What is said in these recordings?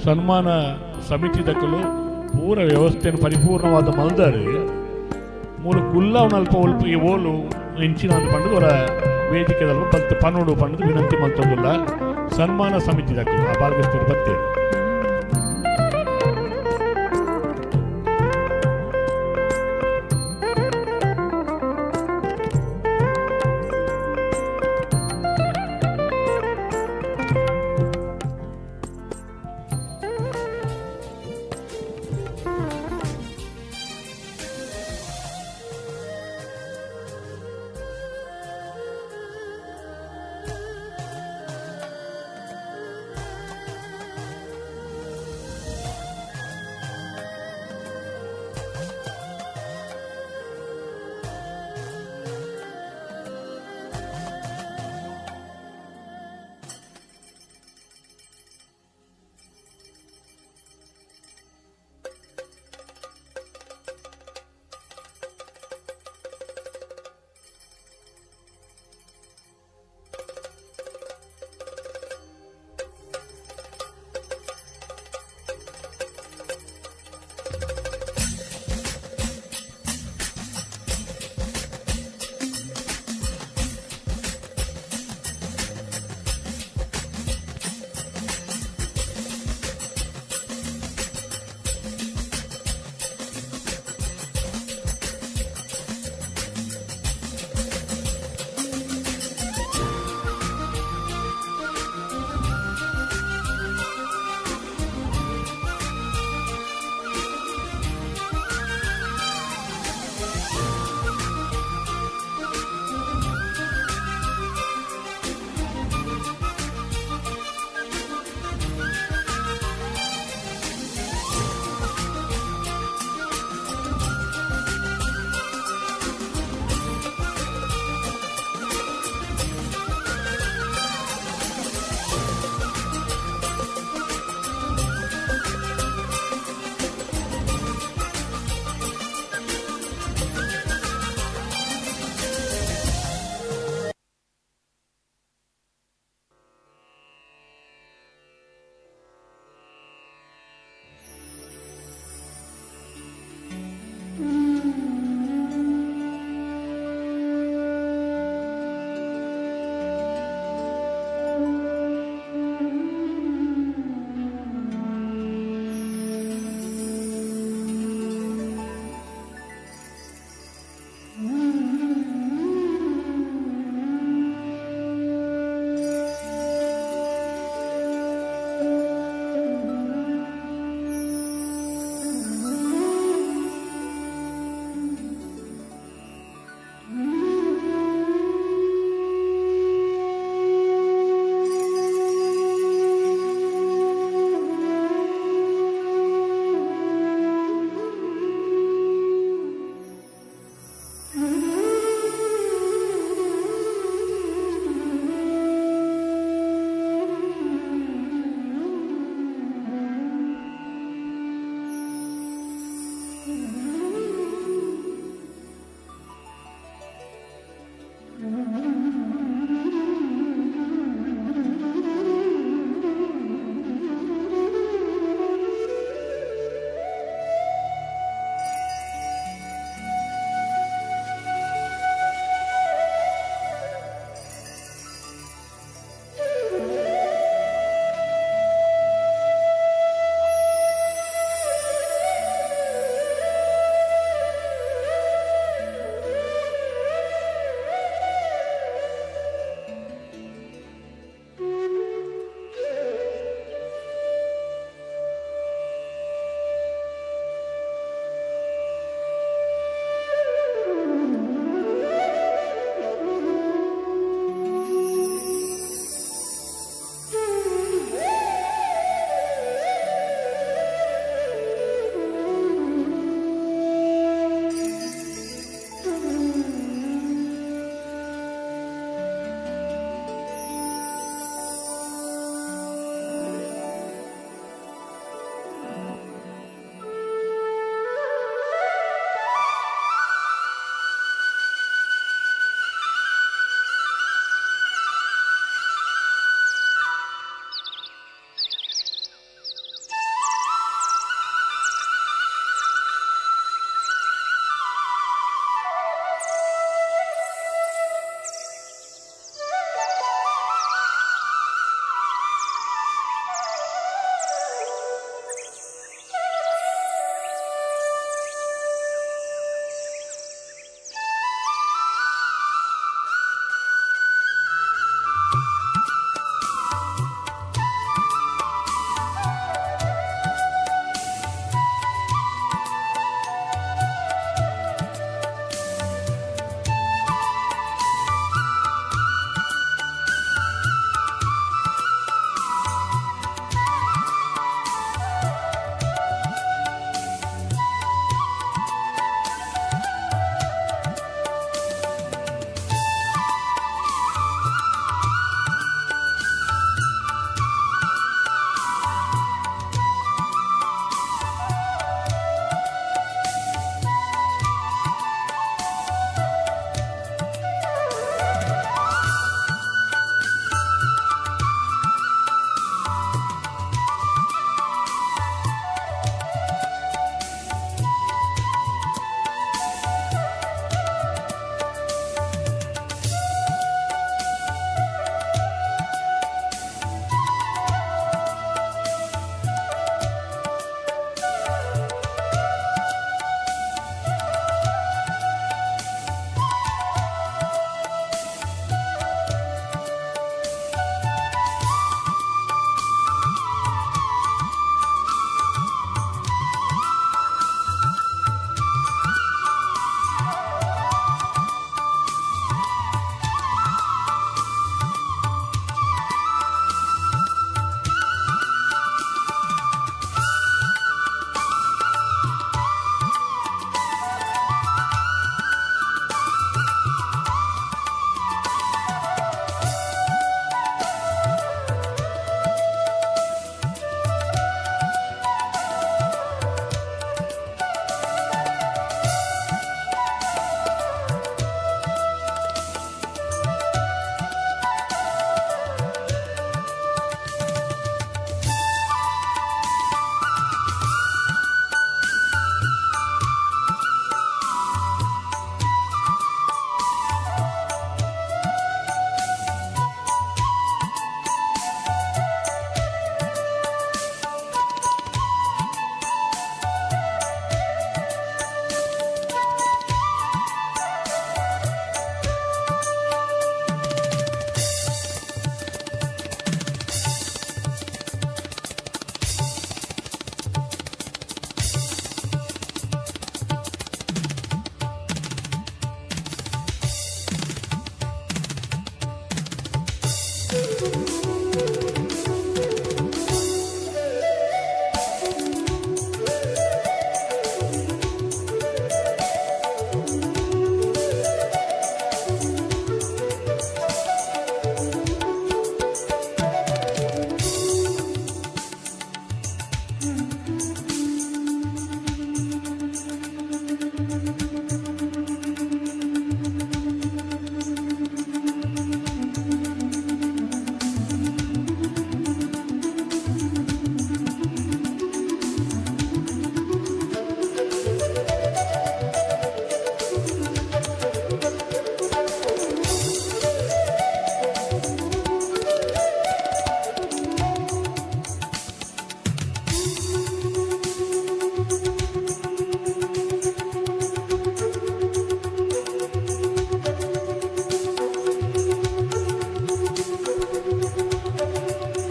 ಸನ್ಮಾನ ಸಮಿತಿ ದಕ್ಕಲು ಪೂರ ವ್ಯವಸ್ಥೆಯನ್ನು ಪರಿಪೂರ್ಣವಾದ ಮಲ್ದಾರು ಮೂಲ ಗುಲ್ಲವನ ಅಲ್ಪ ಒಲ್ಪ ಈ ಓಲು ಹೆಂಚಿನ ಪಂಡು ಅವರ ವೇದಿಕೆದಲ್ಲಿ ಬಲ್ತು ಪನ್ನೋಡು ಪಂಡು ವಿನಂತಿ ಮಲ್ತೊಂದುಲ್ಲ ಸನ್ಮಾನ ಸಮಿತಿ ದಕ್ಕಲು ಆ ಬಾಲಕೃಷ್ಣರು ಬರ್ತೇವೆ.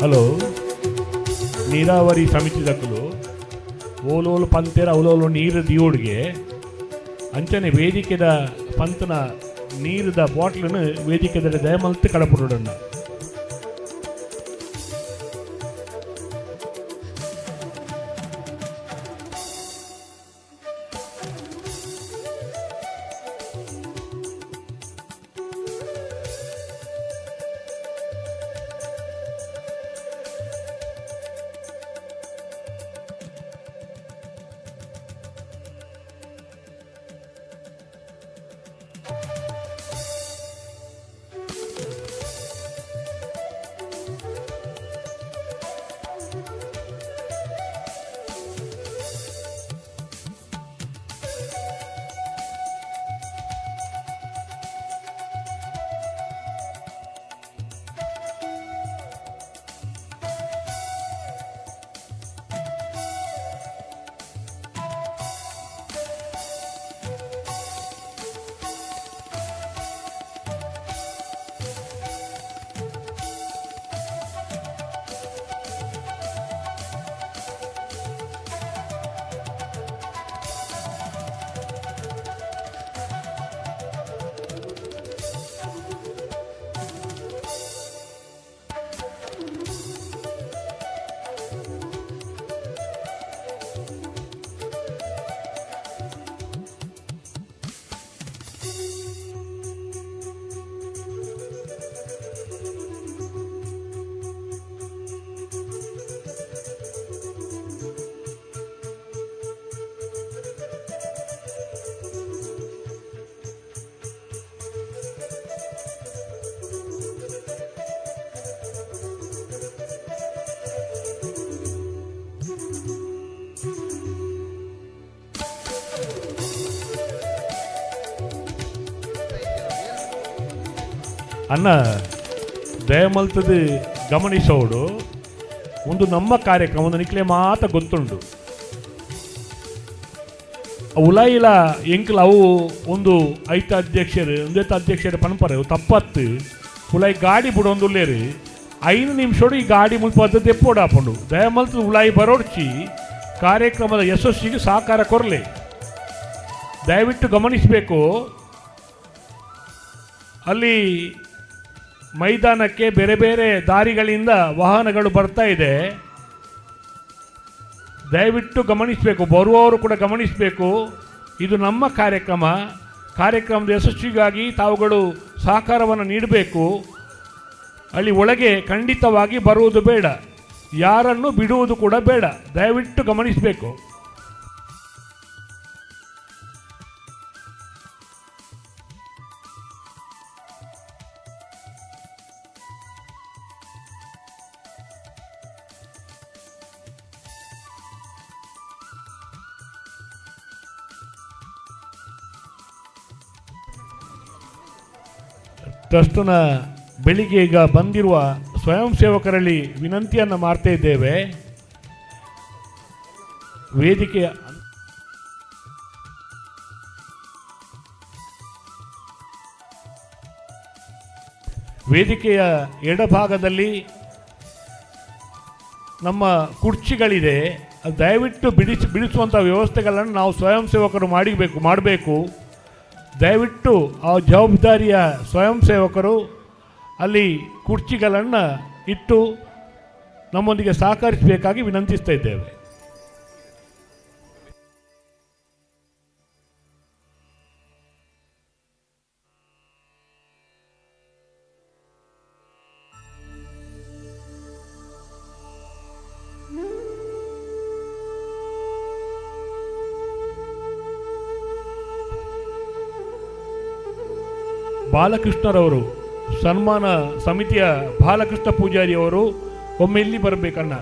ಹಲೋ, ನೀರಾವರಿ ಸಮಿತಿ ದಕ್ಕಲು ಓಲೋಲು ಪಂತೆರ ಅವಲೋಲು ನೀರು ದಿಯೋಡ್ಗೆ ಅಂಚನೆ ವೇದಿಕೆದ ಪಂತನ ನೀರದ ಬಾಟ್ಲನ್ನು ವೇದಿಕೆದ ದಯಮಲ್ತು ಕಡಪುಡಣ್ಣ. ಅನ್ನ ದಯಮಲ್ತದು ಗಮನಿಸೋಡು ಒಂದು ನಮ್ಮ ಕಾರ್ಯಕ್ರಮ ಒಂದು ನಿಕ್ಲೆ ಮಾತ ಗೊತ್ತುಂಡು. ಉಲಾಯಿಲ ಎಂಕ್ಲ ಅವು ಒಂದು ಐತ ಅಧ್ಯಕ್ಷರು ಒಂದೇತ ಅಧ್ಯಕ್ಷರು ಪನ್ಪರೆ ತಪ್ಪತ್ತು ಉಲಾಯಿ ಗಾಡಿ ಬಿಡೊಂದುಲ್ಲೇರು 5 ನಿಮಿಷೋಡು ಈ ಗಾಡಿ ಮುಲ್ಪದ್ದು ತೆಪ್ಪೋಡು ಹಾಕೊಂಡು ದಯಮಲ್ತದು ಉಲಾಯಿ ಬರೋಡ್ಚಿ ಕಾರ್ಯಕ್ರಮದ ಯಶಸ್ಸಿಗೆ ಸಹಕಾರ ಕೊರಲೆ ದಯವಿಟ್ಟು ಗಮನಿಸಬೇಕು. ಅಲ್ಲಿ ಮೈದಾನಕ್ಕೆ ಬೇರೆ ಬೇರೆ ದಾರಿಗಳಿಂದ ವಾಹನಗಳು ಬರ್ತಾ ಇದೆ. ದಯವಿಟ್ಟು ಗಮನಿಸಬೇಕು, ಬರುವವರು ಕೂಡ ಗಮನಿಸಬೇಕು. ಇದು ನಮ್ಮ ಕಾರ್ಯಕ್ರಮದ ಯಶಸ್ವಿಗಾಗಿ ತಾವುಗಳು ಸಹಕಾರವನ್ನು ನೀಡಬೇಕು. ಅಲ್ಲಿ ಒಳಗೆ ಖಂಡಿತವಾಗಿ ಬರುವುದು ಬೇಡ, ಯಾರನ್ನು ಬಿಡುವುದು ಕೂಡ ಬೇಡ. ದಯವಿಟ್ಟು ಗಮನಿಸಬೇಕು. ಟ್ರಸ್ಟ್ನ ಬೆಳಿಗ್ಗೆ ಈಗ ಬಂದಿರುವ ಸ್ವಯಂ ಸೇವಕರಲ್ಲಿ ವಿನಂತಿಯನ್ನು ಮಾಡ್ತಾ ಇದ್ದೇವೆ. ವೇದಿಕೆಯ ಎಡಭಾಗದಲ್ಲಿ ನಮ್ಮ ಕುರ್ಚಿಗಳಿದೆ. ದಯವಿಟ್ಟು ಬಿಡಿಸುವಂಥ ವ್ಯವಸ್ಥೆಗಳನ್ನು ನಾವು ಸ್ವಯಂ ಸೇವಕರು ಮಾಡಬೇಕು. ದಯವಿಟ್ಟು ಆ ಜವಾಬ್ದಾರಿಯ ಸ್ವಯಂ ಸೇವಕರು ಅಲ್ಲಿ ಕುರ್ಚಿಗಳನ್ನು ಇಟ್ಟು ನಮ್ಮೊಂದಿಗೆ ಸಹಕರಿಸಬೇಕಾಗಿ ವಿನಂತಿಸ್ತಾ ಇದ್ದೇವೆ. ಬಾಲಕೃಷ್ಣರವರು ಸನ್ಮಾನ ಸಮಿತಿಯ ಬಾಲಕೃಷ್ಣ ಪೂಜಾರಿ ಅವರು ಒಮ್ಮೆ ಇಲ್ಲಿ ಬರಬೇಕಣ್ಣ.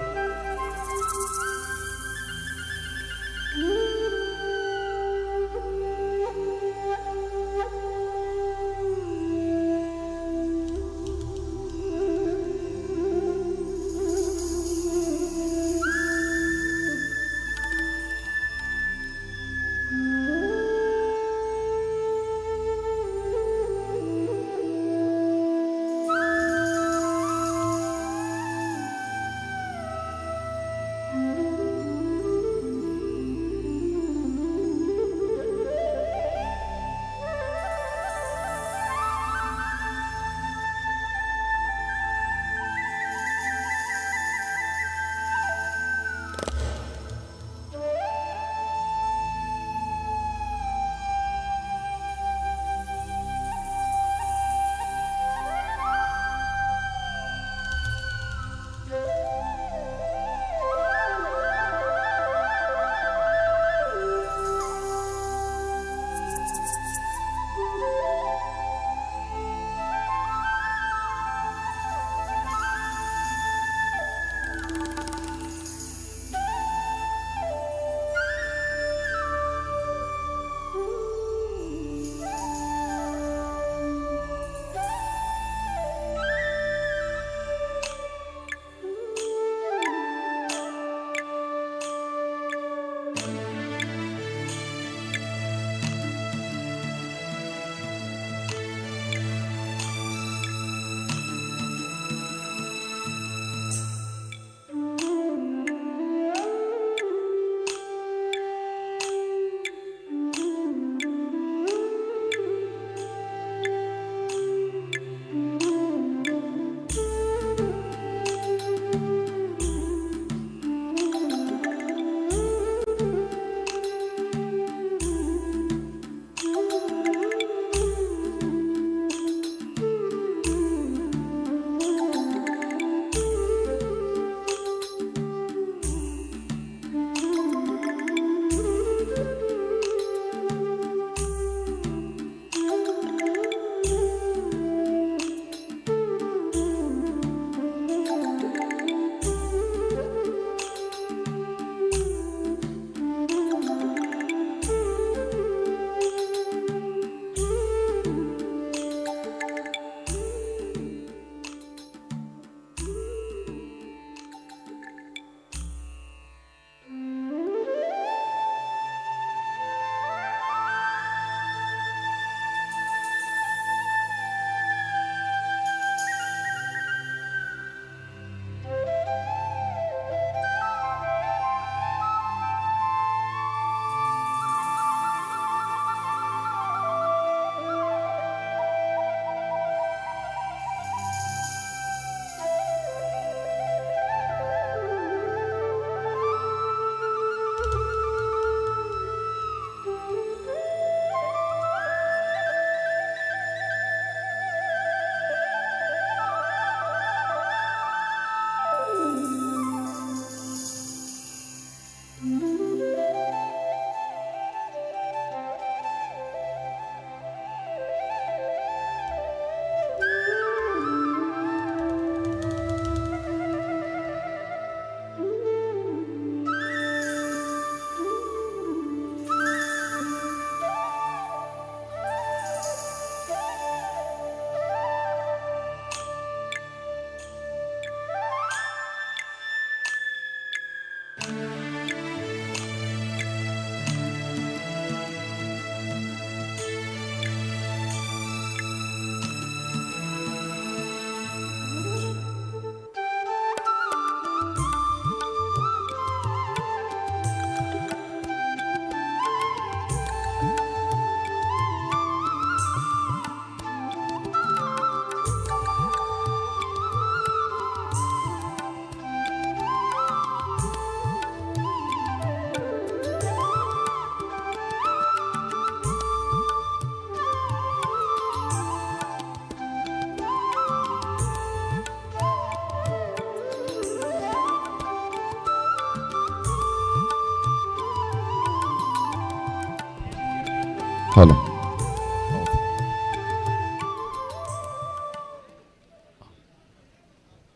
ಹಲೋ,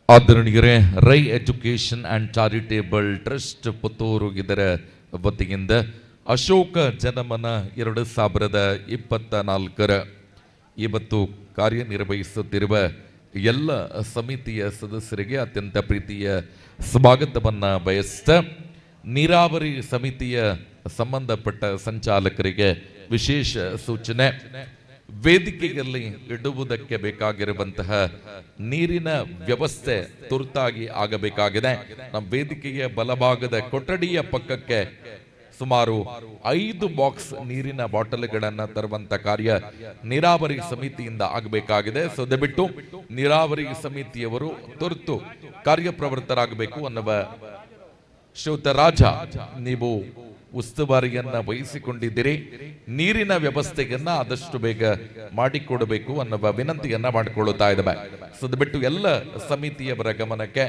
ಆದರಣೀಯರೇ, Rai education and charitable trust Puttur ಇದರ ವತಿಯಿಂದ ಅಶೋಕ ಜನಮನ 2024 ಇವತ್ತು ಕಾರ್ಯನಿರ್ವಹಿಸುತ್ತಿರುವ ಎಲ್ಲ ಸಮಿತಿಯ ಸದಸ್ಯರಿಗೆ ಅತ್ಯಂತ ಪ್ರೀತಿಯ ಸ್ವಾಗತವನ್ನು ಬಯಸ್ತಾ, ನೀರಾವರಿ ಸಮಿತಿಯ ಸಂಬಂಧಪಟ್ಟ ಸಂಚಾಲಕರಿಗೆ ವಿಶೇಷ ಸೂಚನೆ. ವೇದಿಕೆಯಲ್ಲಿ ಇಡುವುದಕ್ಕೆ ಬೇಕಾಗಿರುವಂತಹ ನೀರಿನ ವ್ಯವಸ್ಥೆ ತುರ್ತಾಗಿ ಆಗಬೇಕಾಗಿದೆ. ನಮ್ಮ ವೇದಿಕೆಯ ಬಲಭಾಗದ ಕೊಠಡಿಯ ಪಕ್ಕಕ್ಕೆ ಸುಮಾರು 5 ಬಾಕ್ಸ್ ನೀರಿನ ಬಾಟಲ್ಗಳನ್ನು ತರುವಂತ ಕಾರ್ಯ ನೀರಾವರಿ ಸಮಿತಿಯಿಂದ ಆಗಬೇಕಾಗಿದೆ. ಸೊ ದಯವಿಟ್ಟು ನೀರಾವರಿ ಸಮಿತಿಯವರು ತುರ್ತು ಕಾರ್ಯಪ್ರವೃತ್ತರಾಗಬೇಕು ಅನ್ನುವ ಶ್ರೀಯುತ ರಾಜ, ನೀವು ಉಸ್ತುವಾರಿಯನ್ನ ವಹಿಸಿಕೊಂಡಿದ್ದೀರಿ. ನೀರಿನ ವ್ಯವಸ್ಥೆಯನ್ನ ಆದಷ್ಟು ಬೇಗ ಮಾಡಿಕೊಡಬೇಕು ಅನ್ನುವ ವಿನಂತಿಯನ್ನ ಮಾಡಿಕೊಳ್ಳುತ್ತಾ ಇದ್ದೇವೆ. ಸೊ ದಯವಿಟ್ಟು ಎಲ್ಲ ಸಮಿತಿಯವರ ಗಮನಕ್ಕೆ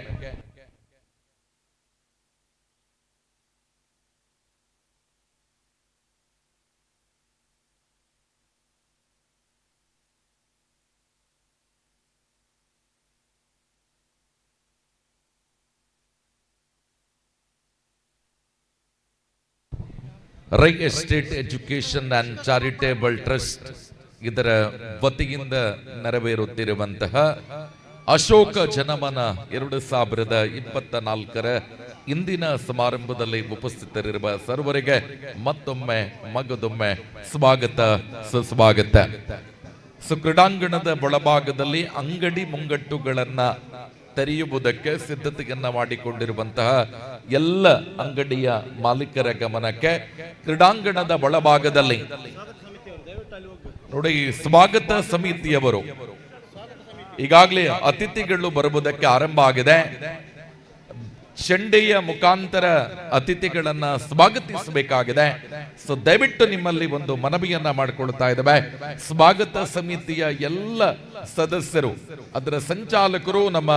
Rai estate education and charitable trust ಇದರ ವತಿಯಿಂದ ನೆರವೇರುತ್ತಿರುವಂತಹ ಅಶೋಕ ಜನಮನ 2024 ಇಂದಿನ ಸಮಾರಂಭದಲ್ಲಿ ಉಪಸ್ಥಿತರಿರುವ ಸರ್ವರಿಗೆ ಮತ್ತೊಮ್ಮೆ ಮಗದೊಮ್ಮೆ ಸ್ವಾಗತ, ಸುಸ್ವಾಗತ. ಕ್ರೀಡಾಂಗಣದ ಒಳಭಾಗದಲ್ಲಿ ಅಂಗಡಿ ಮುಂಗಟ್ಟುಗಳನ್ನ ತೆರೆಯುವುದಕ್ಕೆ ಸಿದ್ಧತೆಯನ್ನ ಮಾಡಿಕೊಂಡಿರುವಂತಹ ಎಲ್ಲ ಅಂಗಡಿಯ ಮಾಲೀಕರ ಗಮನಕ್ಕೆ, ಕ್ರೀಡಾಂಗಣದ ಒಳಭಾಗದಲ್ಲಿ ನೋಡಿ, ಸ್ವಾಗತ ಸಮಿತಿಯವರು ಈಗಾಗಲೇ ಅತಿಥಿಗಳು ಬರುವುದಕ್ಕೆ ಆರಂಭ ಆಗಿದೆ. ಚಂಡೆಯ ಮುಖಾಂತರ ಅತಿಥಿಗಳನ್ನ ಸ್ವಾಗತಿಸಬೇಕಾಗಿದೆ. ಸೊ ದಯವಿಟ್ಟು ನಿಮ್ಮಲ್ಲಿ ಒಂದು ಮನವಿಯನ್ನ ಮಾಡಿಕೊಳ್ತಾ ಇದ್ದೇವೆ. ಸ್ವಾಗತ ಸಮಿತಿಯ ಎಲ್ಲ ಸದಸ್ಯರು, ಅದರ ಸಂಚಾಲಕರು ನಮ್ಮ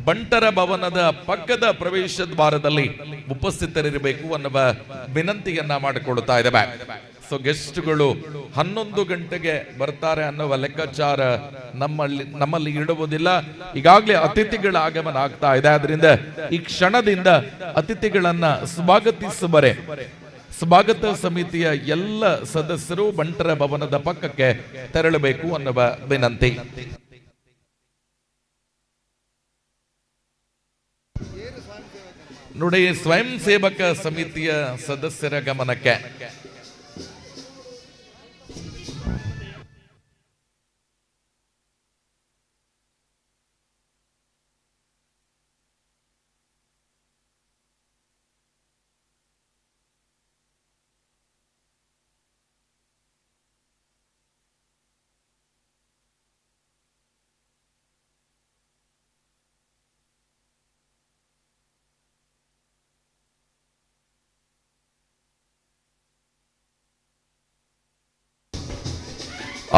ಬಂಟರ ಭವನದ ಪಕ್ಕದ ಪ್ರವೇಶ ದ್ವಾರದಲ್ಲಿ ಉಪಸ್ಥಿತರಿರಬೇಕು ಅನ್ನುವ ವಿನಂತಿಯನ್ನ ಮಾಡಿಕೊಳ್ತಾ ಇದ್ದೇವೆ. ಸೊ ಗೆಸ್ಟ್ಗಳು 11 ಗಂಟೆಗೆ ಬರ್ತಾರೆ ಅನ್ನುವ ಲೆಕ್ಕಾಚಾರ ನಮ್ಮಲ್ಲಿ ಇಡುವುದಿಲ್ಲ. ಈಗಾಗಲೇ ಅತಿಥಿಗಳ ಆಗಮನ ಆಗ್ತಾ ಇದೆ. ಆದ್ರಿಂದ ಈ ಕ್ಷಣದಿಂದ ಅತಿಥಿಗಳನ್ನ ಸ್ವಾಗತಿಸುವರೆ ಸ್ವಾಗತ ಸಮಿತಿಯ ಎಲ್ಲ ಸದಸ್ಯರು ಬಂಟರ ಭವನದ ಪಕ್ಕಕ್ಕೆ ತೆರಳಬೇಕು ಅನ್ನುವ ವಿನಂತಿ. ನೋಡಿ, ಸ್ವಯಂ ಸೇವಕ ಸಮಿತಿಯ ಸದಸ್ಯರ ಗಮನಕ್ಕೆ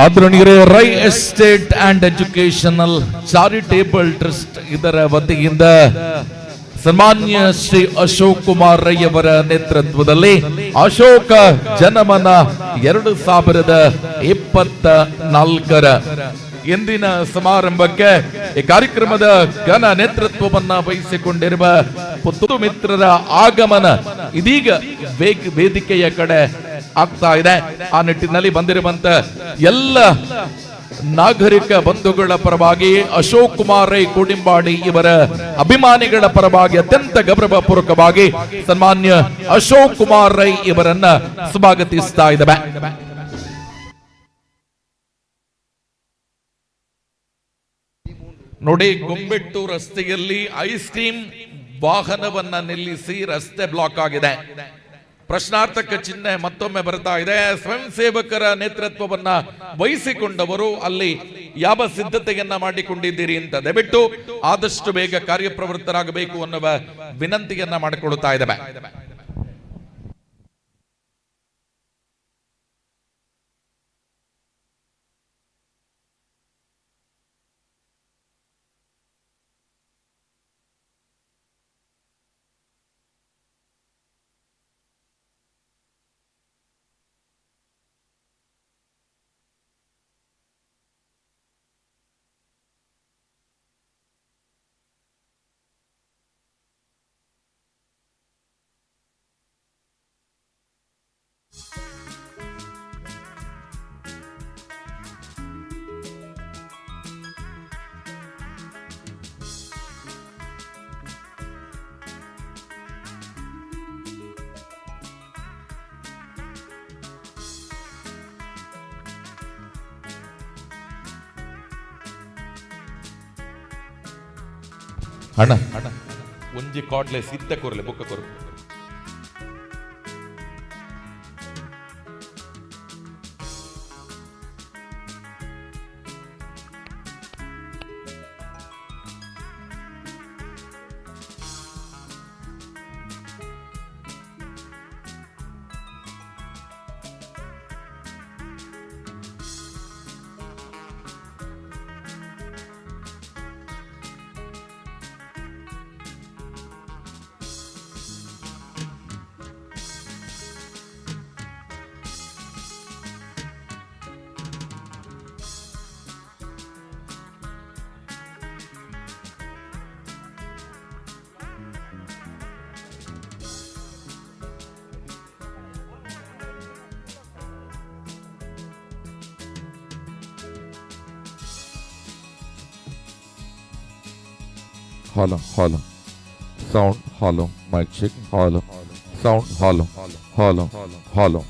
ಆದರಣೀಯರೇ, Rai estate and educational charitable trust ಇದರ ವತಿಯಿಂದ ಸನ್ಮಾನ್ಯ ಶ್ರೀ ಅಶೋಕ್ ಕುಮಾರ್ ರೈ ಅವರ ನೇತೃತ್ವದಲ್ಲಿ ಅಶೋಕ ಜನಮನ 2024 ಇಂದಿನ ಸಮಾರಂಭಕ್ಕೆ ಈ ಕಾರ್ಯಕ್ರಮದ ಘನ ನೇತೃತ್ವವನ್ನ ವಹಿಸಿಕೊಂಡಿರುವ ಪುತ್ತೂರು ಮಿತ್ರರ ಆಗಮನ ಇದೀಗ ವೇದಿಕೆಯ ಕಡೆ ಆಗ್ತಾ ಇದೆ. ಆ ನಿಟ್ಟಿನಲ್ಲಿ ಬಂದಿರುವಂತ ಎಲ್ಲ ನಾಗರಿಕ ಬಂಧುಗಳ ಪರವಾಗಿ, ಅಶೋಕ್ ಕುಮಾರ್ ರೈ ಕೋಡಿಂಬಾಡಿ ಇವರ ಅಭಿಮಾನಿಗಳ ಪರವಾಗಿ ಅತ್ಯಂತ ಗೌರವಪೂರ್ವಕವಾಗಿ ಸನ್ಮಾನ್ಯ ಅಶೋಕ್ ಕುಮಾರ್ ರೈ ಇವರನ್ನ ಸ್ವಾಗತಿಸ್ತಾ ಇದ್ದೇವೆ. ನೋಡಿ, ಗೊಂಬೆಟ್ಟು ರಸ್ತೆಯಲ್ಲಿ ಐಸ್ ಕ್ರೀಮ್ ವಾಹನವನ್ನ ನಿಲ್ಲಿಸಿ ರಸ್ತೆ ಬ್ಲಾಕ್ ಆಗಿದೆ. ಪ್ರಶ್ನಾರ್ಥಕ ಚಿಹ್ನೆ ಮತ್ತೊಮ್ಮೆ ಬರ್ತಾ ಇದೆ. ಸ್ವಯಂ ಸೇವಕರ ನೇತೃತ್ವವನ್ನ ವಹಿಸಿಕೊಂಡವರು ಅಲ್ಲಿ ಯಾವ ಸಿದ್ಧತೆಯನ್ನ ಮಾಡಿಕೊಂಡಿದ್ದೀರಿ ಅಂತ ದಯವಿಟ್ಟು ಆದಷ್ಟು ಬೇಗ ಕಾರ್ಯಪ್ರವೃತ್ತರಾಗಬೇಕು ಅನ್ನುವ ವಿನಂತಿಯನ್ನ ಮಾಡಿಕೊಳ್ತಾ ಇದ್ದೇವೆ. ಅಣ್ಣ ಒಂಜಿ ಕಾಡ್ಲೆ ಸಿದ್ಧ ಕೊರ್ಲೆ ಬುಕ್ಕ ಕೊರು. Hollow, hollow. Sound hollow. Mic check. Hollow. Sound hollow. Hollow. Hollow.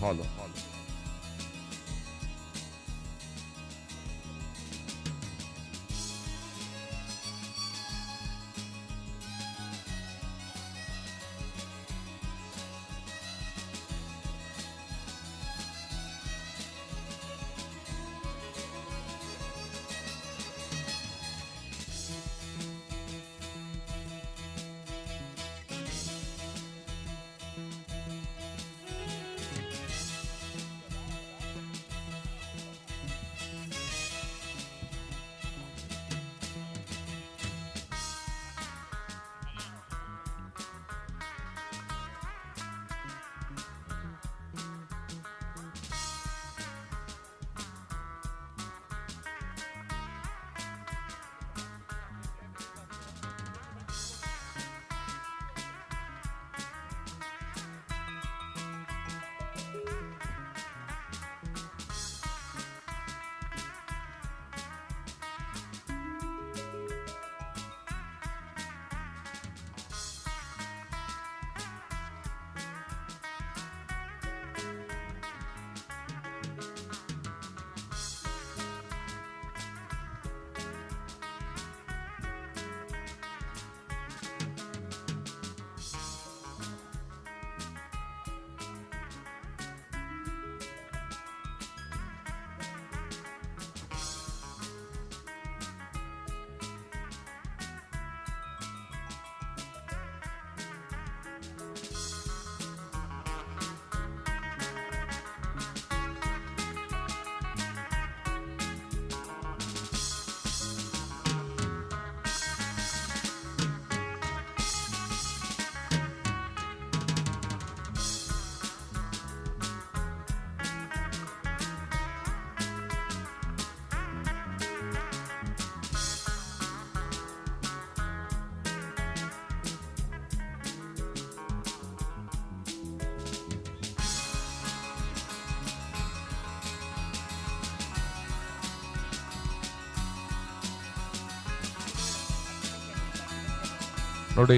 ನೋಡಿ,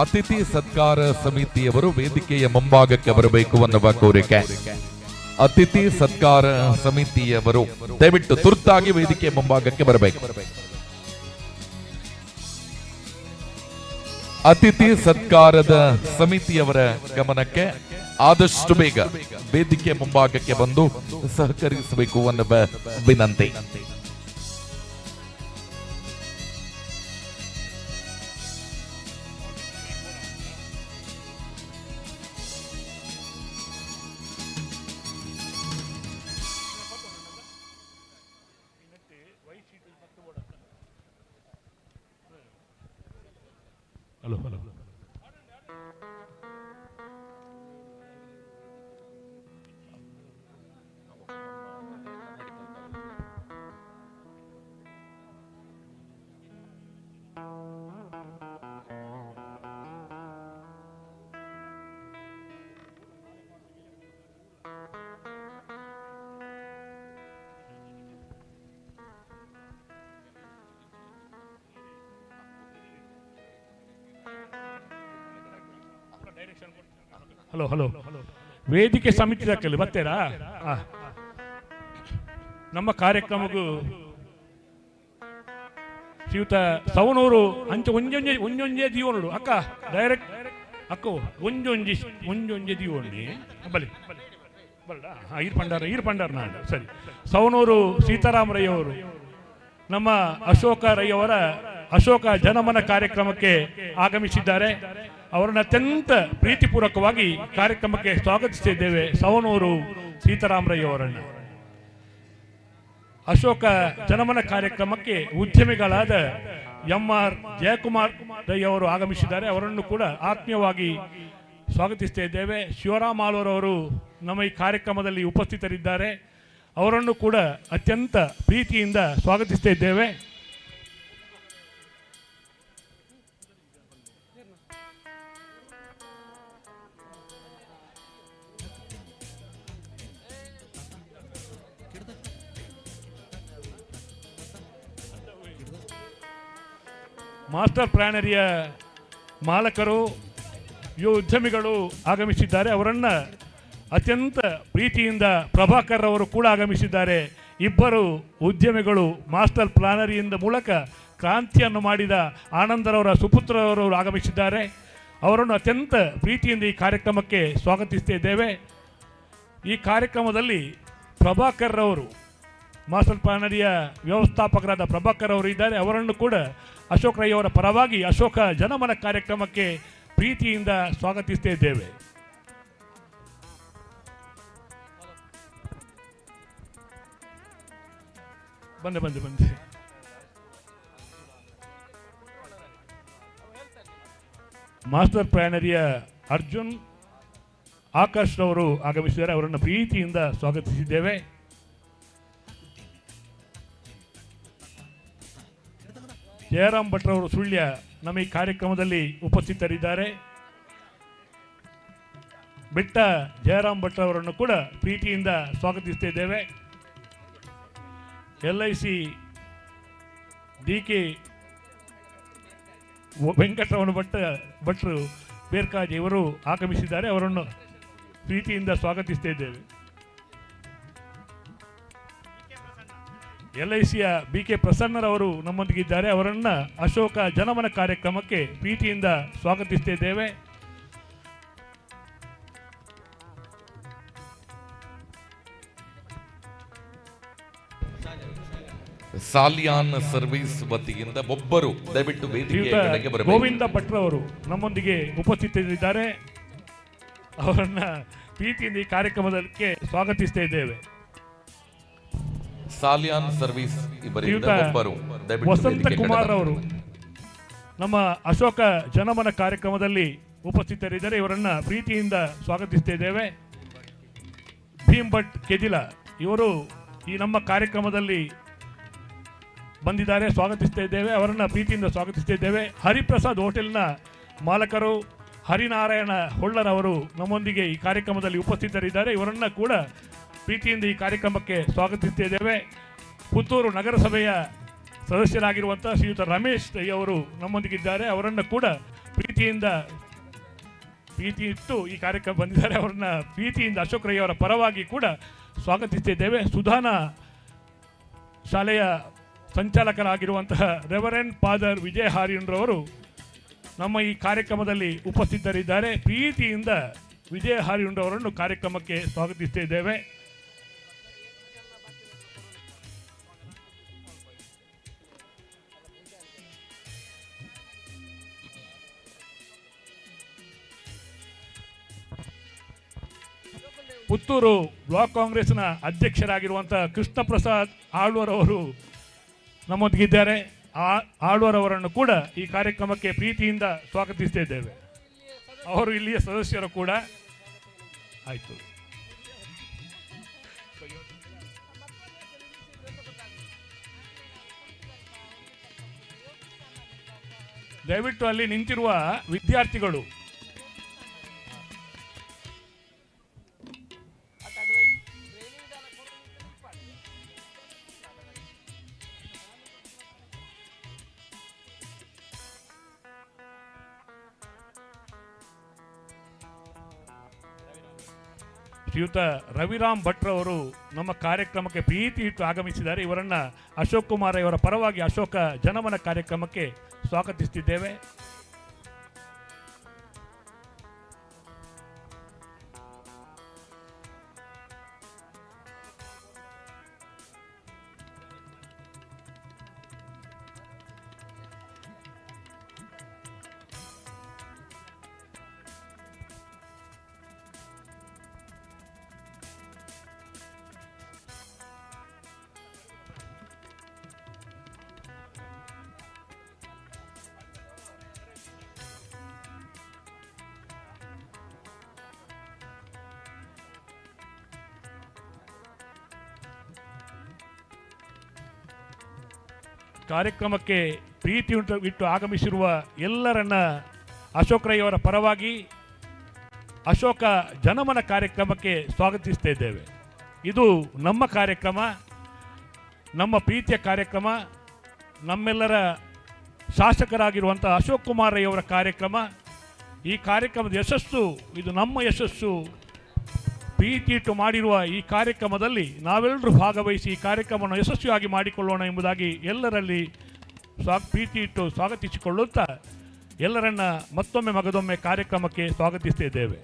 ಅತಿಥಿ ಸತ್ಕಾರ ಸಮಿತಿಯವರು ವೇದಿಕೆಯ ಮುಂಭಾಗಕ್ಕೆ ಬರಬೇಕು ಅನ್ನುವ ಕೋರಿಕೆ. ಅತಿಥಿ ಸತ್ಕಾರ ಸಮಿತಿಯವರು ದಯವಿಟ್ಟು ತುರ್ತಾಗಿ ವೇದಿಕೆಯ ಮುಂಭಾಗಕ್ಕೆ ಬರಬೇಕು. ಅತಿಥಿ ಸತ್ಕಾರದ ಸಮಿತಿಯವರ ಗಮನಕ್ಕೆ ಆದಷ್ಟು ಬೇಗ ವೇದಿಕೆ ಮುಂಭಾಗಕ್ಕೆ ಬಂದು ಸಹಕರಿಸಬೇಕು ಅನ್ನುವ ವಿನಂತಿ. ಹಲೋ ಹಲೋ ಹಲೋ ಹಲೋ ವೇದಿಕೆ ಸಮಿತಿ ದಾಖಲೆ ಬರ್ತೀರಾ? ನಮ್ಮ ಕಾರ್ಯಕ್ರಮಕ್ಕೂ ಶ್ರೀಯುತ ಸವಣೂರು ಅಂಚೆ ಒಂಜೊಂಜೆ ದೀವೋಡು ಅಕ್ಕ ಡೈರೆಕ್ಟ್ ಅಕ್ಕ ಒಂಜೊಂಜೆ ದೀವೋಂಡಿ ಬಲಿ ಬಲ್ಡ ಈರ್ ಪಂಡಾರ ನಾಡು ಸರಿ. ಸವಣೂರು ಸೀತಾರಾಮರಯ್ಯ ಅವರು ನಮ್ಮ ಅಶೋಕ ರೈಯವರ ಅಶೋಕ ಜನಮನ ಕಾರ್ಯಕ್ರಮಕ್ಕೆ ಆಗಮಿಸಿದ್ದಾರೆ. ಅವರನ್ನು ಅತ್ಯಂತ ಪ್ರೀತಿಪೂರ್ವಕವಾಗಿ ಕಾರ್ಯಕ್ರಮಕ್ಕೆ ಸ್ವಾಗತಿಸಿದ್ದೇವೆ. ಸವಣೂರು ಸೀತಾರಾಮರಯ್ಯ ಅವರನ್ನು ಅಶೋಕ ಜನಮನ ಕಾರ್ಯಕ್ರಮಕ್ಕೆ ಉದ್ಯಮಿಗಳಾದ MR ಜಯಕುಮಾರ್ ರೈ ಅವರು ಆಗಮಿಸಿದ್ದಾರೆ. ಅವರನ್ನು ಕೂಡ ಆತ್ಮೀಯವಾಗಿ ಸ್ವಾಗತಿಸ್ತಾ ಇದ್ದೇವೆ. ಶಿವರಾಮ್ ಆಲೂರ್ ಅವರು ನಮ್ಮ ಈ ಕಾರ್ಯಕ್ರಮದಲ್ಲಿ ಉಪಸ್ಥಿತರಿದ್ದಾರೆ. ಅವರನ್ನು ಕೂಡ ಅತ್ಯಂತ ಪ್ರೀತಿಯಿಂದ ಸ್ವಾಗತಿಸ್ತಾ ಇದ್ದೇವೆ. ಮಾಸ್ಟರ್ ಪ್ಲಾನರಿಯ ಮಾಲಕರು ಯುವ ಉದ್ಯಮಿಗಳು ಆಗಮಿಸಿದ್ದಾರೆ. ಅವರನ್ನು ಅತ್ಯಂತ ಪ್ರೀತಿಯಿಂದ ಪ್ರಭಾಕರ್ ಅವರು ಕೂಡ ಆಗಮಿಸಿದ್ದಾರೆ. ಇಬ್ಬರು ಉದ್ಯಮಿಗಳು ಮಾಸ್ಟರ್ ಪ್ಲಾನರಿಯಿಂದ ಮೂಲಕ ಕ್ರಾಂತಿಯನ್ನು ಮಾಡಿದ ಆನಂದರವರ ಸುಪುತ್ರರವರು ಆಗಮಿಸಿದ್ದಾರೆ. ಅವರನ್ನು ಅತ್ಯಂತ ಪ್ರೀತಿಯಿಂದ ಈ ಕಾರ್ಯಕ್ರಮಕ್ಕೆ ಸ್ವಾಗತಿಸ್ತಿದ್ದೇವೆ. ಈ ಕಾರ್ಯಕ್ರಮದಲ್ಲಿ ಪ್ರಭಾಕರ್ ಅವರು ಮಾಸ್ಟರ್ ಪ್ಲಾನರಿಯ ವ್ಯವಸ್ಥಾಪಕರಾದ ಪ್ರಭಾಕರ್ ಅವರು ಇದ್ದಾರೆ. ಅವರನ್ನು ಕೂಡ ಅಶೋಕ್ ರೈ ಅವರ ಪರವಾಗಿ ಅಶೋಕ ಜನಮನ ಕಾರ್ಯಕ್ರಮಕ್ಕೆ ಪ್ರೀತಿಯಿಂದ ಸ್ವಾಗತಿಸ್ತಾ ಇದ್ದೇವೆ. ಬಂದೆ ಮಾಸ್ಟರ್ ಪ್ಲಾನರಿಯ ಅರ್ಜುನ್ ಆಕಾಶ್ ರವರು ಆಗಮಿಸಿದ್ದಾರೆ. ಅವರನ್ನು ಪ್ರೀತಿಯಿಂದ ಸ್ವಾಗತಿಸಿದ್ದೇವೆ. ಜಯರಾಮ್ ಭಟ್ರವರು ಸುಳ್ಯ ನಮ್ಮ ಈ ಕಾರ್ಯಕ್ರಮದಲ್ಲಿ ಉಪಸ್ಥಿತರಿದ್ದಾರೆ. ಬೆಟ್ಟ ಜಯರಾಮ್ ಭಟ್ರವರನ್ನು ಕೂಡ ಪ್ರೀತಿಯಿಂದ ಸ್ವಾಗತಿಸ್ತಿದ್ದೇವೆ. LIC DK ವೆಂಕಟರಮಣ ಭಟ್ರು ಬೇರ್ಕಾಜಿ ಇವರು ಆಗಮಿಸಿದ್ದಾರೆ. ಅವರನ್ನು ಪ್ರೀತಿಯಿಂದ ಸ್ವಾಗತಿಸ್ತಾ ಇದ್ದೇವೆ. LICಯ BK ಪ್ರಸನ್ನರವರು ನಮ್ಮೊಂದಿಗಿದ್ದಾರೆ. ಅವರನ್ನು ಅಶೋಕ ಜನಮನ ಕಾರ್ಯಕ್ರಮಕ್ಕೆ ಪ್ರೀತಿಯಿಂದ ಸ್ವಾಗತಿಸ್ತಿದ್ದೇವೆ. ಸಾಲಿಯಾನ್ ಸರ್ವಿಸ್ ವತಿಯಿಂದ ಒಬ್ಬರು ದಯವಿಟ್ಟು ವೇದಿಕೆಗೆ ಬರಬೇಕು. ಗೋವಿಂದ ಭಟ್ರವರು ನಮ್ಮೊಂದಿಗೆ ಉಪಸ್ಥಿತರಿದ್ದಾರೆ. ಅವರನ್ನ ಪ್ರೀತಿಯಿಂದ ಈ ಕಾರ್ಯಕ್ರಮಕ್ಕೆ ಸ್ವಾಗತಿಸ್ತಾ ಇದ್ದೇವೆ. ಸಾಲಿಯಾನ್ ಸರ್ವಿಸ್ ಒಬ್ಬರು ವಸಂತ ಕುಮಾರ್ ಅವರು ನಮ್ಮ ಅಶೋಕ ಜನಮನ ಕಾರ್ಯಕ್ರಮದಲ್ಲಿ ಉಪಸ್ಥಿತರಿದ್ದಾರೆ. ಇವರನ್ನ ಪ್ರೀತಿಯಿಂದ ಸ್ವಾಗತಿಸ್ತಾ ಇದ್ದೇವೆ. ಭೀಮ್ ಭಟ್ ಕೆದಿಲ ಇವರು ಈ ನಮ್ಮ ಕಾರ್ಯಕ್ರಮದಲ್ಲಿ ಬಂದಿದ್ದಾರೆ, ಸ್ವಾಗತಿಸ್ತಾ ಇದ್ದೇವೆ. ಅವರನ್ನ ಪ್ರೀತಿಯಿಂದ ಸ್ವಾಗತಿಸ್ತಾ ಇದ್ದೇವೆ. ಹರಿಪ್ರಸಾದ್ ಹೋಟೆಲ್ನ ಮಾಲಕರು ಹರಿನಾರಾಯಣ ಹೊಳ್ಳರವರು ನಮ್ಮೊಂದಿಗೆ ಈ ಕಾರ್ಯಕ್ರಮದಲ್ಲಿ ಉಪಸ್ಥಿತರಿದ್ದಾರೆ. ಇವರನ್ನ ಕೂಡ ಪ್ರೀತಿಯಿಂದ ಈ ಕಾರ್ಯಕ್ರಮಕ್ಕೆ ಸ್ವಾಗತಿಸ್ತಾ ಇದ್ದೇವೆ. ಪುತ್ತೂರು ನಗರಸಭೆಯ ಸದಸ್ಯರಾಗಿರುವಂಥ ಶ್ರೀಯುತ ರಮೇಶ್ ರೈ ಅವರು ನಮ್ಮೊಂದಿಗಿದ್ದಾರೆ. ಅವರನ್ನು ಕೂಡ ಪ್ರೀತಿ ಇಟ್ಟು ಈ ಕಾರ್ಯಕ್ರಮ ಬಂದಿದ್ದಾರೆ. ಅವರನ್ನ ಪ್ರೀತಿಯಿಂದ ಅಶೋಕ್ ರೈ ಅವರ ಪರವಾಗಿ ಕೂಡ ಸ್ವಾಗತಿಸ್ತಿದ್ದೇವೆ. ಸುಧಾನ ಶಾಲೆಯ ಸಂಚಾಲಕರಾಗಿರುವಂತಹ ರೆವರೆಂಡ್ ಫಾದರ್ ವಿಜಯ ಹಾರಿಯನ್ರವರು ನಮ್ಮ ಈ ಕಾರ್ಯಕ್ರಮದಲ್ಲಿ ಉಪಸ್ಥಿತರಿದ್ದಾರೆ. ಪ್ರೀತಿಯಿಂದ ವಿಜಯ ಹಾರಿಯುಂಡವರನ್ನು ಕಾರ್ಯಕ್ರಮಕ್ಕೆ ಸ್ವಾಗತಿಸುತ್ತಿದ್ದೇವೆ. ಪುತ್ತೂರು ಬ್ಲಾಕ್ ಕಾಂಗ್ರೆಸ್ನ ಅಧ್ಯಕ್ಷರಾಗಿರುವಂತಹ ಕೃಷ್ಣ ಪ್ರಸಾದ್ ಆಳ್ವರ್ ಅವರು ನಮ್ಮೊಂದಿಗಿದ್ದಾರೆ. ಆಳ್ವರ್ ಅವರನ್ನು ಕೂಡ ಈ ಕಾರ್ಯಕ್ರಮಕ್ಕೆ ಪ್ರೀತಿಯಿಂದ ಸ್ವಾಗತಿಸುತ್ತಿದ್ದೇವೆ. ಅವರು ಇಲ್ಲಿಯ ಸದಸ್ಯರು ಕೂಡ. ಆಯಿತು, ದಯವಿಟ್ಟು ಅಲ್ಲಿ ನಿಂತಿರುವ ವಿದ್ಯಾರ್ಥಿಗಳು ಶ್ರೀಯುತ ರವಿರಾಮ್ ಭಟ್ರವರು ನಮ್ಮ ಕಾರ್ಯಕ್ರಮಕ್ಕೆ ಪ್ರೀತಿ ಇಟ್ಟು ಆಗಮಿಸಿದ್ದಾರೆ. ಇವರನ್ನ ಅಶೋಕ್ ಕುಮಾರ್ ಅವರ ಪರವಾಗಿ ಅಶೋಕ ಜನಮನ ಕಾರ್ಯಕ್ರಮಕ್ಕೆ ಸ್ವಾಗತಿಸುತ್ತಿದ್ದೇವೆ. ಕಾರ್ಯಕ್ರಮಕ್ಕೆ ಪ್ರೀತಿ ಇಟ್ಟು ಆಗಮಿಸಿರುವ ಎಲ್ಲರನ್ನ ಅಶೋಕ್ ರೈ ಅವರ ಪರವಾಗಿ ಅಶೋಕ ಜನಮನ ಕಾರ್ಯಕ್ರಮಕ್ಕೆ ಸ್ವಾಗತಿಸ್ತಾ ಇದ್ದೇವೆ. ಇದು ನಮ್ಮ ಕಾರ್ಯಕ್ರಮ, ನಮ್ಮ ಪ್ರೀತಿಯ ಕಾರ್ಯಕ್ರಮ, ನಮ್ಮೆಲ್ಲರ ಶಾಸಕರಾಗಿರುವಂಥ ಅಶೋಕ್ ಕುಮಾರ್ ರೈ ಅವರ ಕಾರ್ಯಕ್ರಮ. ಈ ಕಾರ್ಯಕ್ರಮದ ಯಶಸ್ಸು, ಇದು ನಮ್ಮ ಯಶಸ್ಸು. ಪ್ರೀತಿ ಇಟ್ಟು ಮಾಡಿರುವ ಈ ಕಾರ್ಯಕ್ರಮದಲ್ಲಿ ನಾವೆಲ್ಲರೂ ಭಾಗವಹಿಸಿ ಈ ಕಾರ್ಯಕ್ರಮವನ್ನು ಯಶಸ್ವಿಯಾಗಿ ಮಾಡಿಕೊಳ್ಳೋಣ ಎಂಬುದಾಗಿ ಎಲ್ಲರಲ್ಲಿ ಪ್ರೀತಿ ಇಟ್ಟು ಸ್ವಾಗತಿಸಿಕೊಳ್ಳುತ್ತಾ ಎಲ್ಲರನ್ನ ಮತ್ತೊಮ್ಮೆ ಮಗದೊಮ್ಮೆ ಕಾರ್ಯಕ್ರಮಕ್ಕೆ ಸ್ವಾಗತಿಸುತ್ತಿದ್ದೇವೆ.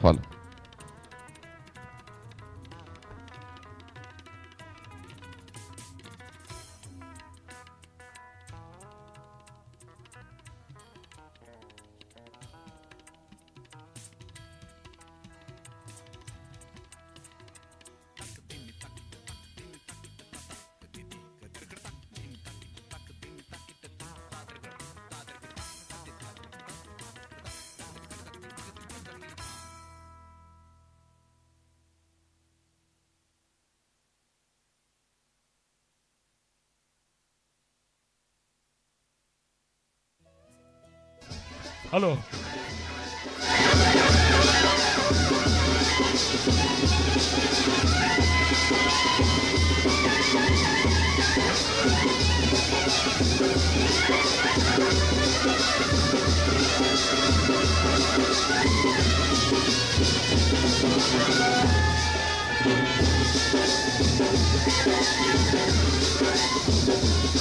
Follow. ಹಲೋ,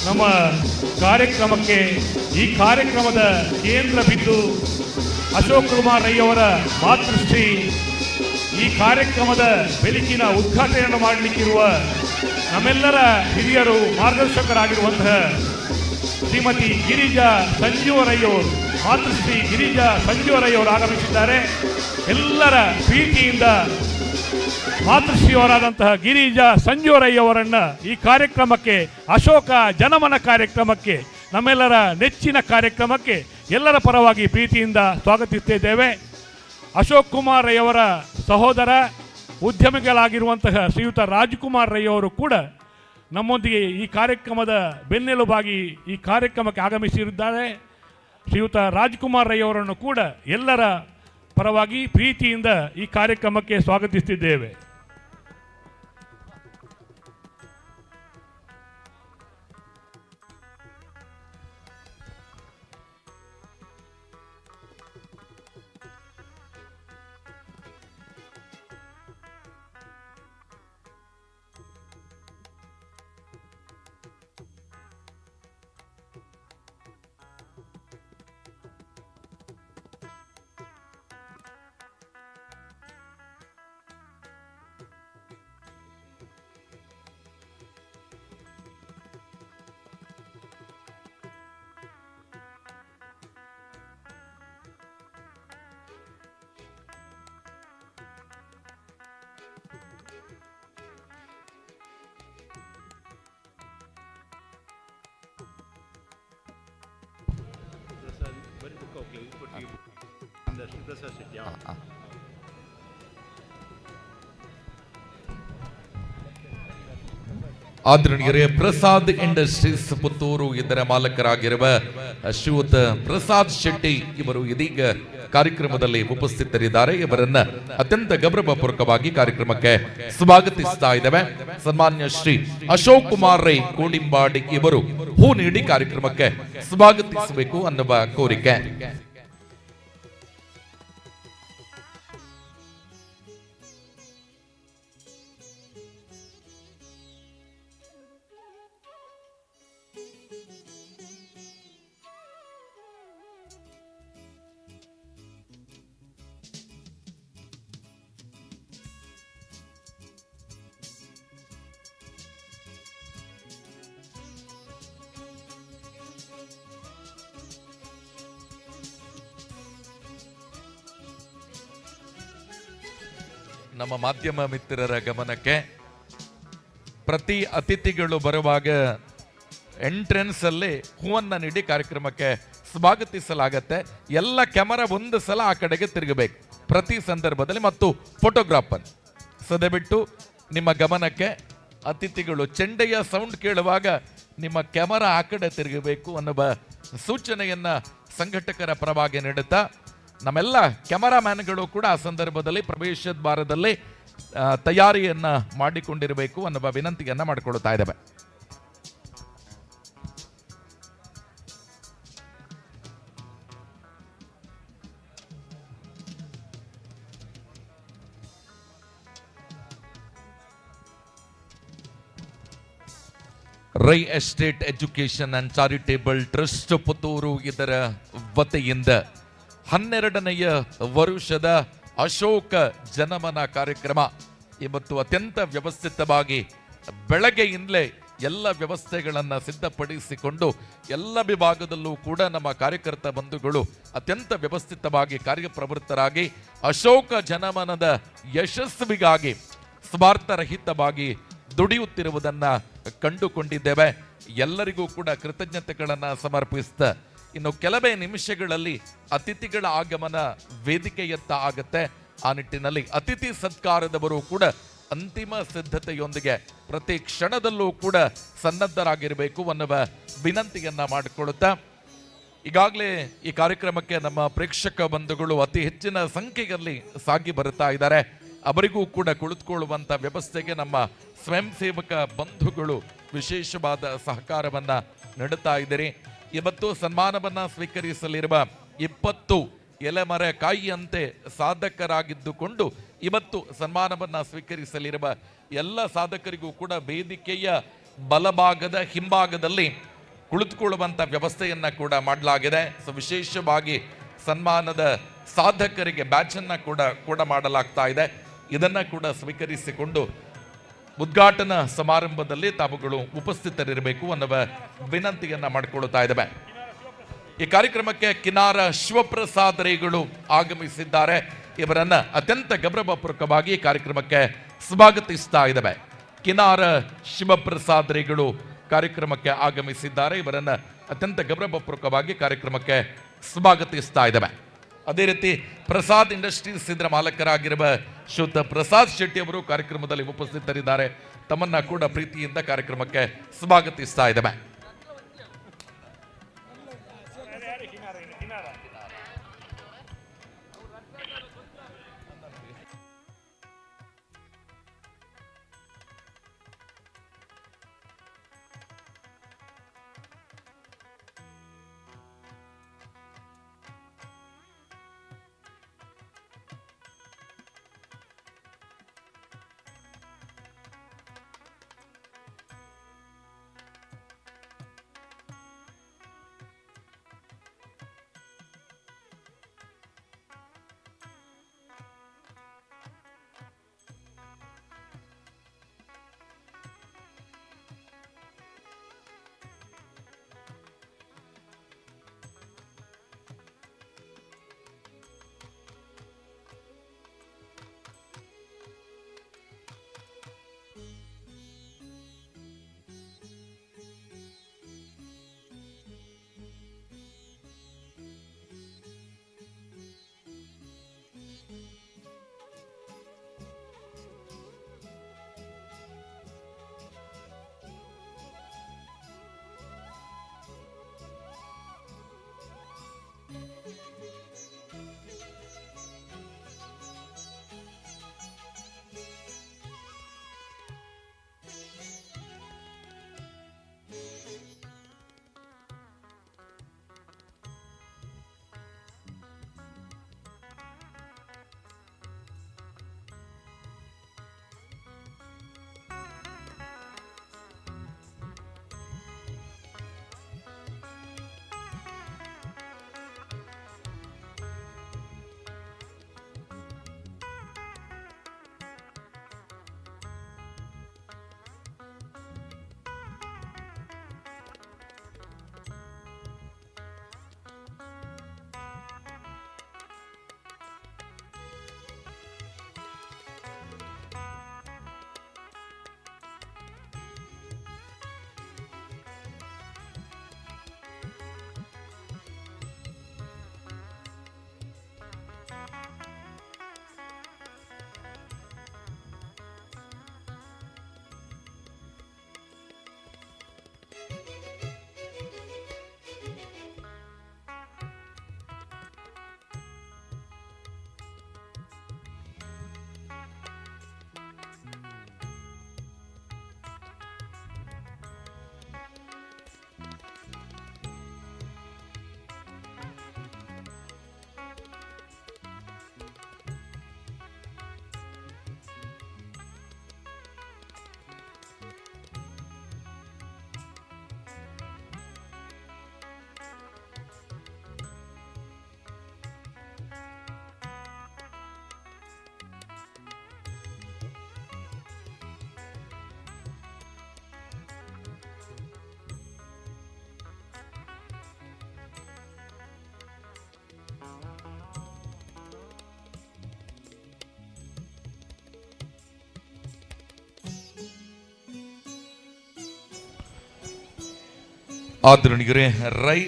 ನಮ್ಮ ಕಾರ್ಯಕ್ರಮಕ್ಕೆ ಈ ಕಾರ್ಯಕ್ರಮದ ಕೇಂದ್ರ ಬಿಂದು ಅಶೋಕ್ ಕುಮಾರ್ ರೈ ಅವರ ಮಾತೃಶ್ರೀ. ಈ ಕಾರ್ಯಕ್ರಮದ ಬೆಳಕಿನ ಉದ್ಘಾಟನೆಯನ್ನು ಮಾಡಲಿಕ್ಕಿರುವ ನಮ್ಮೆಲ್ಲರ ಹಿರಿಯರು ಮಾರ್ಗದರ್ಶಕರಾಗಿರುವಂತಹ ಶ್ರೀಮತಿ ಗಿರಿಜಾ ಸಂಜೀವರೈ ಅವರು, ಮಾತೃಶ್ರೀ ಗಿರಿಜಾ ಸಂಜೀವರೈ ಅವರು ಆಗಮಿಸಿದ್ದಾರೆ. ಎಲ್ಲರ ಪ್ರೀತಿಯಿಂದ ಮಾತೃಶ್ರೀಯವರಾದಂತಹ ಗಿರಿಜಾ ಸಂಜೀವರೈ ಅವರನ್ನ ಈ ಕಾರ್ಯಕ್ರಮಕ್ಕೆ, ಅಶೋಕ ಜನಮನ ಕಾರ್ಯಕ್ರಮಕ್ಕೆ, ನಮ್ಮೆಲ್ಲರ ನೆಚ್ಚಿನ ಕಾರ್ಯಕ್ರಮಕ್ಕೆ ಎಲ್ಲರ ಪರವಾಗಿ ಪ್ರೀತಿಯಿಂದ ಸ್ವಾಗತಿಸುತ್ತಿದ್ದೇವೆ. ಅಶೋಕ್ ಕುಮಾರ್ ರೈ ಅವರ ಸಹೋದರ ಉದ್ಯಮಿಗಳಾಗಿರುವಂತಹ ಶ್ರೀಯುತ ರಾಜ್ಕುಮಾರ್ ರೈ ಅವರು ಕೂಡ ನಮ್ಮೊಂದಿಗೆ ಈ ಕಾರ್ಯಕ್ರಮದ ಬೆನ್ನೆಲುಬಾಗಿ ಈ ಕಾರ್ಯಕ್ರಮಕ್ಕೆ ಆಗಮಿಸಿರುತ್ತಾರೆ. ಶ್ರೀಯುತ ರಾಜ್ಕುಮಾರ್ ರೈ ಅವರನ್ನು ಕೂಡ ಎಲ್ಲರ ಪರವಾಗಿ ಪ್ರೀತಿಯಿಂದ ಈ ಕಾರ್ಯಕ್ರಮಕ್ಕೆ ಸ್ವಾಗತಿಸುತ್ತಿದ್ದೇವೆ. ಆದರಣೀಯರೇ, ಪ್ರಸಾದ್ ಇಂಡಸ್ಟ್ರೀಸ್ ಪುತ್ತೂರು ಇದರ ಮಾಲಕರಾಗಿರುವ ಶ್ರೀಯುತ ಪ್ರಸಾದ್ ಶೆಟ್ಟಿ ಇವರು ಇದೀಗ ಕಾರ್ಯಕ್ರಮದಲ್ಲಿ ಉಪಸ್ಥಿತರಿದ್ದಾರೆ. ಇವರನ್ನ ಅತ್ಯಂತ ಗೌರವಪೂರ್ವಕವಾಗಿ ಕಾರ್ಯಕ್ರಮಕ್ಕೆ ಸ್ವಾಗತಿಸ್ತಾ ಇದ್ದೇವೆ. ಸನ್ಮಾನ್ಯ ಶ್ರೀ ಅಶೋಕ್ ಕುಮಾರ್ ರೈ ಕೋಡಿಂಬಾಡಿ ಇವರು ಹೂ ನೀಡಿ ಕಾರ್ಯಕ್ರಮಕ್ಕೆ ಸ್ವಾಗತಿಸಬೇಕು ಅನ್ನುವ ಕೋರಿಕೆ. ನಮ್ಮ ಮಾಧ್ಯಮ ಮಿತ್ರರ ಗಮನಕ್ಕೆ, ಪ್ರತಿ ಅತಿಥಿಗಳು ಬರುವಾಗ ಎಂಟ್ರೆನ್ಸ್ ಅಲ್ಲಿ ಹೂವನ್ನ ನೀಡಿ ಕಾರ್ಯಕ್ರಮಕ್ಕೆ ಸ್ವಾಗತಿಸಲಾಗತ್ತೆ. ಎಲ್ಲ ಕ್ಯಾಮರಾ ಒಂದು ಸಲ ಆ ಕಡೆಗೆ ತಿರುಗಬೇಕು ಪ್ರತಿ ಸಂದರ್ಭದಲ್ಲಿ, ಮತ್ತು ಫೋಟೋಗ್ರಾಫರ್ ಸದೆಬಿಟ್ಟು ನಿಮ್ಮ ಗಮನಕ್ಕೆ ಅತಿಥಿಗಳು ಚೆಂಡೆಯ ಸೌಂಡ್ ಕೇಳುವಾಗ ನಿಮ್ಮ ಕ್ಯಾಮರಾ ಆ ಕಡೆ ತಿರುಗಬೇಕು ಅನ್ನುವ ಸೂಚನೆಯನ್ನ ಸಂಘಟಕರ ಪರವಾಗಿ ನೀಡುತ್ತಾ, ನಮ್ಮೆಲ್ಲ ಕ್ಯಾಮರಾಮ್ಯಾನ್ಗಳು ಕೂಡ ಆ ಸಂದರ್ಭದಲ್ಲಿ ಪ್ರವೇಶ ದ್ವಾರದಲ್ಲಿ ತಯಾರಿಯನ್ನ ಮಾಡಿಕೊಂಡಿರಬೇಕು ಅನ್ನುವ ವಿನಂತಿಯನ್ನ ಮಾಡಿಕೊಳ್ತಾ ಇದ್ದೇವೆ. Rai estate education and charitable trust Puttur ಇದರ ವತಿಯಿಂದ 12ನೆಯ ವರುಷದ ಅಶೋಕ ಜನಮನ ಕಾರ್ಯಕ್ರಮ ಇವತ್ತು ಅತ್ಯಂತ ವ್ಯವಸ್ಥಿತವಾಗಿ ಬೆಳಗ್ಗೆಯಿಂದಲೇ ಎಲ್ಲ ವ್ಯವಸ್ಥೆಗಳನ್ನು ಸಿದ್ಧಪಡಿಸಿಕೊಂಡು ಎಲ್ಲ ವಿಭಾಗದಲ್ಲೂ ಕೂಡ ನಮ್ಮ ಕಾರ್ಯಕರ್ತ ಬಂಧುಗಳು ಅತ್ಯಂತ ವ್ಯವಸ್ಥಿತವಾಗಿ ಕಾರ್ಯಪ್ರವೃತ್ತರಾಗಿ ಅಶೋಕ ಜನಮನದ ಯಶಸ್ವಿಗಾಗಿ ಸ್ವಾರ್ಥರಹಿತವಾಗಿ ದುಡಿಯುತ್ತಿರುವುದನ್ನ ಕಂಡುಕೊಂಡಿದ್ದೇವೆ. ಎಲ್ಲರಿಗೂ ಕೂಡ ಕೃತಜ್ಞತೆಗಳನ್ನು ಸಮರ್ಪಿಸ್ತಾ ಇನ್ನು ಕೆಲವೇ ನಿಮಿಷಗಳಲ್ಲಿ ಅತಿಥಿಗಳ ಆಗಮನ ವೇದಿಕೆಯತ್ತ ಆಗತ್ತೆ. ಆ ನಿಟ್ಟಿನಲ್ಲಿ ಅತಿಥಿ ಸತ್ಕಾರದವರು ಕೂಡ ಅಂತಿಮ ಸಿದ್ಧತೆಯೊಂದಿಗೆ ಪ್ರತಿ ಕ್ಷಣದಲ್ಲೂ ಕೂಡ ಸನ್ನದ್ಧರಾಗಿರಬೇಕು ಅನ್ನುವ ವಿನಂತಿಯನ್ನ ಮಾಡಿಕೊಳ್ಳುತ್ತಾ, ಈಗಾಗಲೇ ಈ ಕಾರ್ಯಕ್ರಮಕ್ಕೆ ನಮ್ಮ ಪ್ರೇಕ್ಷಕ ಬಂಧುಗಳು ಅತಿ ಹೆಚ್ಚಿನ ಸಂಖ್ಯೆಯಲ್ಲಿ ಸಾಗಿ ಬರುತ್ತಾ ಇದ್ದಾರೆ. ಅವರಿಗೂ ಕೂಡ ಕುಳಿತುಕೊಳ್ಳುವಂತ ವ್ಯವಸ್ಥೆಗೆ ನಮ್ಮ ಸ್ವಯಂ ಸೇವಕ ಬಂಧುಗಳು ವಿಶೇಷವಾದ ಸಹಕಾರವನ್ನ ನೀಡುತ್ತಾ ಇದ್ದೀರಿ. ಇವತ್ತು ಸನ್ಮಾನವನ್ನ ಸ್ವೀಕರಿಸಲಿರುವ 20 ಎಲೆಮರೆ ಕಾಯಿಯಂತೆ ಸಾಧಕರಾಗಿದ್ದುಕೊಂಡು ಇವತ್ತು ಸನ್ಮಾನವನ್ನ ಸ್ವೀಕರಿಸಲಿರುವ ಎಲ್ಲ ಸಾಧಕರಿಗೂ ಕೂಡ ವೇದಿಕೆಯ ಬಲಭಾಗದ ಹಿಂಭಾಗದಲ್ಲಿ ಕುಳಿತುಕೊಳ್ಳುವಂತ ವ್ಯವಸ್ಥೆಯನ್ನ ಕೂಡ ಮಾಡಲಾಗಿದೆ. ವಿಶೇಷವಾಗಿ ಸನ್ಮಾನದ ಸಾಧಕರಿಗೆ ಬ್ಯಾಚ್ ಅನ್ನ ಕೂಡ ಮಾಡಲಾಗ್ತಾ ಇದೆ. ಇದನ್ನ ಕೂಡ ಸ್ವೀಕರಿಸಿಕೊಂಡು ಉದ್ಘಾಟನಾ ಸಮಾರಂಭದಲ್ಲಿ ತಾವುಗಳು ಉಪಸ್ಥಿತರಿರಬೇಕು ಅನ್ನುವ ವಿನಂತಿಯನ್ನ ಮಾಡಿಕೊಳ್ಳುತ್ತಾ ಇದ್ದೇವೆ. ಈ ಕಾರ್ಯಕ್ರಮಕ್ಕೆ ಕಿನಾರ ಶಿವಪ್ರಸಾದ್ ರೈಗಳು ಆಗಮಿಸಿದ್ದಾರೆ. ಇವರನ್ನ ಅತ್ಯಂತ ಗೌರವಪೂರ್ವಕವಾಗಿ ಕಾರ್ಯಕ್ರಮಕ್ಕೆ ಸ್ವಾಗತಿಸ್ತಾ ಇದ್ದೇವೆ. ಕಿನಾರ ಶಿವಪ್ರಸಾದ್ ರೈಗಳು ಕಾರ್ಯಕ್ರಮಕ್ಕೆ ಆಗಮಿಸಿದ್ದಾರೆ. ಇವರನ್ನ ಅತ್ಯಂತ ಗೌರವಪೂರ್ವಕವಾಗಿ ಕಾರ್ಯಕ್ರಮಕ್ಕೆ ಸ್ವಾಗತಿಸ್ತಾ ಇದ್ದೇವೆ. ಅದೇ ರೀತಿ ಪ್ರಸಾದ್ ಇಂಡಸ್ಟ್ರೀಸ್ ಇದರ ಮಾಲಕರಾಗಿರುವ ಶ್ರೀಯುತ ಪ್ರಸಾದ್ ಶೆಟ್ಟಿ ಅವರು ಕಾರ್ಯಕ್ರಮದಲ್ಲಿ ಉಪಸ್ಥಿತರಿದ್ದಾರೆ. ತಮ್ಮನ್ನ ಕೂಡ ಪ್ರೀತಿಯಿಂದ ಕಾರ್ಯಕ್ರಮಕ್ಕೆ ಸ್ವಾಗತಿಸ್ತಾ ಇದ್ದೇವೆ. ಆದರಣೀಯರೇ, Rai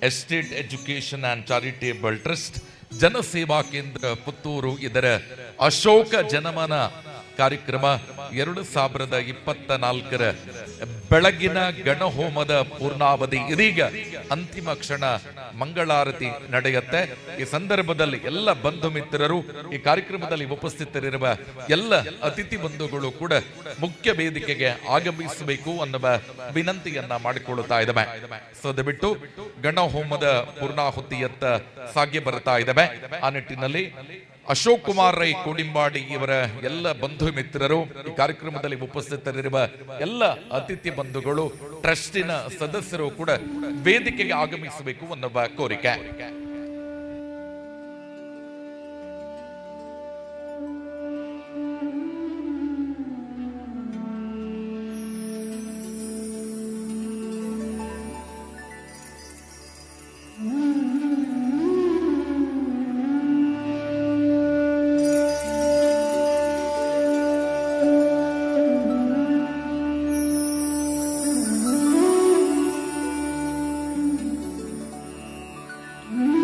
estate education and charitable trust Janaseva Kendra Puttur ಇದರ ಅಶೋಕ ಜನಮನ ಕಾರ್ಯಕ್ರಮ 2024 ಬೆಳಗಿನ ಗಣಹೋಮದ ಪೂರ್ಣಾವಧಿ ಇದೀಗ ಅಂತಿಮ ಕ್ಷಣ ಮಂಗಳಾರತಿ ನಡೆಯುತ್ತೆ. ಈ ಸಂದರ್ಭದಲ್ಲಿ ಎಲ್ಲ ಬಂಧು ಮಿತ್ರರು, ಈ ಕಾರ್ಯಕ್ರಮದಲ್ಲಿ ಉಪಸ್ಥಿತರಿರುವ ಎಲ್ಲ ಅತಿಥಿ ಬಂಧುಗಳು ಕೂಡ ಮುಖ್ಯ ವೇದಿಕೆಗೆ ಆಗಮಿಸಬೇಕು ಅನ್ನುವ ವಿನಂತಿಯನ್ನ ಮಾಡಿಕೊಳ್ಳುತ್ತಾ ಇದ್ದಾವೆ. ಸದಬಿಟ್ಟು ಗಣಹೋಮದ ಪೂರ್ಣಾಹುತಿಯತ್ತ ಸಾಗಿ ಬರ್ತಾ ಇದ್ದಾವೆ. ಆ ನಿಟ್ಟಿನಲ್ಲಿ ಅಶೋಕ್ ಕುಮಾರ್ ರೈ ಕೋಡಿಂಬಾಡಿ ಇವರ ಎಲ್ಲ ಬಂಧು ಮಿತ್ರರು, ಈ ಕಾರ್ಯಕ್ರಮದಲ್ಲಿ ಉಪಸ್ಥಿತರಿರುವ ಎಲ್ಲ ಅತಿಥಿ ಬಂಧುಗಳು, ಟ್ರಸ್ಟಿನ ಸದಸ್ಯರು ಕೂಡ ವೇದಿಕೆಗೆ ಆಗಮಿಸಬೇಕು ಅನ್ನುವ ಕೋರಿಕೆ. Mm-hmm.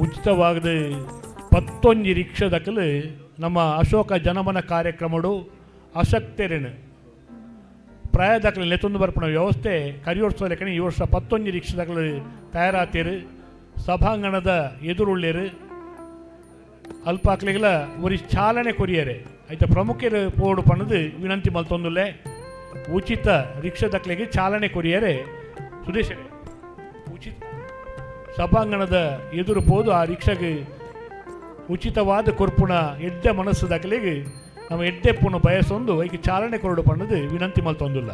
ಉಚಿತವಾಗದೆ 11 ರಿಕ್ಷಾ ದಕ್ಕಲು ನಮ್ಮ ಅಶೋಕ ಜನಮನ ಕಾರ್ಯಕ್ರಮಡು ಆಸಕ್ತರೇನು ಪ್ರಾಯದಕ್ಕಲು ನೆತ್ತೊಂದು ಬರ್ಪಣ ವ್ಯವಸ್ಥೆ ಕರಿಯೋತ್ಸವ ಲೆಕ್ಕನೆ ಈ ವರ್ಷ 11 ರಿಕ್ಷಾ ದಕ್ಕಲು ತಯಾರಾತೀರು ಸಭಾಂಗಣದ ಎದುರುಳ್ಳೇರು ಅಲ್ಪಾಕ್ಲಿಗಳ ಒರಿ ಚಾಲನೆ ಕೊರಿಯರೆ ಐತ ಪ್ರಮುಖರು ಪೋಡು ಪಣದು ವಿನಂತಿ ಮಲ್ತೊಂದುಲ್ಲೆ ಉಚಿತ ರಿಕ್ಷಾ ದಕ್ಕಲಿಗೆ ಚಾಲನೆ ಕೊರಿಯರೆ ಸುದೇಶರೇ ಉಚಿತ ಸಭಾಂಗಣದ ಎದುರು ಪೋದು ಆ ರಿಕ್ಷಾಗೆ ಉಚಿತವಾದ ಕೊರ್ಪುಣ ಎಡ್ಡೆ ಮನಸ್ಸು ದಾಖಲೆಗೆ ನಮ್ಮ ಎಡ್ಡೆ ಪುಣ ಬಯಸೊಂದು ಐಕೆ ಚಾಲನೆ ಕೊರಡು ಪಣ್ಣದು ವಿನಂತಿ ಮಲ್ತೊಂದುಲ್ಲ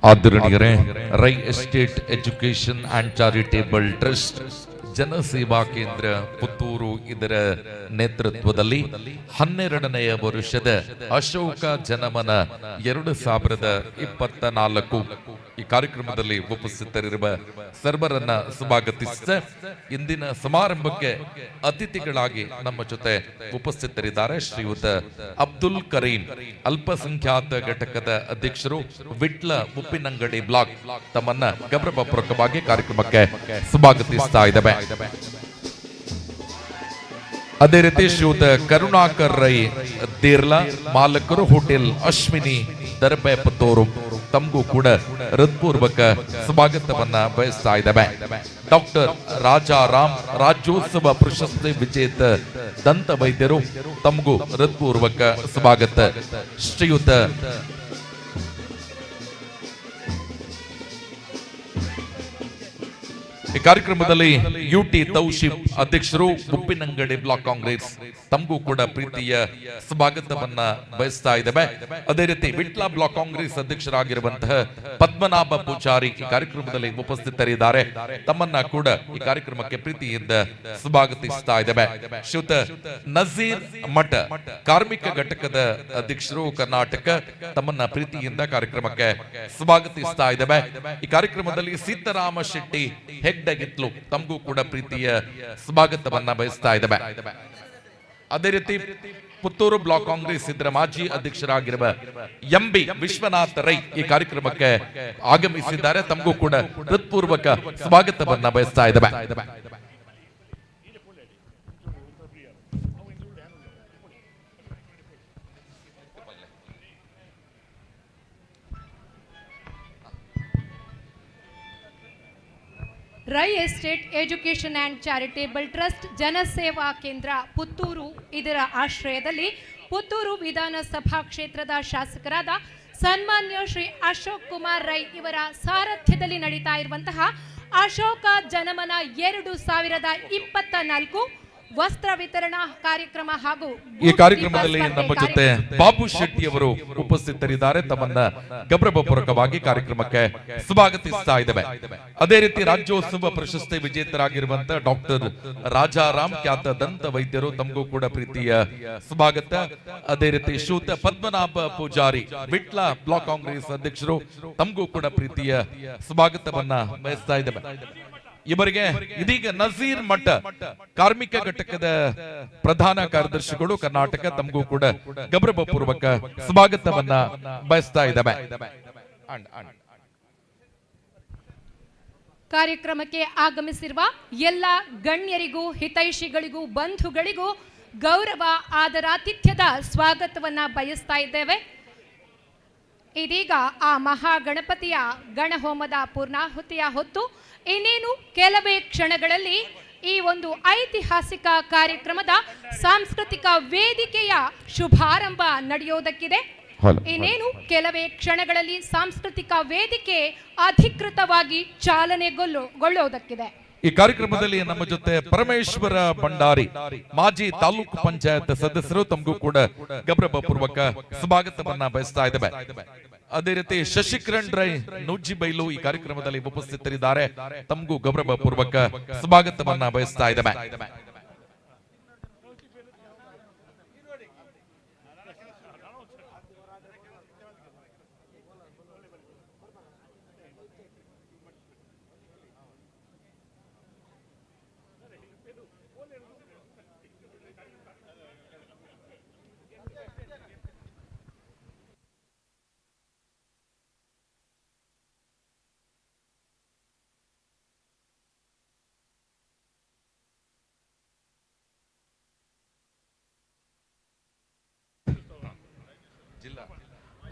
ಆದರಣೀಯರೇ, Rai estate education and charitable trust Janaseva Kendra Puttur ಇದರ ನೇತೃತ್ವದಲ್ಲಿ 12ನೆಯ ವರ್ಷದ ಅಶೋಕ ಜನಮನ 2024 ಈ ಕಾರ್ಯಕ್ರಮದಲ್ಲಿ ಉಪಸ್ಥಿತರಿರುವ ಸರ್ವರನ್ನ ಸ್ವಾಗತಿಸಿದ ಇಂದಿನ ಸಮಾರಂಭಕ್ಕೆ ಅತಿಥಿಗಳಾಗಿ ನಮ್ಮ ಜೊತೆ ಉಪಸ್ಥಿತರಿದ್ದಾರೆ ಶ್ರೀಯುತ ಅಬ್ದುಲ್ ಕರೀಂ, ಅಲ್ಪಸಂಖ್ಯಾತ ಘಟಕದ ಅಧ್ಯಕ್ಷರು, ವಿಟ್ಲ ಉಪ್ಪಿನಂಗಡಿ ಬ್ಲಾಕ್. ತಮ್ಮನ್ನ ಗೌರವಪೂರ್ವಕವಾಗಿ ಕಾರ್ಯಕ್ರಮಕ್ಕೆ ಸ್ವಾಗತಿಸ್ತಾ ಇದ್ದೇವೆ. ಅದೇ ರೀತಿ ಶ್ರೀಯುತ ಕರುಣಾಕರ್ ರೈ ದೇರ್ಲಾ, ಮಾಲಕರು, ಹೋಟೆಲ್ ಅಶ್ವಿನಿ, ದರ್ಬೆ, ಪುತ್ತೂರು. ತಮಗೂ ಕೂಡ ಹೃತ್ಪೂರ್ವಕ ಸ್ವಾಗತವನ್ನ ಬಯಸ್ತಾ ಇದ್ದೇವೆ. ಡಾಕ್ಟರ್ ರಾಜಾರಾಮ್, ರಾಜ್ಯೋತ್ಸವ ಪ್ರಶಸ್ತಿ ವಿಜೇತ ದಂತ ವೈದ್ಯರು, ತಮಗೂ ಹೃತ್ಪೂರ್ವಕ ಸ್ವಾಗತ. ಶ್ರೀಯುತ ಈ ಕಾರ್ಯಕ್ರಮದಲ್ಲಿ ಯುಟಿ ತೌಶಿಫ್ ಅಧ್ಯಕ್ಷರು, ಉಪ್ಪಿನಂಗಡಿ ಬ್ಲಾಕ್ ಕಾಂಗ್ರೆಸ್. ತಮಗೂ ಕೂಡ ಪ್ರೀತಿಯ ಸ್ವಾಗತವನ್ನ ಬಯಸ್ತಾ ಇದ್ದೇವೆ. ಅದೇ ರೀತಿ ವಿಟ್ಲ ಬ್ಲಾಕ್ ಕಾಂಗ್ರೆಸ್ ಅಧ್ಯಕ್ಷರಾಗಿರುವಂತಹ ಪದ್ಮನಾಭ ಪೂಜಾರಿ ಈ ಕಾರ್ಯಕ್ರಮದಲ್ಲಿ ಉಪಸ್ಥಿತರಿದ್ದಾರೆ. ತಮ್ಮನ್ನ ಕೂಡ ಈ ಕಾರ್ಯಕ್ರಮಕ್ಕೆ ಪ್ರೀತಿಯಿಂದ ಸ್ವಾಗತಿಸ್ತಾ ಇದ್ದೇವೆ. ಶ್ರೀಯುತ ನಜೀರ್ ಮಠ, ಕಾರ್ಮಿಕ ಘಟಕದ ಅಧ್ಯಕ್ಷರು, ಕರ್ನಾಟಕ. ತಮ್ಮನ್ನ ಪ್ರೀತಿಯಿಂದ ಕಾರ್ಯಕ್ರಮಕ್ಕೆ ಸ್ವಾಗತಿಸ್ತಾ ಇದ್ದೇವೆ. ಈ ಕಾರ್ಯಕ್ರಮದಲ್ಲಿ ಸೀತಾರಾಮ ಶೆಟ್ಟಿ ಹೆಗ್ಡಗಿತ್ಲು, ತಮಗೂ ಕೂಡ ಪ್ರೀತಿಯ ಸ್ವಾಗತವನ್ನ ಬಯಸ್ತಾ ಇದ್ದೇವೆ. ಅದೇ ರೀತಿ ಪುತ್ತೂರು ಬ್ಲಾಕ್ ಕಾಂಗ್ರೆಸ್ ಇದರ ಮಾಜಿ ಅಧ್ಯಕ್ಷರಾಗಿರುವ ಎಂಬಿ ವಿಶ್ವನಾಥ ರೈ ಈ ಕಾರ್ಯಕ್ರಮಕ್ಕೆ ಆಗಮಿಸಿದ್ದಾರೆ. ತಮಗೂ ಕೂಡ ಹೃತ್ಪೂರ್ವಕ ಸ್ವಾಗತವನ್ನ ಬಯಸ್ತಾ ಇದ್ದೇವೆ. Rai estate education and charitable trust Janaseva Kendra Puttur ಇದರ ಆಶ್ರಯದಲ್ಲಿ ಪುತ್ತೂರು ವಿಧಾನಸಭಾ ಕ್ಷೇತ್ರದ ಶಾಸಕರಾದ ಸನ್ಮಾನ್ಯ ಶ್ರೀ ಅಶೋಕ್ ಕುಮಾರ್ ರೈ ಇವರ ಸಾರಥ್ಯದಲ್ಲಿ ನಡೀತಾ ಇರುವಂತಹ ಅಶೋಕ ಜನಮನ 2024 ವಸ್ತ್ರ ವಿತರಣಾ ಕಾರ್ಯಕ್ರಮ ಹಾಗೂ ಈ ಕಾರ್ಯಕ್ರಮದಲ್ಲಿ ನಮ್ಮ ಜೊತೆ ಬಾಬು ಶೆಟ್ಟಿ ಅವರು ಉಪಸ್ಥಿತರಿದ್ದಾರೆ. ತಮ್ಮನ್ನ ಗೌರವಪೂರ್ವಕವಾಗಿ ಕಾರ್ಯಕ್ರಮಕ್ಕೆ ಸ್ವಾಗತಿಸ್ತಾ ಇದ್ದೇವೆ. ಅದೇ ರೀತಿ ರಾಜ್ಯೋತ್ಸವ ಪ್ರಶಸ್ತಿ ವಿಜೇತರಾಗಿರುವಂತಹ ಡಾಕ್ಟರ್ ರಾಜಾರಾಮ್, ಖ್ಯಾತ ದಂತ ವೈದ್ಯರು, ತಮಗೂ ಕೂಡ ಪ್ರೀತಿಯ ಸ್ವಾಗತ. ಅದೇ ರೀತಿ ಶ್ರೀಯುತ ಪದ್ಮನಾಭ ಪೂಜಾರಿ, ವಿಟ್ಲ ಬ್ಲಾಕ್ ಕಾಂಗ್ರೆಸ್ ಅಧ್ಯಕ್ಷರು, ತಮಗೂ ಕೂಡ ಪ್ರೀತಿಯ ಸ್ವಾಗತವನ್ನ ಬಯಸ್ತಾ ಇದ್ದೇವೆ. ಇವರಿಗೆ ಇದೀಗ ನಜೀರ್ ಮಠ ಕಾರ್ಮಿಕ ಘಟಕದ ಪ್ರಧಾನ ಕಾರ್ಯದರ್ಶಿಗಳು ಕರ್ನಾಟಕ, ತಮಗೂ ಕೂಡ ಗೌರವಪೂರ್ವಕ ಸ್ವಾಗತವನ್ನ ಬಯಸ್ತಾ ಇದ್ದೇವೆ. ಕಾರ್ಯಕ್ರಮಕ್ಕೆ ಆಗಮಿಸಿರುವ ಎಲ್ಲ ಗಣ್ಯರಿಗೂ, ಹಿತೈಷಿಗಳಿಗೂ, ಬಂಧುಗಳಿಗೂ ಗೌರವ ಆದರಾತಿಥ್ಯದ ಸ್ವಾಗತವನ್ನ ಬಯಸ್ತಾ ಇದ್ದೇವೆ. ಇದೀಗ ಆ ಮಹಾಗಣಪತಿಯ ಗಣಹೋಮದ ಪೂರ್ಣಾಹುತಿಯ ಹೊತ್ತು ಇನ್ನೇನು ಕೆಲವೇ ಕ್ಷಣಗಳಲ್ಲಿ ಈ ಒಂದು ಐತಿಹಾಸಿಕ ಕಾರ್ಯಕ್ರಮದ ಸಾಂಸ್ಕೃತಿಕ ವೇದಿಕೆಯ ಶುಭಾರಂಭ ನಡೆಯೋದಕ್ಕಿದೆ. ಇನ್ನೇನು ಕೆಲವೇ ಕ್ಷಣಗಳಲ್ಲಿ ಸಾಂಸ್ಕೃತಿಕ ವೇದಿಕೆ ಅಧಿಕೃತವಾಗಿ ಚಾಲನೆಗೊಳ್ಳೋದಕ್ಕಿದೆ. ಈ ಕಾರ್ಯಕ್ರಮದಲ್ಲಿ ನಮ್ಮ ಜೊತೆ ಪರಮೇಶ್ವರ ಭಂಡಾರಿ, ಮಾಜಿ ತಾಲೂಕು ಪಂಚಾಯತ್ ಸದಸ್ಯರು, ತಮಗೂ ಕೂಡ ಗೌರವಪೂರ್ವಕ ಸ್ವಾಗತವನ್ನ ಬಯಸ್ತಾ ಇದ್ದೇವೆ. ಅದೇ ರೀತಿ ಶಶಿಕಿರಣ್ ರೈ ನೂಜಿಬೈಲು ಈ ಕಾರ್ಯಕ್ರಮದಲ್ಲಿ ಉಪಸ್ಥಿತರಿದ್ದಾರೆ. ತಮಗೂ ಗೌರವಪೂರ್ವಕ ಸ್ವಾಗತವನ್ನ ಬಯಸ್ತಾ ಇದ್ದೇವೆ.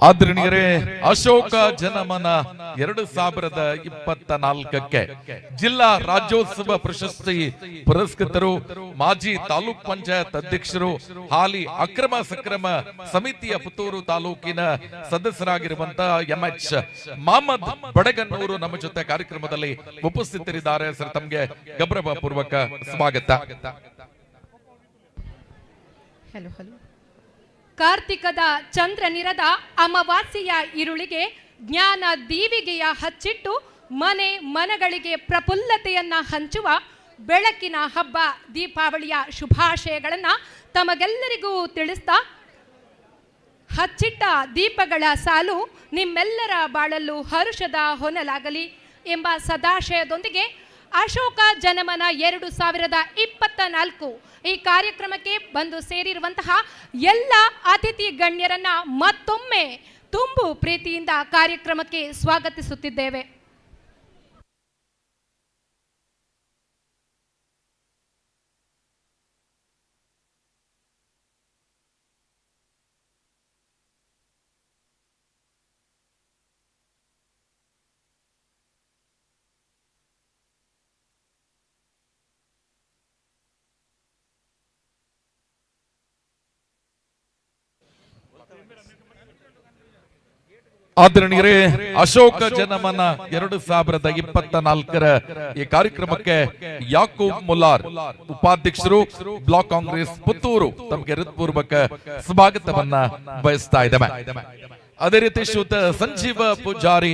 ಆದರಣೀಯರೇ, ಅಶೋಕ ಜನಮನ 2024ಕ್ಕೆ ಜಿಲ್ಲಾ ರಾಜ್ಯೋತ್ಸವ ಪ್ರಶಸ್ತಿ ಪುರಸ್ಕೃತರು, ಮಾಜಿ ತಾಲೂಕ್ ಪಂಚಾಯತ್ ಅಧ್ಯಕ್ಷರು, ಹಾಲಿ ಅಕ್ರಮ ಸಕ್ರಮ ಸಮಿತಿಯ ಪುತ್ತೂರು ತಾಲೂಕಿನ ಸದಸ್ಯರಾಗಿರುವಂತಹ MH ಮಹಮ್ಮದ್ ಬಡಗನ್ನೂರು ನಮ್ಮ ಜೊತೆ ಕಾರ್ಯಕ್ರಮದಲ್ಲಿ ಉಪಸ್ಥಿತರಿದ್ದಾರೆ. ಸರ್, ತಮಗೆ ಗೌರವಪೂರ್ವಕ ಸ್ವಾಗತ. Hello hello. ಕಾರ್ತಿಕದ ಚಂದ್ರನಿರದ ಅಮಾವಾಸ್ಯೆಯ ಇರುಳಿಗೆ ಜ್ಞಾನ ದೀವಿಗೆಯ ಹಚ್ಚಿಟ್ಟು ಮನೆ ಮನಗಳಿಗೆ ಪ್ರಫುಲ್ಲತೆಯನ್ನ ಹಂಚುವ ಬೆಳಕಿನ ಹಬ್ಬ ದೀಪಾವಳಿಯ ಶುಭಾಶಯಗಳನ್ನ ತಮಗೆಲ್ಲರಿಗೂ ತಿಳಿಸ್ತಾ, ಹಚ್ಚಿಟ್ಟ ದೀಪಗಳ ಸಾಲು ನಿಮ್ಮೆಲ್ಲರ ಬಾಳಲ್ಲೂ ಹರುಷದ ಹೊನಲಾಗಲಿ ಎಂಬ ಸದಾಶಯದೊಂದಿಗೆ ಅಶೋಕ ಜನಮನ 2024 ಈ ಕಾರ್ಯಕ್ರಮಕ್ಕೆ ಬಂದು ಸೇರಿರುವಂತಹ ಎಲ್ಲ ಅತಿಥಿ ಗಣ್ಯರನ್ನ ಮತ್ತೊಮ್ಮೆ ತುಂಬು ಪ್ರೀತಿಯಿಂದ ಕಾರ್ಯಕ್ರಮಕ್ಕೆ ಸ್ವಾಗತಿಸುತ್ತಿದ್ದೇವೆ. ಆದರಣೀಯರೇ, ಅಶೋಕ ಜನಮನ 2024 ಈ ಕಾರ್ಯಕ್ರಮಕ್ಕೆ ಯಾಕೂಬ್ ಮುಲಾರ್, ಉಪಾಧ್ಯಕ್ಷರು, ಬ್ಲಾಕ್ ಕಾಂಗ್ರೆಸ್ ಪುತ್ತೂರು, ತಮಗೆ ಹೃತ್ಪೂರ್ವಕ ಸ್ವಾಗತವನ್ನ ಬಯಸ್ತಾ ಇದ್ದೇವೆ. ಅದೇ ರೀತಿ ಶ್ರೀಯುತ ಸಂಜೀವ ಪೂಜಾರಿ,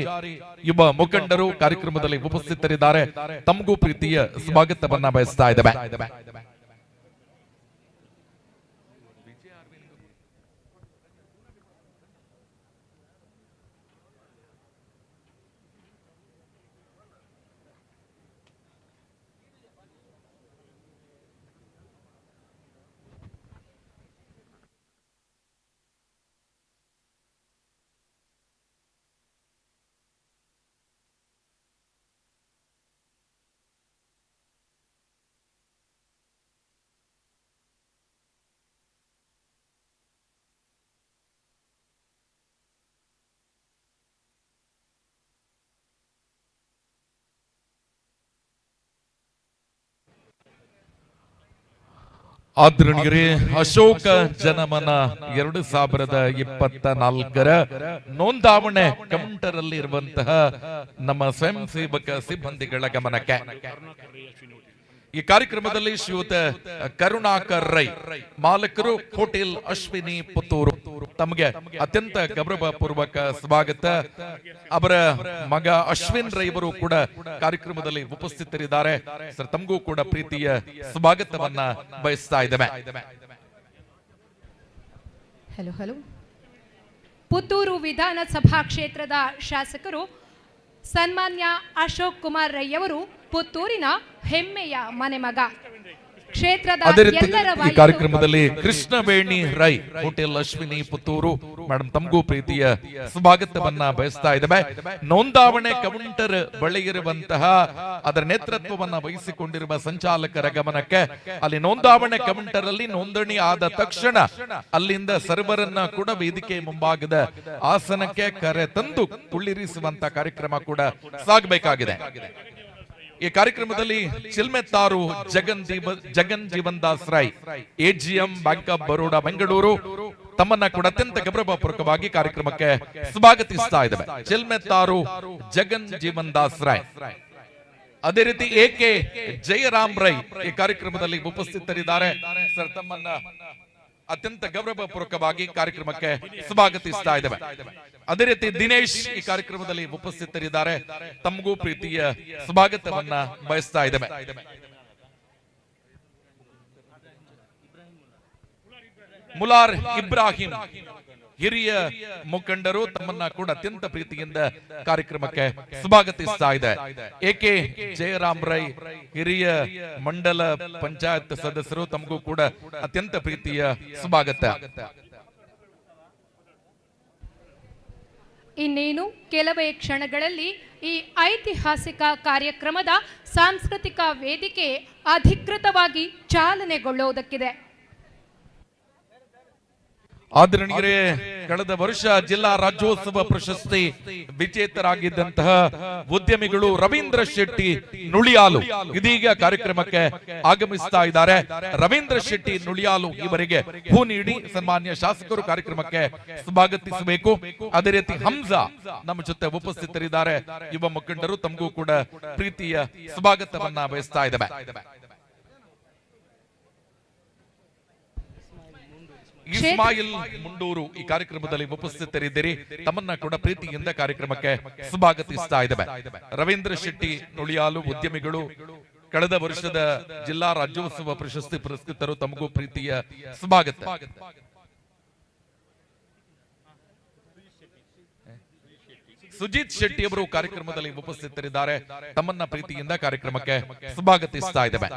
ಯುವ ಮುಖಂಡರು ಕಾರ್ಯಕ್ರಮದಲ್ಲಿ ಉಪಸ್ಥಿತರಿದ್ದಾರೆ. ತಮಗೂ ಪ್ರೀತಿಯ ಸ್ವಾಗತವನ್ನ ಬಯಸ್ತಾ ಇದ್ದೇವೆ. ಆದರಣೀಯರೇ, ಅಶೋಕ ಜನಮನ 2024 ನೋಂದಾವಣೆ ಕೌಂಟರ್ ಅಲ್ಲಿ ಇರುವಂತಹ ನಮ್ಮ ಸ್ವಯಂ ಸೇವಕ ಸಿಬ್ಬಂದಿಗಳ ಗಮನಕ್ಕೆ ಈ ಕಾರ್ಯಕ್ರಮದಲ್ಲಿ ಶ್ರೀಯುತ ಕರುಣಾಕರ್ ರೈ, ಮಾಲಕರು ಹೋಟೆಲ್ ಅಶ್ವಿನಿ ಪುತ್ತೂರು, ತಮಗೆ ಅತ್ಯಂತ ಗೌರವಪೂರ್ವಕ ಸ್ವಾಗತ. ಅವರ ಮಗ ಅಶ್ವಿನ್ ರೈ ಅವರು ಕೂಡ ಕಾರ್ಯಕ್ರಮದಲ್ಲಿ ಉಪಸ್ಥಿತರಿದ್ದಾರೆ. ಸರ್, ತಮಗೂ ಕೂಡ ಪ್ರೀತಿಯ ಸ್ವಾಗತವನ್ನ ಬಯಸ್ತಾ ಇದ್ದೇವೆ. ಹಲೋ. ಪುತ್ತೂರು ವಿಧಾನಸಭಾ ಕ್ಷೇತ್ರದ ಶಾಸಕರು ಸನ್ಮಾನ್ಯ ಅಶೋಕ್ ಕುಮಾರ್ ರೈ ಅವರು ಪುತ್ತೂರಿನ ಹೆಮ್ಮೆಯ ಮನೆಮಗ. ಕ್ಷೇತ್ರದ ಎಲ್ಲರ ಈ ಕಾರ್ಯಕ್ರಮದಲ್ಲಿ ಕೃಷ್ಣವೇಣಿ ರೈ, ಹೋಟೆಲ್ ಅಶ್ವಿನಿ ಪುತ್ತೂರು, ಮೇಡಮ್ ತಮಗೂ ಪ್ರೀತಿಯ ಸ್ವಾಗತವನ್ನ ಬಯಸ್ತಾ ಇದ್ದೇವೆ. ನೋಂದಾವಣೆ ಕೌಂಟರ್ ಬಳಿ ಇರುವಂತಹ ಅದರ ನೇತೃತ್ವವನ್ನ ವಹಿಸಿಕೊಂಡಿರುವ ಸಂಚಾಲಕರ ಗಮನಕ್ಕೆ, ಅಲ್ಲಿ ನೋಂದಾವಣೆ ಕೌಂಟರ್ ಅಲ್ಲಿ ನೋಂದಣಿ ಆದ ತಕ್ಷಣ ಅಲ್ಲಿಂದ ಸರ್ವರ್ ಅನ್ನ ಕೂಡ ವೇದಿಕೆ ಮುಂಭಾಗದ ಆಸನಕ್ಕೆ ಕರೆ ತಂದು ಕುಳ್ಳಿರಿಸುವಂತ ಕಾರ್ಯಕ್ರಮ ಕೂಡ ಸಾಗಬೇಕಾಗಿದೆ. ಈ ಕಾರ್ಯಕ್ರಮದಲ್ಲಿ Chilmettaru Jagan Jeevan Das Rai, AGM bank of Baroda Bengaluru, ತಮ್ಮನ್ನ ಕೂಡ ಅತ್ಯಂತ ಗೌರವಪೂರ್ವಕವಾಗಿ ಕಾರ್ಯಕ್ರಮಕ್ಕೆ ಸ್ವಾಗತಿಸ್ತಾ ಇದ್ದೇವೆ. ಚಿಲ್ಮೆತ್ತಾರು ಜಗನ್ ಜೀವನ್ ದಾಸ್ ರಾಯ್. ಅದೇ ರೀತಿ ಎಕೆ ಜಯರಾಮ್ ರೈ ಈ ಕಾರ್ಯಕ್ರಮದಲ್ಲಿ ಉಪಸ್ಥಿತರಿದ್ದಾರೆ. ಸರ್, ತಮ್ಮನ್ನ ಅತ್ಯಂತ ಗೌರವಪೂರ್ವಕವಾಗಿ ಕಾರ್ಯಕ್ರಮಕ್ಕೆ ಸ್ವಾಗತಿಸ್ತಾ ಇದ್ದೇವೆ. ಅದೇ ರೀತಿ ದಿನೇಶ್ ಈ ಕಾರ್ಯಕ್ರಮದಲ್ಲಿ ಉಪಸ್ಥಿತರಿದ್ದಾರೆ. ತಮಗೂ ಪ್ರೀತಿಯ ಸ್ವಾಗತವನ್ನ ಬಯಸ್ತಾ ಇದ್ದೇವೆ. ಮುಲಾರ್ ಇಬ್ರಾಹಿಂ, ಹಿರಿಯ ಮುಖಂಡರು, ತಮ್ಮನ್ನ ಕೂಡ ಅತ್ಯಂತ ಪ್ರೀತಿಯಿಂದ ಕಾರ್ಯಕ್ರಮಕ್ಕೆ ಸ್ವಾಗತಿಸ್ತಾ ಇದೆ. ಎಕೆ ಜಯರಾಮ್ ರೈ, ಹಿರಿಯ ಮಂಡಲ ಪಂಚಾಯತ್ ಸದಸ್ಯರು, ತಮಗೂ ಕೂಡ ಅತ್ಯಂತ ಪ್ರೀತಿಯ ಸ್ವಾಗತ. ಇನ್ನೇನು ಕೆಲವೇ ಕ್ಷಣಗಳಲ್ಲಿ ಈ ಐತಿಹಾಸಿಕ ಕಾರ್ಯಕ್ರಮದ ಸಾಂಸ್ಕೃತಿಕ ವೇದಿಕೆ ಅಧಿಕೃತವಾಗಿ ಚಾಲನೆಗೊಳ್ಳುವುದಕ್ಕಿದೆ. ಆದರಣೀಯರೇ, ಕಳೆದ ವರ್ಷ ಜಿಲ್ಲಾ ರಾಜ್ಯೋತ್ಸವ ಪ್ರಶಸ್ತಿ ವಿಜೇತರಾಗಿದ್ದಂತಹ ಉದ್ಯಮಿಗಳು ರವೀಂದ್ರ ಶೆಟ್ಟಿ ನುಳಿಯಾಲು ಇದೀಗ ಕಾರ್ಯಕ್ರಮಕ್ಕೆ ಆಗಮಿಸ್ತಾ ಇದ್ದಾರೆ. ರವೀಂದ್ರ ಶೆಟ್ಟಿ ನುಳಿಯಾಲು ಇವರಿಗೆ ಹೂ ನೀಡಿ ಸನ್ಮಾನ್ಯ ಶಾಸಕರು ಕಾರ್ಯಕ್ರಮಕ್ಕೆ ಸ್ವಾಗತಿಸಬೇಕು. ಅದೇ ರೀತಿ ಹಂಸಾ ನಮ್ಮ ಜೊತೆ ಉಪಸ್ಥಿತರಿದ್ದಾರೆ. ಯುವ ಮುಖಂಡರು, ತಮಗೂ ಕೂಡ ಪ್ರೀತಿಯ ಸ್ವಾಗತವನ್ನ ಬಯಸ್ತಾ ಇದ್ದೇವೆ. ಇಸ್ಮಾಯಿಲ್ ಮುಂಡೂರು ಈ ಕಾರ್ಯಕ್ರಮದಲ್ಲಿ ಉಪಸ್ಥಿತರಿದ್ದೀರಿ. ತಮ್ಮನ್ನ ಕೂಡ ಪ್ರೀತಿಯಿಂದ ಕಾರ್ಯಕ್ರಮಕ್ಕೆ ಸ್ವಾಗತಿಸ್ತಾ ಇದ್ದೇವೆ. ರವೀಂದ್ರ ಶೆಟ್ಟಿ ನುಳಿಯಾಲು ಉದ್ಯಮಿಗಳು, ಕಳೆದ ವರ್ಷದ ಜಿಲ್ಲಾ ರಾಜ್ಯೋತ್ಸವ ಪ್ರಶಸ್ತಿ ಪುರಸ್ಕೃತರು, ತಮಗೂ ಪ್ರೀತಿಯ ಸ್ವಾಗತ. ಸುಜಿತ್ ಶೆಟ್ಟಿ ಅವರು ಕಾರ್ಯಕ್ರಮದಲ್ಲಿ ಉಪಸ್ಥಿತರಿದ್ದಾರೆ. ತಮ್ಮನ್ನ ಪ್ರೀತಿಯಿಂದ ಕಾರ್ಯಕ್ರಮಕ್ಕೆ ಸ್ವಾಗತಿಸ್ತಾ ಇದ್ದೇವೆ.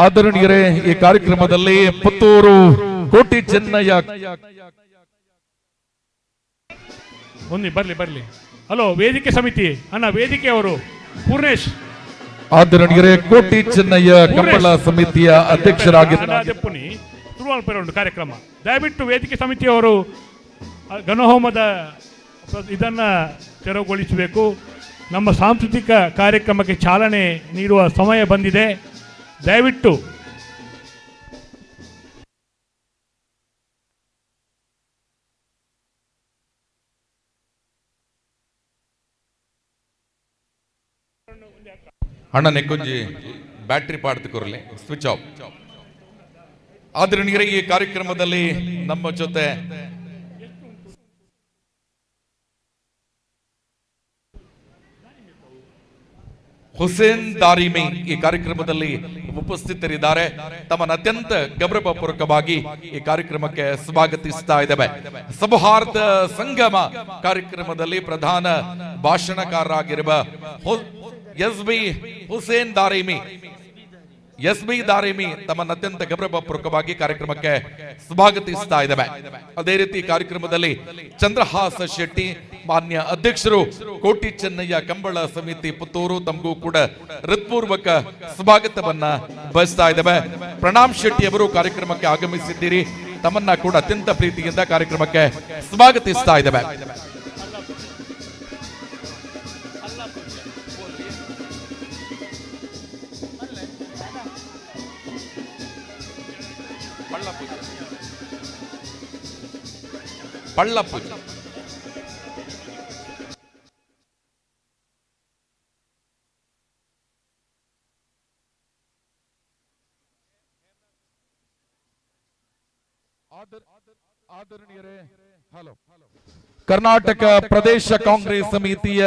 ಆದರಣೀಯರೇ, ಈ ಕಾರ್ಯಕ್ರಮದಲ್ಲಿ ಪುತ್ತೂರು ಕೋಟಿ ಚೆನ್ನಯ್ಯ ಬರ್ಲಿ. ಹಲೋ, ವೇದಿಕೆ ಸಮಿತಿ ಅಣ್ಣ, ವೇದಿಕೆಯವರು ಪೂರ್ಣೇಶ್. ಆದರಣೀಯರೇ, ಕೋಟಿ ಚೆನ್ನಯ್ಯ ಕಂಬಳ ಸಮಿತಿಯ ಅಧ್ಯಕ್ಷರಾಗಿದ್ದಾರೆ. ಕಾರ್ಯಕ್ರಮ ದಯವಿಟ್ಟು ವೇದಿಕೆ ಸಮಿತಿಯವರು ಗಣಹೋಮದ ಇದನ್ನ ತೆರವುಗೊಳಿಸಬೇಕು. ನಮ್ಮ ಸಾಂಸ್ಕೃತಿಕ ಕಾರ್ಯಕ್ರಮಕ್ಕೆ ಚಾಲನೆ ನೀಡುವ ಸಮಯ ಬಂದಿದೆ. ದಯವಿಟ್ಟು ಅಣ್ಣ ನೆಕ್ಕೊಂಜಿ ಬ್ಯಾಟ್ರಿ ಪಾಡ್ತು ಕೊರಲಿ ಸ್ವಿಚ್ ಆಫ್. ಆದರಣೀಯರೇ, ಈ ಕಾರ್ಯಕ್ರಮದಲ್ಲಿ ನಮ್ಮ ಜೊತೆ ಹುಸೇನ್ ದಾರಿಮಿ ಈ ಕಾರ್ಯಕ್ರಮದಲ್ಲಿ ಉಪಸ್ಥಿತರಿದ್ದಾರೆ. ತಮ್ಮನ್ನು ಅತ್ಯಂತ ಗೌರವಪೂರ್ವಕವಾಗಿ ಈ ಕಾರ್ಯಕ್ರಮಕ್ಕೆ ಸ್ವಾಗತಿಸ್ತಾ ಇದ್ದೇವೆ. ಸೌಹಾರ್ದ ಸಂಗಮ ಕಾರ್ಯಕ್ರಮದಲ್ಲಿ ಪ್ರಧಾನ ಭಾಷಣಕಾರರಾಗಿರುವ S B Hussain Darimi SB Darimi ತಮ್ಮನ್ನು ಅತ್ಯಂತ ಗೌರವಪೂರ್ವಕವಾಗಿ ಕಾರ್ಯಕ್ರಮಕ್ಕೆ ಸ್ವಾಗತಿಸ್ತಾ ಇದ್ದೇವೆ. ಅದೇ ರೀತಿ ಕಾರ್ಯಕ್ರಮದಲ್ಲಿ ಚಂದ್ರಹಾಸ ಶೆಟ್ಟಿ ಮಾನ್ಯ ಅಧ್ಯಕ್ಷರು ಕೋಟಿ ಚೆನ್ನಯ್ಯ ಕಂಬಳ ಸಮಿತಿ ಪುತ್ತೂರು ತಮಗೂ ಕೂಡ ಹೃತ್ಪೂರ್ವಕ ಸ್ವಾಗತವನ್ನ ಬಯಸ್ತಾ ಇದ್ದೇವೆ. ಪ್ರಣಾಮ್ ಶೆಟ್ಟಿ ಅವರು ಕಾರ್ಯಕ್ರಮಕ್ಕೆ ಆಗಮಿಸಿದ್ದೀರಿ, ತಮ್ಮನ್ನ ಕೂಡ ಅತ್ಯಂತ ಪ್ರೀತಿಯಿಂದ ಕಾರ್ಯಕ್ರಮಕ್ಕೆ ಸ್ವಾಗತಿಸ್ತಾ ಇದ್ದೇವೆ. ಪಳ್ಳ ಪೂಜೆ ಆದರಣೀಯರೇ, ಹಲೋ. ಕರ್ನಾಟಕ ಪ್ರದೇಶ ಕಾಂಗ್ರೆಸ್ ಸಮಿತಿಯ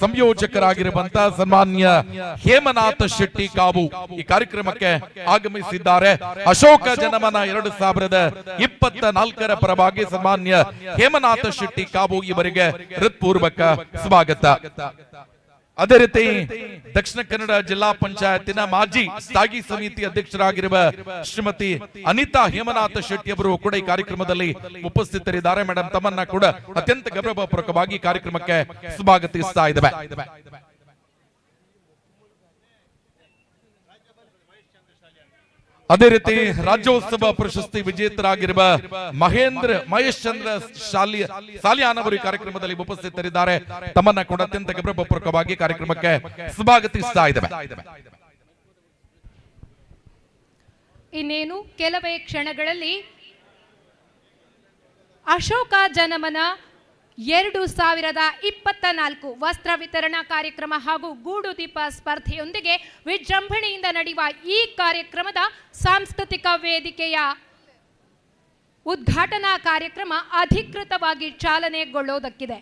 ಸಂಯೋಜಕರಾಗಿರುವಂತಹ ಸನ್ಮಾನ್ಯ ಹೇಮನಾಥ ಶೆಟ್ಟಿ ಕಾವು ಈ ಕಾರ್ಯಕ್ರಮಕ್ಕೆ ಆಗಮಿಸಿದ್ದಾರೆ. ಅಶೋಕ ಜನಮನ 2024 ಪರವಾಗಿ ಸನ್ಮಾನ್ಯ ಹೇಮನಾಥ ಶೆಟ್ಟಿ ಕಾವು ಇವರಿಗೆ ಹೃತ್ಪೂರ್ವಕ ಸ್ವಾಗತ. ಅದೇ ರೀತಿ ದಕ್ಷಿಣ ಕನ್ನಡ ಜಿಲ್ಲಾ ಪಂಚಾಯತಿನ ಮಾಜಿ ಸ್ಥಾಯಿ ಸಮಿತಿ ಅಧ್ಯಕ್ಷರಾಗಿರುವ ಶ್ರೀಮತಿ ಅನಿತಾ ಹೇಮನಾಥ ಶೆಟ್ಟಿ ಅವರು ಕೂಡ ಈ ಕಾರ್ಯಕ್ರಮದಲ್ಲಿ ಉಪಸ್ಥಿತರಿದ್ದಾರೆ. ಮೇಡಮ್, ತಮ್ಮನ್ನ ಕೂಡ ಅತ್ಯಂತ ಗೌರವಪೂರ್ವಕವಾಗಿ ಕಾರ್ಯಕ್ರಮಕ್ಕೆ ಸ್ವಾಗತಿಸ್ತಾ ಇದ್ದೇವೆ. ಅದೇ ರೀತಿ ರಾಜ್ಯೋತ್ಸವ ಪ್ರಶಸ್ತಿ ವಿಜೇತರಾಗಿರುವ ಮಹೇಶ್ ಚಂದ್ರ ಸಾಲಿಯಾನ್ ಅವರು ಈ ಕಾರ್ಯಕ್ರಮದಲ್ಲಿ ಉಪಸ್ಥಿತರಿದ್ದಾರೆ. ತಮ್ಮನ್ನ ಕೂಡ ಅತ್ಯಂತ ಗೌರವಪೂರ್ವಕವಾಗಿ ಕಾರ್ಯಕ್ರಮಕ್ಕೆ ಸ್ವಾಗತಿಸ್ತಾ ಇದ್ದೇವೆ. ಇನ್ನೇನು ಕೆಲವೇ ಕ್ಷಣಗಳಲ್ಲಿ ಅಶೋಕ ಜನಮನ 2024 ವಸ್ತ್ರ ವಿತರಣಾ ಕಾರ್ಯಕ್ರಮ ಹಾಗೂ ಗೂಡು ದೀಪ ಸ್ಪರ್ಧೆಯೊಂದಿಗೆ ವಿಜೃಂಭಣೆಯಿಂದ ನಡೆಯುವ ಈ ಕಾರ್ಯಕ್ರಮದ ಸಾಂಸ್ಕೃತಿಕ ವೇದಿಕೆಯ ಉದ್ಘಾಟನಾ ಕಾರ್ಯಕ್ರಮ ಅಧಿಕೃತವಾಗಿ ಚಾಲನೆಗೊಳ್ಳುವುದಕ್ಕಿದೆ.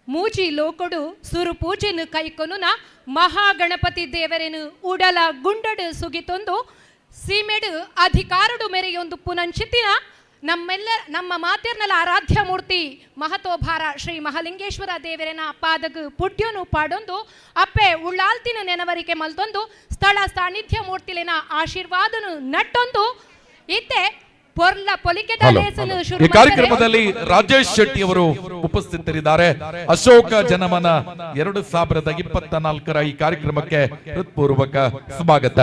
ಮೂಜಿ ಲೋಕೊಡು ಸುರು ಪೂಜೆನು ಕೈಕೊನುನ ಮಹಾಗಣಪತಿ ದೇವರೇನು ಉಡಲ ಗುಂಡಡು ಸುಗಿತೊಂದು ಸೀಮೆಡು ಅಧಿಕಾರಡು ಮೆರೆಯೊಂದು ಪುನಂಚಿತಿನ ನಮ್ಮ ಮಾತೆರ್ನಲ ಆರಾಧ್ಯ ಮೂರ್ತಿ ಮಹತೋಭಾರ ಶ್ರೀ ಮಹಾಲಿಂಗೇಶ್ವರ ದೇವರೇನ ಪಾದಗು ಪುಡ್ಯೋನು ಪಾಡೊಂದು ಅಪ್ಪೆ ಉಳ್ಳಾಲ್ತಿನ ನೆನವರಿಕೆ ಮಲ್ತೊಂದು ಸ್ಥಳ ಸಾನ್ನಿಧ್ಯ ಮೂರ್ತಿಲಿನ ಆಶೀರ್ವಾದನು ನಟ್ಟೊಂದು ಇತ್ತೆ ಈ ಕಾರ್ಯಕ್ರಮದಲ್ಲಿ ರಾಜೇಶ್ ಶೆಟ್ಟಿ ಅವರು ಉಪಸ್ಥಿತರಿದ್ದಾರೆ. ಅಶೋಕ ಜನಮನ 2024 ಈ ಕಾರ್ಯಕ್ರಮಕ್ಕೆ ಹೃತ್ಪೂರ್ವಕ ಸ್ವಾಗತ.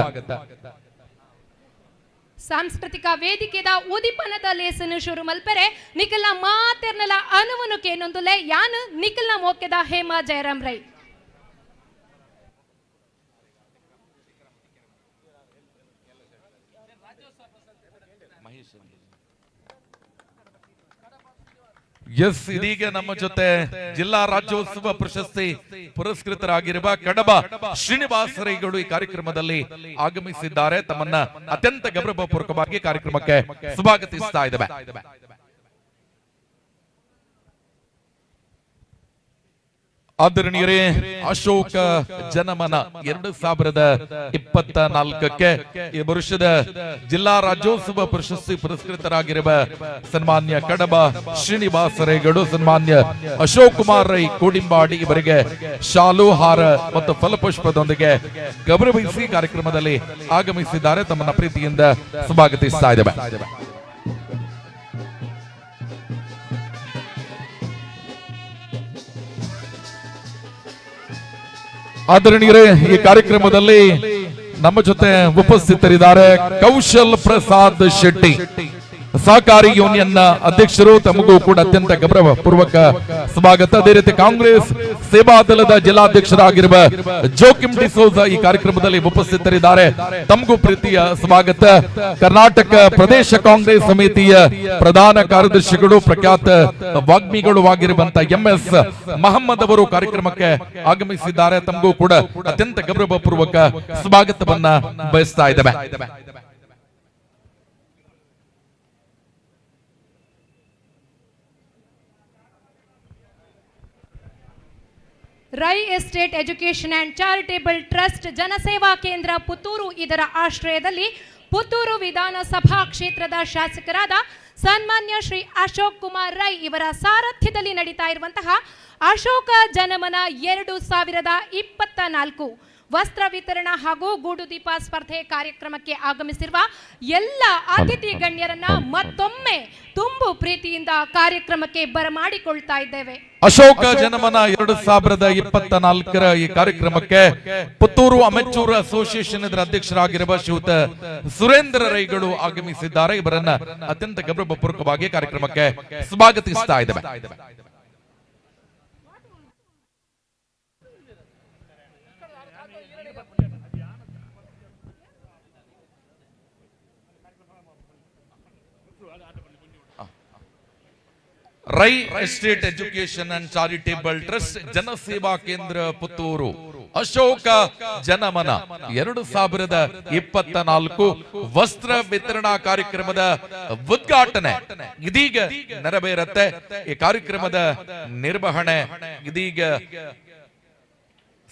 ಸಾಂಸ್ಕೃತಿಕ ವೇದಿಕೆದ ಉದಿಪನದ ಲೇಸನು ಶುರು ಮಲ್ಪರೆ ನಿಖಲ್ನ ಮಾತೆರ್ನಲ ಅನುವನು ಕೇನೊಂದುಲೆ ಯಾನು ನಿಖಲ್ನ ಮೋಕೆದ ಹೇಮಾ ಜಯರಾಮ್ ರೈ. ಎಸ್, ಇದೀಗ ನಮ್ಮ ಜೊತೆ ಜಿಲ್ಲಾ ರಾಜ್ಯೋತ್ಸವ ಪ್ರಶಸ್ತಿ ಪುರಸ್ಕೃತರಾಗಿರುವ ಕಡಬ ಶ್ರೀನಿವಾಸ ರೈಗಳು ಈ ಕಾರ್ಯಕ್ರಮದಲ್ಲಿ ಆಗಮಿಸಿದ್ದಾರೆ. ತಮ್ಮನ್ನ ಅತ್ಯಂತ ಗೌರವಪೂರ್ವಕವಾಗಿ ಕಾರ್ಯಕ್ರಮಕ್ಕೆ ಸ್ವಾಗತಿಸ್ತಾ ಇದ್ದೇವೆ. ಆದರಣೀಯರೇ, ಅಶೋಕ ಜನಮನ 2024 ಈ ವರ್ಷದ ಜಿಲ್ಲಾ ರಾಜ್ಯೋತ್ಸವ ಪ್ರಶಸ್ತಿ ಪುರಸ್ಕೃತರಾಗಿರುವ ಸನ್ಮಾನ್ಯ ಕಡಬ ಶ್ರೀನಿವಾಸ ರೈಗಳು, ಸನ್ಮಾನ್ಯ ಅಶೋಕ್ ಕುಮಾರ್ ರೈ ಕೋಡಿಂಬಾಡಿ ಇವರಿಗೆ ಶಾಲು ಹಾರ ಮತ್ತು ಫಲಪುಷ್ಪದೊಂದಿಗೆ ಗೌರವಿಸಿ ಕಾರ್ಯಕ್ರಮದಲ್ಲಿ ಆಗಮಿಸಿದ್ದಾರೆ. ತಮ್ಮನ್ನ ಪ್ರೀತಿಯಿಂದ ಸ್ವಾಗತಿಸ್ತಾ ಇದ್ದೇವೆ. ಆದರಣೀಯರೇ, ಈ ಕಾರ್ಯಕ್ರಮದಲ್ಲಿ ನಮ್ಮ ಜೊತೆ ಉಪಸ್ಥಿತರಿದ್ದಾರೆ ಕೌಶಲ್ ಪ್ರಸಾದ್ ಶೆಟ್ಟಿ, ಸಹಕಾರಿ ಯೂನಿಯನ್ ಅಧ್ಯಕ್ಷರು. ತಮಗೂ ಕೂಡ ಅತ್ಯಂತ ಗೌರವಪೂರ್ವಕ ಸ್ವಾಗತ. ಅದೇ ರೀತಿ ಕಾಂಗ್ರೆಸ್ ಸೇವಾ ದಳದ ಜಿಲ್ಲಾಧ್ಯಕ್ಷರಾಗಿರುವ ಜೋಕಿಮ್ ಡಿಸೋಜ ಈ ಕಾರ್ಯಕ್ರಮದಲ್ಲಿ ಉಪಸ್ಥಿತರಿದ್ದಾರೆ. ತಮಗೂ ಪ್ರೀತಿಯ ಸ್ವಾಗತ. ಕರ್ನಾಟಕ ಪ್ರದೇಶ ಕಾಂಗ್ರೆಸ್ ಸಮಿತಿಯ ಪ್ರಧಾನ ಕಾರ್ಯದರ್ಶಿಗಳು, ಪ್ರಖ್ಯಾತ ವಾಗ್ಮಿಗಳು ಆಗಿರುವಂತಹ MS ಮಹಮ್ಮದ್ ಅವರು ಕಾರ್ಯಕ್ರಮಕ್ಕೆ ಆಗಮಿಸಿದ್ದಾರೆ. ತಮಗೂ ಕೂಡ ಅತ್ಯಂತ ಗೌರವಪೂರ್ವಕ ಸ್ವಾಗತವನ್ನ ಬಯಸ್ತಾ ಇದ್ದೇವೆ. Rai estate education and charitable trust Janaseva Kendra Puttur ಇದರ ಆಶ್ರಯದಲ್ಲಿ ಪುತ್ತೂರು ವಿಧಾನಸಭಾ ಕ್ಷೇತ್ರದ ಶಾಸಕರಾದ ಸನ್ಮಾನ್ಯ ಶ್ರೀ ಅಶೋಕ್ ಕುಮಾರ್ ರೈ ಇವರ ಸಾರಥ್ಯದಲ್ಲಿ ನಡೀತಾ ಇರುವಂತಹ ಅಶೋಕ ಜನಮನ 2024 ವಸ್ತ್ರ ವಿತರಣಾ ಹಾಗೂ ಗೂಡು ದೀಪ ಸ್ಪರ್ಧೆ ಕಾರ್ಯಕ್ರಮಕ್ಕೆ ಆಗಮಿಸಿರುವ ಎಲ್ಲ ಅತಿಥಿ ಗಣ್ಯರನ್ನ ಮತ್ತೊಮ್ಮೆ ತುಂಬು ಪ್ರೀತಿಯಿಂದ ಕಾರ್ಯಕ್ರಮಕ್ಕೆ ಬರಮಾಡಿಕೊಳ್ತಾ ಇದ್ದೇವೆ. ಅಶೋಕ ಜನಮನ 2024 ಈ ಕಾರ್ಯಕ್ರಮಕ್ಕೆ ಪುತ್ತೂರು ಅಮೆಚೂರ್ ಅಸೋಸಿಯೇಷನ್ ಇದರ ಅಧ್ಯಕ್ಷರಾಗಿರುವ ಶ್ರೀಯುತ ಸುರೇಂದ್ರ ರೈಗಳು ಆಗಮಿಸಿದ್ದಾರೆ. ಇವರನ್ನ ಅತ್ಯಂತ ಗೌರವಪೂರ್ವಕವಾಗಿ ಕಾರ್ಯಕ್ರಮಕ್ಕೆ ಸ್ವಾಗತಿಸ್ತಾ ಇದ್ದೇವೆ. Rai estate education and charitable trust Janaseva Kendra Puttur Ashoka ಜನಮನ 2024 ವಸ್ತ್ರ ವಿತರಣಾ ಕಾರ್ಯಕ್ರಮದ ಉದ್ಘಾಟನೆ ಇದೀಗ ನೆರವೇರುತ್ತೆ. ಈ ಕಾರ್ಯಕ್ರಮದ ನಿರ್ವಹಣೆ ಇದೀಗ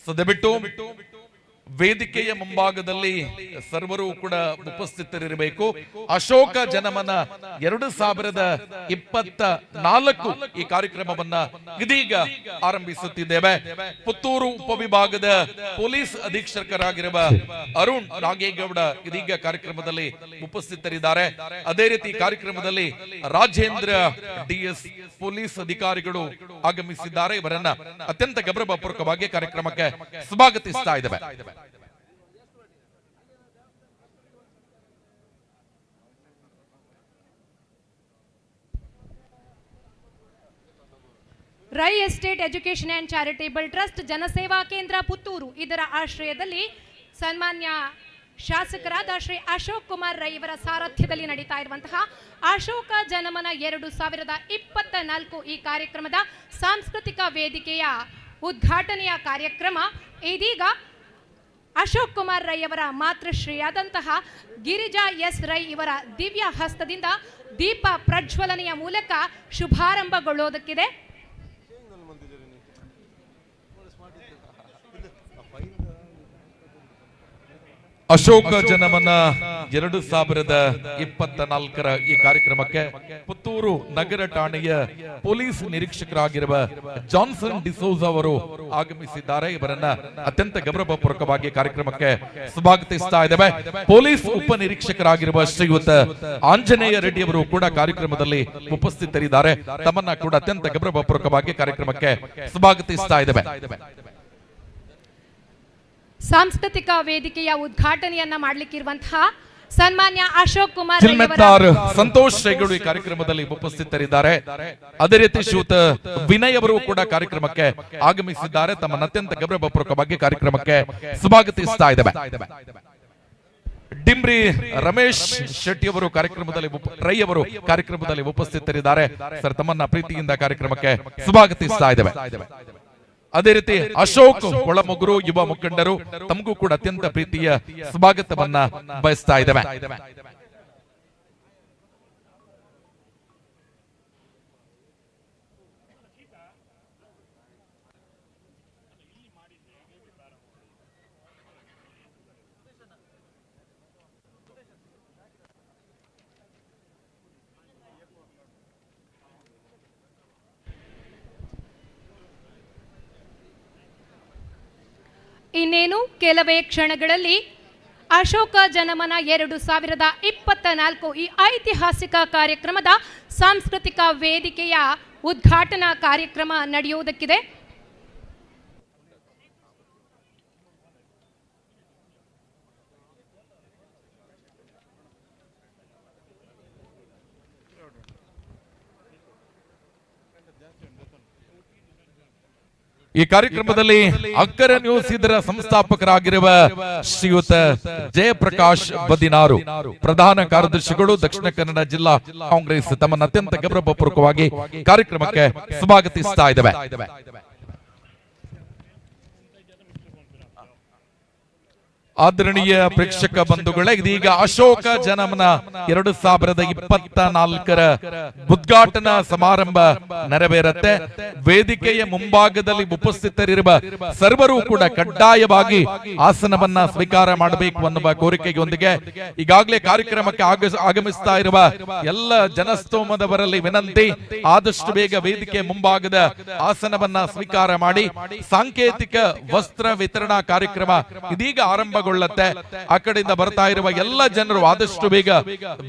ಸದೆಬಿಟ್ಟು ವೇದಿಕೆಯ ಮುಂಭಾಗದಲ್ಲಿ ಸರ್ವರು ಕೂಡ ಉಪಸ್ಥಿತರಿರಬೇಕು. ಅಶೋಕ ಜನಮನ 2024 ಈ ಕಾರ್ಯಕ್ರಮವನ್ನ ಇದೀಗ ಆರಂಭಿಸುತ್ತಿದ್ದೇವೆ. ಪುತ್ತೂರು ಉಪವಿಭಾಗದ ಪೊಲೀಸ್ ಅಧೀಕ್ಷಕರಾಗಿರುವ ಅರುಣ್ ನಾಗೇಗೌಡ ಇದೀಗ ಕಾರ್ಯಕ್ರಮದಲ್ಲಿ ಉಪಸ್ಥಿತರಿದ್ದಾರೆ. ಅದೇ ರೀತಿ ಕಾರ್ಯಕ್ರಮದಲ್ಲಿ ರಾಜೇಂದ್ರ ಡಿಎಸ್ ಪೊಲೀಸ್ ಅಧಿಕಾರಿಗಳು ಆಗಮಿಸಿದ್ದಾರೆ. ಇವರನ್ನ ಅತ್ಯಂತ ಗೌರವಪೂರ್ವಕವಾಗಿ ಕಾರ್ಯಕ್ರಮಕ್ಕೆ ಸ್ವಾಗತಿಸ್ತಾ ಇದ್ದೇವೆ. Rai estate education and charitable trust Janaseva Kendra Puttur ಇದರ ಆಶ್ರಯದಲ್ಲಿ ಸನ್ಮಾನ್ಯ ಶಾಸಕರಾದ ಶ್ರೀ ಅಶೋಕ್ ಕುಮಾರ್ ರೈ ಇವರ ಸಾರಥ್ಯದಲ್ಲಿ ನಡೀತಾ ಇರುವಂತಹ ಅಶೋಕ ಜನಮನ 2024 ಈ ಕಾರ್ಯಕ್ರಮದ ಸಾಂಸ್ಕೃತಿಕ ವೇದಿಕೆಯ ಉದ್ಘಾಟನೆಯ ಕಾರ್ಯಕ್ರಮ ಇದೀಗ ಅಶೋಕ್ ಕುಮಾರ್ ರೈ ಅವರ ಮಾತೃಶ್ರೀಯಾದಂತಹ ಗಿರಿಜಾ ಎಸ್ ರೈ ಇವರ ದಿವ್ಯ ಹಸ್ತದಿಂದ ದೀಪ ಪ್ರಜ್ವಲನೆಯ ಮೂಲಕ ಶುಭಾರಂಭಗೊಳ್ಳುವುದಕ್ಕಿದೆ. ಅಶೋಕ ಜನಮನ 2024 ಈ ಕಾರ್ಯಕ್ರಮಕ್ಕೆ ಪುತ್ತೂರು ನಗರ ಠಾಣೆಯ ಪೊಲೀಸ್ ನಿರೀಕ್ಷಕರಾಗಿರುವ ಜಾನ್ಸನ್ ಡಿಸೋಜ್ ಅವರು ಆಗಮಿಸಿದ್ದಾರೆ. ಇವರನ್ನ ಅತ್ಯಂತ ಗೌರವಪೂರ್ವಕವಾಗಿ ಕಾರ್ಯಕ್ರಮಕ್ಕೆ ಸ್ವಾಗತಿಸ್ತಾ ಇದ್ದೇವೆ. ಪೊಲೀಸ್ ಉಪ ನಿರೀಕ್ಷಕರಾಗಿರುವ ಶ್ರೀಯುತ ಆಂಜನೇಯ ರೆಡ್ಡಿ ಅವರು ಕೂಡ ಕಾರ್ಯಕ್ರಮದಲ್ಲಿ ಉಪಸ್ಥಿತರಿದ್ದಾರೆ. ತಮ್ಮನ್ನ ಕೂಡ ಅತ್ಯಂತ ಗೌರವಪೂರ್ವಕವಾಗಿ ಕಾರ್ಯಕ್ರಮಕ್ಕೆ ಸ್ವಾಗತಿಸ್ತಾ ಇದ್ದೇವೆ. ಸಾಂಸ್ಕೃತಿಕ ವೇದಿಕೆಯ ಉದ್ಘಾಟನೆಯನ್ನ ಮಾಡಲಿಕ್ಕಿರುವಂತಹ ಸನ್ಮಾನ್ಯ ಅಶೋಕ್ ಕುಮಾರ್ ಸಂತೋಷ್ ರೈಗಳು ಈ ಕಾರ್ಯಕ್ರಮದಲ್ಲಿ ಉಪಸ್ಥಿತರಿದ್ದಾರೆ. ಅದೇ ರೀತಿ ಶ್ರೀಯುತ ವಿನಯ್ ಅವರು ಕೂಡ ಕಾರ್ಯಕ್ರಮಕ್ಕೆ ಆಗಮಿಸಿದ್ದಾರೆ. ತಮ್ಮ ಅತ್ಯಂತ ಗೌರವಪೂರ್ವಕವಾಗಿ ಕಾರ್ಯಕ್ರಮಕ್ಕೆ ಸ್ವಾಗತಿಸ್ತಾ ಇದ್ದೇವೆ. ಡಿಂಬ್ರಿ ರಮೇಶ್ ಶೆಟ್ಟಿ ಅವರು ಕಾರ್ಯಕ್ರಮದಲ್ಲಿ ರೈ ಅವರು ಕಾರ್ಯಕ್ರಮದಲ್ಲಿ ಉಪಸ್ಥಿತರಿದ್ದಾರೆ. ಸರ್, ತಮ್ಮನ್ನ ಪ್ರೀತಿಯಿಂದ ಕಾರ್ಯಕ್ರಮಕ್ಕೆ ಸ್ವಾಗತಿಸ್ತಾ ಇದ್ದೇವೆ. ಅದೇ ರೀತಿ ಅಶೋಕ್ ಒಳಮೊಗರು ಯುವ ಮುಖಂಡರು ತಮಗೂ ಕೂಡ ಅತ್ಯಂತ ಪ್ರೀತಿಯ ಸ್ವಾಗತವನ್ನ ಬಯಸ್ತಾ ಇದ್ದೇವೆ. ಇನ್ನೇನು ಕೆಲವೇ ಕ್ಷಣಗಳಲ್ಲಿ ಅಶೋಕ ಜನಮನ 2024 ಈ ಐತಿಹಾಸಿಕ ಕಾರ್ಯಕ್ರಮದ ಸಾಂಸ್ಕೃತಿಕ ವೇದಿಕೆಯ ಉದ್ಘಾಟನಾ ಕಾರ್ಯಕ್ರಮ ನಡೆಯುವುದಕ್ಕಿದೆ. ಈ ಕಾರ್ಯಕ್ರಮದಲ್ಲಿ ಅಕ್ಕರ ನ್ಯೂಸ್ ಇದರ ಸಂಸ್ಥಾಪಕರಾಗಿರುವ ಶ್ರೀಯುತ ಜಯಪ್ರಕಾಶ್ ಬದಿನಾರು, ಪ್ರಧಾನ ಕಾರ್ಯದರ್ಶಿಗಳು, ದಕ್ಷಿಣ ಕನ್ನಡ ಜಿಲ್ಲಾ ಕಾಂಗ್ರೆಸ್, ತಮ್ಮನ್ನು ಅತ್ಯಂತ ಗೌರವಪೂರ್ವಕವಾಗಿ ಕಾರ್ಯಕ್ರಮಕ್ಕೆ ಸ್ವಾಗತಿಸ್ತಾ ಇದ್ದೇವೆ. ಆದರಣೀಯ ಪ್ರೇಕ್ಷಕ ಬಂಧುಗಳೇ, ಇದೀಗ ಅಶೋಕ ಜನಮನ 2024 ಉದ್ಘಾಟನಾ ಸಮಾರಂಭ ನೆರವೇರುತ್ತೆ. ವೇದಿಕೆಯ ಮುಂಭಾಗದಲ್ಲಿ ಉಪಸ್ಥಿತರಿರುವ ಸರ್ವರೂ ಕೂಡ ಕಡ್ಡಾಯವಾಗಿ ಆಸನವನ್ನ ಸ್ವೀಕಾರ ಮಾಡಬೇಕು ಅನ್ನುವ ಕೋರಿಕೆಯೊಂದಿಗೆ ಈಗಾಗಲೇ ಕಾರ್ಯಕ್ರಮಕ್ಕೆ ಆಗಮಿಸ್ತಾ ಇರುವ ಎಲ್ಲ ಜನಸ್ತೋಮದವರಲ್ಲಿ ವಿನಂತಿ, ಆದಷ್ಟು ಬೇಗ ವೇದಿಕೆ ಮುಂಭಾಗದ ಆಸನವನ್ನ ಸ್ವೀಕಾರ ಮಾಡಿ. ಸಾಂಕೇತಿಕ ವಸ್ತ್ರ ವಿತರಣಾ ಕಾರ್ಯಕ್ರಮ ಇದೀಗ ಆರಂಭಗೊಳ್ಳುತ್ತೆ. ಆ ಕಡೆಯಿಂದ ಬರ್ತಾ ಇರುವ ಎಲ್ಲ ಜನರು ಆದಷ್ಟು ಬೇಗ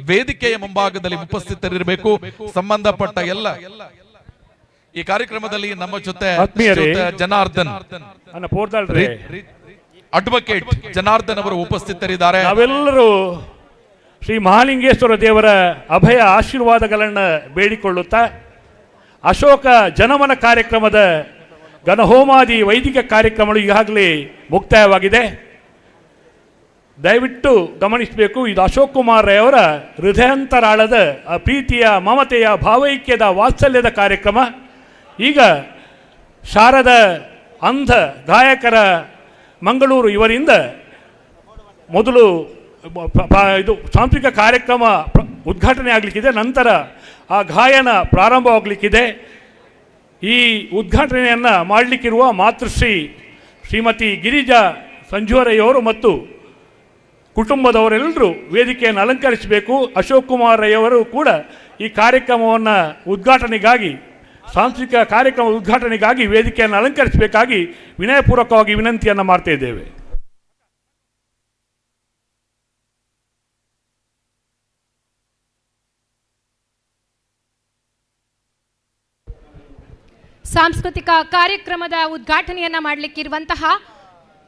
ವೇದಿಕೆಯ ಮುಂಭಾಗದಲ್ಲಿ ಉಪಸ್ಥಿತರಿರಬೇಕು. ಸಂಬಂಧಪಟ್ಟ ಎಲ್ಲ ಈ ಕಾರ್ಯಕ್ರಮದಲ್ಲಿ ನಮ್ಮ ಜೊತೆ ಜನಾರ್ದನ್ ಅಡ್ವೊಕೇಟ್ ಜನಾರ್ದನ್ ಅವರು ಉಪಸ್ಥಿತರಿದ್ದಾರೆ. ನಾವೆಲ್ಲರೂ ಶ್ರೀ ಮಹಾಲಿಂಗೇಶ್ವರ ದೇವರ ಅಭಯ ಆಶೀರ್ವಾದಗಳನ್ನು ಬೇಡಿಕೊಳ್ಳುತ್ತಾ ಅಶೋಕ ಜನಮನ ಕಾರ್ಯಕ್ರಮದ ಗಣಹೋಮಾದಿ ವೈದಿಕ ಕಾರ್ಯಕ್ರಮಗಳು ಈಗಾಗಲೇ ಮುಕ್ತಾಯವಾಗಿದೆ. ದಯವಿಟ್ಟು ಗಮನಿಸಬೇಕು, ಇದು ಅಶೋಕ್ ಕುಮಾರ್ ರೈ ಅವರ ಹೃದಯಾಂತರಾಳದ ಪ್ರೀತಿಯ, ಮಮತೆಯ, ಭಾವೈಕ್ಯದ, ವಾತ್ಸಲ್ಯದ ಕಾರ್ಯಕ್ರಮ. ಈಗ ಶಾರದ ಅಂಧ ಗಾಯಕರ ಮಂಗಳೂರು ಇವರಿಂದ ಮೊದಲು ಇದು ಸಾಂಸ್ಕೃತಿಕ ಕಾರ್ಯಕ್ರಮ ಉದ್ಘಾಟನೆ ಆಗಲಿಕ್ಕಿದೆ, ನಂತರ ಆ ಗಾಯನ ಪ್ರಾರಂಭವಾಗಲಿಕ್ಕಿದೆ. ಈ ಉದ್ಘಾಟನೆಯನ್ನು ಮಾಡಲಿಕ್ಕಿರುವ ಮಾತೃಶ್ರೀ ಶ್ರೀಮತಿ ಗಿರಿಜಾ ಸಂಜುವರಯ್ಯವರು ಮತ್ತು ಕುಟುಂಬದವರೆಲ್ಲರೂ ವೇದಿಕೆಯನ್ನು ಅಲಂಕರಿಸಬೇಕು. ಅಶೋಕ್ ಕುಮಾರ್ ರೈ ಅವರು ಕೂಡ ಈ ಕಾರ್ಯಕ್ರಮವನ್ನು ಉದ್ಘಾಟನೆಗಾಗಿ, ಸಾಂಸ್ಕೃತಿಕ ಕಾರ್ಯಕ್ರಮ ಉದ್ಘಾಟನೆಗಾಗಿ ವೇದಿಕೆಯನ್ನು ಅಲಂಕರಿಸಬೇಕಾಗಿ ವಿನಯಪೂರ್ವಕವಾಗಿ ವಿನಂತಿಯನ್ನು ಮಾಡ್ತಾ ಇದ್ದೇವೆ. ಸಾಂಸ್ಕೃತಿಕ ಕಾರ್ಯಕ್ರಮದ ಉದ್ಘಾಟನೆಯನ್ನ ಮಾಡಲಿಕ್ಕಿರುವಂತಹ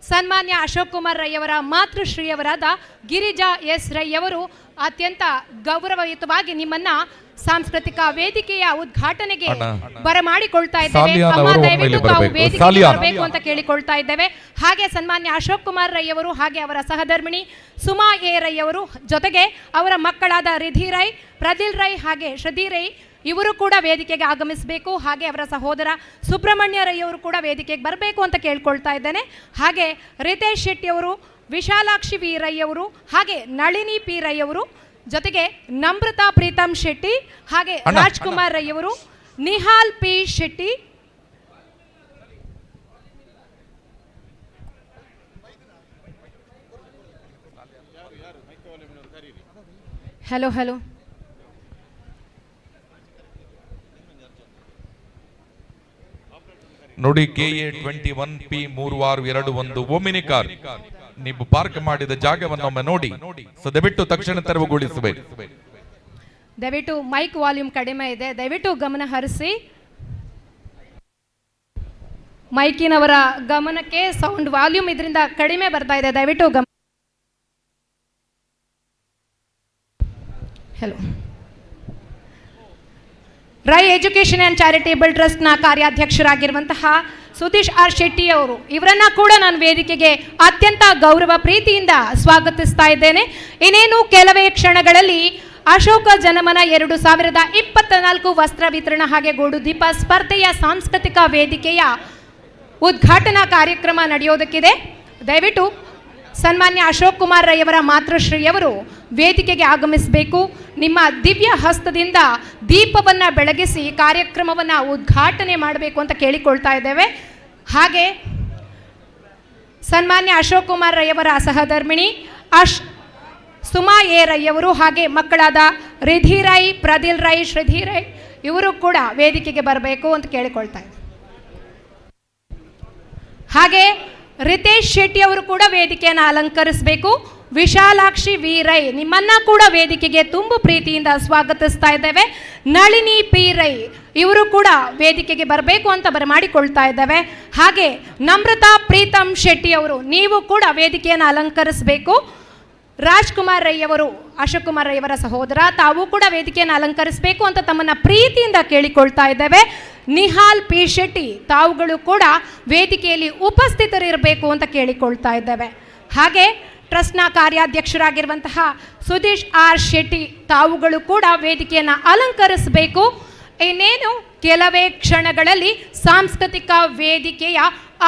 ಸನ್ಮಾನ್ಯ ಅಶೋಕ್ ಕುಮಾರ್ ರೈ ಅವರ ಮಾತೃಶ್ರೀಯವರಾದ ಗಿರಿಜಾ ಎಸ್ ರೈ ಅವರು ಅತ್ಯಂತ ಗೌರವಯುತವಾಗಿ ನಿಮ್ಮನ್ನ ಸಾಂಸ್ಕೃತಿಕ ವೇದಿಕೆಯ ಉದ್ಘಾಟನೆಗೆ ಬರಮಾಡಿಕೊಳ್ತಾ ಇದ್ದೇವೆ. ದಯವಿಟ್ಟು ತಾವು ವೇದಿಕೆಗೆ ಬರಬೇಕು ಅಂತ ಕೇಳಿಕೊಳ್ತಾ ಇದ್ದೇವೆ. ಹಾಗೆ ಸನ್ಮಾನ್ಯ ಅಶೋಕ್ ಕುಮಾರ್ ರೈ ಅವರು, ಹಾಗೆ ಅವರ ಸಹಧರ್ಮಿಣಿ ಸುಮಾ ಎ ರೈ ಅವರು, ಜೊತೆಗೆ ಅವರ ಮಕ್ಕಳಾದ ರಿಧಿ ರೈ, ಪ್ರದಿಲ್ ರೈ ಹಾಗೆ ಶ್ರದ್ಧಿ ರೈ ಇವರು ಕೂಡ ವೇದಿಕೆಗೆ ಆಗಮಿಸಬೇಕು. ಹಾಗೆ ಅವರ ಸಹೋದರ ಸುಬ್ರಹ್ಮಣ್ಯ ರೈ ಅವರು ಕೂಡ ವೇದಿಕೆಗೆ ಬರಬೇಕು ಅಂತ ಕೇಳ್ಕೊಳ್ತಾ ಇದ್ದೇನೆ. ಹಾಗೆ ರಿತೇಶ್ ಶೆಟ್ಟಿ ಅವರು, ವಿಶಾಲಾಕ್ಷಿ ವಿ ರೈ ಅವರು, ಹಾಗೆ ನಳಿನಿ ಪಿ ರೈ ಅವರು, ಜೊತೆಗೆ ನಮ್ರತಾ ಪ್ರೀತಮ್ ಶೆಟ್ಟಿ, ಹಾಗೆ ರಾಜ್ಕುಮಾರ್ ರೈ ಅವರು, Nihal P Shetty, hello hello ನೋಡಿ, KA21P 3621 ಓಮಿನಿ ಕಾರ್ ನೀವು ಪಾರ್ಕ್ ಮಾಡಿದ ಜಾಗವನ್ನು ಒಮ್ಮೆ ನೋಡಿ. ದಯವಿಟ್ಟು ತಕ್ಷಣ ತೆರವುಗೊಳಿಸಬೇಕು. ದಯವಿಟ್ಟು ಮೈಕ್ ವಾಲ್ಯೂಮ್ ಕಡಿಮೆ ಇದೆ, ದಯವಿಟ್ಟು ಗಮನ ಹರಿಸಿ. ಮೈಕಿನವರ ಗಮನಕ್ಕೆ ಸೌಂಡ್ ವಾಲ್ಯೂಮ್ ಇದರಿಂದ ಕಡಿಮೆ ಬರ್ತಾ ಇದೆ, ದಯವಿಟ್ಟು hello. Rai education and charitable ಟ್ರಸ್ಟ್ನ ಕಾರ್ಯಾಧ್ಯಕ್ಷರಾಗಿರುವಂತಹ ಸುದೀಶ್ ಆರ್ ಶೆಟ್ಟಿ ಅವರು, ಇವರನ್ನ ಕೂಡ ನಾನು ವೇದಿಕೆಗೆ ಅತ್ಯಂತ ಗೌರವ ಪ್ರೀತಿಯಿಂದ ಸ್ವಾಗತಿಸ್ತಾ ಇದ್ದೇನೆ. ಇನ್ನೇನು ಕೆಲವೇ ಕ್ಷಣಗಳಲ್ಲಿ ಅಶೋಕ ಜನಮನ 2024 ವಸ್ತ್ರ ವಿತರಣಾ ಹಾಗೆ ಗೋಡು ದೀಪ ಸ್ಪರ್ಧೆಯ ಸಾಂಸ್ಕೃತಿಕ ವೇದಿಕೆಯ ಉದ್ಘಾಟನಾ ಕಾರ್ಯಕ್ರಮ ನಡೆಯೋದಕ್ಕಿದೆ. ದಯವಿಟ್ಟು ಸನ್ಮಾನ್ಯ ಅಶೋಕ್ ಕುಮಾರ್ ರೈ ಅವರ ಮಾತೃಶ್ರೀಯವರು ವೇದಿಕೆಗೆ ಆಗಮಿಸಬೇಕು. ನಿಮ್ಮ ದಿವ್ಯ ಹಸ್ತದಿಂದ ದೀಪವನ್ನು ಬೆಳಗಿಸಿ ಕಾರ್ಯಕ್ರಮವನ್ನು ಉದ್ಘಾಟನೆ ಮಾಡಬೇಕು ಅಂತ ಕೇಳಿಕೊಳ್ತಾ ಇದ್ದೇವೆ. ಹಾಗೆ ಸನ್ಮಾನ್ಯ ಅಶೋಕ್ ಕುಮಾರ್ ರೈ ಅವರ ಸಹಧರ್ಮಿಣಿ ಸುಮಾ ಎ ರೈ ಅವರು, ಹಾಗೆ ಮಕ್ಕಳಾದ ರಿಧಿ ರೈ, ಪ್ರದಿಲ್ ರೈ, ಶ್ರದ್ಧಿ ರೈ ಇವರು ಕೂಡ ವೇದಿಕೆಗೆ ಬರಬೇಕು ಅಂತ ಕೇಳಿಕೊಳ್ತಾ ಇದ್ದಾರೆ. ಹಾಗೆ ರಿತೇಶ್ ಶೆಟ್ಟಿ ಅವರು ಕೂಡ ವೇದಿಕೆಯನ್ನು ಅಲಂಕರಿಸಬೇಕು. ವಿಶಾಲಾಕ್ಷಿ ವಿ ರೈ ನಿಮ್ಮನ್ನ ಕೂಡ ವೇದಿಕೆಗೆ ತುಂಬು ಪ್ರೀತಿಯಿಂದ ಸ್ವಾಗತಿಸ್ತಾ ಇದ್ದೇವೆ. ನಳಿನಿ ಪಿ ರೈ ಇವರು ಕೂಡ ವೇದಿಕೆಗೆ ಬರಬೇಕು ಅಂತ ಬರಮಾಡಿಕೊಳ್ತಾ ಇದ್ದೇವೆ. ಹಾಗೆ ನಮ್ರತಾ ಪ್ರೀತಮ್ ಶೆಟ್ಟಿ ಅವರು, ನೀವು ಕೂಡ ವೇದಿಕೆಯನ್ನು ಅಲಂಕರಿಸಬೇಕು. ರಾಜ್ಕುಮಾರ್ ರೈ ಅವರು, ಅಶೋಕ್ ಕುಮಾರ್ ರೈ ಅವರ ಸಹೋದರ, ತಾವು ಕೂಡ ವೇದಿಕೆಯನ್ನು ಅಲಂಕರಿಸಬೇಕು ಅಂತ ತಮ್ಮನ್ನ ಪ್ರೀತಿಯಿಂದ ಕೇಳಿಕೊಳ್ತಾ ಇದ್ದೇವೆ. ನಿಹಾಲ್ ಪಿ ಶೆಟ್ಟಿ ತಾವುಗಳು ಕೂಡ ವೇದಿಕೆಯಲ್ಲಿ ಉಪಸ್ಥಿತರಿರಬೇಕು ಅಂತ ಕೇಳಿಕೊಳ್ತಾ ಇದ್ದೇವೆ. ಹಾಗೆ ಟ್ರಸ್ಟ್ನ ಕಾರ್ಯಾಧ್ಯಕ್ಷರಾಗಿರುವಂತಹ ಸುದೀಶ್ ಆರ್ ಶೆಟ್ಟಿ ತಾವುಗಳು ಕೂಡ ವೇದಿಕೆಯನ್ನು ಅಲಂಕರಿಸಬೇಕು. ಇನ್ನೇನು ಕೆಲವೇ ಕ್ಷಣಗಳಲ್ಲಿ ಸಾಂಸ್ಕೃತಿಕ ವೇದಿಕೆಯ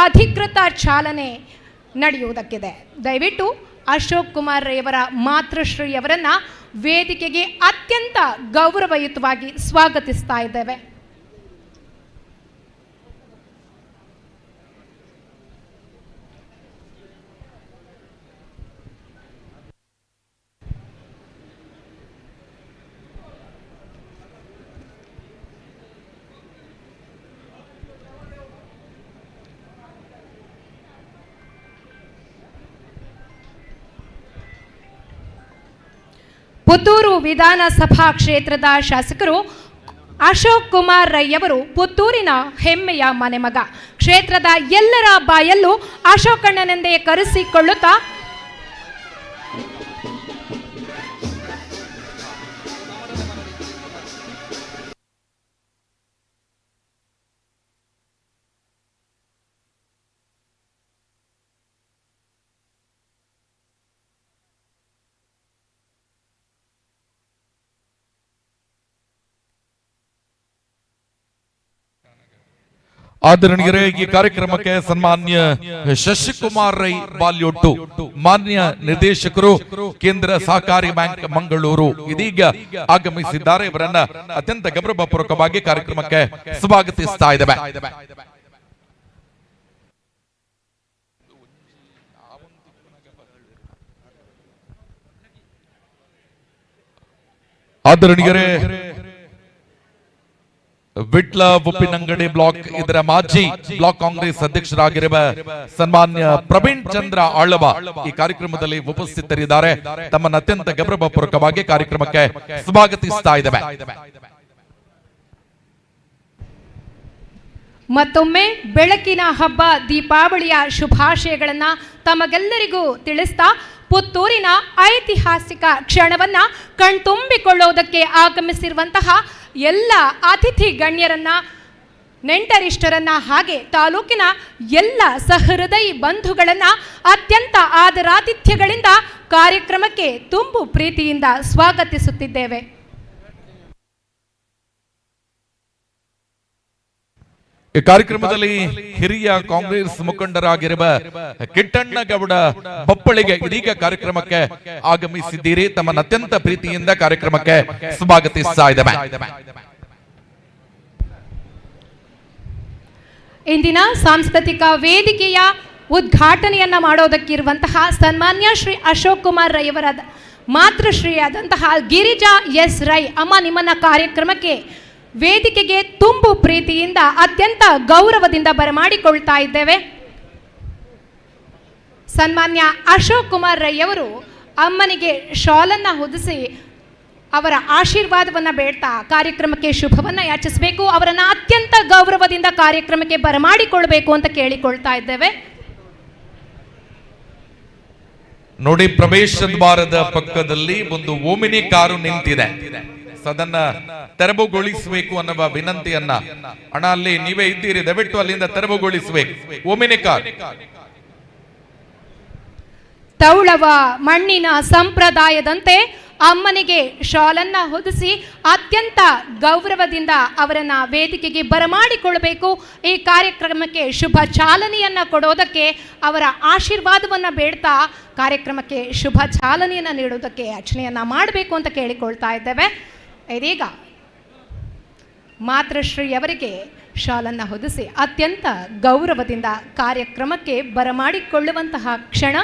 ಅಧಿಕೃತ ಚಾಲನೆ ನಡೆಯುವುದಕ್ಕಿದೆ. ದಯವಿಟ್ಟು ಅಶೋಕ್ ಕುಮಾರ್ ರೈಯವರ ಮಾತೃಶ್ರೀಯವರನ್ನ ವೇದಿಕೆಗೆ ಅತ್ಯಂತ ಗೌರವಯುತವಾಗಿ ಸ್ವಾಗತಿಸ್ತಾ ಇದ್ದೇವೆ. ಪುತ್ತೂರು ವಿಧಾನಸಭಾ ಕ್ಷೇತ್ರದ ಶಾಸಕರು ಅಶೋಕ್ ಕುಮಾರ್ ರೈಯವರು ಪುತ್ತೂರಿನ ಹೆಮ್ಮೆಯ ಮನೆಮಗ. ಕ್ಷೇತ್ರದ ಎಲ್ಲರ ಬಾಯಲ್ಲೂ ಅಶೋಕಣ್ಣನೆಂದೇ ಕರೆಸಿಕೊಳ್ಳುತ್ತಾ ಆದರಣೀಯರೇ, ಈ ಕಾರ್ಯಕ್ರಮಕ್ಕೆ ಸನ್ಮಾನ್ಯ ಶಶಿಕುಮಾರ್ ರೈ ಬಾಲ್ಯೋಟ್ಟು, ಮಾನ್ಯ ನಿರ್ದೇಶಕರು, ಕೇಂದ್ರ ಸಹಕಾರಿ ಬ್ಯಾಂಕ್ ಮಂಗಳೂರು ಇದೀಗ ಆಗಮಿಸಿದ್ದಾರೆ. ಇವರನ್ನ ಅತ್ಯಂತ ಗೌರವಪೂರ್ವಕವಾಗಿ ಕಾರ್ಯಕ್ರಮಕ್ಕೆ ಸ್ವಾಗತಿಸ್ತಾ ಇದ್ದೇವೆ. ಆದರಣೀಯರೇ, ವಿಟ್ಲ ಉಪ್ಪಿನಂಗಡಿ ಬ್ಲಾಕ್ ಇದರ ಮಾಜಿ ಬ್ಲಾಕ್ ಕಾಂಗ್ರೆಸ್ ಅಧ್ಯಕ್ಷರಾಗಿರುವ ಸನ್ಮಾನ್ಯ ಪ್ರವೀಣ್ ಚಂದ್ರ ಆಳ್ವ ಈ ಕಾರ್ಯಕ್ರಮದಲ್ಲಿ ಉಪಸ್ಥಿತರಿದ್ದಾರೆ. ತಮ್ಮನ್ನು ಅತ್ಯಂತ ಗೌರವಪೂರ್ವಕವಾಗಿ ಕಾರ್ಯಕ್ರಮಕ್ಕೆ ಸ್ವಾಗತಿಸ್ತಾ ಇದ್ದೇವೆ. ಮತ್ತೊಮ್ಮೆ ಬೆಳಕಿನ ಹಬ್ಬ ದೀಪಾವಳಿಯ ಶುಭಾಶಯಗಳನ್ನ ತಮಗೆಲ್ಲರಿಗೂ ತಿಳಿಸ್ತಾ ಪುತ್ತೂರಿನ ಐತಿಹಾಸಿಕ ಕ್ಷಣವನ್ನ ಕಣ್ತುಂಬಿಕೊಳ್ಳುವುದಕ್ಕೆ ಆಗಮಿಸಿರುವಂತಹ ಎಲ್ಲ ಅತಿಥಿ ಗಣ್ಯರನ್ನ, ನೆಂಟರಿಷ್ಟರನ್ನ, ಹಾಗೆ ತಾಲೂಕಿನ ಎಲ್ಲ ಸಹೃದಯಿ ಬಂಧುಗಳನ್ನ ಅತ್ಯಂತ ಆದರಾತಿಥ್ಯಗಳಿಂದ ಕಾರ್ಯಕ್ರಮಕ್ಕೆ ತುಂಬು ಪ್ರೀತಿಯಿಂದ ಸ್ವಾಗತಿಸುತ್ತಿದ್ದೇವೆ. ಈ ಕಾರ್ಯಕ್ರಮದಲ್ಲಿ ಹಿರಿಯ ಕಾಂಗ್ರೆಸ್ ಮುಖಂಡರಾಗಿರುವ ಕಿಟ್ಟಣ್ಣಗೌಡ ಬಪ್ಪಳಿಗೆ ಇದೀಗ ಕಾರ್ಯಕ್ರಮಕ್ಕೆ ಆಗಮಿಸಿದ್ದೀರಿ. ತಮ್ಮನ್ನು ಅತ್ಯಂತ ಪ್ರೀತಿಯಿಂದ ಕಾರ್ಯಕ್ರಮಕ್ಕೆ ಸ್ವಾಗತಿಸ್ತಾ ಇದ್ದೇವೆ. ಇಂದಿನ ಸಾಂಸ್ಕೃತಿಕ ವೇದಿಕೆಯ ಉದ್ಘಾಟನೆಯನ್ನ ಮಾಡೋದಕ್ಕಿರುವಂತಹ ಸನ್ಮಾನ್ಯ ಶ್ರೀ ಅಶೋಕ್ ಕುಮಾರ್ ರೈಯವರ ಮಾತೃಶ್ರೀಯಾದಂತಹ ಗಿರಿಜಾ ಎಸ್ ರೈ ಅಮ್ಮ, ನಿಮ್ಮನ್ನ ಕಾರ್ಯಕ್ರಮಕ್ಕೆ ವೇದಿಕೆಗೆ ತುಂಬು ಪ್ರೀತಿಯಿಂದ ಅತ್ಯಂತ ಗೌರವದಿಂದ ಬರಮಾಡಿಕೊಳ್ತಾ ಇದ್ದೇವೆ. ಸನ್ಮಾನ್ಯ ಅಶೋಕ್ ಕುಮಾರ್ ರೈಯವರು ಅಮ್ಮನಿಗೆ ಶಾಲನ್ನು ಹೊದಿಸಿ ಅವರ ಆಶೀರ್ವಾದವನ್ನು ಬೇಡ್ತಾ ಕಾರ್ಯಕ್ರಮಕ್ಕೆ ಶುಭವನ್ನ ಯಾಚಿಸಬೇಕು. ಅವರನ್ನ ಅತ್ಯಂತ ಗೌರವದಿಂದ ಕಾರ್ಯಕ್ರಮಕ್ಕೆ ಬರಮಾಡಿಕೊಳ್ಬೇಕು ಅಂತ ಕೇಳಿಕೊಳ್ತಾ ಇದ್ದೇವೆ. ನೋಡಿ, ಪ್ರವೇಶ ದ್ವಾರದ ಪಕ್ಕದಲ್ಲಿ ಒಂದು ಓಮಿನಿ ಕಾರು ನಿಂತಿದೆ. ಅದನ್ನ ತೆರವುಗೊಳಿಸಬೇಕು ಅನ್ನುವ ವಿನಂತಿಯನ್ನ, ಅಣ್ಣ ಅಲ್ಲಿ ನೀವೇ ಇದ್ದೀರಿ, ದಯವಿಟ್ಟು ಅಲ್ಲಿಂದ ತೆರವುಗೊಳಿಸಬೇಕು ಓಮಿನಿ ಕಾರ್. ತೌಳವ ಮಣ್ಣಿನ ಸಂಪ್ರದಾಯದಂತೆ ಅಮ್ಮನಿಗೆ ಶಾಲನ್ನ ಹೊದಿಸಿ ಅತ್ಯಂತ ಗೌರವದಿಂದ ಅವರನ್ನ ವೇದಿಕೆಗೆ ಬರಮಾಡಿಕೊಳ್ಳಬೇಕು. ಈ ಕಾರ್ಯಕ್ರಮಕ್ಕೆ ಶುಭ ಚಾಲನೆಯನ್ನ ಕೊಡೋದಕ್ಕೆ, ಅವರ ಆಶೀರ್ವಾದವನ್ನ ಬೇಡ್ತಾ ಕಾರ್ಯಕ್ರಮಕ್ಕೆ ಶುಭ ಚಾಲನೆಯನ್ನ ನೀಡೋದಕ್ಕೆ ಯಾಚನೆಯನ್ನ ಮಾಡಬೇಕು ಅಂತ ಕೇಳಿಕೊಳ್ತಾ ಇದ್ದೇವೆ. ಇದೀಗ ಮಾತೃಶ್ರೀಯವರಿಗೆ ಶಾಲನ್ನ ಹೊದಿಸಿ ಅತ್ಯಂತ ಗೌರವದಿಂದ ಕಾರ್ಯಕ್ರಮಕ್ಕೆ ಬರಮಾಡಿಕೊಳ್ಳುವಂತಹ ಕ್ಷಣ.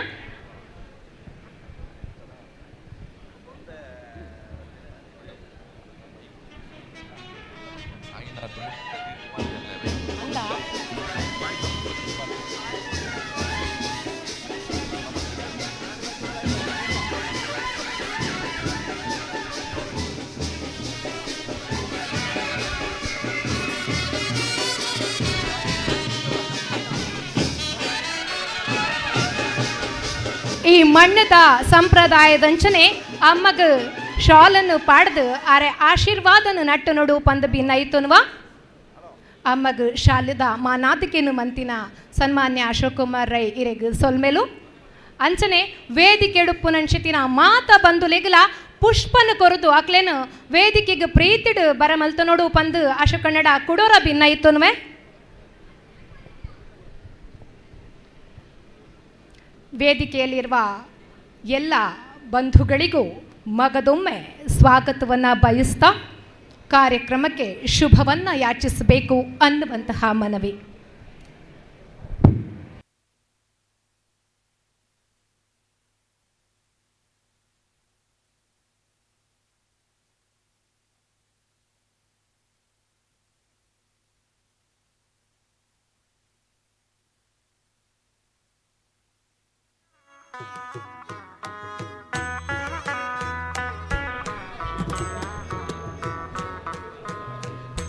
ಈ ಮಣ್ಣದ ಸಂಪ್ರದಾಯದಂಚನೆ ಅಮ್ಮಗ ಶಾಲನ್ನು ಪಾಡ್ದು ಅರೆ ಆಶೀರ್ವಾದನು ನಟ್ಟು ನೋಡು ಪಂದ ಭಿನ್ನೈತುನ್ವ ಅಮ್ಮಗ ಶಾಲದ ಮಾನಾತಿಕೆನು ಮಂತಿನ ಸನ್ಮಾನ್ಯ ಅಶೋಕ್ ಕುಮಾರ್ ರೈ ಇರೆಗ್ ಸೊಲ್ಮೆಲು ಅಂಚನೆ ವೇದಿಕೆಡುಪ್ಪು ನಂಚಿತಿನ ಮಾತ ಬಂದುಲೆಗಲ ಪುಷ್ಪನ ಕೊರದು ಅಕ್ಲೇನು ವೇದಿಕೆಗೆ ಪ್ರೀತಿಡು ಬರಮಲ್ತು ನೋಡು ಪಂದು ಅಶೋಕಣ್ಣಡ ಕುಡೋರ ಭಿನ್ನೈತುನ್ವೆ. ವೇದಿಕೆಯಲ್ಲಿರುವ ಎಲ್ಲ ಬಂಧುಗಳಿಗೂ ಮಗದೊಮ್ಮೆ ಸ್ವಾಗತವನ್ನು ಬಯಸ್ತಾ ಕಾರ್ಯಕ್ರಮಕ್ಕೆ ಶುಭವನ್ನು ಯಾಚಿಸಬೇಕು ಅನ್ನುವಂತಹ ಮನವಿ.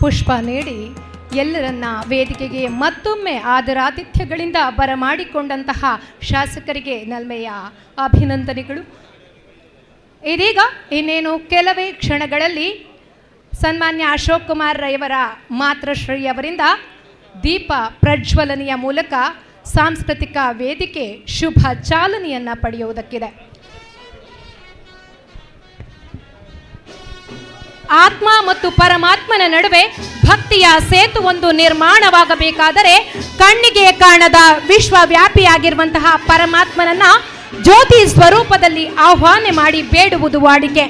ಪುಷ್ಪ ನೀಡಿ ಎಲ್ಲರನ್ನ ವೇದಿಕೆಗೆ ಮತ್ತೊಮ್ಮೆ ಆದರಾತಿಥ್ಯಗಳಿಂದ ಬರಮಾಡಿಕೊಂಡಂತಹ ಶಾಸಕರಿಗೆ ನಲ್ಮೆಯ ಅಭಿನಂದನೆಗಳು. ಇದೀಗ ಇನ್ನೇನು ಕೆಲವೇ ಕ್ಷಣಗಳಲ್ಲಿ ಸನ್ಮಾನ್ಯ ಅಶೋಕ್ ಕುಮಾರ್ ರೈಯವರ ಮಾತೃಶ್ರೀ ಅವರಿಂದ ದೀಪ ಪ್ರಜ್ವಲನೆಯ ಮೂಲಕ ಸಾಂಸ್ಕೃತಿಕ ವೇದಿಕೆ ಶುಭ ಚಾಲನೆಯನ್ನು ಪಡೆಯುವುದಕ್ಕಿದೆ. ಆತ್ಮ ಮತ್ತು ಪರಮಾತ್ಮನ ನಡುವೆ ಭಕ್ತಿಯ ಸೇತುವೊಂದು ನಿರ್ಮಾಣವಾಗಬೇಕಾದರೆ ಕಣ್ಣಿಗೆ ಕಾಣದ ವಿಶ್ವವ್ಯಾಪಿಯಾಗಿರುವಂತಹ ಪರಮಾತ್ಮನನ್ನ ಜ್ಯೋತಿ ಸ್ವರೂಪದಲ್ಲಿ ಆಹ್ವಾನ ಮಾಡಿ ಬೇಡುವುದು ವಾಡಿಕೆ.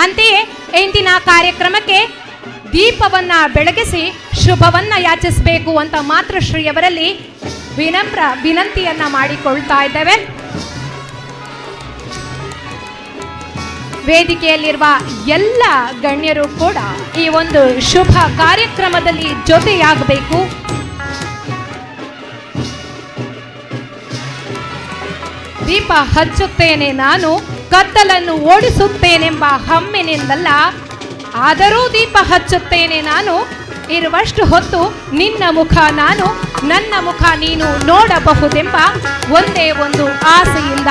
ಅಂತೆಯೇ ಇಂದಿನ ಕಾರ್ಯಕ್ರಮಕ್ಕೆ ದೀಪವನ್ನ ಬೆಳಗಿಸಿ ಶುಭವನ್ನ ಯಾಚಿಸಬೇಕು ಅಂತ ಮಾತೃಶ್ರೀಯವರಲ್ಲಿ ವಿನಮ್ರ ವಿನಂತಿಯನ್ನ ಮಾಡಿಕೊಳ್ತಾ ಇದ್ದೇವೆ. ವೇದಿಕೆಯಲ್ಲಿರುವ ಎಲ್ಲ ಗಣ್ಯರು ಕೂಡ ಈ ಒಂದು ಶುಭ ಕಾರ್ಯಕ್ರಮದಲ್ಲಿ ಜೊತೆಯಾಗಬೇಕು. ದೀಪ ಹಚ್ಚುತ್ತೇನೆ ನಾನು, ಕತ್ತಲನ್ನು ಓಡಿಸುತ್ತೇನೆಂಬ ಹಮ್ಮಿನಿಂದಲ್ಲ, ಆದರೂ ದೀಪ ಹಚ್ಚುತ್ತೇನೆ ನಾನು, ಇರುವಷ್ಟು ಹೊತ್ತು ನಿನ್ನ ಮುಖ ನಾನು, ನನ್ನ ಮುಖ ನೀನು ನೋಡಬಹುದೆಂಬ ಒಂದೇ ಒಂದು ಆಸೆಯಿಂದ.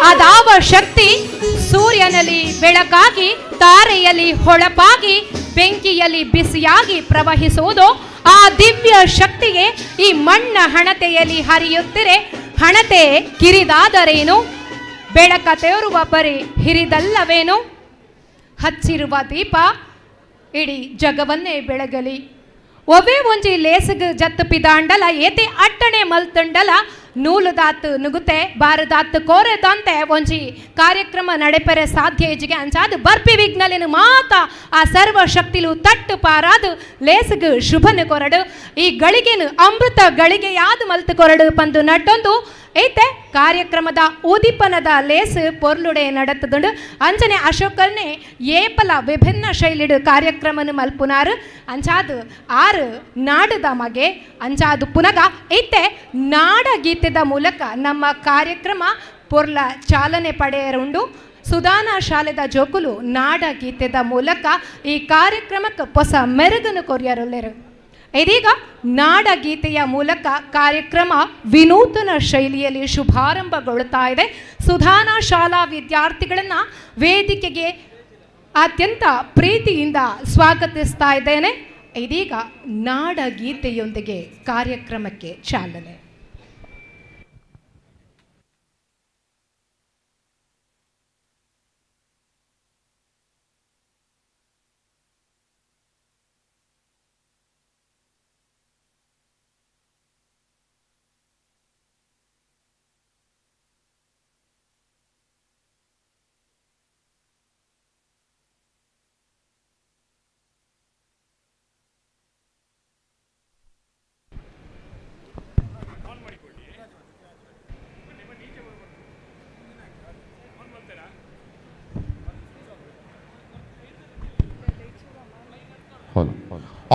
ಅದಾವ ಶಕ್ತಿ ಸೂರ್ಯನಲ್ಲಿ ಬೆಳಕಾಗಿ, ತಾರೆಯಲ್ಲಿ ಹೊಳಪಾಗಿ, ಬೆಂಕಿಯಲ್ಲಿ ಬಿಸಿಯಾಗಿ ಪ್ರವಹಿಸುವುದು. ಆ ದಿವ್ಯ ಶಕ್ತಿಗೆ ಈ ಮಣ್ಣ ಹಣತೆಯಲ್ಲಿ ಹರಿಯುತ್ತಿರೆ ಹಣತೆ ಕಿರಿದಾದರೇನು, ಬೆಳಕ ತೇರುವ ಬರೀ ಹಿರಿದಲ್ಲವೇನು. ಹಚ್ಚಿರುವ ದೀಪ ಇಡೀ ಜಗವನ್ನೇ ಬೆಳಗಲಿ. ಒವೇ ಒಂಜಿ ಲೇಸಗ ಜತ್ತು ಪಿದಾಂಡಲ ಏತೆ ಅಟ್ಟಣೆ ಮಲ್ತಂಡಲ ನೂಲುದಾತ್ ನುಗುತೆ ಬಾರದಾತ್ ಕೋರೆದಂತೆ ಒಂಜಿ ಕಾರ್ಯಕ್ರಮ ನಡೆಪರೆ ಸಾಧ್ಯ ಇಜಿಗೆ ಅಂಚಾದು ಬರ್ಪಿ ವಿಘ್ನಲಿನ ಮಾತ ಆ ಸರ್ವ ಶಕ್ತಿಲು ತಟ್ಟು ಪಾರಾದು ಲೇಸಗ ಶುಭನ ಕೊರಡು ಈ ಗಳಿಗೆನು ಅಮೃತ ಗಳಿಗೆಯಾದ ಮಲ್ತು ಕೊರಡು ಪಂದು ನಟ್ಟೊಂದು ಐತೆ ಕಾರ್ಯಕ್ರಮದ ಉದಿಪನದ ಲೇಸು ಪೊರ್ಲುಡೆ ನಡತದುಂಡು ಅಂಚನೆ ಅಶೋಕರ್ನೆ ಏಪಲ ವಿಭಿನ್ನ ಶೈಲಿಡು ಕಾರ್ಯಕ್ರಮನು ಮಲ್ಪುನಾರು ಅಂಚಾದು ಆರು ನಾಡದ ಮಗೆ ಅಂಚಾದು ಪುನಗ ಐತೆ ನಾಡ ಗೀತೆದ ಮೂಲಕ ನಮ್ಮ ಕಾರ್ಯಕ್ರಮ ಪೊರ್ಲ ಚಾಲನೆ ಪಡೆಯರುಂಡು. ಸುಧಾನಾ ಶಾಲೆದ ಜೋಕುಲು ನಾಡ ಗೀತೆದ ಮೂಲಕ ಈ ಕಾರ್ಯಕ್ರಮಕ್ಕೆ ಹೊಸ ಮೆರುಗನ್ನು ಕೊರಿಯರುಲ್ಲೆರು. ಇದೀಗ ನಾಡಗೀತೆಯ ಮೂಲಕ ಕಾರ್ಯಕ್ರಮ ವಿನೂತನ ಶೈಲಿಯಲ್ಲಿ ಶುಭಾರಂಭಗೊಳ್ಳುತ್ತಾ ಇದೆ. ಸುಧಾನಾ ಶಾಲಾ ವಿದ್ಯಾರ್ಥಿಗಳನ್ನು ವೇದಿಕೆಗೆ ಅತ್ಯಂತ ಪ್ರೀತಿಯಿಂದ ಸ್ವಾಗತಿಸ್ತಾ ಇದ್ದೇನೆ. ಇದೀಗ ನಾಡಗೀತೆಯೊಂದಿಗೆ ಕಾರ್ಯಕ್ರಮಕ್ಕೆ ಚಾಲನೆ.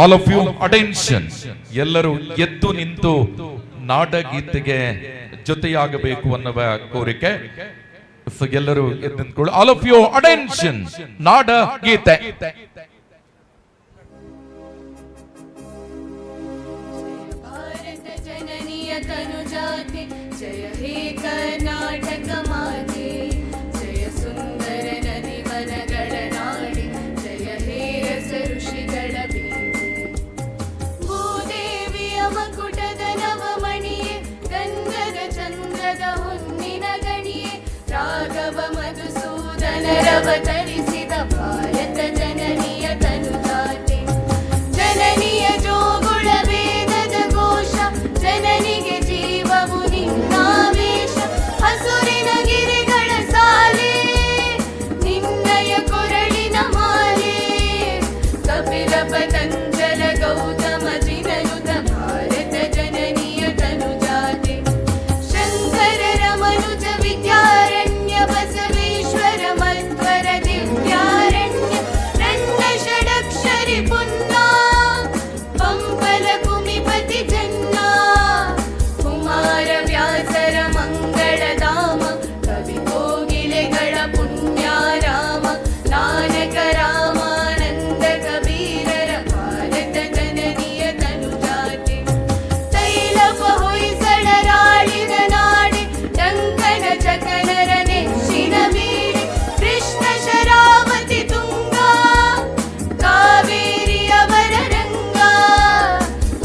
All of you attention. ಎಲ್ಲರೂ ಎದ್ದು ನಿಂತು ನಾಡಗೀತೆಗೆ ಜೊತೆಯಾಗಬೇಕು ಅನ್ನುವ ಕೋರಿಕೆ. ಎಲ್ಲರೂ ಎದ್ದು ನಿಂತ್ಕೊಳ್ಳಿ. All of you attention. ನಾಡಗೀತೆ. ಭಾರತ ಜನನಿಯ ತನುಜಾತೆ ಜಯ ಹೇ ಕರ್ನಾಟಕ ಮಾತೆ, ಜಯ ಸುಂದರ ನದಿ ವನಗಳ ನಾಡಿ, ಜಯ ಹೇ ರಸ ಋಷಿಗಳ ಭೂದೇವಿಯ ಮಕುಟದ ನವಮಣಿಯೇ, ಗಂಗ ರಾಘವ ಮಧುಸೂದನರವತರಿಸಿದ ಭಾರತ ಜನನಿಯ ತನುಜಾತೆ ಜನನಿಯ ಜೋಗುಳ ವೇದದ ಘೋಷ ಜನನಿಗೆ ಜೀವವು ನಿನ್ನಾವೇಶ ಹಸುರಿನ ಗಿರಿಗಳ ಸಾಲೆ ನಿನ್ನಯ ಕೊರಳಿನ ಮಾಲೆ ಕಪಿಲ ಪತಂಜಲ ಗೌತಮ ಜಿನನುತ ಭಾರತ ಜನನಿಯ ತನುಜಾತೆ ಶಂಕರ ರಮನುಜ ವಿದ್ಯಾರಣ್ಯ ಬಸವೇಶ್ವರ ಮಧ್ವರ ದಿವ್ಯಾರಣ್ಯ ನನ್ನ ಷಡಕ್ಷರಿ ಪುನ್ನ ಪಂಪಲ ಕುಮಿಪತಿ ಜನ್ನ ಕುಮಾರ ವ್ಯಾಸರ ಮಂಗಳಧಾಮ ಕವಿ ಕೋಗಿಲೆಗಳ ಪುಣ್ಯಾರಾಮ ನಾನಕ ರಾಮಾನಂದ ಕಬೀರರ ಭಾರತ ಜನನಿಯ ತನುಜಾತೆ ತೈಲಪ ಹೊಯ್ಸಳರಾಳಿನ ನಾಡೆ ಡಂಕನ ಚಕನರ ನೆಚ್ಚಿನ ಬೀಡೆ ಕೃಷ್ಣ ಶರಾವತಿ ತುಂಗ ಕಾವೇರಿಯವರ ರಂಗ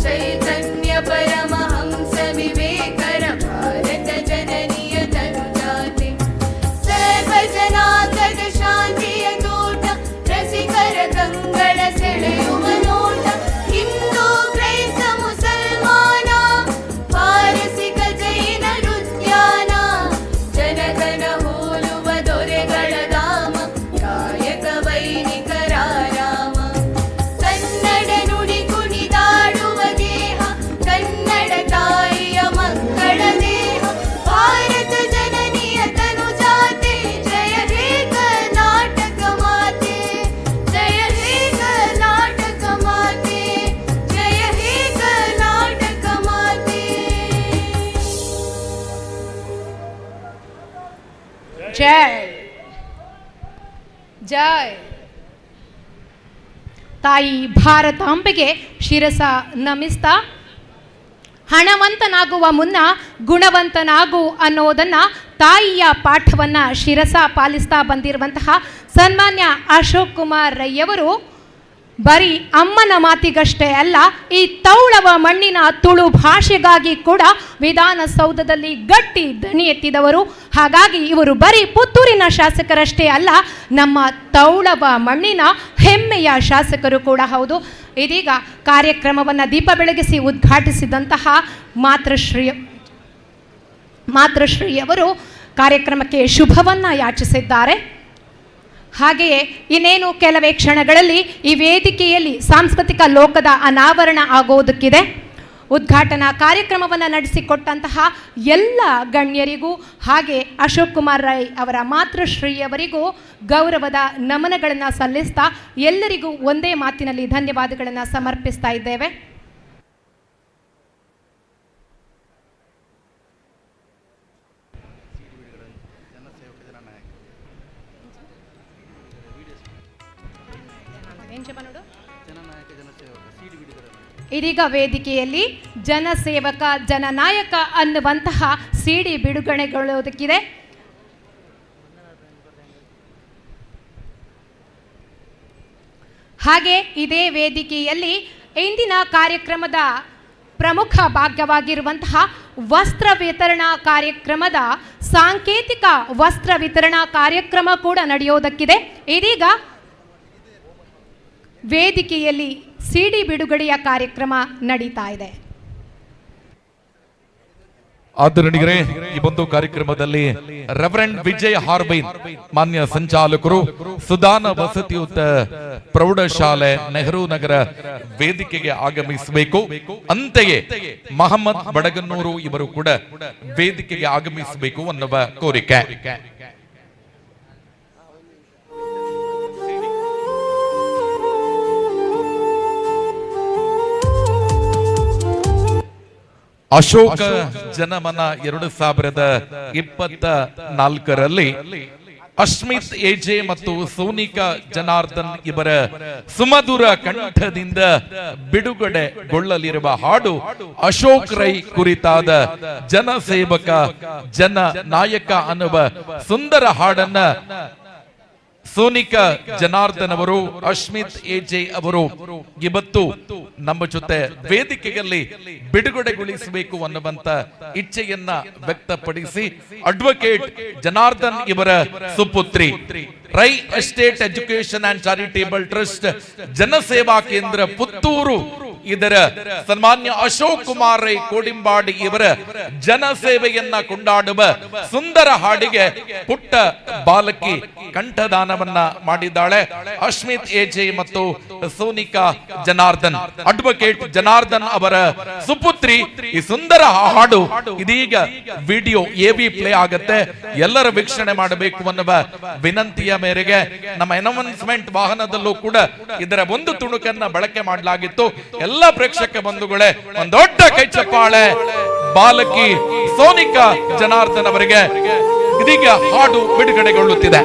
ಚೈತನ್ಯ ಪರಮಹಂಸ ವಿವೇಕರ ಭಾರತ ಜನನಿಯ ತನುಜಾತೆ ಸರ್ವ ಜನಾಂಗದ ಶಾಂತಿಯ ತೋಟ ರಸಿಕರ ಕಂಗಳ ಸೆಳೆಯುವ ನೋಟ ಹಿಂದೂ ಕ್ರೈಸ್ತ ಮುಸಲ್ಮಾನ ಪಾರಸಿಕ ಜೈನ ರುದ್ಯಾನ ಜನಗಣ ಹೋಲುವ ದೊರೆಗಳ ಧಾಮ ಕಾಯಕ ವೈನಿಕರ ರಾಮ ಕನ್ನಡ ನುಡಿ ಕುಣಿದಾಡುವ ದೇಹ ಕನ್ನಡ ತಾಯಿಯ ಮಕ್ಕಳ ದೇಹ ಭಾರತ ಜನನಿಯ ತನುಜಾತೆ ಜಯ ಹೇ ಕರ್ನಾಟಕ ಮಾತೆ ಜಯ ಹೇ ಕರ್ನಾಟಕ ಮಾತೆ ಜಯ ಹೇ ಕರ್ನಾಟಕ ಮಾತೆ ಜೈ ಜೈ ತಾಯಿ ಭಾರತಾಂಬೆಗೆ ಶಿರಸ ನಮಿಸ್ತಾ ಹಣವಂತನಾಗುವ ಮುನ್ನ ಗುಣವಂತನಾಗು ಅನ್ನೋದನ್ನ ತಾಯಿಯ ಪಾಠವನ್ನ ಶಿರಸ ಪಾಲಿಸ್ತಾ ಬಂದಿರುವಂತಹ ಸನ್ಮಾನ್ಯ ಅಶೋಕ್ ಕುಮಾರ್ ರೈಯವರು ಬರೀ ಅಮ್ಮನ ಮಾತಿಗಷ್ಟೇ ಅಲ್ಲ, ಈ ತೌಳವ ಮಣ್ಣಿನ ತುಳು ಭಾಷೆಗಾಗಿ ಕೂಡ ವಿಧಾನಸೌಧದಲ್ಲಿ ಗಟ್ಟಿ ದನಿ ಎತ್ತಿದವರು. ಹಾಗಾಗಿ ಇವರು ಬರೀ ಪುತ್ತೂರಿನ ಶಾಸಕರಷ್ಟೇ ಅಲ್ಲ, ನಮ್ಮ ತೌಳವ ಮಣ್ಣಿನ ಹೆಮ್ಮೆಯ ಶಾಸಕರು ಕೂಡ ಹೌದು. ಇದೀಗ ಕಾರ್ಯಕ್ರಮವನ್ನು ದೀಪ ಬೆಳಗಿಸಿ ಉದ್ಘಾಟಿಸಿದಂತಹ ಮಾತೃಶ್ರೀಯವರು ಕಾರ್ಯಕ್ರಮಕ್ಕೆ ಶುಭವನ್ನು ಯಾಚಿಸಿದ್ದಾರೆ. ಹಾಗೆಯೇ ಇನ್ನೇನು ಕೆಲವೇ ಕ್ಷಣಗಳಲ್ಲಿ ಈ ವೇದಿಕೆಯಲ್ಲಿ ಸಾಂಸ್ಕೃತಿಕ ಲೋಕದ ಅನಾವರಣ ಆಗೋದಕ್ಕಿದೆ. ಉದ್ಘಾಟನಾ ಕಾರ್ಯಕ್ರಮವನ್ನು ನಡೆಸಿಕೊಟ್ಟಂತಹ ಎಲ್ಲ ಗಣ್ಯರಿಗೂ ಹಾಗೆ ಅಶೋಕ್ ಕುಮಾರ್ ರೈ ಅವರ ಮಾತೃಶ್ರೀಯವರಿಗೂ ಗೌರವದ ನಮನಗಳನ್ನು ಸಲ್ಲಿಸ್ತಾ ಎಲ್ಲರಿಗೂ ಒಂದೇ ಮಾತಿನಲ್ಲಿ ಧನ್ಯವಾದಗಳನ್ನು ಸಮರ್ಪಿಸ್ತಾ ಇದ್ದೇವೆ. ಇದೀಗ ವೇದಿಕೆಯಲ್ಲಿ ಜನಸೇವಕ ಜನನಾಯಕ ಅನ್ನುವಂತಹ ಸಿಡಿ ಬಿಡುಗಡೆಗೊಳ್ಳುವುದಕ್ಕಿದೆ. ಹಾಗೆ ಇದೇ ವೇದಿಕೆಯಲ್ಲಿ ಇಂದಿನ ಕಾರ್ಯಕ್ರಮದ ಪ್ರಮುಖ ಭಾಗವಾಗಿರುವಂತಹ ವಸ್ತ್ರ ವಿತರಣಾ ಕಾರ್ಯಕ್ರಮದ ಸಾಂಕೇತಿಕ ವಸ್ತ್ರ ವಿತರಣಾ ಕಾರ್ಯಕ್ರಮ ಕೂಡ ನಡೆಯೋದಕ್ಕಿದೆ. ಇದೀಗ ವೇದಿಕೆಯಲ್ಲಿ ಸಿಡಿ ಬಿಡುಗಡೆಯ ಕಾರ್ಯಕ್ರಮ ನಡೀತಾ ಇದೆ. ಆದರಣೀಯರೇ, ಈ ಒಂದು ಕಾರ್ಯಕ್ರಮದಲ್ಲಿ ರೆವರೆಂಡ್ ವಿಜಯ್ ಹಾರ್ಬೈನ್ ಮಾನ್ಯ ಸಂಚಾಲಕರು ಸುದಾನ ವಸತಿಯುತ ಪ್ರೌಢಶಾಲೆ ನೆಹರು ನಗರ ವೇದಿಕೆಗೆ ಆಗಮಿಸಬೇಕು. ಅಂತೆಯೇ ಮಹಮ್ಮದ್ ಬಡಗನ್ನೂರು ಇವರು ಕೂಡ ವೇದಿಕೆಗೆ ಆಗಮಿಸಬೇಕು ಅನ್ನುವ ಕೋರಿಕೆ. ಅಶೋಕ ಜನಮನ 2024ರಲ್ಲಿ ಅಶ್ಮಿತ್ ಎಜೆ ಮತ್ತು ಸೋನಿಕಾ ಜನಾರ್ದನ್ ಇವರ ಸುಮಧುರ ಕಂಠದಿಂದ ಬಿಡುಗಡೆಗೊಳ್ಳಲಿರುವ ಹಾಡು ಅಶೋಕ್ ರೈ ಕುರಿತಾದ ಜನಸೇವಕ ಜನ ನಾಯಕ ಅನ್ನುವ ಸುಂದರ ಹಾಡನ್ನ ಸೋನಿಕಾ ಜನಾರ್ದನ್ ಅವರು, ಅಶ್ಮಿತ್ ಎಜೆ ಅವರು ಇವತ್ತು ನಮ್ಮ ಜೊತೆ ವೇದಿಕೆಯಲ್ಲಿ ಬಿಡುಗಡೆಗೊಳಿಸಬೇಕು ಅನ್ನುವಂತ ಇಚ್ಛೆಯನ್ನ ವ್ಯಕ್ತಪಡಿಸಿ ಅಡ್ವೊಕೇಟ್ ಜನಾರ್ದನ್ ಇವರ ಸುಪುತ್ರಿ Rai estate education and charitable trust Janaseva Kendra Puttur ಇದರ ಸನ್ಮಾನ್ಯ ಅಶೋಕ್ ಕುಮಾರ್ ರೈ ಕೋಡಿಂಬಾಡಿ ಇವರ ಜನಸೇವೆಯನ್ನ ಕೊಂಡಾಡುವ ಸುಂದರ ಹಾಡಿಗೆ ಪುಟ್ಟ ಬಾಲಕಿ ಕಂಠದಾನವನ್ನ ಮಾಡಿದ್ದಾಳೆ. ಅಶ್ಮಿತ್ ಎಜೆ ಮತ್ತು ಸೋನಿಕಾ ಜನಾರ್ದನ್, ಅಡ್ವೊಕೇಟ್ ಜನಾರ್ದನ್ ಅವರ ಸುಪುತ್ರಿ. ಈ ಸುಂದರ ಹಾಡು ಇದೀಗ ವಿಡಿಯೋ ಎವಿ ಪ್ಲೇ ಆಗತ್ತೆ, ಎಲ್ಲರ ವೀಕ್ಷಣೆ ಮಾಡಬೇಕು ಅನ್ನುವ ವಿನಂತಿಯ ಮೇರೆಗೆ ನಮ್ಮ ಅನೌನ್ಸ್ಮೆಂಟ್ ವಾಹನದಲ್ಲೂ ಕೂಡ ಇದರ ಒಂದು ತುಣುಕನ್ನ ಬಳಕೆ ಮಾಡಲಾಗಿತ್ತು. ಎಲ್ಲ ಪ್ರೇಕ್ಷಕ ಬಂಧುಗಳೇ, ಒಂದು ದೊಡ್ಡ ಕೈ ಚಪ್ಪಾಳೆ ಬಾಲಕಿ ಸೋನಿಕಾ ಜನಾರ್ದನ್ ಅವರಿಗೆ. ಇದೀಗ ಹಾಡು ಬಿಡುಗಡೆಗೊಳ್ಳುತ್ತಿದೆ.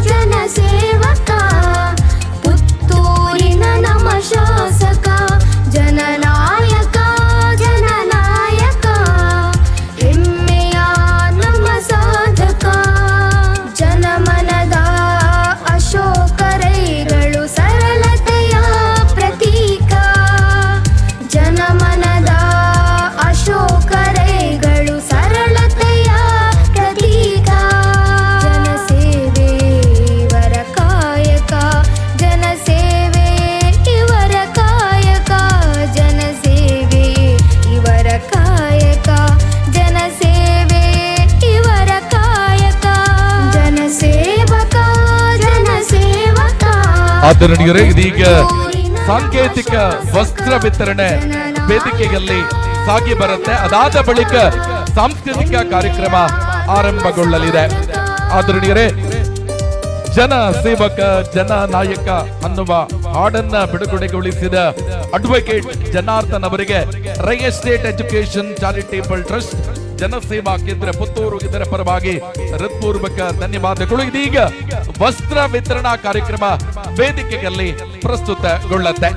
ಜನಸೇವಕ ಪುತ್ತೂರಿನ ನಮ್ಮ ಶಾಸಕ, ಜನನಾಯಕ ಜನನಾಯಕ, ಹೆಮ್ಮೆಯ ನಮ್ಮ ಸಾಧಕ, ಜನಮನದ ಅಶೋಕ ರೈಗಳು ಸರಳತೆಯ ಪ್ರತೀಕ, ಜನಮನದ ಅಶೋಕ ರೈಗಳು ಸರಳತೆಯ ಪ್ರತೀಕ, ಜನಸೇವೆ ಇವರ ಕಾಯಕ, ಜನಸೇವೆ ಇವರ ಕಾಯಕ, ಜನಸೇವೆ ಇವರ ಕಾಯಕ, ಜನಸೇವೆ ಇವರ ಕಾಯಕ, ಜನಸೇವಕ ಜನಸೇವಕ. ಆದರಣೀಯರೇ, ಇದೀಗ ಸಾಂಕೇತಿಕ ವಸ್ತ್ರ ವಿತರಣೆ ವೇದಿಕೆಯಲ್ಲಿ ಸಾಗಿ ಬರುತ್ತೆ. ಅದಾದ ಬಳಿಕ ಸಾಂಸ್ಕೃತಿಕ ಕಾರ್ಯಕ್ರಮ ಆರಂಭಗೊಳ್ಳಲಿದೆ. ಆದರಣೀಯರೇ, ಜನ ಸೇವಕ ಜನ ನಾಯಕ ಅನ್ನುವ ಹಾಡನ್ನ ಬಿಡುಗಡೆಗೊಳಿಸಿದ ಅಡ್ವೊಕೇಟ್ ಜನಾರ್ದನ್ ಅವರಿಗೆ Rai estate education charitable trust Janaseva Kendra Puttur ಇದರ ಪರವಾಗಿ ಹೃತ್ಪೂರ್ವಕ ಧನ್ಯವಾದಗಳು. ಇದೀಗ ವಸ್ತ್ರ ವಿತರಣಾ ಕಾರ್ಯಕ್ರಮ ವೇದಿಕೆಯಲ್ಲಿ ಪ್ರಸ್ತುತಗೊಳ್ಳುತ್ತೆ.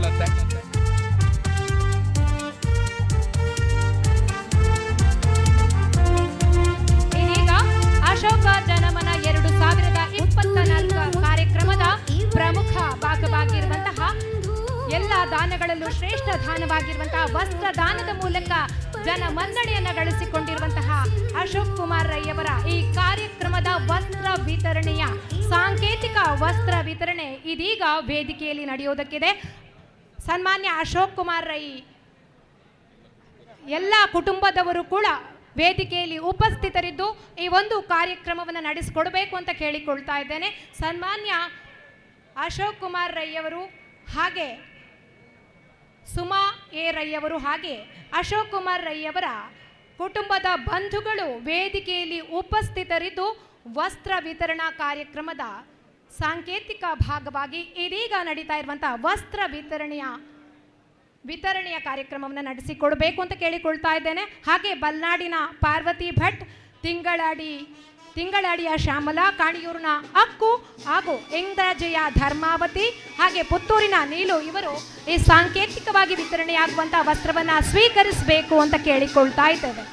ಇದೀಗ ಅಶೋಕ ಜನಮನ 2024 ಕಾರ್ಯಕ್ರಮದ ಪ್ರಮುಖ ಭಾಗವಾಗಿರುವಂತಹ ಎಲ್ಲ ದಾನಗಳಲ್ಲೂ ಶ್ರೇಷ್ಠ ದಾನವಾಗಿರುವಂತಹ ವಸ್ತ್ರ ದಾನದ ಮೂಲಕ ಜನ ಮನ್ನಣೆಯನ್ನ ಗಳಿಸಿಕೊಂಡಿರುವಂತಹ ಅಶೋಕ್ ಕುಮಾರ್ ರೈ ಅವರ ಈ ಕಾರ್ಯಕ್ರಮದ ವಸ್ತ್ರ ವಿತರಣೆಯ ಸಾಂಕೇತಿಕ ವಸ್ತ್ರ ವಿತರಣೆ ಇದೀಗ ವೇದಿಕೆಯಲ್ಲಿ ನಡೆಯುವುದಕ್ಕಿದೆ. ಸನ್ಮಾನ್ಯ ಅಶೋಕ್ ಕುಮಾರ್ ರೈ ಎಲ್ಲ ಕುಟುಂಬದವರು ಕೂಡ ವೇದಿಕೆಯಲ್ಲಿ ಉಪಸ್ಥಿತರಿದ್ದು ಈ ಒಂದು ಕಾರ್ಯಕ್ರಮವನ್ನು ನಡೆಸಿಕೊಡಬೇಕು ಅಂತ ಕೇಳಿಕೊಳ್ತಾ ಇದ್ದೇನೆ. ಸನ್ಮಾನ್ಯ ಅಶೋಕ್ ಕುಮಾರ್ ರೈ ಅವರು ಹಾಗೆ ಸುಮಾ ಎ ರೈ ಅವರು ಹಾಗೆ ಅಶೋಕ್ ಕುಮಾರ್ ರೈ ಅವರ ಕುಟುಂಬದ ಬಂಧುಗಳು ವೇದಿಕೆಯಲ್ಲಿ ಉಪಸ್ಥಿತರಿದ್ದು ವಸ್ತ್ರ ವಿತರಣಾ ಕಾರ್ಯಕ್ರಮದ ಸಾಂಕೇತಿಕ ಭಾಗವಾಗಿ ಇದೀಗ ನಡೀತಾ ಇರುವಂತಹ ವಸ್ತ್ರ ವಿತರಣೆಯ ಕಾರ್ಯಕ್ರಮವನ್ನು ನಡೆಸಿಕೊಡಬೇಕು ಅಂತ ಕೇಳಿಕೊಳ್ತಾ ಇದ್ದೇನೆ. ಹಾಗೆ ಬಲ್ನಾಡಿನ ಪಾರ್ವತಿ ಭಟ್, ತಿಂಗಳಾಡಿಯ ಶ್ಯಾಮಲಾ, ಕಾಣಿಯೂರಿನ ಅಕ್ಕು ಹಾಗೂ ಇಂದ್ರಜಯ ಧರ್ಮಾವತಿ ಹಾಗೆ ಪುತ್ತೂರಿನ ನೀಲು ಇವರು ಈ ಸಾಂಕೇತಿಕವಾಗಿ ವಿತರಣೆಯಾಗುವಂತಹ ವಸ್ತ್ರವನ್ನು ಸ್ವೀಕರಿಸಬೇಕು ಅಂತ ಕೇಳಿಕೊಳ್ತಾ ಇದ್ದೇವೆ.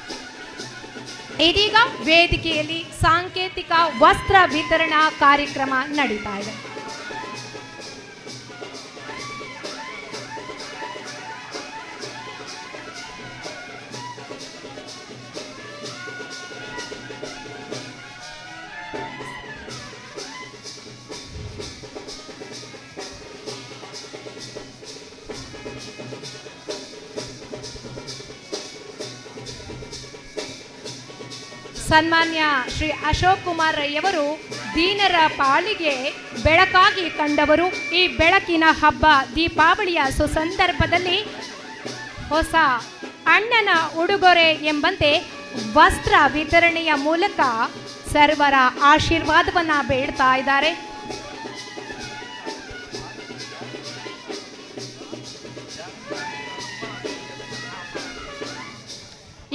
ಇದೀಗ ವೇದಿಕೆಯಲ್ಲಿ ಸಾಂಕೇತಿಕ ವಸ್ತ್ರ ವಿತರಣಾ ಕಾರ್ಯಕ್ರಮ ನಡೀತಾ ಇದೆ. ಸನ್ಮಾನ್ಯ ಶ್ರೀ ಅಶೋಕ್ ಕುಮಾರ್ ರೈ ಅವರು ದೀನರ ಪಾಳಿಗೆ ಬೆಳಕಾಗಿ ಕಂಡವರು. ಈ ಬೆಳಕಿನ ಹಬ್ಬ ದೀಪಾವಳಿಯ ಸುಸಂದರ್ಭದಲ್ಲಿ ಹೊಸ ಅಣ್ಣನ ಉಡುಗೊರೆ ಎಂಬಂತೆ ವಸ್ತ್ರ ವಿತರಣೆಯ ಮೂಲಕ ಸರ್ವರ ಆಶೀರ್ವಾದವನ್ನ ಬೇಡ್ತಾ ಇದ್ದಾರೆ.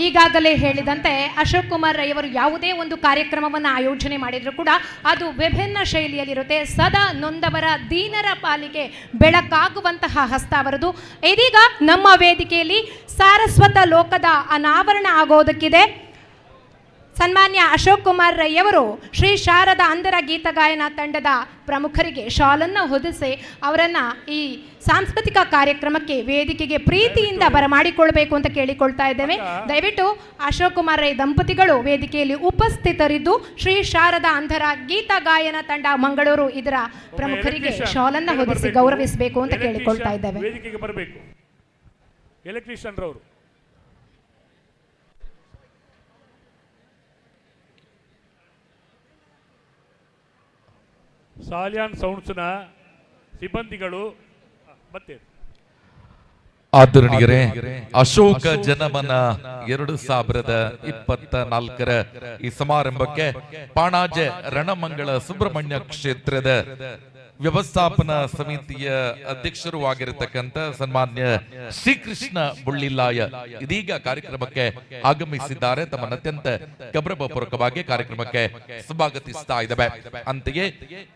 ಈಗಾಗಲೇ ಹೇಳಿದಂತೆ ಅಶೋಕ್ ಕುಮಾರ್ ರೈ ಅವರು ಯಾವುದೇ ಒಂದು ಕಾರ್ಯಕ್ರಮವನ್ನು ಆಯೋಜನೆ ಮಾಡಿದರೂ ಕೂಡ ಅದು ವಿಭಿನ್ನ ಶೈಲಿಯಲ್ಲಿರುತ್ತೆ. ಸದಾ ನೊಂದವರ ದೀನರ ಪಾಲಿಗೆ ಬೆಳಕಾಗುವಂತಹ ಹಸ್ತ ಅವರದು. ಇದೀಗ ನಮ್ಮ ವೇದಿಕೆಯಲ್ಲಿ ಸಾರಸ್ವತ ಲೋಕದ ಅನಾವರಣ ಆಗೋದಕ್ಕಿದೆ. ಸನ್ಮಾನ್ಯ ಅಶೋಕ್ ಕುಮಾರ್ ರೈ ಅವರು ಶ್ರೀ ಶಾರದಾ ಅಂಧರ ಗೀತಗಾಯನ ತಂಡದ ಪ್ರಮುಖರಿಗೆ ಶಾಲನ್ನು ಹೊದಿಸಿ ಅವರನ್ನು ಈ ಸಾಂಸ್ಕೃತಿಕ ಕಾರ್ಯಕ್ರಮಕ್ಕೆ ವೇದಿಕೆಗೆ ಪ್ರೀತಿಯಿಂದ ಬರಮಾಡಿಕೊಳ್ಬೇಕು ಅಂತ ಕೇಳಿಕೊಳ್ತಾ ಇದ್ದೇವೆ. ದಯವಿಟ್ಟು ಅಶೋಕ್ ಕುಮಾರ್ ರೈ ದಂಪತಿಗಳು ವೇದಿಕೆಯಲ್ಲಿ ಉಪಸ್ಥಿತರಿದ್ದು ಶ್ರೀ ಶಾರದಾ ಅಂಧರ ಗೀತಗಾಯನ ತಂಡ ಮಂಗಳೂರು ಇದರ ಪ್ರಮುಖರಿಗೆ ಶಾಲನ್ನು ಹೊದಿಸಿ ಗೌರವಿಸಬೇಕು ಅಂತ ಕೇಳಿಕೊಳ್ತಾ ಇದ್ದೇವೆ. ವೇದಿಕೆಗೆ ಬರಬೇಕು. ಎಲೆಕ್ಟ್ರಿಷಿಯನ್ ರವರು ಸಾಲಿಯಾನ್ ಸೌಂಡ್ಸ್ನ ಸಿಬ್ಬಂದಿಗಳು ಮತ್ತೆ ಆದರಣೀಯರೇ, ಅಶೋಕ ಜನಮನ 2024ರ ಈ ಸಮಾರಂಭಕ್ಕೆ ಪಾಣಾಜೆ ರಣಮಂಗಳ ಸುಬ್ರಹ್ಮಣ್ಯ ಕ್ಷೇತ್ರದ ವ್ಯವಸ್ಥಾಪನಾ ಸಮಿತಿಯ ಅಧ್ಯಕ್ಷರು ಆಗಿರತಕ್ಕಂಥ ಸನ್ಮಾನ್ಯ ಶ್ರೀಕೃಷ್ಣ ಬುಳ್ಳಿಲಾಯ ಇದೀಗ ಕಾರ್ಯಕ್ರಮಕ್ಕೆ ಆಗಮಿಸಿದ್ದಾರೆ. ತಮ್ಮನ್ನು ಅತ್ಯಂತ ಗೌರವಪೂರ್ವಕವಾಗಿ ಕಾರ್ಯಕ್ರಮಕ್ಕೆ ಸ್ವಾಗತಿಸ್ತಾ ಇದ್ದಾವೆ. ಅಂತೆಯೇ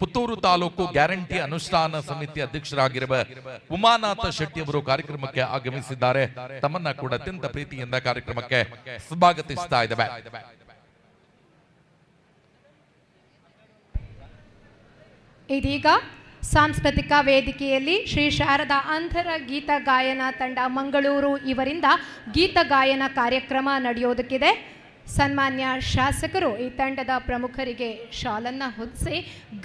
ಪುತ್ತೂರು ತಾಲೂಕು ಗ್ಯಾರಂಟಿ ಅನುಷ್ಠಾನ ಸಮಿತಿ ಅಧ್ಯಕ್ಷರಾಗಿರುವ ಉಮಾನಾಥ ಶೆಟ್ಟಿ ಅವರು ಕಾರ್ಯಕ್ರಮಕ್ಕೆ ಆಗಮಿಸಿದ್ದಾರೆ. ತಮ್ಮನ್ನ ಕೂಡ ಅತ್ಯಂತ ಪ್ರೀತಿಯಿಂದ ಕಾರ್ಯಕ್ರಮಕ್ಕೆ ಸ್ವಾಗತಿಸ್ತಾ ಇದ್ದಾವೆ. ಇದೀಗ ಸಾಂಸ್ಕೃತಿಕ ವೇದಿಕೆಯಲ್ಲಿ ಶ್ರೀ ಶಾರದಾ ಅಂಧರ ಗೀತ ಗಾಯನ ತಂಡ ಮಂಗಳೂರು ಇವರಿಂದ ಗೀತ ಗಾಯನ ಕಾರ್ಯಕ್ರಮ ನಡೆಯೋದಕ್ಕಿದೆ. ಸನ್ಮಾನ್ಯ ಶಾಸಕರು ಈ ತಂಡದ ಪ್ರಮುಖರಿಗೆ ಶಾಲನ್ನು ಹೊದಿಸಿ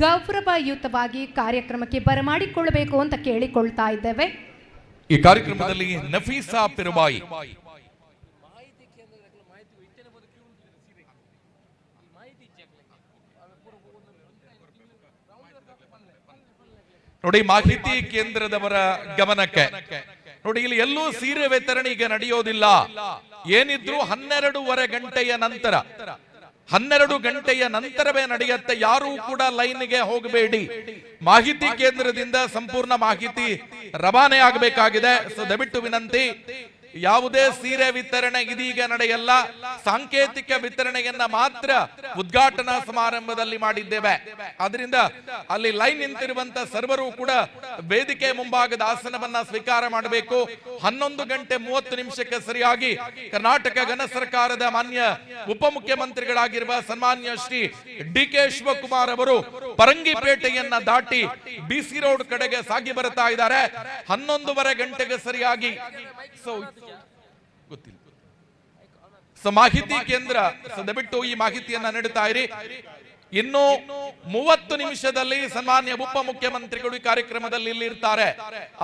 ಗೌರವಯುತವಾಗಿ ಕಾರ್ಯಕ್ರಮಕ್ಕೆ ಬರಮಾಡಿಕೊಳ್ಳಬೇಕು ಅಂತ ಕೇಳಿಕೊಳ್ತಾ ಇದ್ದೇವೆ. ಈ ಕಾರ್ಯಕ್ರಮದಲ್ಲಿ ನಫೀಸಾ ಪಿರುಬಾಯಿ, ನೋಡಿ ಮಾಹಿತಿ ಕೇಂದ್ರದವರ ಗಮನಕ್ಕೆ. ನೋಡಿ ಇಲ್ಲಿ ಎಲ್ಲೂ ಸೀರೆ ವಿತರಣೆ ಈಗ ನಡೆಯೋದಿಲ್ಲ. ಏನಿದ್ರು 12:30 ಗಂಟೆಯ ನಂತರ, 12 ಗಂಟೆಯ ನಂತರವೇ ನಡೆಯುತ್ತೆ. ಯಾರೂ ಕೂಡ ಲೈನ್ಗೆ ಹೋಗಬೇಡಿ. ಮಾಹಿತಿ ಕೇಂದ್ರದಿಂದ ಸಂಪೂರ್ಣ ಮಾಹಿತಿ ರವಾನೆ ಆಗಬೇಕಾಗಿದೆ. ಸೊ ದಯವಿಟ್ಟು ವಿನಂತಿ, ಯಾವುದೇ ಸೀರೆ ವಿತರಣೆ ಇದೀಗ ನಡೆಯಲ್ಲ. ಸಾಂಕೇತಿಕ ವಿತರಣೆಯನ್ನ ಮಾತ್ರ ಉದ್ಘಾಟನಾ ಸಮಾರಂಭದಲ್ಲಿ ಮಾಡಿದ್ದೇವೆ. ಅದರಿಂದ ಅಲ್ಲಿ ಲೈನ್ ನಿಂತಿರುವಂತ ಸರ್ವರು ಕೂಡ ವೇದಿಕೆ ಮುಂಭಾಗದ ಆಸನವನ್ನ ಸ್ವೀಕಾರ ಮಾಡಬೇಕು. 11:30 ಸರಿಯಾಗಿ ಕರ್ನಾಟಕ ಘನ ಸರ್ಕಾರದ ಮಾನ್ಯ ಉಪಮುಖ್ಯಮಂತ್ರಿಗಳಾಗಿರುವ ಸನ್ಮಾನ್ಯ ಶ್ರೀ ಡಿ.ಕೆ. ಶಿವಕುಮಾರ್ ಅವರು ಪರಂಗಿಪೇಟೆಯನ್ನ ದಾಟಿ ಬಿಸಿ ರೋಡ್ ಕಡೆಗೆ ಸಾಗಿ ಬರ್ತಾ ಇದ್ದಾರೆ. 11:30 ಗಂಟೆಗೆ ಸರಿಯಾಗಿ ಗೊತ್ತಿಲ್ಲ. ಮಾಹಿತಿ ಕೇಂದ್ರ ದಯವಿಟ್ಟು ಈ ಮಾಹಿತಿಯನ್ನ ನೀಡುತ್ತಾ ಇರಿ. ಇನ್ನು 30 ನಿಮಿಷದಲ್ಲಿ ಸನ್ಮಾನ್ಯ ಉಪಮುಖ್ಯಮಂತ್ರಿಗಳು ಈ ಕಾರ್ಯಕ್ರಮದಲ್ಲಿ ಇಲ್ಲಿರ್ತಾರೆ.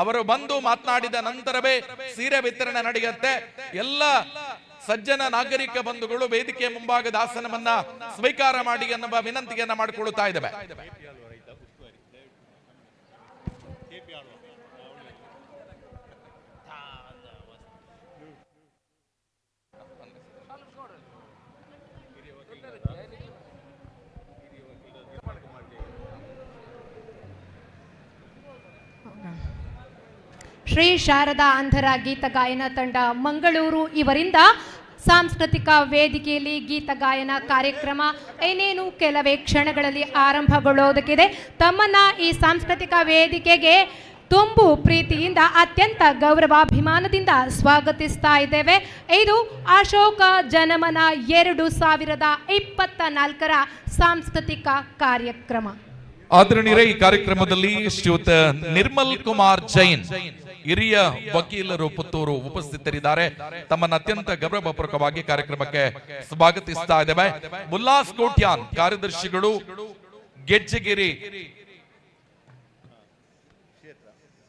ಅವರು ಬಂದು ಮಾತನಾಡಿದ ನಂತರವೇ ಸೀರೆ ವಿತರಣೆ ನಡೆಯುತ್ತೆ. ಎಲ್ಲ ಸಜ್ಜನ ನಾಗರಿಕ ಬಂಧುಗಳು ವೇದಿಕೆ ಮುಂಭಾಗದ ಆಸನವನ್ನ ಸ್ವೀಕಾರ ಮಾಡಿ ಎನ್ನುವ ವಿನಂತಿಯನ್ನ ಮಾಡಿಕೊಳ್ಳುತ್ತಾ ಇದ್ದೇವೆ. ಶ್ರೀ ಶಾರದಾ ಅಂಧರ ಗೀತ ಗಾಯನ ತಂಡ ಮಂಗಳೂರು ಇವರಿಂದ ಸಾಂಸ್ಕೃತಿಕ ವೇದಿಕೆಯಲ್ಲಿ ಗೀತ ಗಾಯನ ಕಾರ್ಯಕ್ರಮ ಏನೇನು ಕೆಲವೇ ಕ್ಷಣಗಳಲ್ಲಿ ಆರಂಭಗೊಳ್ಳೋದಕ್ಕಿದೆ. ತಮ್ಮನ್ನ ಈ ಸಾಂಸ್ಕೃತಿಕ ವೇದಿಕೆಗೆ ತುಂಬು ಪ್ರೀತಿಯಿಂದ ಅತ್ಯಂತ ಗೌರವಾಭಿಮಾನದಿಂದ ಸ್ವಾಗತಿಸ್ತಾ ಇದ್ದೇವೆ. ಇದು ಅಶೋಕ ಜನಮನ 2024ರ ಸಾಂಸ್ಕೃತಿಕ ಕಾರ್ಯಕ್ರಮ. ಆದರಣೀಯರೇ, ಈ ಕಾರ್ಯಕ್ರಮದಲ್ಲಿ ಶ್ರೀಯುತ ನಿರ್ಮಲ್ ಕುಮಾರ್ ಜೈನ್ ಹಿರಿಯ ವಕೀಲರು ಪುತ್ತೂರು ಉಪಸ್ಥಿತರಿದ್ದಾರೆ. ತಮ್ಮನ್ನು ಅತ್ಯಂತ ಗೌರವಪೂರ್ವಕವಾಗಿ ಕಾರ್ಯಕ್ರಮಕ್ಕೆ ಸ್ವಾಗತಿಸ್ತಾ ಇದ್ದೇವೆ. ಉಲ್ಲಾಸ್ ಕೋಟ್ಯಾನ್ ಕಾರ್ಯದರ್ಶಿಗಳು, ಗೆಜ್ಜೆಗಿರಿ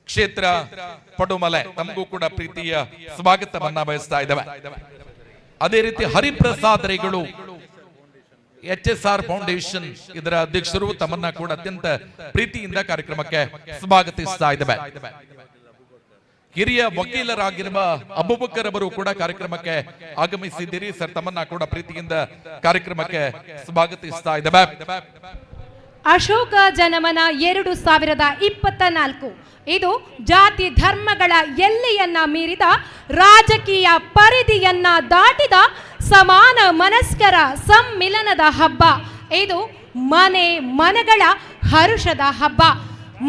ಕ್ಷೇತ್ರ ಪಡುಮಲೆ, ತಮಗೂ ಕೂಡ ಪ್ರೀತಿಯ ಸ್ವಾಗತವನ್ನ ಬಯಸ್ತಾ ಇದ್ದೇವೆ. ಅದೇ ರೀತಿ ಹರಿಪ್ರಸಾದ್ ರೈಗಳು HSR ಫೌಂಡೇಶನ್ ಇದರ ಅಧ್ಯಕ್ಷರು, ತಮ್ಮನ್ನ ಕೂಡ ಅತ್ಯಂತ ಪ್ರೀತಿಯಿಂದ ಕಾರ್ಯಕ್ರಮಕ್ಕೆ ಸ್ವಾಗತಿಸ್ತಾ ಇದ್ದೇವೆ. ಹಿರಿಯ ವಕೀಲರಾಗಿರುವ ಅಬೂಬಕರ್ ಅವರು ಕೂಡ ಕಾರ್ಯಕ್ರಮಕ್ಕೆ ಆಗಮಿಸಿದ್ದೀರಿ ಸರ್. ತಮ್ಮನ್ನ ಕೂಡ ಪ್ರೀತಿಯಿಂದ ಕಾರ್ಯಕ್ರಮಕ್ಕೆ ಸ್ವಾಗತಿಸ್ತಾ ಇದ್ದೇವೆ. ಅಶೋಕ ಜನಮನ 2024 ಇದು ಜಾತಿ ಧರ್ಮಗಳ ಎಲ್ಲೆಯ ಮಿತಿಯನ್ನ ಮೀರಿದ ರಾಜಕೀಯ ಪರಿಧಿಯನ್ನ ದಾಟಿದ ಸಮಾನ ಮನಸ್ಕರ ಸಮ್ಮಿಲನದ ಹಬ್ಬ. ಇದು ಮನೆ ಮನಗಳ ಹರುಷದ ಹಬ್ಬ.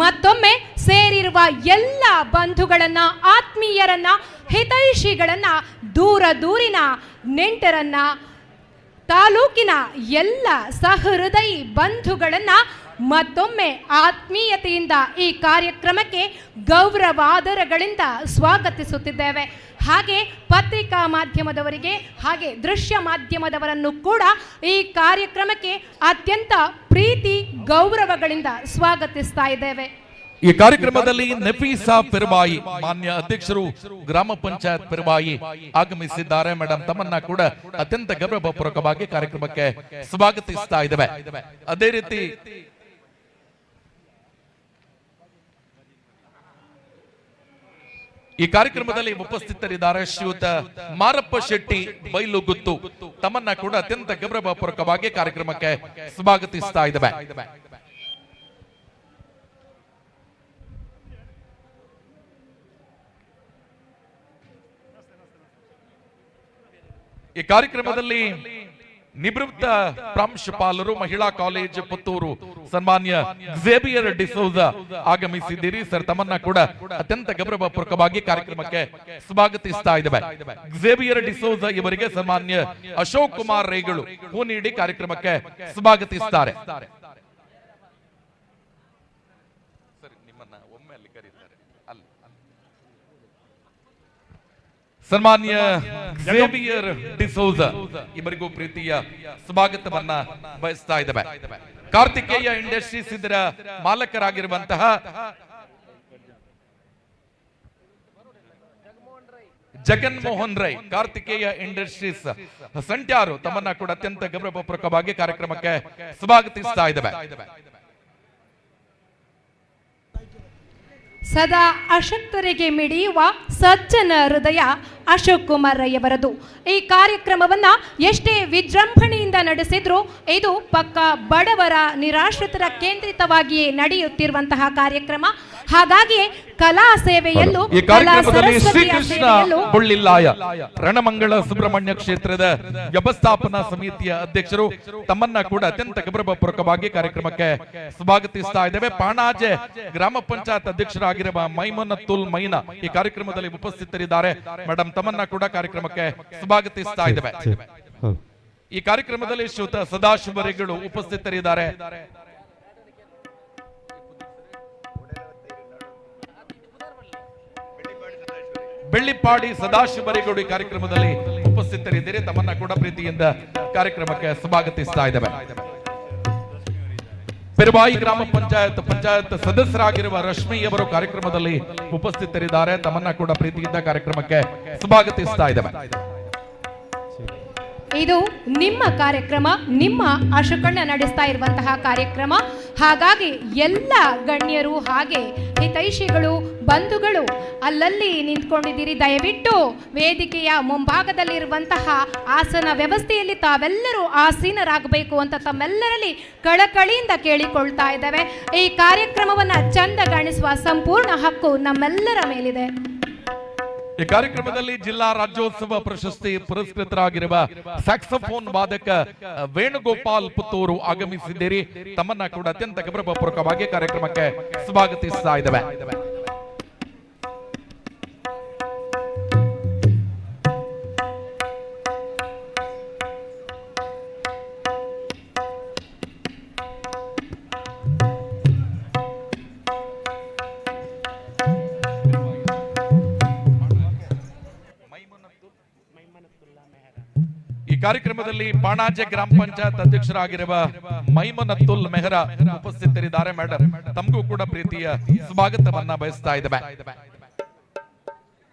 ಮತ್ತೊಮ್ಮೆ ಸೇರಿರುವ ಎಲ್ಲ ಬಂಧುಗಳನ್ನ, ಆತ್ಮೀಯರನ್ನ, ಹಿತೈಷಿಗಳನ್ನ, ದೂರಿನ ನೆಂಟರನ್ನ, ತಾಲೂಕಿನ ಎಲ್ಲ ಸಹೃದಯಿ ಬಂಧುಗಳನ್ನ ಮತ್ತೊಮ್ಮೆ ಆತ್ಮೀಯತೆಯಿಂದ ಈ ಕಾರ್ಯಕ್ರಮಕ್ಕೆ ಗೌರವಾದರಗಳಿಂದ ಸ್ವಾಗತಿಸುತ್ತಿದ್ದೇವೆ. ಹಾಗೆ ಪತ್ರಿಕಾ ಮಾಧ್ಯಮದವರಿಗೆ ಹಾಗೆ ದೃಶ್ಯ ಮಾಧ್ಯಮದವರನ್ನು ಕೂಡ ಈ ಕಾರ್ಯಕ್ರಮಕ್ಕೆ ಅತ್ಯಂತ ಪ್ರೀತಿ ಗೌರವಗಳಿಂದ ಸ್ವಾಗತಿಸ್ತಾ ಇದ್ದೇವೆ. ಈ ಕಾರ್ಯಕ್ರಮದಲ್ಲಿ ನಫೀಸಾ ಪೆರ್ಬಾಯಿ ಮಾನ್ಯ ಅಧ್ಯಕ್ಷರು ಗ್ರಾಮ ಪಂಚಾಯತ್ ಪೆರ್ಬಾಯಿ ಆಗಮಿಸಿದ್ದಾರೆ. ಮೇಡಮ್ ತಮ್ಮನ್ನ ಕೂಡ ಅತ್ಯಂತ ಗೌರವಪೂರ್ವಕವಾಗಿ ಕಾರ್ಯಕ್ರಮಕ್ಕೆ ಸ್ವಾಗತಿಸ್ತಾ ಇದ್ದೇವೆ. ಅದೇ ರೀತಿ ಈ ಕಾರ್ಯಕ್ರಮದಲ್ಲಿ ಉಪಸ್ಥಿತರಿದ್ದಾರೆ ಶ್ರೀಯುತ ಮಾರಪ್ಪ ಶೆಟ್ಟಿ ಬೈಲುಗುತ್ತು. ತಮ್ಮನ್ನ ಕೂಡ ಅತ್ಯಂತ ಗೌರವಪೂರ್ವಕವಾಗಿ ಕಾರ್ಯಕ್ರಮಕ್ಕೆ ಸ್ವಾಗತಿಸ್ತಾ ಇದ್ದೇವೆ. ಈ ಕಾರ್ಯಕ್ರಮದಲ್ಲಿ ನಿವೃತ್ತ ಪ್ರಾಂಶುಪಾಲರು ಮಹಿಳಾ ಕಾಲೇಜ್ ಪುತ್ತೂರು ಸನ್ಮಾನ್ಯ ಝೇವಿಯರ್ ಡಿಸೋಜ ಆಗಮಿಸಿದ್ದೀರಿ ಸರ್. ತಮ್ಮನ್ನ ಕೂಡ ಅತ್ಯಂತ ಗೌರವಪೂರ್ವಕವಾಗಿ ಕಾರ್ಯಕ್ರಮಕ್ಕೆ ಸ್ವಾಗತಿಸ್ತಾ ಇದ್ದೇವೆ. ಝೇವಿಯರ್ ಡಿಸೋಜ ಇವರಿಗೆ ಸನ್ಮಾನ್ಯ ಅಶೋಕ್ ಕುಮಾರ್ ರೈಗಳು ಹೂ ನೀಡಿ ಕಾರ್ಯಕ್ರಮಕ್ಕೆ ಸ್ವಾಗತಿಸ್ತಾರೆ. ಸನ್ಮಾನ್ಯ ಝೇವಿಯರ್ ಡಿಸೋಜ ಇವರಿಗೂ ಪ್ರೀತಿಯ ಸ್ವಾಗತವನ್ನ ಬಯಸ್ತಾ ಇದ್ದೇವೆ. ಕಾರ್ತಿಕೇಯ ಇಂಡಸ್ಟ್ರೀಸ್ ಇದರ ಮಾಲಕರಾಗಿರುವಂತಹ ಜಗನ್ಮೋಹನ್ ರೈ, ಕಾರ್ತಿಕೇಯ ಇಂಡಸ್ಟ್ರೀಸ್ ಸಂಟ್ಯಾರು, ತಮ್ಮನ್ನ ಕೂಡ ಅತ್ಯಂತ ಗೌರವಪೂರ್ವಕವಾಗಿ ಕಾರ್ಯಕ್ರಮಕ್ಕೆ ಸ್ವಾಗತಿಸ್ತಾ ಇದ್ದೇವೆ. ಸದಾ ಅಶಕ್ತರಿಗೆ ಮಿಡಿಯುವ ಸಜ್ಜನ ಹೃದಯ ಅಶೋಕ್ ಕುಮಾರ್ ರೈ ಅವರದು. ಈ ಕಾರ್ಯಕ್ರಮವನ್ನ ಎಷ್ಟೇ ವಿಜೃಂಭಣೆಯಿಂದ ನಡೆಸಿದ್ರು ಇದು ಪಕ್ಕ ಬಡವರ, ನಿರಾಶ್ರಿತರ ಕೇಂದ್ರಿತವಾಗಿಯೇ ನಡೆಯುತ್ತಿರುವಂತಹ ಕಾರ್ಯಕ್ರಮ. ಹಾಗಾಗಿ ಕಲಾ ಸೇವೆಯಲ್ಲೂ, ಈ ಕಾರ್ಯಕ್ರಮದಲ್ಲಿ ಶ್ರೀಕೃಷ್ಣ ಬುಳ್ಳಿಲ್ಲಾಯ ರಣಮಂಗಳ ಸುಬ್ರಹ್ಮಣ್ಯ ಕ್ಷೇತ್ರದ ವ್ಯವಸ್ಥಾಪನಾ ಸಮಿತಿಯ ಅಧ್ಯಕ್ಷರು, ತಮ್ಮನ್ನ ಕೂಡ ಅತ್ಯಂತ ಗೌರವಪೂರ್ವಕವಾಗಿ ಕಾರ್ಯಕ್ರಮಕ್ಕೆ ಸ್ವಾಗತಿಸ್ತಾ ಇದ್ದೇವೆ. ಪಾಣಾಜೆ ಗ್ರಾಮ ಪಂಚಾಯತ್ ಅಧ್ಯಕ್ಷರಾಗಿರುವ ಮೈಮನತ್ತುಲ್ ಮೈನಾ ಈ ಕಾರ್ಯಕ್ರಮದಲ್ಲಿ ಉಪಸ್ಥಿತರಿದ್ದಾರೆ. ಮೇಡಮ್ ತಮ್ಮನ್ನ ಕೂಡ ಕಾರ್ಯಕ್ರಮಕ್ಕೆ ಸ್ವಾಗತಿಸ್ತಾ ಇದ್ದೇವೆ. ಈ ಕಾರ್ಯಕ್ರಮದಲ್ಲಿ ಶ್ರೀಯುತ ಸದಾಶಿವರಿಗಳು ಉಪಸ್ಥಿತರಿದ್ದಾರೆ. ಬೆಳ್ಳಿಪಾಡಿ ಸದಾಶಿವರಿಗಳು ಈ ಕಾರ್ಯಕ್ರಮದಲ್ಲಿ ಉಪಸ್ಥಿತರಿದ್ದೀರಿ. ತಮ್ಮನ್ನ ಕೂಡ ಪ್ರೀತಿಯಿಂದ ಕಾರ್ಯಕ್ರಮಕ್ಕೆ ಸ್ವಾಗತಿಸ್ತಾ ಇದ್ದೇವೆ. ಪೆರ್ಬಾಯಿ ಗ್ರಾಮ ಪಂಚಾಯತ್ ಸದಸ್ಯರಾಗಿರುವ ರಶ್ಮಿ ಅವರು ಕಾರ್ಯಕ್ರಮದಲ್ಲಿ ಉಪಸ್ಥಿತರಿದ್ದಾರೆ. ತಮ್ಮನ್ನ ಕೂಡ ಪ್ರೀತಿಯಿಂದ ಕಾರ್ಯಕ್ರಮಕ್ಕೆ ಸ್ವಾಗತಿಸ್ತಾ ಇದ್ದೇವೆ. ಇದು ನಿಮ್ಮ ಕಾರ್ಯಕ್ರಮ, ನಿಮ್ಮ ಅಶೋಕಣ್ಣ ನಡೆಸ್ತಾ ಇರುವಂತಹ ಕಾರ್ಯಕ್ರಮ. ಹಾಗಾಗಿ ಎಲ್ಲ ಗಣ್ಯರು ಹಾಗೆ ಹಿತೈಷಿಗಳು, ಬಂಧುಗಳು ಅಲ್ಲಲ್ಲಿ ನಿಂತ್ಕೊಂಡಿದ್ದೀರಿ. ದಯವಿಟ್ಟು ವೇದಿಕೆಯ ಮುಂಭಾಗದಲ್ಲಿರುವಂತಹ ಆಸನ ವ್ಯವಸ್ಥೆಯಲ್ಲಿ ತಾವೆಲ್ಲರೂ ಆಸೀನರಾಗಬೇಕು ಅಂತ ತಮ್ಮೆಲ್ಲರಲ್ಲಿ ಕಳಕಳಿಯಿಂದ ಕೇಳಿಕೊಳ್ತಾ ಇದ್ದೇವೆ. ಈ ಕಾರ್ಯಕ್ರಮವನ್ನ ಚಂದಗಾಣಿಸುವ ಸಂಪೂರ್ಣ ಹಕ್ಕು ನಮ್ಮೆಲ್ಲರ ಮೇಲಿದೆ. ಈ ಕಾರ್ಯಕ್ರಮದಲ್ಲಿ ಜಿಲ್ಲಾ ರಾಜ್ಯೋತ್ಸವ ಪ್ರಶಸ್ತಿ ಪುರಸ್ಕೃತರಾಗಿರುವ ಸ್ಯಾಕ್ಸೋಫೋನ್ ವಾದಕ ವೇಣುಗೋಪಾಲ್ ಪುತ್ತೂರು ಆಗಮಿಸಿದ್ದೀರಿ. ತಮ್ಮನ್ನ ಕೂಡ ಅತ್ಯಂತ ಗೌರವಪೂರ್ವಕವಾಗಿ ಕಾರ್ಯಕ್ರಮಕ್ಕೆ ಸ್ವಾಗತಿಸ್ತಾ ಇದ್ದೇವೆ. ಈ ಕಾರ್ಯಕ್ರಮದಲ್ಲಿ ಪಾಣಾಜೆ ಗ್ರಾಮ ಪಂಚಾಯತ್ ಅಧ್ಯಕ್ಷರಾಗಿರುವ ಮೈಮನತ್ತುಲ್ ಮೆಹರಾ ಉಪಸ್ಥಿತರಿದ್ದಾರೆ. ಮೇಡಮ್ ತಮಗೂ ಕೂಡ ಪ್ರೀತಿಯ ಸ್ವಾಗತವನ್ನ ಬಯಸ್ತಾ ಇದ್ದೇವೆ.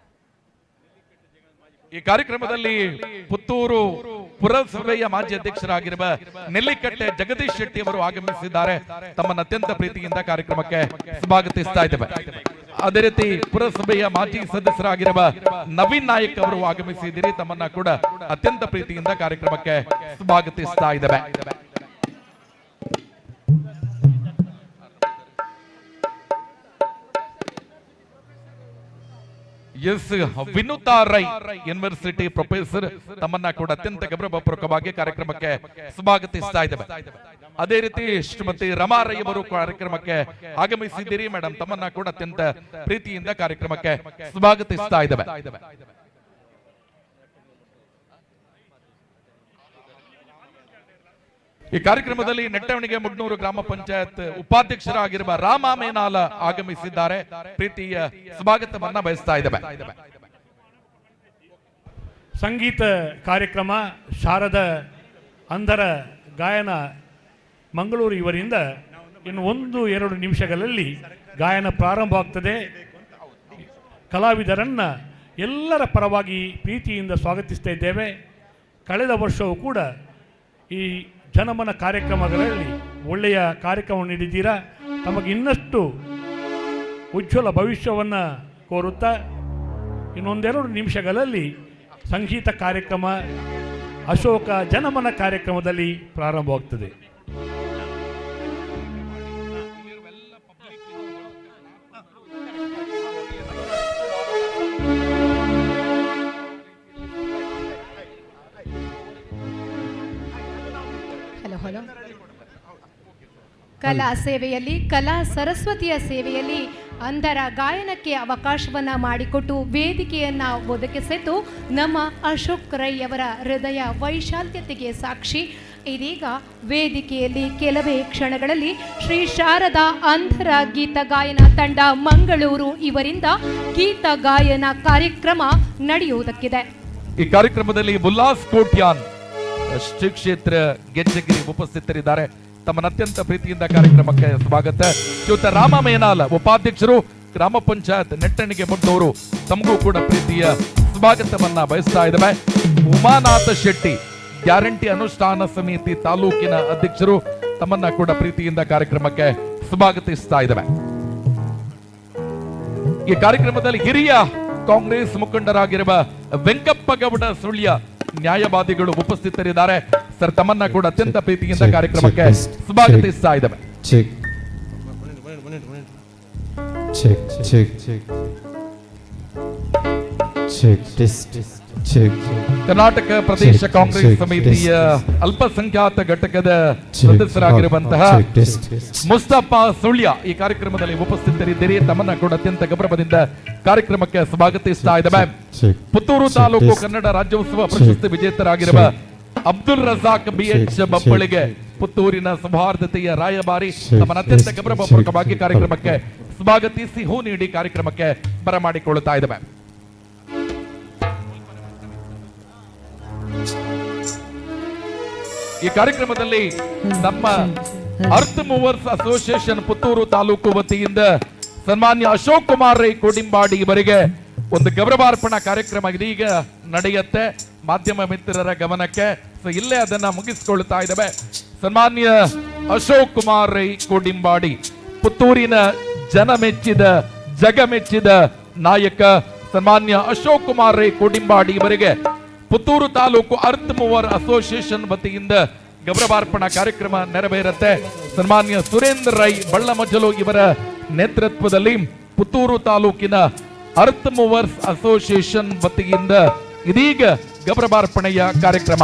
ಈ ಕಾರ್ಯಕ್ರಮದಲ್ಲಿ ಪುತ್ತೂರು ಪುರಸಭೆಯ ಮಾಜಿ ಅಧ್ಯಕ್ಷರಾಗಿರುವ ನೆಲ್ಲಿಕಟ್ಟೆ ಜಗದೀಶ್ ಶೆಟ್ಟಿ ಅವರು ಆಗಮಿಸಿದ್ದಾರೆ. ತಮ್ಮನ್ನ ಅತ್ಯಂತ ಪ್ರೀತಿಯಿಂದ ಕಾರ್ಯಕ್ರಮಕ್ಕೆ ಸ್ವಾಗತಿಸ್ತಾ ಇದ್ದೇವೆ. ಅದೇ ರೀತಿ ಪುರಸಭೆಯ ಮಾಜಿ ಸದಸ್ಯರಾಗಿರುವ ನವೀನ್ ನಾಯಕ್ ಅವರು ಆಗಮಿಸಿದ್ದೀರಿ. ತಮ್ಮನ್ನ ಕೂಡ ಅತ್ಯಂತ ಪ್ರೀತಿಯಿಂದ ಕಾರ್ಯಕ್ರಮಕ್ಕೆ ಸ್ವಾಗತಿಸ್ತಾ ಇದ್ದೇವೆ. S Vinutha Rai university professor ತಮ್ಮನ್ನ ಕೂಡ ಅತ್ಯಂತ ಗೌರವಪೂರ್ವಕವಾಗಿ ಕಾರ್ಯಕ್ರಮಕ್ಕೆ ಸ್ವಾಗತಿಸ್ತಾ ಇದ್ದೇವೆ. ಅದೇ ರೀತಿ ಶ್ರೀಮತಿ ರಮಾ ರೈ ಅವರು ಕಾರ್ಯಕ್ರಮಕ್ಕೆ ಆಗಮಿಸಿದ್ದೀರಿ ಮೇಡಮ್, ತಮ್ಮನ್ನ ಕೂಡ ಅತ್ಯಂತ ಪ್ರೀತಿಯಿಂದ ಕಾರ್ಯಕ್ರಮಕ್ಕೆ ಸ್ವಾಗತಿಸ್ತಾ ಇದ್ದೇವೆ. ಈ ಕಾರ್ಯಕ್ರಮದಲ್ಲಿ ನೆಟ್ಟವಣಿಗೆ ಮುಡ್ನೂರು ಗ್ರಾಮ ಪಂಚಾಯತ್ ಉಪಾಧ್ಯಕ್ಷರಾಗಿರುವ ರಾಮ ಮೇನಾಲ ಆಗಮಿಸಿದ್ದಾರೆ. ಪ್ರೀತಿಯ ಸ್ವಾಗತವನ್ನ ಬಯಸ್ತಾ ಇದ್ದೇವೆ. ಸಂಗೀತ ಕಾರ್ಯಕ್ರಮ ಶಾರದ ಅಂಧರ ಗಾಯನ ಮಂಗಳೂರು ಇವರಿಂದ ಇನ್ನು 1-2 ನಿಮಿಷಗಳಲ್ಲಿ ಗಾಯನ ಪ್ರಾರಂಭವಾಗ್ತದೆ. ಕಲಾವಿದರನ್ನ ಎಲ್ಲರ ಪರವಾಗಿ ಪ್ರೀತಿಯಿಂದ ಸ್ವಾಗತಿಸ್ತಾ ಇದ್ದೇವೆ. ಕಳೆದ ವರ್ಷವೂ ಕೂಡ ಈ ಜನಮನ ಕಾರ್ಯಕ್ರಮಗಳಲ್ಲಿ ಒಳ್ಳೆಯ ಕಾರ್ಯಕ್ರಮ ನೀಡಿದ್ದೀರಾ. ತಮಗೆ ಇನ್ನಷ್ಟು ಉಜ್ವಲ ಭವಿಷ್ಯವನ್ನು ಕೋರುತ್ತಾ ಇನ್ನೊಂದೆರಡು ನಿಮಿಷಗಳಲ್ಲಿ ಸಂಗೀತ ಕಾರ್ಯಕ್ರಮ ಅಶೋಕ ಜನಮನ ಕಾರ್ಯಕ್ರಮದಲ್ಲಿ ಪ್ರಾರಂಭವಾಗ್ತದೆ. ಕಲಾ ಸೇವೆಯಲ್ಲಿ ಕಲಾ ಸರಸ್ವತಿಯ ಸೇವೆಯಲ್ಲಿ ಅಂಧರ ಗಾಯನಕ್ಕೆ ಅವಕಾಶವನ್ನ ಮಾಡಿಕೊಟ್ಟು ವೇದಿಕೆಯನ್ನ ಒದಗಿಸಿದ್ದು ನಮ್ಮ ಅಶೋಕ್ ರೈ ಅವರ ಹೃದಯ ವೈಶಾಲ್ಯತೆಗೆ ಸಾಕ್ಷಿ. ಇದೀಗ ವೇದಿಕೆಯಲ್ಲಿ ಕೆಲವೇ ಕ್ಷಣಗಳಲ್ಲಿ ಶ್ರೀ ಶಾರದಾ ಅಂಧರ ಗೀತ ಗಾಯನ ತಂಡ ಮಂಗಳೂರು ಇವರಿಂದ ಗೀತ ಗಾಯನ ಕಾರ್ಯಕ್ರಮ ನಡೆಯುವುದಕ್ಕಿದೆ. ಈ ಕಾರ್ಯಕ್ರಮದಲ್ಲಿ ಉಲ್ಲಾಸ್ ಕೋಟ್ಯಾನ್ ಶ್ರೀ ಕ್ಷೇತ್ರ ಗೆಜ್ಜಗಿರಿ ಉಪಸ್ಥಿತರಿದ್ದಾರೆ. ತಮ್ಮನ್ನ ಅತ್ಯಂತ ಪ್ರೀತಿಯಿಂದ ಕಾರ್ಯಕ್ರಮಕ್ಕೆ ಸ್ವಾಗತ. ಶ್ರೀಯುತ ರಾಮ ಮೇನಾಲ ಉಪಾಧ್ಯಕ್ಷರು ಗ್ರಾಮ ಪಂಚಾಯತ್ ನೆಟ್ಟಣಿಗೆ ಮುಡ್ನೂರು, ತಮಗೂ ಕೂಡ ಪ್ರೀತಿಯ ಸ್ವಾಗತವನ್ನ ಬಯಸ್ತಾ ಇದ್ದೇವೆ. ಉಮಾನಾಥ ಶೆಟ್ಟಿ ಗ್ಯಾರಂಟಿ ಅನುಷ್ಠಾನ ಸಮಿತಿ ತಾಲೂಕಿನ ಅಧ್ಯಕ್ಷರು, ತಮ್ಮನ್ನ ಕೂಡ ಪ್ರೀತಿಯಿಂದ ಕಾರ್ಯಕ್ರಮಕ್ಕೆ ಸ್ವಾಗತಿಸ್ತಾ ಇದ್ದೇವೆ. ಈ ಕಾರ್ಯಕ್ರಮದಲ್ಲಿ ಹಿರಿಯ ಕಾಂಗ್ರೆಸ್ ಮುಖಂಡರಾಗಿರುವ ವೆಂಕಪ್ಪಗೌಡ ಸುಳ್ಯ ನ್ಯಾಯವಾದಿಗಳು ಉಪಸ್ಥಿತರಿದ್ದಾರೆ. ಸರ್, ತಮ್ಮನ್ನ ಕೂಡ ಅತ್ಯಂತ ಪ್ರೀತಿಯಿಂದ ಕಾರ್ಯಕ್ರಮಕ್ಕೆ ಸ್ವಾಗತಿಸ್ತಾ ಇದ್ದೇವೆ. ಕರ್ನಾಟಕ ಪ್ರದೇಶ ಕಾಂಗ್ರೆಸ್ ಸಮಿತಿಯ ಅಲ್ಪಸಂಖ್ಯಾತ ಘಟಕದ ಸದಸ್ಯರಾಗಿರುವಂತಹ ಮುಸ್ತಫಾ ಸುಳ್ಯ ಈ ಕಾರ್ಯಕ್ರಮದಲ್ಲಿ ಉಪಸ್ಥಿತರಿದ್ದೀರಿ. ತಮ್ಮನ್ನ ಕೂಡ ಅತ್ಯಂತ ಗೌರವದಿಂದ ಕಾರ್ಯಕ್ರಮಕ್ಕೆ ಸ್ವಾಗತಿಸ್ತಾ ಇದ್ದೇವೆ. ಪುತ್ತೂರು ತಾಲೂಕು ಕನ್ನಡ ರಾಜ್ಯೋತ್ಸವ ಪ್ರಶಸ್ತಿ ವಿಜೇತರಾಗಿರುವ ಅಬ್ದುಲ್ ರಜಾಕ್ BH ಬಬ್ಬಳಿಗೆ ಪುತ್ತೂರಿನ ಸೌಹಾರ್ದತೆಯ ರಾಯಭಾರಿ, ತಮ್ಮನ್ನ ಅತ್ಯಂತ ಗೌರವಪೂರ್ವಕವಾಗಿ ಕಾರ್ಯಕ್ರಮಕ್ಕೆ ಸ್ವಾಗತಿಸಿ ಹೂ ನೀಡಿ ಕಾರ್ಯಕ್ರಮಕ್ಕೆ ಬರಮಾಡಿಕೊಳ್ಳುತ್ತಾ ಇದ್ದೇವೆ. ಈ ಕಾರ್ಯಕ್ರಮದಲ್ಲಿ ನಮ್ಮ earth movers association Puttur taluk ವತಿಯಿಂದ ಸನ್ಮಾನ್ಯ ಅಶೋಕ್ ಕುಮಾರ್ ರೈ ಕೋಡಿಂಬಾಡಿ ಇವರಿಗೆ ಒಂದು ಗೌರವಾರ್ಪಣಾ ಕಾರ್ಯಕ್ರಮ ಇದೀಗ ನಡೆಯುತ್ತೆ. ಮಾಧ್ಯಮ ಮಿತ್ರರ ಗಮನಕ್ಕೆ ಇಲ್ಲೇ ಅದನ್ನ ಮುಗಿಸಿಕೊಳ್ಳುತ್ತಾ ಇದ್ದೇವೆ. ಸನ್ಮಾನ್ಯ ಅಶೋಕ್ ಕುಮಾರ್ ರೈ ಕೋಡಿಂಬಾಡಿ ಪುತ್ತೂರಿನ ಜನ ಮೆಚ್ಚಿದ ಜಗ ಮೆಚ್ಚಿದ ನಾಯಕ ಸನ್ಮಾನ್ಯ ಅಶೋಕ್ ಕುಮಾರ್ ರೈ ಕೋಡಿಂಬಾಡಿ ಇವರಿಗೆ Puttur taluk earth mower association ವತಿಯಿಂದ ಗೌರವಾರ್ಪಣಾ ಕಾರ್ಯಕ್ರಮ ನೆರವೇರುತ್ತೆ. ಸನ್ಮಾನ್ಯ ಸುರೇಂದ್ರ ರೈ ಬಳ್ಳಮಜಲು ಇವರ ನೇತೃತ್ವದಲ್ಲಿ ಪುತ್ತೂರು ತಾಲೂಕಿನ ಅರ್ತ್ ಮೂವರ್ಸ್ ಅಸೋಸಿಯೇಷನ್ ವತಿಯಿಂದ ಇದೀಗ ಗೌರವಾರ್ಪಣೆಯ ಕಾರ್ಯಕ್ರಮ.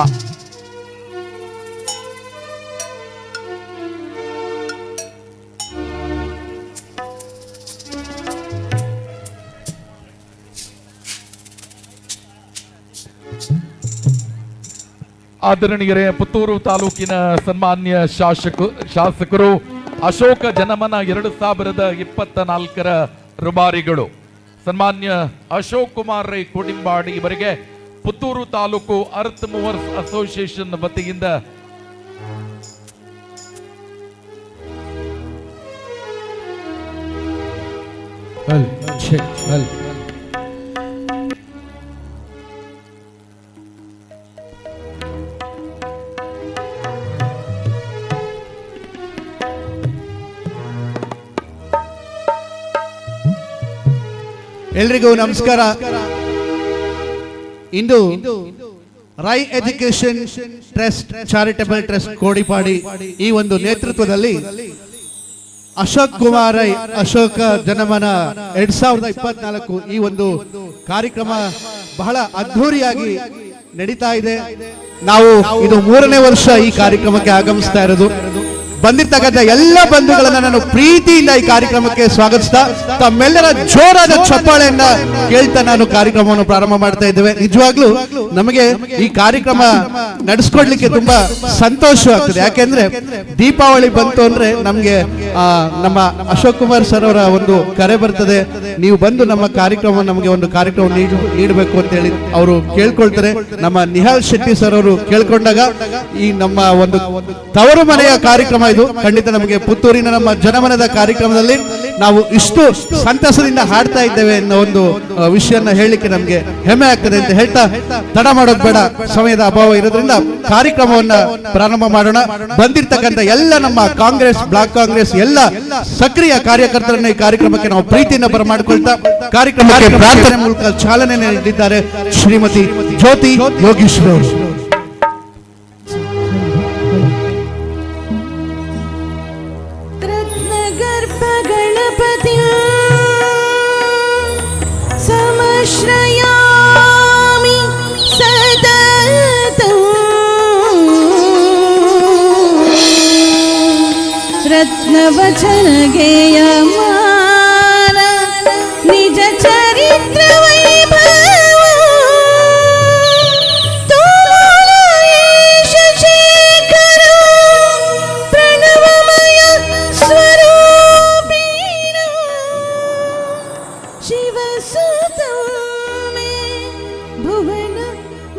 ಆದರಣೀಯರೇ, ಪುತ್ತೂರು ತಾಲೂಕಿನ ಸನ್ಮಾನ್ಯ ಶಾಸಕರು ಅಶೋಕ ಜನಮನ 2024 ರುಬಾರಿಗಳು ಸನ್ಮಾನ್ಯ ಅಶೋಕ್ ಕುಮಾರ್ ರೈ ಕೋಡಿಂಬಾಡಿ ಇವರಿಗೆ Puttur taluk earth movers association ವತಿಯಿಂದ ಎಲ್ರಿಗೂ ನಮಸ್ಕಾರ. ಇಂದು Rai education trust charitable trust ಕೋಡಿಪಾಡಿ ಈ ಒಂದು ನೇತೃತ್ವದಲ್ಲಿ ಅಶೋಕ್ ಕುಮಾರ್ ರೈ ಅಶೋಕ ಜನಮನ 2024 ಈ ಒಂದು ಕಾರ್ಯಕ್ರಮ ಬಹಳ ಅದ್ಧೂರಿಯಾಗಿ ನಡೀತಾ ಇದೆ. ನಾವು ಇದು 3ನೇ ವರ್ಷ ಈ ಕಾರ್ಯಕ್ರಮಕ್ಕೆ ಆಗಮಿಸ್ತಾ ಇರೋದು. ಬಂದಿರ್ತಕ್ಕಂಥ ಎಲ್ಲ ಬಂಧುಗಳನ್ನ ನಾನು ಪ್ರೀತಿಯಿಂದ ಈ ಕಾರ್ಯಕ್ರಮಕ್ಕೆ ಸ್ವಾಗತಿಸ್ತಾ ತಮ್ಮೆಲ್ಲರ ಜೋರಾದ ಚಪ್ಪಾಳೆಯನ್ನ ಕೇಳ್ತಾ ನಾನು ಕಾರ್ಯಕ್ರಮವನ್ನು ಪ್ರಾರಂಭ ಮಾಡ್ತಾ ಇದ್ದೇವೆ. ನಿಜವಾಗ್ಲೂ ನಮಗೆ ಈ ಕಾರ್ಯಕ್ರಮ ನಡೆಸ್ಕೊಡ್ಲಿಕ್ಕೆ ತುಂಬಾ ಸಂತೋಷವಾಗ್ತದೆ. ಯಾಕೆಂದ್ರೆ ದೀಪಾವಳಿ ಬಂತು ಅಂದ್ರೆ ನಮ್ಗೆ ನಮ್ಮ ಅಶೋಕ್ ಕುಮಾರ್ ಸರ್ ಅವರ ಒಂದು ಕರೆ ಬರ್ತದೆ, ನೀವು ಬಂದು ನಮ್ಮ ಕಾರ್ಯಕ್ರಮ ನಮಗೆ ಒಂದು ಕಾರ್ಯಕ್ರಮ ನೀಡಬೇಕು ಅಂತ ಹೇಳಿ ಅವರು ಕೇಳ್ಕೊಳ್ತಾರೆ. ನಮ್ಮ ನಿಹಾಲ್ ಶೆಟ್ಟಿ ಸರ್ ಅವರು ಕೇಳ್ಕೊಂಡಾಗ ಈ ನಮ್ಮ ಒಂದು ತವರು ಮನೆಯ ಕಾರ್ಯಕ್ರಮ ಇದು ಖಂಡಿತ ನಮಗೆ ಪುತ್ತೂರಿನ ನಮ್ಮ ಜನಮನದ ಕಾರ್ಯಕ್ರಮದಲ್ಲಿ ನಾವು ಇಷ್ಟು ಸಂತಸದಿಂದ ಹಾಡ್ತಾ ಇದ್ದೇವೆ ಅನ್ನೋ ಒಂದು ವಿಷಯನ ಹೇಳಲಿಕ್ಕೆ ನಮಗೆ ಹೆಮ್ಮೆ ಆಗ್ತದೆ ಅಂತ ಹೇಳ್ತಾ ತಡ ಮಾಡೋದು ಬೇಡ, ಸಮಯದ ಅಭಾವ ಇರೋದ್ರಿಂದ ಕಾರ್ಯಕ್ರಮವನ್ನ ಪ್ರಾರಂಭ ಮಾಡೋಣ. ಬಂದಿರ್ತಕ್ಕಂಥ ಎಲ್ಲ ನಮ್ಮ ಕಾಂಗ್ರೆಸ್, ಬ್ಲಾಕ್ ಕಾಂಗ್ರೆಸ್ ಎಲ್ಲ ಸಕ್ರಿಯ ಕಾರ್ಯಕರ್ತರನ್ನ ಈ ಕಾರ್ಯಕ್ರಮಕ್ಕೆ ನಾವು ಪ್ರೀತಿಯಿಂದ ಬರಮಾಡಿಕೊಳ್ತಾ ಕಾರ್ಯಕ್ರಮಕ್ಕೆ ಪ್ರಾರ್ಥನೆ ಮೂಲಕ ಚಾಲನೆ ನೀಡಿದ್ದಾರೆ ಶ್ರೀಮತಿ ಜ್ಯೋತಿ ಯೋಗೀಶ್ವರ ಅವರು. समश्रयामि सततं रत्नवचनगेयमान निज चरित्र वैभव तोलयेश शेखर प्रणवमय स्वरूपिण शिवसुतं मे भुवन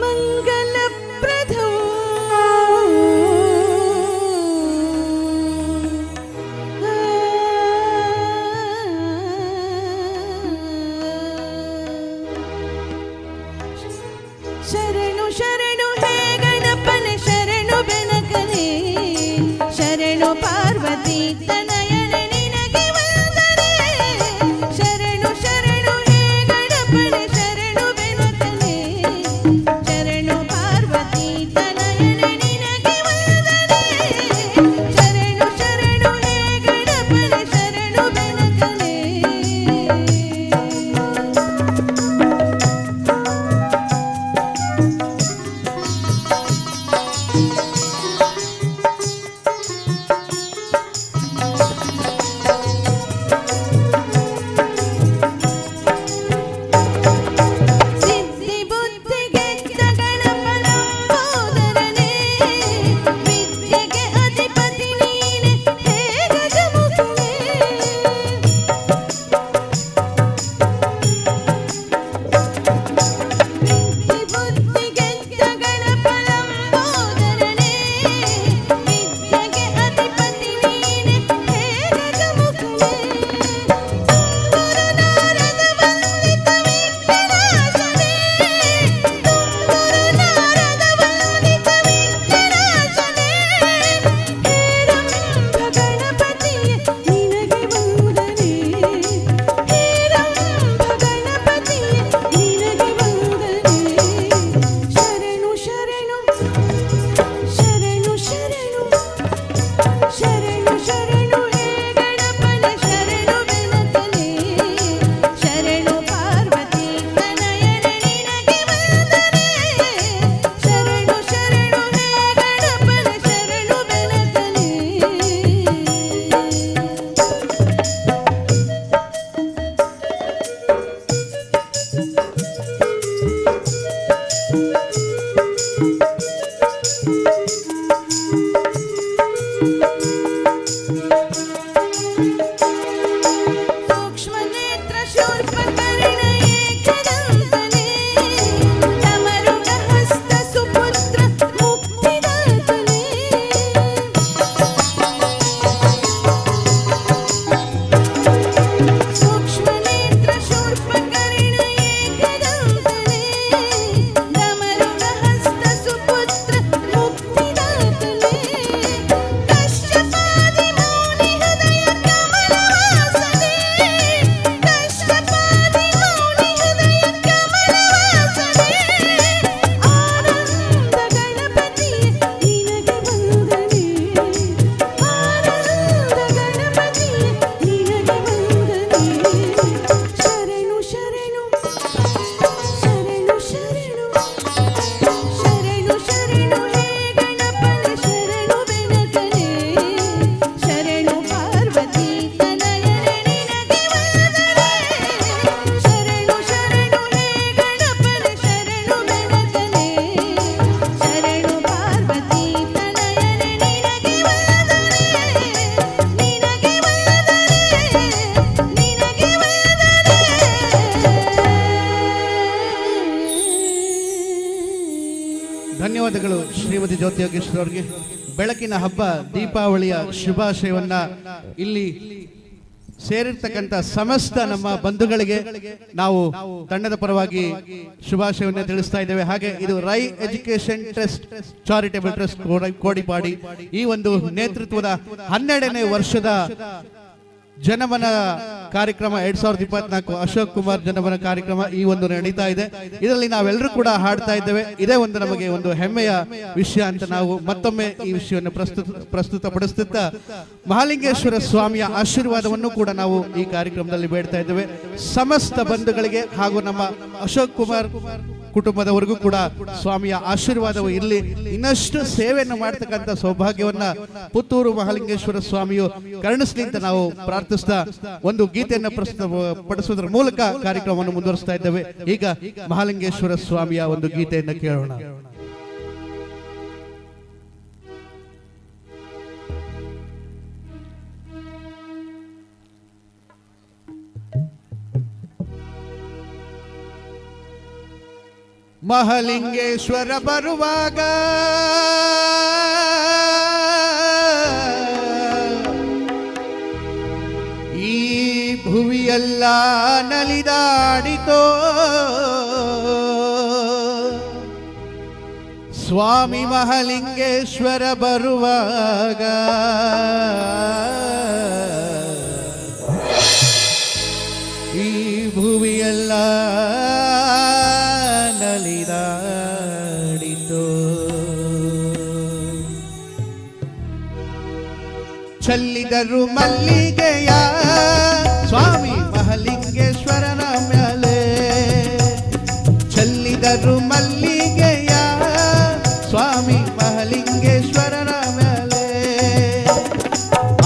मङ्गलप्रदम् शरणु शरणु हे गणपन शरणु बेनकने शरणु पार्वती तनयन निनगे वंदने शरणु शरणु हे गणपन शरणु बेनकने शरणु पार्वती तनयन निनगे वंदने शरणु शरणु हे गणपन शरणु बेनकने ಸಿದ್ಧಿ ಬುದ್ಧಿಗೆದ್ದ ಗಣಪನಂಬೋದರನೇ ವಿದ್ಯೆಗೆ ಅಧಿಪತಿ ನೀನೆ ಹೇ ಗಜಮುಖನೇ ಸಿದ್ಧಿ ಬುದ್ಧಿಗೆದ್ದ ಗಣಪನಂಬೋದರನೇ ವಿದ್ಯೆಗೆ ಅಧಿಪತಿ ನೀನೆ ಹೇ ಗಜಮುಖನೇ ನಾರದ ವಂದಿತ ವಿಘ್ನನಾಶನೇ ನಾರದ ವಂದಿತ ವಿಘ್ನನಾಶನೇ ಹೇ ರಂಭ ಗಣಪತಿಯೇ ನಿನಗೆ ವಂದನೆ ಹೇ ರಂಭ ಗಣಪತಿಯೇ ನಿನಗೆ ವಂದನೆ ಶರಣು ಶರಣು ಶರಣು ಶರಣು ಶರಣು ಶರಣು ಹೇ ಗಣಪನ ಶರಣು ಬೆನಕನೆ ಶರಣು ಪಾರ್ವತಿ ತನಯನ ನಿನಗೆ ವಂದನೆ ಶರಣು ಶರಣು ಹೇ ಗಣಪನ ಶರಣು ಬೆನಕನೆ सूक्ष्मनेत्र शूर्पकर्ण एकदन्तने डमरुकहस्त सुपुत्र मुक्तिदातने सूक्ष्मनेत्र शूर्पकर्ण एकदन्तने ಧನ್ಯವಾದಗಳು ಶ್ರೀಮತಿ ಜ್ಯೋತಿ ಯೋಗೇಶ್ವರ ಅವರಿಗೆ. ಬೆಳಕಿನ ಹಬ್ಬ ದೀಪಾವಳಿಯ ಶುಭಾಶಯವನ್ನ ಇಲ್ಲಿ ಸೇರಿರ್ತಕ್ಕಂಥ ಸಮಸ್ತ ನಮ್ಮ ಬಂಧುಗಳಿಗೆ ನಾವು ತಂಡದ ಪರವಾಗಿ ಶುಭಾಶಯವನ್ನ ತಿಳಿಸ್ತಾ ಇದ್ದೇವೆ. ಹಾಗೆ ಇದು Rai education trust charitable trust ಕೋಡಿಪಾಡಿ ಈ ಒಂದು ನೇತೃತ್ವದ 12ನೇ ವರ್ಷದ ಜನಮನ ಕಾರ್ಯಕ್ರಮ 2024 ಅಶೋಕ್ ಕುಮಾರ್ ಜನಮನ ಕಾರ್ಯಕ್ರಮ ಈ ಒಂದು ನಡೀತಾ ಇದೆ. ಇದರಲ್ಲಿ ನಾವೆಲ್ಲರೂ ಕೂಡ ಹಾಡ್ತಾ ಇದ್ದೇವೆ. ಇದೇ ಒಂದು ನಮಗೆ ಒಂದು ಹೆಮ್ಮೆಯ ವಿಷಯ ಅಂತ ನಾವು ಮತ್ತೊಮ್ಮೆ ಈ ವಿಷಯವನ್ನು ಪ್ರಸ್ತುತಪಡಿಸುತ್ತಾ ಮಹಾಲಿಂಗೇಶ್ವರ ಸ್ವಾಮಿಯ ಆಶೀರ್ವಾದವನ್ನು ಕೂಡ ನಾವು ಈ ಕಾರ್ಯಕ್ರಮದಲ್ಲಿ ಬೇಡ್ತಾ ಇದ್ದೇವೆ. ಸಮಸ್ತ ಬಂಧುಗಳಿಗೆ ಹಾಗೂ ನಮ್ಮ ಅಶೋಕ್ ಕುಮಾರ್ ಕುಟುಂಬದವರೆಗೂ ಕೂಡ ಸ್ವಾಮಿಯ ಆಶೀರ್ವಾದವು ಇರಲಿ. ಇನ್ನಷ್ಟು ಸೇವೆಯನ್ನು ಮಾಡ್ತಕ್ಕಂಥ ಸೌಭಾಗ್ಯವನ್ನ ಪುತ್ತೂರು ಮಹಾಲಿಂಗೇಶ್ವರ ಸ್ವಾಮಿಯು ಕರುಣಿಸಲಿ ಅಂತ ನಾವು ಪ್ರಾರ್ಥಿಸ್ತಾ ಒಂದು ಗೀತೆಯನ್ನು ಪ್ರಸ್ತುತಪಡಿಸುವುದರ ಮೂಲಕ ಕಾರ್ಯಕ್ರಮವನ್ನು ಮುಂದುವರಿಸ್ತಾ ಇದ್ದೇವೆ. ಈಗ ಮಹಾಲಿಂಗೇಶ್ವರ ಸ್ವಾಮಿಯ ಒಂದು ಗೀತೆಯನ್ನು ಕೇಳೋಣ. ಮಹಾಲಿಂಗೇಶ್ವರ ಬರುವಾಗ ಈ ಭುವಿಯೆಲ್ಲ ನಲಿದಾಡಿತೋ, ಸ್ವಾಮಿ ಮಹಾಲಿಂಗೇಶ್ವರ ಬರುವಾಗ ಈ ಭುವಿಯೆಲ್ಲ ನಲಿದಾಡಿತೋ. ಚೆಲ್ಲಿದರು ಮಲ್ಲಿಗೆಯ ಸ್ವಾಮಿ ಮಹಾಲಿಂಗೇಶ್ವರನ ಮ್ಯಾಲೆ, ಚೆಲ್ಲಿದರು ಮಲ್ಲಿಗೆಯ ಸ್ವಾಮಿ ಮಹಾಲಿಂಗೇಶ್ವರನ ಮ್ಯಾಲೆ.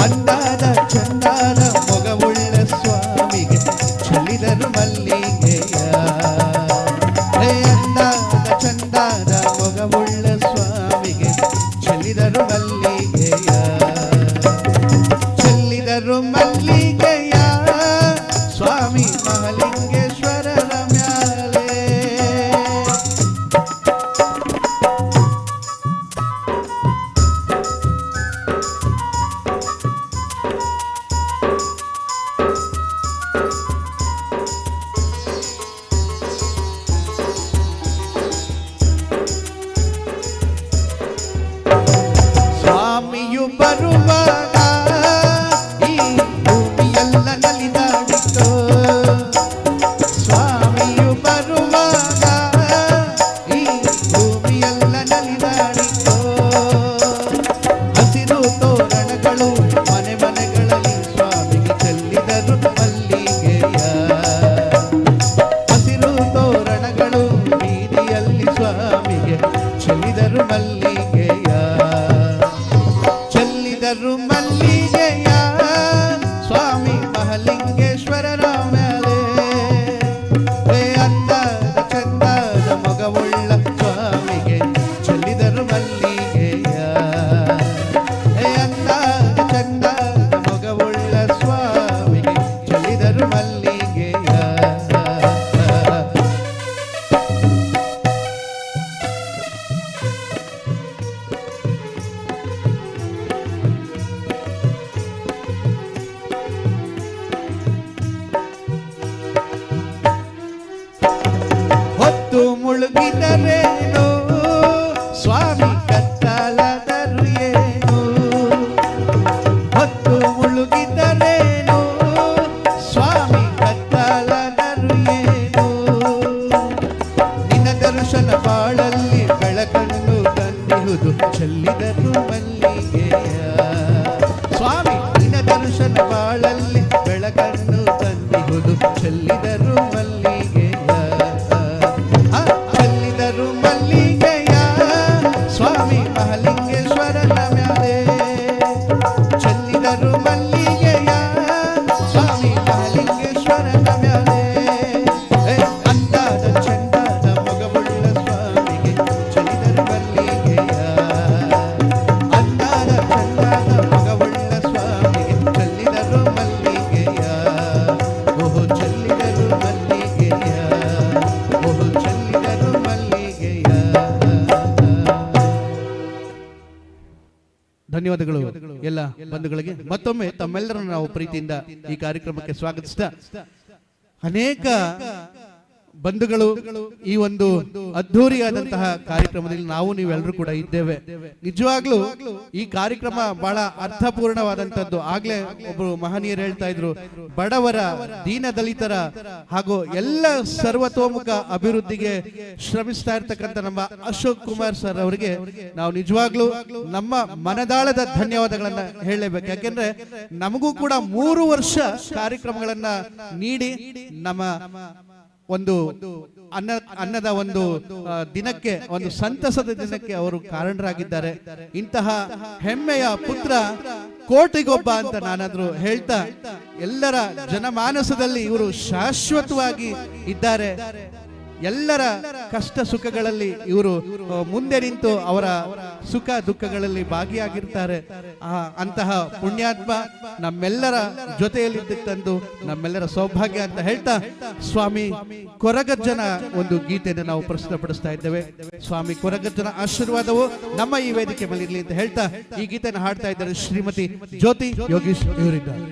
ಅಂದಾದ ಚಂದಾದ ಮೊಗವುಳ್ಳ ಸ್ವಾಮಿಗೆ ಚೆಲ್ಲಿದರು ಮಲ್ಲಿಗೆಯ, ಅಂದಾದ ಚಂದಾದ ಮೊಗವುಳ್ಳ ಸ್ವಾಮಿಗೆ ಚೆಲ್ಲಿದರು ಮಲ್ಲಿಗೆಯ, ಚೆಲ್ಲಿದರು ಮಲ್ಲಿಗೆಯ ಸ್ವಾಮಿ ಮಹಾಲಿಂಗೇಶ್ವರನ ಮ್ಯಾಲೆ. ಸ್ವಾಮಿಯು ಬರುವಾಗ ಈ ಭೂಮಿಯೆಲ್ಲ ನಲಿದಾಡಿತು, ಸ್ವಾಮಿಯು ಬರುವಾಗ ಈ ಭೂಮಿಯೆಲ್ಲ ನಲಿದಾಡಿತು. ಹಸಿರು ತೋರಣಗಳು ಮನೆ ಮನೆಗಳಲ್ಲಿ ಸ್ವಾಮಿಗೆ ಚೆಲ್ಲಿದರು ಮಲ್ಲಿಗೆಯ, ಹಸಿರು ತೋರಣಗಳು ಬೀದಿಯಲ್ಲಿ ಸ್ವಾಮಿಗೆ ಚೆಲ್ಲಿದರು ಮಲ್ಲಿಗೆಯ, ಚೆಲ್ಲಿದರು ಮಲ್ಲಿಗೆಯ ಸ್ವಾಮಿ ಮಹಾಲಿಂಗೇಶ್ವರನ ಮ್ಯಾಲೆ. ಅಂದಾದ ಚಂದಾದ ಮೊಗವುಳ್ಳ ಸ್ವಾಮಿಗೆ ಚೆಲ್ಲಿದರು ಮಲ್ಲಿಗೆಯ, ಅಂದಾದ ಚಂದಾದ ಮೊಗವುಳ್ಳ ಸ್ವಾಮಿಗೆ ಚೆಲ್ಲಿದರು ಮಲ್ಲಿಗೆಯ. ಹೊತ್ತು ಮುಳುಗಿದರೇನು ಸ್ವಾಮಿ ಕತ್ತಲದರು ಏನು, ಹೊತ್ತು ಮುಳುಗಿದರೇನು ಸ್ವಾಮಿ ಕತ್ತಲದರು ಏನು. ನಿನ್ನ ದರ್ಶನ ಬಾಳಲ್ಲಿ ಬೆಳಕನ್ನು ತಂದಿಹುದು ಚೆಲ್ಲಿದರು ಮಲ್ಲಿಗೆಯ, ಸ್ವಾಮಿ ನಿನ್ನ ದರ್ಶನ ಬಾಳಲ್ಲಿ ಬೆಳಕನ್ನು ತಂದಿಹುದು ಚೆಲ್ಲಿದರು ಮಲ್ಲಿಗೆಯ, ಚೆಲ್ಲಿದರು ಮಲ್ಲಿಗೆಯ ಸ್ವಾಮಿ ಮಹಾಲಿಂಗೇಶ್ವರನ ಮ್ಯಾಲೆ, ಚೆಲ್ಲಿದರು ಮಲ್ಲಿಗೆಯ ಸ್ವಾಮಿ ಮಹಾಲಿಂಗೇಶ್ವರನ ಮ್ಯಾಲೆ. ಅಂದಾದ ಚಂದಾದ ಮೊಗವುಳ್ಳ ಸ್ವಾಮಿಗೆ ಚೆಲ್ಲಿದರು ಮಲ್ಲಿಗೆಯ, ಅಂದಾದ ಚಂದಾದ ಧನ್ಯವಾದಗಳು ಎಲ್ಲ ಬಂಧುಗಳಿಗೆ. ಮತ್ತೊಮ್ಮೆ ತಮ್ಮೆಲ್ಲರನ್ನು ನಾವು ಪ್ರೀತಿಯಿಂದ ಈ ಕಾರ್ಯಕ್ರಮಕ್ಕೆ ಸ್ವಾಗತಿಸ್ತಾ, ಅನೇಕ ಬಂಧುಗಳು ಈ ಒಂದು ಅದ್ಧೂರಿಯಾದಂತಹ ಕಾರ್ಯಕ್ರಮದಲ್ಲಿ ನಾವು ನೀವೆಲ್ಲರೂ ಕೂಡ ಇದ್ದೇವೆ. ನಿಜವಾಗ್ಲೂ ಈ ಕಾರ್ಯಕ್ರಮ ಬಹಳ ಅರ್ಥಪೂರ್ಣವಾದಂತದ್ದು. ಆಗ್ಲೇ ಒಬ್ಬರು ಮಹನೀಯರು ಹೇಳ್ತಾ ಇದ್ರು, ಬಡವರ, ದೀನ ದಲಿತರ ಹಾಗೂ ಎಲ್ಲ ಸರ್ವತೋಮುಖ ಅಭಿವೃದ್ಧಿಗೆ ಶ್ರಮಿಸ್ತಾ ಇರ್ತಕ್ಕಂಥ ನಮ್ಮ ಅಶೋಕ್ ಕುಮಾರ್ ಸರ್ ಅವರಿಗೆ ನಾವು ನಿಜವಾಗ್ಲೂ ನಮ್ಮ ಮನದಾಳದ ಧನ್ಯವಾದಗಳನ್ನ ಹೇಳಲೇಬೇಕು. ಯಾಕೆಂದ್ರೆ ನಮಗೂ ಕೂಡ 3 ವರ್ಷ ಕಾರ್ಯಕ್ರಮಗಳನ್ನ ನೀಡಿ ನಮ್ಮ ಒಂದು ಅನ್ನದ ಒಂದು ದಿನಕ್ಕೆ, ಒಂದು ಸಂತಸದ ದಿನಕ್ಕೆ ಅವರು ಕಾರಣರಾಗಿದ್ದಾರೆ. ಇಂತಹ ಹೆಮ್ಮೆಯ ಪುತ್ರ ಕೋಟಿಗೊಬ್ಬ ಅಂತ ನಾನಾದ್ರೂ ಹೇಳ್ತಾ, ಎಲ್ಲರ ಜನಮಾನಸದಲ್ಲಿ ಇವರು ಶಾಶ್ವತವಾಗಿ ಇದ್ದಾರೆ. ಎಲ್ಲರ ಕಷ್ಟ ಸುಖಗಳಲ್ಲಿ ಇವರು ಮುಂದೆ ನಿಂತು ಅವರ ಸುಖ ದುಃಖಗಳಲ್ಲಿ ಭಾಗಿಯಾಗಿರ್ತಾರೆ. ಅಂತಹ ಪುಣ್ಯಾತ್ಮ ನಮ್ಮೆಲ್ಲರ ಜೊತೆಯಲ್ಲಿದ್ದಂದು ನಮ್ಮೆಲ್ಲರ ಸೌಭಾಗ್ಯ ಅಂತ ಹೇಳ್ತಾ, ಸ್ವಾಮಿ ಕೊರಗಜ್ಜನ ಒಂದು ಗೀತೆಯನ್ನು ನಾವು ಪ್ರಸ್ತುತಪಡಿಸ್ತಾ ಇದ್ದೇವೆ. ಸ್ವಾಮಿ ಕೊರಗಜ್ಜನ ಆಶೀರ್ವಾದವು ನಮ್ಮ ಈ ವೇದಿಕೆ ಮೇಲೆ ಇರಲಿ ಅಂತ ಹೇಳ್ತಾ ಈ ಗೀತೆಯನ್ನು ಹಾಡ್ತಾ ಇದ್ದಾರೆ ಶ್ರೀಮತಿ ಜ್ಯೋತಿ ಯೋಗೀಶ್ ಇವರಿದ್ದಾರೆ.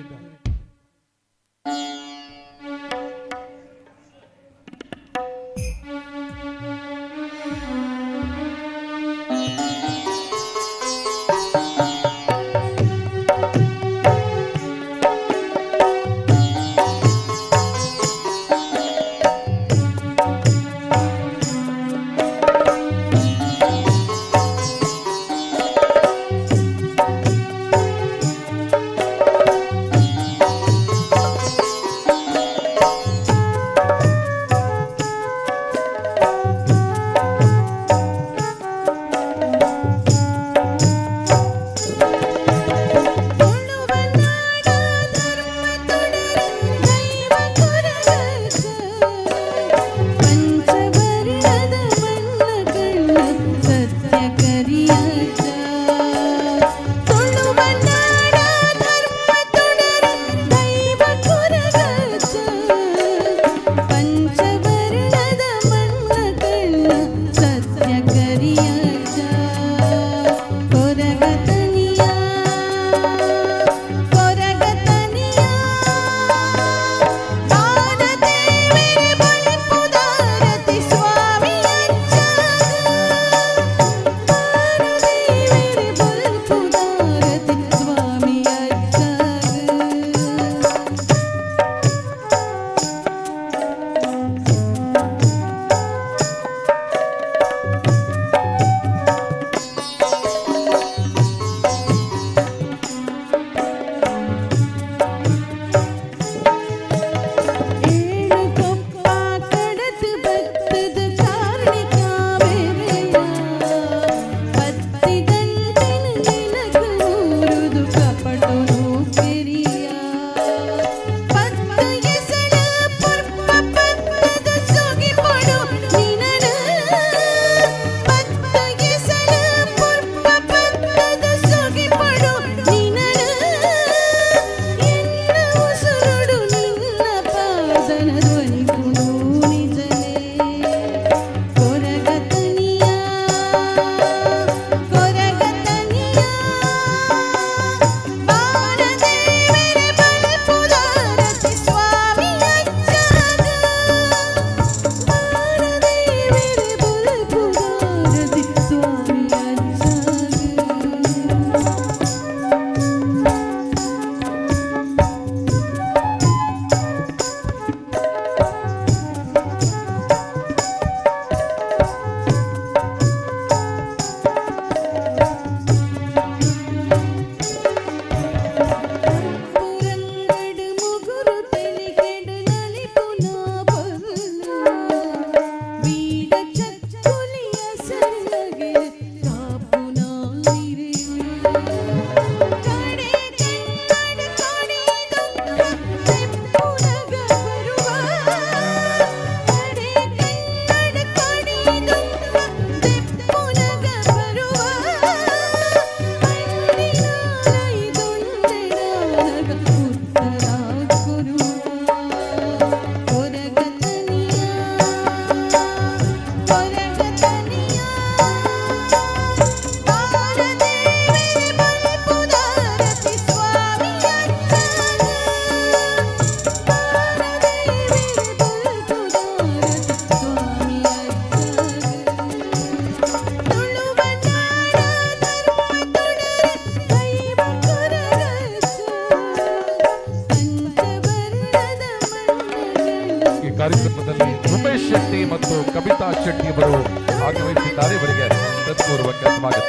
ಕವಿತಾ ಶೆಟ್ಟಿ ಅವರು ಆಗಮಿಸಿದ್ದಾರೆ. ಇವರಿಗೆ ಹೃತ್ಪೂರ್ವಕ ಸ್ವಾಗತ.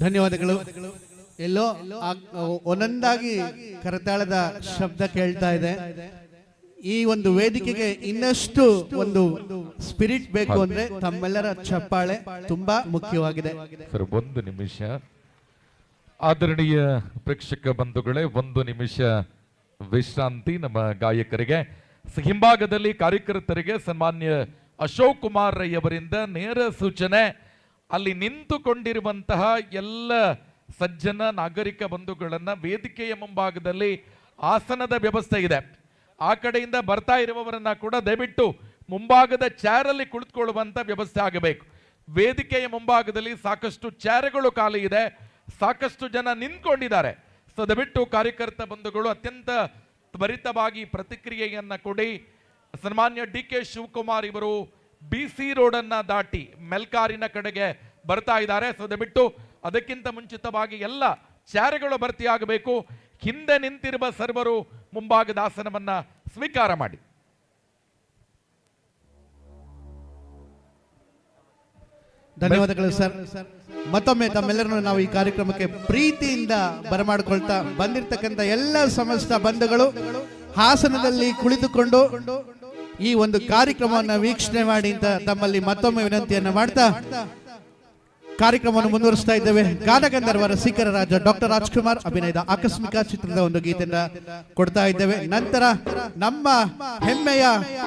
ಧನ್ಯವಾದಗಳು. ಎಲ್ಲೋ ಒಂದೊಂದಾಗಿ ಕರತಾಳದ ಶಬ್ದ ಕೇಳ್ತಾ ಇದೆ. ಈ ಒಂದು ವೇದಿಕೆಗೆ ಇನ್ನಷ್ಟು ಒಂದು ಸ್ಪಿರಿಟ್ ಬೇಕು ಅಂದ್ರೆ ತಮ್ಮೆಲ್ಲರ ಚಪ್ಪಾಳೆ ತುಂಬಾ ಮುಖ್ಯವಾಗಿದೆ. ಸರ್, ಒಂದು ನಿಮಿಷ. ಆದರಣೀಯ ಪ್ರೇಕ್ಷಕ ಬಂಧುಗಳೇ, ಒಂದು ನಿಮಿಷ ವಿಶ್ರಾಂತಿ ನಮ್ಮ ಗಾಯಕರಿಗೆ. ಹಿಂಭಾಗದಲ್ಲಿ ಕಾರ್ಯಕರ್ತರಿಗೆ ಸನ್ಮಾನ್ಯ ಅಶೋಕ್ ಕುಮಾರ್ ರೈ ಅವರಿಂದ ನೇರ ಸೂಚನೆ. ಅಲ್ಲಿ ನಿಂತುಕೊಂಡಿರುವಂತಹ ಎಲ್ಲ ಸಜ್ಜನ ನಾಗರಿಕ ಬಂಧುಗಳನ್ನ ವೇದಿಕೆಯ ಮುಂಭಾಗದಲ್ಲಿ ಆಸನದ ವ್ಯವಸ್ಥೆ ಇದೆ. ಆ ಕಡೆಯಿಂದ ಬರ್ತಾ ಇರುವವರನ್ನ ಕೂಡ ದಯವಿಟ್ಟು ಮುಂಭಾಗದ ಚಾರಲ್ಲಿ ಕುಳಿತುಕೊಳ್ಳುವಂತ ವ್ಯವಸ್ಥೆ ಆಗಬೇಕು. ವೇದಿಕೆಯ ಮುಂಭಾಗದಲ್ಲಿ ಸಾಕಷ್ಟು ಚಾರ್ಗಳು ಖಾಲಿ ಇದೆ, ಸಾಕಷ್ಟು ಜನ ನಿಂತ್ಕೊಂಡಿದ್ದಾರೆ. ಸೊ ದಯವಿಟ್ಟು ಕಾರ್ಯಕರ್ತ ಬಂಧುಗಳು ಅತ್ಯಂತ ತ್ವರಿತವಾಗಿ ಪ್ರತಿಕ್ರಿಯೆಯನ್ನ ಕೊಡಿ. ಸನ್ಮಾನ್ಯ DK ಶಿವಕುಮಾರ್ ಇವರು BC ರೋಡನ್ನ ದಾಟಿ ಮೆಲ್ಕಾರಿನ ಕಡೆಗೆ ಬರ್ತಾ ಇದ್ದಾರೆ. ಸೊ ದಯವಿಟ್ಟು ಅದಕ್ಕಿಂತ ಮುಂಚಿತವಾಗಿ ಎಲ್ಲ ಚಾರ್ಗಳು ಭರ್ತಿಯಾಗಬೇಕು. ಹಿಂದೆ ನಿಂತಿರುವ ಸರ್ವರು ಮುಂಭಾಗದ ಆಸನವನ್ನ ಸ್ವೀಕಾರ ಮಾಡಿ. ಧನ್ಯವಾದಗಳು ಸರ್. ಮತ್ತೊಮ್ಮೆ ತಮ್ಮೆಲ್ಲರನ್ನು ನಾವು ಈ ಕಾರ್ಯಕ್ರಮಕ್ಕೆ ಪ್ರೀತಿಯಿಂದ ಬರಮಾಡಿಕೊಳ್ತಾ ಬಂದಿರತಕ್ಕಂಥ ಎಲ್ಲ ಸಮಸ್ತ ಬಂಧುಗಳು ಹಾಸನದಲ್ಲಿ ಕುಳಿತುಕೊಂಡು ಈ ಒಂದು ಕಾರ್ಯಕ್ರಮವನ್ನು ವೀಕ್ಷಣೆ ಮಾಡಿ ಅಂತ ತಮ್ಮಲ್ಲಿ ಮತ್ತೊಮ್ಮೆ ವಿನಂತಿಯನ್ನು ಮಾಡ್ತಾ ಕಾರ್ಯಕ್ರಮವನ್ನು ಮುಂದುವರಿಸ್ತಾ ಇದ್ದೇವೆ. ಗಾನಗಂಧರ್ವರ ಸಿಕ್ಕರ ರಾಜ ಡಾಕ್ಟರ್ ರಾಜ್ಕುಮಾರ್ ಅಭಿನಯದ ಆಕಸ್ಮಿಕ ಚಿತ್ರದ ಒಂದು ಗೀತೆಯನ್ನ ಕೊಡ್ತಾ ಇದ್ದೇವೆ. ನಂತರ ನಮ್ಮ ಹೆಮ್ಮೆಯ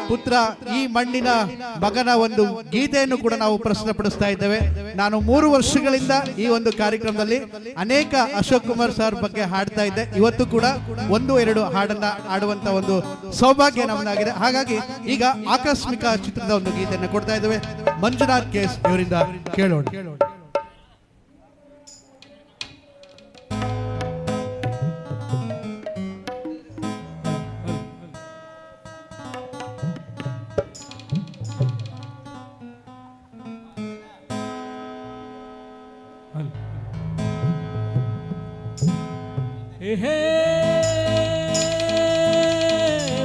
ಪುತ್ರ, ಈ ಮಣ್ಣಿನ ಮಗನ ಒಂದು ಗೀತೆಯನ್ನು ಕೂಡ ನಾವು ಪ್ರಸ್ತುತಪಡಿಸ್ತಾ ಇದ್ದೇವೆ. ನಾನು 3 ವರ್ಷಗಳಿಂದ ಈ ಒಂದು ಕಾರ್ಯಕ್ರಮದಲ್ಲಿ ಅನೇಕ ಅಶೋಕ್ ಕುಮಾರ್ ಸರ್ ಬಗ್ಗೆ ಹಾಡ್ತಾ ಇದ್ದೆ. ಇವತ್ತು ಕೂಡ 1-2 ಹಾಡನ್ನ ಆಡುವಂತ ಒಂದು ಸೌಭಾಗ್ಯ ನಮ್ಮದಾಗಿದೆ. ಹಾಗಾಗಿ ಈಗ ಆಕಸ್ಮಿಕ ಚಿತ್ರದ ಒಂದು ಗೀತೆಯನ್ನು ಕೊಡ್ತಾ ಇದ್ದೇವೆ. ಮಂಜುನಾಥ್ ಕೇಸ್ ಇವರಿಂದ ಕೇಳೋಣ. हे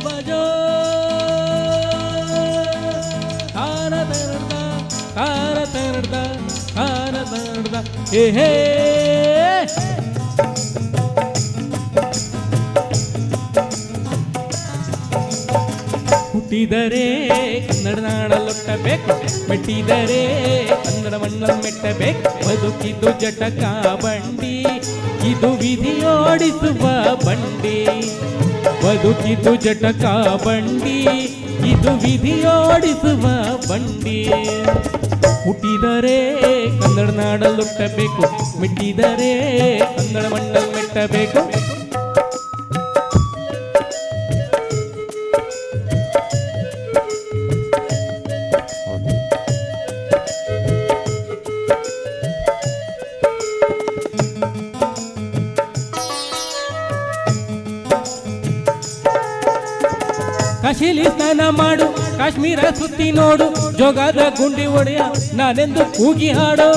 बजो हे ಹುಟ್ಟಿದರೆ ಕನ್ನಡ ನಾಡಲೊಟ್ಟಬೇಕು, ಮೆಟ್ಟಿದರೆ ಕನ್ನಡ ಮಣ್ಣಲ್ಲಿ ಮೆಟ್ಟಬೇಕು. ಬದುಕಿದ್ದು ಜಟಕ ಬಂಡಿ, ಇದು ವಿಧಿಯೋಡಿಸುವ ಬಂಡಿ. ಬದುಕಿದ್ದು ಜಟಕ ಬಂಡಿ, ಇದು ವಿಧಿಯೋಡಿಸುವ ಬಂಡಿ. ಹುಟ್ಟಿದರೆ ಕನ್ನಡ ನಾಡಲೊಟ್ಟಬೇಕು, ಮೆಟ್ಟಿದರೆ ಕನ್ನಡ ಮಣ್ಣಲ್ಲಿ ಮೆಟ್ಟಬೇಕು. ಕಾಶಿಲಿ ಸ್ನಾನ ಮಾಡು, ಕಾಶ್ಮೀರ ಸುತ್ತಿ ನೋಡು, ಜೋಗದ ಗುಂಡಿ ಒಡೆಯ ನಾನೆಂದು ಕೂಗಿ ಹಾಡು.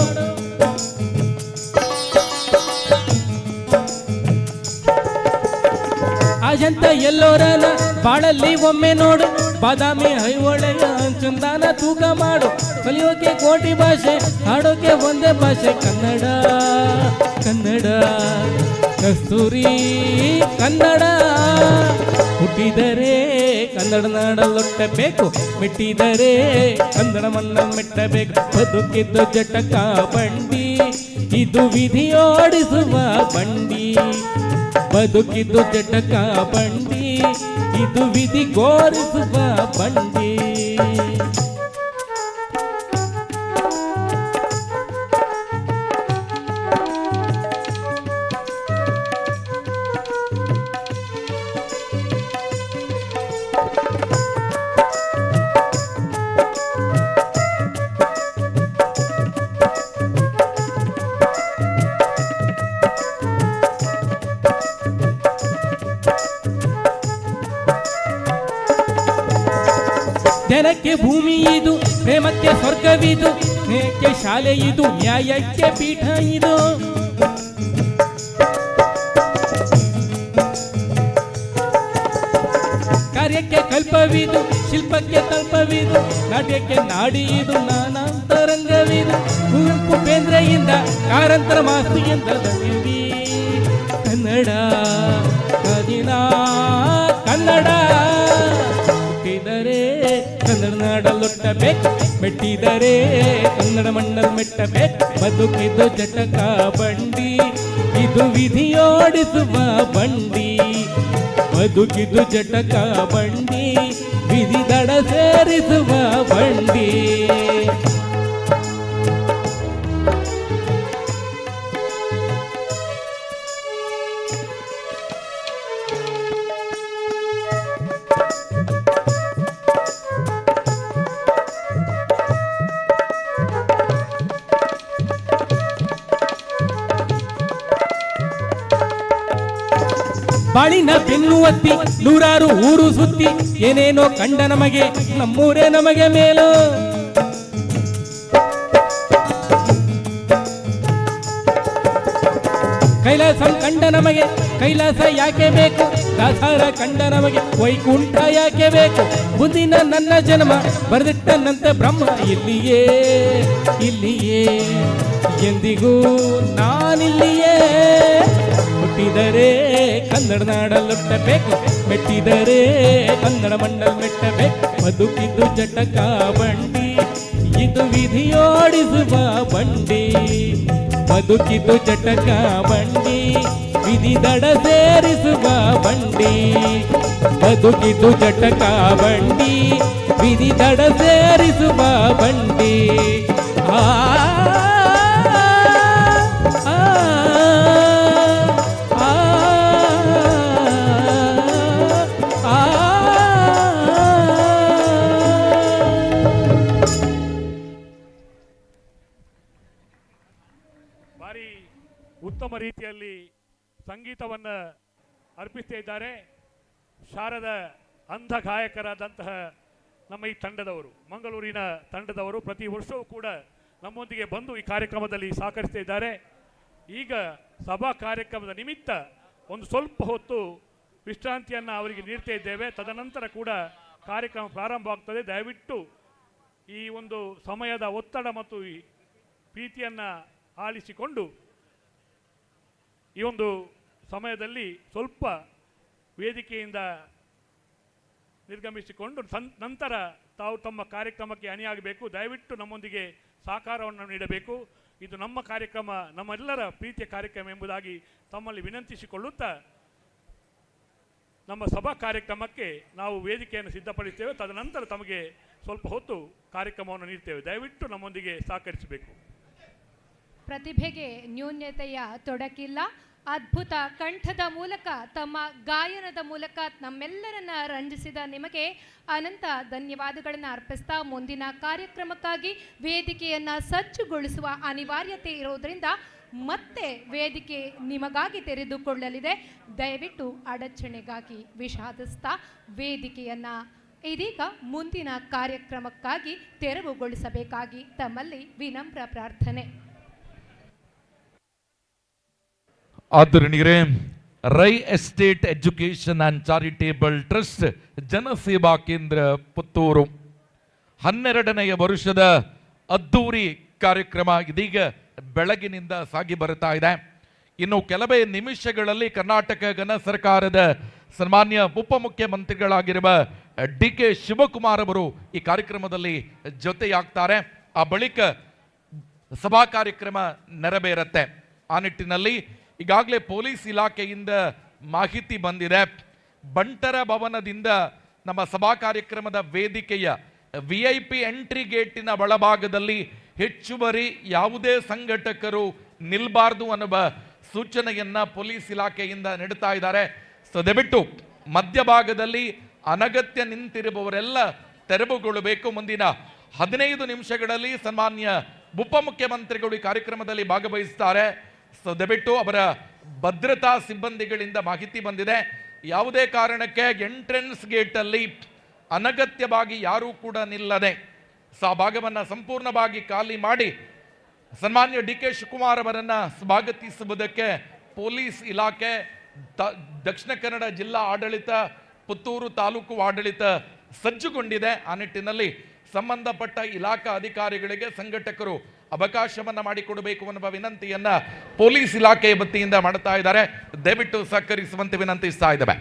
ಅಜಂತ ಎಲ್ಲೋರನ ಬಾಳಲ್ಲಿ ಒಮ್ಮೆ ನೋಡು, ಬಾದಾಮಿ ಐಹೊಳೆಯ ಚಂದಾನ ತೂಕ ಮಾಡು. ಕಲಿಯೋಕೆ ಕೋಟಿ ಭಾಷೆ, ಹಾಡೋಕೆ ಒಂದೇ ಭಾಷೆ ಕನ್ನಡ. ಕನ್ನಡ ಕಸ್ತೂರಿ ಕನ್ನಡ. ಹುಟ್ಟಿದರೆ ಕನ್ನಡ ನಾಡಲೊಟ್ಟಬೇಕು, ಮೆಟ್ಟಿದರೆ ಕನ್ನಡ ಮಣ್ಣ ಮೆಟ್ಟಬೇಕು. ಬದುಕಿದ್ದು ಜಟಕ ಬಂಡಿ, ಇದು ವಿಧಿಯೋಡಿಸುವ ಬಂಡಿ. ಬದುಕಿದ್ದು ಜಟಕ ಬಂಡಿ, ಇದು ವಿಧಿ ಗೋರಿಸುವ ಬಂಡಿ. ಜನಕ್ಕೆ ಭೂಮಿ ಇದು, ಪ್ರೇಮಕ್ಕೆ ಸ್ವರ್ಗವಿದು, ಸ್ನೇಹಕ್ಕೆ ಶಾಲೆ ಇದು, ನ್ಯಾಯಕ್ಕೆ ಪೀಠ ಇದು. ಕಾರ್ಯಕ್ಕೆ ಕಲ್ಪವಿದು, ಶಿಲ್ಪಕ್ಕೆ ತಲ್ಪವಿದು, ನಾಟ್ಯಕ್ಕೆ ನಾಡಿ ಇದು, ನಾನಾಂತರಂಗವಿದು. ಕುವೆಂಪು ಬೇಂದ್ರೆಯಿಂದ ಕಾರಂತರ ಮಾಸ್ತಿಯಿಂದ ದಣಿವಿ ಕನ್ನಡ ಕದಿನ ಕನ್ನಡ. ಹುಟ್ಟಿದರೆ ಕನ್ನಡ ನಾಡಲ್ಲೊಟ್ಟಬೇಕು, ಮೆಟ್ಟಿದರೆ ಕನ್ನಡ ಮಣ್ಣಲ್ಲಿ ಮೆಟ್ಟಬೇಕು. ಬದುಕಿದು ಜಟಕ ಬಂಡಿ, ಇದು ವಿಧಿಯೋಡಿಸುವ ಬಂಡಿ. ಬದುಕಿದು ಜಟಕ ಬಂಡಿ, ವಿಧಿ ದಡ ಸೇರಿಸುವ ಬಂಡಿ. ಬಾಳಿನ ಬೆನ್ನು ಒತ್ತಿ ನೂರಾರು ಊರು ಸುತ್ತಿ, ಏನೇನೋ ಕಂಡ ನಮಗೆ ನಮ್ಮೂರೇ ನಮಗೆ ಮೇಲು. ಕೈಲಾಸ ಕಂಡ ನಮಗೆ ಕೈಲಾಸ ಯಾಕೆ ಬೇಕು, ದಾಸಾರ ಕಂಡ ನಮಗೆ ವೈಕುಂಠ ಯಾಕೆ ಬೇಕು. ಮುಂದಿನ ನನ್ನ ಜನ್ಮ ಬರೆದಿಟ್ಟನಂತೆ ಬ್ರಹ್ಮ ಇಲ್ಲಿಯೇ ಇಲ್ಲಿಯೇ, ಎಂದಿಗೂ ನಾನಿಲ್ಲಿಯೇ. ಹುಟ್ಟಿದರೆ ಕನ್ನಡ ನಾಡಲ್ಲೊಟ್ಟಬೇಕು, ಮೆಟ್ಟಿದರೆ ಕನ್ನಡ ಮಣ್ಣಲ್ಲಿ ಮೆಟ್ಟಬೇಕು. ಬದುಕಿದ್ದು ಜಟಕ ಬಂಡಿ, ಇದು ವಿಧಿಯೋಡಿಸುವ ಬಂಡಿ. ಬದುಕಿದ್ದು ಜಟಕ ಬಂಡಿ, ವಿಧಿ ದಡ ಸೇರಿಸುವ ಬಂಡಿ. ಬದುಕಿದ್ದು ಜಟಕ ಬಂಡಿ, ವಿಧಿ ದಡ ಸೇರಿಸುವ ಬಂಡಿ. ಆ ಭಾರಿ ಉತ್ತಮ ರೀತಿಯಲ್ಲಿ ಸಂಗೀತವನ್ನು ಅರ್ಪಿಸ್ತಾ ಇದ್ದಾರೆ ಶಾರದ ಅಂಧ ಗಾಯಕರಾದಂತಹ ನಮ್ಮ ಈ ತಂಡದವರು, ಮಂಗಳೂರಿನ ತಂಡದವರು. ಪ್ರತಿ ವರ್ಷವೂ ಕೂಡ ನಮ್ಮೊಂದಿಗೆ ಬಂದು ಈ ಕಾರ್ಯಕ್ರಮದಲ್ಲಿ ಸಹಕರಿಸ್ತಾ ಇದ್ದಾರೆ. ಈಗ ಸಭಾ ಕಾರ್ಯಕ್ರಮದ ನಿಮಿತ್ತ ಒಂದು ಸ್ವಲ್ಪ ಹೊತ್ತು ವಿಶ್ರಾಂತಿಯನ್ನು ಅವರಿಗೆ ನೀಡ್ತಾ ಇದ್ದೇವೆ. ತದನಂತರ ಕೂಡ ಕಾರ್ಯಕ್ರಮ ಪ್ರಾರಂಭವಾಗ್ತದೆ. ದಯವಿಟ್ಟು ಈ ಒಂದು ಸಮಯದ ಒತ್ತಡ ಮತ್ತು ಈ ಪ್ರೀತಿಯನ್ನು ಆಲಿಸಿಕೊಂಡು ಈ ಒಂದು ಸಮಯದಲ್ಲಿ ಸ್ವಲ್ಪ ವೇದಿಕೆಯಿಂದ ನಿರ್ಗಮಿಸಿಕೊಂಡು ನಂತರ ತಾವು ತಮ್ಮ ಕಾರ್ಯಕ್ರಮಕ್ಕೆ ಅಣಿಯಾಗಬೇಕು. ದಯವಿಟ್ಟು ನಮ್ಮೊಂದಿಗೆ ಸಹಕಾರವನ್ನು ನೀಡಬೇಕು. ಇದು ನಮ್ಮ ಕಾರ್ಯಕ್ರಮ, ನಮ್ಮೆಲ್ಲರ ಪ್ರೀತಿಯ ಕಾರ್ಯಕ್ರಮ ಎಂಬುದಾಗಿ ತಮ್ಮಲ್ಲಿ ವಿನಂತಿಸಿಕೊಳ್ಳುತ್ತಾ ನಮ್ಮ ಸಭಾ ಕಾರ್ಯಕ್ರಮಕ್ಕೆ ನಾವು ವೇದಿಕೆಯನ್ನು ಸಿದ್ಧಪಡಿಸ್ತೇವೆ. ತದನಂತರ ತಮಗೆ ಸ್ವಲ್ಪ ಹೊತ್ತು ಕಾರ್ಯಕ್ರಮವನ್ನು ನೀಡ್ತೇವೆ. ದಯವಿಟ್ಟು ನಮ್ಮೊಂದಿಗೆ ಸಹಕರಿಸಬೇಕು. ಪ್ರತಿಭೆಗೆ ನ್ಯೂನ್ಯತೆಯ ತೊಡಕಿಲ್ಲ. ಅದ್ಭುತ ಕಂಠದ ಮೂಲಕ, ತಮ್ಮ ಗಾಯನದ ಮೂಲಕ ನಮ್ಮೆಲ್ಲರನ್ನ ರಂಜಿಸಿದ ನಿಮಗೆ ಅನಂತ ಧನ್ಯವಾದಗಳನ್ನು ಅರ್ಪಿಸ್ತಾ, ಮುಂದಿನ ಕಾರ್ಯಕ್ರಮಕ್ಕಾಗಿ ವೇದಿಕೆಯನ್ನು ಸಜ್ಜುಗೊಳಿಸುವ ಅನಿವಾರ್ಯತೆ ಇರೋದ್ರಿಂದ ಮತ್ತೆ ವೇದಿಕೆ ನಿಮಗಾಗಿ ತೆರೆದುಕೊಳ್ಳಲಿದೆ. ದಯವಿಟ್ಟು ಅಡಚಣೆಗಾಗಿ ವಿಷಾದಿಸ್ತಾ ವೇದಿಕೆಯನ್ನು ಇದೀಗ ಮುಂದಿನ ಕಾರ್ಯಕ್ರಮಕ್ಕಾಗಿ ತೆರವುಗೊಳಿಸಬೇಕಾಗಿ ತಮ್ಮಲ್ಲಿ ವಿನಮ್ರ ಪ್ರಾರ್ಥನೆ. ಆದರಣೀಯರೇ, Rai estate education and charitable trust Janaseva Kendra Puttur 12ನೇ ವರ್ಷದ ಅದ್ದೂರಿ ಕಾರ್ಯಕ್ರಮ ಇದೀಗ ಬೆಳಗಿನಿಂದ ಸಾಗಿ ಬರ್ತಾ ಇದೆ. ಇನ್ನು ಕೆಲವೇ ನಿಮಿಷಗಳಲ್ಲಿ ಕರ್ನಾಟಕ ಘನ ಸರ್ಕಾರದ ಸನ್ಮಾನ್ಯ ಉಪಮುಖ್ಯಮಂತ್ರಿಗಳಾಗಿರುವ ಡಿ.ಕೆ. ಶಿವಕುಮಾರ್ ಅವರು ಈ ಕಾರ್ಯಕ್ರಮದಲ್ಲಿ ಜೊತೆಯಾಗ್ತಾರೆ. ಆ ಬಳಿಕ ಸಭಾ ಕಾರ್ಯಕ್ರಮ ನೆರವೇರುತ್ತೆ. ಆ ನಿಟ್ಟಿನಲ್ಲಿ ಈಗಾಗಲೇ ಪೊಲೀಸ್ ಇಲಾಖೆಯಿಂದ ಮಾಹಿತಿ ಬಂದಿದೆ. ಬಂಟರ ಭವನದಿಂದ ನಮ್ಮ ಸಭಾ ಕಾರ್ಯಕ್ರಮದ ವೇದಿಕೆಯ VIP ಎಂಟ್ರಿ ಗೇಟಿನ ಒಳಭಾಗದಲ್ಲಿ ಹೆಚ್ಚುವರಿ ಯಾವುದೇ ಸಂಘಟಕರು ನಿಲ್ಬಾರ್ದು ಅನ್ನುವ ಸೂಚನೆಯನ್ನ ಪೊಲೀಸ್ ಇಲಾಖೆಯಿಂದ ನೀಡ್ತಾ ಇದ್ದಾರೆ. ಸೊ ದಯವಿಟ್ಟು ಮಧ್ಯಭಾಗದಲ್ಲಿ ಅನಗತ್ಯ ನಿಂತಿರುವವರೆಲ್ಲ ತೆರವುಗೊಳ್ಳಬೇಕು. ಮುಂದಿನ 15 ನಿಮಿಷಗಳಲ್ಲಿ ಸನ್ಮಾನ್ಯ ಉಪಮುಖ್ಯಮಂತ್ರಿಗಳು ಈ ಕಾರ್ಯಕ್ರಮದಲ್ಲಿ ಭಾಗವಹಿಸುತ್ತಾರೆ. ಸೊ ದಯವಿಟ್ಟು ಅವರ ಭದ್ರತಾ ಸಿಬ್ಬಂದಿಗಳಿಂದ ಮಾಹಿತಿ ಬಂದಿದೆ. ಯಾವುದೇ ಕಾರಣಕ್ಕೆ ಎಂಟ್ರೆನ್ಸ್ ಗೇಟಲ್ಲಿ ಅನಗತ್ಯವಾಗಿ ಯಾರೂ ಕೂಡ ನಿಲ್ಲದೆ ಆ ಭಾಗವನ್ನು ಸಂಪೂರ್ಣವಾಗಿ ಖಾಲಿ ಮಾಡಿ ಸನ್ಮಾನ್ಯ ಡಿ ಕೆ ಶಿವಕುಮಾರ್ ಅವರನ್ನ ಸ್ವಾಗತಿಸುವುದಕ್ಕೆ ಪೊಲೀಸ್ ಇಲಾಖೆ, ದಕ್ಷಿಣ ಕನ್ನಡ ಜಿಲ್ಲಾ ಆಡಳಿತ, ಪುತ್ತೂರು ತಾಲೂಕು ಆಡಳಿತ ಸಜ್ಜುಗೊಂಡಿದೆ. ಆ ನಿಟ್ಟಿನಲ್ಲಿ ಸಂಬಂಧಪಟ್ಟ ಇಲಾಖಾ ಅಧಿಕಾರಿಗಳಿಗೆ ಸಂಘಟಕರು ಅವಕಾಶವನ್ನ ಮಾಡಿಕೊಡಬೇಕು ಅನ್ನುವ ವಿನಂತಿಯನ್ನ ಪೊಲೀಸ್ ಇಲಾಖೆ ವತಿಯಿಂದ ಮಾಡ್ತಾ ಇದ್ದಾರೆ. ದಯವಿಟ್ಟು ಸಹಕರಿಸುವಂತೆ ವಿನಂತಿಸ್ತಾ ಇದ್ದೇವೆ.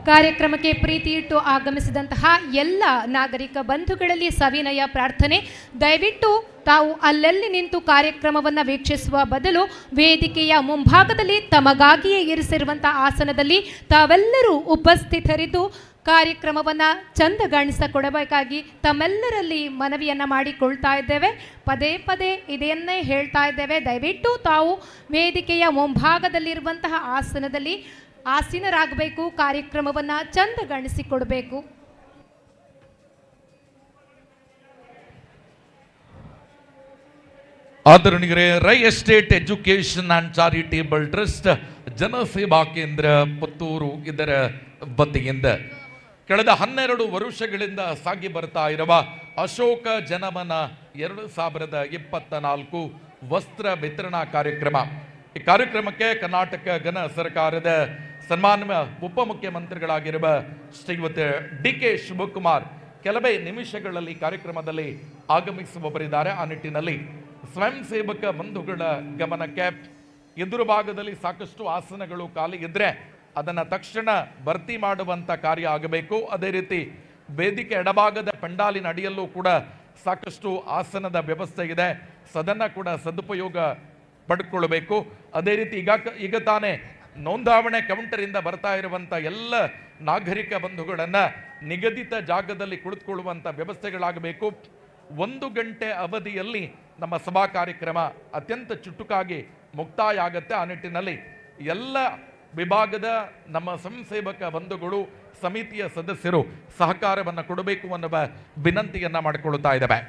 ಕಾರ್ಯಕ್ರಮಕ್ಕೆ ಪ್ರೀತಿ ಇಟ್ಟು ಆಗಮಿಸಿದಂತಹ ಎಲ್ಲ ನಾಗರಿಕ ಬಂಧುಗಳಲ್ಲಿ ಸವಿನಯ ಪ್ರಾರ್ಥನೆ. ದಯವಿಟ್ಟು ತಾವು ಅಲ್ಲಲ್ಲಿ ನಿಂತು ಕಾರ್ಯಕ್ರಮವನ್ನು ವೀಕ್ಷಿಸುವ ಬದಲು ವೇದಿಕೆಯ ಮುಂಭಾಗದಲ್ಲಿ ತಮಗಾಗಿಯೇ ಇರಿಸಿರುವಂತಹ ಆಸನದಲ್ಲಿ ತಾವೆಲ್ಲರೂ ಉಪಸ್ಥಿತರಿದ್ದು ಕಾರ್ಯಕ್ರಮವನ್ನು ಚಂದಗಾಣಿಸಿಕೊಡಬೇಕಾಗಿ ತಮ್ಮೆಲ್ಲರಲ್ಲಿ ಮನವಿಯನ್ನು ಮಾಡಿಕೊಳ್ತಾ ಇದ್ದೇವೆ. ಪದೇ ಪದೇ ಇದನ್ನೇ ಹೇಳ್ತಾ ಇದ್ದೇವೆ, ದಯವಿಟ್ಟು ತಾವು ವೇದಿಕೆಯ ಮುಂಭಾಗದಲ್ಲಿರುವಂತಹ ಆಸನದಲ್ಲಿ ಆಸೀನರಾಗಬೇಕು, ಕಾರ್ಯಕ್ರಮವನ್ನು ಚಂದಗಾಣಿಸಿಕೊಡಬೇಕು. ಆದರಣೀಯರೇ, Rai estate education and charitable trust Janaseva Kendra Puttur ಇದರ ವತಿಯಿಂದ ಕಳೆದ 12 ವರ್ಷಗಳಿಂದ ಸಾಗಿ ಬರ್ತಾ ಇರುವ ಅಶೋಕ ಜನಮನ 2024 ವಸ್ತ್ರ ವಿತರಣಾ ಕಾರ್ಯಕ್ರಮ. ಈ ಕಾರ್ಯಕ್ರಮಕ್ಕೆ ಕರ್ನಾಟಕ ಘನ ಸರ್ಕಾರದ ಸನ್ಮಾನ್ಯ ಉಪಮುಖ್ಯಮಂತ್ರಿಗಳಾಗಿರುವ ಶ್ರೀಯುತ ಡಿ ಕೆ ಶಿವಕುಮಾರ್ ಕೆಲವೇ ನಿಮಿಷಗಳಲ್ಲಿ ಕಾರ್ಯಕ್ರಮದಲ್ಲಿ ಆಗಮಿಸುವವರಿದ್ದಾರೆ. ಆ ನಿಟ್ಟಿನಲ್ಲಿ ಸ್ವಯಂ ಸೇವಕ ಬಂಧುಗಳ ಗಮನಕ್ಕೆ ಎದುರು ಭಾಗದಲ್ಲಿ ಸಾಕಷ್ಟು ಆಸನಗಳು ಖಾಲಿ ಇದ್ರೆ ಅದನ್ನು ತಕ್ಷಣ ಭರ್ತಿ ಮಾಡುವಂಥ ಕಾರ್ಯ ಆಗಬೇಕು. ಅದೇ ರೀತಿ ವೇದಿಕೆ ಎಡಭಾಗದ ಪೆಂಡಾಲಿನ ಅಡಿಯಲ್ಲೂ ಕೂಡ ಸಾಕಷ್ಟು ಆಸನದ ವ್ಯವಸ್ಥೆ ಇದೆ, ಅದನ್ನು ಕೂಡ ಸದುಪಯೋಗ ಪಡ್ಕೊಳ್ಬೇಕು. ಅದೇ ರೀತಿ ಈಗ ತಾನೇ ನೋಂದಾವಣೆ ಕೌಂಟರಿಂದ ಬರ್ತಾ ಇರುವಂಥ ಎಲ್ಲ ನಾಗರಿಕ ಬಂಧುಗಳನ್ನು ನಿಗದಿತ ಜಾಗದಲ್ಲಿ ಕುಳಿತುಕೊಳ್ಳುವಂಥ ವ್ಯವಸ್ಥೆಗಳಾಗಬೇಕು. 1 ಗಂಟೆ ಅವಧಿಯಲ್ಲಿ ನಮ್ಮ ಸಭಾ ಕಾರ್ಯಕ್ರಮ ಅತ್ಯಂತ ಚುಟುಕಾಗಿ ಮುಕ್ತಾಯ ಆಗುತ್ತೆ. ಆ ನಿಟ್ಟಿನಲ್ಲಿ ಎಲ್ಲ ವಿಭಾಗದ ನಮ್ಮ ಸಂಸೇವಕ ಬಂಧುಗಳು, ಸಮಿತಿಯ ಸದಸ್ಯರು ಸಹಕಾರವನ್ನು ಕೊಡಬೇಕು ಅನ್ನುವ ವಿನಂತಿಯನ್ನ ಮಾಡಿಕೊಳ್ಳುತ್ತಾ ಇದ್ದೇವೆ.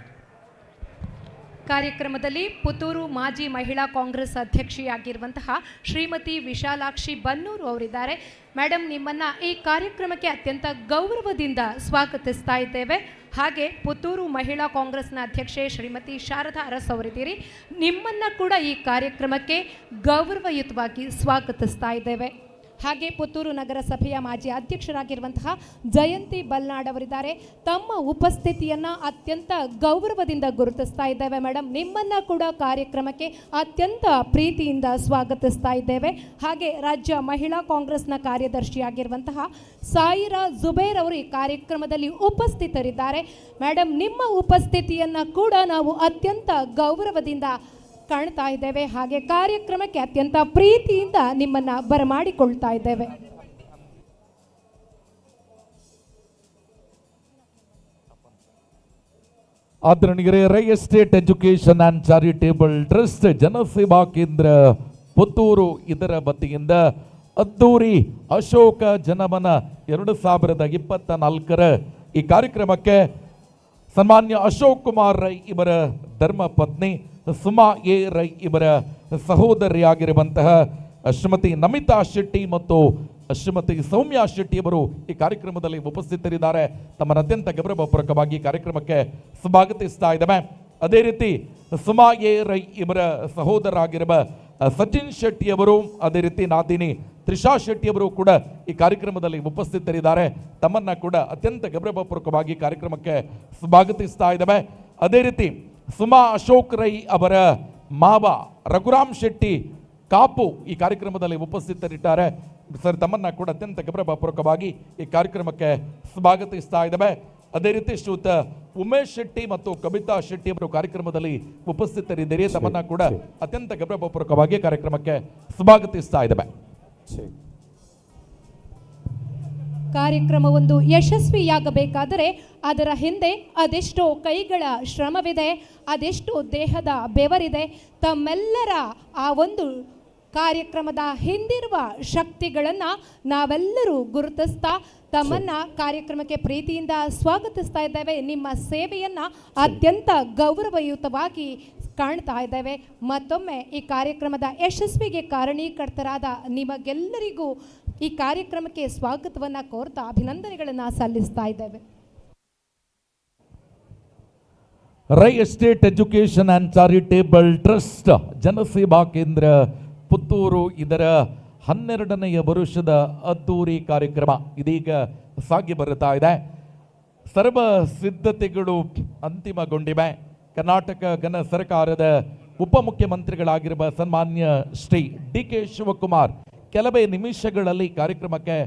ಕಾರ್ಯಕ್ರಮದಲ್ಲಿ ಪುತ್ತೂರು ಮಾಜಿ ಮಹಿಳಾ ಕಾಂಗ್ರೆಸ್ ಅಧ್ಯಕ್ಷೆಯಾಗಿರುವಂತಹ ಶ್ರೀಮತಿ ವಿಶಾಲಾಕ್ಷಿ ಬನ್ನೂರು ಅವರಿದ್ದಾರೆ. ಮೇಡಮ್, ನಿಮ್ಮನ್ನ ಈ ಕಾರ್ಯಕ್ರಮಕ್ಕೆ ಅತ್ಯಂತ ಗೌರವದಿಂದ ಸ್ವಾಗತಿಸ್ತಾ ಇದ್ದೇವೆ. ಹಾಗೆ ಪುತ್ತೂರು ಮಹಿಳಾ ಕಾಂಗ್ರೆಸ್ನ ಅಧ್ಯಕ್ಷೆ ಶ್ರೀಮತಿ ಶಾರದಾ ಅರಸ್ ಅವರಿದ್ದೀರಿ. ನಿಮ್ಮನ್ನ ಕೂಡ ಈ ಕಾರ್ಯಕ್ರಮಕ್ಕೆ ಗೌರವಯುತವಾಗಿ ಸ್ವಾಗತಿಸ್ತಾ ಇದ್ದೇವೆ. ಹಾಗೆ ಪುತ್ತೂರು ನಗರಸಭೆಯ ಮಾಜಿ ಅಧ್ಯಕ್ಷರಾಗಿರುವಂತಹ ಜಯಂತಿ ಬಲ್ನಾಡ್ ಅವರಿದ್ದಾರೆ. ತಮ್ಮ ಉಪಸ್ಥಿತಿಯನ್ನು ಅತ್ಯಂತ ಗೌರವದಿಂದ ಗುರುತಿಸ್ತಾ ಇದ್ದೇವೆ. ಮೇಡಮ್, ನಿಮ್ಮನ್ನು ಕೂಡ ಕಾರ್ಯಕ್ರಮಕ್ಕೆ ಅತ್ಯಂತ ಪ್ರೀತಿಯಿಂದ ಸ್ವಾಗತಿಸ್ತಾ ಇದ್ದೇವೆ. ಹಾಗೆ ರಾಜ್ಯ ಮಹಿಳಾ ಕಾಂಗ್ರೆಸ್ನ ಕಾರ್ಯದರ್ಶಿಯಾಗಿರುವಂತಹ ಸಾಯಿರಾ ಜುಬೇರ್ ಅವರು ಈ ಕಾರ್ಯಕ್ರಮದಲ್ಲಿ ಉಪಸ್ಥಿತರಿದ್ದಾರೆ. ಮೇಡಮ್, ನಿಮ್ಮ ಉಪಸ್ಥಿತಿಯನ್ನು ಕೂಡ ನಾವು ಅತ್ಯಂತ ಗೌರವದಿಂದ ಕಾಣ್ತಾ ಇದ್ದೇವೆ. ಹಾಗೆ ಕಾರ್ಯಕ್ರಮಕ್ಕೆ ಅತ್ಯಂತ ಪ್ರೀತಿಯಿಂದ ನಿಮ್ಮನ್ನ ಬರಮಾಡಿಕೊಳ್ತಾ ಇದ್ದೇವೆ. ಆದರಣೀಯರೇ, Rai estate education and charitable trust Janaseva Kendra Puttur ಇದರ ವತಿಯಿಂದ ಅದ್ದೂರಿ ಅಶೋಕ ಜನಮನ 2024 ಈ ಕಾರ್ಯಕ್ರಮಕ್ಕೆ ಸನ್ಮಾನ್ಯ ಅಶೋಕ್ ಕುಮಾರ್ ರೈ ಇವರ ಧರ್ಮ ಪತ್ನಿ ಸುಮಾ ಎ ರೈ ಇವರ ಸಹೋದರಿಯಾಗಿರುವಂತಹ ಶ್ರೀಮತಿ ನಮಿತಾ ಶೆಟ್ಟಿ ಮತ್ತು ಶ್ರೀಮತಿ ಸೌಮ್ಯಾ ಶೆಟ್ಟಿ ಅವರು ಈ ಕಾರ್ಯಕ್ರಮದಲ್ಲಿ ಉಪಸ್ಥಿತರಿದ್ದಾರೆ. ತಮ್ಮನ್ನು ಅತ್ಯಂತ ಗೌರವಪೂರ್ವಕವಾಗಿ ಕಾರ್ಯಕ್ರಮಕ್ಕೆ ಸ್ವಾಗತಿಸ್ತಾ ಇದ್ದೇವೆ. ಅದೇ ರೀತಿ ಸುಮಾ ಎ ರೈ ಇವರ ಸಹೋದರರಾಗಿರುವ ಸಚಿನ್ ಶೆಟ್ಟಿ ಅವರು, ಅದೇ ರೀತಿ ನಾದಿನಿ ತ್ರಿಷಾ ಶೆಟ್ಟಿ ಅವರು ಕೂಡ ಈ ಕಾರ್ಯಕ್ರಮದಲ್ಲಿ ಉಪಸ್ಥಿತರಿದ್ದಾರೆ. ತಮ್ಮನ್ನ ಕೂಡ ಅತ್ಯಂತ ಗೌರವಪೂರ್ವಕವಾಗಿ ಕಾರ್ಯಕ್ರಮಕ್ಕೆ ಸ್ವಾಗತಿಸ್ತಾ ಇದ್ದೇವೆ. ಅದೇ ರೀತಿ ಸುಮಾ ಅಶೋಕ್ ರೈ ಅವರ ಮಾವ ರಘುರಾಮ್ ಶೆಟ್ಟಿ ಕಾಪು ಈ ಕಾರ್ಯಕ್ರಮದಲ್ಲಿ ಉಪಸ್ಥಿತರಿದ್ದಾರೆ. ಸರ್, ತಮ್ಮನ್ನ ಕೂಡ ಅತ್ಯಂತ ಗೌರವಪೂರ್ವಕವಾಗಿ ಈ ಕಾರ್ಯಕ್ರಮಕ್ಕೆ ಸ್ವಾಗತಿಸ್ತಾ ಇದ್ದೇವೆ. ಅದೇ ರೀತಿ ಶ್ರೀಯುತ ಉಮೇಶ್ ಶೆಟ್ಟಿ ಮತ್ತು ಕವಿತಾ ಶೆಟ್ಟಿ ಅವರು ಕಾರ್ಯಕ್ರಮದಲ್ಲಿ ಉಪಸ್ಥಿತರಿದ್ದೀರಿ. ತಮ್ಮನ್ನ ಕೂಡ ಅತ್ಯಂತ ಗೌರವಪೂರ್ವಕವಾಗಿ ಕಾರ್ಯಕ್ರಮಕ್ಕೆ ಸ್ವಾಗತಿಸ್ತಾ ಇದ್ದೇವೆ. ಕಾರ್ಯಕ್ರಮವೊಂದು ಯಶಸ್ವಿಯಾಗಬೇಕಾದರೆ ಅದರ ಹಿಂದೆ ಅದೆಷ್ಟೋ ಕೈಗಳ ಶ್ರಮವಿದೆ, ಅದೆಷ್ಟೋ ದೇಹದ ಬೆವರಿದೆ. ತಮ್ಮೆಲ್ಲರ ಆ ಒಂದು ಕಾರ್ಯಕ್ರಮದ ಹಿಂದಿರುವ ಶಕ್ತಿಗಳನ್ನು ನಾವೆಲ್ಲರೂ ಗುರುತಿಸ್ತಾ ತಮ್ಮನ್ನ ಕಾರ್ಯಕ್ರಮಕ್ಕೆ ಪ್ರೀತಿಯಿಂದ ಸ್ವಾಗತಿಸ್ತಾ ಇದ್ದೇವೆ. ನಿಮ್ಮ ಸೇವೆಯನ್ನು ಅತ್ಯಂತ ಗೌರವಯುತವಾಗಿ ಕಾಣ್ತಾ ಇದ್ದೇವೆ. ಮತ್ತೊಮ್ಮೆ ಈ ಕಾರ್ಯಕ್ರಮದ ಯಶಸ್ವಿಗೆ ಕಾರಣೀಕರ್ತರಾದ ನಿಮಗೆಲ್ಲರಿಗೂ ಈ ಕಾರ್ಯಕ್ರಮಕ್ಕೆ ಸ್ವಾಗತವನ್ನು ಕೋರ್ತಾ ಅಭಿನಂದನೆಗಳನ್ನು ಸಲ್ಲಿಸ್ತಾ ಇದ್ದೇವೆ. Rai estate education and charitable trust Janaseva Kendra Puttur ಇದರ 12ನೆಯ ವರುಷದ ಅದ್ದೂರಿ ಕಾರ್ಯಕ್ರಮ ಇದೀಗ ಸಾಗಿ ಬರುತ್ತಾ ಇದೆ. ಸರ್ವ ಸಿದ್ಧತೆಗಳು ಅಂತಿಮಗೊಂಡಿವೆ. ಕರ್ನಾಟಕ ಘನ ಸರ್ಕಾರದ ಉಪಮುಖ್ಯಮಂತ್ರಿಗಳಾಗಿರುವ ಸನ್ಮಾನ್ಯ ಶ್ರೀ DK ಶಿವಕುಮಾರ್ ಕೆಲವೇ ನಿಮಿಷಗಳಲ್ಲಿ ಕಾರ್ಯಕ್ರಮಕ್ಕೆ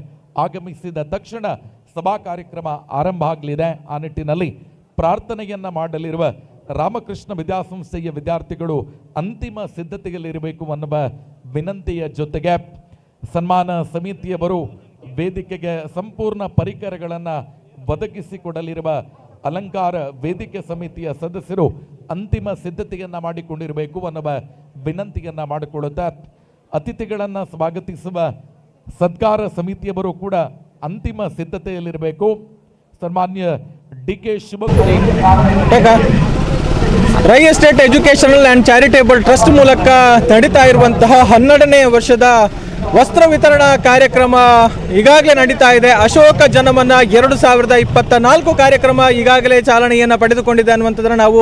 ಆಗಮಿಸಿದ ತಕ್ಷಣ ಸಭಾ ಕಾರ್ಯಕ್ರಮ ಆರಂಭ ಆಗಲಿದೆ. ಆ ನಿಟ್ಟಿನಲ್ಲಿ ಪ್ರಾರ್ಥನೆಯನ್ನ ಮಾಡಲಿರುವ ರಾಮಕೃಷ್ಣ ವಿದ್ಯಾಸಂಸ್ಥೆಯ ವಿದ್ಯಾರ್ಥಿಗಳು ಅಂತಿಮ ಸಿದ್ಧತೆಯಲ್ಲಿರಬೇಕು ಅನ್ನುವ ವಿನಂತಿಯ ಜೊತೆಗೆ ಸನ್ಮಾನ ಸಮಿತಿಯವರು ವೇದಿಕೆಗೆ ಸಂಪೂರ್ಣ ಪರಿಕರಗಳನ್ನು ಒದಗಿಸಿಕೊಡಲಿರುವ ಅಲಂಕಾರ ವೇದಿಕೆ ಸಮಿತಿಯ ಸದಸ್ಯರು ಅಂತಿಮ ಸಿದ್ಧತೆಯನ್ನ ಮಾಡಿಕೊಂಡಿರಬೇಕು ಅನ್ನುವ ವಿನಂತಿಯನ್ನ ಮಾಡಿಕೊಳ್ಳುತ್ತಾ ಅತಿಥಿಗಳನ್ನು ಸ್ವಾಗತಿಸುವ ಸತ್ಕಾರ ಸಮಿತಿಯವರು ಕೂಡ ಅಂತಿಮ ಸಿದ್ಧತೆಯಲ್ಲಿರಬೇಕು. ಸನ್ಮಾನ್ಯ DK Shivakumar Rai estate educational and charitable trust ಮೂಲಕ ನಡೀತಾ ಇರುವಂತಹ 12ನೇ ವರ್ಷದ ವಸ್ತ್ರ ವಿತರಣಾ ಕಾರ್ಯಕ್ರಮ ಈಗಾಗಲೇ ನಡೀತಾ ಇದೆ. ಅಶೋಕ ಜನಮನ 2024 ಕಾರ್ಯಕ್ರಮ ಈಗಾಗಲೇ ಚಾಲನೆಯನ್ನು ಪಡೆದುಕೊಂಡಿದೆ ಅನ್ನುವಂಥದ್ದನ್ನು ನಾವು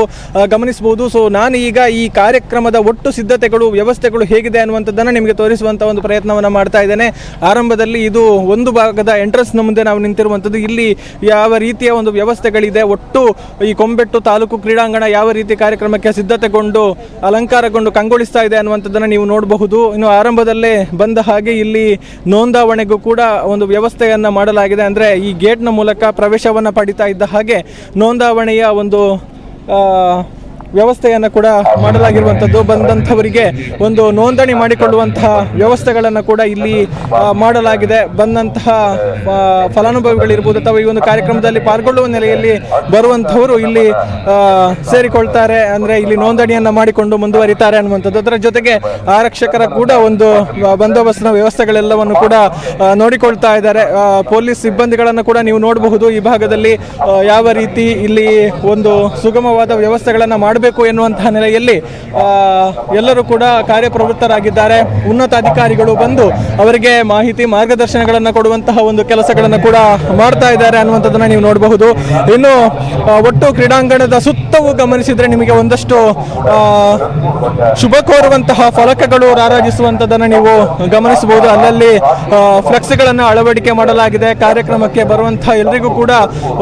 ಗಮನಿಸಬಹುದು. ಸೊ ನಾನು ಈಗ ಈ ಕಾರ್ಯಕ್ರಮದ ಒಟ್ಟು ಸಿದ್ಧತೆಗಳು ವ್ಯವಸ್ಥೆಗಳು ಹೇಗಿದೆ ಅನ್ನುವಂಥದ್ದನ್ನು ನಿಮಗೆ ತೋರಿಸುವಂಥ ಒಂದು ಪ್ರಯತ್ನವನ್ನು ಮಾಡ್ತಾ ಇದ್ದೇನೆ. ಆರಂಭದಲ್ಲಿ ಇದು ಒಂದು ಭಾಗದ ಎಂಟ್ರೆನ್ಸ್ನ ಮುಂದೆ ನಾವು ನಿಂತಿರುವಂಥದ್ದು. ಇಲ್ಲಿ ಯಾವ ರೀತಿಯ ಒಂದು ವ್ಯವಸ್ಥೆಗಳಿದೆ, ಒಟ್ಟು ಈ ಕೊಂಬೆಟ್ಟು ತಾಲೂಕು ಕ್ರೀಡಾಂಗಣ ಯಾವ ರೀತಿ ಕಾರ್ಯಕ್ರಮಕ್ಕೆ ಸಿದ್ಧತೆಗೊಂಡು ಅಲಂಕಾರಗೊಂಡು ಕಂಗೊಳಿಸ್ತಾ ಇದೆ ಅನ್ನುವಂಥದ್ದನ್ನು ನೀವು ನೋಡಬಹುದು. ಇನ್ನು ಆರಂಭದಲ್ಲೇ ಬಂದ ಹಾಗೆ ಇಲ್ಲಿ ನೋಂದಾವಣೆಗೂ ಕೂಡ ಒಂದು ವ್ಯವಸ್ಥೆಯನ್ನು ಮಾಡಲಾಗಿದೆ. ಅಂದರೆ ಈ ಗೇಟ್ನ ಮೂಲಕ ಪ್ರವೇಶವನ್ನು ಪಡಿತಾ ಇದ್ದ ಹಾಗೆ ನೋಂದಾವಣೆಯ ಒಂದು ವ್ಯವಸ್ಥೆಯನ್ನು ಕೂಡ ಮಾಡಲಾಗಿರುವಂಥದ್ದು. ಬಂದಂಥವರಿಗೆ ಒಂದು ನೋಂದಣಿ ಮಾಡಿಕೊಳ್ಳುವಂತಹ ವ್ಯವಸ್ಥೆಗಳನ್ನು ಕೂಡ ಇಲ್ಲಿ ಮಾಡಲಾಗಿದೆ. ಬಂದಂತಹ ಫಲಾನುಭವಿಗಳಿರ್ಬೋದು ಅಥವಾ ಈ ಒಂದು ಕಾರ್ಯಕ್ರಮದಲ್ಲಿ ಪಾಲ್ಗೊಳ್ಳುವ ನೆಲೆಯಲ್ಲಿ ಬರುವಂಥವರು ಇಲ್ಲಿ ಸೇರಿಕೊಳ್ತಾರೆ, ಅಂದರೆ ಇಲ್ಲಿ ನೋಂದಣಿಯನ್ನು ಮಾಡಿಕೊಂಡು ಮುಂದುವರಿತಾರೆ ಅನ್ನುವಂಥದ್ದು. ಅದರ ಜೊತೆಗೆ ಆರಕ್ಷಕರ ಕೂಡ ಒಂದು ಬಂದೋಬಸ್ತ್ನ ವ್ಯವಸ್ಥೆಗಳೆಲ್ಲವನ್ನು ಕೂಡ ನೋಡಿಕೊಳ್ತಾ ಇದ್ದಾರೆ. ಪೊಲೀಸ್ ಸಿಬ್ಬಂದಿಗಳನ್ನು ಕೂಡ ನೀವು ನೋಡಬಹುದು. ಈ ಭಾಗದಲ್ಲಿ ಯಾವ ರೀತಿ ಇಲ್ಲಿ ಒಂದು ಸುಗಮವಾದ ವ್ಯವಸ್ಥೆಗಳನ್ನು ಮಾಡಬೇಕು ಎನ್ನುವಂತಹ ನೆಲೆಯಲ್ಲಿ ಎಲ್ಲರೂ ಕೂಡ ಕಾರ್ಯಪ್ರವೃತ್ತರಾಗಿದ್ದಾರೆ. ಉನ್ನತ ಅಧಿಕಾರಿಗಳು ಬಂದು ಅವರಿಗೆ ಮಾಹಿತಿ ಮಾರ್ಗದರ್ಶನಗಳನ್ನು ಕೊಡುವಂತಹ ಒಂದು ಕೆಲಸಗಳನ್ನು ಕೂಡ ಮಾಡ್ತಾ ಇದ್ದಾರೆ ಅನ್ನುವಂಥದ್ದನ್ನು ನೀವು ನೋಡಬಹುದು. ಇನ್ನು ಒಟ್ಟು ಕ್ರೀಡಾಂಗಣದ ಸುತ್ತವೂ ಗಮನಿಸಿದರೆ ನಿಮಗೆ ಒಂದಷ್ಟು ಶುಭ ಕೋರುವಂತಹ ಫಲಕಗಳು ರಾರಾಜಿಸುವಂಥದ್ದನ್ನು ನೀವು ಗಮನಿಸಬಹುದು. ಅಲ್ಲಲ್ಲಿ ಫ್ಲೆಕ್ಸ್ಗಳನ್ನು ಅಳವಡಿಕೆ ಮಾಡಲಾಗಿದೆ. ಕಾರ್ಯಕ್ರಮಕ್ಕೆ ಬರುವಂತಹ ಎಲ್ಲರಿಗೂ ಕೂಡ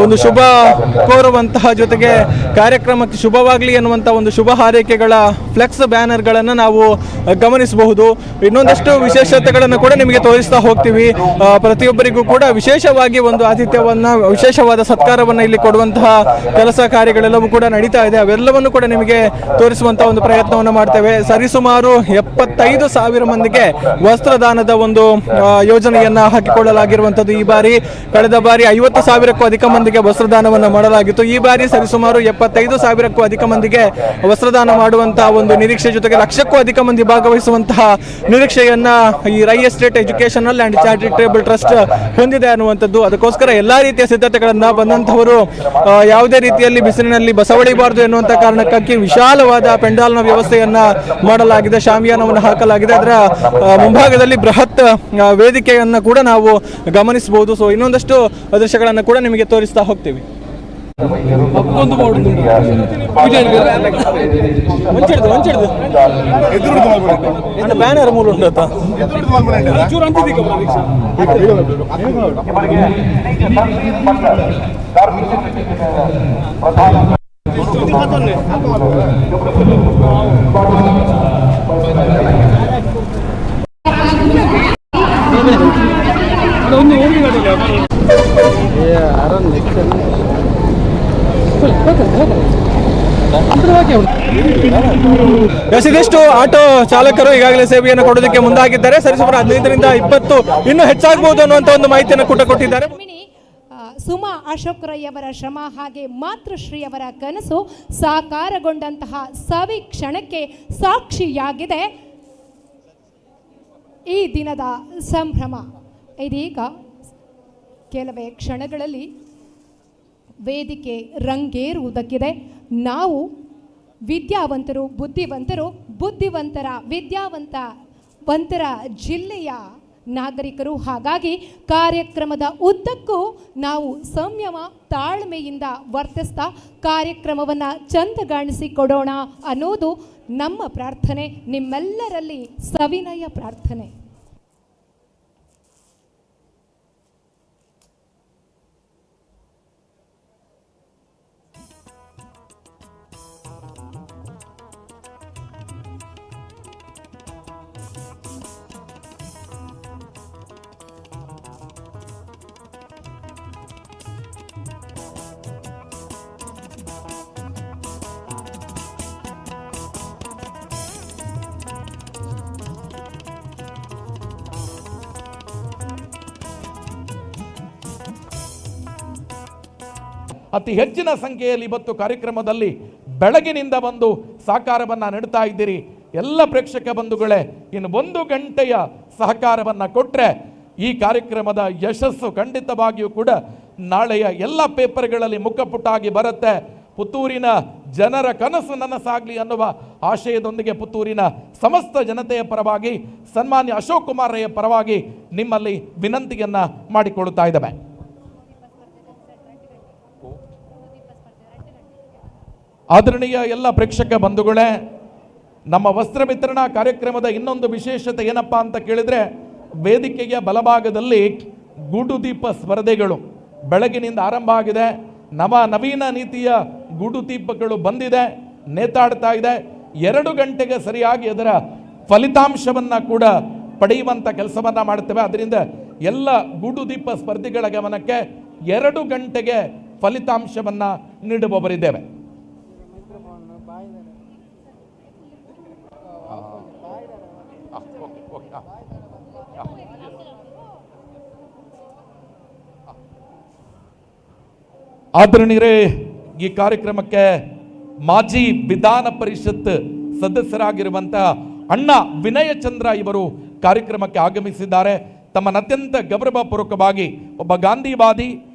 ಒಂದು ಶುಭ ಕೋರುವಂತಹ ಜೊತೆಗೆ ಕಾರ್ಯಕ್ರಮಕ್ಕೆ ಶುಭವಾಗಲಿ ಎನ್ನುವಂಥ ಒಂದು ಶುಭ ಹಾರೈಕೆಗಳ ಫ್ಲೆಕ್ಸ್ ಬ್ಯಾನರ್ಗಳನ್ನು ನಾವು ಗಮನಿಸಬಹುದು. ಇನ್ನೊಂದಷ್ಟು ವಿಶೇಷತೆಗಳನ್ನು ಕೂಡ ನಿಮಗೆ ತೋರಿಸ್ತಾ ಹೋಗ್ತೀವಿ. ಪ್ರತಿಯೊಬ್ಬರಿಗೂ ಕೂಡ ವಿಶೇಷವಾಗಿ ಒಂದು ಆತಿಥ್ಯವನ್ನು, ವಿಶೇಷವಾದ ಸತ್ಕಾರವನ್ನು ಇಲ್ಲಿ ಕೊಡುವಂತಹ ಕೆಲಸ ಕಾರ್ಯಗಳೆಲ್ಲವೂ ಕೂಡ ನಡೀತಾ ಇದೆ. ಅವೆಲ್ಲವನ್ನು ಕೂಡ ನಿಮಗೆ ತೋರಿಸುವಂತಹ ಒಂದು ಪ್ರಯತ್ನವನ್ನು ಮಾಡ್ತೇವೆ. ಸರಿಸುಮಾರು 75,000 ಮಂದಿಗೆ ವಸ್ತ್ರದಾನದ ಒಂದು ಯೋಜನೆಯನ್ನ ಹಾಕಿಕೊಳ್ಳಲಾಗಿರುವಂಥದ್ದು. ಈ ಬಾರಿ ಕಳೆದ ಬಾರಿ 50,000ಕ್ಕೂ ಅಧಿಕ ಮಂದಿಗೆ ವಸ್ತ್ರದಾನವನ್ನು ಮಾಡಲಾಗಿತ್ತು. ಈ ಬಾರಿ ಸರಿಸುಮಾರು 75,000ಕ್ಕೂ ಅಧಿಕ ಮಂದಿಗೆ ವಸ್ತ್ರದಾನ ಮಾಡುವಂತಹ ಒಂದು ನಿರೀಕ್ಷೆ ಜೊತೆಗೆ 1,00,000ಕ್ಕೂ ಅಧಿಕ ಮಂದಿ ಭಾಗವಹಿಸುವಂತಹ ನಿರೀಕ್ಷೆಯನ್ನ ಈ Rai estate educational and charitable trust ಹೊಂದಿದೆ ಅನ್ನುವಂಥದ್ದು. ಅದಕ್ಕೋಸ್ಕರ ಎಲ್ಲಾ ರೀತಿಯ ಸಿದ್ಧತೆಗಳನ್ನ ಬಂದಂಥವರು ಯಾವುದೇ ರೀತಿಯಲ್ಲಿ ಬಿಸಿಲಿನಲ್ಲಿ ಬಸವಳಿಬಾರದು ಎನ್ನುವಂಥ ಕಾರಣಕ್ಕಾಗಿ ವಿಶಾಲವಾದ ಪೆಂಡಾಲ್ನ ವ್ಯವಸ್ಥೆಯನ್ನ ಮಾಡಲಾಗಿದೆ. ಶಾಮಿಯಾನವನ್ನು ಹಾಕಲಾಗಿದೆ. ಅದರ ಮುಂಭಾಗದಲ್ಲಿ ಬೃಹತ್ ವೇದಿಕೆಯನ್ನು ಕೂಡ ನಾವು ಗಮನಿಸಬಹುದು. ಸೊ ಇನ್ನೊಂದಷ್ಟು ದೃಶ್ಯಗಳನ್ನು ಕೂಡ ನಿಮಗೆ ತೋರಿಸ್ತಾ ಹೋಗ್ತೀವಿ. ಬ್ಯಾನರ್ ಮೂಲ ಉಂಟು ಇದಿಷ್ಟು ಆಟೋ ಚಾಲಕರು ಈಗಾಗಲೇ ಸೇವೆಯನ್ನು ಕೊಡೋದಕ್ಕೆ ಮುಂದಾಗಿದ್ದಾರೆ. ಸರಿಸುಮಾರು 15ರಿಂದ 20 ಇನ್ನೂ ಹೆಚ್ಚಾಗಬಹುದು ಅನ್ನುವಂಥ ಒಂದು ಮಾಹಿತಿಯನ್ನು ಕೊಟ್ಟಿದ್ದಾರೆ. ಸುಮಾ ಅಶೋಕ್ ರೈ ಅವರ ಶ್ರಮ ಹಾಗೆ ಮಾತೃಶ್ರೀಯವರ ಕನಸು ಸಾಕಾರಗೊಂಡಂತಹ ಸವಿ ಕ್ಷಣಕ್ಕೆ ಸಾಕ್ಷಿಯಾಗಿದೆ ಈ ದಿನದ ಸಂಭ್ರಮ. ಇದೀಗ ಕೆಲವೇ ಕ್ಷಣಗಳಲ್ಲಿ ವೇದಿಕೆ ರಂಗೇರುವುದಕ್ಕಿದೆ. ನಾವು ವಿದ್ಯಾವಂತರು ಬುದ್ಧಿವಂತರು, ಬುದ್ಧಿವಂತರ ವಿದ್ಯಾವಂತರ ಜಿಲ್ಲೆಯ ನಾಗರಿಕರು. ಹಾಗಾಗಿ ಕಾರ್ಯಕ್ರಮದ ಉದ್ದಕ್ಕೂ ನಾವು ಸಂಯಮ ತಾಳ್ಮೆಯಿಂದ ವರ್ತಿಸ್ತಾ ಕಾರ್ಯಕ್ರಮವನ್ನು ಚಂದಗಾಣಿಸಿಕೊಡೋಣ ಅನ್ನೋದು ನಮ್ಮ ಪ್ರಾರ್ಥನೆ, ನಿಮ್ಮೆಲ್ಲರಲ್ಲಿ ಸವಿನಯ ಪ್ರಾರ್ಥನೆ. ಅತಿ ಹೆಚ್ಚಿನ ಸಂಖ್ಯೆಯಲ್ಲಿ ಇವತ್ತು ಕಾರ್ಯಕ್ರಮದಲ್ಲಿ ಬೆಳಗಿನಿಂದ ಬಂದು ಸಹಕಾರವನ್ನು ನೀಡ್ತಾ ಇದ್ದೀರಿ. ಎಲ್ಲ ಪ್ರೇಕ್ಷಕ ಬಂಧುಗಳೇ, ಇನ್ನು 1 ಗಂಟೆಯ ಸಹಕಾರವನ್ನು ಕೊಟ್ಟರೆ ಈ ಕಾರ್ಯಕ್ರಮದ ಯಶಸ್ಸು ಖಂಡಿತವಾಗಿಯೂ ಕೂಡ ನಾಳೆಯ ಎಲ್ಲ ಪೇಪರ್ಗಳಲ್ಲಿ ಮುಖಪುಟಾಗಿ ಬರುತ್ತೆ. ಪುತ್ತೂರಿನ ಜನರ ಕನಸು ನನಸಾಗಲಿ ಅನ್ನುವ ಆಶಯದೊಂದಿಗೆ ಪುತ್ತೂರಿನ ಸಮಸ್ತ ಜನತೆಯ ಪರವಾಗಿ ಸನ್ಮಾನ್ಯ ಅಶೋಕ್ ಕುಮಾರ್ ರೈ ಪರವಾಗಿ ನಿಮ್ಮಲ್ಲಿ ವಿನಂತಿಯನ್ನು ಮಾಡಿಕೊಳ್ಳುತ್ತಾ ಇದ್ದೇವೆ. ಆದರಣೀಯ ಎಲ್ಲ ಪ್ರೇಕ್ಷಕ ಬಂಧುಗಳೇ, ನಮ್ಮ ವಸ್ತ್ರ ವಿತರಣಾ ಕಾರ್ಯಕ್ರಮದ ಇನ್ನೊಂದು ವಿಶೇಷತೆ ಏನಪ್ಪಾ ಅಂತ ಕೇಳಿದ್ರೆ, ವೇದಿಕೆಯ ಬಲಭಾಗದಲ್ಲಿ ಗೂಡುದೀಪ ಸ್ಪರ್ಧೆಗಳು ಬೆಳಗಿನಿಂದ ಆರಂಭ ಆಗಿದೆ. ನವೀನ ನೀತಿಯ ಗೂಡುದೀಪಗಳು ಬಂದಿದೆ, ನೇತಾಡ್ತಾ ಇದೆ. 2 ಗಂಟೆಗೆ ಸರಿಯಾಗಿ ಅದರ ಫಲಿತಾಂಶವನ್ನು ಕೂಡ ಪಡೆಯುವಂಥ ಕೆಲಸವನ್ನು ಮಾಡ್ತೇವೆ. ಅದರಿಂದ ಎಲ್ಲ ಗೂಡುದೀಪ ಸ್ಪರ್ಧಿಗಳ ಗಮನಕ್ಕೆ 2 ಗಂಟೆಗೆ ಫಲಿತಾಂಶವನ್ನು ನೀಡುವವರಿದ್ದೇವೆ. ಆದರಣೀಯರೇ, ಈ ಕಾರ್ಯಕ್ರಮಕ್ಕೆ ಮಾಜಿ ವಿಧಾನ ಪರಿಷತ್ ಸದಸ್ಯರಾಗಿರುವಂತಹ ಅಣ್ಣ ವಿನಯ ಚಂದ್ರ ಇವರು ಕಾರ್ಯಕ್ರಮಕ್ಕೆ ಆಗಮಿಸಿದ್ದಾರೆ. ತಮ್ಮನ್ನು ಅತ್ಯಂತ ಗೌರವಪೂರ್ವಕವಾಗಿ ಒಬ್ಬ ಗಾಂಧಿವಾದಿ,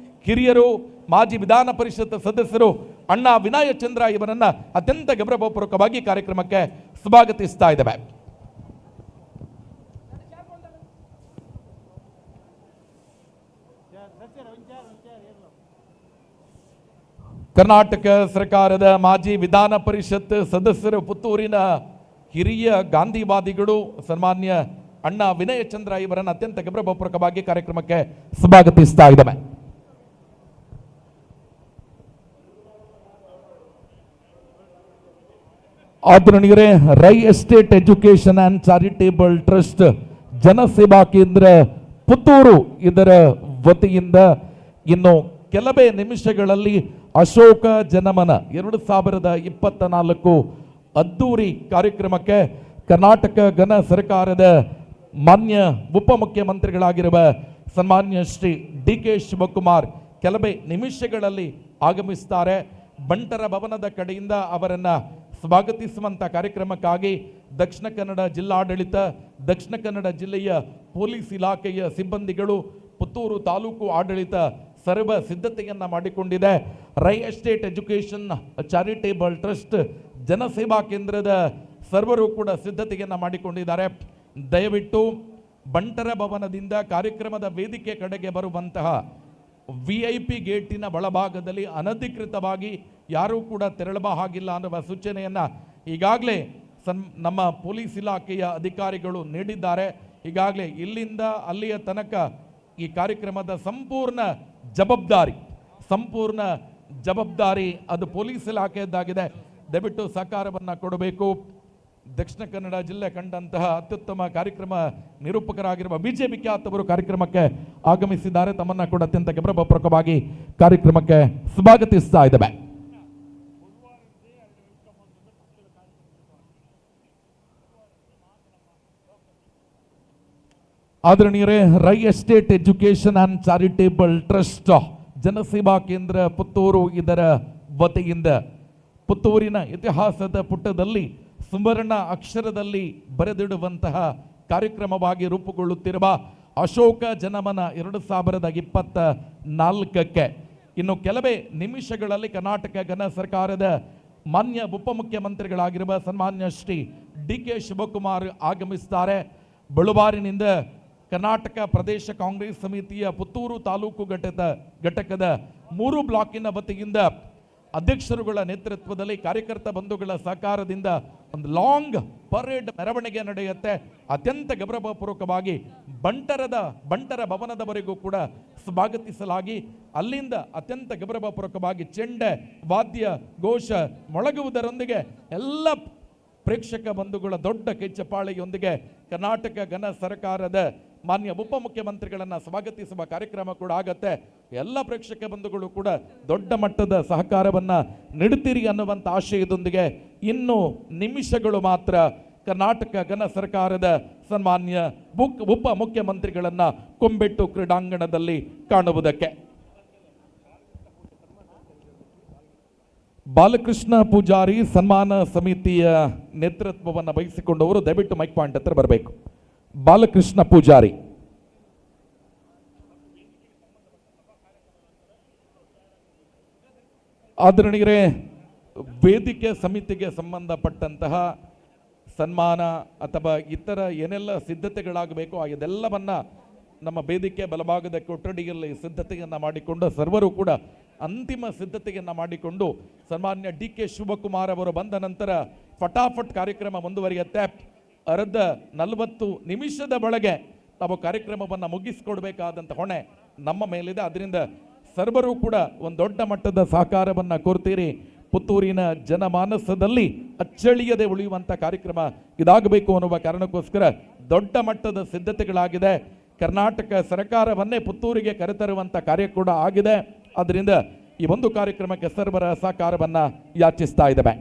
ಹಿರಿಯರು, ಮಾಜಿ ವಿಧಾನ ಪರಿಷತ್ ಸದಸ್ಯರು ಅಣ್ಣ ವಿನಯ ಚಂದ್ರ ಇವರನ್ನ ಅತ್ಯಂತ ಗೌರವಪೂರ್ವಕವಾಗಿ ಕಾರ್ಯಕ್ರಮಕ್ಕೆ ಸ್ವಾಗತಿಸ್ತಾ ಇದ್ದೇವೆ. ಕರ್ನಾಟಕ ಸರ್ಕಾರದ ಮಾಜಿ ವಿಧಾನ ಪರಿಷತ್ ಸದಸ್ಯರು, ಪುತ್ತೂರಿನ ಹಿರಿಯ ಗಾಂಧಿವಾದಿಗಳು ಸನ್ಮಾನ್ಯ ಅಣ್ಣ ವಿನಯ ಚಂದ್ರ ಇವರನ್ನು ಅತ್ಯಂತ ಗೌರವಪೂರ್ವಕವಾಗಿ ಕಾರ್ಯಕ್ರಮಕ್ಕೆ ಸ್ವಾಗತಿಸ್ತಾ ಇದ್ದೇವೆ. ಆದರಣೀಯರೇ, Rai estate education and charitable trust Janaseva Kendra Puttur ಇದರ ವತಿಯಿಂದ ಇನ್ನು ಕೆಲವೇ ನಿಮಿಷಗಳಲ್ಲಿ ಅಶೋಕ ಜನಮನ 2024 ಅದ್ದೂರಿ ಕಾರ್ಯಕ್ರಮಕ್ಕೆ ಕರ್ನಾಟಕ ಘನ ಸರ್ಕಾರದ ಮಾನ್ಯ ಉಪಮುಖ್ಯಮಂತ್ರಿಗಳಾಗಿರುವ ಸನ್ಮಾನ್ಯ ಶ್ರೀ DK ಶಿವಕುಮಾರ್ ಕೆಲವೇ ನಿಮಿಷಗಳಲ್ಲಿ ಆಗಮಿಸ್ತಾರೆ. ಬಂಟರ ಭವನದ ಕಡೆಯಿಂದ ಅವರನ್ನು ಸ್ವಾಗತಿಸುವಂಥ ಕಾರ್ಯಕ್ರಮಕ್ಕಾಗಿ ದಕ್ಷಿಣ ಕನ್ನಡ ಜಿಲ್ಲಾಡಳಿತ, ದಕ್ಷಿಣ ಕನ್ನಡ ಜಿಲ್ಲೆಯ ಪೊಲೀಸ್ ಇಲಾಖೆಯ ಸಿಬ್ಬಂದಿಗಳು, ಪುತ್ತೂರು ತಾಲೂಕು ಆಡಳಿತ ಸರ್ವ ಸಿದ್ಧತೆಯನ್ನು ಮಾಡಿಕೊಂಡಿದೆ. Rai estate education charitable trust Janaseva ಕೇಂದ್ರದ ಸರ್ವರು ಕೂಡ ಸಿದ್ಧತೆಯನ್ನು ಮಾಡಿಕೊಂಡಿದ್ದಾರೆ. ದಯವಿಟ್ಟು ಬಂಟರ ಭವನದಿಂದ ಕಾರ್ಯಕ್ರಮದ ವೇದಿಕೆ ಕಡೆಗೆ ಬರುವಂತಹ VIP ಗೇಟಿನ ಒಳಭಾಗದಲ್ಲಿ ಅನಧಿಕೃತವಾಗಿ ಯಾರೂ ಕೂಡ ತೆರಳುವ ಹಾಗಿಲ್ಲ ಅನ್ನುವ ಸೂಚನೆಯನ್ನು ಈಗಾಗಲೇ ನಮ್ಮ ಪೊಲೀಸ್ ಇಲಾಖೆಯ ಅಧಿಕಾರಿಗಳು ನೀಡಿದ್ದಾರೆ. ಈಗಾಗಲೇ ಇಲ್ಲಿಂದ ಅಲ್ಲಿಯ ತನಕ ಈ ಕಾರ್ಯಕ್ರಮದ ಸಂಪೂರ್ಣ ಜವಾಬ್ದಾರಿ ಅದು ಪೊಲೀಸ್ ಇಲಾಖೆಯದ್ದಾಗಿದೆ. ದಯವಿಟ್ಟು ಸಹಕಾರವನ್ನು ಕೊಡಬೇಕು. ದಕ್ಷಿಣ ಕನ್ನಡ ಜಿಲ್ಲೆ ಕಂಡಂತಹ ಅತ್ಯುತ್ತಮ ಕಾರ್ಯಕ್ರಮ ನಿರೂಪಕರಾಗಿರುವ BJP ಖ್ಯಾತವರು ಕಾರ್ಯಕ್ರಮಕ್ಕೆ ಆಗಮಿಸಿದ್ದಾರೆ. ತಮ್ಮನ್ನು ಕೂಡ ಅತ್ಯಂತ ಗೌರವಪೂರ್ವಕವಾಗಿ ಕಾರ್ಯಕ್ರಮಕ್ಕೆ ಸ್ವಾಗತಿಸ್ತಾ ಇದ್ದೇವೆ. ಆದರಣೀಯರೇ, Rai estate education and charitable trust Janaseva Kendra Puttur ಇದರ ವತಿಯಿಂದ ಪುತ್ತೂರಿನ ಇತಿಹಾಸದ ಪುಟದಲ್ಲಿ ಸುವರ್ಣ ಅಕ್ಷರದಲ್ಲಿ ಬರೆದಿಡುವಂತಹ ಕಾರ್ಯಕ್ರಮವಾಗಿ ರೂಪುಗೊಳ್ಳುತ್ತಿರುವ ಅಶೋಕ ಜನಮನ 2024ಕ್ಕೆ ಇನ್ನು ಕೆಲವೇ ನಿಮಿಷಗಳಲ್ಲಿ ಕರ್ನಾಟಕ ಘನ ಸರ್ಕಾರದ ಮಾನ್ಯ ಉಪಮುಖ್ಯಮಂತ್ರಿಗಳಾಗಿರುವ ಸನ್ಮಾನ್ಯ ಶ್ರೀ ಡಿ.ಕೆ. ಶಿವಕುಮಾರ್ ಆಗಮಿಸಿದ್ದಾರೆ. ಬಳುವಾರಿನಿಂದ ಕರ್ನಾಟಕ ಪ್ರದೇಶ ಕಾಂಗ್ರೆಸ್ ಸಮಿತಿಯ ಪುತ್ತೂರು ತಾಲೂಕು ಘಟಕದ 3 ಬ್ಲಾಕಿನ ವತಿಯಿಂದ ಅಧ್ಯಕ್ಷರುಗಳ ನೇತೃತ್ವದಲ್ಲಿ ಕಾರ್ಯಕರ್ತ ಬಂಧುಗಳ ಸಹಕಾರದಿಂದ ಒಂದು ಲಾಂಗ್ ಪರೇಡ್ ಮೆರವಣಿಗೆ ನಡೆಯುತ್ತೆ. ಅತ್ಯಂತ ಗೌರವಪೂರ್ವಕವಾಗಿ ಬಂಟರ ಭವನದವರೆಗೂ ಕೂಡ ಸ್ವಾಗತಿಸಲಾಗಿ ಅಲ್ಲಿಂದ ಅತ್ಯಂತ ಗೌರವಪೂರ್ವಕವಾಗಿ ಚೆಂಡೆ ವಾದ್ಯ ಘೋಷ ಮೊಳಗುವುದರೊಂದಿಗೆ ಎಲ್ಲ ಪ್ರೇಕ್ಷಕ ಬಂಧುಗಳ ದೊಡ್ಡ ಕೈಚಪ್ಪಾಳೆಯೊಂದಿಗೆ ಕರ್ನಾಟಕ ಘನ ಸರ್ಕಾರದ ಮಾನ್ಯ ಉಪಮುಖ್ಯಮಂತ್ರಿಗಳನ್ನು ಸ್ವಾಗತಿಸುವ ಕಾರ್ಯಕ್ರಮ ಕೂಡ ಆಗತ್ತೆ. ಎಲ್ಲ ಪ್ರೇಕ್ಷಕ ಬಂಧುಗಳು ಕೂಡ ದೊಡ್ಡ ಮಟ್ಟದ ಸಹಕಾರವನ್ನು ನೀಡುತ್ತೀರಿ ಅನ್ನುವಂಥ ಆಶಯದೊಂದಿಗೆ ಇನ್ನು ನಿಮಿಷಗಳು ಮಾತ್ರ ಕರ್ನಾಟಕ ಘನ ಸರ್ಕಾರದ ಸನ್ಮಾನ್ಯ ಉಪಮುಖ್ಯಮಂತ್ರಿಗಳನ್ನು ಕೊಂಬೆಟ್ಟು ಕ್ರೀಡಾಂಗಣದಲ್ಲಿ ಕಾಣುವುದಕ್ಕೆ. ಬಾಲಕೃಷ್ಣ ಪೂಜಾರಿ ಸನ್ಮಾನ ಸಮಿತಿಯ ನೇತೃತ್ವವನ್ನು ವಹಿಸಿಕೊಂಡವರು ದಯವಿಟ್ಟು ಮೈಕ್ ಪಾಯಿಂಟ್ ಹತ್ರ ಬರಬೇಕು. ಬಾಲಕೃಷ್ಣ ಪೂಜಾರಿ. ಆದರಣೀಯರೇ, ವೇದಿಕೆ ಸಮಿತಿಗೆ ಸಂಬಂಧಪಟ್ಟಂತಹ ಸನ್ಮಾನ ಅಥವಾ ಇತರ ಏನೆಲ್ಲ ಸಿದ್ಧತೆಗಳಾಗಬೇಕು ಇದೆಲ್ಲವನ್ನ ನಮ್ಮ ವೇದಿಕೆ ಬಲಭಾಗದ ಕೊಠಡಿಯಲ್ಲಿ ಸಿದ್ಧತೆಯನ್ನು ಮಾಡಿಕೊಂಡು ಸರ್ವರು ಕೂಡ ಅಂತಿಮ ಸಿದ್ಧತೆಯನ್ನು ಮಾಡಿಕೊಂಡು ಸನ್ಮಾನ್ಯ ಡಿ.ಕೆ. ಶಿವಕುಮಾರ್ ಅವರು ಬಂದ ನಂತರ ಫಟಾಫಟ್ ಕಾರ್ಯಕ್ರಮ ಮುಂದುವರಿಯುತ್ತೆ. ಅರ್ಧ 40 ನಿಮಿಷದ ಒಳಗೆ ನಾವು ಕಾರ್ಯಕ್ರಮವನ್ನು ಮುಗಿಸಿಕೊಡ್ಬೇಕಾದಂಥ ಹೊಣೆ ನಮ್ಮ ಮೇಲಿದೆ. ಅದರಿಂದ ಸರ್ವರು ಕೂಡ ಒಂದು ದೊಡ್ಡ ಮಟ್ಟದ ಸಹಕಾರವನ್ನು ಕೋರ್ತೀರಿ. ಪುತ್ತೂರಿನ ಜನಮಾನಸದಲ್ಲಿ ಅಚ್ಚಳಿಯದೆ ಉಳಿಯುವಂಥ ಕಾರ್ಯಕ್ರಮ ಇದಾಗಬೇಕು ಅನ್ನುವ ಕಾರಣಕ್ಕೋಸ್ಕರ ದೊಡ್ಡ ಮಟ್ಟದ ಸಿದ್ಧತೆಗಳಾಗಿದೆ. ಕರ್ನಾಟಕ ಸರ್ಕಾರವನ್ನೇ ಪುತ್ತೂರಿಗೆ ಕರೆತರುವಂಥ ಕಾರ್ಯ ಕೂಡ ಆಗಿದೆ. ಅದರಿಂದ ಈ ಒಂದು ಕಾರ್ಯಕ್ರಮಕ್ಕೆ ಸರ್ವರ ಸಹಕಾರವನ್ನು ಯಾಚಿಸ್ತಾ ಇದ್ದೇವೆ.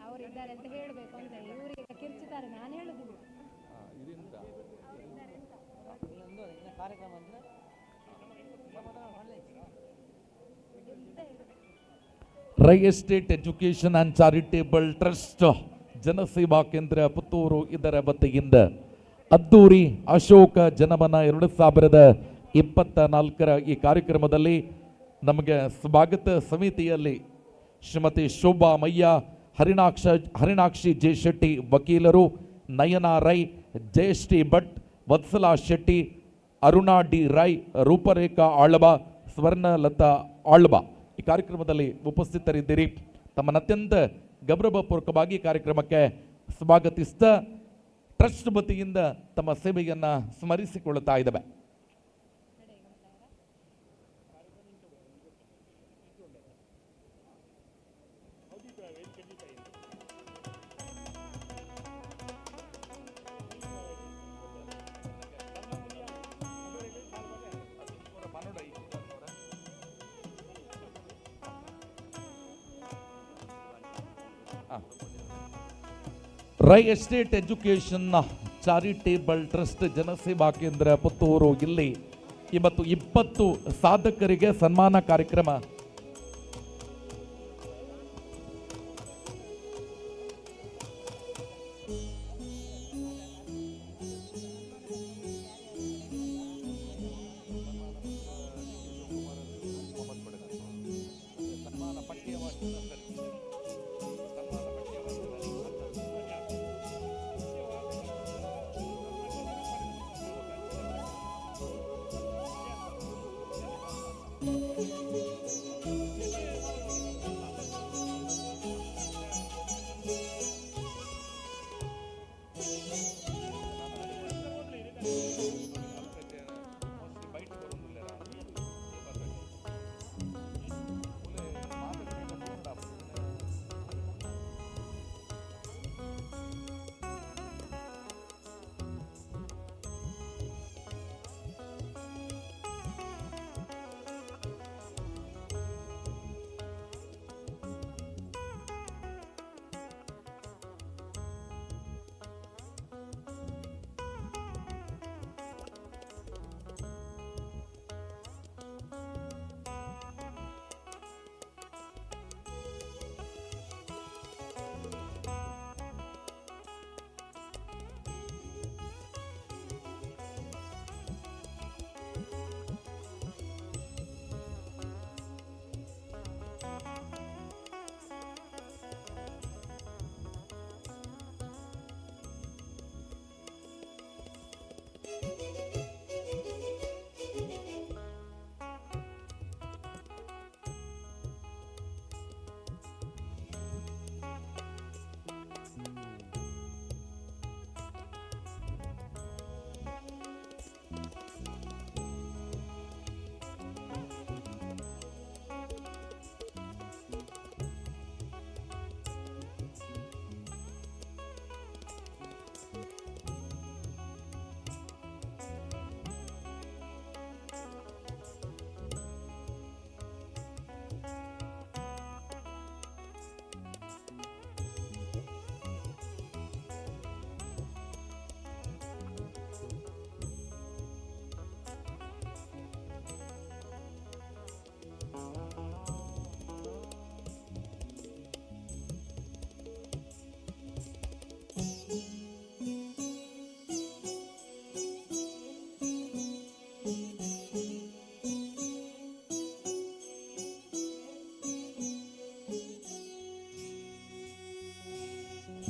ಅವರಿದ್ದಾರೆ ಅಂತ ಹೇಳಬೇಕು ಅಂತ ಇವರಿಗೆ ಕಿರ್ಚಿದ್ದಾರೆ, ನಾನು ಹೇಳುದಿಲ್ಲ. Rai estate education and charitable trust Janaseva Kendra Puttur ಇದರ ವತಿಯಿಂದ ಅದ್ದೂರಿ ಅಶೋಕ ಜನಮನ 2024 ಈ ಕಾರ್ಯಕ್ರಮದಲ್ಲಿ ನಮಗೆ ಸ್ವಾಗತ ಸಮಿತಿಯಲ್ಲಿ ಶ್ರೀಮತಿ ಶೋಭಾ ಮಯ್ಯ, ಹರಿಣಾಕ್ಷಿ ಜೆ ಶೆಟ್ಟಿ ವಕೀಲರು, ನಯನಾ ರೈ, ಜಯಶ್ರೀ ಭಟ್, ವತ್ಸಲಾ ಶೆಟ್ಟಿ, ಅರುಣಾ ಡಿ ರೈ, ರೂಪರೇಖಾ ಆಳ್ವ, ಸ್ವರ್ಣಲತಾ ಆಳ್ವ ಈ ಕಾರ್ಯಕ್ರಮದಲ್ಲಿ ಉಪಸ್ಥಿತರಿದ್ದೀರಿ. ತಮ್ಮನ್ನು ಅತ್ಯಂತ ಗೌರವಪೂರ್ವಕವಾಗಿ ಕಾರ್ಯಕ್ರಮಕ್ಕೆ ಸ್ವಾಗತಿಸ್ತಾ ಟ್ರಸ್ಟ್ ವತಿಯಿಂದ ತಮ್ಮ ಸೇವೆಯನ್ನು ಸ್ಮರಿಸಿಕೊಳ್ಳುತ್ತಾ ಇದ್ದೇವೆ. Rai estate education charitable trust Janaseva Kendra Puttur ಇಲ್ಲಿ ಇವತ್ತು 20 ಸಾಧಕರಿಗೆ ಸನ್ಮಾನ ಕಾರ್ಯಕ್ರಮ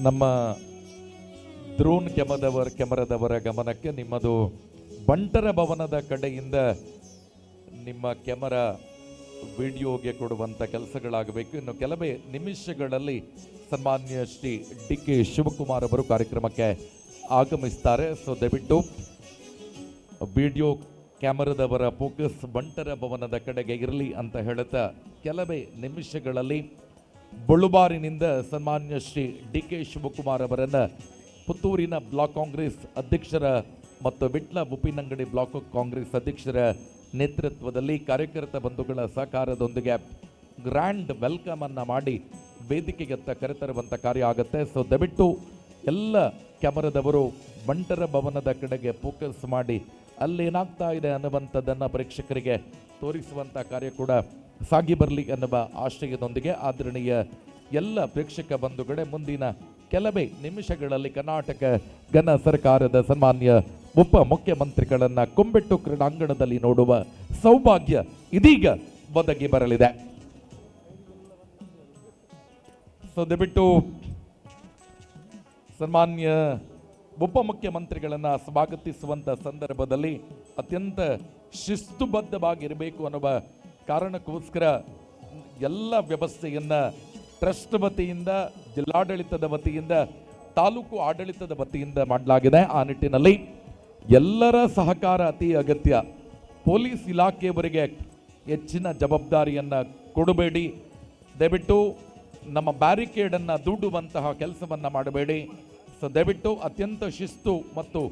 ನಮ್ಮ ಡ್ರೋನ್ ಕೆಮರದವರ ಗಮನಕ್ಕೆ ನಿಮ್ಮದು ಬಂಟರ ಭವನದ ಕಡೆಯಿಂದ ನಿಮ್ಮ ಕೆಮರಾ ವಿಡಿಯೋಗೆ ಕೊಡುವಂಥ ಕೆಲಸಗಳಾಗಬೇಕು. ಇನ್ನು ಕೆಲವೇ ನಿಮಿಷಗಳಲ್ಲಿ ಸನ್ಮಾನ್ಯ ಶ್ರೀ ಡಿ ಕೆ ಶಿವಕುಮಾರ್ ಅವರು ಕಾರ್ಯಕ್ರಮಕ್ಕೆ ಆಗಮಿಸ್ತಾರೆ. ಸೊ ದಯವಿಟ್ಟು ವಿಡಿಯೋ ಕ್ಯಾಮರಾದವರ ಫೋಕಸ್ ಬಂಟರ ಭವನದ ಕಡೆಗೆ ಇರಲಿ ಅಂತ ಹೇಳುತ್ತಾ ಕೆಲವೇ ನಿಮಿಷಗಳಲ್ಲಿ ಬಳುಬಾರಿನಿಂದ ಸನ್ಮಾನ್ಯ ಶ್ರೀ ಡಿ ಕೆ ಶಿವಕುಮಾರ್ ಅವರನ್ನು ಪುತ್ತೂರಿನ ಬ್ಲಾಕ್ ಕಾಂಗ್ರೆಸ್ ಅಧ್ಯಕ್ಷರ ಮತ್ತು ವಿಟ್ಲ ಉಪ್ಪಿನಂಗಡಿ ಬ್ಲಾಕ್ ಕಾಂಗ್ರೆಸ್ ಅಧ್ಯಕ್ಷರ ನೇತೃತ್ವದಲ್ಲಿ ಕಾರ್ಯಕರ್ತ ಬಂಧುಗಳ ಸಹಕಾರದೊಂದಿಗೆ ಗ್ರ್ಯಾಂಡ್ ವೆಲ್ಕಮ್ ಅನ್ನು ಮಾಡಿ ವೇದಿಕೆಯತ್ತ ಕರೆತರುವಂಥ ಕಾರ್ಯ ಆಗುತ್ತೆ. ಸೊ ದಯವಿಟ್ಟು ಎಲ್ಲ ಕ್ಯಾಮರಾದವರು ಬಂಟರ ಭವನದ ಕಡೆಗೆ ಫೋಕಸ್ ಮಾಡಿ ಅಲ್ಲೇನಾಗ್ತಾ ಇದೆ ಅನ್ನುವಂಥದ್ದನ್ನು ಪ್ರೇಕ್ಷಕರಿಗೆ ತೋರಿಸುವಂಥ ಕಾರ್ಯ ಕೂಡ ಸಾಗಿ ಬರಲಿ ಅನ್ನುವ ಆಶಯದೊಂದಿಗೆ ಆದರಣೀಯ ಎಲ್ಲ ಪ್ರೇಕ್ಷಕ ಬಂಧುಗಳೇ, ಮುಂದಿನ ಕೆಲವೇ ನಿಮಿಷಗಳಲ್ಲಿ ಕರ್ನಾಟಕ ಘನ ಸರ್ಕಾರದ ಸನ್ಮಾನ್ಯ ಉಪ ಮುಖ್ಯಮಂತ್ರಿಗಳನ್ನು ಕುಂಬೆಟ್ಟು ಕ್ರೀಡಾಂಗಣದಲ್ಲಿ ನೋಡುವ ಸೌಭಾಗ್ಯ ಇದೀಗ ಒದಗಿ ಬರಲಿದೆ. ಸೊ ದಯವಿಟ್ಟು ಸನ್ಮಾನ್ಯ ಉಪಮುಖ್ಯಮಂತ್ರಿಗಳನ್ನು ಸ್ವಾಗತಿಸುವಂಥ ಸಂದರ್ಭದಲ್ಲಿ ಅತ್ಯಂತ ಶಿಸ್ತುಬದ್ಧವಾಗಿರಬೇಕು ಅನ್ನುವ ಕಾರಣಕ್ಕೋಸ್ಕರ ಎಲ್ಲ ವ್ಯವಸ್ಥೆಯನ್ನು ಟ್ರಸ್ಟ್ ವತಿಯಿಂದ, ಜಿಲ್ಲಾಡಳಿತದ ವತಿಯಿಂದ, ತಾಲೂಕು ಆಡಳಿತದ ವತಿಯಿಂದ ಮಾಡಲಾಗಿದೆ. ಆ ನಿಟ್ಟಿನಲ್ಲಿ ಎಲ್ಲರ ಸಹಕಾರ ಅತಿ ಅಗತ್ಯ. ಪೊಲೀಸ್ ಇಲಾಖೆಯವರಿಗೆ ಹೆಚ್ಚಿನ ಜವಾಬ್ದಾರಿಯನ್ನು ಕೊಡಬೇಡಿ. ದಯವಿಟ್ಟು ನಮ್ಮ ಬ್ಯಾರಿಕೇಡನ್ನು ದೂಡುವಂತಹ ಕೆಲಸವನ್ನು ಮಾಡಬೇಡಿ. ಸೊ ದಯವಿಟ್ಟು ಅತ್ಯಂತ ಶಿಸ್ತು ಮತ್ತು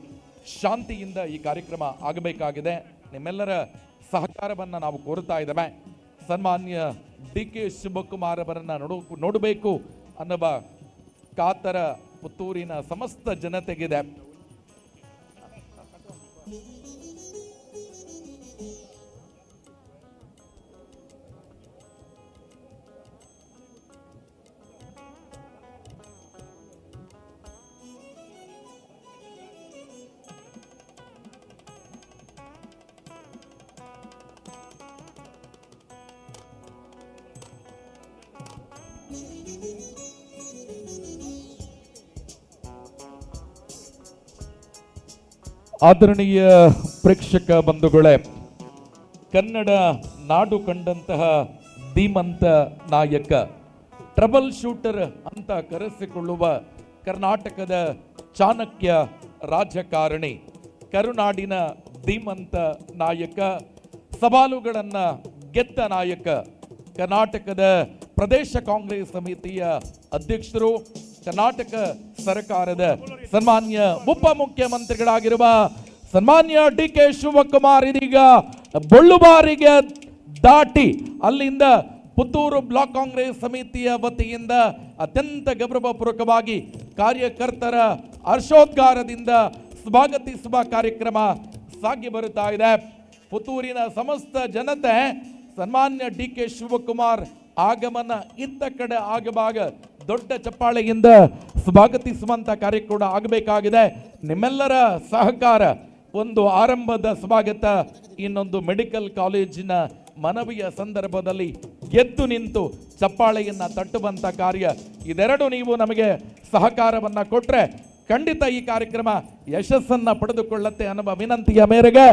ಶಾಂತಿಯಿಂದ ಈ ಕಾರ್ಯಕ್ರಮ ಆಗಬೇಕಾಗಿದೆ. ನಿಮ್ಮೆಲ್ಲರ ಸಹಕಾರವನ್ನು ನಾವು ಕೋರುತ್ತಾ ಇದ್ದೇವೆ. ಸನ್ಮಾನ್ಯ ಡಿ ಕೆ ಶಿವಕುಮಾರ್ ಅವರನ್ನು ನೋಡಬೇಕು ಅನ್ನುವ ಕಾತರ ಪುತ್ತೂರಿನ ಸಮಸ್ತ ಜನತೆಗಿದೆ. ಆದರಣೀಯ ಪ್ರೇಕ್ಷಕ ಬಂಧುಗಳೇ, ಕನ್ನಡ ನಾಡು ಕಂಡಂತಹ ಧೀಮಂತ ನಾಯಕ, ಟ್ರಬಲ್ ಶೂಟರ್ ಅಂತ ಕರೆಸಿಕೊಳ್ಳುವ ಕರ್ನಾಟಕದ ಚಾಣಕ್ಯ ರಾಜಕಾರಣಿ, ಕರುನಾಡಿನ ಧೀಮಂತ ನಾಯಕ, ಸವಾಲುಗಳನ್ನು ಗೆದ್ದ ನಾಯಕ, ಕರ್ನಾಟಕದ ಪ್ರದೇಶ ಕಾಂಗ್ರೆಸ್ ಸಮಿತಿಯ ಅಧ್ಯಕ್ಷರು, ಕರ್ನಾಟಕ ಸರ್ಕಾರದ ಸನ್ಮಾನ್ಯ ಉಪಮುಖ್ಯಮಂತ್ರಿಗಳಾಗಿರುವ ಸನ್ಮಾನ್ಯ ಡಿ ಕೆ ಶಿವಕುಮಾರ್ ಇದೀಗ ಬಳುಬಾರಿಗೆ ದಾಟಿ ಅಲ್ಲಿಂದ ಪುತ್ತೂರು ಬ್ಲಾಕ್ ಕಾಂಗ್ರೆಸ್ ಸಮಿತಿಯ ವತಿಯಿಂದ ಅತ್ಯಂತ ಗೌರವಪೂರ್ವಕವಾಗಿ ಕಾರ್ಯಕರ್ತರ ಹರ್ಷೋದ್ಗಾರದಿಂದ ಸ್ವಾಗತಿಸುವ ಕಾರ್ಯಕ್ರಮ ಸಾಗಿ ಬರುತ್ತಾ ಇದೆ. ಪುತ್ತೂರಿನ ಸಮಸ್ತ ಜನತೆ ಸನ್ಮಾನ್ಯ ಡಿ ಕೆ ಶಿವಕುಮಾರ್ ಆಗಮನ ಇತ್ತ ಕಡೆ ಆಗವಾಗ ದೊಡ್ಡ ಚಪ್ಪಾಳೆಯಿಂದ ಸ್ವಾಗತಿಸುವಂತ ಕಾರ್ಯ ಕೂಡ ಆಗಬೇಕಾಗಿದೆ. ನಿಮ್ಮೆಲ್ಲರ ಸಹಕಾರ, ಒಂದು ಆರಂಭದ ಸ್ವಾಗತ, ಇನ್ನೊಂದು ಮೆಡಿಕಲ್ ಕಾಲೇಜಿನ ಮನವಿಯ ಸಂದರ್ಭದಲ್ಲಿ ಎದ್ದು ನಿಂತು ಚಪ್ಪಾಳೆಯನ್ನ ತಟ್ಟುವಂತ ಕಾರ್ಯ, ಇದೆರಡು ನೀವು ನಮಗೆ ಸಹಕಾರವನ್ನ ಕೊಟ್ರೆ ಖಂಡಿತ ಈ ಕಾರ್ಯಕ್ರಮ ಯಶಸ್ಸನ್ನ ಪಡೆದುಕೊಳ್ಳುತ್ತೆ ಅನ್ನುವ ವಿನಂತಿಯ ಮೇರೆಗೆ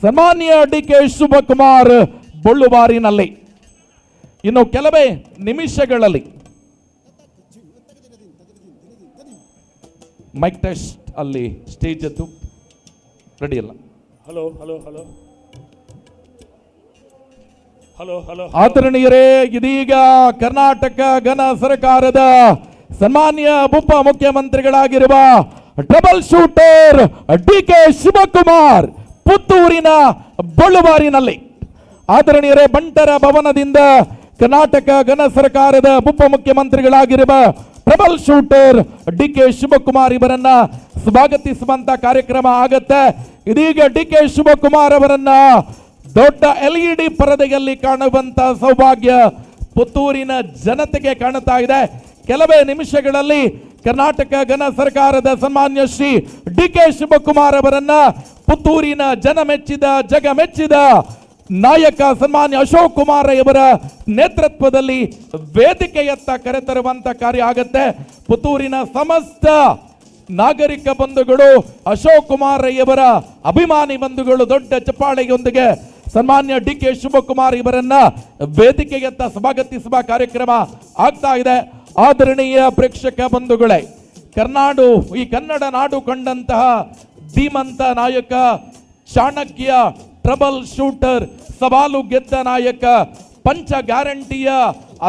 ಸನ್ಮಾನ್ಯ ಡಿ ಕೆ ಶಿವಕುಮಾರ್ ಬಳುಬಾರಿನಲ್ಲಿ ಇನ್ನು ಕೆಲವೇ ನಿಮಿಷಗಳಲ್ಲಿ ಮೈಕ್ ಟೆಸ್ಟ್ ಅಲ್ಲಿ ಸ್ಟೇಜ್ ಅದ್ದು ರೆಡಿ ಅಲ್ಲ. Hello hello hello hello hello ಆದರಣೀಯರೇ, ಇದೀಗ ಕರ್ನಾಟಕ ಘನ ಸರ್ಕಾರದ ಸನ್ಮಾನ್ಯ ಉಪ ಮುಖ್ಯಮಂತ್ರಿಗಳಾಗಿರುವ double shooter D K Shivakumar ಪುತ್ತೂರಿನ ಬಳುಬಾರಿನಲ್ಲಿ, ಆದರಣೀಯರೇ, ಬಂಟರ ಭವನದಿಂದ ಕರ್ನಾಟಕ ಘನ ಸರ್ಕಾರದ ಉಪಮುಖ್ಯಮಂತ್ರಿಗಳಾಗಿರುವ double shooter D K Shivakumar ಇವರನ್ನ ಸ್ವಾಗತಿಸುವಂತ ಕಾರ್ಯಕ್ರಮ ಆಗತ್ತೆ. ಇದೀಗ ಡಿ ಕೆ ಶಿವಕುಮಾರ್ ಅವರನ್ನ ದೊಡ್ಡ LED ಪರದೆಯಲ್ಲಿ ಕಾಣುವಂತ ಸೌಭಾಗ್ಯ ಪುತ್ತೂರಿನ ಜನತೆಗೆ ಕಾಣುತ್ತಾ ಇದೆ. ಕೆಲವೇ ನಿಮಿಷಗಳಲ್ಲಿ ಕರ್ನಾಟಕ ಘನ ಸರ್ಕಾರದ ಸನ್ಮಾನ್ಯ ಶ್ರೀ ಡಿ ಕೆ ಶಿವಕುಮಾರ್ ಅವರನ್ನ ಪುತ್ತೂರಿನ ಜನ ಮೆಚ್ಚಿದ, ಜಗ ಮೆಚ್ಚಿದ ನಾಯಕ ಸನ್ಮಾನ್ಯ ಅಶೋಕ್ ಕುಮಾರ್ ಇವರ ನೇತೃತ್ವದಲ್ಲಿ ವೇದಿಕೆಯತ್ತ ಕರೆತರುವಂತ ಕಾರ್ಯ ಆಗತ್ತೆ. ಪುತ್ತೂರಿನ ಸಮಸ್ತ ನಾಗರಿಕ ಬಂಧುಗಳು, ಅಶೋಕ್ ಕುಮಾರ್ ಇವರ ಅಭಿಮಾನಿ ಬಂಧುಗಳು ದೊಡ್ಡ ಚಪ್ಪಾಳೆಯೊಂದಿಗೆ ಸನ್ಮಾನ್ಯ ಡಿ.ಕೆ. ಶಿವಕುಮಾರ್ ಇವರನ್ನ ವೇದಿಕೆಯತ್ತ ಸ್ವಾಗತಿಸುವ ಕಾರ್ಯಕ್ರಮ ಆಗ್ತಾ ಇದೆ. ಆದರಣೀಯ ಪ್ರೇಕ್ಷಕ ಬಂಧುಗಳೇ, ಈ ಕನ್ನಡ ನಾಡು ಕಂಡಂತಹ ಧೀಮಂತ ನಾಯಕ, ಚಾಣಕ್ಯ, ಟ್ರಬಲ್ ಶೂಟರ್, ಸವಾಲು ಗೆದ್ದ ನಾಯಕ, ಪಂಚ ಗ್ಯಾರಂಟಿಯ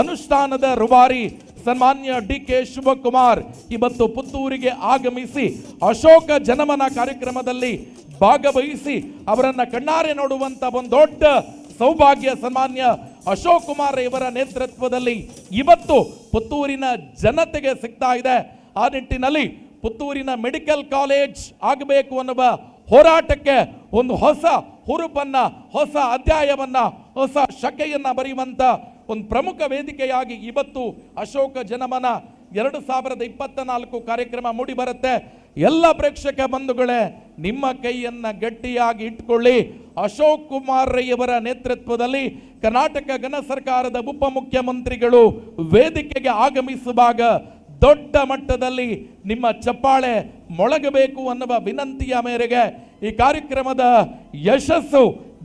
ಅನುಷ್ಠಾನದ ರೂವಾರಿ ಸನ್ಮಾನ್ಯ ಡಿ.ಕೆ. ಶಿವಕುಮಾರ್ ಇವತ್ತು ಪುತ್ತೂರಿಗೆ ಆಗಮಿಸಿ ಅಶೋಕ ಜನಮನ ಕಾರ್ಯಕ್ರಮದಲ್ಲಿ ಭಾಗವಹಿಸಿ ಅವರನ್ನ ಕಣ್ಣಾರೆ ನೋಡುವಂತ ಒಂದು ದೊಡ್ಡ ಸೌಭಾಗ್ಯ ಸನ್ಮಾನ್ಯ ಅಶೋಕ್ ಕುಮಾರ್ ಇವರ ನೇತೃತ್ವದಲ್ಲಿ ಇವತ್ತು ಪುತ್ತೂರಿನ ಜನತೆಗೆ ಸಿಗ್ತಾ ಇದೆ. ಆ ನಿಟ್ಟಿನಲ್ಲಿ ಪುತ್ತೂರಿನ ಮೆಡಿಕಲ್ ಕಾಲೇಜ್ ಆಗಬೇಕು ಅನ್ನುವ ಹೋರಾಟಕ್ಕೆ ಒಂದು ಹೊಸ ಹುರುಪನ್ನ, ಹೊಸ ಅಧ್ಯಾಯವನ್ನ, ಹೊಸ ಶಕೆಯನ್ನ ಬರೆಯುವಂತ ಒಂದು ಪ್ರಮುಖ ವೇದಿಕೆಯಾಗಿ ಇವತ್ತು ಅಶೋಕ ಜನಮನ 2024 ಕಾರ್ಯಕ್ರಮ ಮೂಡಿ ಬರುತ್ತೆ. ಎಲ್ಲ ಪ್ರೇಕ್ಷಕ ಬಂಧುಗಳೇ, ನಿಮ್ಮ ಕೈಯನ್ನ ಗಟ್ಟಿಯಾಗಿ ಇಟ್ಕೊಳ್ಳಿ. ಅಶೋಕ್ ಕುಮಾರ್ ಇವರ ನೇತೃತ್ವದಲ್ಲಿ ಕರ್ನಾಟಕ ಘನ ಸರ್ಕಾರದ ಉಪಮುಖ್ಯಮಂತ್ರಿಗಳು ವೇದಿಕೆಗೆ ಆಗಮಿಸುವಾಗ ದೊಡ್ಡ ಮಟ್ಟದಲ್ಲಿ ನಿಮ್ಮ ಚಪ್ಪಾಳೆ ಮೊಳಗಬೇಕು ಅನ್ನುವ ವಿನಂತಿಯ ಮೇರೆಗೆ ಈ ಕಾರ್ಯಕ್ರಮದ ಯಶಸ್ಸು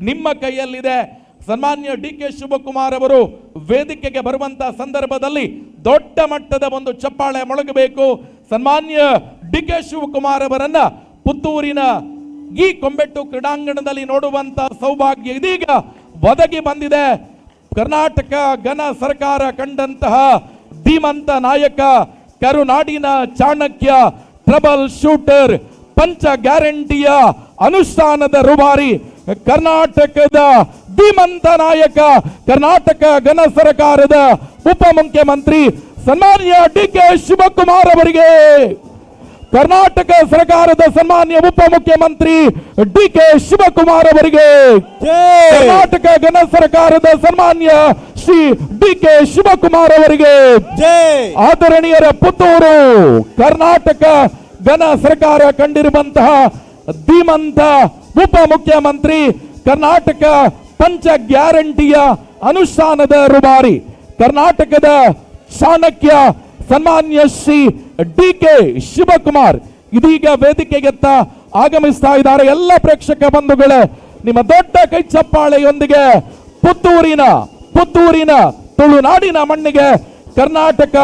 ನಿಮ್ಮ ಕೈಯಲ್ಲಿದೆ. ಸನ್ಮಾನ್ಯ ಡಿ.ಕೆ. ಶಿವಕುಮಾರ್ ಅವರು ವೇದಿಕೆಗೆ ಬರುವಂತಹ ಸಂದರ್ಭದಲ್ಲಿ ದೊಡ್ಡ ಮಟ್ಟದ ಒಂದು ಚಪ್ಪಾಳೆ ಮೊಳಗಬೇಕು. ಸನ್ಮಾನ್ಯ ಡಿ.ಕೆ. ಶಿವಕುಮಾರ್ ಅವರನ್ನ ಪುತ್ತೂರಿನ ಈ ಕೊಂಬೆಟ್ಟು ಕ್ರೀಡಾಂಗಣದಲ್ಲಿ ನೋಡುವಂತ ಸೌಭಾಗ್ಯ ಇದೀಗ ಒದಗಿ ಬಂದಿದೆ. ಕರ್ನಾಟಕ ಘನ ಸರ್ಕಾರ ಕಂಡಂತಹ ಧೀಮಂತ ನಾಯಕ, ಕರುನಾಡಿನ ಚಾಣಕ್ಯ, ಟ್ರಬಲ್ ಶೂಟರ್, ಪಂಚ ಗ್ಯಾರಂಟಿಯ ಅನುಷ್ಠಾನದ ರೂವಾರಿ, ಕರ್ನಾಟಕದ ಧೀಮಂತ ನಾಯಕ, ಕರ್ನಾಟಕ ಘನ ಸರ್ಕಾರದ ಉಪಮುಖ್ಯಮಂತ್ರಿ ಸನ್ಮಾನ್ಯ ಡಿ.ಕೆ. ಶಿವಕುಮಾರ್ ಅವರಿಗೆ, ಕರ್ನಾಟಕ ಸರ್ಕಾರದ ಸನ್ಮಾನ್ಯ ಉಪಮುಖ್ಯಮಂತ್ರಿ ಡಿ.ಕೆ. ಶಿವಕುಮಾರ್ ಅವರಿಗೆ, ಕರ್ನಾಟಕ ಘನ ಸರ್ಕಾರದ ಸನ್ಮಾನ್ಯ ಶ್ರೀ ಡಿ.ಕೆ. ಶಿವಕುಮಾರ್ ಅವರಿಗೆ, ಆದರಣೀಯರ ಪುತ್ತೂರು ಕರ್ನಾಟಕ ಘನ ಸರ್ಕಾರ ಕಂಡಿರುವಂತಹ ಧೀಮಂತ ಉಪಮುಖ್ಯಮಂತ್ರಿ, ಕರ್ನಾಟಕ ಪಂಚ ಗ್ಯಾರಂಟಿಯ ಅನುಷ್ಠಾನದ ರೂವಾರಿ, ಕರ್ನಾಟಕದ ಚಾಣಕ್ಯ ಸನ್ಮಾನ್ಯ ಶ್ರೀ ಡಿ.ಕೆ. ಶಿವಕುಮಾರ್ ಇದೀಗ ವೇದಿಕೆಗೆತ್ತ ಆಗಮಿಸ್ತಾ ಇದ್ದಾರೆ. ಎಲ್ಲ ಪ್ರೇಕ್ಷಕ ಬಂಧುಗಳೇ, ನಿಮ್ಮ ದೊಡ್ಡ ಕೈ ಚಪ್ಪಾಳೆಯೊಂದಿಗೆ ಪುತ್ತೂರಿನ ತುಳುನಾಡಿನ ಮಣ್ಣಿಗೆ ಕರ್ನಾಟಕ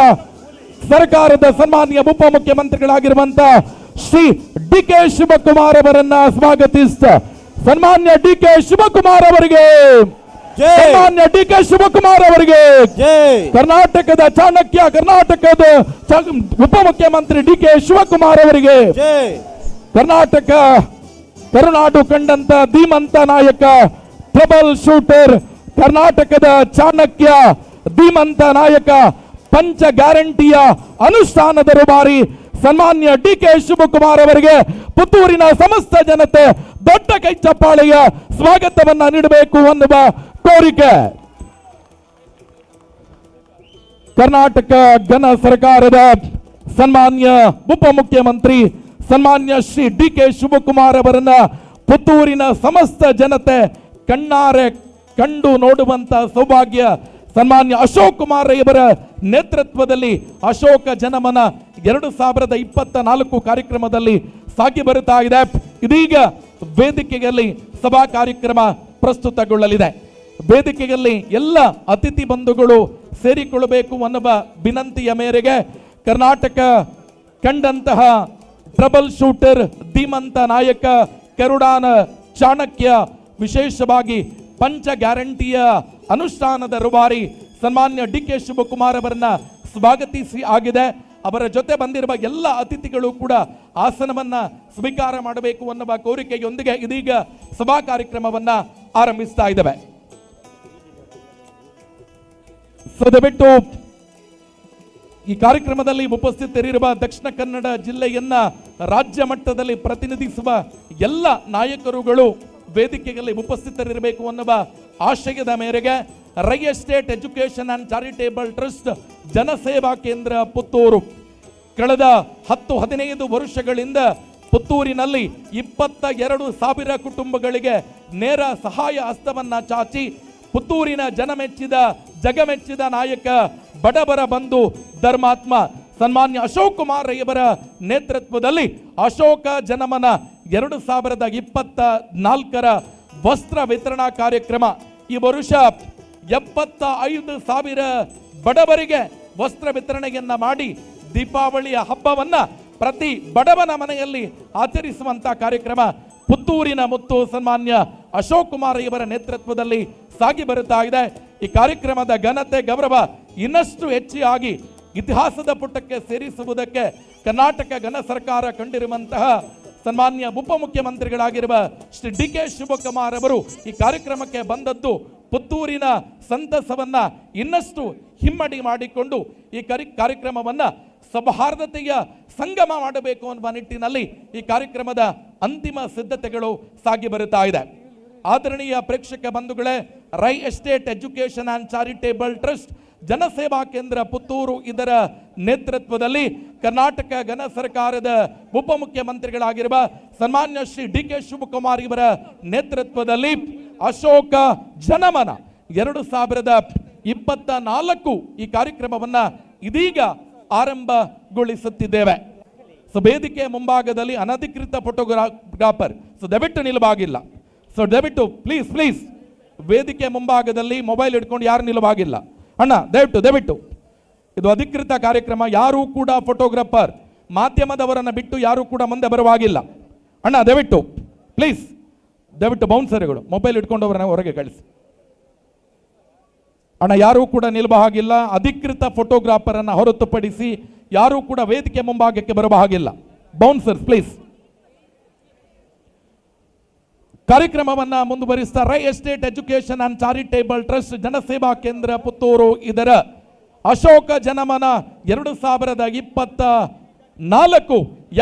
ಸರ್ಕಾರದ ಸನ್ಮಾನ್ಯ ಉಪಮುಖ್ಯಮಂತ್ರಿಗಳಾಗಿರುವಂತ ಶ್ರೀ ಡಿ.ಕೆ. ಶಿವಕುಮಾರ್ ಅವರನ್ನ ಸ್ವಾಗತಿಸ್ತಾ ಸನ್ಮಾನ್ಯ ಡಿ.ಕೆ. ಶಿವಕುಮಾರ್ ಅವರಿಗೆ, ಸನ್ಮಾನ್ಯ ಡಿ.ಕೆ. ಶಿವಕುಮಾರ್ ಅವರಿಗೆ, ಕರ್ನಾಟಕದ ಚಾಣಕ್ಯ, ಕರ್ನಾಟಕದ ಉಪಮುಖ್ಯಮಂತ್ರಿ ಡಿ.ಕೆ. ಶಿವಕುಮಾರ್ ಅವರಿಗೆ, ಕರ್ನಾಟಕ ಕರುನಾಡು ಕಂಡಂತ ಧೀಮಂತ ನಾಯಕ, ಟ್ರಬಲ್ ಶೂಟರ್, ಕರ್ನಾಟಕದ ಚಾಣಕ್ಯ, ಧೀಮಂತ ನಾಯಕ, ಪಂಚ ಗ್ಯಾರಂಟಿಯ ಅನುಷ್ಠಾನದ ರೂವಾರಿ ಸನ್ಮಾನ್ಯ ಡಿ.ಕೆ. ಶಿವಕುಮಾರ್ ಅವರಿಗೆ ಪುತ್ತೂರಿನ ಸಮಸ್ತ ಜನತೆ ದೊಡ್ಡ ಕೈ ಚಪ್ಪಾಳೆಯ ಸ್ವಾಗತವನ್ನ ನೀಡಬೇಕು ಅನ್ನುವ ಕೋರಿಕೆ. ಕರ್ನಾಟಕ ಘನ ಸರ್ಕಾರದ ಸನ್ಮಾನ್ಯ ಉಪಮುಖ್ಯಮಂತ್ರಿ ಸನ್ಮಾನ್ಯ ಶ್ರೀ ಡಿ.ಕೆ. ಶಿವಕುಮಾರ್ ಅವರನ್ನ ಪುತ್ತೂರಿನ ಸಮಸ್ತ ಜನತೆ ಕಣ್ಣಾರೆ ಕಂಡು ನೋಡುವಂತ ಸೌಭಾಗ್ಯ ಸನ್ಮಾನ್ಯ ಅಶೋಕ್ ಕುಮಾರ್ ಇವರ ನೇತೃತ್ವದಲ್ಲಿ ಅಶೋಕ ಜನಮನ 2024 ಕಾರ್ಯಕ್ರಮದಲ್ಲಿ ಸಾಗಿ ಬರುತ್ತಾ ಇದೆ. ಇದೀಗ ವೇದಿಕೆಯಲ್ಲಿ ಸಭಾ ಕಾರ್ಯಕ್ರಮ ಪ್ರಸ್ತುತಗೊಳ್ಳಲಿದೆ. ವೇದಿಕೆಯಲ್ಲಿ ಎಲ್ಲ ಅತಿಥಿ ಬಂಧುಗಳು ಸೇರಿಕೊಳ್ಳಬೇಕು ಅನ್ನುವ ವಿನಂತಿಯ ಮೇರೆಗೆ ಕರ್ನಾಟಕ ಕಂಡಂತಹ ಟ್ರಬಲ್ ಶೂಟರ್, ಧೀಮಂತ ನಾಯಕ, ಕರುಡಾನ ಚಾಣಕ್ಯ, ವಿಶೇಷವಾಗಿ ಪಂಚ ಗ್ಯಾರಂಟಿಯ ಅನುಷ್ಠಾನದ ರೂವಾರಿ ಸನ್ಮಾನ್ಯ ಡಿ.ಕೆ. ಶಿವಕುಮಾರ್ ಅವರನ್ನ ಸ್ವಾಗತಿಸಿ ಆಗಿದೆ. ಅವರ ಜೊತೆ ಬಂದಿರುವ ಎಲ್ಲ ಅತಿಥಿಗಳು ಕೂಡ ಆಸನವನ್ನ ಸ್ವೀಕಾರ ಮಾಡಬೇಕು ಅನ್ನುವ ಕೋರಿಕೆಯೊಂದಿಗೆ ಇದೀಗ ಸಭಾ ಕಾರ್ಯಕ್ರಮವನ್ನ ಆರಂಭಿಸ್ತಾ ಇದ್ದೇವೆ. ದಯವಿಟ್ಟು ಈ ಕಾರ್ಯಕ್ರಮದಲ್ಲಿ ಉಪಸ್ಥಿತರಿರುವ ದಕ್ಷಿಣ ಕನ್ನಡ ಜಿಲ್ಲೆಯನ್ನ ರಾಜ್ಯ ಮಟ್ಟದಲ್ಲಿ ಪ್ರತಿನಿಧಿಸುವ ಎಲ್ಲ ನಾಯಕರುಗಳು ವೇದಿಕೆಯಲ್ಲಿ ಉಪಸ್ಥಿತರಿರಬೇಕು ಅನ್ನುವ ಆಶಯದ ಮೇರೆಗೆ Rai estate education and charitable trust Janaseva Kendra Puttur ಕಳೆದ 10-15 ವರ್ಷಗಳಿಂದ ಪುತ್ತೂರಿನಲ್ಲಿ 22,000 ಕುಟುಂಬಗಳಿಗೆ ನೇರ ಸಹಾಯ ಹಸ್ತವನ್ನ ಚಾಚಿ ಪುತ್ತೂರಿನ ಜನಮೆಚ್ಚಿದ ಜಗಮೆಚ್ಚಿದ ನಾಯಕ ಬಡವರ ಬಂಧು ಧರ್ಮಾತ್ಮ ಸನ್ಮಾನ್ಯ ಅಶೋಕ್ ಕುಮಾರ್ ರೈಯವರ ನೇತೃತ್ವದಲ್ಲಿ ಅಶೋಕ ಜನಮನ 2024 ವಸ್ತ್ರ ವಿತರಣಾ ಕಾರ್ಯಕ್ರಮ ಈ ವರ್ಷ 75,000 ಬಡವರಿಗೆ ವಸ್ತ್ರ ವಿತರಣೆಯನ್ನ ಮಾಡಿ ದೀಪಾವಳಿಯ ಹಬ್ಬವನ್ನ ಪ್ರತಿ ಬಡವನ ಮನೆಯಲ್ಲಿ ಆಚರಿಸುವಂತ ಕಾರ್ಯಕ್ರಮ ಪುತ್ತೂರಿನ ಮುತ್ತು ಸನ್ಮಾನ್ಯ ಅಶೋಕ್ ಕುಮಾರ್ ಇವರ ನೇತೃತ್ವದಲ್ಲಿ ಸಾಗಿ ಬರುತ್ತಾ ಇದೆ. ಈ ಕಾರ್ಯಕ್ರಮದ ಘನತೆ ಗೌರವ ಇನ್ನಷ್ಟು ಹೆಚ್ಚಾಗಿ ಇತಿಹಾಸದ ಪುಟಕ್ಕೆ ಸೇರಿಸುವುದಕ್ಕೆ ಕರ್ನಾಟಕ ಘನ ಸರ್ಕಾರ ಕಂಡಿರುವಂತಹ ಸನ್ಮಾನ್ಯ ಉಪಮುಖ್ಯಮಂತ್ರಿಗಳಾಗಿರುವ ಶ್ರೀ ಡಿ.ಕೆ. ಶಿವಕುಮಾರ್ ಅವರು ಈ ಕಾರ್ಯಕ್ರಮಕ್ಕೆ ಬಂದದ್ದು ಪುತ್ತೂರಿನ ಸಂತಸವನ್ನ ಇನ್ನಷ್ಟು ಹಿಮ್ಮಡಿ ಮಾಡಿಕೊಂಡು ಈ ಕಾರ್ಯಕ್ರಮವನ್ನ ಸೌಹಾರ್ದತೆಯ ಸಂಗಮ ಮಾಡಬೇಕು ಅನ್ನುವ ನಿಟ್ಟಿನಲ್ಲಿ ಈ ಕಾರ್ಯಕ್ರಮದ ಅಂತಿಮ ಸಿದ್ಧತೆಗಳು ಸಾಗಿ ಬರುತ್ತಾ ಇದೆ. ಆದರಣೀಯ ಪ್ರೇಕ್ಷಕ ಬಂಧುಗಳೇ, Rai estate education and charitable trust Janaseva Kendra Puttur ಇದರ ನೇತೃತ್ವದಲ್ಲಿ ಕರ್ನಾಟಕ ಘನ ಸರ್ಕಾರದ ಉಪಮುಖ್ಯಮಂತ್ರಿಗಳಾಗಿರುವ ಸನ್ಮಾನ್ಯ ಶ್ರೀ ಡಿ.ಕೆ. ಶಿವಕುಮಾರ್ ಇವರ ನೇತೃತ್ವದಲ್ಲಿ ಅಶೋಕ ಜನಮನ 2024 ಈ ಕಾರ್ಯಕ್ರಮವನ್ನ ಇದೀಗ ಆರಂಭಗೊಳಿಸುತ್ತಿದ್ದೇವೆ. ಸೊ ವೇದಿಕೆ ಮುಂಭಾಗದಲ್ಲಿ ಅನಧಿಕೃತ ಫೋಟೋಗ್ರಾಫರ್ ದಯವಿಟ್ಟು ನಿಲ್ಲುವಾಗಿಲ್ಲ. ಸೊ ದಯವಿಟ್ಟು ಪ್ಲೀಸ್ ವೇದಿಕೆ ಮುಂಭಾಗದಲ್ಲಿ ಮೊಬೈಲ್ ಹಿಡ್ಕೊಂಡು ಯಾರು ನಿಲ್ಲುವಾಗಿಲ್ಲ. ಅಣ್ಣ ದಯವಿಟ್ಟು ಇದು ಅಧಿಕೃತ ಕಾರ್ಯಕ್ರಮ. ಯಾರೂ ಕೂಡ ಫೋಟೋಗ್ರಾಫರ್ ಮಾಧ್ಯಮದವರನ್ನ ಬಿಟ್ಟು ಯಾರೂ ಕೂಡ ಮುಂದೆ ಬರುವಾಗಿಲ್ಲ. ಅಣ್ಣ ದಯವಿಟ್ಟು ಬೌನ್ಸರ್ಗಳು ಮೊಬೈಲ್ ಹಿಡ್ಕೊಂಡವರನ್ನ ಹೊರಗೆ ಕಳಿಸಿ. ಅಣ್ಣ ಯಾರೂ ಕೂಡ ನಿಲ್ಲುವ ಹಾಗಿಲ್ಲ. ಅಧಿಕೃತ ಫೋಟೋಗ್ರಾಫರ್ ಅನ್ನ ಹೊರತುಪಡಿಸಿ ಯಾರೂ ಕೂಡ ವೇದಿಕೆ ಮುಂಭಾಗಕ್ಕೆ ಬರುವ ಹಾಗಿಲ್ಲ. Bouncers please. ಕಾರ್ಯಕ್ರಮವನ್ನ ಮುಂದುವರಿಸ್ತಾ Rai estate education and charitable trust Janaseva Kendra Puttur ಇದರ ಅಶೋಕ ಜನಮನ 2024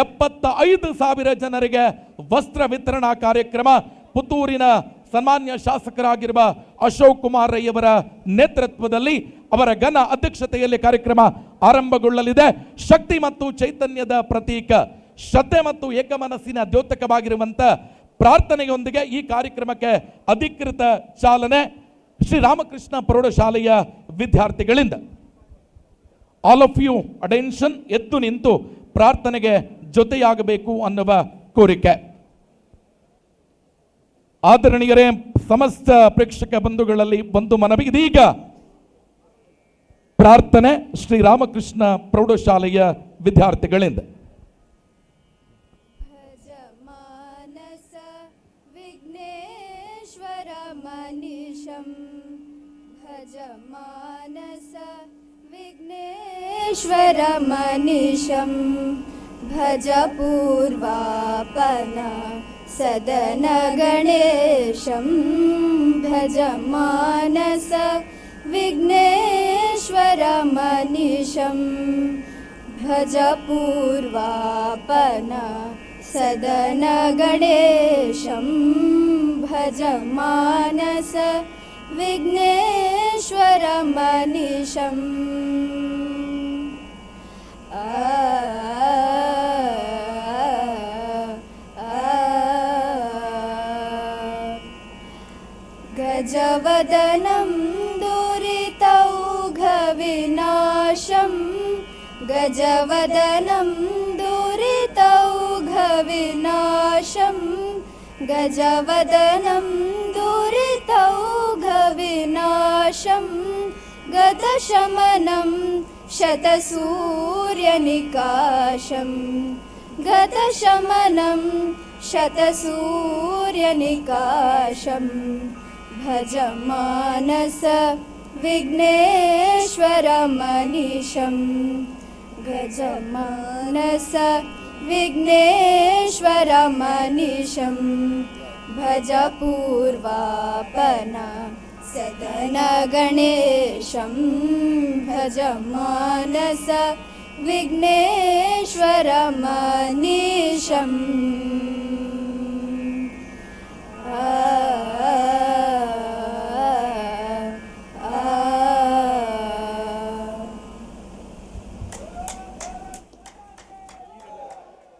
75,000 ಜನರಿಗೆ ವಸ್ತ್ರ ವಿತರಣಾ ಕಾರ್ಯಕ್ರಮ ಪುತ್ತೂರಿನ ಸನ್ಮಾನ್ಯ ಶಾಸಕರಾಗಿರುವ ಅಶೋಕ್ ಕುಮಾರ್ ರೈಯವರ ನೇತೃತ್ವದಲ್ಲಿ ಅವರ ಘನ ಅಧ್ಯಕ್ಷತೆಯಲ್ಲಿ ಕಾರ್ಯಕ್ರಮ ಆರಂಭಗೊಳ್ಳಲಿದೆ. ಶಕ್ತಿ ಮತ್ತು ಚೈತನ್ಯದ ಪ್ರತೀಕ, ಶ್ರದ್ಧೆ ಮತ್ತು ಏಕಮನಸ್ಸಿನ ದ್ಯೋತಕವಾಗಿರುವಂತ ಪ್ರಾರ್ಥನೆಯೊಂದಿಗೆ ಈ ಕಾರ್ಯಕ್ರಮಕ್ಕೆ ಅಧಿಕೃತ ಚಾಲನೆ ಶ್ರೀರಾಮಕೃಷ್ಣ ಪ್ರೌಢಶಾಲೆಯ ವಿದ್ಯಾರ್ಥಿಗಳಿಂದ. ಆಲ್ ಆಫ್ ಯು ಅಟೆನ್ಷನ್, ಎದ್ದು ನಿಂತು ಪ್ರಾರ್ಥನೆಗೆ ಜೊತೆಯಾಗಬೇಕು ಅನ್ನುವ ಕೋರಿಕೆ. ಆದರಣೀಯರೇ, ಸಮಸ್ತ ಪ್ರೇಕ್ಷಕ ಬಂಧುಗಳಲ್ಲಿ ಒಂದು ಮನವಿ. ಇದೀಗ ಪ್ರಾರ್ಥನೆ ಶ್ರೀರಾಮಕೃಷ್ಣ ಪ್ರೌಢಶಾಲೆಯ ವಿದ್ಯಾರ್ಥಿಗಳಿಂದ. विघ्नेश्वरमनिशं भज पूर्वापन सदन गणेशं भज मानस विघ्नेश्वरमनिशं भज पूर्वापन सदन गणेशं भज मानस विघ्नेश्वरमनिशं गजवदनं दुरितौघविनाशं गजवदनं दुरितौघविनाशं गजवदनं दुरितौघविनाशं गतशमनं शतसूर्यनिकाशं गतशमनं शतसूर्यनिकाशं भज मानस विघ्नेश्वरमनिशं गज मानस विघ्नेश्वरमनिशं भज पूर्वापन सदन गणेशं भज मानस विघ्नेश्वरमनिशम्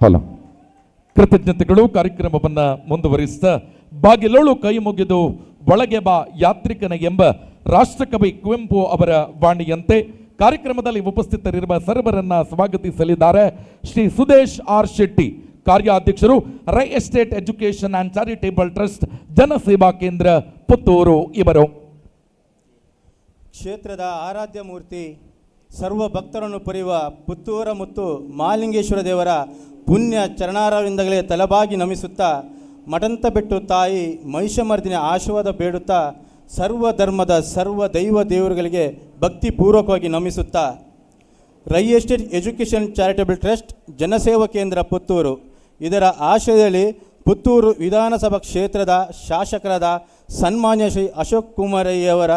ಹಲೋ ಕೃತಜ್ಞತೆಗಳು. ಕಾರ್ಯಕ್ರಮವನ್ನ ಮುಂದುವರಿಸಿದ ಬಾಗಿಲೋಳು ಕೈ ಮುಗಿದು ಒಳಗೆ ಬಾ ಯಾತ್ರಿಕನ ಎಂಬ ರಾಷ್ಟ್ರಕವಿ ಕುವೆಂಪು ಅವರ ವಾಣಿಯಂತೆ ಕಾರ್ಯಕ್ರಮದಲ್ಲಿ ಉಪಸ್ಥಿತರಿರುವ ಸರ್ವರನ್ನ ಸ್ವಾಗತಿಸಲಿದ್ದಾರೆ ಶ್ರೀ ಸುದೇಶ್ ಆರ್ ಶೆಟ್ಟಿ, ಕಾರ್ಯಾಧ್ಯಕ್ಷರು, Rai estate education and charitable trust Janaseva Kendra Puttur. ಇವರು ಕ್ಷೇತ್ರದ ಆರಾಧ್ಯ ಮೂರ್ತಿ, ಸರ್ವ ಭಕ್ತರನ್ನು ಪೊರೆಯುವ ಪುತ್ತೂರ ಮತ್ತು ಮಹಾಲಿಂಗೇಶ್ವರ ದೇವರ ಪುಣ್ಯ ಚರಣಾರವಿಂದಗಳೇ ತಲೆಬಾಗಿ ನಮಿಸುತ್ತಾ, ಮಠಂತ ಬೆಟ್ಟು ತಾಯಿ ಮಹಿಷಮರ್ದಿನಿ ಆಶೀರ್ವಾದ ಬೇಡುತ್ತಾ, ಸರ್ವ ಧರ್ಮದ ಸರ್ವ ದೈವ ದೇವರುಗಳಿಗೆ ಭಕ್ತಿಪೂರ್ವಕವಾಗಿ ನಮಿಸುತ್ತಾ, Rai estate education charitable trust Janaseva Kendra Puttur ಇದರ ಆಶ್ರಯದಲ್ಲಿ ಪುತ್ತೂರು ವಿಧಾನಸಭಾ ಕ್ಷೇತ್ರದ ಶಾಸಕರಾದ ಸನ್ಮಾನ್ಯ ಶ್ರೀ ಅಶೋಕ್ ಕುಮಾರಯ್ಯವರ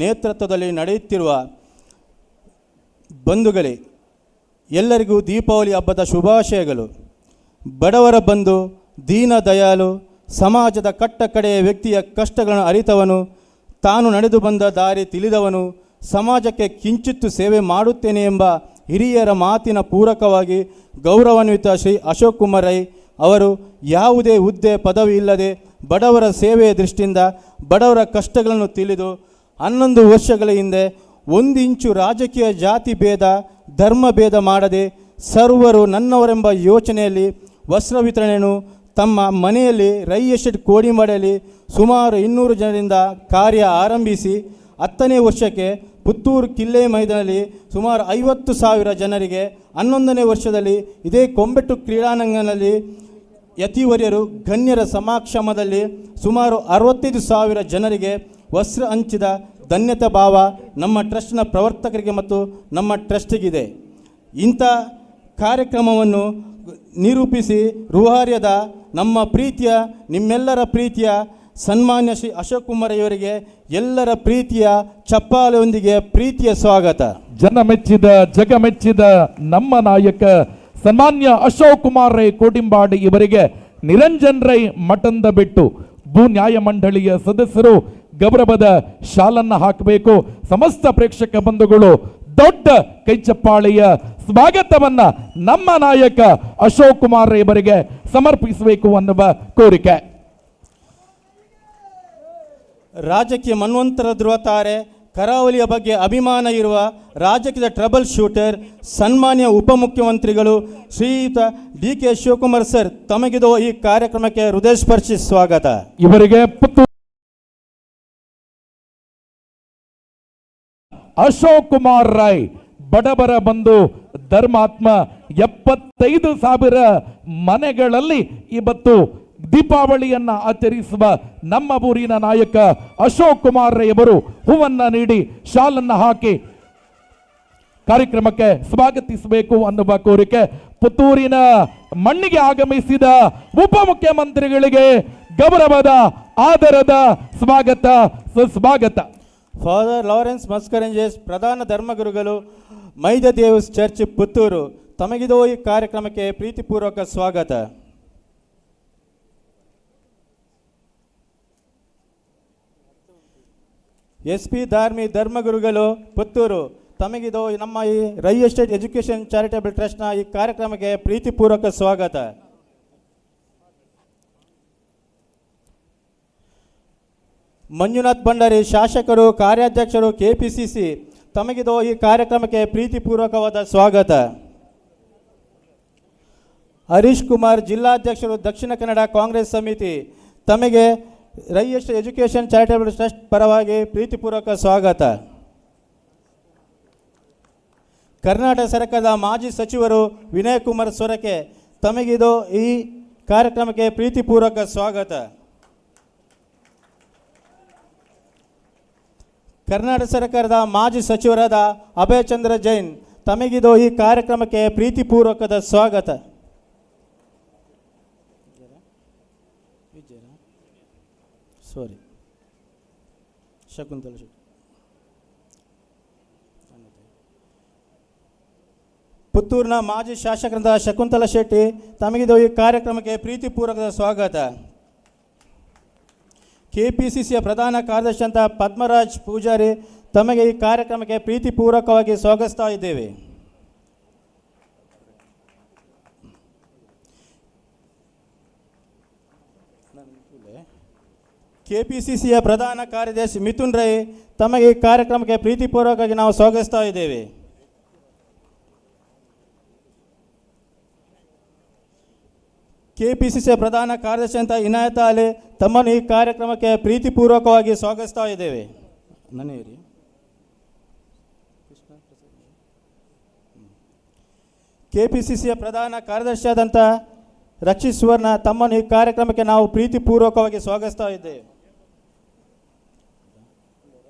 ನೇತೃತ್ವದಲ್ಲಿ ನಡೆಯುತ್ತಿರುವ ಬಂಧುಗಳೇ, ಎಲ್ಲರಿಗೂ ದೀಪಾವಳಿ ಹಬ್ಬದ ಶುಭಾಶಯಗಳು. ಬಡವರ ಬಂಧು, ದೀನ ದಯಾಳು, ಸಮಾಜದ ಕಟ್ಟ ಕಡೆಯ ವ್ಯಕ್ತಿಯ ಕಷ್ಟಗಳನ್ನು ಅರಿತವನು, ತಾನು ನಡೆದು ಬಂದ ದಾರಿ ತಿಳಿದವನು, ಸಮಾಜಕ್ಕೆ ಕಿಂಚಿತ್ತು ಸೇವೆ ಮಾಡುತ್ತೇನೆ ಎಂಬ ಹಿರಿಯರ ಮಾತಿನ ಪೂರಕವಾಗಿ ಗೌರವಾನ್ವಿತ ಶ್ರೀ ಅಶೋಕ್ ಕುಮಾರ್ ರೈ ಅವರು ಯಾವುದೇ ಹುದ್ದೆ ಪದವಿ ಇಲ್ಲದೆ ಬಡವರ ಸೇವೆಯ ದೃಷ್ಟಿಯಿಂದ ಬಡವರ ಕಷ್ಟಗಳನ್ನು ತಿಳಿದು 11 ವರ್ಷಗಳ ಹಿಂದೆ 1 ಇಂಚು ರಾಜಕೀಯ ಜಾತಿ ಭೇದ ಧರ್ಮ ಭೇದ ಮಾಡದೆ ಸರ್ವರು ನನ್ನವರೆಂಬ ಯೋಚನೆಯಲ್ಲಿ ವಸ್ತ್ರ ವಿತರಣೆಯನ್ನು ತಮ್ಮ ಮನೆಯಲ್ಲಿ ರೈ ಎಸ್ಟೇಟ್ ಕೋಡಿಮಾಡಲಿ ಸುಮಾರು 200 ಜನರಿಂದ ಕಾರ್ಯ ಆರಂಭಿಸಿ 10ನೇ ವರ್ಷಕ್ಕೆ ಪುತ್ತೂರು ಕಿಲ್ಲೆ ಮೈದಾನದಲ್ಲಿ ಸುಮಾರು 50,000 ಜನರಿಗೆ, 11ನೇ ವರ್ಷದಲ್ಲಿ ಇದೇ ಕೊಂಬೆಟ್ಟು ಕ್ರೀಡಾಂಗಣದಲ್ಲಿ ಯತಿವರ್ಯರು ಗಣ್ಯರ ಸಮಾಕ್ಷಮದಲ್ಲಿ ಸುಮಾರು 65,000 ಜನರಿಗೆ ವಸ್ತ್ರ ಹಂಚಿದ ಧನ್ಯತಾ ಭಾವ ನಮ್ಮ ಟ್ರಸ್ಟ್ನ ಪ್ರವರ್ತಕರಿಗೆ ಮತ್ತು ನಮ್ಮ ಟ್ರಸ್ಟಿಗಿದೆ. ಇಂಥ ಕಾರ್ಯಕ್ರಮವನ್ನು ನಿರೂಪಿಸಿ ರೂಹಾರ್ಯದ ನಮ್ಮ ಪ್ರೀತಿಯ ನಿಮ್ಮೆಲ್ಲರ ಪ್ರೀತಿಯ ಸನ್ಮಾನ್ಯ ಶ್ರೀ ಅಶೋಕ್ ಕುಮಾರ್ ಇವರಿಗೆ ಎಲ್ಲರ ಪ್ರೀತಿಯ ಚಪ್ಪಾಳೆಯೊಂದಿಗೆ ಪ್ರೀತಿಯ ಸ್ವಾಗತ. ಜನ ಮೆಚ್ಚಿದ ಜಗ ಮೆಚ್ಚಿದ ನಮ್ಮ ನಾಯಕ ಸನ್ಮಾನ್ಯ ಅಶೋಕ್ ಕುಮಾರ್ ರೈ ಕೋಟಿಂಬಾಡಿ ಇವರಿಗೆ ನಿರಂಜನ್ ರೈ ಮಠಂದ ಬಿಟ್ಟು ಭೂ ನ್ಯಾಯ ಮಂಡಳಿಯ ಸದಸ್ಯರು ಗೌರವದ ಶಾಲನ್ನ ಹಾಕಬೇಕು. ಸಮಸ್ತ ಪ್ರೇಕ್ಷಕ ಬಂಧುಗಳು ದೊಡ್ಡ ಕೈಚಪ್ಪಾಳೆಯ ಸ್ವಾಗತವನ್ನ ನಮ್ಮ ನಾಯಕ ಅಶೋಕ್ ಕುಮಾರ್ ರೈ ಇವರಿಗೆ ಸಮರ್ಪಿಸಬೇಕು ಅನ್ನುವ ಕೋರಿಕೆ. ರಾಜಕೀಯ ಮನ್ವಂತರ ಧ್ರುವತಾರೆ, ಕರಾವಳಿಯ ಬಗ್ಗೆ ಅಭಿಮಾನ ಇರುವ ರಾಜಕೀಯದ ಟ್ರಬಲ್ ಶೂಟರ್, ಸನ್ಮಾನ್ಯ ಉಪಮುಖ್ಯಮಂತ್ರಿಗಳು ಶ್ರೀಯುತ ಡಿ.ಕೆ. ಶಿವಕುಮಾರ್ ಸರ್, ತಮಗಿದು ಈ ಕಾರ್ಯಕ್ರಮಕ್ಕೆ ಹೃದಯಸ್ಪರ್ಶಿ ಸ್ವಾಗತ. ಇವರಿಗೆ ಅಶೋಕ್ ಕುಮಾರ್ ರೈ ಬಡವರ ಬಂಧು ಧರ್ಮಾತ್ಮ 75,000 ಮನೆಗಳಲ್ಲಿ ಇವತ್ತು ದೀಪಾವಳಿಯನ್ನ ಆಚರಿಸುವ ನಮ್ಮ ಊರಿನ ನಾಯಕ ಅಶೋಕ್ ಕುಮಾರ್ ರೈ ಅವರು ಹೂವನ್ನ ನೀಡಿ ಶಾಲನ್ನ ಹಾಕಿ ಕಾರ್ಯಕ್ರಮಕ್ಕೆ ಸ್ವಾಗತಿಸಬೇಕು ಅನ್ನುವ ಕೋರಿಕೆ. ಪುತ್ತೂರಿನ ಮಣ್ಣಿಗೆ ಆಗಮಿಸಿದ ಉಪಮುಖ್ಯಮಂತ್ರಿಗಳಿಗೆ ಗೌರವದ ಆದರದ ಸ್ವಾಗತ ಸುಸ್ವಾಗತ. ಫಾದರ್ ಲಾರೆನ್ಸ್ ಮಸ್ಕರಂಜೇಸ್, ಪ್ರಧಾನ ಧರ್ಮಗುರುಗಳು, ಮೈದ ದೇವಸ್ ಚರ್ಚ್ ಪುತ್ತೂರು, ತಮಗಿದು ಈ ಕಾರ್ಯಕ್ರಮಕ್ಕೆ ಪ್ರೀತಿಪೂರ್ವಕ ಸ್ವಾಗತ. SP ಧಾರ್ಮಿ ಧರ್ಮಗುರುಗಳು ಪುತ್ತೂರು, ತಮಗಿದು ನಮ್ಮ ಈ ರೈ ಎಸ್ಟೇಟ್ ಎಜುಕೇಷನ್ ಚಾರಿಟೇಬಲ್ ಟ್ರಸ್ಟ್ನ ಈ ಕಾರ್ಯಕ್ರಮಕ್ಕೆ ಪ್ರೀತಿಪೂರ್ವಕ ಸ್ವಾಗತ. ಮಂಜುನಾಥ್ ಭಂಡಾರಿ, ಶಾಸಕರು, ಕಾರ್ಯಾಧ್ಯಕ್ಷರು, KPCC, ತಮಗಿದು ಈ ಕಾರ್ಯಕ್ರಮಕ್ಕೆ ಪ್ರೀತಿಪೂರ್ವಕವಾದ ಸ್ವಾಗತ. ಹರೀಶ್ ಕುಮಾರ್, ಜಿಲ್ಲಾಧ್ಯಕ್ಷರು, ದಕ್ಷಿಣ ಕನ್ನಡ ಕಾಂಗ್ರೆಸ್ ಸಮಿತಿ, ತಮಗೆ Rai estate education charitable trust ಪರವಾಗಿ ಪ್ರೀತಿಪೂರ್ವಕ ಸ್ವಾಗತ. ಕರ್ನಾಟಕ ಸರ್ಕಾರದ ಮಾಜಿ ಸಚಿವರು ವಿನಯ್ ಕುಮಾರ್ ಸೊರಕೆ, ತಮಗಿದು ಈ ಕಾರ್ಯಕ್ರಮಕ್ಕೆ ಪ್ರೀತಿಪೂರ್ವಕ ಸ್ವಾಗತ. ಕರ್ನಾಟಕ ಸರ್ಕಾರದ ಮಾಜಿ ಸಚಿವರಾದ ಅಭಯ್ ಚಂದ್ರ ಜೈನ್, ತಮಗಿದು ಈ ಕಾರ್ಯಕ್ರಮಕ್ಕೆ ಪ್ರೀತಿಪೂರ್ವಕದ ಸ್ವಾಗತ. ಶಕುಂತಲ ಶೆಟ್ಟಿ, ಪುತ್ತೂರಿನ ಮಾಜಿ ಶಾಸಕರಾದ ಶಕುಂತಲ ಶೆಟ್ಟಿ, ತಮಗಿದು ಈ ಕಾರ್ಯಕ್ರಮಕ್ಕೆ ಪ್ರೀತಿಪೂರ್ವಕದ ಸ್ವಾಗತ. KPCCಯ ಪ್ರಧಾನ ಕಾರ್ಯದರ್ಶಿ ಅಂತ ಪದ್ಮರಾಜ್ ಪೂಜಾರಿ, ತಮಗೆ ಈ ಕಾರ್ಯಕ್ರಮಕ್ಕೆ ಪ್ರೀತಿಪೂರ್ವಕವಾಗಿ ಸ್ವಾಗತಿಸ್ತಾ ಇದ್ದೇವೆ. ಕೆಪಿಸಿಸಿಯ ಪ್ರಧಾನ ಕಾರ್ಯದರ್ಶಿ ಮಿಥುನ್ ರೈ ತಮಗೆ ಈ ಕಾರ್ಯಕ್ರಮಕ್ಕೆ ಪ್ರೀತಿಪೂರ್ವಕವಾಗಿ ನಾವು ಸ್ವಾಗತಿಸ್ತಾ ಇದ್ದೇವೆ. ಕೆಪಿಸಿಸಿಯ ಪ್ರಧಾನ ಕಾರ್ಯದರ್ಶಿ ಅಂತ ಇನಾಯತ್ ಅಲಿ ತಮ್ಮನ್ನು ಈ ಕಾರ್ಯಕ್ರಮಕ್ಕೆ ಪ್ರೀತಿಪೂರ್ವಕವಾಗಿ ಸ್ವಾಗತಿಸ್ತಾ ಇದ್ದೇವೆ. ನನ್ನೇರಿ ಕೆಪಿಸಿಸಿಯ ಪ್ರಧಾನ ಕಾರ್ಯದರ್ಶಿಯಾದಂಥ ರಕ್ಷಿತ್ ಸುವರ್ಣ ತಮ್ಮನ್ನು ಈ ಕಾರ್ಯಕ್ರಮಕ್ಕೆ ನಾವು ಪ್ರೀತಿಪೂರ್ವಕವಾಗಿ ಸ್ವಾಗತಿಸ್ತಾ ಇದ್ದೇವೆ.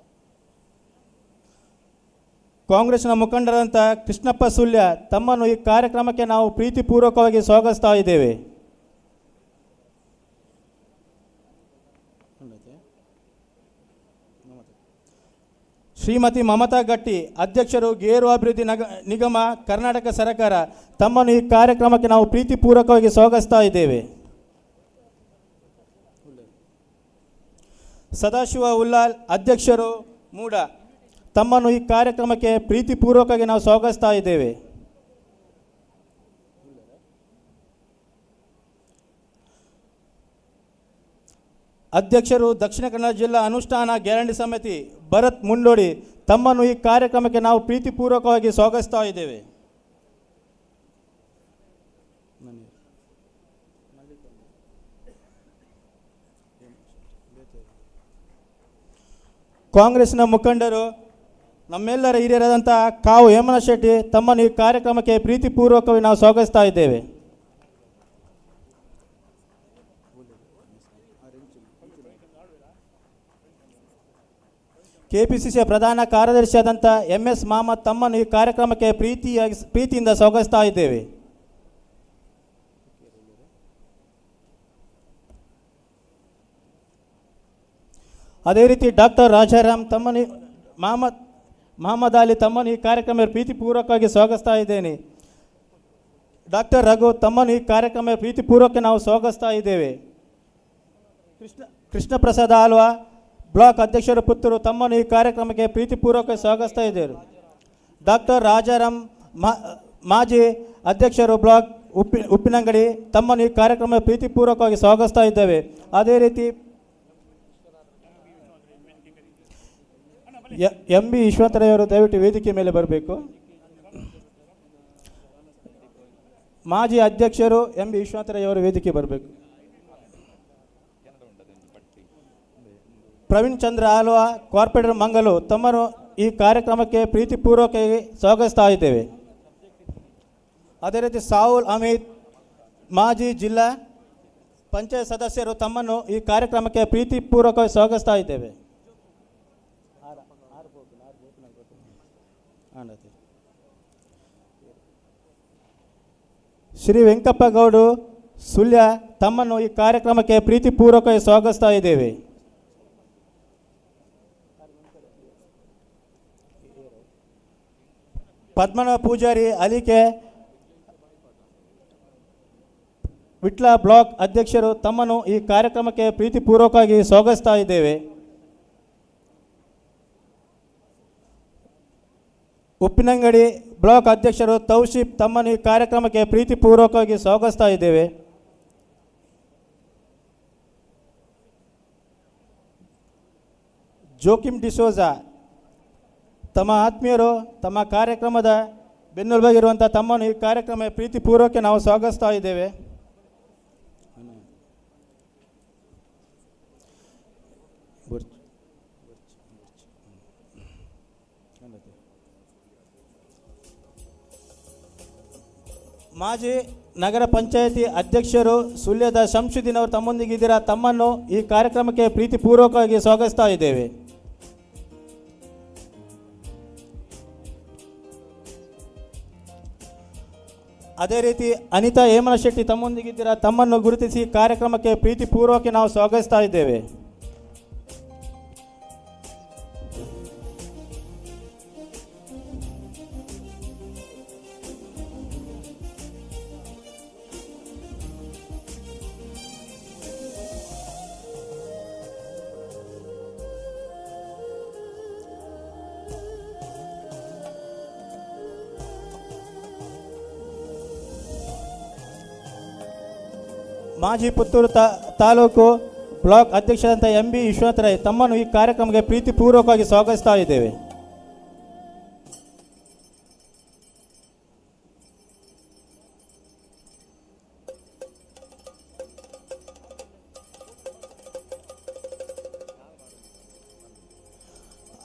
ಕಾಂಗ್ರೆಸ್ನ ಮುಖಂಡರಾದಂಥ ಕೃಷ್ಣಪ್ಪ ಸುಳ್ಯ ತಮ್ಮನ್ನು ಈ ಕಾರ್ಯಕ್ರಮಕ್ಕೆ ನಾವು ಪ್ರೀತಿಪೂರ್ವಕವಾಗಿ ಸ್ವಾಗತಿಸ್ತಾ ಇದ್ದೇವೆ. ಶ್ರೀಮತಿ ಮಮತಾ ಗಟ್ಟಿ ಅಧ್ಯಕ್ಷರು ಗೇರು ಅಭಿವೃದ್ಧಿ ನಿಗಮ ಕರ್ನಾಟಕ ಸರ್ಕಾರ ತಮ್ಮನ್ನು ಈ ಕಾರ್ಯಕ್ರಮಕ್ಕೆ ನಾವು ಪ್ರೀತಿಪೂರ್ವಕವಾಗಿ ಸ್ವಾಗತಿಸ್ತಾ ಇದ್ದೇವೆ. ಸದಾಶಿವ ಉಲ್ಲಾಲ್ ಅಧ್ಯಕ್ಷರು ಮೂಡ ತಮ್ಮನ್ನು ಈ ಕಾರ್ಯಕ್ರಮಕ್ಕೆ ಪ್ರೀತಿಪೂರ್ವಕವಾಗಿ ನಾವು ಸ್ವಾಗತಿಸ್ತಾ ಇದ್ದೇವೆ. ಅಧ್ಯಕ್ಷರು ದಕ್ಷಿಣ ಕನ್ನಡ ಜಿಲ್ಲಾ ಅನುಷ್ಠಾನ ಗ್ಯಾರಂಟಿ ಸಮಿತಿ ಭರತ್ ಮುಂಡೋಡಿ ತಮ್ಮನ್ನು ಈ ಕಾರ್ಯಕ್ರಮಕ್ಕೆ ನಾವು ಪ್ರೀತಿಪೂರ್ವಕವಾಗಿ ಸ್ವಾಗತಿಸ್ತಾ ಇದ್ದೇವೆ. ಕಾಂಗ್ರೆಸ್ನ ಮುಖಂಡರು ನಮ್ಮೆಲ್ಲರ ಹಿರಿಯರಾದಂಥ ಕಾವು ಹೇಮನ ಶೆಟ್ಟಿ ತಮ್ಮನ್ನು ಈ ಕಾರ್ಯಕ್ರಮಕ್ಕೆ ಪ್ರೀತಿಪೂರ್ವಕವಾಗಿ ನಾವು ಸ್ವಾಗತಿಸ್ತಾ ಇದ್ದೇವೆ. ಕೆಪಿಸಿಸಿಯ ಪ್ರಧಾನ ಕಾರ್ಯದರ್ಶಿಯಾದಂಥ MS ಮಹಮ್ಮದ್ ತಮ್ಮನ್ನು ಈ ಕಾರ್ಯಕ್ರಮಕ್ಕೆ ಪ್ರೀತಿಯಿಂದ ಸ್ವಾಗತಿಸ್ತಾ ಇದ್ದೇವೆ. ಅದೇ ರೀತಿ ಡಾಕ್ಟರ್ ರಾಜಾರಾಮ್ ತಮ್ಮನ್ನು ಮಹಮ್ಮದ್ ಅಲಿ ತಮ್ಮನ್ನು ಈ ಕಾರ್ಯಕ್ರಮ ಪ್ರೀತಿಪೂರ್ವಕವಾಗಿ ಸ್ವಾಗತಿಸ್ತಾ ಇದ್ದೇನೆ. ಡಾಕ್ಟರ್ ರಘು ತಮ್ಮನ್ನು ಈ ಕಾರ್ಯಕ್ರಮ ಪ್ರೀತಿಪೂರ್ವಕ ನಾವು ಸ್ವಾಗತಿಸ್ತಾ ಇದ್ದೇವೆ. ಕೃಷ್ಣ ಪ್ರಸಾದ ಆಲ್ವಾ ಬ್ಲಾಕ್ ಅಧ್ಯಕ್ಷರು ಪುತ್ತೂರು ತಮ್ಮನ್ನು ಈ ಕಾರ್ಯಕ್ರಮಕ್ಕೆ ಪ್ರೀತಿಪೂರ್ವಕ ಸ್ವಾಗತಿಸ್ತಾ ಇದ್ದೇವೆ. ಡಾಕ್ಟರ್ ರಾಜಾರಾಮ್ ಮಾಜಿ ಅಧ್ಯಕ್ಷರು ಬ್ಲಾಕ್ ಉಪ್ಪಿನಂಗಡಿ ತಮ್ಮನ್ನು ಈ ಕಾರ್ಯಕ್ರಮ ಪ್ರೀತಿಪೂರ್ವಕವಾಗಿ ಸ್ವಾಗತಿಸ್ತಾ ಇದ್ದೇವೆ. ಅದೇ ರೀತಿ MB ಈಶ್ವರಯ್ಯವರು ದಯವಿಟ್ಟು ವೇದಿಕೆ ಮೇಲೆ ಬರಬೇಕು. ಮಾಜಿ ಅಧ್ಯಕ್ಷರು MB ಈಶ್ವರಯ್ಯವರು ವೇದಿಕೆ ಬರಬೇಕು. ಪ್ರವೀಣ್ ಚಂದ್ರ ಆಲ್ವಾ ಕಾರ್ಪೊರೇಟರ್ ಮಂಗಲು ತಮ್ಮನ್ನು ಈ ಕಾರ್ಯಕ್ರಮಕ್ಕೆ ಪ್ರೀತಿಪೂರ್ವಕವಾಗಿ ಸ್ವಾಗತಿಸ್ತಾ ಇದ್ದೇವೆ. ಅದೇ ರೀತಿ ಸಾವುಲ್ ಅಮಿತ್ ಮಾಜಿ ಜಿಲ್ಲಾ ಪಂಚಾಯತ್ ಸದಸ್ಯರು ತಮ್ಮನ್ನು ಈ ಕಾರ್ಯಕ್ರಮಕ್ಕೆ ಪ್ರೀತಿಪೂರ್ವಕವಾಗಿ ಸ್ವಾಗತಿಸ್ತಾ ಇದ್ದೇವೆ. ಶ್ರೀ ವೆಂಕಪ್ಪ ಗೌಡು ಸುಳ್ಯ ತಮ್ಮನ್ನು ಈ ಕಾರ್ಯಕ್ರಮಕ್ಕೆ ಪ್ರೀತಿಪೂರ್ವಕವಾಗಿ ಸ್ವಾಗತಿಸ್ತಾ ಇದ್ದೇವೆ. ಪದ್ಮನಾಭ ಪೂಜಾರಿ ಅಲಿಕೆ ವಿಟ್ಲ ಬ್ಲಾಕ್ ಅಧ್ಯಕ್ಷರು ತಮ್ಮನ್ನು ಈ ಕಾರ್ಯಕ್ರಮಕ್ಕೆ ಪ್ರೀತಿಪೂರ್ವಕವಾಗಿ ಸ್ವಾಗತಿಸ್ತಾ ಇದ್ದೇವೆ. ಉಪ್ಪಿನಂಗಡಿ ಬ್ಲಾಕ್ ಅಧ್ಯಕ್ಷರು ತೌಶೀಫ್ ತಮ್ಮನ್ನು ಈ ಕಾರ್ಯಕ್ರಮಕ್ಕೆ ಪ್ರೀತಿಪೂರ್ವಕವಾಗಿ ಸ್ವಾಗತಿಸ್ತಾ ಇದ್ದೇವೆ. ಜೋಕಿಮ್ ಡಿಸೋಜಾ ತಮ್ಮ ಆತ್ಮೀಯರು ತಮ್ಮ ಕಾರ್ಯಕ್ರಮದ ಬೆನ್ನೆಲುಬಾಗಿರುವಂಥ ತಮ್ಮನ್ನು ಈ ಕಾರ್ಯಕ್ರಮ ಪ್ರೀತಿಪೂರ್ವಕ ನಾವು ಸ್ವಾಗತಿಸ್ತಾ ಇದ್ದೇವೆ. ಮಾಜಿ ನಗರ ಪಂಚಾಯಿತಿ ಅಧ್ಯಕ್ಷರು ಸುಳ್ಯದ ಶಂಶುದ್ದೀನ್ ಅವರು ತಮ್ಮೊಂದಿಗಿದ್ದೀರಾ ತಮ್ಮನ್ನು ಈ ಕಾರ್ಯಕ್ರಮಕ್ಕೆ ಪ್ರೀತಿಪೂರ್ವಕವಾಗಿ ಸ್ವಾಗತಿಸ್ತಾ ಇದ್ದೇವೆ. ಅದೇ ರೀತಿ ಅನಿತಾ ಹೇಮನ ಶೆಟ್ಟಿ ತಮ್ಮೊಂದಿಗಿದ್ದೀರಾ ತಮ್ಮನ್ನು ಗುರುತಿಸಿ ಕಾರ್ಯಕ್ರಮಕ್ಕೆ ಪ್ರೀತಿಪೂರ್ವಕ ನಾವು ಸ್ವಾಗತಿಸ್ತಾ ಇದ್ದೇವೆ. ಮಾಜಿ ಪುತ್ತೂರು ತಾಲೂಕು ಬ್ಲಾಕ್ ಅಧ್ಯಕ್ಷರಾದಂಥ MB ವಿಶ್ವನಾಥ ರೈ ತಮ್ಮನ್ನು ಈ ಕಾರ್ಯಕ್ರಮಕ್ಕೆ ಪ್ರೀತಿಪೂರ್ವಕವಾಗಿ ಸ್ವಾಗತಿಸ್ತಾ ಇದ್ದೇವೆ.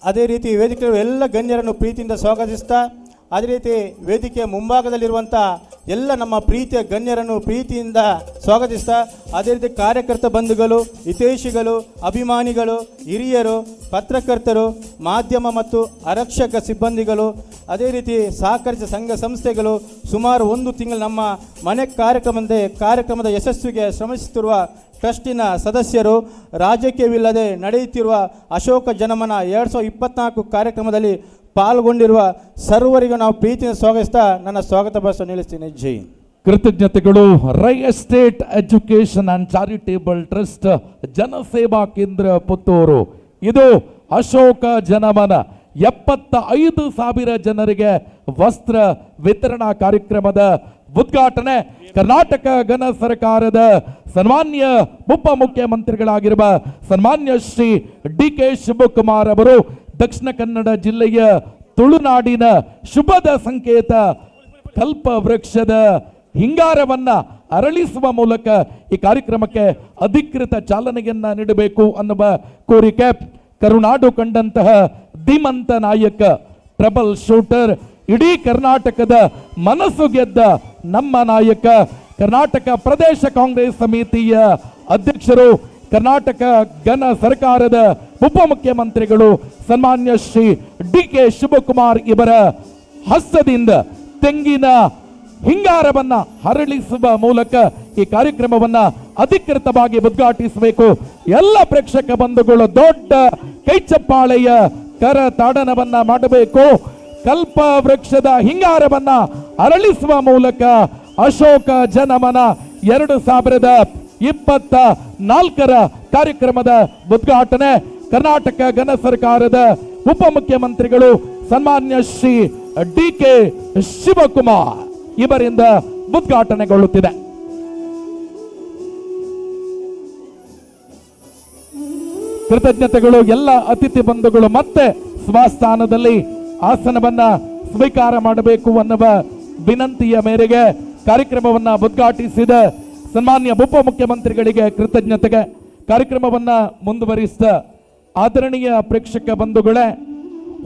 ಅದೇ ರೀತಿ ವೇದಿಕೆಯ ಎಲ್ಲ ಗಣ್ಯರನ್ನು ಪ್ರೀತಿಯಿಂದ ಸ್ವಾಗತಿಸ್ತಾ, ಅದೇ ರೀತಿ ವೇದಿಕೆಯ ಮುಂಭಾಗದಲ್ಲಿರುವಂಥ ಎಲ್ಲ ನಮ್ಮ ಪ್ರೀತಿಯ ಗಣ್ಯರನ್ನು ಪ್ರೀತಿಯಿಂದ ಸ್ವಾಗತಿಸ್ತಾ, ಅದೇ ರೀತಿ ಕಾರ್ಯಕರ್ತ ಬಂಧುಗಳು, ಹಿತೈಷಿಗಳು, ಅಭಿಮಾನಿಗಳು, ಹಿರಿಯರು, ಪತ್ರಕರ್ತರು, ಮಾಧ್ಯಮ ಮತ್ತು ಆರಕ್ಷಕ ಸಿಬ್ಬಂದಿಗಳು, ಅದೇ ರೀತಿ ಸಹಕರಿಸಿದ ಸಂಘ ಸಂಸ್ಥೆಗಳು, ಸುಮಾರು 1 ತಿಂಗಳು ನಮ್ಮ ಮನೆ ಕಾರ್ಯಕ್ರಮದ ಯಶಸ್ವಿಗೆ ಶ್ರಮಿಸುತ್ತಿರುವ ಟ್ರಸ್ಟಿನ ಸದಸ್ಯರು, ರಾಜಕೀಯವಿಲ್ಲದೆ ನಡೆಯುತ್ತಿರುವ ಅಶೋಕ ಜನಮನ 2024 ಕಾರ್ಯಕ್ರಮದಲ್ಲಿ ಪಾಲ್ಗೊಂಡಿರುವ ಸರ್ವರಿಗೂ ನಾವು ಪ್ರೀತಿಯಿಂದ ಸ್ವಾಗತಿಸ್ತಾ ನನ್ನ ಸ್ವಾಗತ ಭಾಷಣ ನಿಲ್ಲಿಸ್ತೀನಿ. ಜೈ ಹಿಂದ್. ಕೃತಜ್ಞತೆಗಳು. Rai estate education and charitable trust Janaseva Kendra Puttur. ಇದು ಅಶೋಕ ಜನಮನ 75,000 ಜನರಿಗೆ ವಸ್ತ್ರ ವಿತರಣಾ ಕಾರ್ಯಕ್ರಮದ ಉದ್ಘಾಟನೆ ಕರ್ನಾಟಕ ಘನ ಸರ್ಕಾರದ ಸನ್ಮಾನ್ಯ ಉಪಮುಖ್ಯಮಂತ್ರಿಗಳಾಗಿರುವ ಸನ್ಮಾನ್ಯ ಶ್ರೀ DK ಶಿವಕುಮಾರ್ ಅವರು ದಕ್ಷಿಣ ಕನ್ನಡ ಜಿಲ್ಲೆಯ ತುಳುನಾಡಿನ ಶುಭದ ಸಂಕೇತ ಕಲ್ಪ ವೃಕ್ಷದ ಹಿಂಗಾರವನ್ನ ಅರಳಿಸುವ ಮೂಲಕ ಈ ಕಾರ್ಯಕ್ರಮಕ್ಕೆ ಅಧಿಕೃತ ಚಾಲನೆಯನ್ನ ನೀಡಬೇಕು ಅನ್ನುವ ಕೋರಿಕೆ. ಕರುನಾಡು ಕಂಡಂತಹ ಧೀಮಂತ ನಾಯಕ, ಟ್ರಬಲ್ ಶೂಟರ್, ಇಡೀ ಕರ್ನಾಟಕದ ಮನಸ್ಸು ಗೆದ್ದ ನಮ್ಮ ನಾಯಕ, ಕರ್ನಾಟಕ ಪ್ರದೇಶ ಕಾಂಗ್ರೆಸ್ ಸಮಿತಿಯ ಅಧ್ಯಕ್ಷರು, ಕರ್ನಾಟಕ ಘನ ಸರ್ಕಾರದ ಉಪಮುಖ್ಯಮಂತ್ರಿಗಳು ಸನ್ಮಾನ್ಯ ಶ್ರೀ DK ಶಿವಕುಮಾರ್ ಇವರ ಹಸ್ತದಿಂದ ತೆಂಗಿನ ಹಿಂಗಾರವನ್ನ ಹರಳಿಸುವ ಮೂಲಕ ಈ ಕಾರ್ಯಕ್ರಮವನ್ನ ಅಧಿಕೃತವಾಗಿ ಉದ್ಘಾಟಿಸಬೇಕು. ಎಲ್ಲ ಪ್ರೇಕ್ಷಕ ಬಂಧುಗಳು ದೊಡ್ಡ ಕೈಚಪ್ಪಾಳೆಯ ಕರ ತಾಡನವನ್ನ ಮಾಡಬೇಕು. ಕಲ್ಪ ವೃಕ್ಷದ ಹಿಂಗಾರವನ್ನ ಅರಳಿಸುವ ಮೂಲಕ ಅಶೋಕ ಜನಮನ 2024 ಕಾರ್ಯಕ್ರಮದ ಉದ್ಘಾಟನೆ ಕರ್ನಾಟಕ ಘನ ಸರ್ಕಾರದ ಉಪಮುಖ್ಯಮಂತ್ರಿಗಳು ಸನ್ಮಾನ್ಯ ಶ್ರೀ DK ಶಿವಕುಮಾರ್ ಇವರಿಂದ ಉದ್ಘಾಟನೆಗೊಳ್ಳುತ್ತಿದೆ. ಕೃತಜ್ಞತೆಗಳು. ಎಲ್ಲ ಅತಿಥಿ ಬಂಧುಗಳು ಮತ್ತೆ ಸ್ವಸ್ಥಾನದಲ್ಲಿ ಆಸನವನ್ನ ಸ್ವೀಕಾರ ಮಾಡಬೇಕು ಅನ್ನುವ ವಿನಂತಿಯ ಮೇರೆಗೆ ಕಾರ್ಯಕ್ರಮವನ್ನ ಉದ್ಘಾಟಿಸಿದ ಸನ್ಮಾನ್ಯ ಉಪಮುಖ್ಯಮಂತ್ರಿಗಳಿಗೆ ಕೃತಜ್ಞತೆಗೆ. ಕಾರ್ಯಕ್ರಮವನ್ನ ಮುಂದುವರಿಸಿದ ಆದರಣೀಯ ಪ್ರೇಕ್ಷಕ ಬಂಧುಗಳೇ,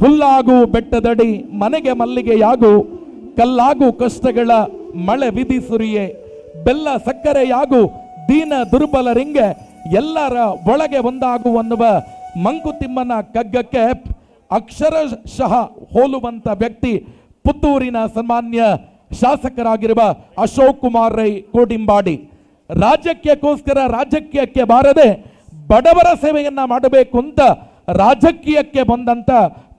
ಹುಲ್ಲಾಗು ಬೆಟ್ಟದಡಿ ಮನೆಗೆ ಮಲ್ಲಿಗೆಯಾಗು, ಕಲ್ಲಾಗು ಕಷ್ಟಗಳ ಮಳೆ ವಿಧಿ ಸುರಿಯೇ, ಬೆಲ್ಲ ಸಕ್ಕರೆಯಾಗು ದೀನ ದುರ್ಬಲರಿಂಗೆ, ಎಲ್ಲರ ಒಳಗೆ ಒಂದಾಗು ಅನ್ನುವ ಮಂಕುತಿಮ್ಮನ ಕಗ್ಗಕ್ಕೆ ಅಕ್ಷರಶಃ ಹೋಲುವಂತ ವ್ಯಕ್ತಿ ಪುತ್ತೂರಿನ ಸನ್ಮಾನ್ಯ ಶಾಸಕರಾಗಿರುವ ಅಶೋಕ್ ಕುಮಾರ್ ರೈ ಕೋಡಿಂಬಾಡಿ. ರಾಜಕೀಯಕ್ಕೋಸ್ಕರ ರಾಜಕೀಯಕ್ಕೆ ಬಾರದೆ ಬಡವರ ಸೇವೆಯನ್ನ ಮಾಡಬೇಕು ಅಂತ ರಾಜಕೀಯಕ್ಕೆ ಬಂದಂತ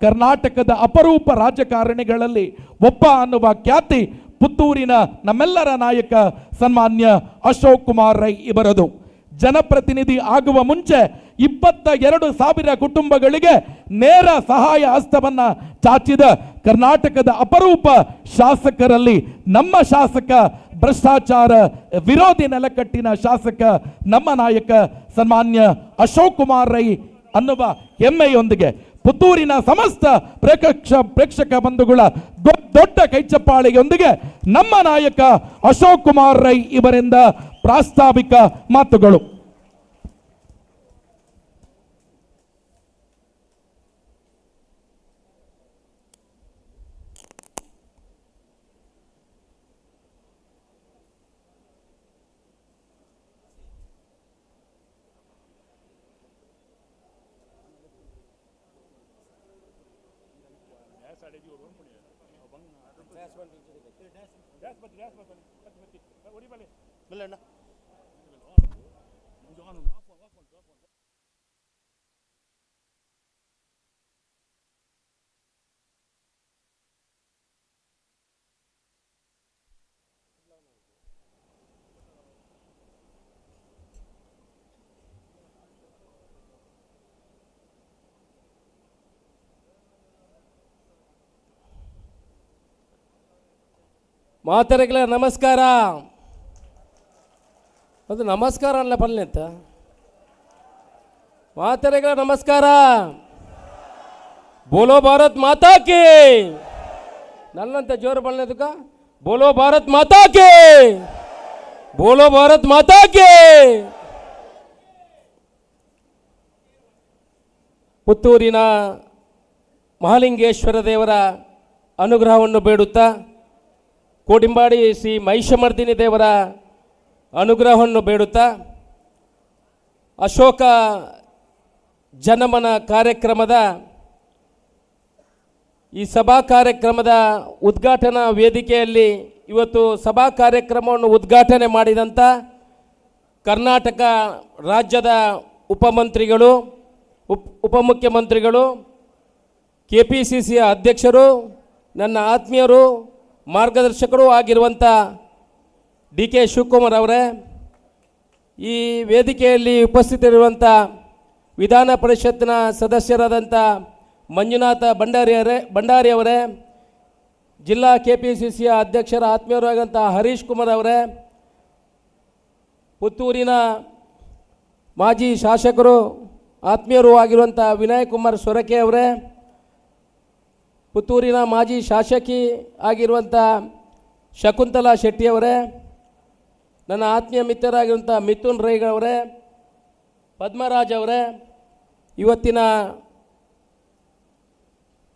ಕರ್ನಾಟಕದ ಅಪರೂಪ ರಾಜಕಾರಣಿಗಳಲ್ಲಿ ಒಬ್ಬ ಅನ್ನುವ ಖ್ಯಾತಿ ಪುತ್ತೂರಿನ ನಮ್ಮೆಲ್ಲರ ನಾಯಕ ಸನ್ಮಾನ್ಯ ಅಶೋಕ್ ಕುಮಾರ್ ರೈ ಇವರದು. ಜನಪ್ರತಿನಿಧಿ ಆಗುವ ಮುಂಚೆ 22,000 ಕುಟುಂಬಗಳಿಗೆ ನೇರ ಸಹಾಯ ಹಸ್ತವನ್ನ ಚಾಚಿದ ಕರ್ನಾಟಕದ ಅಪರೂಪ ಶಾಸಕರಲ್ಲಿ ನಮ್ಮ ಶಾಸಕ, ಭ್ರಷ್ಟಾಚಾರ ವಿರೋಧಿ ನೆಲಕಟ್ಟಿನ ಶಾಸಕ, ನಮ್ಮ ನಾಯಕ ಸನ್ಮಾನ್ಯ ಅಶೋಕ್ ಕುಮಾರ್ ರೈ ಅನ್ನುವ ಹೆಮ್ಮೆಯೊಂದಿಗೆ ಪುತ್ತೂರಿನ ಸಮಸ್ತ ಪ್ರೇಕ್ಷಕ ಬಂಧುಗಳ ದೊಡ್ಡ ಕೈಚಪ್ಪಾಳೆಯೊಂದಿಗೆ ನಮ್ಮ ನಾಯಕ ಅಶೋಕ್ ಕುಮಾರ್ ರೈ ಇವರಿಂದ ಪ್ರಾಸ್ತಾವಿಕ ಮಾತುಗಳು. ಮಾತರಿಗಳ ನಮಸ್ಕಾರ. ಅದು ನಮಸ್ಕಾರ ಅಲ್ಲ ಪಲ್ಲೆ ಅಂತ ಮಾತೆರೆಗಳ ನಮಸ್ಕಾರ. ಬೋಲೋ ಭಾರತ್ ಮಾತಾ ಕಿ. ನನ್ನಂತ ಜೋರು ಬಣ್ಣದಕ್ಕ ಬೋಲೋ ಭಾರತ್ ಮಾತಾ ಕಿ, ಬೋಲೋ ಭಾರತ್ ಮಾತಾ ಕಿ. ಪುತ್ತೂರಿನ ಮಹಾಲಿಂಗೇಶ್ವರ ದೇವರ ಅನುಗ್ರಹವನ್ನು ಬೇಡುತ್ತಾ, ಕೋಡಿಂಬಾಡಿ ಶ್ರೀ ಮಹಿಷಮರ್ದಿನಿ ದೇವರ ಅನುಗ್ರಹವನ್ನು ಬೇಡುತ್ತಾ, ಅಶೋಕ ಜನಮನ ಕಾರ್ಯಕ್ರಮದ ಈ ಸಭಾ ಕಾರ್ಯಕ್ರಮದ ಉದ್ಘಾಟನಾ ವೇದಿಕೆಯಲ್ಲಿ ಇವತ್ತು ಸಭಾ ಕಾರ್ಯಕ್ರಮವನ್ನು ಉದ್ಘಾಟನೆ ಮಾಡಿದಂಥ ಕರ್ನಾಟಕ ರಾಜ್ಯದ ಉಪಮಂತ್ರಿಗಳು, ಉಪಮುಖ್ಯಮಂತ್ರಿಗಳು, KPCCಯ ಅಧ್ಯಕ್ಷರು, ನನ್ನ ಆತ್ಮೀಯರು, ಮಾರ್ಗದರ್ಶಕರು ಆಗಿರುವಂಥ DK ಶಿವಕುಮಾರ್ ಅವರೇ, ಈ ವೇದಿಕೆಯಲ್ಲಿ ಉಪಸ್ಥಿತರಿರುವಂಥ ವಿಧಾನ ಪರಿಷತ್ನ ಸದಸ್ಯರಾದಂಥ ಮಂಜುನಾಥ ಭಂಡಾರಿಯವರೇ, ಜಿಲ್ಲಾ KPCCಯ ಅಧ್ಯಕ್ಷರ ಆತ್ಮೀಯರಾದಂಥ ಹರೀಶ್ ಕುಮಾರ್ ಅವರೇ, ಪುತ್ತೂರಿನ ಮಾಜಿ ಶಾಸಕರು ಆತ್ಮೀಯರು ಆಗಿರುವಂಥ ವಿನಯ್ ಕುಮಾರ್ ಸೊರಕೆ ಅವರೇ, ಪುತ್ತೂರಿನ ಮಾಜಿ ಶಾಸಕಿ ಆಗಿರುವಂಥ ಶಕುಂತಲಾ ಶೆಟ್ಟಿಯವರೇ, ನನ್ನ ಆತ್ಮೀಯ ಮಿತ್ರರಾಗಿರುವಂಥ ಮಿಥುನ್ ರೈಗಳವರೇ, ಪದ್ಮರಾಜ್ ಅವರೇ, ಇವತ್ತಿನ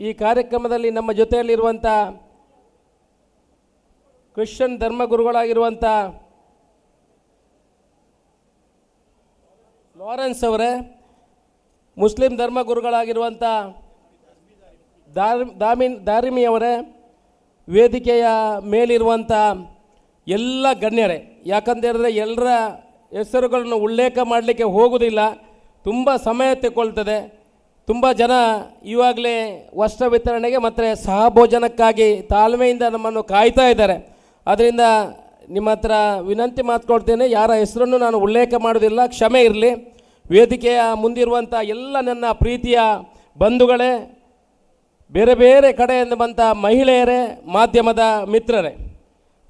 ಈ ಕಾರ್ಯಕ್ರಮದಲ್ಲಿ ನಮ್ಮ ಜೊತೆಯಲ್ಲಿರುವಂಥ ಕ್ರಿಶ್ಚಿಯನ್ ಧರ್ಮಗುರುಗಳಾಗಿರುವಂಥ ಲಾರೆನ್ಸ್ ಅವರೇ, ಮುಸ್ಲಿಂ ಧರ್ಮಗುರುಗಳಾಗಿರುವಂಥ ದಾರಿಮಿಯವರೇ, ವೇದಿಕೆಯ ಮೇಲಿರುವಂಥ ಎಲ್ಲ ಗಣ್ಯರೇ, ಯಾಕಂತೇಳಿದ್ರೆ ಎಲ್ಲರ ಹೆಸರುಗಳನ್ನು ಉಲ್ಲೇಖ ಮಾಡಲಿಕ್ಕೆ ಹೋಗೋದಿಲ್ಲ, ತುಂಬ ಸಮಯ ತಗೊಳ್ತದೆ. ತುಂಬ ಜನ ಇವಾಗಲೇ ವಸ್ತ್ರ ವಿತರಣೆಗೆ ಮತ್ತು ಸಹಭೋಜನಕ್ಕಾಗಿ ತಾಳ್ಮೆಯಿಂದ ನಮ್ಮನ್ನು ಕಾಯ್ತಾ ಇದ್ದಾರೆ. ಅದರಿಂದ ನಿಮ್ಮ ಹತ್ರ ವಿನಂತಿ ಮಾಡ್ಕೊಳ್ತೇನೆ, ಯಾರ ಹೆಸರನ್ನು ನಾನು ಉಲ್ಲೇಖ ಮಾಡೋದಿಲ್ಲ, ಕ್ಷಮೆ ಇರಲಿ. ವೇದಿಕೆಯ ಮುಂದಿರುವಂಥ ಎಲ್ಲ ನನ್ನ ಪ್ರೀತಿಯ ಬಂಧುಗಳೇ, ಬೇರೆ ಬೇರೆ ಕಡೆಯಿಂದ ಬಂದ ಮಹಿಳೆಯರೇ, ಮಾಧ್ಯಮದ ಮಿತ್ರರೇ,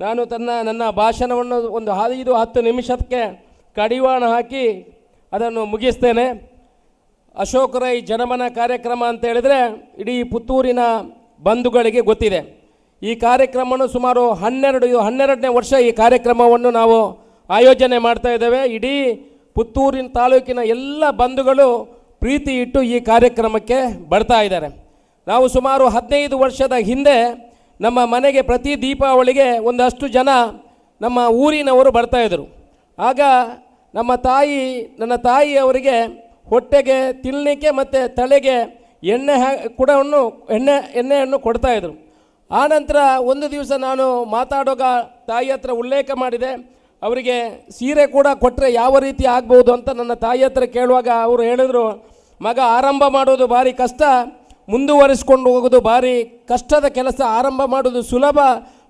ನಾನು ನನ್ನ ಭಾಷಣವನ್ನು ಒಂದು 5-10 ನಿಮಿಷಕ್ಕೆ ಕಡಿವಾಣ ಹಾಕಿ ಅದನ್ನು ಮುಗಿಸ್ತೇನೆ. ಅಶೋಕ್ ರೈ ಜನಮನ ಕಾರ್ಯಕ್ರಮ ಅಂತ ಹೇಳಿದರೆ ಇಡೀ ಪುತ್ತೂರಿನ ಬಂಧುಗಳಿಗೆ ಗೊತ್ತಿದೆ. ಈ ಕಾರ್ಯಕ್ರಮವನ್ನು ಸುಮಾರು 12ನೇ ವರ್ಷ ಈ ಕಾರ್ಯಕ್ರಮವನ್ನು ನಾವು ಆಯೋಜನೆ ಮಾಡ್ತಾ ಇದ್ದೇವೆ. ಇಡೀ ಪುತ್ತೂರಿನ ತಾಲೂಕಿನ ಎಲ್ಲ ಬಂಧುಗಳು ಪ್ರೀತಿ ಇಟ್ಟು ಈ ಕಾರ್ಯಕ್ರಮಕ್ಕೆ ಬರ್ತಾ ಇದ್ದಾರೆ. ನಾವು ಸುಮಾರು 15 ವರ್ಷದ ಹಿಂದೆ ನಮ್ಮ ಮನೆಗೆ ಪ್ರತಿ ದೀಪಾವಳಿಗೆ ಒಂದಷ್ಟು ಜನ ನಮ್ಮ ಊರಿನವರು ಬರ್ತಾಯಿದ್ರು. ಆಗ ನನ್ನ ತಾಯಿ ಅವರಿಗೆ ಹೊಟ್ಟೆಗೆ ತಿನ್ನಲಿಕ್ಕೆ ಮತ್ತು ತಲೆಗೆ ಎಣ್ಣೆಯನ್ನು ಕೊಡ್ತಾಯಿದ್ರು. ಆನಂತರ ಒಂದು ದಿವಸ ನಾನು ಮಾತಾಡುವಾಗ ತಾಯಿ ಹತ್ರ ಉಲ್ಲೇಖ ಮಾಡಿದೆ, ಅವರಿಗೆ ಸೀರೆ ಕೂಡ ಕೊಟ್ಟರೆ ಯಾವ ರೀತಿ ಆಗ್ಬೋದು ಅಂತ ನನ್ನ ತಾಯಿ ಹತ್ರ ಕೇಳುವಾಗ ಅವರು ಹೇಳಿದರು, ಮಗ ಆರಂಭ ಮಾಡೋದು ಭಾರಿ ಕಷ್ಟ, ಮುಂದುವರಿಸ್ಕೊಂಡು ಹೋಗೋದು ಭಾರಿ ಕಷ್ಟದ ಕೆಲಸ, ಆರಂಭ ಮಾಡೋದು ಸುಲಭ,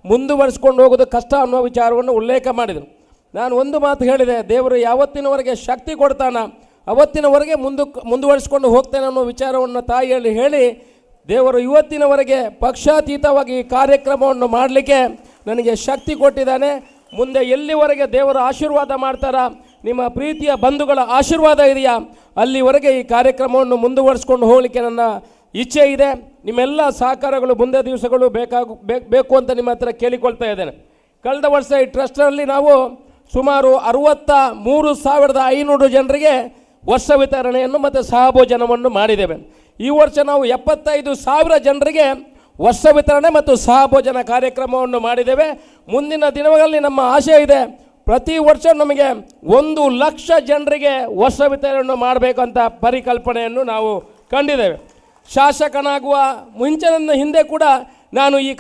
ಮುಂದುವರಿಸ್ಕೊಂಡು ಹೋಗೋದು ಕಷ್ಟ ಅನ್ನೋ ವಿಚಾರವನ್ನು ಉಲ್ಲೇಖ ಮಾಡಿದರು. ನಾನು ಒಂದು ಮಾತು ಹೇಳಿದೆ, ದೇವರು ಯಾವತ್ತಿನವರೆಗೆ ಶಕ್ತಿ ಕೊಡ್ತಾನ ಅವತ್ತಿನವರೆಗೆ ಮುಂದುವರಿಸ್ಕೊಂಡು ಹೋಗ್ತೇನೆ ಅನ್ನೋ ವಿಚಾರವನ್ನು ತಾಯಿಯಲ್ಲಿ ಹೇಳಿ, ದೇವರು ಇವತ್ತಿನವರೆಗೆ ಪಕ್ಷಾತೀತವಾಗಿ ಈ ಕಾರ್ಯಕ್ರಮವನ್ನು ಮಾಡಲಿಕ್ಕೆ ನನಗೆ ಶಕ್ತಿ ಕೊಟ್ಟಿದ್ದಾನೆ. ಮುಂದೆ ಎಲ್ಲಿವರೆಗೆ ದೇವರು ಆಶೀರ್ವಾದ ಮಾಡ್ತಾರ, ನಿಮ್ಮ ಪ್ರೀತಿಯ ಬಂಧುಗಳ ಆಶೀರ್ವಾದ ಇದೆಯಾ, ಅಲ್ಲಿವರೆಗೆ ಈ ಕಾರ್ಯಕ್ರಮವನ್ನು ಮುಂದುವರಿಸ್ಕೊಂಡು ಹೋಗಲಿಕ್ಕೆ ನನ್ನ ಇಚ್ಛೆ ಇದೆ. ನಿಮ್ಮೆಲ್ಲ ಸಹಕಾರಗಳು ಮುಂದೆ ದಿವಸಗಳು ಬೇಕು ಅಂತ ನಿಮ್ಮ ಹತ್ರ ಕೇಳಿಕೊಳ್ತಾ ಇದ್ದೇನೆ. ಕಳೆದ ವರ್ಷ ಈ ಟ್ರಸ್ಟ್ನಲ್ಲಿ ನಾವು ಸುಮಾರು 63,500 ಜನರಿಗೆ ವರ್ಷ ವಿತರಣೆಯನ್ನು ಮತ್ತು ಸಹಭೋಜನವನ್ನು ಮಾಡಿದ್ದೇವೆ. ಈ ವರ್ಷ ನಾವು 75,000 ಜನರಿಗೆ ವರ್ಷ ವಿತರಣೆ ಮತ್ತು ಸಹಭೋಜನ ಕಾರ್ಯಕ್ರಮವನ್ನು ಮಾಡಿದ್ದೇವೆ. ಮುಂದಿನ ದಿನಗಳಲ್ಲಿ ನಮ್ಮ ಆಶೆ ಇದೆ, ಪ್ರತಿ ವರ್ಷ ನಮಗೆ 1,00,000 ಜನರಿಗೆ ವರ್ಷ ವಿತರಣೆಯನ್ನು ಮಾಡಬೇಕಂತ ಪರಿಕಲ್ಪನೆಯನ್ನು ನಾವು ಕಂಡಿದ್ದೇವೆ. ಶಾಸಕನಾಗುವ ಮುಂಚಿನ ಹಿಂದೆ ಕೂಡ ನಾನು ಈ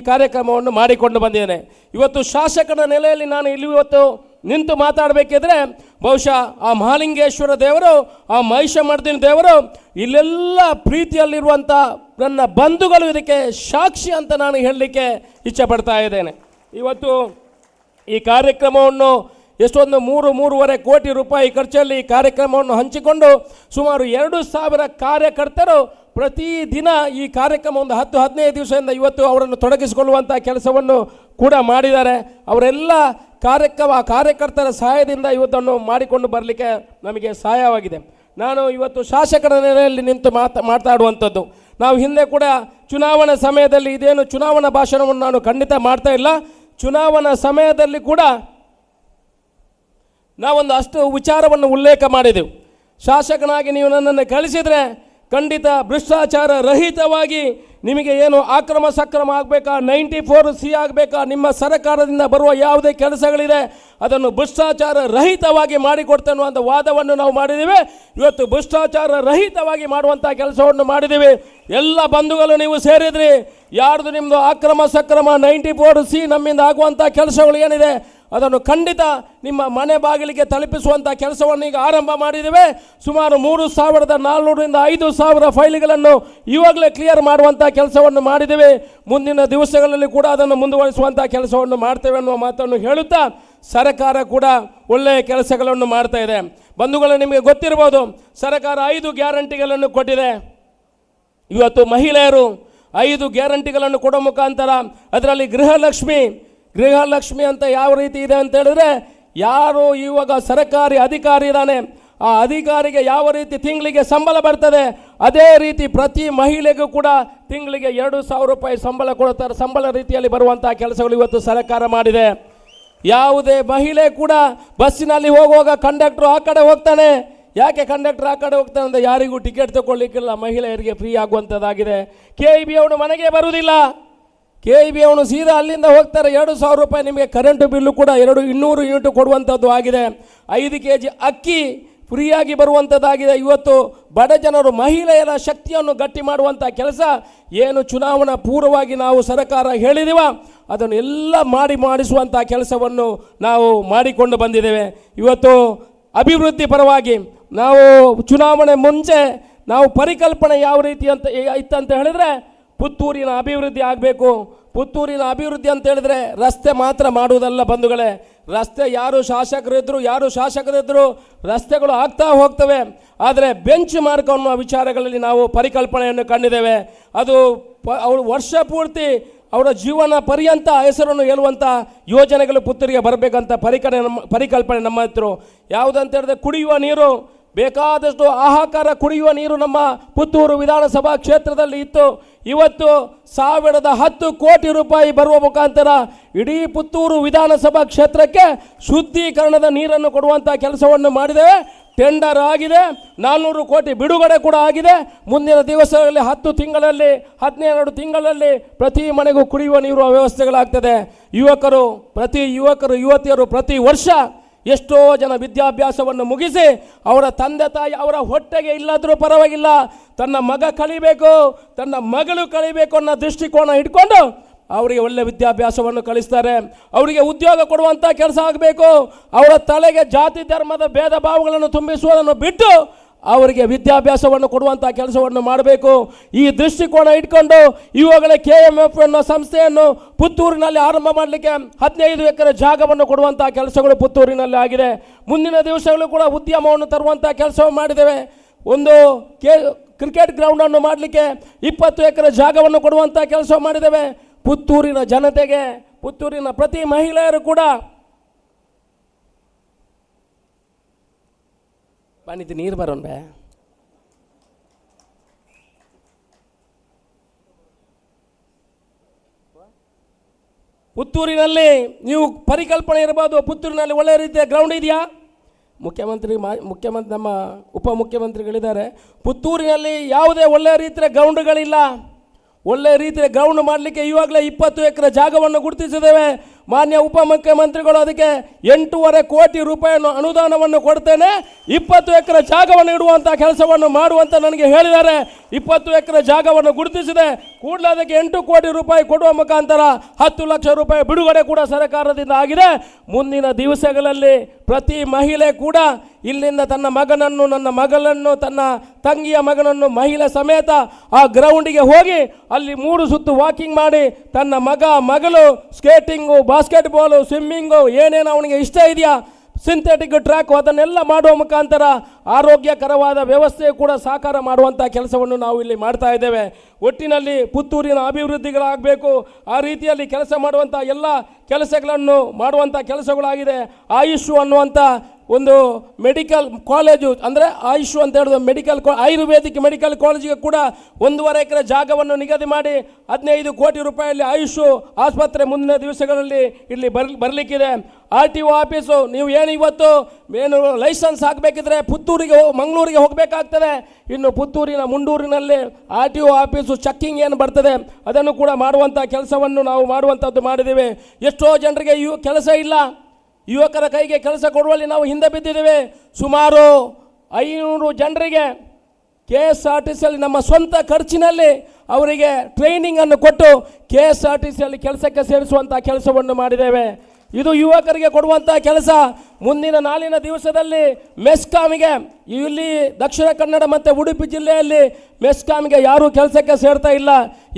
ಕಾರ್ಯಕ್ರಮವನ್ನು ಮಾಡಿಕೊಂಡು ಬಂದಿದ್ದೇನೆ. ಇವತ್ತು ಶಾಸಕನ ನೆಲೆಯಲ್ಲಿ ನಾನು ಇಲ್ಲಿ ಇವತ್ತು ನಿಂತು ಮಾತಾಡಬೇಕಿದ್ರೆ ಬಹುಶಃ ಆ ಮಹಾಲಿಂಗೇಶ್ವರ ದೇವರು, ಆ ಮಹಿಷಮರ್ದಿನಿ ದೇವರು, ಇಲ್ಲೆಲ್ಲ ಪ್ರೀತಿಯಲ್ಲಿರುವಂಥ ನನ್ನ ಬಂಧುಗಳು ಇದಕ್ಕೆ ಸಾಕ್ಷಿ ಅಂತ ನಾನು ಹೇಳಲಿಕ್ಕೆ ಇಚ್ಛೆ ಪಡ್ತಾ ಇದ್ದೇನೆ. ಇವತ್ತು ಈ ಕಾರ್ಯಕ್ರಮವನ್ನು ಎಷ್ಟೊಂದು 3-3.5 ಕೋಟಿ ರೂಪಾಯಿ ಖರ್ಚಲ್ಲಿ ಈ ಕಾರ್ಯಕ್ರಮವನ್ನು ಹಂಚಿಕೊಂಡು ಸುಮಾರು 2,000 ಕಾರ್ಯಕರ್ತರು ಪ್ರತಿದಿನ ಈ ಕಾರ್ಯಕ್ರಮ ಒಂದು 10-15 ದಿವಸದಿಂದ ಇವತ್ತು ಅವರನ್ನು ತೊಡಗಿಸಿಕೊಳ್ಳುವಂಥ ಕೆಲಸವನ್ನು ಕೂಡ ಮಾಡಿದ್ದಾರೆ. ಅವರೆಲ್ಲ ಕಾರ್ಯಕರ್ತರ ಸಹಾಯದಿಂದ ಇವತ್ತನ್ನು ಮಾಡಿಕೊಂಡು ಬರಲಿಕ್ಕೆ ನಮಗೆ ಸಹಾಯವಾಗಿದೆ. ನಾನು ಇವತ್ತು ಶಾಸಕರ ನೆಲೆಯಲ್ಲಿ ನಿಂತು ಮಾತಾಡುವಂಥದ್ದು. ನಾವು ಹಿಂದೆ ಕೂಡ ಚುನಾವಣಾ ಸಮಯದಲ್ಲಿ ಇದೇನು ಚುನಾವಣಾ ಭಾಷಣವನ್ನು ನಾನು ಖಂಡಿತ ಮಾಡ್ತಾ ಇಲ್ಲ. ಚುನಾವಣಾ ಸಮಯದಲ್ಲಿ ಕೂಡ ನಾವೊಂದು ಅಷ್ಟು ವಿಚಾರವನ್ನು ಉಲ್ಲೇಖ ಮಾಡಿದೆವು. ಶಾಸಕನಾಗಿ ನೀವು ನನ್ನನ್ನು ಕಳಿಸಿದರೆ ಖಂಡಿತ ಭ್ರಷ್ಟಾಚಾರ ರಹಿತವಾಗಿ ನಿಮಗೆ ಏನು ಅಕ್ರಮ ಸಕ್ರಮ ಆಗಬೇಕಾ, 94C ಆಗಬೇಕಾ, ನಿಮ್ಮ ಸರ್ಕಾರದಿಂದ ಬರುವ ಯಾವುದೇ ಕೆಲಸಗಳಿದೆ ಅದನ್ನು ಭ್ರಷ್ಟಾಚಾರ ರಹಿತವಾಗಿ ಮಾಡಿಕೊಡ್ತೇನೆ ಅಂತ ವಾದವನ್ನು ನಾವು ಮಾಡಿದ್ದೀವಿ. ಇವತ್ತು ಭ್ರಷ್ಟಾಚಾರ ರಹಿತವಾಗಿ ಮಾಡುವಂಥ ಕೆಲಸವನ್ನು ಮಾಡಿದ್ದೀವಿ. ಎಲ್ಲ ಬಂಧುಗಳು ನೀವು ಸೇರಿದ್ರಿ. ಯಾರ್ದು ನಿಮ್ಮದು ಅಕ್ರಮ ಸಕ್ರಮ 94C ನಮ್ಮಿಂದ ಆಗುವಂಥ ಕೆಲಸಗಳು ಏನಿದೆ ಅದನ್ನು ಖಂಡಿತ ನಿಮ್ಮ ಮನೆ ಬಾಗಿಲಿಗೆ ತಲುಪಿಸುವಂಥ ಕೆಲಸವನ್ನು ಈಗ ಆರಂಭ ಮಾಡಿದ್ದೇವೆ. ಸುಮಾರು 3,400ರಿಂದ 5,000 ಫೈಲ್ಗಳನ್ನು ಇವಾಗಲೇ ಕ್ಲಿಯರ್ ಮಾಡುವಂಥ ಕೆಲಸವನ್ನು ಮಾಡಿದ್ದೇವೆ. ಮುಂದಿನ ದಿವಸಗಳಲ್ಲಿ ಕೂಡ ಅದನ್ನು ಮುಂದುವರಿಸುವಂಥ ಕೆಲಸವನ್ನು ಮಾಡ್ತೇವೆ ಅನ್ನುವ ಮಾತನ್ನು ಹೇಳುತ್ತಾ ಸರ್ಕಾರ ಕೂಡ ಒಳ್ಳೆಯ ಕೆಲಸಗಳನ್ನು ಮಾಡ್ತಾ ಇದೆ. ಬಂಧುಗಳು, ನಿಮಗೆ ಗೊತ್ತಿರ್ಬೋದು, ಸರ್ಕಾರ 5 ಗ್ಯಾರಂಟಿಗಳನ್ನು ಕೊಟ್ಟಿದೆ. ಇವತ್ತು ಮಹಿಳೆಯರು 5 ಗ್ಯಾರಂಟಿಗಳನ್ನು ಕೊಡೋ ಮುಖಾಂತರ ಅದರಲ್ಲಿ ಗೃಹಲಕ್ಷ್ಮಿ ಅಂತ ಯಾವ ರೀತಿ ಇದೆ ಅಂತ ಹೇಳಿದ್ರೆ, ಯಾರು ಇವಾಗ ಸರ್ಕಾರಿ ಅಧಿಕಾರಿ ಇದ್ದಾನೆ ಆ ಅಧಿಕಾರಿಗೆ ಯಾವ ರೀತಿ ತಿಂಗಳಿಗೆ ಸಂಬಳ ಬರ್ತದೆ ಅದೇ ರೀತಿ ಪ್ರತಿ ಮಹಿಳೆಗೂ ಕೂಡ ತಿಂಗಳಿಗೆ 2,000 ರೂಪಾಯಿ ಸಂಬಳ ಕೊಡ್ತಾರೆ. ಸಂಬಳ ರೀತಿಯಲ್ಲಿ ಬರುವಂಥ ಕೆಲಸಗಳು ಇವತ್ತು ಸರ್ಕಾರ ಮಾಡಿದೆ. ಯಾವುದೇ ಮಹಿಳೆ ಕೂಡ ಬಸ್ಸಿನಲ್ಲಿ ಹೋಗುವಾಗ ಕಂಡಕ್ಟ್ರು ಆ ಕಡೆ ಹೋಗ್ತಾನೆ. ಯಾಕೆ ಕಂಡಕ್ಟರ್ ಆ ಕಡೆ ಹೋಗ್ತಾನೆ ಅಂದರೆ ಯಾರಿಗೂ ಟಿಕೆಟ್ ತಗೊಳ್ಳಿಕ್ಕಿಲ್ಲ, ಮಹಿಳೆಯರಿಗೆ ಫ್ರೀ ಆಗುವಂಥದ್ದಾಗಿದೆ. KEB ಅವನು ಮನೆಗೆ ಬರುವುದಿಲ್ಲ. KEB ಅವನು ಸೀದಾ ಅಲ್ಲಿಂದ ಹೋಗ್ತಾರೆ. 2,000 ರೂಪಾಯಿ ನಿಮಗೆ ಕರೆಂಟ್ ಬಿಲ್ಲು ಕೂಡ 200 ಯೂನಿಟ್ ಕೊಡುವಂಥದ್ದು ಆಗಿದೆ. 5 kg ಅಕ್ಕಿ ಫ್ರೀಯಾಗಿ ಬರುವಂಥದ್ದಾಗಿದೆ. ಇವತ್ತು ಬಡ ಜನರು ಮಹಿಳೆಯರ ಶಕ್ತಿಯನ್ನು ಗಟ್ಟಿ ಮಾಡುವಂಥ ಕೆಲಸ ಏನು ಚುನಾವಣಾ ಪೂರ್ವವಾಗಿ ನಾವು ಸರ್ಕಾರ ಹೇಳಿದೀವ ಅದನ್ನು ಎಲ್ಲ ಮಾಡಿಸುವಂಥ ಕೆಲಸವನ್ನು ನಾವು ಮಾಡಿಕೊಂಡು ಬಂದಿದ್ದೇವೆ. ಇವತ್ತು ಅಭಿವೃದ್ಧಿ ಪರವಾಗಿ ನಾವು ಚುನಾವಣೆ ಮುಂಚೆ ನಾವು ಪರಿಕಲ್ಪನೆ ಯಾವ ರೀತಿ ಅಂತ ಇತ್ತಂತ ಹೇಳಿದ್ರೆ, ಪುತ್ತೂರಿನ ಅಭಿವೃದ್ಧಿ ಆಗಬೇಕು. ಪುತ್ತೂರಿನ ಅಭಿವೃದ್ಧಿ ಅಂತ ಹೇಳಿದ್ರೆ ರಸ್ತೆ ಮಾತ್ರ ಮಾಡುವುದಲ್ಲ ಬಂಧುಗಳೇ. ರಸ್ತೆ ಯಾರು ಶಾಸಕರಿದ್ದರು ರಸ್ತೆಗಳು ಆಗ್ತಾ ಹೋಗ್ತವೆ. ಆದರೆ ಬೆಂಚ್ ಮಾರ್ಕ್ ಅನ್ನುವ ವಿಚಾರಗಳಲ್ಲಿ ನಾವು ಪರಿಕಲ್ಪನೆಯನ್ನು ಕಂಡಿದ್ದೇವೆ. ಅದು ಅವರು ವರ್ಷ ಪೂರ್ತಿ ಅವರ ಜೀವನ ಪರ್ಯಂತ ಹೆಸರನ್ನು ಹೇಳುವಂಥ ಯೋಜನೆಗಳು ಪುತ್ತೂರಿಗೆ ಬರಬೇಕಂತ ಪರಿಕಲ್ಪನೆ ನಮ್ಮ ಹತ್ರ. ಯಾವುದಂತ ಹೇಳಿದ್ರೆ ಕುಡಿಯುವ ನೀರು, ಬೇಕಾದಷ್ಟು ಆಹಾಕಾರ ಕುಡಿಯುವ ನೀರು ನಮ್ಮ ಪುತ್ತೂರು ವಿಧಾನಸಭಾ ಕ್ಷೇತ್ರದಲ್ಲಿ ಇತ್ತು. ಇವತ್ತು 1,010 ಕೋಟಿ ರೂಪಾಯಿ ಬರುವ ಮುಖಾಂತರ ಇಡೀ ಪುತ್ತೂರು ವಿಧಾನಸಭಾ ಕ್ಷೇತ್ರಕ್ಕೆ ಶುದ್ಧೀಕರಣದ ನೀರನ್ನು ಕೊಡುವಂಥ ಕೆಲಸವನ್ನು ಮಾಡಿದ್ದೇವೆ. ಟೆಂಡರ್ ಆಗಿದೆ, 400 ಕೋಟಿ ಬಿಡುಗಡೆ ಕೂಡ ಆಗಿದೆ. ಮುಂದಿನ ದಿವಸಗಳಲ್ಲಿ 10 ತಿಂಗಳಲ್ಲಿ 12 ತಿಂಗಳಲ್ಲಿ ಪ್ರತಿ ಮನೆಗೂ ಕುಡಿಯುವ ನೀರು ವ್ಯವಸ್ಥೆಗಳಾಗ್ತದೆ. ಯುವತಿಯರು ಪ್ರತಿ ವರ್ಷ ಎಷ್ಟೋ ಜನ ವಿದ್ಯಾಭ್ಯಾಸವನ್ನು ಮುಗಿಸಿ ಅವರ ತಂದೆ ತಾಯಿ ಅವರ ಹೊಟ್ಟೆಗೆ ಇಲ್ಲಾದರೂ ಪರವಾಗಿಲ್ಲ, ತನ್ನ ಮಗ ಕಲಿಬೇಕು, ತನ್ನ ಮಗಳು ಕಲಿಬೇಕು ಅನ್ನೋ ದೃಷ್ಟಿಕೋನ ಇಟ್ಕೊಂಡು ಅವರಿಗೆ ಒಳ್ಳೆ ವಿದ್ಯಾಭ್ಯಾಸವನ್ನು ಕಲಿಸ್ತಾರೆ. ಅವರಿಗೆ ಉದ್ಯೋಗ ಕೊಡುವಂಥ ಕೆಲಸ ಆಗಬೇಕು. ಅವರ ತಲೆಗೆ ಜಾತಿ ಧರ್ಮದ ಭೇದ ಭಾವಗಳನ್ನು ತುಂಬಿಸುವುದನ್ನು ಬಿಟ್ಟು ಅವರಿಗೆ ವಿದ್ಯಾಭ್ಯಾಸವನ್ನು ಕೊಡುವಂಥ ಕೆಲಸವನ್ನು ಮಾಡಬೇಕು. ಈ ದೃಷ್ಟಿಕೋನ ಇಟ್ಕೊಂಡು ಇವಾಗಲೇ KMF ಅನ್ನೋ ಸಂಸ್ಥೆಯನ್ನು ಪುತ್ತೂರಿನಲ್ಲಿ ಆರಂಭ ಮಾಡಲಿಕ್ಕೆ 15 ಎಕರೆ ಜಾಗವನ್ನು ಕೊಡುವಂಥ ಕೆಲಸಗಳು ಪುತ್ತೂರಿನಲ್ಲಿ ಆಗಿದೆ. ಮುಂದಿನ ದಿವಸಗಳು ಕೂಡ ಉದ್ಯಮವನ್ನು ತರುವಂಥ ಕೆಲಸವನ್ನು ಮಾಡಿದ್ದೇವೆ. ಒಂದು ಕ್ರಿಕೆಟ್ ಗ್ರೌಂಡನ್ನು ಮಾಡಲಿಕ್ಕೆ 20 ಎಕರೆ ಜಾಗವನ್ನು ಕೊಡುವಂಥ ಕೆಲಸ ಮಾಡಿದ್ದೇವೆ. ಪುತ್ತೂರಿನ ಜನತೆಗೆ, ಪುತ್ತೂರಿನ ಪ್ರತಿ ಮಹಿಳೆಯರು ಕೂಡ ಪಾನಿತಿ ನೀರು ಬರೋಣ ಬೇ. ಪುತ್ತೂರಿನಲ್ಲಿ ನೀವು ಪರಿಕಲ್ಪನೆ ಇರಬಹುದು. ಪುತ್ತೂರಿನಲ್ಲಿ ಒಳ್ಳೆಯ ರೀತಿಯ ಗ್ರೌಂಡ್ ಇದೆಯಾ? ಮುಖ್ಯಮಂತ್ರಿ ನಮ್ಮ ಉಪಮುಖ್ಯಮಂತ್ರಿಗಳಿದ್ದಾರೆ. ಪುತ್ತೂರಿನಲ್ಲಿ ಯಾವುದೇ ಒಳ್ಳೆಯ ರೀತಿಯ ಗ್ರೌಂಡ್ಗಳಿಲ್ಲ. ಒಳ್ಳೆಯ ರೀತಿಯ ಗ್ರೌಂಡ್ ಮಾಡಲಿಕ್ಕೆ ಇವಾಗಲೇ 20 ಎಕರೆ ಜಾಗವನ್ನು ಗುರುತಿಸಿದ್ದೇವೆ. ಮಾನ್ಯ ಉಪಮುಖ್ಯಮಂತ್ರಿಗಳು ಅದಕ್ಕೆ 8.5 ಕೋಟಿ ರೂಪಾಯಿಯನ್ನು ಅನುದಾನವನ್ನು ಕೊಡ್ತೇನೆ, 20 ಎಕರೆ ಜಾಗವನ್ನು ಇಡುವಂಥ ಕೆಲಸವನ್ನು ಮಾಡುವಂತ ನನಗೆ ಹೇಳಿದ್ದಾರೆ. 20 ಎಕರೆ ಜಾಗವನ್ನು ಗುರುತಿಸಿದೆ. ಕೂಡಲೇ ಅದಕ್ಕೆ 8 ಕೋಟಿ ರೂಪಾಯಿ ಕೊಡುವ ಮುಖಾಂತರ 10 ಲಕ್ಷ ರೂಪಾಯಿ ಬಿಡುಗಡೆ ಕೂಡ ಸರ್ಕಾರದಿಂದ ಆಗಿದೆ. ಮುಂದಿನ ದಿವಸಗಳಲ್ಲಿ ಪ್ರತಿ ಮಹಿಳೆ ಕೂಡ ಇಲ್ಲಿಂದ ತನ್ನ ಮಗನನ್ನು, ನನ್ನ ಮಗಳನ್ನು, ತನ್ನ ತಂಗಿಯ ಮಗನನ್ನು ಮಹಿಳೆ ಸಮೇತ ಆ ಗ್ರೌಂಡಿಗೆ ಹೋಗಿ ಅಲ್ಲಿ 3 ಸುತ್ತು ವಾಕಿಂಗ್ ಮಾಡಿ ತನ್ನ ಮಗಳು ಸ್ಕೇಟಿಂಗು, ಬಾಸ್ಕೆಟ್ಬಾಲು, ಸ್ವಿಮ್ಮಿಂಗು ಏನೇನು ಅವನಿಗೆ ಇಷ್ಟ ಇದೆಯಾ ಸಿಂಥೆಟಿಕ್ ಟ್ರ್ಯಾಕ್ ಅದನ್ನೆಲ್ಲ ಮಾಡುವ ಮುಖಾಂತರ ಆರೋಗ್ಯಕರವಾದ ವ್ಯವಸ್ಥೆ ಕೂಡ ಸಾಕಾರ ಮಾಡುವಂಥ ಕೆಲಸವನ್ನು ನಾವು ಇಲ್ಲಿ ಮಾಡ್ತಾ ಇದ್ದೇವೆ. ಒಟ್ಟಿನಲ್ಲಿ ಪುತ್ತೂರಿನ ಅಭಿವೃದ್ಧಿಗಳಾಗಬೇಕು, ಆ ರೀತಿಯಲ್ಲಿ ಕೆಲಸ ಮಾಡುವಂಥ ಎಲ್ಲ ಕೆಲಸಗಳನ್ನು ಮಾಡುವಂಥ ಕೆಲಸಗಳಾಗಿದೆ. ಆಯುಷ್ ಅನ್ನುವಂಥ ಒಂದು ಮೆಡಿಕಲ್ ಕಾಲೇಜು, ಅಂದರೆ ಆಯುಷ್ ಅಂತ ಹೇಳೋದು ಆಯುರ್ವೇದಿಕ್ ಮೆಡಿಕಲ್ ಕಾಲೇಜಿಗೆ ಕೂಡ 1.5 ಎಕರೆ ಜಾಗವನ್ನು ನಿಗದಿ ಮಾಡಿ 15 ಕೋಟಿ ರೂಪಾಯಿಯಲ್ಲಿ ಆಯುಷ್ ಆಸ್ಪತ್ರೆ ಮುಂದಿನ ದಿವಸಗಳಲ್ಲಿ ಇಲ್ಲಿ ಬರಲಿಕ್ಕಿದೆ. RTO ಆಫೀಸು, ನೀವು ಏನು ಲೈಸೆನ್ಸ್ ಹಾಕಬೇಕಿದ್ರೆ ಮಂಗಳೂರಿಗೆ ಹೋಗಬೇಕಾಗ್ತದೆ. ಇನ್ನು ಪುತ್ತೂರಿನ ಮುಂಡೂರಿನಲ್ಲಿ RTO ಆಫೀಸು ಚೆಕ್ಕಿಂಗ್ ಏನು ಬರ್ತದೆ ಅದನ್ನು ಕೂಡ ಮಾಡುವಂಥ ಕೆಲಸವನ್ನು ನಾವು ಮಾಡುವಂಥದ್ದು ಮಾಡಿದ್ದೇವೆ. ಎಷ್ಟೋ ಜನರಿಗೆ ಕೆಲಸ ಇಲ್ಲ, ಯುವಕರ ಕೈಗೆ ಕೆಲಸ ಕೊಡುವಲ್ಲಿ ನಾವು ಹಿಂದೆ ಬಿದ್ದಿದ್ದೇವೆ. ಸುಮಾರು 500 ಜನರಿಗೆ KSRTCಯಲ್ಲಿ ನಮ್ಮ ಸ್ವಂತ ಖರ್ಚಿನಲ್ಲಿ ಅವರಿಗೆ ಟ್ರೈನಿಂಗನ್ನು ಕೊಟ್ಟು KSRTCಯಲ್ಲಿ ಕೆಲಸಕ್ಕೆ ಸೇರಿಸುವಂಥ ಕೆಲಸವನ್ನು ಮಾಡಿದ್ದೇವೆ. ಇದು ಯುವಕರಿಗೆ ಕೊಡುವಂಥ ಕೆಲಸ. ಮುಂದಿನ ನಾಳಿನ ದಿವಸದಲ್ಲಿ ಮೆಸ್ಕಾಮಿಗೆ, ಇಲ್ಲಿ ದಕ್ಷಿಣ ಕನ್ನಡ ಮತ್ತು ಉಡುಪಿ ಜಿಲ್ಲೆಯಲ್ಲಿ ಮೆಸ್ಕಾಮಿಗೆ ಯಾರೂ ಕೆಲಸಕ್ಕೆ ಸೇರ್ತಾ ಇಲ್ಲ,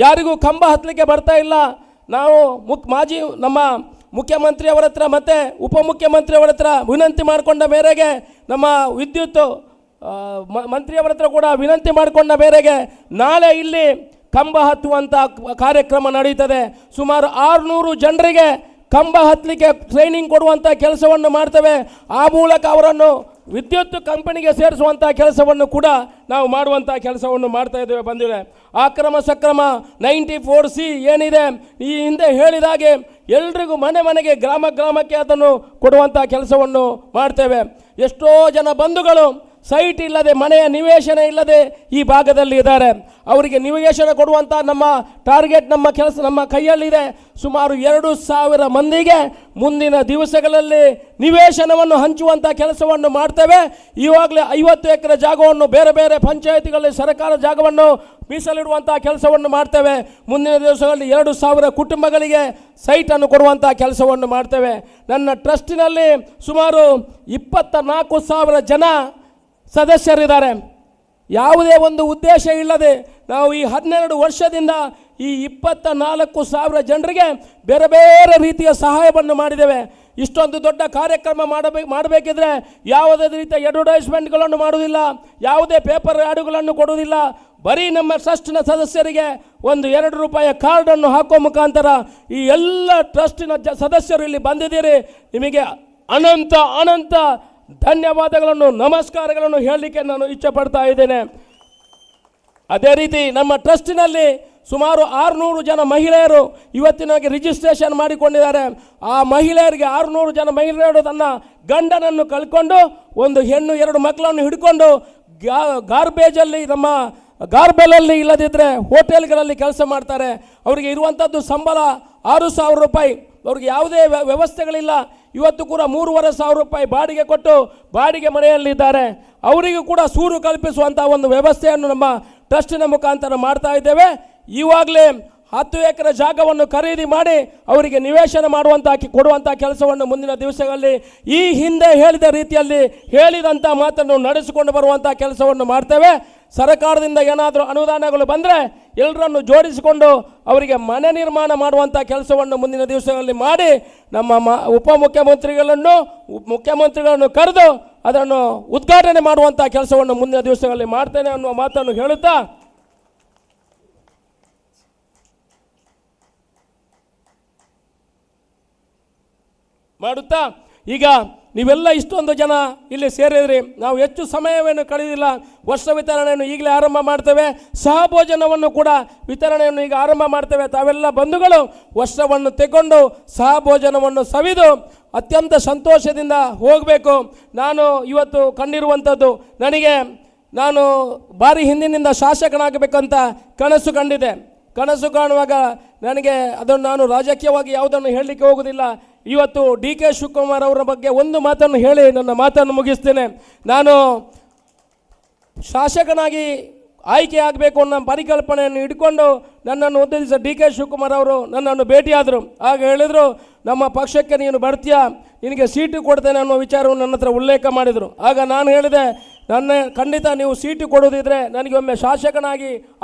ಯಾರಿಗೂ ಕಂಬ ಹತ್ತಲಿಕ್ಕೆ ಬರ್ತಾ ಇಲ್ಲ. ನಾವು ನಮ್ಮ ಮುಖ್ಯಮಂತ್ರಿಯವರ ಹತ್ರ ಮತ್ತು ಉಪಮುಖ್ಯಮಂತ್ರಿಯವರ ಹತ್ರ ವಿನಂತಿ ಮಾಡಿಕೊಂಡ ಮೇರೆಗೆ, ನಮ್ಮ ವಿದ್ಯುತ್ ಮಂತ್ರಿಯವರ ಹತ್ರ ಕೂಡ ವಿನಂತಿ ಮಾಡಿಕೊಂಡ ಮೇರೆಗೆ ನಾಳೆ ಇಲ್ಲಿ ಕಂಬ ಹತ್ತುವಂಥ ಕಾರ್ಯಕ್ರಮ ನಡೀತದೆ. ಸುಮಾರು 600 ಜನರಿಗೆ ಕಂಬ ಹತ್ತಲಿಕ್ಕೆ ಟ್ರೈನಿಂಗ್ ಕೊಡುವಂಥ ಕೆಲಸವನ್ನು ಮಾಡ್ತೇವೆ. ಆ ಮೂಲಕ ಅವರನ್ನು ವಿದ್ಯುತ್ ಕಂಪನಿಗೆ ಸೇರಿಸುವಂಥ ಕೆಲಸವನ್ನು ಕೂಡ ನಾವು ಮಾಡುವಂಥ ಕೆಲಸವನ್ನು ಮಾಡ್ತಾ ಇದ್ದೇವೆ. ಬಂದಿದೆ ಅಕ್ರಮ ಸಕ್ರಮ 94C ಏನಿದೆ, ಈ ಹಿಂದೆ ಹೇಳಿದಾಗೆ ಎಲ್ರಿಗೂ ಮನೆಗೆ ಗ್ರಾಮಕ್ಕೆ ಅದನ್ನು ಕೊಡುವಂಥ ಕೆಲಸವನ್ನು ಮಾಡ್ತೇವೆ. ಎಷ್ಟೋ ಜನ ಬಂಧುಗಳು ಸೈಟ್ ಇಲ್ಲದೆ, ಮನೆಯ ನಿವೇಶನ ಇಲ್ಲದೆ ಈ ಭಾಗದಲ್ಲಿ ಇದ್ದಾರೆ. ಅವರಿಗೆ ನಿವೇಶನ ಕೊಡುವಂಥ ನಮ್ಮ ಟಾರ್ಗೆಟ್, ನಮ್ಮ ಕೈಯಲ್ಲಿದೆ. ಸುಮಾರು 2,000 ಮಂದಿಗೆ ಮುಂದಿನ ದಿವಸಗಳಲ್ಲಿ ನಿವೇಶನವನ್ನು ಹಂಚುವಂಥ ಕೆಲಸವನ್ನು ಮಾಡ್ತೇವೆ. ಈವಾಗಲೇ 50 ಎಕರೆ ಜಾಗವನ್ನು ಬೇರೆ ಬೇರೆ ಪಂಚಾಯಿತಿಗಳಲ್ಲಿ ಸರ್ಕಾರ ಜಾಗವನ್ನು ಮೀಸಲಿಡುವಂಥ ಕೆಲಸವನ್ನು ಮಾಡ್ತೇವೆ. ಮುಂದಿನ ದಿವಸಗಳಲ್ಲಿ 2,000 ಕುಟುಂಬಗಳಿಗೆ ಸೈಟನ್ನು ಕೊಡುವಂಥ ಕೆಲಸವನ್ನು ಮಾಡ್ತೇವೆ. ನನ್ನ ಟ್ರಸ್ಟಿನಲ್ಲಿ ಸುಮಾರು 24,000 ಜನ ಸದಸ್ಯರಿದ್ದಾರೆ. ಯಾವುದೇ ಒಂದು ಉದ್ದೇಶ ಇಲ್ಲದೆ ನಾವು ಈ 12 ವರ್ಷದಿಂದ ಈ 24,000 ಜನರಿಗೆ ಬೇರೆ ಬೇರೆ ರೀತಿಯ ಸಹಾಯವನ್ನು ಮಾಡಿದ್ದೇವೆ. ಇಷ್ಟೊಂದು ದೊಡ್ಡ ಕಾರ್ಯಕ್ರಮ ಮಾಡಬೇಕಿದ್ರೆ ಯಾವುದೇ ರೀತಿಯ ಅಡ್ವರ್ಟೈಸ್ಮೆಂಟ್ಗಳನ್ನು ಮಾಡುವುದಿಲ್ಲ, ಯಾವುದೇ ಪೇಪರ್ ಆಡುಗಳನ್ನು ಕೊಡುವುದಿಲ್ಲ. ಬರೀ ನಮ್ಮ ಟ್ರಸ್ಟಿನ ಸದಸ್ಯರಿಗೆ ಒಂದು 2 ರೂಪಾಯಿಯ ಕಾರ್ಡನ್ನು ಹಾಕುವ ಮುಖಾಂತರ ಈ ಎಲ್ಲ ಟ್ರಸ್ಟಿನ ಸದಸ್ಯರು ಇಲ್ಲಿ ಬಂದಿದ್ದೀರಿ. ನಿಮಗೆ ಅನಂತ ಧನ್ಯವಾದಗಳನ್ನು, ನಮಸ್ಕಾರಗಳನ್ನು ಹೇಳಲಿಕ್ಕೆ ನಾನು ಇಚ್ಛೆ ಪಡ್ತಾ ಇದ್ದೇನೆ. ಅದೇ ರೀತಿ ನಮ್ಮ ಟ್ರಸ್ಟಿನಲ್ಲಿ ಸುಮಾರು 600 ಜನ ಮಹಿಳೆಯರು ಇವತ್ತಿನವರೆಗೆ ರಿಜಿಸ್ಟ್ರೇಷನ್ ಮಾಡಿಕೊಂಡಿದ್ದಾರೆ. ಆ ಮಹಿಳೆಯರಿಗೆ 600 ಜನ ಮಹಿಳೆಯರು ತನ್ನ ಗಂಡನನ್ನು ಕಳ್ಕೊಂಡು ಒಂದು ಹೆಣ್ಣು 2 ಮಕ್ಕಳನ್ನು ಹಿಡ್ಕೊಂಡು ಗಾರ್ಬೇಜಲ್ಲಿ, ನಮ್ಮ ಗಾರ್ಬೆಲಲ್ಲಿ ಇಲ್ಲದಿದ್ದರೆ ಹೋಟೆಲ್ಗಳಲ್ಲಿ ಕೆಲಸ ಮಾಡ್ತಾರೆ. ಅವರಿಗೆ ಇರುವಂಥದ್ದು ಸಂಬಳ 6,000 ರೂಪಾಯಿ. ಅವ್ರಿಗೆ ಯಾವುದೇ ವ್ಯವಸ್ಥೆಗಳಿಲ್ಲ. ಇವತ್ತು ಕೂಡ 3,500 ರೂಪಾಯಿ ಬಾಡಿಗೆ ಕೊಟ್ಟು ಬಾಡಿಗೆ ಮನೆಯಲ್ಲಿದ್ದಾರೆ. ಅವರಿಗೂ ಕೂಡ ಸೂರು ಕಲ್ಪಿಸುವಂಥ ಒಂದು ವ್ಯವಸ್ಥೆಯನ್ನು ನಮ್ಮ ಟ್ರಸ್ಟಿನ ಮುಖಾಂತರ ಮಾಡ್ತಾ ಇದ್ದೇವೆ. ಈವಾಗಲೇ 10 ಎಕರೆ ಜಾಗವನ್ನು ಖರೀದಿ ಮಾಡಿ ಅವರಿಗೆ ನಿವೇಶನ ಕೊಡುವಂಥ ಕೆಲಸವನ್ನು ಮುಂದಿನ ದಿವಸಗಳಲ್ಲಿ ಈ ಹಿಂದೆ ಹೇಳಿದ ರೀತಿಯಲ್ಲಿ ಹೇಳಿದಂಥ ಮಾತನ್ನು ನಡೆಸಿಕೊಂಡು ಬರುವಂಥ ಕೆಲಸವನ್ನು ಮಾಡ್ತೇವೆ. ಸರ್ಕಾರದಿಂದ ಏನಾದರೂ ಅನುದಾನಗಳು ಬಂದರೆ ಎಲ್ಲರನ್ನು ಜೋಡಿಸಿಕೊಂಡು ಅವರಿಗೆ ಮನೆ ನಿರ್ಮಾಣ ಮಾಡುವಂಥ ಕೆಲಸವನ್ನು ಮುಂದಿನ ದಿವಸಗಳಲ್ಲಿ ಮಾಡಿ ನಮ್ಮ ಮುಖ್ಯಮಂತ್ರಿಗಳನ್ನು ಕರೆದು ಅದನ್ನು ಉದ್ಘಾಟನೆ ಮಾಡುವಂಥ ಕೆಲಸವನ್ನು ಮುಂದಿನ ದಿವಸಗಳಲ್ಲಿ ಮಾಡ್ತೇನೆ ಅನ್ನುವ ಮಾತನ್ನು ಹೇಳುತ್ತಾ, ಈಗ ನೀವೆಲ್ಲ ಇಷ್ಟೊಂದು ಜನ ಇಲ್ಲಿ ಸೇರಿದ್ರಿ. ನಾವು ಹೆಚ್ಚು ಸಮಯವನ್ನು ಕಳೆದಿಲ್ಲ. ವರ್ಷ ವಿತರಣೆಯನ್ನು ಈಗಲೇ ಆರಂಭ ಮಾಡ್ತೇವೆ. ಸಹಭೋಜನವನ್ನು ಕೂಡ ವಿತರಣೆಯನ್ನು ಈಗ ಆರಂಭ ಮಾಡ್ತೇವೆ. ತಾವೆಲ್ಲ ಬಂಧುಗಳು ವರ್ಷವನ್ನು ತೆಗೆದುಕೊಂಡು ಸಹಭೋಜನವನ್ನು ಸವಿದು ಅತ್ಯಂತ ಸಂತೋಷದಿಂದ ಹೋಗಬೇಕು. ನಾನು ಇವತ್ತು ಕಂಡಿರುವಂಥದ್ದು, ನಾನು ಭಾರಿ ಹಿಂದಿನಿಂದ ಶಾಸಕನಾಗಬೇಕಂತ ಕನಸು ಕಂಡಿದ್ದೆ. ಕನಸು ಕಾಣುವಾಗ ಅದನ್ನು ನಾನು ರಾಜಕೀಯವಾಗಿ ಯಾವುದನ್ನು ಹೇಳಲಿಕ್ಕೆ ಹೋಗೋದಿಲ್ಲ. ಇವತ್ತು DK ಶಿವಕುಮಾರ್ ಅವರ ಬಗ್ಗೆ ಒಂದು ಮಾತನ್ನು ಹೇಳಿ ನನ್ನ ಮಾತನ್ನು ಮುಗಿಸ್ತೇನೆ. ನಾನು ಶಾಸಕನಾಗಿ ಆಯ್ಕೆ ಆಗಬೇಕು ಅನ್ನೋ ಪರಿಕಲ್ಪನೆಯನ್ನು ಇಟ್ಕೊಂಡು ನನ್ನನ್ನು ಒಂದು ದಿವಸ DK ಶಿವಕುಮಾರ್ ಅವರು ನನ್ನನ್ನು ಭೇಟಿಯಾದರು. ಆಗ ಹೇಳಿದರು, ನಮ್ಮ ಪಕ್ಷಕ್ಕೆ ನೀನು ಬರ್ತೀಯಾ, ನಿನಗೆ ಸೀಟು ಕೊಡ್ತೇನೆ ಅನ್ನೋ ವಿಚಾರವನ್ನು ನನ್ನ ಹತ್ರ ಉಲ್ಲೇಖ ಮಾಡಿದರು. ಆಗ ನಾನು ಹೇಳಿದೆ, ನನ್ನ ಖಂಡಿತ ನೀವು ಸೀಟು ಕೊಡೋದಿದ್ರೆ ನನಗೆ ಒಮ್ಮೆ ಶಾಸಕನಾಗಿ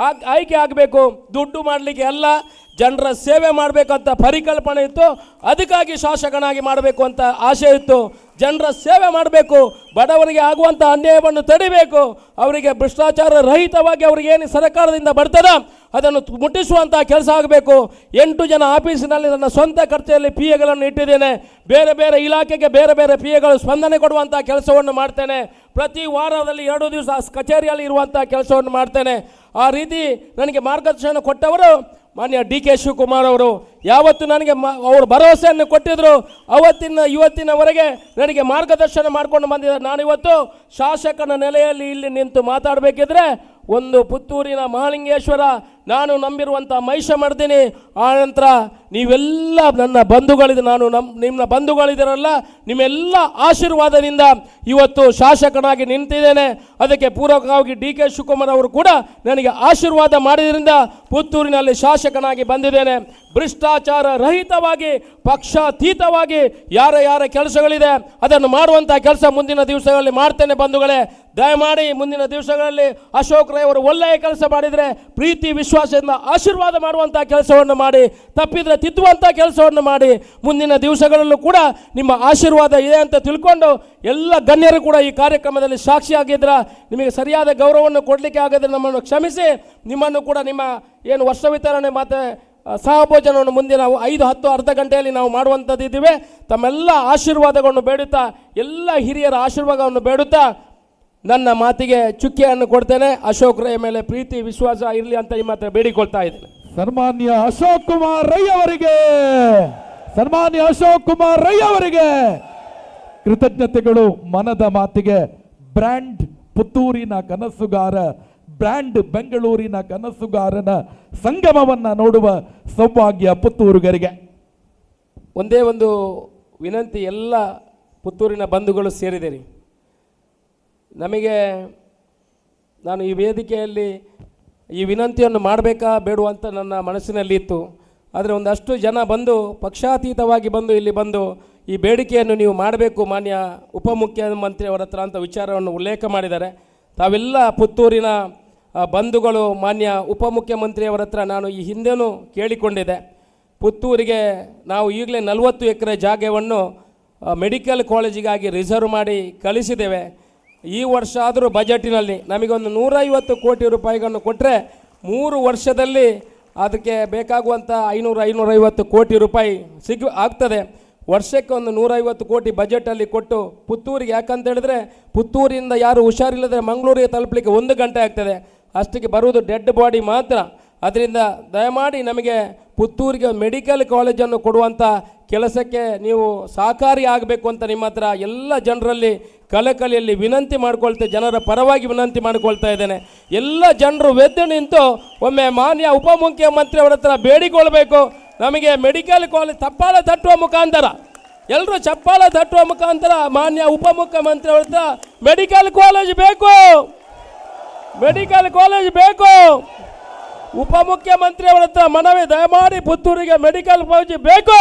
ಆಯ್ಕೆ ಆಗಬೇಕು, ದುಡ್ಡು ಮಾಡಲಿಕ್ಕೆ ಅಲ್ಲ, ಜನರ ಸೇವೆ ಮಾಡಬೇಕಂತ ಪರಿಕಲ್ಪನೆ ಇತ್ತು. ಅದಕ್ಕಾಗಿ ಶಾಸಕನಾಗಿ ಮಾಡಬೇಕು ಅಂತ ಆಸೆ ಇತ್ತು. ಜನರ ಸೇವೆ ಮಾಡಬೇಕು, ಬಡವರಿಗೆ ಆಗುವಂಥ ಅನ್ಯಾಯವನ್ನು ತಡಿಬೇಕು, ಅವರಿಗೆ ಭ್ರಷ್ಟಾಚಾರ ರಹಿತವಾಗಿ ಅವ್ರಿಗೆ ಏನು ಸರ್ಕಾರದಿಂದ ಬರ್ತದ ಅದನ್ನು ಮುಟ್ಟಿಸುವಂಥ ಕೆಲಸ ಆಗಬೇಕು. 8 ಜನ ಆಫೀಸಿನಲ್ಲಿ ನನ್ನ ಸ್ವಂತ ಖರ್ಚಲ್ಲಿ ಪಿ ಎಗಳನ್ನು ಇಟ್ಟಿದ್ದೇನೆ. ಬೇರೆ ಬೇರೆ ಇಲಾಖೆಗೆ ಬೇರೆ ಬೇರೆ ಪಿ ಎಗಳು ಸ್ಪಂದನೆ ಕೊಡುವಂಥ ಕೆಲಸವನ್ನು ಮಾಡ್ತೇನೆ. ಪ್ರತಿ ವಾರದಲ್ಲಿ 2 ದಿವಸ ಕಚೇರಿಯಲ್ಲಿ ಇರುವಂಥ ಕೆಲಸವನ್ನು ಮಾಡ್ತೇನೆ. ಆ ರೀತಿ ನನಗೆ ಮಾರ್ಗದರ್ಶನ ಕೊಟ್ಟವರು ಮಾನ್ಯ DK ಶಿವಕುಮಾರ್ ಅವರು. ಯಾವತ್ತು ನನಗೆ ಅವರು ಭರವಸೆಯನ್ನು ಕೊಟ್ಟಿದ್ದರು, ಅವತ್ತಿನ ಇವತ್ತಿನವರೆಗೆ ನನಗೆ ಮಾರ್ಗದರ್ಶನ ಮಾಡ್ಕೊಂಡು ಬಂದಿದ್ದಾರೆ. ನಾನಿವತ್ತು ಶಾಸಕನ ನೆಲೆಯಲ್ಲಿ ಇಲ್ಲಿ ನಿಂತು ಮಾತಾಡಬೇಕಿದ್ರೆ ಒಂದು ಪುತ್ತೂರಿನ ಮಹಾಲಿಂಗೇಶ್ವರ, ನಾನು ನಂಬಿರುವಂಥ ಮಹಿಷ ಮಾಡ್ತೀನಿ. ಆನಂತರ ನೀವೆಲ್ಲ ನನ್ನ ಬಂಧುಗಳಿದೆ, ನಾನು ನಿಮ್ಮ ಬಂಧುಗಳಿದ್ದೀರಲ್ಲ, ನಿಮ್ಮೆಲ್ಲ ಆಶೀರ್ವಾದದಿಂದ ಇವತ್ತು ಶಾಸಕನಾಗಿ ನಿಂತಿದ್ದೇನೆ. ಅದಕ್ಕೆ ಪೂರಕವಾಗಿ DK ಶಿವಕುಮಾರ್ ಅವರು ಕೂಡ ನನಗೆ ಆಶೀರ್ವಾದ ಮಾಡಿದ್ರಿಂದ ಪುತ್ತೂರಿನಲ್ಲಿ ಶಾಸಕನಾಗಿ ಬಂದಿದ್ದೇನೆ. ಭ್ರಷ್ಟಾಚಾರ ರಹಿತವಾಗಿ ಪಕ್ಷಾತೀತವಾಗಿ ಯಾರ ಕೆಲಸಗಳಿದೆ ಅದನ್ನು ಮಾಡುವಂಥ ಕೆಲಸ ಮುಂದಿನ ದಿವಸಗಳಲ್ಲಿ ಮಾಡ್ತೇನೆ ಬಂಧುಗಳೇ. ದಯಮಾಡಿ ಮುಂದಿನ ದಿವಸಗಳಲ್ಲಿ ಅಶೋಕ್ ರೈ ಅವರು ಒಳ್ಳೆಯ ಕೆಲಸ ಮಾಡಿದರೆ ಪ್ರೀತಿ ವಿಶ್ವಾಸದಿಂದ ಆಶೀರ್ವಾದ ಮಾಡುವಂಥ ಕೆಲಸವನ್ನು ಮಾಡಿ, ತಪ್ಪಿದರೆ ತಿದ್ದುವಂಥ ಕೆಲಸವನ್ನು ಮಾಡಿ, ಮುಂದಿನ ದಿವಸಗಳಲ್ಲೂ ಕೂಡ ನಿಮ್ಮ ಆಶೀರ್ವಾದ ಇದೆ ಅಂತ ತಿಳ್ಕೊಂಡು ಎಲ್ಲ ಗಣ್ಯರು ಕೂಡ ಈ ಕಾರ್ಯಕ್ರಮದಲ್ಲಿ ಸಾಕ್ಷಿಯಾಗಿದ್ರ. ನಿಮಗೆ ಸರಿಯಾದ ಗೌರವವನ್ನು ಕೊಡಲಿಕ್ಕೆ ಆಗದ್ರೆ ನಮ್ಮನ್ನು ಕ್ಷಮಿಸಿ. ನಿಮ್ಮನ್ನು ಕೂಡ ನಿಮ್ಮ ಏನು ವರ್ಷ ವಿತರಣೆ ಮತ್ತು ಸಹಭೋಜನವನ್ನು ಮುಂದೆ ನಾವು 5, 10, ಅರ್ಧ ಗಂಟೆಯಲ್ಲಿ ನಾವು ಮಾಡುವಂಥದ್ದಿದ್ದೀವಿ. ತಮ್ಮೆಲ್ಲ ಆಶೀರ್ವಾದಗಳನ್ನು ಬೇಡುತ್ತಾ, ಎಲ್ಲ ಹಿರಿಯರ ಆಶೀರ್ವಾದವನ್ನು ಬೇಡುತ್ತಾ ನನ್ನ ಮಾತಿಗೆ ಚುಕ್ಕೆಯನ್ನು ಕೊಡ್ತೇನೆ. ಅಶೋಕ್ ರೈ ಮೇಲೆ ಪ್ರೀತಿ ವಿಶ್ವಾಸ ಇರಲಿ ಅಂತ ನಿಮ್ಮ ಹತ್ರ ಬೇಡಿಕೊಳ್ತಾ ಇದ್ದೇನೆ. ಸನ್ಮಾನ್ಯ ಅಶೋಕ್ ಕುಮಾರ್ ರೈ ಅವರಿಗೆ, ಸನ್ಮಾನ್ಯ ಅಶೋಕ್ ಕುಮಾರ್ ರೈ ಅವರಿಗೆ ಕೃತಜ್ಞತೆಗಳು. ಮನದ ಮಾತಿಗೆ ಬ್ರ್ಯಾಂಡ್ ಪುತ್ತೂರಿನ ಕನಸುಗಾರ, ಬ್ರ್ಯಾಂಡ್ ಬೆಂಗಳೂರಿನ ಕನಸುಗಾರನ ಸಂಗಮವನ್ನ ನೋಡುವ ಸೌಭಾಗ್ಯ ಪುತ್ತೂರುಗರಿಗೆ. ಒಂದೇ ಒಂದು ವಿನಂತಿ, ಎಲ್ಲ ಪುತ್ತೂರಿನ ಬಂಧುಗಳು ಸೇರಿದ್ದೀರಿ. ನಮಗೆ ನಾನು ಈ ವೇದಿಕೆಯಲ್ಲಿ ಈ ವಿನಂತಿಯನ್ನು ಮಾಡಬೇಕಾ ಬೇಡುವ ಅಂತ ನನ್ನ ಮನಸ್ಸಿನಲ್ಲಿ ಇತ್ತು. ಆದರೆ ಒಂದಷ್ಟು ಜನ ಬಂದು ಪಕ್ಷಾತೀತವಾಗಿ ಬಂದು ಇಲ್ಲಿ ಬಂದು ಈ ಬೇಡಿಕೆಯನ್ನು ನೀವು ಮಾಡಬೇಕು ಮಾನ್ಯ ಉಪಮುಖ್ಯಮಂತ್ರಿಯವರ ಹತ್ರ ಅಂತ ವಿಚಾರವನ್ನು ಉಲ್ಲೇಖ ಮಾಡಿದ್ದಾರೆ. ತಾವೆಲ್ಲ ಪುತ್ತೂರಿನ ಬಂಧುಗಳು ಮಾನ್ಯ ಉಪಮುಖ್ಯಮಂತ್ರಿಯವರ ಹತ್ರ ನಾನು ಈ ಹಿಂದೆನೂ ಕೇಳಿಕೊಂಡಿದ್ದೆ. ಪುತ್ತೂರಿಗೆ ನಾವು ಈಗಲೇ 40 ಎಕರೆ ಜಾಗವನ್ನು ಮೆಡಿಕಲ್ ಕಾಲೇಜಿಗಾಗಿ ರಿಸರ್ವ್ ಮಾಡಿ ಕಳಿಸಿದ್ದೇವೆ. ಈ ವರ್ಷ ಆದರೂ ಬಜೆಟಿನಲ್ಲಿ ನಮಗೊಂದು 150 ಕೋಟಿ ರೂಪಾಯಿಗಳನ್ನು ಕೊಟ್ಟರೆ 3 ವರ್ಷದಲ್ಲಿ ಅದಕ್ಕೆ ಬೇಕಾಗುವಂಥ 500-550 ಕೋಟಿ ರೂಪಾಯಿ ಆಗ್ತದೆ. ವರ್ಷಕ್ಕೆ ಒಂದು 150 ಕೋಟಿ ಬಜೆಟಲ್ಲಿ ಕೊಟ್ಟು ಪುತ್ತೂರಿಗೆ, ಯಾಕಂತ ಹೇಳಿದ್ರೆ ಪುತ್ತೂರಿಂದ ಯಾರು ಹುಷಾರಿಲ್ಲದೆ ಮಂಗಳೂರಿಗೆ ತಲುಪಲಿಕ್ಕೆ 1 ಗಂಟೆ ಆಗ್ತದೆ, ಅಷ್ಟಕ್ಕೆ ಬರುವುದು ಡೆಡ್ ಬಾಡಿ ಮಾತ್ರ. ಅದರಿಂದ ದಯಮಾಡಿ ನಮಗೆ ಪುತ್ತೂರಿಗೆ ಮೆಡಿಕಲ್ ಕಾಲೇಜನ್ನು ಕೊಡುವಂಥ ಕೆಲಸಕ್ಕೆ ನೀವು ಸಹಕಾರಿ ಆಗಬೇಕು ಅಂತ ನಿಮ್ಮ ಹತ್ರ ಎಲ್ಲ ಜನರಲ್ಲಿ ಕಳಕಳಿಯಲ್ಲಿ ವಿನಂತಿ ಮಾಡ್ಕೊಳ್ತೇನೆ, ಜನರ ಪರವಾಗಿ ವಿನಂತಿ ಮಾಡ್ಕೊಳ್ತಾ ಇದ್ದೇನೆ. ಎಲ್ಲ ಜನರು ಎದ್ದು ನಿಂತು ಒಮ್ಮೆ ಮಾನ್ಯ ಉಪಮುಖ್ಯಮಂತ್ರಿಯವರ ಹತ್ರ ಬೇಡಿಕೊಳ್ಬೇಕು, ನಮಗೆ ಮೆಡಿಕಲ್ ಕಾಲೇಜ್ ಚಪ್ಪಾಳೆ ತಟ್ಟುವ ಮುಖಾಂತರ, ಎಲ್ಲರೂ ಚಪ್ಪಾಳೆ ತಟ್ಟುವ ಮುಖಾಂತರ ಮಾನ್ಯ ಉಪಮುಖ್ಯಮಂತ್ರಿಯವರ ಹತ್ರ ಮೆಡಿಕಲ್ ಕಾಲೇಜ್ ಬೇಕು, ಮೆಡಿಕಲ್ ಕಾಲೇಜ್ ಬೇಕು. ಉಪಮುಖ್ಯಮಂತ್ರಿಯವರ ಹತ್ರ ಮನವಿ, ದಯಮಾಡಿ ಪುತ್ತೂರಿಗೆ ಮೆಡಿಕಲ್ ಕಾಲೇಜ್ ಬೇಕು.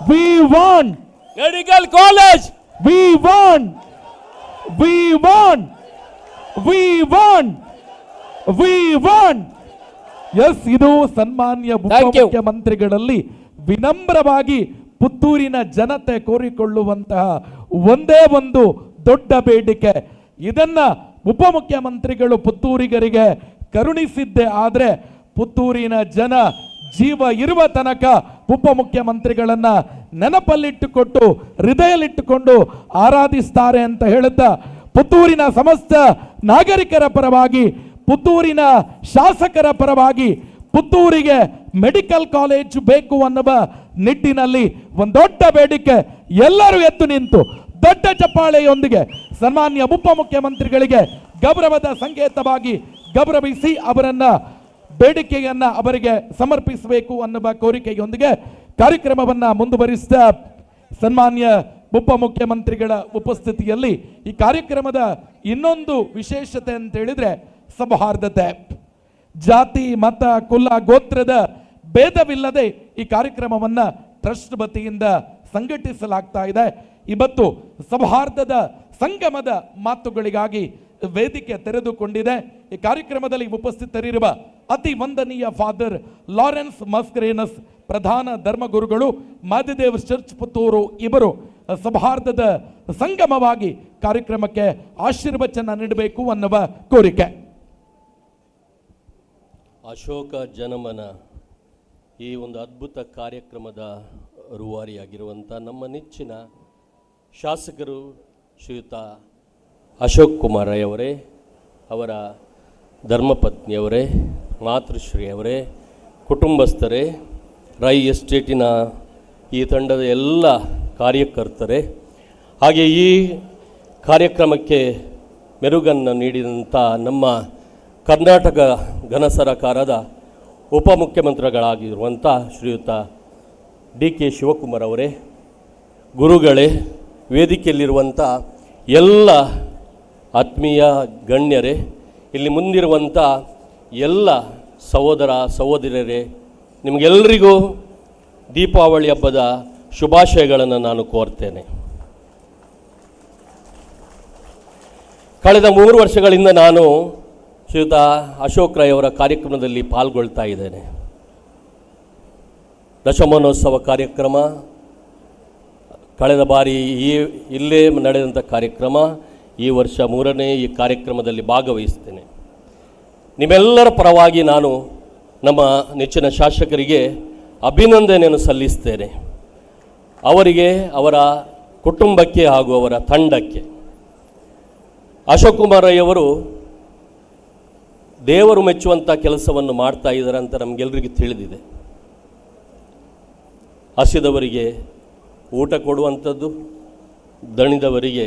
We want medical college, we want, we want, we want, we want. Yes, ಇದು ಸನ್ಮಾನ್ಯ ಮುಖ್ಯಮಂತ್ರಿಗಳಲ್ಲಿ ವಿನಮ್ರವಾಗಿ ಪುತ್ತೂರಿನ ಜನತೆ ಕೋರಿಕೊಳ್ಳುವಂತಹ ಒಂದೇ ಒಂದು ದೊಡ್ಡ ಬೇಡಿಕೆ. ಇದನ್ನ ಉಪಮುಖ್ಯಮಂತ್ರಿಗಳು ಪುತ್ತೂರಿಗರಿಗೆ ಕರುಣಿಸಿದ್ದೆ ಆದರೆ ಪುತ್ತೂರಿನ ಜನ ಜೀವ ಇರುವ ತನಕ ಉಪಮುಖ್ಯಮಂತ್ರಿಗಳನ್ನ ನೆನಪಲ್ಲಿಟ್ಟುಕೊಟ್ಟು ಹೃದಯದಲ್ಲಿಟ್ಟುಕೊಂಡು ಆರಾಧಿಸ್ತಾರೆ ಅಂತ ಹೇಳುತ್ತಾ ಪುತ್ತೂರಿನ ಸಮಸ್ತ ನಾಗರಿಕರ ಪರವಾಗಿ, ಪುತ್ತೂರಿನ ಶಾಸಕರ ಪರವಾಗಿ ಪುತ್ತೂರಿಗೆ ಮೆಡಿಕಲ್ ಕಾಲೇಜ್ ಬೇಕು ಅನ್ನುವ ನಿಟ್ಟಿನಲ್ಲಿ ಒಂದು ದೊಡ್ಡ ಬೇಡಿಕೆ. ಎಲ್ಲರೂ ಎದ್ದು ನಿಂತು ದೊಡ್ಡ ಚಪ್ಪಾಳೆಯೊಂದಿಗೆ ಸನ್ಮಾನ್ಯ ಉಪಮುಖ್ಯಮಂತ್ರಿಗಳಿಗೆ ಗೌರವದ ಸಂಕೇತವಾಗಿ ಗೌರವಿಸಿ ಅವರನ್ನ ಬೇಡಿಕೆಯನ್ನ ಅವರಿಗೆ ಸಮರ್ಪಿಸಬೇಕು ಅನ್ನುವ ಕೋರಿಕೆಯೊಂದಿಗೆ ಕಾರ್ಯಕ್ರಮವನ್ನ ಮುಂದುವರಿಸಿದ ಸನ್ಮಾನ್ಯ ಉಪಮುಖ್ಯಮಂತ್ರಿಗಳ ಉಪಸ್ಥಿತಿಯಲ್ಲಿ ಈ ಕಾರ್ಯಕ್ರಮದ ಇನ್ನೊಂದು ವಿಶೇಷತೆ ಅಂತ ಹೇಳಿದ್ರೆ ಸೌಹಾರ್ದತೆ. ಜಾತಿ, ಮತ, ಕುಲ, ಗೋತ್ರದ ಭೇದವಿಲ್ಲದೆ ಈ ಕಾರ್ಯಕ್ರಮವನ್ನ ಟ್ರಸ್ಟ್ ವತಿಯಿಂದ ಸಂಘಟಿಸಲಾಗ್ತಾ ಇದೆ. ಇವತ್ತು ಸೌಹಾರ್ದದ ಸಂಗಮದ ಮಾತುಗಳಿಗಾಗಿ ವೇದಿಕೆ ತೆರೆದುಕೊಂಡಿದೆ. ಈ ಕಾರ್ಯಕ್ರಮದಲ್ಲಿ ಉಪಸ್ಥಿತರಿರುವ ಅತಿ ವಂದನೀಯ ಫಾದರ್ ಲಾರೆನ್ಸ್ ಮಸ್ಕರೇನಸ್ ಪ್ರಧಾನ ಧರ್ಮಗುರುಗಳು, ಮಾದಿದೇವ್ ಚರ್ಚ್ ಪುತ್ತೂರು ಇವರು ಸೌಹಾರ್ದದ ಸಂಗಮವಾಗಿ ಕಾರ್ಯಕ್ರಮಕ್ಕೆ ಆಶೀರ್ವಚನ ನೀಡಬೇಕು ಅನ್ನುವ ಕೋರಿಕೆ. ಅಶೋಕ ಜನಮನ ಈ ಒಂದು ಅದ್ಭುತ ಕಾರ್ಯಕ್ರಮದ ರೂವಾರಿಯಾಗಿರುವಂಥ ನಮ್ಮ ನೆಚ್ಚಿನ ಶಾಸಕರು ಶ್ರೀಯುತ ಅಶೋಕ್ ಕುಮಾರ್ ರೈ ಅವರೇ, ಅವರ ಧರ್ಮಪತ್ನಿಯವರೇ, ಮಾತೃಶ್ರೀಯವರೇ, ಕುಟುಂಬಸ್ಥರೇ, ರೈ ಎಸ್ಟೇಟಿನ ಈ ತಂಡದ ಎಲ್ಲ ಕಾರ್ಯಕರ್ತರೇ, ಹಾಗೆ ಈ ಕಾರ್ಯಕ್ರಮಕ್ಕೆ ಮೆರುಗನ್ನು ನೀಡಿದಂಥ ನಮ್ಮ ಕರ್ನಾಟಕ ಘನ ಸರಕಾರದ ಉಪಮುಖ್ಯಮಂತ್ರಿಗಳಾಗಿರುವಂಥ ಶ್ರೀಯುತ ಡಿ ಕೆ ಶಿವಕುಮಾರ್ ಅವರೇ, ಗುರುಗಳೇ, ವೇದಿಕೆಯಲ್ಲಿರುವಂಥ ಎಲ್ಲ ಆತ್ಮೀಯ ಗಣ್ಯರೇ, ಇಲ್ಲಿ ಮುಂದಿರುವಂಥ ಎಲ್ಲ ಸಹೋದರ ಸಹೋದರರೇ, ನಿಮಗೆಲ್ಲರಿಗೂ ದೀಪಾವಳಿ ಹಬ್ಬದ ಶುಭಾಶಯಗಳನ್ನು ನಾನು ಕೋರ್ತೇನೆ. ಕಳೆದ 3 ವರ್ಷಗಳಿಂದ ನಾನು ಶ್ರೀಯುತ ಅಶೋಕ್ ರೈ ಅವರ ಕಾರ್ಯಕ್ರಮದಲ್ಲಿ ಪಾಲ್ಗೊಳ್ತಾ ಇದ್ದೇನೆ. ದಶಮಾನೋತ್ಸವ ಕಾರ್ಯಕ್ರಮ, ಕಳೆದ ಬಾರಿ ಇಲ್ಲೇ ನಡೆದಂಥ ಕಾರ್ಯಕ್ರಮ, ಈ ವರ್ಷ 3ನೇ ಈ ಕಾರ್ಯಕ್ರಮದಲ್ಲಿ ಭಾಗವಹಿಸ್ತೇನೆ. ನಿಮ್ಮೆಲ್ಲರ ಪರವಾಗಿ ನಾನು ನಮ್ಮ ನೆಚ್ಚಿನ ಶಾಸಕರಿಗೆ ಅಭಿನಂದನೆಯನ್ನು ಸಲ್ಲಿಸ್ತೇನೆ. ಅವರಿಗೆ, ಅವರ ಕುಟುಂಬಕ್ಕೆ ಹಾಗೂ ಅವರ ತಂಡಕ್ಕೆ. ಅಶೋಕ್ ಕುಮಾರ್ ರೈ ಅವರು ದೇವರು ಮೆಚ್ಚುವಂಥ ಕೆಲಸವನ್ನು ಮಾಡ್ತಾ ಇದ್ದಾರೆ ಅಂತ ನಮಗೆಲ್ಲರಿಗೂ ತಿಳಿದಿದೆ. ಹಸಿದವರಿಗೆ ಊಟ ಕೊಡುವಂಥದ್ದು, ದಣಿದವರಿಗೆ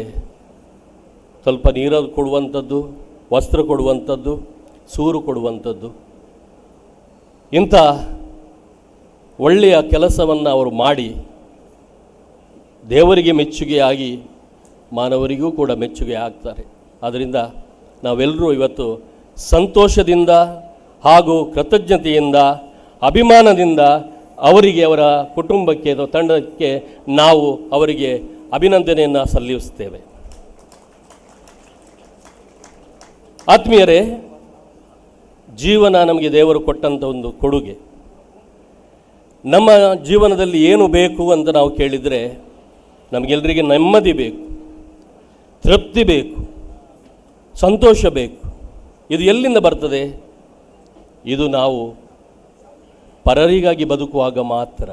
ಸ್ವಲ್ಪ ನೀರು ಕೊಡುವಂಥದ್ದು, ವಸ್ತ್ರ ಕೊಡುವಂಥದ್ದು, ಸೂರು ಕೊಡುವಂಥದ್ದು, ಇಂಥ ಒಳ್ಳೆಯ ಕೆಲಸವನ್ನು ಅವರು ಮಾಡಿ ದೇವರಿಗೆ ಮೆಚ್ಚುಗೆಯಾಗಿ ಮಾನವರಿಗೂ ಕೂಡ ಮೆಚ್ಚುಗೆ ಆಗ್ತಾರೆ. ಆದ್ದರಿಂದ ನಾವೆಲ್ಲರೂ ಇವತ್ತು ಸಂತೋಷದಿಂದ ಹಾಗೂ ಕೃತಜ್ಞತೆಯಿಂದ, ಅಭಿಮಾನದಿಂದ ಅವರಿಗೆ, ಅವರ ಕುಟುಂಬಕ್ಕೆ ಅಥವಾ ತಂಡಕ್ಕೆ ನಾವು ಅವರಿಗೆ ಅಭಿನಂದನೆಯನ್ನು ಸಲ್ಲಿಸುತ್ತೇವೆ. ಆತ್ಮೀಯರೇ, ಜೀವನ ನಮಗೆ ದೇವರು ಕೊಟ್ಟಂಥ ಒಂದು ಕೊಡುಗೆ. ನಮ್ಮ ಜೀವನದಲ್ಲಿ ಏನು ಬೇಕು ಅಂತ ನಾವು ಕೇಳಿದರೆ ನಮಗೆಲ್ಲರಿಗೆ ನೆಮ್ಮದಿ ಬೇಕು, ತೃಪ್ತಿ ಬೇಕು, ಸಂತೋಷ ಬೇಕು. ಇದು ಎಲ್ಲಿಂದ ಬರ್ತದೆ? ಇದು ನಾವು ಪರರಿಗಾಗಿ ಬದುಕುವಾಗ ಮಾತ್ರ.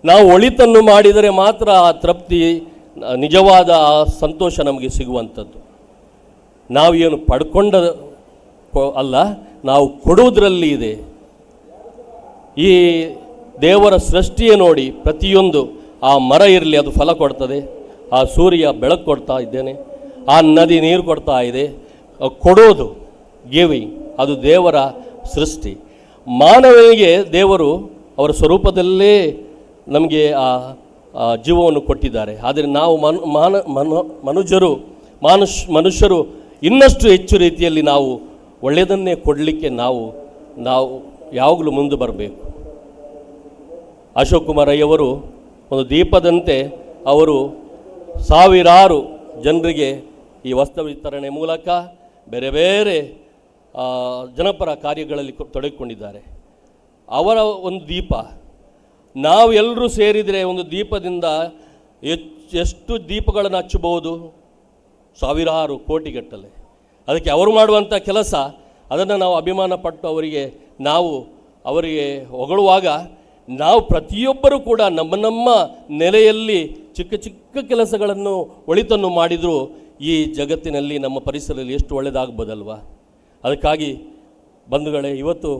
ನಾವು ಒಳಿತನ್ನು ಮಾಡಿದರೆ ಮಾತ್ರ ಆ ತೃಪ್ತಿ, ನಿಜವಾದ ಆ ಸಂತೋಷ ನಮಗೆ ಸಿಗುವಂಥದ್ದು. ನಾವು ಏನು ಪಡ್ಕೊಂಡ ಅಲ್ಲ, ನಾವು ಕೊಡುವುದರಲ್ಲಿ ಇದೆ. ಈ ದೇವರ ಸೃಷ್ಟಿಯೇ ನೋಡಿ, ಪ್ರತಿಯೊಂದು ಆ ಮರ ಇರಲಿ ಅದು ಫಲ ಕೊಡ್ತದೆ, ಆ ಸೂರ್ಯ ಬೆಳಕು ಕೊಡ್ತಾ ಇದ್ದೇನೆ, ಆ ನದಿ ನೀರು ಕೊಡ್ತಾ ಇದೆ. ಕೊಡೋದು, ಗಿವಿಂಗ್, ಅದು ದೇವರ ಸೃಷ್ಟಿ. ಮಾನವನಿಗೆ ದೇವರು ಅವರ ಸ್ವರೂಪದಲ್ಲೇ ನಮಗೆ ಆ ಜೀವವನ್ನು ಕೊಟ್ಟಿದ್ದಾರೆ. ಆದರೆ ನಾವು ಮನುಷ್ಯರು ಇನ್ನಷ್ಟು ಹೆಚ್ಚು ರೀತಿಯಲ್ಲಿ ನಾವು ಒಳ್ಳೆಯದನ್ನೇ ಕೊಡಲಿಕ್ಕೆ ನಾವು ಯಾವಾಗಲೂ ಮುಂದೆ ಬರಬೇಕು. ಅಶೋಕ್ ಕುಮಾರ್ ರೈ ಅವರು ಒಂದು ದೀಪದಂತೆ ಅವರು ಸಾವಿರಾರು ಜನರಿಗೆ ಈ ವಸ್ತ್ರ ವಿತರಣೆ ಮೂಲಕ ಬೇರೆ ಬೇರೆ ಜನಪರ ಕಾರ್ಯಗಳಲ್ಲಿ ತೊಡಗಿಕೊಂಡಿದ್ದಾರೆ. ಅವರ ಒಂದು ದೀಪ, ನಾವು ಎಲ್ಲರೂ ಸೇರಿದರೆ ಒಂದು ದೀಪದಿಂದ ಎಷ್ಟು ದೀಪಗಳನ್ನು ಹಚ್ಚಬಹುದು? ಸಾವಿರಾರು ಕೋಟಿಗಟ್ಟಲೆ. ಅದಕ್ಕೆ ಅವರು ಮಾಡುವಂಥ ಕೆಲಸ, ಅದನ್ನು ನಾವು ಅಭಿಮಾನ ಪಟ್ಟು ಅವರಿಗೆ ಹೊಗಳುವಾಗ ನಾವು ಪ್ರತಿಯೊಬ್ಬರೂ ಕೂಡ ನಮ್ಮ ನೆಲೆಯಲ್ಲಿ ಚಿಕ್ಕ ಚಿಕ್ಕ ಕೆಲಸಗಳನ್ನು ಒಳಿತನ್ನು ಮಾಡಿದರೂ ಈ ಜಗತ್ತಿನಲ್ಲಿ, ನಮ್ಮ ಪರಿಸರದಲ್ಲಿ ಎಷ್ಟು ಒಳ್ಳೆಯದಾಗ್ಬೋದಲ್ವ? ಅದಕ್ಕಾಗಿ ಬಂಧುಗಳೇ, ಇವತ್ತು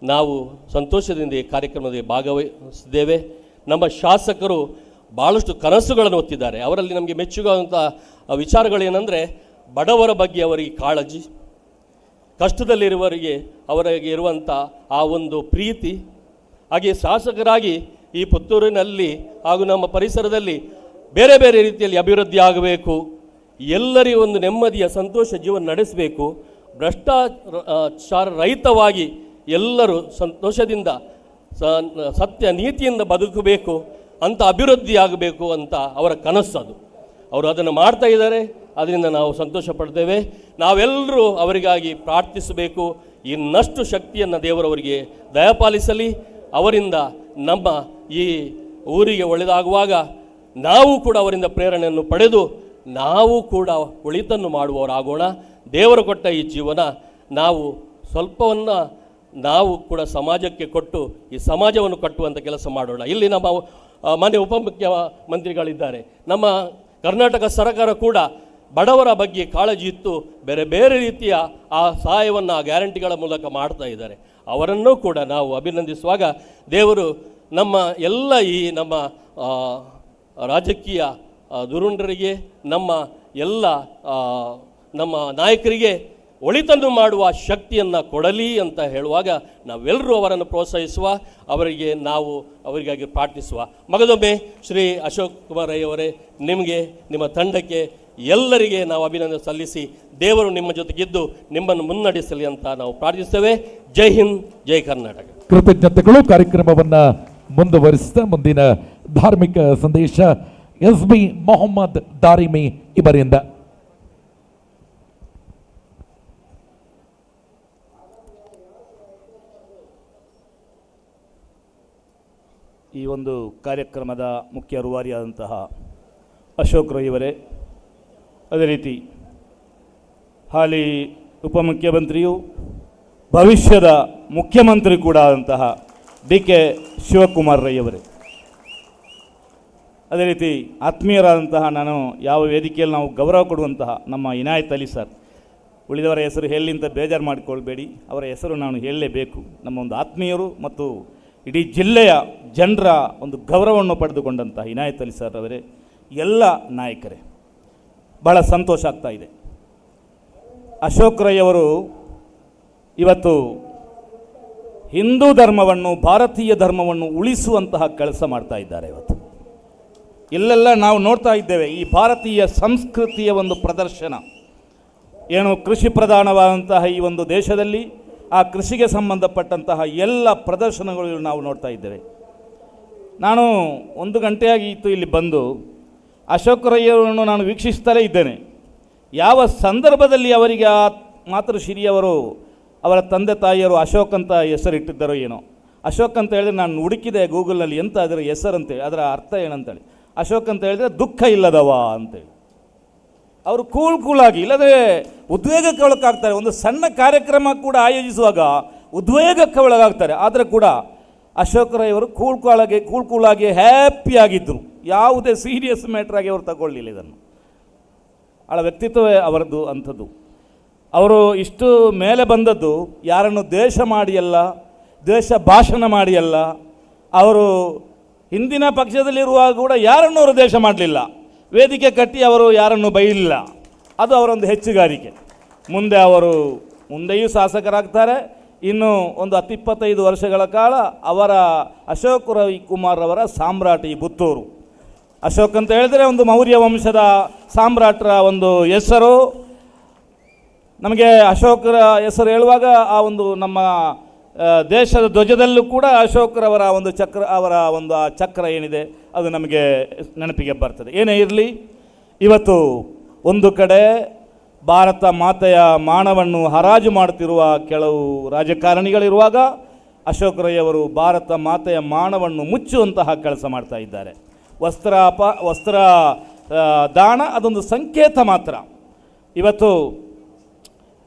ನಾವು ಸಂತೋಷದಿಂದ ಈ ಕಾರ್ಯಕ್ರಮದಲ್ಲಿ ಭಾಗವಹಿಸಿದ್ದೇವೆ. ನಮ್ಮ ಶಾಸಕರು ಭಾಳಷ್ಟು ಕನಸುಗಳನ್ನು ಹೊತ್ತಿದ್ದಾರೆ. ಅವರಲ್ಲಿ ನಮಗೆ ಮೆಚ್ಚುವಂಥ ವಿಚಾರಗಳೇನೆಂದರೆ, ಬಡವರ ಬಗ್ಗೆ ಅವರಿಗೆ ಕಾಳಜಿ, ಕಷ್ಟದಲ್ಲಿರುವವರಿಗೆ ಅವರಿಗೆ ಇರುವಂಥ ಆ ಒಂದು ಪ್ರೀತಿ. ಹಾಗೆ ಶಾಸಕರಾಗಿ ಈ ಪುತ್ತೂರಿನಲ್ಲಿ ಹಾಗೂ ನಮ್ಮ ಪರಿಸರದಲ್ಲಿ ಬೇರೆ ಬೇರೆ ರೀತಿಯಲ್ಲಿ ಅಭಿವೃದ್ಧಿ ಆಗಬೇಕು, ಎಲ್ಲರಿಗೂ ಒಂದು ನೆಮ್ಮದಿಯ ಸಂತೋಷ ಜೀವನ ನಡೆಸಬೇಕು, ಭ್ರಷ್ಟಾಚಾರ ರಹಿತವಾಗಿ ಎಲ್ಲರೂ ಸಂತೋಷದಿಂದ ಸತ್ಯ ನೀತಿಯಿಂದ ಬದುಕಬೇಕು ಅಂತ ಅಭಿವೃದ್ಧಿ ಆಗಬೇಕು ಅಂತ ಅವರ ಕನಸದು. ಅವರು ಅದನ್ನು ಮಾಡ್ತಾ ಇದ್ದಾರೆ, ಅದರಿಂದ ನಾವು ಸಂತೋಷ ಪಡ್ತೇವೆ. ನಾವೆಲ್ಲರೂ ಅವರಿಗಾಗಿ ಪ್ರಾರ್ಥಿಸಬೇಕು. ಇನ್ನಷ್ಟು ಶಕ್ತಿಯನ್ನು ದೇವರವರಿಗೆ ದಯಪಾಲಿಸಲಿ. ಅವರಿಂದ ನಮ್ಮ ಈ ಊರಿಗೆ ಒಳ್ಳೆಯದಾಗುವಾಗ ನಾವು ಕೂಡ ಅವರಿಂದ ಪ್ರೇರಣೆಯನ್ನು ಪಡೆದು ನಾವು ಕೂಡ ಒಳಿತನ್ನು ಮಾಡುವವರಾಗೋಣ. ದೇವರು ಕೊಟ್ಟ ಈ ಜೀವನ ನಾವು ಸ್ವಲ್ಪವನ್ನು ನಾವು ಕೂಡ ಸಮಾಜಕ್ಕೆ ಕೊಟ್ಟು ಈ ಸಮಾಜವನ್ನು ಕಟ್ಟುವಂಥ ಕೆಲಸ ಮಾಡೋಣ. ಇಲ್ಲಿ ನಮ್ಮ ಮಾನ್ಯ ಉಪಮುಖ್ಯಮಂತ್ರಿಗಳಿದ್ದಾರೆ. ನಮ್ಮ ಕರ್ನಾಟಕ ಸರ್ಕಾರ ಕೂಡ ಬಡವರ ಬಗ್ಗೆ ಕಾಳಜಿ ಇತ್ತು, ಬೇರೆ ಬೇರೆ ರೀತಿಯ ಆ ಸಹಾಯವನ್ನು ಆ ಗ್ಯಾರಂಟಿಗಳ ಮೂಲಕ ಮಾಡ್ತಾ ಇದ್ದಾರೆ. ಅವರನ್ನೂ ಕೂಡ ನಾವು ಅಭಿನಂದಿಸುವಾಗ ದೇವರು ನಮ್ಮ ಎಲ್ಲ ಈ ನಮ್ಮ ರಾಜಕೀಯ ದುರುಂಡರಿಗೆ, ನಮ್ಮ ಎಲ್ಲ ನಮ್ಮ ನಾಯಕರಿಗೆ ಒಳಿತನ್ನು ಮಾಡುವ ಶಕ್ತಿಯನ್ನು ಕೊಡಲಿ ಅಂತ ಹೇಳುವಾಗ ನಾವೆಲ್ಲರೂ ಅವರನ್ನು ಪ್ರೋತ್ಸಾಹಿಸುವ, ಅವರಿಗಾಗಿ ಪ್ರಾರ್ಥಿಸುವ. ಮಗದೊಮ್ಮೆ ಶ್ರೀ ಅಶೋಕ್ ಕುಮಾರ್ ರೈ ಅವರೇ, ನಿಮಗೆ, ನಿಮ್ಮ ತಂಡಕ್ಕೆ ಎಲ್ಲರಿಗೆ ನಾವು ಅಭಿನಂದನೆ ಸಲ್ಲಿಸಿ ದೇವರು ನಿಮ್ಮ ಜೊತೆಗಿದ್ದು ನಿಮ್ಮನ್ನು ಮುನ್ನಡೆಸಲಿ ಅಂತ ನಾವು ಪ್ರಾರ್ಥಿಸ್ತೇವೆ. ಜೈ ಹಿಂದ್, ಜೈ ಕರ್ನಾಟಕ. ಕೃತಜ್ಞತೆಗಳು. ಕಾರ್ಯಕ್ರಮವನ್ನ ಮುಂದುವರಿಸಿದ ಮುಂದಿನ ಧಾರ್ಮಿಕ ಸಂದೇಶ SB ಮೊಹಮ್ಮದ್ ದಾರಿಮಿ ಇವರಿಂದ. ಈ ಒಂದು ಕಾರ್ಯಕ್ರಮದ ಮುಖ್ಯ ರೂವಾರಿಯಾದಂತಹ ಅಶೋಕ್ ರೈ ಅವರೇ, ಅದೇ ರೀತಿ ಹಾಲಿ ಉಪಮುಖ್ಯಮಂತ್ರಿಯು ಭವಿಷ್ಯದ ಮುಖ್ಯಮಂತ್ರಿ ಕೂಡ ಆದಂತಹ DK ಶಿವಕುಮಾರ್ ರೈ ಅವರೇ, ಅದೇ ರೀತಿ ಆತ್ಮೀಯರಾದಂತಹ ನಾನು ಯಾವ ವೇದಿಕೆಯಲ್ಲಿ ನಾವು ಗೌರವ ಕೊಡುವಂತಹ ನಮ್ಮ ಇನಾಯತ್ ಅಲಿ ಸರ್, ಉಳಿದವರ ಹೆಸರು ಹೇಳಿ ಅಂತ ಬೇಜಾರು ಮಾಡಿಕೊಳ್ಬೇಡಿ, ಅವರ ಹೆಸರು ನಾನು ಹೇಳಲೇಬೇಕು. ನಮ್ಮ ಒಂದು ಆತ್ಮೀಯರು ಮತ್ತು ಇಡೀ ಜಿಲ್ಲೆಯ ಜನರ ಒಂದು ಗೌರವವನ್ನು ಪಡೆದುಕೊಂಡಂತಹ ಇನಾಯತ್ ಅಲಿ ಸರ್ ಅವರೇ, ಎಲ್ಲ ನಾಯಕರೇ, ಬಹಳ ಸಂತೋಷ ಆಗ್ತಾ ಇದೆ. ಅಶೋಕ್ ರೈ ಅವರು ಇವತ್ತು ಹಿಂದೂ ಧರ್ಮವನ್ನು, ಭಾರತೀಯ ಧರ್ಮವನ್ನು ಉಳಿಸುವಂತಹ ಕೆಲಸ ಮಾಡ್ತಾ ಇದ್ದಾರೆ. ಇವತ್ತು ಇಲ್ಲೆಲ್ಲ ನಾವು ನೋಡ್ತಾ ಇದ್ದೇವೆ ಈ ಭಾರತೀಯ ಸಂಸ್ಕೃತಿಯ ಒಂದು ಪ್ರದರ್ಶನ. ಏನು ಕೃಷಿ ಪ್ರಧಾನವಾದಂತಹ ಈ ಒಂದು ದೇಶದಲ್ಲಿ ಆ ಕೃಷಿಗೆ ಸಂಬಂಧಪಟ್ಟಂತಹ ಎಲ್ಲ ಪ್ರದರ್ಶನಗಳು ನಾವು ನೋಡ್ತಾ ಇದ್ದೇವೆ. ನಾನು 1 ಗಂಟೆಯಾಗಿತ್ತು ಇಲ್ಲಿ ಬಂದು ಅಶೋಕ್ ರೈ ಅವರನ್ನು ನಾನು ವೀಕ್ಷಿಸ್ತಲೇ ಇದ್ದೇನೆ. ಯಾವ ಸಂದರ್ಭದಲ್ಲಿ ಅವರಿಗೆ ಆ ಮಾತೃಶ್ರೀಯವರು, ಅವರ ತಂದೆ ತಾಯಿಯರು ಅಶೋಕ್ ಅಂತ ಹೆಸರಿಟ್ಟಿದ್ದಾರೋ ಏನೋ. ಅಶೋಕ್ ಅಂತ ಹೇಳಿದ್ರೆ ನಾನು ಹುಡುಕಿದೆ ಗೂಗಲ್ನಲ್ಲಿ, ಎಂತ ಅದರ ಹೆಸರಂತೇಳಿ, ಅದರ ಅರ್ಥ ಏನಂತೇಳಿ. ಅಶೋಕ್ ಅಂತ ಹೇಳಿದ್ರೆ ದುಃಖ ಇಲ್ಲದವ ಅಂತೇಳಿ. ಅವರು ಕೂಲಾಗಿ, ಇಲ್ಲದೆ ಉದ್ವೇಗಕ್ಕೆ ಒಳಗಾಗ್ತಾರೆ. ಒಂದು ಸಣ್ಣ ಕಾರ್ಯಕ್ರಮ ಕೂಡ ಆಯೋಜಿಸುವಾಗ ಉದ್ವೇಗಕ್ಕೆ ಒಳಗಾಗ್ತಾರೆ. ಆದರೆ ಕೂಡ ಅಶೋಕ್ ರೈ ಅವರು ಕೂಲಾಗಿ ಹ್ಯಾಪಿಯಾಗಿದ್ದರು. ಯಾವುದೇ ಸೀರಿಯಸ್ ಮ್ಯಾಟ್ರಾಗಿ ಅವರು ತಗೊಳ್ಳಿಲ್ಲ ಇದನ್ನು. ಅವಳ ವ್ಯಕ್ತಿತ್ವವೇ ಅವರದ್ದು ಅಂಥದ್ದು. ಅವರು ಇಷ್ಟು ಮೇಲೆ ಬಂದದ್ದು ಯಾರನ್ನು ದ್ವೇಷ ಮಾಡಿಯಲ್ಲ, ದ್ವೇಷ ಭಾಷಣ ಮಾಡಿಯಲ್ಲ. ಅವರು ಹಿಂದಿನ ಪಕ್ಷದಲ್ಲಿರುವಾಗ ಕೂಡ ಯಾರನ್ನೂ ಅವರು ದ್ವೇಷ ಮಾಡಲಿಲ್ಲ, ವೇದಿಕೆ ಕಟ್ಟಿ ಅವರು ಯಾರನ್ನು ಬೈಲಿಲ್ಲ. ಅದು ಅವರೊಂದು ಹೆಚ್ಚುಗಾರಿಕೆ. ಮುಂದೆಯೂ ಶಾಸಕರಾಗ್ತಾರೆ. ಇನ್ನು ಒಂದು 10-25 ವರ್ಷಗಳ ಕಾಲ ಅವರ ಅಶೋಕ್ ರೈ ಕುಮಾರ್ ಅವರ ಸಾಮ್ರಾಟ್ ಈ ಪುತ್ತೂರು. ಅಶೋಕ್ ಅಂತ ಹೇಳಿದರೆ ಒಂದು ಮೌರ್ಯ ವಂಶದ ಸಾಮ್ರಾಟರ ಒಂದು ಹೆಸರು. ನಮಗೆ ಅಶೋಕರ ಹೆಸರು ಹೇಳುವಾಗ ಆ ಒಂದು ನಮ್ಮ ದೇಶದ ಧ್ವಜದಲ್ಲೂ ಕೂಡ ಅಶೋಕರವರ ಒಂದು ಆ ಚಕ್ರ ಏನಿದೆ ಅದು ನಮಗೆ ನೆನಪಿಗೆ ಬರ್ತದೆ. ಏನೇ ಇರಲಿ, ಇವತ್ತು ಒಂದು ಕಡೆ ಭಾರತ ಮಾತೆಯ ಮಾನವನ್ನು ಹರಾಜು ಮಾಡುತ್ತಿರುವ ಕೆಲವು ರಾಜಕಾರಣಿಗಳಿರುವಾಗ ಅಶೋಕ್ ರೈ ಅವರು ಭಾರತ ಮಾತೆಯ ಮಾನವನ್ನು ಮುಚ್ಚುವಂತಹ ಕೆಲಸ ಮಾಡ್ತಾ ಇದ್ದಾರೆ. ವಸ್ತ್ರ ದಾನ ಅದೊಂದು ಸಂಕೇತ ಮಾತ್ರ. ಇವತ್ತು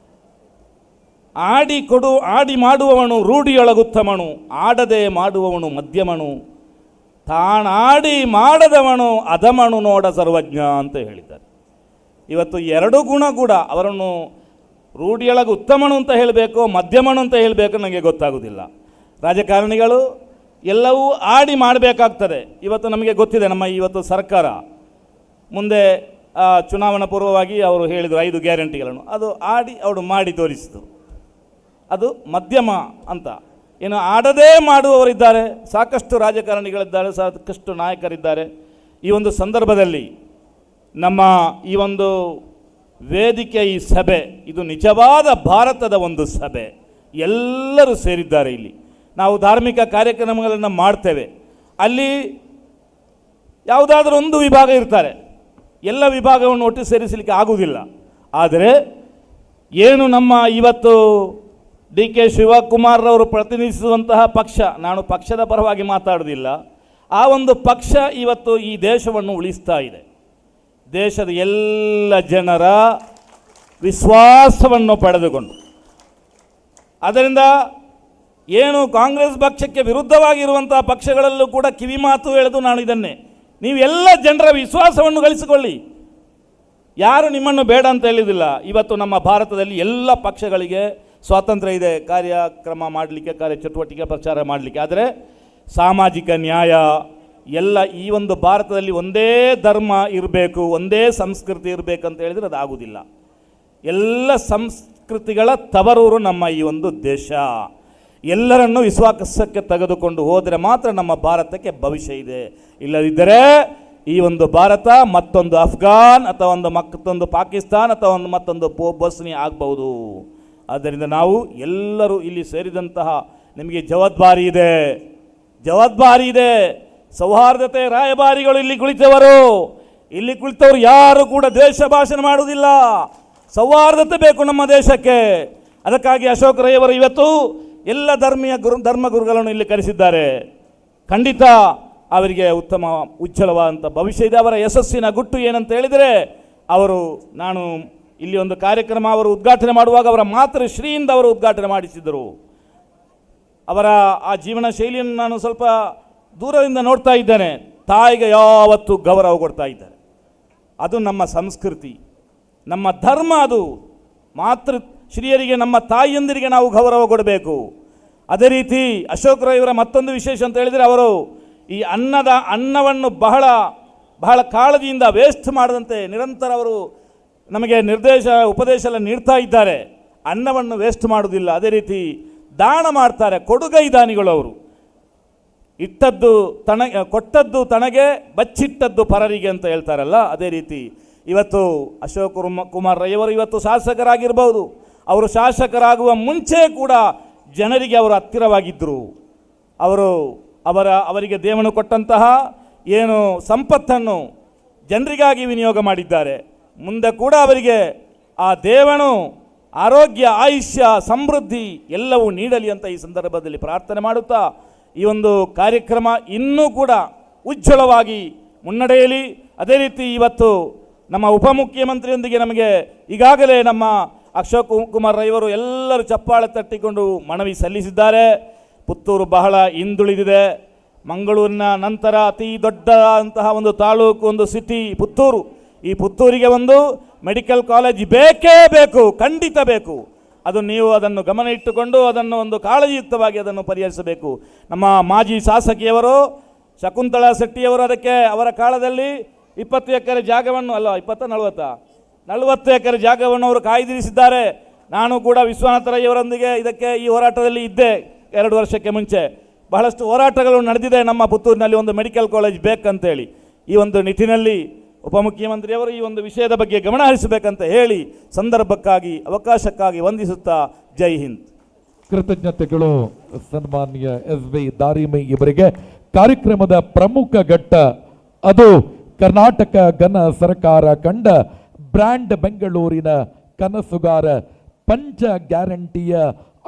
ಆಡಿ ಮಾಡುವವನು ರೂಢಿಯೊಳಗುತ್ತಮನು, ಆಡದೆ ಮಾಡುವವನು ಮಧ್ಯಮನು, ತಾನಾಡಿ ಮಾಡದವನು ಅಧಮನು ನೋಡ ಸರ್ವಜ್ಞ ಅಂತ ಹೇಳಿದ್ದಾರೆ. ಇವತ್ತು 2 ಗುಣ ಕೂಡ ಅವರನ್ನು ರೂಢಿಯೊಳಗೆ ಉತ್ತಮನು ಅಂತ ಹೇಳಬೇಕು, ಮಧ್ಯಮನು ಅಂತ ಹೇಳಬೇಕು, ನನಗೆ ಗೊತ್ತಾಗೋದಿಲ್ಲ. ರಾಜಕಾರಣಿಗಳು ಎಲ್ಲವೂ ಆಡಿ ಮಾಡಬೇಕಾಗ್ತದೆ. ಇವತ್ತು ನಮಗೆ ಗೊತ್ತಿದೆ, ನಮ್ಮ ಇವತ್ತು ಸರ್ಕಾರ ಮುಂದೆ ಚುನಾವಣಾ ಪೂರ್ವವಾಗಿ ಅವರು ಹೇಳಿದರು 5 ಗ್ಯಾರಂಟಿಗಳನ್ನು, ಅದು ಅವರು ಮಾಡಿ ತೋರಿಸಿದರು. ಅದು ಮಧ್ಯಮ ಅಂತ. ಏನು ಆಡದೇ ಮಾಡುವವರಿದ್ದಾರೆ, ಸಾಕಷ್ಟು ರಾಜಕಾರಣಿಗಳಿದ್ದಾರೆ, ಸಾಕಷ್ಟು ನಾಯಕರಿದ್ದಾರೆ. ಈ ಒಂದು ಸಂದರ್ಭದಲ್ಲಿ ನಮ್ಮ ಈ ಒಂದು ವೇದಿಕೆ, ಈ ಸಭೆ, ಇದು ನಿಜವಾದ ಭಾರತದ ಒಂದು ಸಭೆ. ಎಲ್ಲರೂ ಸೇರಿದ್ದಾರೆ ಇಲ್ಲಿ. ನಾವು ಧಾರ್ಮಿಕ ಕಾರ್ಯಕ್ರಮಗಳನ್ನು ಮಾಡ್ತೇವೆ, ಅಲ್ಲಿ ಯಾವುದಾದ್ರೂ ಒಂದು ವಿಭಾಗ ಇರ್ತಾರೆ, ಎಲ್ಲ ವಿಭಾಗವನ್ನು ಒಟ್ಟು ಸೇರಿಸಲಿಕ್ಕೆ ಆಗುವುದಿಲ್ಲ. ಆದರೆ ಏನು ನಮ್ಮ ಇವತ್ತು ಡಿ ಕೆ ಶಿವಕುಮಾರ್ರವರು ಪ್ರತಿನಿಧಿಸುವಂತಹ ಪಕ್ಷ, ನಾನು ಪಕ್ಷದ ಪರವಾಗಿ ಮಾತಾಡೋದಿಲ್ಲ, ಆ ಒಂದು ಪಕ್ಷ ಇವತ್ತು ಈ ದೇಶವನ್ನು ಉಳಿಸ್ತಾ ಇದೆ. ದೇಶದ ಎಲ್ಲ ಜನರ ವಿಶ್ವಾಸವನ್ನು ಪಡೆದುಕೊಂಡು, ಅದರಿಂದ ಏನು ಕಾಂಗ್ರೆಸ್ ಪಕ್ಷಕ್ಕೆ ವಿರುದ್ಧವಾಗಿರುವಂತಹ ಪಕ್ಷಗಳಲ್ಲೂ ಕೂಡ ಕಿವಿ ಮಾತು ಹೇಳೋದು ನಾನು ಇದನ್ನೇ, ನೀವೆಲ್ಲ ಜನರ ವಿಶ್ವಾಸವನ್ನು ಗಳಿಸಿಕೊಳ್ಳಿ. ಯಾರು ನಿಮ್ಮನ್ನು ಬೇಡ ಅಂತ ಹೇಳಿದಿಲ್ಲ. ಇವತ್ತು ನಮ್ಮ ಭಾರತದಲ್ಲಿ ಎಲ್ಲ ಪಕ್ಷಗಳಿಗೆ ಸ್ವಾತಂತ್ರ್ಯ ಇದೆ ಕಾರ್ಯಕ್ರಮ ಮಾಡಲಿಕ್ಕೆ, ಕಾರ್ಯಚಟುವಟಿಕೆ ಪ್ರಚಾರ ಮಾಡಲಿಕ್ಕೆ. ಆದರೆ ಸಾಮಾಜಿಕ ನ್ಯಾಯ ಎಲ್ಲ ಈ ಒಂದು ಭಾರತದಲ್ಲಿ ಒಂದೇ ಧರ್ಮ ಇರಬೇಕು, ಒಂದೇ ಸಂಸ್ಕೃತಿ ಇರಬೇಕಂತ ಹೇಳಿದರೆ ಅದು ಆಗುವುದಿಲ್ಲ. ಎಲ್ಲ ಸಂಸ್ಕೃತಿಗಳ ತವರೂರು ನಮ್ಮ ಈ ಒಂದು ದೇಶ. ಎಲ್ಲರನ್ನೂ ವಿಶ್ವಾಸಕ್ಕೆ ತೆಗೆದುಕೊಂಡು ಹೋದರೆ ಮಾತ್ರ ನಮ್ಮ ಭಾರತಕ್ಕೆ ಭವಿಷ್ಯ ಇದೆ. ಇಲ್ಲದಿದ್ದರೆ ಈ ಒಂದು ಭಾರತ ಮತ್ತೊಂದು ಅಫ್ಘಾನ್ ಅಥವಾ ಮತ್ತೊಂದು ಪಾಕಿಸ್ತಾನ್ ಅಥವಾ ಮತ್ತೊಂದು ಬೋಸ್ನಿ ಆಗಬಹುದು. ಆದ್ದರಿಂದ ನಾವು ಎಲ್ಲರೂ ಇಲ್ಲಿ ಸೇರಿದಂತಹ ನಿಮಗೆ ಜವಾಬ್ದಾರಿ ಇದೆ. ಸೌಹಾರ್ದತೆ ರಾಯಭಾರಿಗಳು ಇಲ್ಲಿ ಕುಳಿತವರು, ಇಲ್ಲಿ ಕುಳಿತವರು ಯಾರು ಕೂಡ ದ್ವೇಷ ಭಾಷಣ ಮಾಡುವುದಿಲ್ಲ. ಸೌಹಾರ್ದತೆ ಬೇಕು ನಮ್ಮ ದೇಶಕ್ಕೆ. ಅದಕ್ಕಾಗಿ ಅಶೋಕ್ ರೈ ಅವರು ಇವತ್ತು ಎಲ್ಲ ಧರ್ಮಗುರುಗಳನ್ನು ಇಲ್ಲಿ ಕರೆಸಿದ್ದಾರೆ. ಖಂಡಿತ ಅವರಿಗೆ ಉತ್ತಮ ಉಜ್ವಲವಾದಂಥ ಭವಿಷ್ಯ ಇದೆ. ಅವರ ಯಶಸ್ಸಿನ ಗುಟ್ಟು ಏನಂತ ಹೇಳಿದರೆ, ನಾನು ಇಲ್ಲಿ ಒಂದು ಕಾರ್ಯಕ್ರಮ ಅವರು ಉದ್ಘಾಟನೆ ಮಾಡುವಾಗ ಅವರ ಮಾತೃಶ್ರೀಯಿಂದ ಅವರು ಉದ್ಘಾಟನೆ ಮಾಡಿಸಿದರು. ಅವರ ಆ ಜೀವನ ಶೈಲಿಯನ್ನು ನಾನು ಸ್ವಲ್ಪ ದೂರದಿಂದ ನೋಡ್ತಾ ಇದ್ದೇನೆ. ತಾಯಿಗೆ ಯಾವತ್ತೂ ಗೌರವ ಕೊಡ್ತಾ ಇದ್ದಾರೆ. ಅದು ನಮ್ಮ ಸಂಸ್ಕೃತಿ, ನಮ್ಮ ಧರ್ಮ. ಅದು ಮಾತೃಶ್ರೀಯರಿಗೆ, ನಮ್ಮ ತಾಯಿಯಂದಿರಿಗೆ ನಾವು ಗೌರವ ಕೊಡಬೇಕು. ಅದೇ ರೀತಿ ಅಶೋಕ್ ರೈ ಅವರ ಮತ್ತೊಂದು ವಿಶೇಷ ಅಂತ ಹೇಳಿದರೆ, ಅವರು ಈ ಅನ್ನವನ್ನು ಬಹಳ ಬಹಳ ಕಾಳಜಿಯಿಂದ ವೇಸ್ಟ್ ಮಾಡದಂತೆ ನಿರಂತರ ಅವರು ನಮಗೆ ಉಪದೇಶ ಎಲ್ಲ ನೀಡ್ತಾ ಇದ್ದಾರೆ. ಅನ್ನವನ್ನು ವೇಸ್ಟ್ ಮಾಡೋದಿಲ್ಲ. ಅದೇ ರೀತಿ ದಾನ ಮಾಡ್ತಾರೆ, ಕೊಡುಗೈ ದಾನಿಗಳು ಅವರು. ಕೊಟ್ಟದ್ದು ತನಗೆ, ಬಚ್ಚಿಟ್ಟದ್ದು ಪರರಿಗೆ ಅಂತ ಹೇಳ್ತಾರಲ್ಲ, ಅದೇ ರೀತಿ ಇವತ್ತು ಅಶೋಕ್ ಕುಮಾರ್ ರೈ ಅವರು ಇವತ್ತು ಶಾಸಕರಾಗಿರ್ಬೋದು. ಅವರು ಶಾಸಕರಾಗುವ ಮುಂಚೆ ಕೂಡ ಜನರಿಗೆ ಅವರು ಹತ್ತಿರವಾಗಿದ್ದರು. ಅವರಿಗೆ ದೇವನು ಕೊಟ್ಟಂತಹ ಏನು ಸಂಪತ್ತನ್ನು ಜನರಿಗಾಗಿ ವಿನಿಯೋಗ ಮಾಡಿದ್ದಾರೆ. ಮುಂದೆ ಕೂಡ ಅವರಿಗೆ ಆ ದೇವನು ಆರೋಗ್ಯ, ಆಯುಷ್ಯ, ಸಮೃದ್ಧಿ ಎಲ್ಲವೂ ನೀಡಲಿ ಅಂತ ಈ ಸಂದರ್ಭದಲ್ಲಿ ಪ್ರಾರ್ಥನೆ ಮಾಡುತ್ತಾ, ಈ ಒಂದು ಕಾರ್ಯಕ್ರಮ ಇನ್ನೂ ಕೂಡ ಉಜ್ವಲವಾಗಿ ಮುನ್ನಡೆಯಲಿ. ಅದೇ ರೀತಿ ಇವತ್ತು ನಮ್ಮ ಉಪಮುಖ್ಯಮಂತ್ರಿಯೊಂದಿಗೆ ನಮಗೆ ಈಗಾಗಲೇ ನಮ್ಮ ಅಶೋಕ್ ಕುಮಾರ್ ರೈ ಅವರು ಎಲ್ಲರೂ ಚಪ್ಪಾಳೆ ತಟ್ಟಿಕೊಂಡು ಮನವಿ ಸಲ್ಲಿಸಿದ್ದಾರೆ. ಪುತ್ತೂರು ಬಹಳ ಹಿಂದುಳಿದಿದೆ. ಮಂಗಳೂರಿನ ನಂತರ ಅತಿ ದೊಡ್ಡಂತಹ ಒಂದು ತಾಲೂಕು, ಒಂದು ಸಿಟಿ ಪುತ್ತೂರು. ಈ ಪುತ್ತೂರಿಗೆ ಒಂದು ಮೆಡಿಕಲ್ ಕಾಲೇಜ್ ಬೇಕೇ ಬೇಕು, ಖಂಡಿತ ಬೇಕು. ನೀವು ಅದನ್ನು ಗಮನ ಇಟ್ಟುಕೊಂಡು ಅದನ್ನು ಒಂದು ಕಾಳಜಿಯುಕ್ತವಾಗಿ ಅದನ್ನು ಪರಿಹರಿಸಬೇಕು. ನಮ್ಮ ಮಾಜಿ ಶಾಸಕಿಯವರು ಶಕುಂತಳಾ ಶೆಟ್ಟಿಯವರು ಅದಕ್ಕೆ ಅವರ ಕಾಲದಲ್ಲಿ 20 ಎಕರೆ ಜಾಗವನ್ನು 40 ಎಕರೆ ಜಾಗವನ್ನು ಅವರು ಕಾಯ್ದಿರಿಸಿದ್ದಾರೆ. ನಾನು ಕೂಡ ವಿಶ್ವನಾಥ ರೈ ಅವರೊಂದಿಗೆ ಈ ಹೋರಾಟದಲ್ಲಿ ಇದ್ದೆ 2 ವರ್ಷಕ್ಕೆ ಮುಂಚೆ. ಬಹಳಷ್ಟು ಹೋರಾಟಗಳು ನಡೆದಿದೆ. ನಮ್ಮ ಪುತ್ತೂರಿನಲ್ಲಿ ಒಂದು ಮೆಡಿಕಲ್ ಕಾಲೇಜ್ ಬೇಕಂತೇಳಿ. ಈ ಒಂದು ನಿಟ್ಟಿನಲ್ಲಿ ಉಪಮುಖ್ಯಮಂತ್ರಿಯವರು ಈ ಒಂದು ವಿಷಯದ ಬಗ್ಗೆ ಗಮನ ಹರಿಸಬೇಕಂತ ಹೇಳಿ ಸಂದರ್ಭಕ್ಕಾಗಿ, ಅವಕಾಶಕ್ಕಾಗಿ ವಂದಿಸುತ್ತಾ ಜೈ ಹಿಂದ್. ಕೃತಜ್ಞತೆಗಳು ಸನ್ಮಾನ್ಯ SV ದಾರಿಮೈ ಇವರಿಗೆ. ಕಾರ್ಯಕ್ರಮದ ಪ್ರಮುಖ ಘಟ್ಟ ಅದು ಕರ್ನಾಟಕ ಘನ ಸರ್ಕಾರ ಕಂಡ ಬ್ರ್ಯಾಂಡ್ ಬೆಂಗಳೂರಿನ ಕನಸುಗಾರ ಪಂಚ ಗ್ಯಾರಂಟಿಯ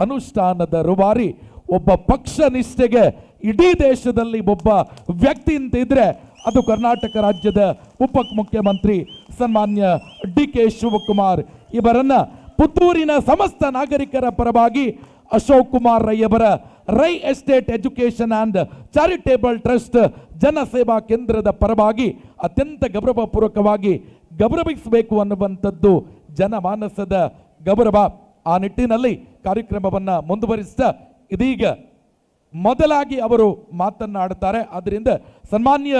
ಅನುಷ್ಠಾನದ ರೂವಾರಿ. ಒಬ್ಬ ಪಕ್ಷ ನಿಷ್ಠೆಗೆ ಇಡೀ ದೇಶದಲ್ಲಿ ಒಬ್ಬ ವ್ಯಕ್ತಿ ಅಂತ ಇದ್ರೆ ಅದು ಕರ್ನಾಟಕ ರಾಜ್ಯದ ಉಪಮುಖ್ಯಮಂತ್ರಿ ಸನ್ಮಾನ್ಯ DK ಶಿವಕುಮಾರ್ ಇವರನ್ನ ಪುತ್ತೂರಿನ ಸಮಸ್ತ ನಾಗರಿಕರ ಪರವಾಗಿ ಅಶೋಕ್ ಕುಮಾರ್ ರೈ ಅವರ Rai estate education and charitable trust Janaseva ಕೇಂದ್ರದ ಪರವಾಗಿ ಅತ್ಯಂತ ಗೌರವಪೂರ್ವಕವಾಗಿ ಗೌರವಿಸಬೇಕು ಅನ್ನುವಂಥದ್ದು ಜನಮಾನಸದ ಗೌರವ. ಆ ನಿಟ್ಟಿನಲ್ಲಿ ಕಾರ್ಯಕ್ರಮವನ್ನು ಮುಂದುವರಿಸ್ತಾ ಇದೀಗ ಮೊದಲಾಗಿ ಅವರು ಮಾತನಾಡುತ್ತಾರೆ. ಆದ್ದರಿಂದ ಸನ್ಮಾನ್ಯ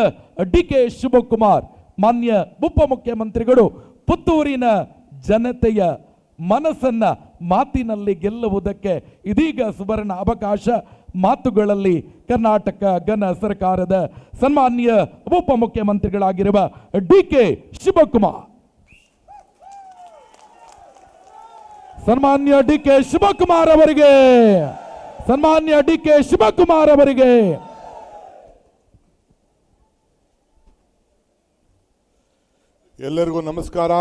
DK ಶಿವಕುಮಾರ್, ಮಾನ್ಯ ಉಪಮುಖ್ಯಮಂತ್ರಿಗಳು ಪುತ್ತೂರಿನ ಜನತೆಯ ಮನಸ್ಸನ್ನ ಮಾತಿನಲ್ಲಿ ಗೆಲ್ಲುವುದಕ್ಕೆ ಇದೀಗ ಸುವರ್ಣ ಅವಕಾಶ. ಮಾತುಗಳಲ್ಲಿ ಕರ್ನಾಟಕ ಘನ ಸರ್ಕಾರದ ಸನ್ಮಾನ್ಯ ಉಪಮುಖ್ಯಮಂತ್ರಿಗಳಾಗಿರುವ DK ಶಿವಕುಮಾರ್. ಸನ್ಮಾನ್ಯ DK ಶಿವಕುಮಾರ್ ಅವರಿಗೆ, ಸನ್ಮಾನ್ಯ DK ಶಿವಕುಮಾರ್ ಅವರಿಗೆ. ಎಲ್ಲರಿಗೂ ನಮಸ್ಕಾರ.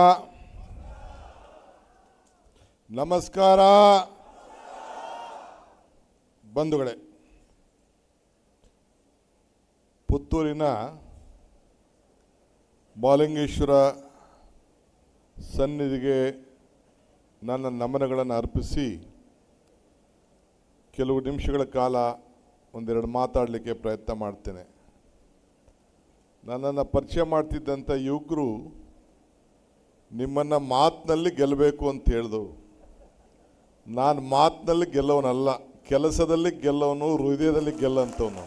ನಮಸ್ಕಾರ ಬಂಧುಗಳೇ. ಪುತ್ತೂರಿನ ಬಾಲಿಂಗೇಶ್ವರ ಸನ್ನಿಧಿಗೆ ನನ್ನ ನಮನಗಳನ್ನು ಅರ್ಪಿಸಿ ಕೆಲವು ನಿಮಿಷಗಳ ಕಾಲ ಒಂದೆರಡು ಮಾತಾಡಲಿಕ್ಕೆ ಪ್ರಯತ್ನ ಮಾಡ್ತೇನೆ. ನನ್ನನ್ನು ಪರಿಚಯ ಮಾಡ್ತಿದ್ದಂಥ ಯುವಕರು ನಿಮ್ಮನ್ನು ಮಾತಿನಲ್ಲಿ ಗೆಲ್ಲಬೇಕು ಅಂತ ಹೇಳಿದವು. ನಾನು ಮಾತಿನಲ್ಲಿ ಗೆಲ್ಲವನಲ್ಲ, ಕೆಲಸದಲ್ಲಿ ಗೆಲ್ಲವನು, ಹೃದಯದಲ್ಲಿ ಗೆಲ್ಲಂಥವನು.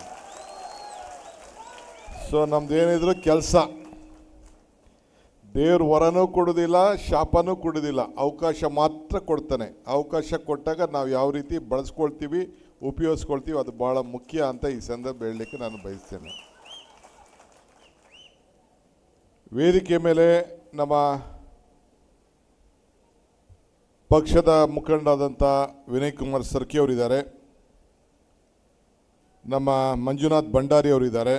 ಸೊ ನಮ್ದೇನಿದ್ರು ಕೆಲಸ. ದೇವ್ರ ವರನೂ ಕೊಡೋದಿಲ್ಲ, ಶಾಪನೂ ಕೊಡೋದಿಲ್ಲ, ಅವಕಾಶ ಮಾತ್ರ ಕೊಡ್ತಾನೆ. ಅವಕಾಶ ಕೊಟ್ಟಾಗ ನಾವು ಯಾವ ರೀತಿ ಬಳಸ್ಕೊಳ್ತೀವಿ, ಉಪಯೋಗಿಸ್ಕೊಳ್ತೀವಿ, ಅದು ಭಾಳ ಮುಖ್ಯ ಅಂತ ಈ ಸಂದರ್ಭ ಹೇಳಲಿಕ್ಕೆ ನಾನು ಬಯಸ್ತೇನೆ. ವೇದಿಕೆ ಮೇಲೆ ನಮ್ಮ ಪಕ್ಷದ ಮುಖಂಡರಾದಂಥ ವಿನಯ್ ಕುಮಾರ್ ಸರ್ಕಿ ಅವರಿದ್ದಾರೆ, ನಮ್ಮ ಮಂಜುನಾಥ್ ಭಂಡಾರಿ ಅವರಿದ್ದಾರೆ,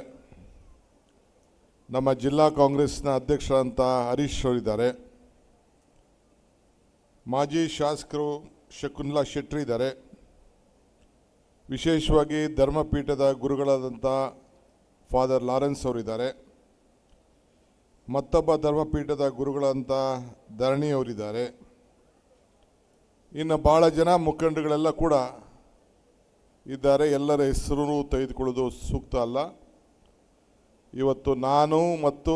ನಮ್ಮ ಜಿಲ್ಲಾ ಕಾಂಗ್ರೆಸ್ನ ಅಧ್ಯಕ್ಷರಾದಂಥ ಹರೀಶ್ ಅವರಿದ್ದಾರೆ, ಮಾಜಿ ಶಾಸಕರು ಶಕುನ್ಲಾ ಶೆಟ್ಟಿ ಇದ್ದಾರೆ, ವಿಶೇಷವಾಗಿ ಧರ್ಮಪೀಠದ ಗುರುಗಳಾದಂಥ ಫಾದರ್ ಲಾರೆನ್ಸ್ ಅವರಿದ್ದಾರೆ, ಮತ್ತೊಬ್ಬ ಧರ್ಮಪೀಠದ ಗುರುಗಳಂತ ಧರಣಿ ಅವರಿದ್ದಾರೆ. ಇನ್ನು ಭಾಳ ಜನ ಮುಖಂಡಗಳೆಲ್ಲ ಕೂಡ ಇದ್ದಾರೆ. ಎಲ್ಲರ ಹೆಸರು ತೆಗೆದುಕೊಳ್ಳೋದು ಸೂಕ್ತ ಅಲ್ಲ. ಇವತ್ತು ನಾನು ಮತ್ತು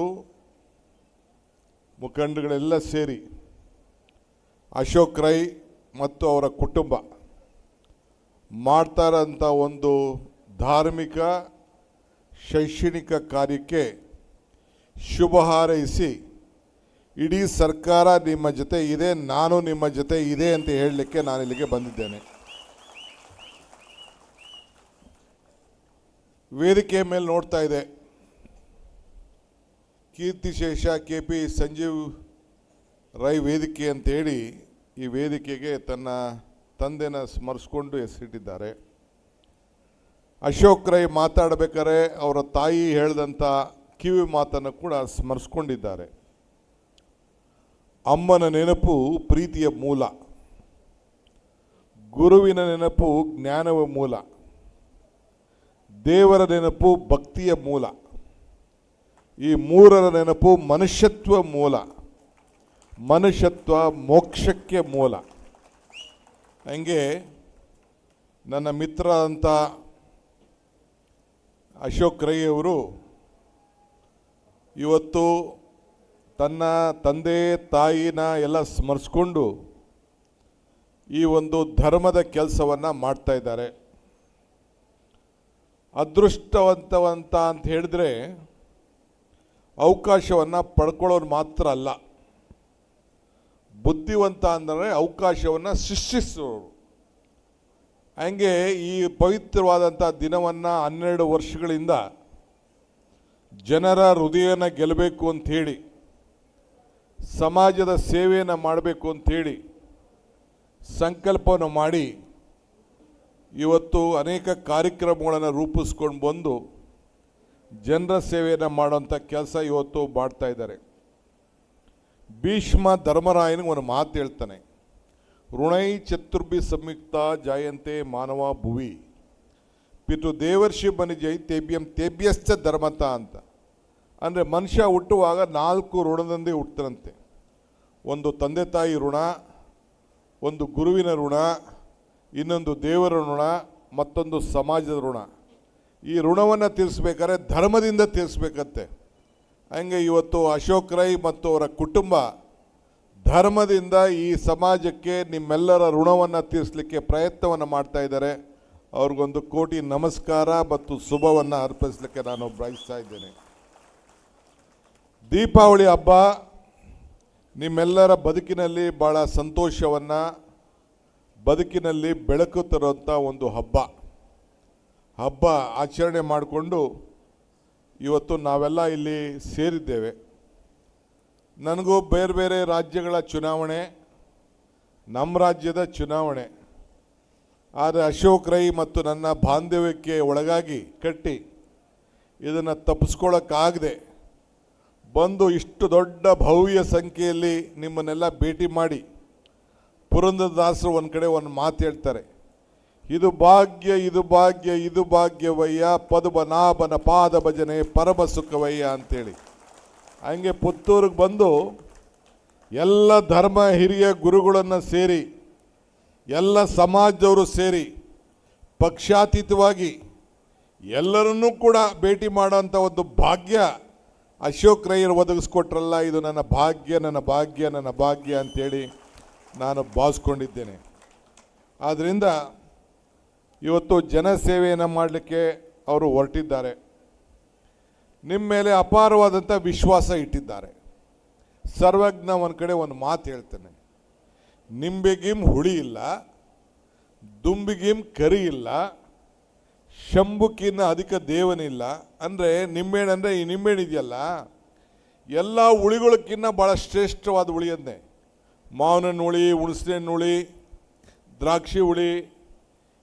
ಮುಖಂಡಗಳೆಲ್ಲ ಸೇರಿ ಅಶೋಕ್ ರೈ ಮತ್ತು ಅವರ ಕುಟುಂಬ ಮಾಡ್ತಾ ಇರೋಂಥ ಒಂದು ಧಾರ್ಮಿಕ ಶೈಕ್ಷಣಿಕ ಕಾರ್ಯಕ್ಕೆ ಶುಭ ಹಾರೈಸಿ ಇಡೀ ಸರ್ಕಾರ ನಿಮ್ಮ ಜೊತೆ ಇದೆ, ನಾನು ನಿಮ್ಮ ಜೊತೆ ಇದೆ ಅಂತ ಹೇಳಲಿಕ್ಕೆ ನಾನು ಇಲ್ಲಿಗೆ ಬಂದಿದ್ದೇನೆ. ವೇದಿಕೆ ಮೇಲೆ ನೋಡ್ತಾ ಇದೆ ಕೀರ್ತಿಶೇಷ KP ಸಂಜೀವ್ ರೈ ವೇದಿಕೆ ಅಂತೇಳಿ ಈ ವೇದಿಕೆಗೆ ತನ್ನ ತಂದೆನ ಸ್ಮರಿಸ್ಕೊಂಡು ಹೆಸರಿಟ್ಟಿದ್ದಾರೆ. ಅಶೋಕ್ ರೈ ಮಾತಾಡಬೇಕಾದ್ರೆ ಅವರ ತಾಯಿ ಹೇಳಿದಂಥ ಕಿವಿ ಮಾತನ್ನು ಕೂಡ ಸ್ಮರಿಸ್ಕೊಂಡಿದ್ದಾರೆ. ಅಮ್ಮನ ನೆನಪು ಪ್ರೀತಿಯ ಮೂಲ, ಗುರುವಿನ ನೆನಪು ಜ್ಞಾನವ ಮೂಲ, ದೇವರ ನೆನಪು ಭಕ್ತಿಯ ಮೂಲ, ಈ ಮೂರರ ನೆನಪು ಮನುಷ್ಯತ್ವ ಮೂಲ, ಮನುಷ್ಯತ್ವ ಮೋಕ್ಷಕ್ಕೆ ಮೂಲ. ಹಂಗೆ ನನ್ನ ಮಿತ್ರ ಅಂತ ಅಶೋಕ್ ರೈ ಅವರು ಇವತ್ತು ತನ್ನ ತಂದೆ ತಾಯಿನ ಎಲ್ಲ ಸ್ಮರಿಸ್ಕೊಂಡು ಈ ಒಂದು ಧರ್ಮದ ಕೆಲಸವನ್ನು ಮಾಡ್ತಾ ಇದ್ದಾರೆ. ಅದೃಷ್ಟವಂತ ಅಂತ ಹೇಳಿದ್ರೆ ಅವಕಾಶವನ್ನು ಪಡ್ಕೊಳ್ಳೋರು ಮಾತ್ರ ಅಲ್ಲ, ಬುದ್ಧಿವಂತ ಅಂದರೆ ಅವಕಾಶವನ್ನು ಸೃಷ್ಟಿಸೋರು. ಹಂಗೆ ಈ ಪವಿತ್ರವಾದಂಥ ದಿನವನ್ನು 12 ವರ್ಷಗಳಿಂದ ಜನರ ಹೃದಯನ ಗೆಲ್ಲಬೇಕು ಅಂಥೇಳಿ, ಸಮಾಜದ ಸೇವೆಯನ್ನು ಮಾಡಬೇಕು ಅಂಥೇಳಿ ಸಂಕಲ್ಪವನ್ನು ಮಾಡಿ ಇವತ್ತು ಅನೇಕ ಕಾರ್ಯಕ್ರಮಗಳನ್ನು ರೂಪಿಸ್ಕೊಂಡು ಬಂದು ಜನರ ಸೇವೆಯನ್ನು ಮಾಡೋಂಥ ಕೆಲಸ ಇವತ್ತು ಮಾಡ್ತಾ ಇದ್ದಾರೆ. ಭೀಷ್ಮ ಧರ್ಮರಾಯನಿಗೆ ಒಂದು ಮಾತು ಹೇಳ್ತಾನೆ, ಋಣೈ ಚತುರ್ಭಿ ಸಂಯುಕ್ತ ಜಾಯಂತೆ ಮಾನವ ಭುವಿ ಪಿತು ದೇವರ್ಷಿ ಬನಿಜೈ ತೇಭ್ಯಶ್ಚ ಧರ್ಮತ ಅಂತ. ಅಂದರೆ ಮನುಷ್ಯ ಹುಟ್ಟುವಾಗ 4 ಋಣದಂದೇ ಹುಟ್ಟರಂತೆ. ಒಂದು ತಂದೆ ತಾಯಿ ಋಣ, ಒಂದು ಗುರುವಿನ ಋಣ, ಇನ್ನೊಂದು ದೇವರ ಋಣ, ಮತ್ತೊಂದು ಸಮಾಜದ ಋಣ. ಈ ಋಣವನ್ನು ತೀರಿಸ್ಬೇಕಾದ್ರೆ ಧರ್ಮದಿಂದ ತೀರಿಸ್ಬೇಕಂತೆ. ಹಂಗೆ ಇವತ್ತು ಅಶೋಕ್ ರೈ ಮತ್ತು ಅವರ ಕುಟುಂಬ ಧರ್ಮದಿಂದ ಈ ಸಮಾಜಕ್ಕೆ ನಿಮ್ಮೆಲ್ಲರ ಋಣವನ್ನು ತೀರಿಸಲಿಕ್ಕೆ ಪ್ರಯತ್ನವನ್ನು ಮಾಡ್ತಾ ಇದ್ದಾರೆ. ಅವ್ರಿಗೊಂದು ಕೋಟಿ ನಮಸ್ಕಾರ ಮತ್ತು ಶುಭವನ್ನು ಅರ್ಪಿಸಲಿಕ್ಕೆ ನಾನು ಬಯಸ್ತಾ ಇದ್ದೇನೆ. ದೀಪಾವಳಿ ಹಬ್ಬ ನಿಮ್ಮೆಲ್ಲರ ಬದುಕಿನಲ್ಲಿ ಭಾಳ ಸಂತೋಷವನ್ನು, ಬದುಕಿನಲ್ಲಿ ಬೆಳಕು ತರುವಂಥ ಒಂದು ಹಬ್ಬ ಆಚರಣೆ ಮಾಡಿಕೊಂಡು ಇವತ್ತು ನಾವೆಲ್ಲ ಇಲ್ಲಿ ಸೇರಿದ್ದೇವೆ. ನನಗೂ ಬೇರೆ ಬೇರೆ ರಾಜ್ಯಗಳ ಚುನಾವಣೆ, ನಮ್ಮ ರಾಜ್ಯದ ಚುನಾವಣೆ. ಆದರೆ ಅಶೋಕ್ ರೈ ಮತ್ತು ನನ್ನ ಬಾಂಧವ್ಯಕ್ಕೆ ಒಳಗಾಗಿ ಕಟ್ಟಿ ಇದನ್ನು ತಪ್ಪಿಸ್ಕೊಳ್ಳೋಕ್ಕಾಗದೆ ಬಂದು ಇಷ್ಟು ದೊಡ್ಡ ಭವ್ಯ ಸಂಖ್ಯೆಯಲ್ಲಿ ನಿಮ್ಮನ್ನೆಲ್ಲ ಭೇಟಿ ಮಾಡಿ ಪುರಂದರದಾಸರು ಒಂದು ಕಡೆ ಒಂದು ಮಾತು ಹೇಳ್ತಾರೆ, ಇದು ಭಾಗ್ಯ ಇದು ಭಾಗ್ಯ ಇದು ಭಾಗ್ಯವಯ್ಯ ಪದುಬನಾಭನ ಪಾದ ಭಜನೆ ಪರಮ ಸುಖವಯ್ಯ ಅಂತೇಳಿ. ಹಂಗೆ ಪುತ್ತೂರಿಗೆ ಬಂದು ಎಲ್ಲ ಧರ್ಮ ಹಿರಿಯ ಗುರುಗಳನ್ನು ಸೇರಿ ಎಲ್ಲ ಸಮಾಜದವರು ಸೇರಿ ಪಕ್ಷಾತೀತವಾಗಿ ಎಲ್ಲರನ್ನೂ ಕೂಡ ಭೇಟಿ ಮಾಡೋಂಥ ಒಂದು ಭಾಗ್ಯ ಅಶೋಕ್ ರೈಯರು ಒದಗಿಸ್ಕೊಟ್ರಲ್ಲ, ಇದು ನನ್ನ ಭಾಗ್ಯ ನನ್ನ ಭಾಗ್ಯ ನನ್ನ ಭಾಗ್ಯ ಅಂತೇಳಿ ನಾನು ಭಾವಿಸ್ಕೊಂಡಿದ್ದೇನೆ. ಆದ್ದರಿಂದ ಇವತ್ತು ಜನಸೇವೆಯನ್ನು ಮಾಡಲಿಕ್ಕೆ ಅವರು ಹೊರಟಿದ್ದಾರೆ. ನಿಮ್ಮ ಮೇಲೆ ಅಪಾರವಾದಂಥ ವಿಶ್ವಾಸ ಇಟ್ಟಿದ್ದಾರೆ. ಸರ್ವಜ್ಞ ಒಂದು ಕಡೆ ಒಂದು ಮಾತು ಹೇಳ್ತಾನೆ, ನಿಂಬೆಗಿಮ್ ಹುಳಿ ಇಲ್ಲ, ದುಂಬಿಗಿಮ್ ಕರಿ ಇಲ್ಲ, ಶಂಭುಕಿನ್ನ ಅಧಿಕ ದೇವನಿಲ್ಲ. ಅಂದರೆ ನಿಂಬೆಹಣ್ಣು ಅಂದರೆ ಈ ನಿಂಬೆಹಣ್ಣು ಇದೆಯಲ್ಲ, ಎಲ್ಲ ಹುಳಿಗಳಕ್ಕಿಂತ ಭಾಳ ಶ್ರೇಷ್ಠವಾದ ಹುಳಿ ಅಂದೆ. ಮಾವಿನ ಹುಳಿ, ಹುಣಸೆಹಣ್ಣು ಹುಳಿ, ದ್ರಾಕ್ಷಿ ಹುಳಿ,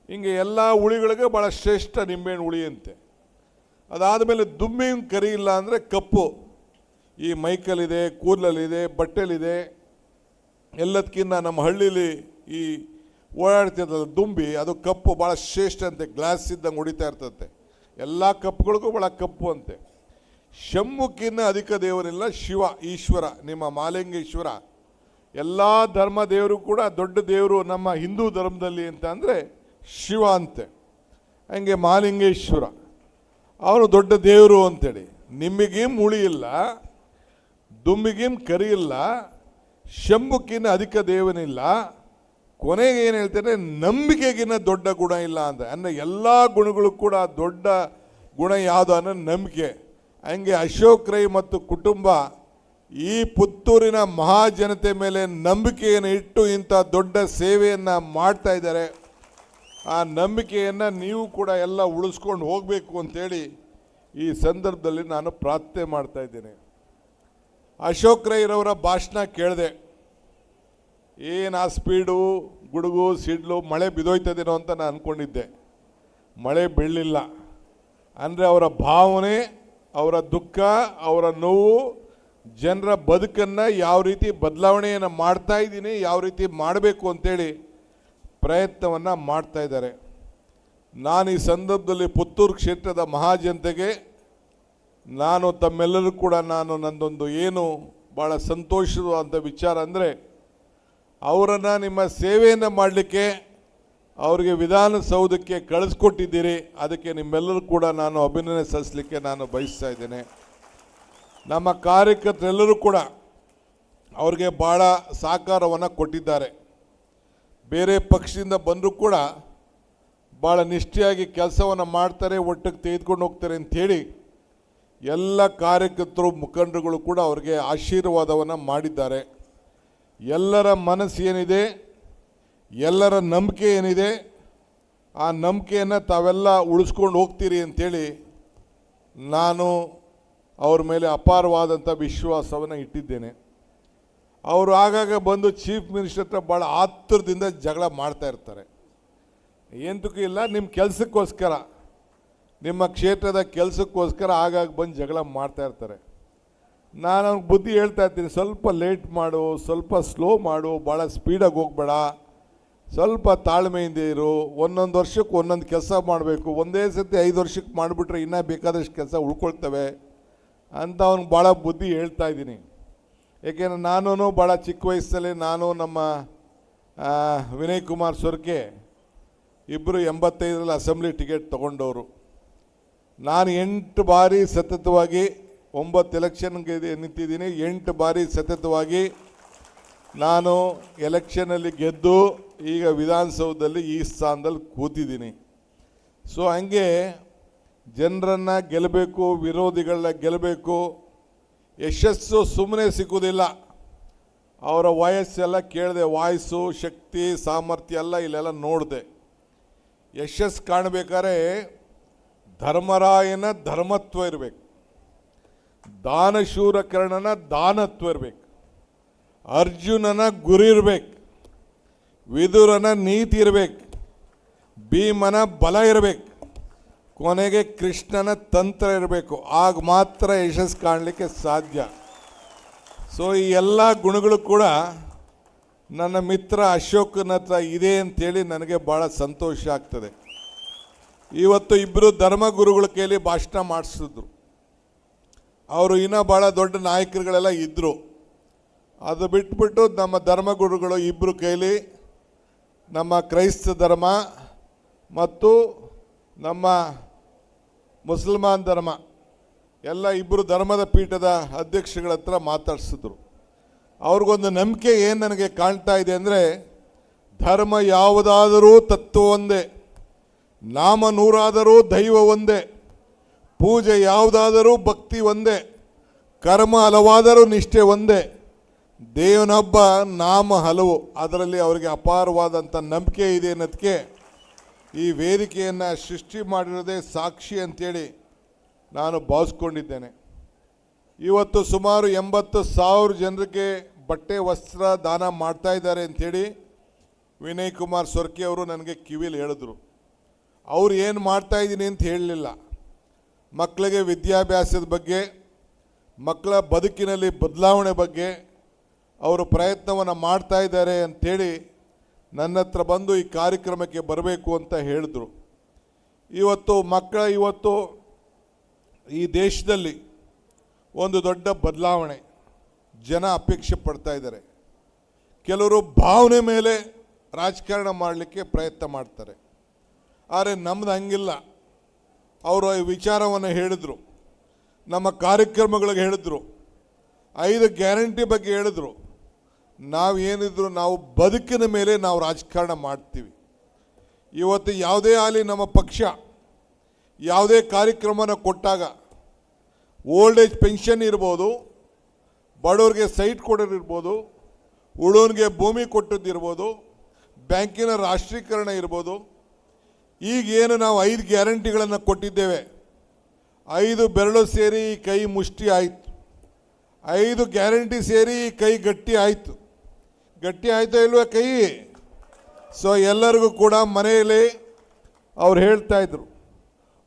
ಹಿಂಗೆ ಎಲ್ಲ ಹುಳಿಗಳಿಗೆ ಭಾಳ ಶ್ರೇಷ್ಠ ನಿಂಬೆಹಣ್ಣು ಹುಳಿ ಅಂತೆ. ಅದಾದಮೇಲೆ ದುಂಬಿಗಿಮ್ ಕರಿ ಇಲ್ಲ ಅಂದರೆ ಕಪ್ಪು, ಈ ಮೈಕಲ್ಲಿದೆ, ಕೂದಲಲ್ಲಿದೆ, ಬಟ್ಟೆಲಿದೆ, ಎಲ್ಲದಕ್ಕಿಂತ ನಮ್ಮ ಹಳ್ಳಿಲಿ ಈ ಓಡಾಡ್ತಿರ್ತದೆ ದುಂಬಿ, ಅದು ಕಪ್ಪು ಭಾಳ ಶ್ರೇಷ್ಠ ಅಂತೆ, ಗ್ಲಾಸ್ ಇದ್ದಂಗೆ ಹೊಡಿತಾ ಇರ್ತದೆ. ಎಲ್ಲ ಕಪ್ಪುಗಳಿಗೂ ಭಾಳ ಕಪ್ಪು ಅಂತೆ. ಶಂಭುಕಿನ್ನ ಅಧಿಕ ದೇವರಿಲ್ಲ, ಶಿವ ಈಶ್ವರ ನಿಮ್ಮ ಮಾಲಿಂಗೇಶ್ವರ. ಎಲ್ಲ ಧರ್ಮ ದೇವರು ಕೂಡ ದೊಡ್ಡ ದೇವರು ನಮ್ಮ ಹಿಂದೂ ಧರ್ಮದಲ್ಲಿ ಅಂತ ಅಂದರೆ ಶಿವ ಅಂತೆ. ಹಂಗೆ ಮಾಲಿಂಗೇಶ್ವರ ಅವನು ದೊಡ್ಡ ದೇವರು ಅಂತೇಳಿ. ನಿಮಗೇನು ಹುಳಿ ಇಲ್ಲ, ದುಂಬಿಗೇನು ಕರಿ ಇಲ್ಲ, ಶಂಭುಕಿನ್ನ ಅಧಿಕ ದೇವನಿಲ್ಲ, ಕೊನೆಗೆ ಏನು ಹೇಳ್ತಾರೆ, ನಂಬಿಕೆಗಿನ್ನ ದೊಡ್ಡ ಗುಣ ಇಲ್ಲ ಅಂತ. ಅಂದರೆ ಎಲ್ಲ ಗುಣಗಳು ಕೂಡ ದೊಡ್ಡ ಗುಣ ಯಾವುದು ಅನ್ನೋ ನಂಬಿಕೆ. ಹಂಗೆ ಅಶೋಕ್ ರೈ ಮತ್ತು ಕುಟುಂಬ ಈ ಪುತ್ತೂರಿನ ಮಹಾಜನತೆ ಮೇಲೆ ನಂಬಿಕೆಯನ್ನು ಇಟ್ಟು ಇಂಥ ದೊಡ್ಡ ಸೇವೆಯನ್ನು ಮಾಡ್ತಾ ಇದ್ದಾರೆ. ಆ ನಂಬಿಕೆಯನ್ನು ನೀವು ಕೂಡ ಎಲ್ಲ ಉಳಿಸ್ಕೊಂಡು ಹೋಗಬೇಕು ಅಂತೇಳಿ ಈ ಸಂದರ್ಭದಲ್ಲಿ ನಾನು ಪ್ರಾರ್ಥನೆ ಮಾಡ್ತಾ ಇದ್ದೇನೆ. ಅಶೋಕ್ ರೈರವರ ಭಾಷಣ ಕೇಳಿದೆ. ಏನು ಆ ಸ್ಪೀಡು, ಗುಡುಗು, ಸಿಡ್ಲು, ಮಳೆ ಬಿದ್ದೋಯ್ತದೇನೋ ಅಂತ ನಾನು ಅಂದ್ಕೊಂಡಿದ್ದೆ. ಮಳೆ ಬೀಳಲಿಲ್ಲ. ಅಂದರೆ ಅವರ ಭಾವನೆ, ಅವರ ದುಃಖ, ಅವರ ನೋವು, ಜನರ ಬದುಕನ್ನು ಯಾವ ರೀತಿ ಬದಲಾವಣೆಯನ್ನು ಮಾಡ್ತಾ ಇದ್ದೀನಿ, ಯಾವ ರೀತಿ ಮಾಡಬೇಕು ಅಂತೇಳಿ ಪ್ರಯತ್ನವನ್ನು ಮಾಡ್ತಾ ಇದ್ದಾರೆ. ನಾನು ಈ ಸಂದರ್ಭದಲ್ಲಿ ಪುತ್ತೂರು ಕ್ಷೇತ್ರದ ಮಹಾಜನತೆಗೆ ನಾನು ತಮ್ಮೆಲ್ಲರೂ ಕೂಡ ನಂದೊಂದು ಏನು ಭಾಳ ಸಂತೋಷವಾದ ವಿಚಾರ ಅಂದರೆ, ಅವರನ್ನು ನಿಮ್ಮ ಸೇವೆಯನ್ನು ಮಾಡಲಿಕ್ಕೆ ಅವರಿಗೆ ವಿಧಾನಸೌಧಕ್ಕೆ ಕಳಿಸ್ಕೊಟ್ಟಿದ್ದೀರಿ. ಅದಕ್ಕೆ ನಿಮ್ಮೆಲ್ಲರೂ ಕೂಡ ನಾನು ಅಭಿನಂದನೆ ಸಲ್ಲಿಸಲಿಕ್ಕೆ ನಾನು ಬಯಸ್ತಾ ಇದ್ದೇನೆ. ನಮ್ಮ ಕಾರ್ಯಕರ್ತರೆಲ್ಲರೂ ಕೂಡ ಅವ್ರಿಗೆ ಭಾಳ ಸಹಕಾರವನ್ನು ಕೊಟ್ಟಿದ್ದಾರೆ. ಬೇರೆ ಪಕ್ಷದಿಂದ ಬಂದರೂ ಕೂಡ ಭಾಳ ನಿಷ್ಠೆಯಾಗಿ ಕೆಲಸವನ್ನು ಮಾಡ್ತಾರೆ, ಒಟ್ಟಿಗೆ ತೆಗೆದುಕೊಂಡು ಹೋಗ್ತಾರೆ ಅಂಥೇಳಿ ಎಲ್ಲ ಕಾರ್ಯಕರ್ತರು, ಮುಖಂಡರುಗಳು ಕೂಡ ಅವ್ರಿಗೆ ಆಶೀರ್ವಾದವನ್ನು ಮಾಡಿದ್ದಾರೆ. ಎಲ್ಲರ ಮನಸ್ಸು ಏನಿದೆ, ಎಲ್ಲರ ನಂಬಿಕೆ ಏನಿದೆ, ಆ ನಂಬಿಕೆಯನ್ನು ತಾವೆಲ್ಲ ಉಳಿಸ್ಕೊಂಡು ಹೋಗ್ತೀರಿ ಅಂಥೇಳಿ ನಾನು ಅವ್ರ ಮೇಲೆ ಅಪಾರವಾದಂಥ ವಿಶ್ವಾಸವನ್ನು ಇಟ್ಟಿದ್ದೇನೆ. ಅವರು ಆಗಾಗ ಬಂದು ಚೀಫ್ ಮಿನಿಸ್ಟರ್ ಹತ್ರ ಭಾಳ ಆತುರದಿಂದ ಜಗಳ ಮಾಡ್ತಾ ಇರ್ತಾರೆ. ಏನಕ್ಕೂ ಇಲ್ಲ, ನಿಮ್ಮ ಕೆಲಸಕ್ಕೋಸ್ಕರ, ನಿಮ್ಮ ಕ್ಷೇತ್ರದ ಕೆಲಸಕ್ಕೋಸ್ಕರ ಆಗಾಗ ಬಂದು ಜಗಳ ಮಾಡ್ತಾ ಇರ್ತಾರೆ. ನಾನು ಅವ್ನಿಗೆ ಬುದ್ಧಿ ಹೇಳ್ತಾ ಇರ್ತೀನಿ, ಸ್ವಲ್ಪ ಲೇಟ್ ಮಾಡು, ಸ್ವಲ್ಪ ಸ್ಲೋ ಮಾಡು, ಭಾಳ ಸ್ಪೀಡಾಗಿ ಹೋಗಬೇಡ, ಸ್ವಲ್ಪ ತಾಳ್ಮೆಯಿಂದ ಇರು, ಒಂದೊಂದು ವರ್ಷಕ್ಕೆ ಒಂದೊಂದು ಕೆಲಸ ಮಾಡಬೇಕು, ಒಂದೇ ಸತಿ 5 ವರ್ಷಕ್ಕೆ ಮಾಡಿಬಿಟ್ರೆ ಇನ್ನೂ ಬೇಕಾದಷ್ಟು ಕೆಲಸ ಉಳ್ಕೊಳ್ತವೆ ಅಂತ ಅವ್ನಿಗೆ ಭಾಳ ಬುದ್ಧಿ ಹೇಳ್ತಾ ಇದ್ದೀನಿ. ಏಕೆಂದರೆ ನಾನು ಭಾಳ ಚಿಕ್ಕ ವಯಸ್ಸಲ್ಲಿ ನಾನು ನಮ್ಮ ವಿನಯ್ ಕುಮಾರ್ ಸೊರ್ಕೆ ಇಬ್ಬರು 85ರಲ್ಲಿ ಅಸೆಂಬ್ಲಿ ಟಿಕೆಟ್ ತೊಗೊಂಡವರು. ನಾನು 8 ಬಾರಿ ಸತತವಾಗಿ 9 ಎಲೆಕ್ಷನ್ಗೆ ನಿಂತಿದ್ದೀನಿ. 8 ಬಾರಿ ಸತತವಾಗಿ ನಾನು ಎಲೆಕ್ಷನಲ್ಲಿ ಗೆದ್ದು ಈಗ ವಿಧಾನಸೌಧದಲ್ಲಿ ಈ ಸ್ಥಾನದಲ್ಲಿ ಕೂತಿದ್ದೀನಿ. ಸೊ ಹಂಗೆ ಜನರನ್ನು ಗೆಲ್ಲಬೇಕು, ವಿರೋಧಿಗಳನ್ನ ಗೆಲ್ಲಬೇಕು. ಯಶಸ್ಸು ಸುಮ್ಮನೆ ಸಿಗೋದಿಲ್ಲ. ಅವರ ವಯಸ್ಸೆಲ್ಲ ಕೇಳಿದೆ, ವಾಯ್ಸು, ಶಕ್ತಿ, ಸಾಮರ್ಥ್ಯ ಎಲ್ಲ ಇಲ್ಲೆಲ್ಲ ನೋಡಿದೆ. ಯಶಸ್ಸು ಕಾಣಬೇಕಾದ್ರೆ ಧರ್ಮರಾಯನ ಧರ್ಮತ್ವ ಇರಬೇಕು, ದಾನಶೂರ ಕರ್ಣನ ದಾನತ್ವ ಇರಬೇಕು, ಅರ್ಜುನನ ಗುರಿ ಇರಬೇಕು, ವಿದುರನ ನೀತಿ ಇರಬೇಕು, ಭೀಮನ ಬಲ ಇರಬೇಕು, ಕೊನೆಗೆ ಕೃಷ್ಣನ ತಂತ್ರ ಇರಬೇಕು. ಆಗ ಮಾತ್ರ ಯಶಸ್ಸು ಕಾಣಲಿಕ್ಕೆ ಸಾಧ್ಯ. ಸೊ ಈ ಎಲ್ಲ ಗುಣಗಳು ಕೂಡ ನನ್ನ ಮಿತ್ರ ಅಶೋಕನ ಹತ್ರ ಇದೆ ಅಂತೇಳಿ ನನಗೆ ಭಾಳ ಸಂತೋಷ ಆಗ್ತದೆ. ಇವತ್ತು ಇಬ್ಬರು ಧರ್ಮಗುರುಗಳ ಕೈಲಿ ಭಾಷಣ ಮಾಡಿಸಿದ್ರು. ಅವರು ಇನ್ನೂ ಭಾಳ ದೊಡ್ಡ ನಾಯಕರುಗಳೆಲ್ಲ ಇದ್ದರು. ಅದು ಬಿಟ್ಬಿಟ್ಟು ನಮ್ಮ ಧರ್ಮಗುರುಗಳು ಇಬ್ಬರು ಕೈಲಿ ನಮ್ಮ ಕ್ರೈಸ್ತ ಧರ್ಮ ಮತ್ತು ನಮ್ಮ ಮುಸಲ್ಮಾನ್ ಧರ್ಮ ಎಲ್ಲ ಇಬ್ಬರು ಧರ್ಮದ ಪೀಠದ ಅಧ್ಯಕ್ಷಗಳ ಹತ್ರ ಮಾತಾಡಿಸಿದ್ರು. ಅವ್ರಿಗೊಂದು ನಂಬಿಕೆ ಏನು ನನಗೆ ಕಾಣ್ತಾ ಇದೆ ಅಂದರೆ, ಧರ್ಮ ಯಾವುದಾದರೂ ತತ್ವ ಒಂದೇ, ನಾಮ ನೂರಾದರೂ ದೈವ ಒಂದೇ, ಪೂಜೆ ಯಾವುದಾದರೂ ಭಕ್ತಿ ಒಂದೇ, ಕರ್ಮ ಹಲವಾದರೂ ನಿಷ್ಠೆ ಒಂದೇ, ದೇವನೊಬ್ಬ ನಾಮ ಹಲವು. ಅದರಲ್ಲಿ ಅವರಿಗೆ ಅಪಾರವಾದಂಥ ನಂಬಿಕೆ ಇದೆ ಅನ್ನೋದಕ್ಕೆ ಈ ವೇದಿಕೆಯನ್ನು ಸೃಷ್ಟಿ ಮಾಡಿರೋದೇ ಸಾಕ್ಷಿ ಅಂತೇಳಿ ನಾನು ಭಾವಿಸ್ಕೊಂಡಿದ್ದೇನೆ. ಇವತ್ತು ಸುಮಾರು 80,000 ಜನರಿಗೆ ಬಟ್ಟೆ ವಸ್ತ್ರ ದಾನ ಮಾಡ್ತಾ ಇದ್ದಾರೆ ಅಂಥೇಳಿ ವಿನಯ್ ಕುಮಾರ್ ಸೊರ್ಕೆ ಅವರು ನನಗೆ ಕಿವಿಲಿ ಹೇಳಿದ್ರು. ಅವ್ರು ಏನು ಮಾಡ್ತಾಯಿದ್ದೀನಿ ಅಂತ ಹೇಳಲಿಲ್ಲ. ಮಕ್ಕಳಿಗೆ ವಿದ್ಯಾಭ್ಯಾಸದ ಬಗ್ಗೆ, ಮಕ್ಕಳ ಬದುಕಿನಲ್ಲಿ ಬದಲಾವಣೆ ಬಗ್ಗೆ ಅವರು ಪ್ರಯತ್ನವನ್ನು ಮಾಡ್ತಾ ಇದ್ದಾರೆ ಅಂಥೇಳಿ ನನ್ನ ಹತ್ರ ಬಂದು ಈ ಕಾರ್ಯಕ್ರಮಕ್ಕೆ ಬರಬೇಕು ಅಂತ ಹೇಳಿದ್ರು. ಇವತ್ತು ಈ ದೇಶದಲ್ಲಿ ಒಂದು ದೊಡ್ಡ ಬದಲಾವಣೆ ಜನ ಅಪೇಕ್ಷೆ ಪಡ್ತಾ ಇದ್ದಾರೆ. ಕೆಲವರು ಭಾವನೆ ಮೇಲೆ ರಾಜಕಾರಣ ಮಾಡಲಿಕ್ಕೆ ಪ್ರಯತ್ನ ಮಾಡ್ತಾರೆ. ಆದರೆ ನಮ್ಮದು ಹಂಗಿಲ್ಲ. ಅವರು ಈ ವಿಚಾರವನ್ನು ಹೇಳಿದರು, ನಮ್ಮ ಕಾರ್ಯಕ್ರಮಗಳಿಗೆ ಹೇಳಿದರು, 5 ಗ್ಯಾರಂಟಿ ಬಗ್ಗೆ ಹೇಳಿದರು. ನಾವೇನಿದ್ರು ನಾವು ಬದುಕಿನ ಮೇಲೆ ನಾವು ರಾಜಕಾರಣ ಮಾಡ್ತೀವಿ. ಇವತ್ತು ಯಾವುದೇ ಆಗಲಿ ನಮ್ಮ ಪಕ್ಷ ಯಾವುದೇ ಕಾರ್ಯಕ್ರಮನ ಕೊಟ್ಟಾಗ ಓಲ್ಡ್ ಏಜ್ ಪೆನ್ಷನ್ ಇರ್ಬೋದು, ಬಡವ್ರಿಗೆ ಸೈಟ್ ಕೊಡೋದಿರ್ಬೋದು, ಉಳೋನ್ಗೆ ಭೂಮಿ ಕೊಟ್ಟದ್ದಿರ್ಬೋದು, ಬ್ಯಾಂಕಿನ ರಾಷ್ಟ್ರೀಕರಣ ಇರ್ಬೋದು, ಈಗೇನು ನಾವು 5 ಗ್ಯಾರಂಟಿಗಳನ್ನು ಕೊಟ್ಟಿದ್ದೇವೆ, 5 ಬೆರಳು ಸೇರಿ ಕೈ ಮುಷ್ಟಿ ಆಯಿತು. 5 ಗ್ಯಾರಂಟಿ ಸೇರಿ ಕೈ ಗಟ್ಟಿ ಆಯಿತು. ಗಟ್ಟಿ ಆಯಿತೋ ಇಲ್ವ ಕೈ? ಸೊ ಎಲ್ಲರಿಗೂ ಕೂಡ ಮನೆಯಲ್ಲಿ ಅವ್ರು ಹೇಳ್ತಾ ಇದ್ರು,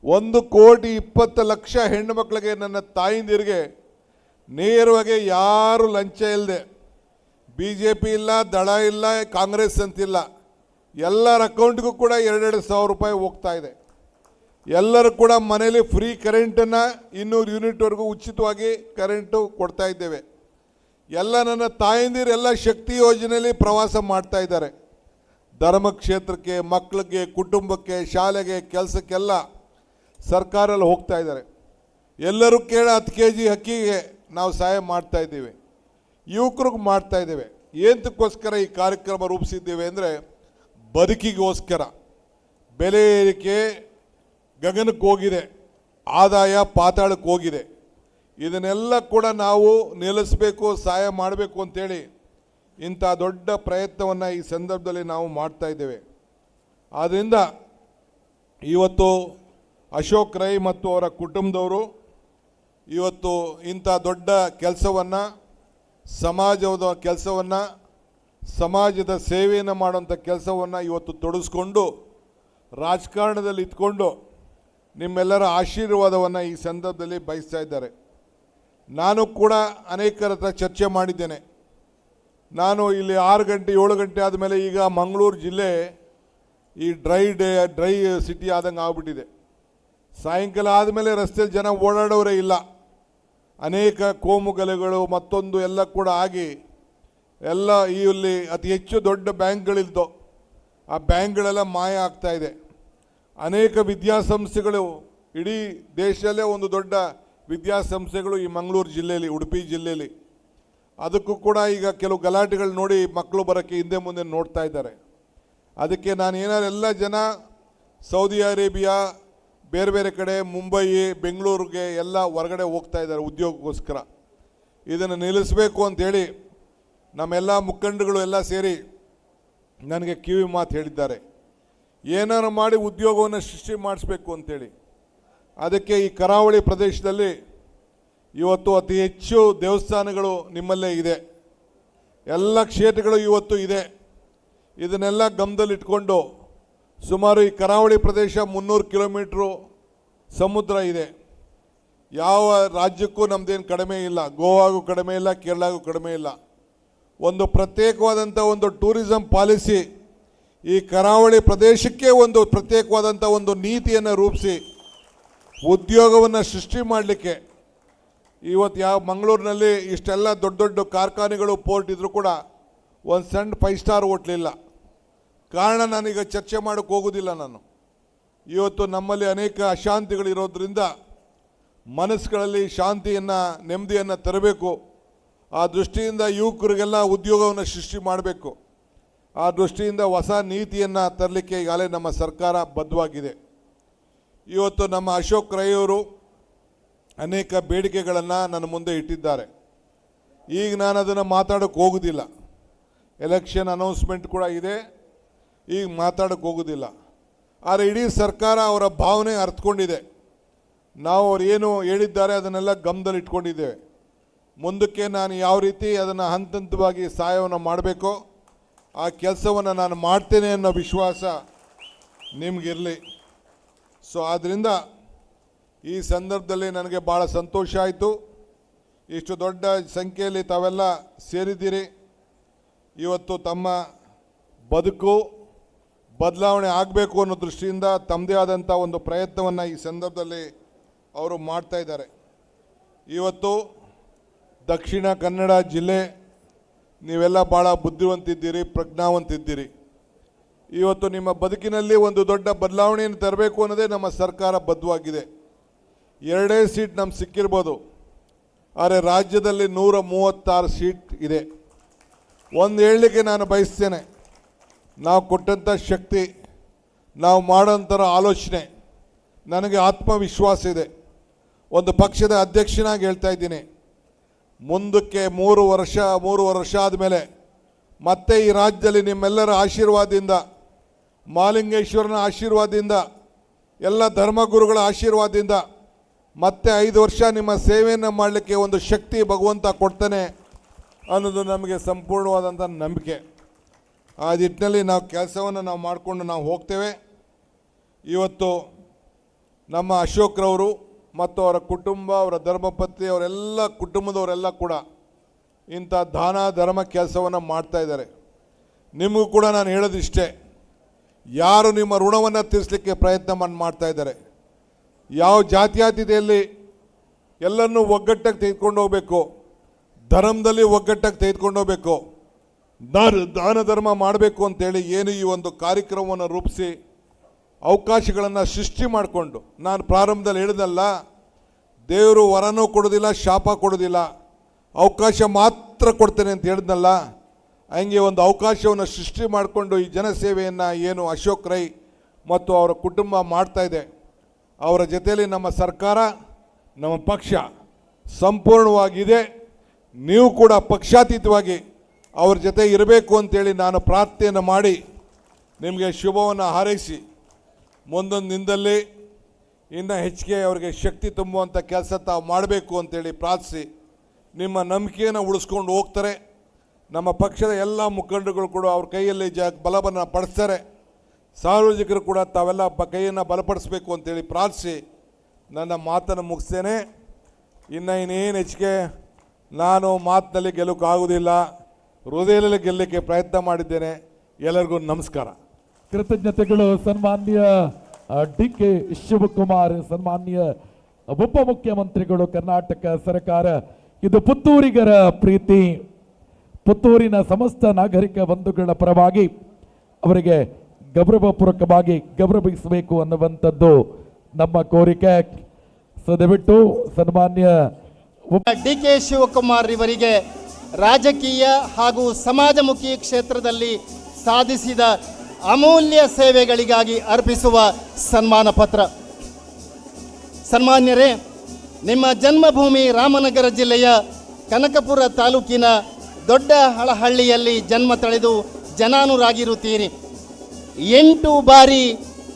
1,20,00,000 ಹೆಣ್ಣು ಮಕ್ಕಳಿಗೆ, ನನ್ನ ತಾಯಿಂದಿರಿಗೆ ನೇರವಾಗಿ ಯಾರು ಲಂಚ ಇಲ್ಲದೆ, BJP ಇಲ್ಲ, ದಳ ಇಲ್ಲ, ಕಾಂಗ್ರೆಸ್ ಅಂತಿಲ್ಲ, ಎಲ್ಲರ ಅಕೌಂಟ್ಗೂ ಕೂಡ 2,000 ರೂಪಾಯಿ ಹೋಗ್ತಾ ಇದೆ. ಎಲ್ಲರೂ ಕೂಡ ಮನೇಲಿ ಫ್ರೀ ಕರೆಂಟನ್ನು 200 ಯೂನಿಟ್ವರೆಗೂ ಉಚಿತವಾಗಿ ಕರೆಂಟು ಕೊಡ್ತಾ ಇದ್ದೇವೆ. ಎಲ್ಲ ನನ್ನ ತಾಯಂದಿರು ಎಲ್ಲ ಶಕ್ತಿ ಯೋಜನೆಯಲ್ಲಿ ಪ್ರವಾಸ ಮಾಡ್ತಾ ಇದ್ದಾರೆ. ಧರ್ಮ ಕ್ಷೇತ್ರಕ್ಕೆ, ಮಕ್ಕಳಿಗೆ, ಕುಟುಂಬಕ್ಕೆ, ಶಾಲೆಗೆ, ಕೆಲಸಕ್ಕೆಲ್ಲ ಸರ್ಕಾರಲ್ಲಿ ಹೋಗ್ತಾ ಇದ್ದಾರೆ. ಎಲ್ಲರೂ 10 kg ಅಕ್ಕಿಗೆ ನಾವು ಸಹಾಯ ಮಾಡ್ತಾ ಇದ್ದೀವಿ. ಯುವಕರಿಗೆ ಮಾಡ್ತಾ ಇದ್ದೇವೆ. ಏನಕ್ಕೋಸ್ಕರ ಈ ಕಾರ್ಯಕ್ರಮ ರೂಪಿಸಿದ್ದೇವೆ ಅಂದರೆ, ಬದುಕಿಗೋಸ್ಕರ. ಬೆಲೆ ಏರಿಕೆ ಗಗನಕ್ಕೆ ಹೋಗಿದೆ, ಆದಾಯ ಪಾತಾಳಕ್ಕೆ ಹೋಗಿದೆ. ಇದನ್ನೆಲ್ಲ ಕೂಡ ನಾವು ನಿಲ್ಲಿಸಬೇಕು, ಸಹಾಯ ಮಾಡಬೇಕು ಅಂತೇಳಿ ಇಂಥ ದೊಡ್ಡ ಪ್ರಯತ್ನವನ್ನು ಈ ಸಂದರ್ಭದಲ್ಲಿ ನಾವು ಮಾಡ್ತಾ ಇದ್ದೇವೆ. ಆದ್ದರಿಂದ ಇವತ್ತು ಅಶೋಕ್ ರೈ ಮತ್ತು ಅವರ ಕುಟುಂಬದವರು ಇವತ್ತು ಇಂಥ ದೊಡ್ಡ ಕೆಲಸವನ್ನು, ಸಮಾಜದ ಕೆಲಸವನ್ನು, ಸಮಾಜದ ಸೇವೆಯನ್ನು ಮಾಡುವಂಥ ಕೆಲಸವನ್ನು ಇವತ್ತು ತೊಡಗಿಸ್ಕೊಂಡು ರಾಜಕಾರಣದಲ್ಲಿ ಇದ್ಕೊಂಡು ನಿಮ್ಮೆಲ್ಲರ ಆಶೀರ್ವಾದವನ್ನು ಈ ಸಂದರ್ಭದಲ್ಲಿ ಬಯಸ್ತಾ ಇದ್ದಾರೆ. ನಾನು ಕೂಡ ಅನೇಕರ ಹತ್ರ ಚರ್ಚೆ ಮಾಡಿದ್ದೇನೆ. ನಾನು ಇಲ್ಲಿ 6 ಗಂಟೆ 7 ಗಂಟೆ ಆದಮೇಲೆ ಈಗ ಮಂಗಳೂರು ಜಿಲ್ಲೆ ಈ ಡ್ರೈ ಸಿಟಿ ಆದಂಗೆ ಆಗ್ಬಿಟ್ಟಿದೆ. ಸಾಯಂಕಾಲ ಆದಮೇಲೆ ರಸ್ತೆಯಲ್ಲಿ ಜನ ಓಡಾಡೋರೇ ಇಲ್ಲ. ಅನೇಕ ಕೋಮುಗಲೆಗಳು ಮತ್ತೊಂದು ಎಲ್ಲ ಕೂಡ ಆಗಿ ಎಲ್ಲ ಇಲ್ಲಿ ಅತಿ ಹೆಚ್ಚು ದೊಡ್ಡ ಬ್ಯಾಂಕ್ಗಳಿದ್ದು ಆ ಬ್ಯಾಂಕ್ಗಳೆಲ್ಲ ಮಾಯ ಆಗ್ತಾ ಇದೆ. ಅನೇಕ ವಿದ್ಯಾಸಂಸ್ಥೆಗಳು, ಇಡೀ ದೇಶದಲ್ಲೇ ಒಂದು ದೊಡ್ಡ ವಿದ್ಯಾಸಂಸ್ಥೆಗಳು ಈ ಮಂಗಳೂರು ಜಿಲ್ಲೆಯಲ್ಲಿ, ಉಡುಪಿ ಜಿಲ್ಲೆಯಲ್ಲಿ, ಅದಕ್ಕೂ ಕೂಡ ಈಗ ಕೆಲವು ಗಲಾಟೆಗಳು ನೋಡಿ ಮಕ್ಕಳು ಬರೋಕ್ಕೆ ಹಿಂದೆ ಮುಂದೆ ನೋಡ್ತಾ ಇದ್ದಾರೆ. ಅದಕ್ಕೆ ನಾನು ಏನಾದ್ರು ಎಲ್ಲ ಜನ ಸೌದಿ ಅರೇಬಿಯಾ, ಬೇರೆ ಬೇರೆ ಕಡೆ, ಮುಂಬೈ, ಬೆಂಗಳೂರಿಗೆ ಎಲ್ಲ ಹೊರಗಡೆ ಹೋಗ್ತಾ ಇದ್ದಾರೆ ಉದ್ಯೋಗಕ್ಕೋಸ್ಕರ. ಇದನ್ನು ನಿಲ್ಲಿಸಬೇಕು ಅಂಥೇಳಿ ನಮ್ಮೆಲ್ಲ ಮುಖಂಡಗಳು ಎಲ್ಲ ಸೇರಿ ನನಗೆ ಕಿವಿ ಮಾತು ಹೇಳಿದ್ದಾರೆ. ಏನಾರು ಮಾಡಿ ಉದ್ಯೋಗವನ್ನು ಸೃಷ್ಟಿ ಮಾಡಿಸ್ಬೇಕು ಅಂಥೇಳಿ. ಅದಕ್ಕೆ ಈ ಕರಾವಳಿ ಪ್ರದೇಶದಲ್ಲಿ ಇವತ್ತು ಅತಿ ಹೆಚ್ಚು ದೇವಸ್ಥಾನಗಳು ನಿಮ್ಮಲ್ಲೇ ಇದೆ, ಎಲ್ಲ ಕ್ಷೇತ್ರಗಳು ಇವತ್ತು ಇದೆ. ಇದನ್ನೆಲ್ಲ ಗಮನದಲ್ಲಿಟ್ಕೊಂಡು ಸುಮಾರು ಈ ಕರಾವಳಿ ಪ್ರದೇಶ 300 ಕಿಲೋಮೀಟ್ರು ಸಮುದ್ರ ಇದೆ. ಯಾವ ರಾಜ್ಯಕ್ಕೂ ನಮ್ಮದೇನು ಕಡಿಮೆ ಇಲ್ಲ, ಗೋವಾಗೂ ಕಡಿಮೆ ಇಲ್ಲ, ಕೇರಳಗೂ ಕಡಿಮೆ ಇಲ್ಲ. ಒಂದು ಪ್ರತ್ಯೇಕವಾದಂಥ ಒಂದು ಟೂರಿಸಂ ಪಾಲಿಸಿ ಈ ಕರಾವಳಿ ಪ್ರದೇಶಕ್ಕೆ ಒಂದು ಪ್ರತ್ಯೇಕವಾದಂಥ ಒಂದು ನೀತಿಯನ್ನು ರೂಪಿಸಿ ಉದ್ಯೋಗವನ್ನು ಸೃಷ್ಟಿ ಮಾಡಲಿಕ್ಕೆ ಇವತ್ತು ಯಾವ ಮಂಗಳೂರಿನಲ್ಲಿ ಇಷ್ಟೆಲ್ಲ ದೊಡ್ಡ ದೊಡ್ಡ ಕಾರ್ಖಾನೆಗಳು ಪೋರ್ಟ್ ಇದ್ದರೂ ಕೂಡ ಒಂದು ಸಣ್ಣ 5 ಸ್ಟಾರ್ ಹೋಟ್ಲಿಲ್ಲ. ಕಾರಣ ನಾನೀಗ ಚರ್ಚೆ ಮಾಡೋಕ್ಕೆ ಹೋಗೋದಿಲ್ಲ. ನಾನು ಇವತ್ತು ನಮ್ಮಲ್ಲಿ ಅನೇಕ ಅಶಾಂತಿಗಳಿರೋದ್ರಿಂದ ಮನಸ್ಸುಗಳಲ್ಲಿ ಶಾಂತಿಯನ್ನು ನೆಮ್ಮದಿಯನ್ನು ತರಬೇಕು. ಆ ದೃಷ್ಟಿಯಿಂದ ಯುವಕರಿಗೆಲ್ಲ ಉದ್ಯೋಗವನ್ನು ಸೃಷ್ಟಿ ಮಾಡಬೇಕು. ಆ ದೃಷ್ಟಿಯಿಂದ ಹೊಸ ನೀತಿಯನ್ನು ತರಲಿಕ್ಕೆ ಈಗಾಗಲೇ ನಮ್ಮ ಸರ್ಕಾರ ಬದ್ಧವಾಗಿದೆ. ಇವತ್ತು ನಮ್ಮ ಅಶೋಕ್ ರೈ ಅವರು ಅನೇಕ ಬೇಡಿಕೆಗಳನ್ನು ನನ್ನ ಮುಂದೆ ಇಟ್ಟಿದ್ದಾರೆ. ಈಗ ನಾನು ಅದನ್ನು ಮಾತಾಡೋಕ್ಕೆ ಹೋಗೋದಿಲ್ಲ. ಎಲೆಕ್ಷನ್ ಅನೌನ್ಸ್ಮೆಂಟ್ ಕೂಡ ಇದೆ, ಈಗ ಮಾತಾಡೋಕ್ಕೆ ಹೋಗೋದಿಲ್ಲ. ಆದರೆ ಇಡೀ ಸರ್ಕಾರ ಅವರ ಭಾವನೆ ಅರ್ಥಕೊಂಡಿದೆ. ನಾವು ಅವ್ರು ಏನು ಹೇಳಿದ್ದಾರೆ ಅದನ್ನೆಲ್ಲ ಗಮನದಲ್ಲಿ ಇಟ್ಕೊಂಡಿದ್ದೇವೆ. ಮುಂದಕ್ಕೆ ನಾನು ಯಾವ ರೀತಿ ಅದನ್ನು ಹಂತ ಹಂತವಾಗಿ ಸಹಾಯವನ್ನು ಮಾಡಬೇಕೋ ಆ ಕೆಲಸವನ್ನು ನಾನು ಮಾಡ್ತೇನೆ ಅನ್ನೋ ವಿಶ್ವಾಸ ನಿಮಗಿರಲಿ. ಸೊ ಆದ್ದರಿಂದ ಈ ಸಂದರ್ಭದಲ್ಲಿ ನನಗೆ ಭಾಳ ಸಂತೋಷ ಆಯಿತು. ಇಷ್ಟು ದೊಡ್ಡ ಸಂಖ್ಯೆಯಲ್ಲಿ ತಾವೆಲ್ಲ ಸೇರಿದ್ದೀರಿ. ಇವತ್ತು ತಮ್ಮ ಬದುಕು ಬದಲಾವಣೆ ಆಗಬೇಕು ಅನ್ನೋ ದೃಷ್ಟಿಯಿಂದ ತಮ್ಮದೇ ಆದಂಥ ಒಂದು ಪ್ರಯತ್ನವನ್ನು ಈ ಸಂದರ್ಭದಲ್ಲಿ ಅವರು ಮಾಡ್ತಾ ಇದ್ದಾರೆ. ಇವತ್ತು ದಕ್ಷಿಣ ಕನ್ನಡ ಜಿಲ್ಲೆ ನೀವೆಲ್ಲ ಭಾಳ ಬುದ್ಧಿವಂತಿದ್ದೀರಿ, ಪ್ರಜ್ಞಾವಂತಿದ್ದೀರಿ. ಇವತ್ತು ನಿಮ್ಮ ಬದುಕಿನಲ್ಲಿ ಒಂದು ದೊಡ್ಡ ಬದಲಾವಣೆಯನ್ನು ತರಬೇಕು ಅನ್ನೋದೇ ನಮ್ಮ ಸರ್ಕಾರ ಬದ್ಧವಾಗಿದೆ. 2 ಸೀಟ್ ನಮ್ಗೆ ಸಿಕ್ಕಿರ್ಬೋದು, ಆದರೆ ರಾಜ್ಯದಲ್ಲಿ 136 ಸೀಟ್ ಇದೆ. ಒಂದು ಹೇಳಲಿಕ್ಕೆ ನಾನು ಬಯಸ್ತೇನೆ, ನಾವು ಕೊಟ್ಟಂಥ ಶಕ್ತಿ, ನಾವು ಮಾಡೋಂಥರ ಆಲೋಚನೆ, ನನಗೆ ಆತ್ಮವಿಶ್ವಾಸ ಇದೆ. ಒಂದು ಪಕ್ಷದ ಅಧ್ಯಕ್ಷನಾಗಿ ಹೇಳ್ತಾ ಇದ್ದೀನಿ, ಮುಂದಕ್ಕೆ 3 ವರ್ಷ ಆದಮೇಲೆ ಮತ್ತೆ ಈ ರಾಜ್ಯದಲ್ಲಿ ನಿಮ್ಮೆಲ್ಲರ ಆಶೀರ್ವಾದದಿಂದ, ಮಾಲಿಂಗೇಶ್ವರನ ಆಶೀರ್ವಾದದಿಂದ, ಎಲ್ಲ ಧರ್ಮಗುರುಗಳ ಆಶೀರ್ವಾದದಿಂದ ಮತ್ತೆ 5 ವರ್ಷ ನಿಮ್ಮ ಸೇವೆಯನ್ನು ಮಾಡಲಿಕ್ಕೆ ಒಂದು ಶಕ್ತಿ ಭಗವಂತ ಕೊಡ್ತಾನೆ ಅನ್ನೋದು ನಮಗೆ ಸಂಪೂರ್ಣವಾದಂಥ ನಂಬಿಕೆ. ಆ ನಿಟ್ಟಿನಲ್ಲಿ ನಾವು ಕೆಲಸವನ್ನು ನಾವು ಮಾಡಿಕೊಂಡು ನಾವು ಹೋಗ್ತೇವೆ. ಇವತ್ತು ನಮ್ಮ ಅಶೋಕ್ರವರು ಮತ್ತು ಅವರ ಕುಟುಂಬ, ಅವರ ಧರ್ಮಪತ್ನಿ, ಅವರೆಲ್ಲ ಕುಟುಂಬದವರೆಲ್ಲ ಕೂಡ ಇಂಥ ದಾನ ಧರ್ಮ ಕೆಲಸವನ್ನು ಮಾಡ್ತಾಯಿದ್ದಾರೆ. ನಿಮಗೂ ಕೂಡ ನಾನು ಹೇಳೋದಿಷ್ಟೇ, ಯಾರು ನಿಮ್ಮ ಋಣವನ್ನು ತೀರಿಸಲಿಕ್ಕೆ ಪ್ರಯತ್ನ ಮಾಡ್ತಾ ಇದ್ದಾರೆ, ಯಾವ ಜಾತ್ಯಾತೀತೆಯಲ್ಲಿ ಎಲ್ಲರನ್ನೂ ಒಗ್ಗಟ್ಟಾಗಿ ತೆಗೆದುಕೊಂಡು ಹೋಗಬೇಕು, ಧರ್ಮದಲ್ಲಿ ಒಗ್ಗಟ್ಟಾಗಿ ತೆಗೆದುಕೊಂಡು ಹೋಗಬೇಕು, ದಾನ ಧರ್ಮ ಮಾಡಬೇಕು ಅಂತೇಳಿ ಏನು ಈ ಒಂದು ಕಾರ್ಯಕ್ರಮವನ್ನು ರೂಪಿಸಿ ಅವಕಾಶಗಳನ್ನು ಸೃಷ್ಟಿ ಮಾಡಿಕೊಂಡು, ನಾನು ಪ್ರಾರಂಭದಲ್ಲಿ ಹೇಳಿದಲ್ಲ, ದೇವರು ವರನೂ ಕೊಡೋದಿಲ್ಲ, ಶಾಪ ಕೊಡೋದಿಲ್ಲ, ಅವಕಾಶ ಮಾತ್ರ ಕೊಡ್ತೇನೆ ಅಂತ ಹೇಳಿದ್ನಲ್ಲ, ಹಂಗೆ ಒಂದು ಅವಕಾಶವನ್ನು ಸೃಷ್ಟಿ ಮಾಡಿಕೊಂಡು ಈ ಜನಸೇವೆಯನ್ನು ಏನು ಅಶೋಕ್ ರೈ ಮತ್ತು ಅವರ ಕುಟುಂಬ ಮಾಡ್ತಾಯಿದೆ, ಅವರ ಜೊತೆಯಲ್ಲಿ ನಮ್ಮ ಸರ್ಕಾರ, ನಮ್ಮ ಪಕ್ಷ ಸಂಪೂರ್ಣವಾಗಿದೆ. ನೀವು ಕೂಡ ಪಕ್ಷಾತೀತವಾಗಿ ಅವ್ರ ಜೊತೆ ಇರಬೇಕು ಅಂತೇಳಿ ನಾನು ಪ್ರಾರ್ಥನೆಯನ್ನು ಮಾಡಿ ನಿಮಗೆ ಶುಭವನ್ನು ಹಾರೈಸಿ ಮುಂದೊಂದು ದಿನದಲ್ಲಿ ಇನ್ನೂ ಹೆಚ್ಚಿಗೆ ಅವರಿಗೆ ಶಕ್ತಿ ತುಂಬುವಂಥ ಕೆಲಸ ತಾವು ಮಾಡಬೇಕು ಅಂತೇಳಿ ಪ್ರಾರ್ಥಿಸಿ ನಿಮ್ಮ ನಂಬಿಕೆಯನ್ನು ಉಳಿಸ್ಕೊಂಡು ಹೋಗ್ತಾರೆ. ನಮ್ಮ ಪಕ್ಷದ ಎಲ್ಲ ಮುಖಂಡರುಗಳು ಕೂಡ ಅವ್ರ ಕೈಯಲ್ಲಿ ಬಲವನ್ನು ಪಡಿಸ್ತಾರೆ. ಸಾರ್ವಜನಿಕರು ಕೂಡ ತಾವೆಲ್ಲ ಕೈಯನ್ನು ಬಲಪಡಿಸಬೇಕು ಅಂತೇಳಿ ಪ್ರಾರ್ಥಿಸಿ ನನ್ನ ಮಾತನ್ನು ಮುಗಿಸ್ತೇನೆ. ಇನ್ನೇನು ಹೆಚ್ಚಿಗೆ ನಾನು ಮಾತಿನಲ್ಲಿ ಗೆಲ್ಲೋಕ್ಕಾಗೋದಿಲ್ಲ, ಹೃದಯದಲ್ಲಿ ಗೆಲ್ಲಕ್ಕೆ ಪ್ರಯತ್ನ ಮಾಡಿದ್ದೇನೆ. ಎಲ್ಲರಿಗೂ ನಮಸ್ಕಾರ, ಕೃತಜ್ಞತೆಗಳು. ಸನ್ಮಾನ್ಯ DK ಶಿವಕುಮಾರ್, ಸನ್ಮಾನ್ಯ ಉಪಮುಖ್ಯಮಂತ್ರಿಗಳು, ಕರ್ನಾಟಕ ಸರ್ಕಾರ. ಇದು ಪುತ್ತೂರಿಗರ ಪ್ರೀತಿ. ಪುತ್ತೂರಿನ ಸಮಸ್ತ ನಾಗರಿಕ ಬಂಧುಗಳ ಪರವಾಗಿ ಅವರಿಗೆ ಗೌರವಪೂರ್ವಕವಾಗಿ ಗೌರವಿಸಬೇಕು ಅನ್ನುವಂಥದ್ದು ನಮ್ಮ ಕೋರಿಕೆ. ಸೊ ದಯವಿಟ್ಟು ಸನ್ಮಾನ್ಯ DK ಶಿವಕುಮಾರ್ ಇವರಿಗೆ ರಾಜಕೀಯ ಹಾಗೂ ಸಮಾಜಮುಖಿ ಕ್ಷೇತ್ರದಲ್ಲಿ ಸಾಧಿಸಿದ ಅಮೂಲ್ಯ ಸೇವೆಗಳಿಗಾಗಿ ಅರ್ಪಿಸುವ ಸನ್ಮಾನ ಪತ್ರ. ಸನ್ಮಾನ್ಯರೇ, ನಿಮ್ಮ ಜನ್ಮಭೂಮಿ ರಾಮನಗರ ಜಿಲ್ಲೆಯ ಕನಕಪುರ ತಾಲೂಕಿನ ದೊಡ್ಡ ಹಳಹಳ್ಳಿಯಲ್ಲಿ ಜನ್ಮ ತಳೆದು ಜನಾನುರಾಗಿರುತ್ತೀರಿ. 8 ಬಾರಿ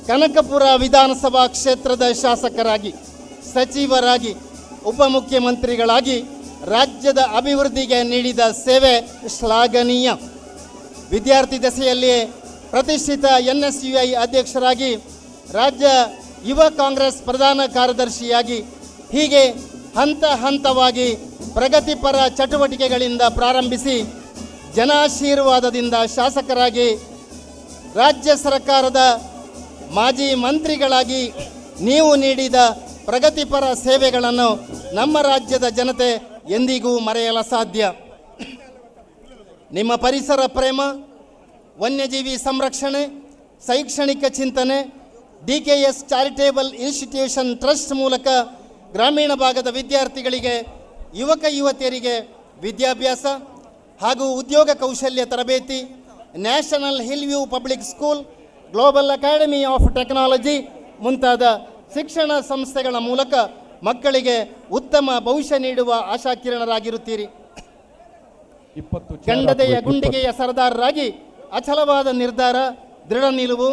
ಕನಕಪುರ ವಿಧಾನಸಭಾ ಕ್ಷೇತ್ರದ ಶಾಸಕರಾಗಿ, ಸಚಿವರಾಗಿ, ಉಪಮುಖ್ಯಮಂತ್ರಿಗಳಾಗಿ ರಾಜ್ಯದ ಅಭಿವೃದ್ಧಿಗೆ ನೀಡಿದ ಸೇವೆ ಶ್ಲಾಘನೀಯ. ವಿದ್ಯಾರ್ಥಿ ದಶೆಯಲ್ಲಿಯೇ ಪ್ರತಿಷ್ಠಿತ NSUI ಅಧ್ಯಕ್ಷರಾಗಿ, ರಾಜ್ಯ ಯುವ ಕಾಂಗ್ರೆಸ್ ಪ್ರಧಾನ ಕಾರ್ಯದರ್ಶಿಯಾಗಿ ಹೀಗೆ ಹಂತ ಹಂತವಾಗಿ ಪ್ರಗತಿಪರ ಚಟುವಟಿಕೆಗಳಿಂದ ಪ್ರಾರಂಭಿಸಿ ಜನಾಶೀರ್ವಾದದಿಂದ ಶಾಸಕರಾಗಿ ರಾಜ್ಯ ಸರ್ಕಾರದ ಮಾಜಿ ಮಂತ್ರಿಗಳಾಗಿ ನೀವು ನೀಡಿದ ಪ್ರಗತಿಪರ ಸೇವೆಗಳನ್ನು ನಮ್ಮ ರಾಜ್ಯದ ಜನತೆ ಎಂದಿಗೂ ಮರೆಯಲು ಸಾಧ್ಯ. ನಿಮ್ಮ ಪರಿಸರ ಪ್ರೇಮ, ವನ್ಯಜೀವಿ ಸಂರಕ್ಷಣೆ, ಶೈಕ್ಷಣಿಕ ಚಿಂತನೆ, DKS ಚಾರಿಟೇಬಲ್ ಇನ್ಸ್ಟಿಟ್ಯೂಷನ್ ಟ್ರಸ್ಟ್ ಮೂಲಕ ಗ್ರಾಮೀಣ ಭಾಗದ ವಿದ್ಯಾರ್ಥಿಗಳಿಗೆ, ಯುವಕ ಯುವತಿಯರಿಗೆ ವಿದ್ಯಾಭ್ಯಾಸ ಹಾಗೂ ಉದ್ಯೋಗ ಕೌಶಲ್ಯ ತರಬೇತಿ, national hill view public school, global academy of technology ಮುಂತಾದ ಶಿಕ್ಷಣ ಸಂಸ್ಥೆಗಳ ಮೂಲಕ ಮಕ್ಕಳಿಗೆ ಉತ್ತಮ ಭವಿಷ್ಯ ನೀಡುವ ಆಶಾಕಿರಣರಾಗಿರುತ್ತೀರಿ. ಗಂಡದೆಯ ಗುಂಡಿಗೆಯ ಸರದಾರರಾಗಿ ಅಚಲವಾದ ನಿರ್ಧಾರ, ದೃಢ ನಿಲುವು,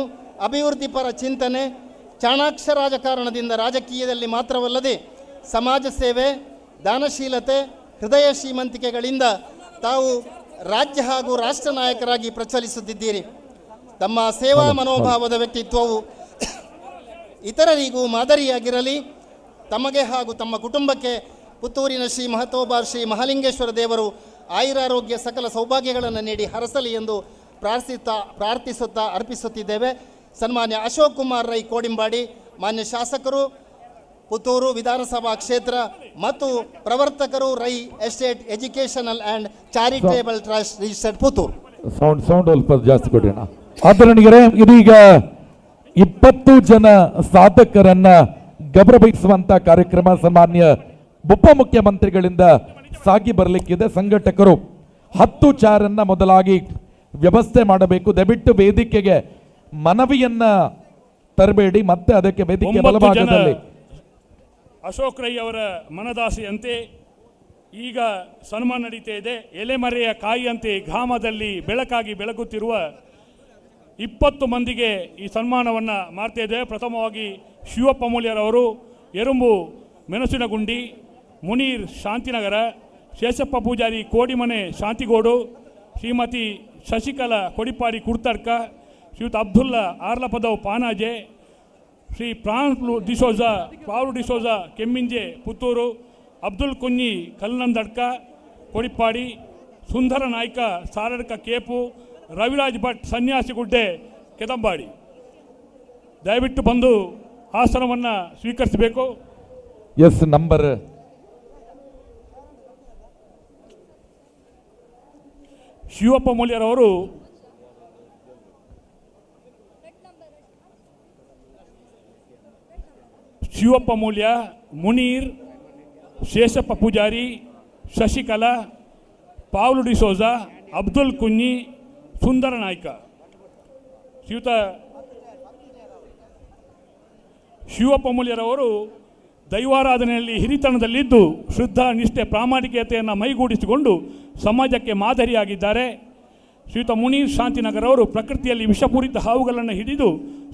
ಅಭಿವೃದ್ಧಿಪರ ಚಿಂತನೆ, ಚಾಣಾಕ್ಷ ರಾಜಕಾರಣದಿಂದ ರಾಜಕೀಯದಲ್ಲಿ ಮಾತ್ರವಲ್ಲದೆ ಸಮಾಜ ಸೇವೆ, ದಾನಶೀಲತೆ, ಹೃದಯ ಶ್ರೀಮಂತಿಕೆಗಳಿಂದ ತಾವು ರಾಜ್ಯ ಹಾಗೂ ರಾಷ್ಟ್ರ ನಾಯಕರಾಗಿ ಪ್ರಚಲಿಸುತ್ತಿದ್ದೀರಿ. ತಮ್ಮ ಸೇವಾ ಮನೋಭಾವದ ವ್ಯಕ್ತಿತ್ವವು ಇತರರಿಗೂ ಮಾದರಿಯಾಗಿರಲಿ. ತಮಗೆ ಹಾಗೂ ತಮ್ಮ ಕುಟುಂಬಕ್ಕೆ ಪುತ್ತೂರಿನ ಶ್ರೀ ಮಹತೋಬಾರ್ ಶ್ರೀ ಮಹಾಲಿಂಗೇಶ್ವರ ದೇವರು ಆಯುರಾರೋಗ್ಯ ಸಕಲ ಸೌಭಾಗ್ಯಗಳನ್ನು ನೀಡಿ ಹರಸಲಿ ಎಂದು ಪ್ರಾರ್ಥಿಸುತ್ತಾ ಅರ್ಪಿಸುತ್ತಿದ್ದೇವೆ. ಸನ್ಮಾನ್ಯ ಅಶೋಕ್ ಕುಮಾರ್ ರೈ ಕೋಡಿಂಬಾಡಿ, ಮಾನ್ಯ ಶಾಸಕರು, ಪುತ್ತೂರು ವಿಧಾನಸಭಾ ಕ್ಷೇತ್ರ ಮತ್ತು ಪ್ರವರ್ತಕರು, Rai estate educational and charitable trust registered Puttur. Sound ಸ್ವಲ್ಪ ಜಾಸ್ತಿ ಕೊಡಿ ಅಣ್ಣ. ಆದರಣೀಯರೇ, ಇದೀಗ 20 ಜನ ಸಾಧಕರನ್ನ ಗೌರವಿಸುವಂತ ಕಾರ್ಯಕ್ರಮ ಸನ್ಮಾನ್ಯ ಉಪಮುಖ್ಯಮಂತ್ರಿಗಳಿಂದ ಸಾಗಿ ಬರಲಿಕ್ಕಿದೆ. ಸಂಘಟಕರು 10 ಚಾರನ್ನ ಮೊದಲಾಗಿ ವ್ಯವಸ್ಥೆ ಮಾಡಬೇಕು. ದಯವಿಟ್ಟು ವೇದಿಕೆಗೆ ಮನವಿಯನ್ನ ತರಬೇಡಿ. ಮತ್ತೆ ಅದಕ್ಕೆ ವೇದಿಕೆ ಬಲಭಾಗದಲ್ಲಿ ಅಶೋಕ್ ರೈ ಅವರ ಮನದಾಸೆಯಂತೆ ಈಗ ಸನ್ಮಾನ ನಡೀತಾ ಇದೆ. ಎಲೆಮರೆಯ ಕಾಯಿಯಂತೆ ಗ್ರಾಮದಲ್ಲಿ ಬೆಳಕಾಗಿ ಬೆಳಗುತ್ತಿರುವ 20 ಮಂದಿಗೆ ಈ ಸನ್ಮಾನವನ್ನು ಮಾಡ್ತಾ ಇದ್ದೇವೆ. ಪ್ರಥಮವಾಗಿ ಶಿವಪ್ಪ ಮೂಲ್ಯರವರು, ಎರುಂಬು ಮೆಣಸಿನಗುಂಡಿ, ಮುನೀರ್ ಶಾಂತಿನಗರ, ಶೇಷಪ್ಪ ಪೂಜಾರಿ ಕೋಡಿಮನೆ ಶಾಂತಿಗೋಡು, ಶ್ರೀಮತಿ ಶಶಿಕಲಾ ಕೊಡಿಪಾಡಿ ಕುರ್ತರ್ಕ, ಶ್ರೀಯುತ ಅಬ್ದುಲ್ಲಾ ಆರ್ಲಪದವ್ ಪಾನಾಜೆ, ಶ್ರೀ ಪಾವ್ಲು ಡಿಸೋಜಾ ಕೆಮ್ಮಿಂಜೆ ಪುತ್ತೂರು, ಅಬ್ದುಲ್ ಕುഞ്ഞಿ ಕಲ್ನಂದಡ್ಕ ಕೊಡಿಪಾಡಿ, ಸುಂದರ ನಾಯ್ಕ ಸಾರಡ್ಕ ಕೇಪು, ರವಿರಾಜ್ ಭಟ್ ಸನ್ಯಾಸಿಗುಡ್ಡೆ ಕೆದಂಬಾಡಿ. ದಯವಿಟ್ಟು ಬಂದು ಆಸನವನ್ನು ಸ್ವೀಕರಿಸಬೇಕು. ಎಸ್ ನಂಬರ್ ಶಿವಪ್ಪ ಮೂಲ್ಯರವರು ಶಿವಪ್ಪ ಮೂಲ್ಯ, ಮುನೀರ್, ಶೇಷಪ್ಪ ಪೂಜಾರಿ, ಶಶಿಕಲಾ, ಪಾವ್ಲು ಡಿಸೋಜಾ, ಅಬ್ದುಲ್ ಕುഞ്ഞಿ, ಸುಂದರ ನಾಯ್ಕ. ಶ್ರೀಯುತ ಶಿವಪ್ಪ ಮೂಲ್ಯರವರು ದೈವಾರಾಧನೆಯಲ್ಲಿ ಹಿರಿತನದಲ್ಲಿದ್ದು ಶ್ರದ್ಧಾ ನಿಷ್ಠೆ ಪ್ರಾಮಾಣಿಕತೆಯನ್ನು ಮೈಗೂಡಿಸಿಕೊಂಡು ಸಮಾಜಕ್ಕೆ ಮಾದರಿಯಾಗಿದ್ದಾರೆ. ಶ್ರೀಯುತ ಮುನೀರ್ ಶಾಂತಿನಗರ್ ಅವರು ಪ್ರಕೃತಿಯಲ್ಲಿ ವಿಷಪೂರಿತ ಹಾವುಗಳನ್ನು ಹಿಡಿದು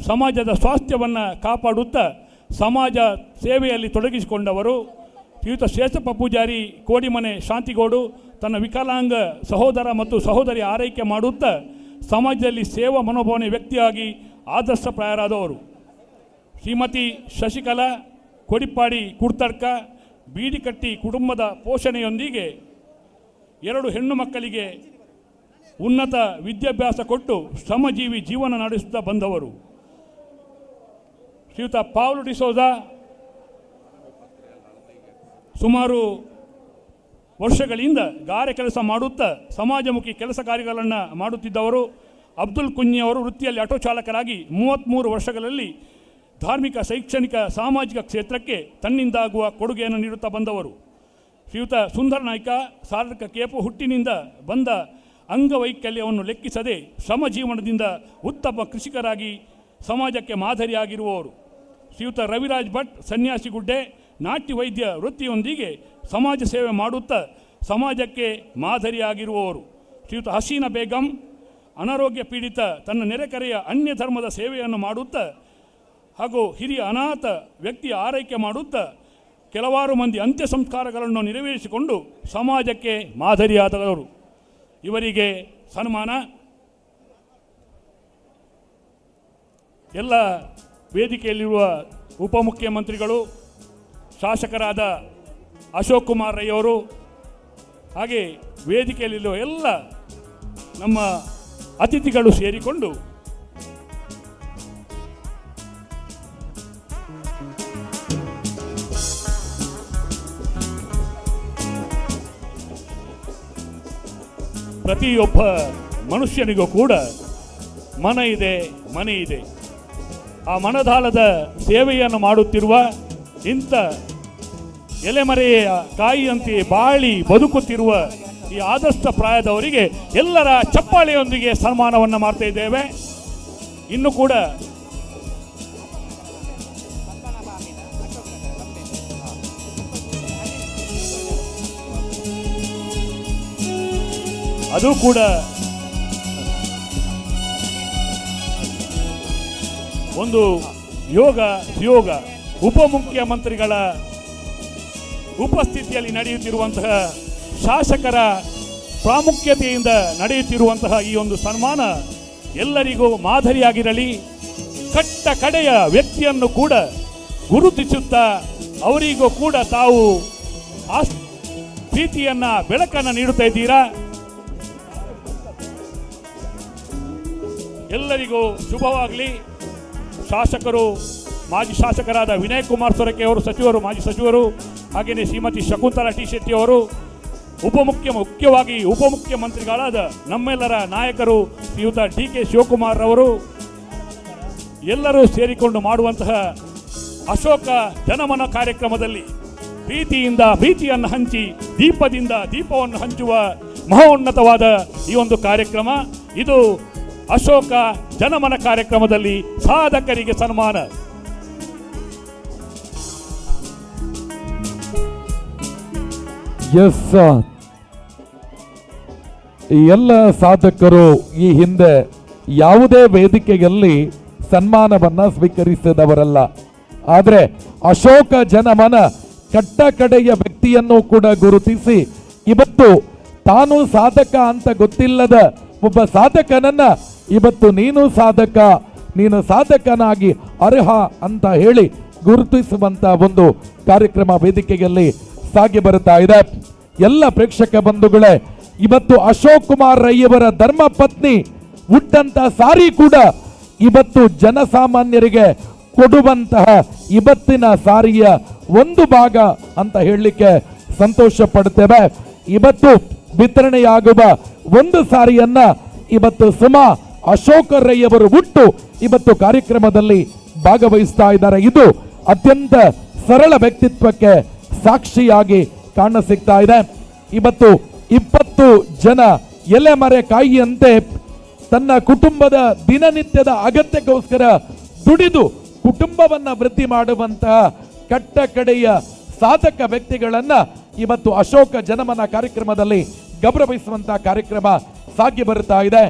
ಸಮಾಜದ ಸ್ವಾಸ್ಥ್ಯವನ್ನು ಕಾಪಾಡುತ್ತಾ ಸಮಾಜ ಸೇವೆಯಲ್ಲಿ ತೊಡಗಿಸಿಕೊಂಡವರು. ಶ್ರೀಯುತ ಶೇಷಪ್ಪ ಪೂಜಾರಿ ಕೋಡಿಮನೆ ಶಾಂತಿಗೋಡು ತನ್ನ ವಿಕಲಾಂಗ ಸಹೋದರ ಮತ್ತು ಸಹೋದರಿ ಆರೈಕೆ ಮಾಡುತ್ತಾ ಸಮಾಜದಲ್ಲಿ ಸೇವಾ ಮನೋಭಾವನೆ ವ್ಯಕ್ತಿಯಾಗಿ ಆದರ್ಶಪ್ರಾಯರಾದವರು. ಶ್ರೀಮತಿ ಶಶಿಕಲಾ ಕೊಡಿಪಾಡಿ ಕುರ್ತರ್ಕ ಬೀಡಿಕಟ್ಟಿ ಕುಟುಂಬದ ಪೋಷಣೆಯೊಂದಿಗೆ 2 ಹೆಣ್ಣು ಮಕ್ಕಳಿಗೆ ಉನ್ನತ ವಿದ್ಯಾಭ್ಯಾಸ ಕೊಟ್ಟು ಶ್ರಮಜೀವಿ ಜೀವನ ನಡೆಸುತ್ತಾ ಬಂದವರು. ಶ್ರೀಯುತ ಪಾವ್ಲು ಡಿಸೋಜಾ ಸುಮಾರು ವರ್ಷಗಳಿಂದ ಗಾರೆ ಕೆಲಸ ಮಾಡುತ್ತಾ ಸಮಾಜಮುಖಿ ಕೆಲಸ ಕಾರ್ಯಗಳನ್ನು ಮಾಡುತ್ತಿದ್ದವರು. ಅಬ್ದುಲ್ ಕುഞ്ഞಿ ಅವರು ವೃತ್ತಿಯಲ್ಲಿ ಆಟೋ ಚಾಲಕರಾಗಿ 33 ವರ್ಷಗಳಲ್ಲಿ ಧಾರ್ಮಿಕ, ಶೈಕ್ಷಣಿಕ, ಸಾಮಾಜಿಕ ಕ್ಷೇತ್ರಕ್ಕೆ ತನ್ನಿಂದಾಗುವ ಕೊಡುಗೆಯನ್ನು ನೀಡುತ್ತಾ ಬಂದವರು. ಶ್ರೀಯುತ ಸುಂದರ ನಾಯ್ಕ ಸಾರ್ವತ್ರಿಕ ಕೇಪು ಹುಟ್ಟಿನಿಂದ ಬಂದ ಅಂಗವೈಕಲ್ಯವನ್ನು ಲೆಕ್ಕಿಸದೆ ಶ್ರಮ ಜೀವನದಿಂದ ಉತ್ತಮ ಕೃಷಿಕರಾಗಿ ಸಮಾಜಕ್ಕೆ ಮಾದರಿಯಾಗಿರುವವರು. ಶ್ರೀಯುತ ರವಿರಾಜ್ ಭಟ್ ಸನ್ಯಾಸಿಗುಡ್ಡೆ ನಾಟ್ಯ ವೈದ್ಯ ವೃತ್ತಿಯೊಂದಿಗೆ ಸಮಾಜ ಸೇವೆ ಮಾಡುತ್ತಾ ಸಮಾಜಕ್ಕೆ ಮಾದರಿಯಾಗಿರುವವರು. ಶ್ರೀಯುತ ಹಸೀನಾ ಬೇಗಂ ಅನಾರೋಗ್ಯ ಪೀಡಿತ ತನ್ನ ನೆರೆಕರೆಯ ಅನ್ಯ ಧರ್ಮದ ಸೇವೆಯನ್ನು ಮಾಡುತ್ತಾ ಹಾಗೂ ಹಿರಿಯ ಅನಾಥ ವ್ಯಕ್ತಿಯ ಆರೈಕೆ ಮಾಡುತ್ತಾ ಕೆಲವಾರು ಮಂದಿ ಅಂತ್ಯ ಸಂಸ್ಕಾರಗಳನ್ನು ನೆರವೇರಿಸಿಕೊಂಡು ಸಮಾಜಕ್ಕೆ ಮಾದರಿಯಾದವರು. ಇವರಿಗೆ ಸನ್ಮಾನ. ಎಲ್ಲ ವೇದಿಕೆಯಲ್ಲಿರುವ ಉಪಮುಖ್ಯಮಂತ್ರಿಗಳು, ಶಾಸಕರಾದ ಅಶೋಕ್ ಕುಮಾರ್ ರೈ ಅವರು, ಹಾಗೆ ವೇದಿಕೆಯಲ್ಲಿರುವ ಎಲ್ಲ ನಮ್ಮ ಅತಿಥಿಗಳು ಸೇರಿಕೊಂಡು ಪ್ರತಿಯೊಬ್ಬ ಮನುಷ್ಯನಿಗೂ ಕೂಡ ಮನ ಇದೆ, ಮನೆ ಇದೆ. ಆ ಮನದಾಳದ ಸೇವೆಯನ್ನು ಮಾಡುತ್ತಿರುವ ಇಂಥ ಎಲೆಮರೆಯ ಕಾಯಿಯಂತೆ ಬಾಳಿ ಬದುಕುತ್ತಿರುವ ಈ ಆದರ್ಶ ಪ್ರಾಯದವರಿಗೆ ಎಲ್ಲರ ಚಪ್ಪಾಳೆಯೊಂದಿಗೆ ಸನ್ಮಾನವನ್ನು ಮಾಡ್ತಾ ಇದ್ದೇವೆ. ಇನ್ನು ಕೂಡ ಅದು ಕೂಡ ಒಂದು ಯೋಗ ಉಪಮುಖ್ಯಮಂತ್ರಿಗಳ ಉಪಸ್ಥಿತಿಯಲ್ಲಿ ನಡೆಯುತ್ತಿರುವಂತಹ ಶಾಸಕರ ಪ್ರಾಮುಖ್ಯತೆಯಿಂದ ನಡೆಯುತ್ತಿರುವಂತಹ ಈ ಒಂದು ಸನ್ಮಾನ ಎಲ್ಲರಿಗೂ ಮಾದರಿಯಾಗಿರಲಿ. ಕಟ್ಟ ಕಡೆಯ ವ್ಯಕ್ತಿಯನ್ನು ಕೂಡ ಗುರುತಿಸುತ್ತಾ ಅವರಿಗೂ ಕೂಡ ತಾವು ಪ್ರೀತಿಯನ್ನ ಬೆಳಕನ್ನು ನೀಡುತ್ತಾ ಇದ್ದೀರಾ. ಎಲ್ಲರಿಗೂ ಶುಭವಾಗಲಿ. ಶಾಸಕರು, ಮಾಜಿ ಶಾಸಕರಾದ ವಿನಯ್ ಕುಮಾರ್ ಸೊರಕೆ ಅವರು ಸಚಿವರು, ಮಾಜಿ ಸಚಿವರು, ಹಾಗೆಯೇ ಶ್ರೀಮತಿ ಶಕುಂತಲಾ ಟಿ ಶೆಟ್ಟಿ ಅವರು, ಮುಖ್ಯವಾಗಿ ಉಪಮುಖ್ಯಮಂತ್ರಿಗಳಾದ ನಮ್ಮೆಲ್ಲರ ನಾಯಕರು ಶ್ರೀಯುತ DK ಶಿವಕುಮಾರ್ ಅವರು ಎಲ್ಲರೂ ಸೇರಿಕೊಂಡು ಮಾಡುವಂತಹ ಅಶೋಕ ಜನಮನ ಕಾರ್ಯಕ್ರಮದಲ್ಲಿ ಪ್ರೀತಿಯಿಂದ ಪ್ರೀತಿಯನ್ನು ಹಂಚಿ ದೀಪದಿಂದ ದೀಪವನ್ನು ಹಂಚುವ ಮಹೋನ್ನತವಾದ ಈ ಒಂದು ಕಾರ್ಯಕ್ರಮ. ಇದು ಅಶೋಕ ಜನಮನ ಕಾರ್ಯಕ್ರಮದಲ್ಲಿ ಸಾಧಕರಿಗೆ ಸನ್ಮಾನ. ಎಲ್ಲ ಸಾಧಕರು ಈ ಹಿಂದೆ ಯಾವುದೇ ವೇದಿಕೆಯಲ್ಲಿ ಸನ್ಮಾನವನ್ನ ಸ್ವೀಕರಿಸಿದವರಲ್ಲ. ಆದರೆ ಅಶೋಕ ಜನಮನ ಕಟ್ಟ ಕಡೆಯ ವ್ಯಕ್ತಿಯನ್ನು ಕೂಡ ಗುರುತಿಸಿ ಇವತ್ತು ತಾನು ಸಾಧಕ ಅಂತ ಗೊತ್ತಿಲ್ಲದ ಒಬ್ಬ ಸಾಧಕನನ್ನ ಇವತ್ತು ನೀನು ಸಾಧಕನಾಗಿ ಅರ್ಹ ಅಂತ ಹೇಳಿ ಗುರುತಿಸುವಂತ ಒಂದು ಕಾರ್ಯಕ್ರಮ ವೇದಿಕೆಯಲ್ಲಿ ಸಾಗಿ ಬರುತ್ತಾ ಇದೆ. ಎಲ್ಲ ಪ್ರೇಕ್ಷಕ ಬಂಧುಗಳೇ, ಇವತ್ತು ಅಶೋಕ್ ಕುಮಾರ್ ರೈ ಅವರ ಧರ್ಮ ಪತ್ನಿ ಉಟ್ಟಂತ ಸಾರಿ ಕೂಡ ಇವತ್ತು ಜನಸಾಮಾನ್ಯರಿಗೆ ಕೊಡುವಂತಹ ಇವತ್ತಿನ ಸಾರಿಯ ಒಂದು ಭಾಗ ಅಂತ ಹೇಳಲಿಕ್ಕೆ ಸಂತೋಷ ಪಡ್ತೇವೆ. ಇವತ್ತು ವಿತರಣೆಯಾಗುವ ಒಂದು ಸಾರಿಯನ್ನ ಇವತ್ತು ಸುಮಾ ಅಶೋಕ್ ರೈ ಅವರು ಹುಟ್ಟು ಇವತ್ತು ಕಾರ್ಯಕ್ರಮದಲ್ಲಿ ಭಾಗವಹಿಸ್ತಾ ಇದ್ದಾರೆ. ಇದು ಅತ್ಯಂತ ಸರಳ ವ್ಯಕ್ತಿತ್ವಕ್ಕೆ ಸಾಕ್ಷಿಯಾಗಿ ಕಾಣ ಸಿಗ್ತಾ ಇದೆ. ಇವತ್ತು 20 ಜನ ಎಲೆಮರೆ ಕಾಯಿಯಂತೆ ತನ್ನ ಕುಟುಂಬದ ದಿನನಿತ್ಯದ ಅಗತ್ಯಕ್ಕೋಸ್ಕರ ದುಡಿದು ಕುಟುಂಬವನ್ನ ವೃದ್ಧಿ ಮಾಡುವಂತಹ ಕಟ್ಟ ಕಡೆಯ ಸಾಧಕ ವ್ಯಕ್ತಿಗಳನ್ನ ಇವತ್ತು ಅಶೋಕ ಜನಮನ ಕಾರ್ಯಕ್ರಮದಲ್ಲಿ ಗೌರವಿಸುವಂತಹ ಕಾರ್ಯಕ್ರಮ ಸಾಗಿ ಬರುತ್ತಾ ಇದೆ.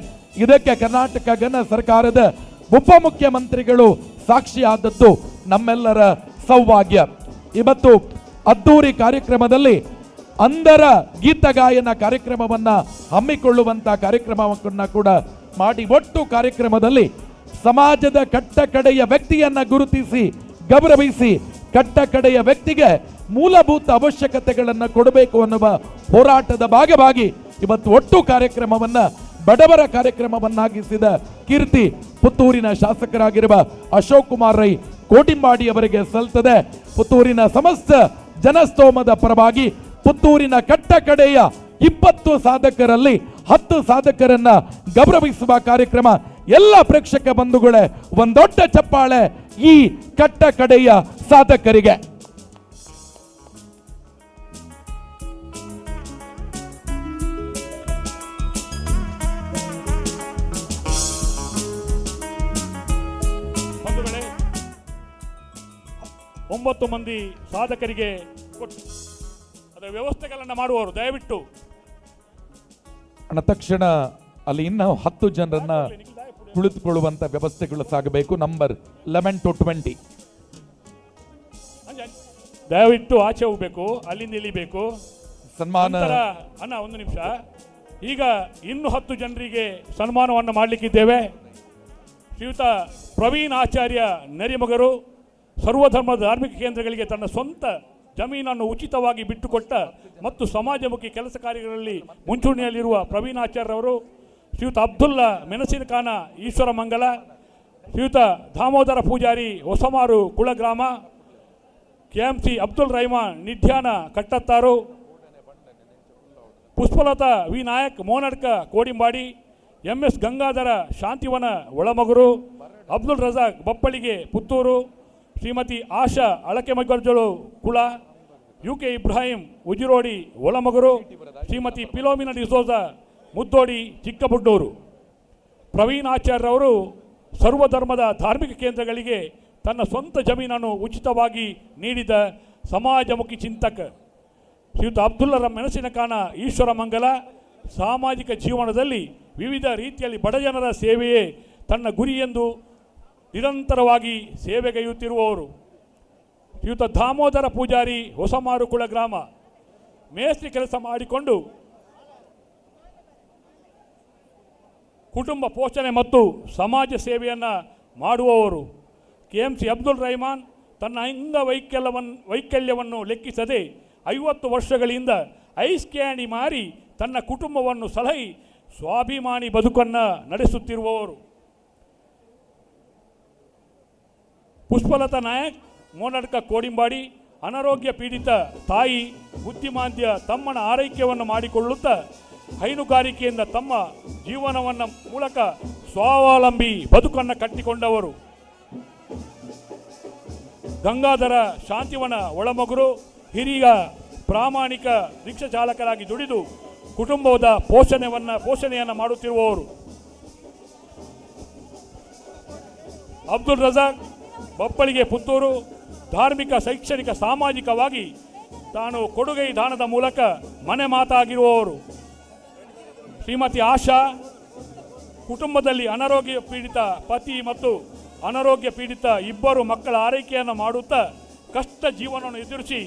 ಇದಕ್ಕೆ ಕರ್ನಾಟಕ ಸರ್ಕಾರದ ಉಪಮುಖ್ಯಮಂತ್ರಿಗಳು ಸಾಕ್ಷಿಯಾದದ್ದು ನಮ್ಮೆಲ್ಲರ ಸೌಭಾಗ್ಯ. ಇವತ್ತು ಅದ್ದೂರಿ ಕಾರ್ಯಕ್ರಮದಲ್ಲಿ ಅಂಧರ ಗೀತಗಾಯನ ಕಾರ್ಯಕ್ರಮವನ್ನ ಹಮ್ಮಿಕೊಳ್ಳುವಂತ ಕಾರ್ಯಕ್ರಮವನ್ನ ಕೂಡ ಮಾಡಿ ಒಟ್ಟು ಕಾರ್ಯಕ್ರಮದಲ್ಲಿ ಸಮಾಜದ ಕಟ್ಟ ಕಡೆಯ ವ್ಯಕ್ತಿಯನ್ನ ಗುರುತಿಸಿ ಗೌರವಿಸಿ ಕಟ್ಟ ಕಡೆಯ ವ್ಯಕ್ತಿಗೆ ಮೂಲಭೂತ ಅವಶ್ಯಕತೆಗಳನ್ನು ಕೊಡಬೇಕು ಅನ್ನುವ ಹೋರಾಟದ ಭಾಗವಾಗಿ ಇವತ್ತು ಒಟ್ಟು ಕಾರ್ಯಕ್ರಮವನ್ನ ಬಡವರ ಕಾರ್ಯಕ್ರಮವನ್ನಾಗಿಸಿದ ಕೀರ್ತಿ ಪುತ್ತೂರಿನ ಶಾಸಕರಾಗಿರುವ ಅಶೋಕ್ ಕುಮಾರ್ ರೈ ಕೋಟಿಂಬಾಡಿ ಅವರಿಗೆ ಸಲ್ತದೆ. ಪುತ್ತೂರಿನ ಸಮಸ್ತ ಜನಸ್ತೋಮದ ಪರವಾಗಿ ಪುತ್ತೂರಿನ ಕಟ್ಟ ಕಡೆಯ 20 ಸಾಧಕರಲ್ಲಿ 10 ಸಾಧಕರನ್ನ ಗೌರವಿಸುವ ಕಾರ್ಯಕ್ರಮ. ಎಲ್ಲ ಪ್ರೇಕ್ಷಕ ಬಂಧುಗಳೇ, ಒಂದೊಡ್ಡ ಚಪ್ಪಾಳೆ ಈ ಕಟ್ಟ ಕಡೆಯ ಸಾಧಕರಿಗೆ. ಬಂಧುಗಳೇ, 9 ಮಂದಿ ಸಾಧಕರಿಗೆ ಕೊಟ್ಟು ಅದರ ವ್ಯವಸ್ಥೆಗಳನ್ನು ಮಾಡುವವರು ದಯವಿಟ್ಟು ತಕ್ಷಣ ಅಲ್ಲಿ ಇನ್ನು 10 ಜನರನ್ನ ಕುಳಿತುಕೊಳ್ಳುವಂತ ವ್ಯವಸ್ಥೆಗಳು ಸಾಗಬೇಕು. ನಂಬರ್ 11 to 20 ದಯವಿಟ್ಟು ಆಚೆ ಹೋಗ್ಬೇಕು, ಅಲ್ಲಿಂದ ಇಳಿಬೇಕು. ಸನ್ಮಾನ ಅಣ್ಣ ಒಂದು ನಿಮಿಷ. ಈಗ ಇನ್ನು 10 ಜನರಿಗೆ ಸನ್ಮಾನವನ್ನು ಮಾಡಲಿಕ್ಕಿದ್ದೇವೆ. ಶ್ರೀಯುತ ಪ್ರವೀಣ್ ಆಚಾರ್ಯ ನೆರಿಮಗರು ಸರ್ವಧರ್ಮ ಧಾರ್ಮಿಕ ಕೇಂದ್ರಗಳಿಗೆ ತನ್ನ ಸ್ವಂತ ಜಮೀನನ್ನು ಉಚಿತವಾಗಿ ಬಿಟ್ಟುಕೊಟ್ಟ ಮತ್ತು ಸಮಾಜಮುಖಿ ಕೆಲಸ ಕಾರ್ಯಗಳಲ್ಲಿ ಮುಂಚೂಣಿಯಲ್ಲಿರುವ ಪ್ರವೀಣಾಚಾರ್ಯವರು, ಶ್ರೀಯುತ ಅಬ್ದುಲ್ಲಾ ಮೆಣಸಿನಕಾನ ಈಶ್ವರ ಮಂಗಲ, ಶ್ರೀಯುತ ದಾಮೋದರ ಪೂಜಾರಿ ಹೊಸಮಾರು ಕುಳಗ್ರಾಮ, KMC ಅಬ್ದುಲ್ ರಹಮಾನ್ ನಿಧ್ಯಾನ ಕಟ್ಟತ್ತಾರು, ಪುಷ್ಪಲತಾ ವಿ ನಾಯಕ್ ಮೋನಡ್ಕ ಕೋಡಿಂಬಾಡಿ, MS ಗಂಗಾಧರ ಶಾಂತಿವನ ಒಳಮಗುರು, ಅಬ್ದುಲ್ ರಜಾಕ್ ಬಪ್ಪಳಿಗೆ ಪುತ್ತೂರು, ಶ್ರೀಮತಿ ಆಶಾ ಅಳಕೆಮಗರ್ಜಳು ಕುಳ, UK ಇಬ್ರಾಹಿಂ ಉಜಿರೋಡಿ ಒಳಮಗುರು, ಶ್ರೀಮತಿ ಪಿಲೋಮಿನ ಡಿಸೋಜ ಮುದ್ದೋಡಿ ಚಿಕ್ಕಬುಡ್ಡೂರು. ಪ್ರವೀಣ್ ಆಚಾರ್ಯವರು ಸರ್ವಧರ್ಮದ ಧಾರ್ಮಿಕ ಕೇಂದ್ರಗಳಿಗೆ ತನ್ನ ಸ್ವಂತ ಜಮೀನನ್ನು ಉಚಿತವಾಗಿ ನೀಡಿದ ಸಮಾಜಮುಖಿ ಚಿಂತಕ. ಶ್ರೀಯುತ ಅಬ್ದುಲ್ಲರ ಮೆಣಸಿನಕಾನ ಈಶ್ವರ ಮಂಗಲ ಸಾಮಾಜಿಕ ಜೀವನದಲ್ಲಿ ವಿವಿಧ ರೀತಿಯಲ್ಲಿ ಬಡಜನರ ಸೇವೆಯೇ ತನ್ನ ಗುರಿಯೆಂದು ನಿರಂತರವಾಗಿ ಸೇವೆಗೈಯುತ್ತಿರುವವರು. ಶ್ರೀಯುತ ದಾಮೋದರ ಪೂಜಾರಿ ಹೊಸಮಾರುಕುಳ ಗ್ರಾಮ ಮೇಸ್ತ್ರಿ ಕೆಲಸ ಮಾಡಿಕೊಂಡು ಕುಟುಂಬ ಪೋಷಣೆ ಮತ್ತು ಸಮಾಜ ಸೇವೆಯನ್ನು ಮಾಡುವವರು. KMC ಅಬ್ದುಲ್ ರಹಮಾನ್ ತನ್ನ ವೈಕಲ್ಯವನ್ನು ಲೆಕ್ಕಿಸದೆ 50 ವರ್ಷಗಳಿಂದ ಐಸ್ಕ್ಯಾಂಡಿ ಮಾರಿ ತನ್ನ ಕುಟುಂಬವನ್ನು ಸಲಹಿ ಸ್ವಾಭಿಮಾನಿ ಬದುಕನ್ನು ನಡೆಸುತ್ತಿರುವವರು. ಪುಷ್ಪಲತಾ ನಾಯಕ್ ಮೋನಡ್ಕ ಕೋಡಿಂಬಾಡಿ ಅನಾರೋಗ್ಯ ಪೀಡಿತ ತಾಯಿ ಬುದ್ಧಿಮಾಂದ್ಯ ತಮ್ಮನ ಆರೈಕೆಯನ್ನು ಮಾಡಿಕೊಳ್ಳುತ್ತಾ ಹೈನುಗಾರಿಕೆಯಿಂದ ತಮ್ಮ ಜೀವನವನ್ನು ಮೂಲಕ ಸ್ವಾವಲಂಬಿ ಬದುಕನ್ನು ಕಟ್ಟಿಕೊಂಡವರು. ಗಂಗಾಧರ ಶಾಂತಿವನ ಒಳಮಗುರು ಹಿರಿಯ ಪ್ರಾಮಾಣಿಕ ರಿಕ್ಷಾ ಚಾಲಕರಾಗಿ ದುಡಿದು ಕುಟುಂಬದ ಪೋಷಣೆಯನ್ನು ಮಾಡುತ್ತಿರುವವರು. ಅಬ್ದುಲ್ ರಜಾಕ್ ಬಪ್ಪಳಿಗೆ ಪುತ್ತೂರು ಧಾರ್ಮಿಕ ಶೈಕ್ಷಣಿಕ ಸಾಮಾಜಿಕವಾಗಿ ತಾನು ಕೊಡುಗೈ ದಾನದ ಮೂಲಕ ಮನೆ ಮಾತಾಗಿರುವವರು. ಶ್ರೀಮತಿ ಆಶಾ ಕುಟುಂಬದಲ್ಲಿ ಅನಾರೋಗ್ಯ ಪೀಡಿತ ಪತಿ ಮತ್ತು ಅನಾರೋಗ್ಯ ಪೀಡಿತ ಇಬ್ಬರು ಮಕ್ಕಳ ಆರೈಕೆಯನ್ನು ಮಾಡುತ್ತಾ ಕಷ್ಟ ಜೀವನವನ್ನು ಎದುರಿಸಿ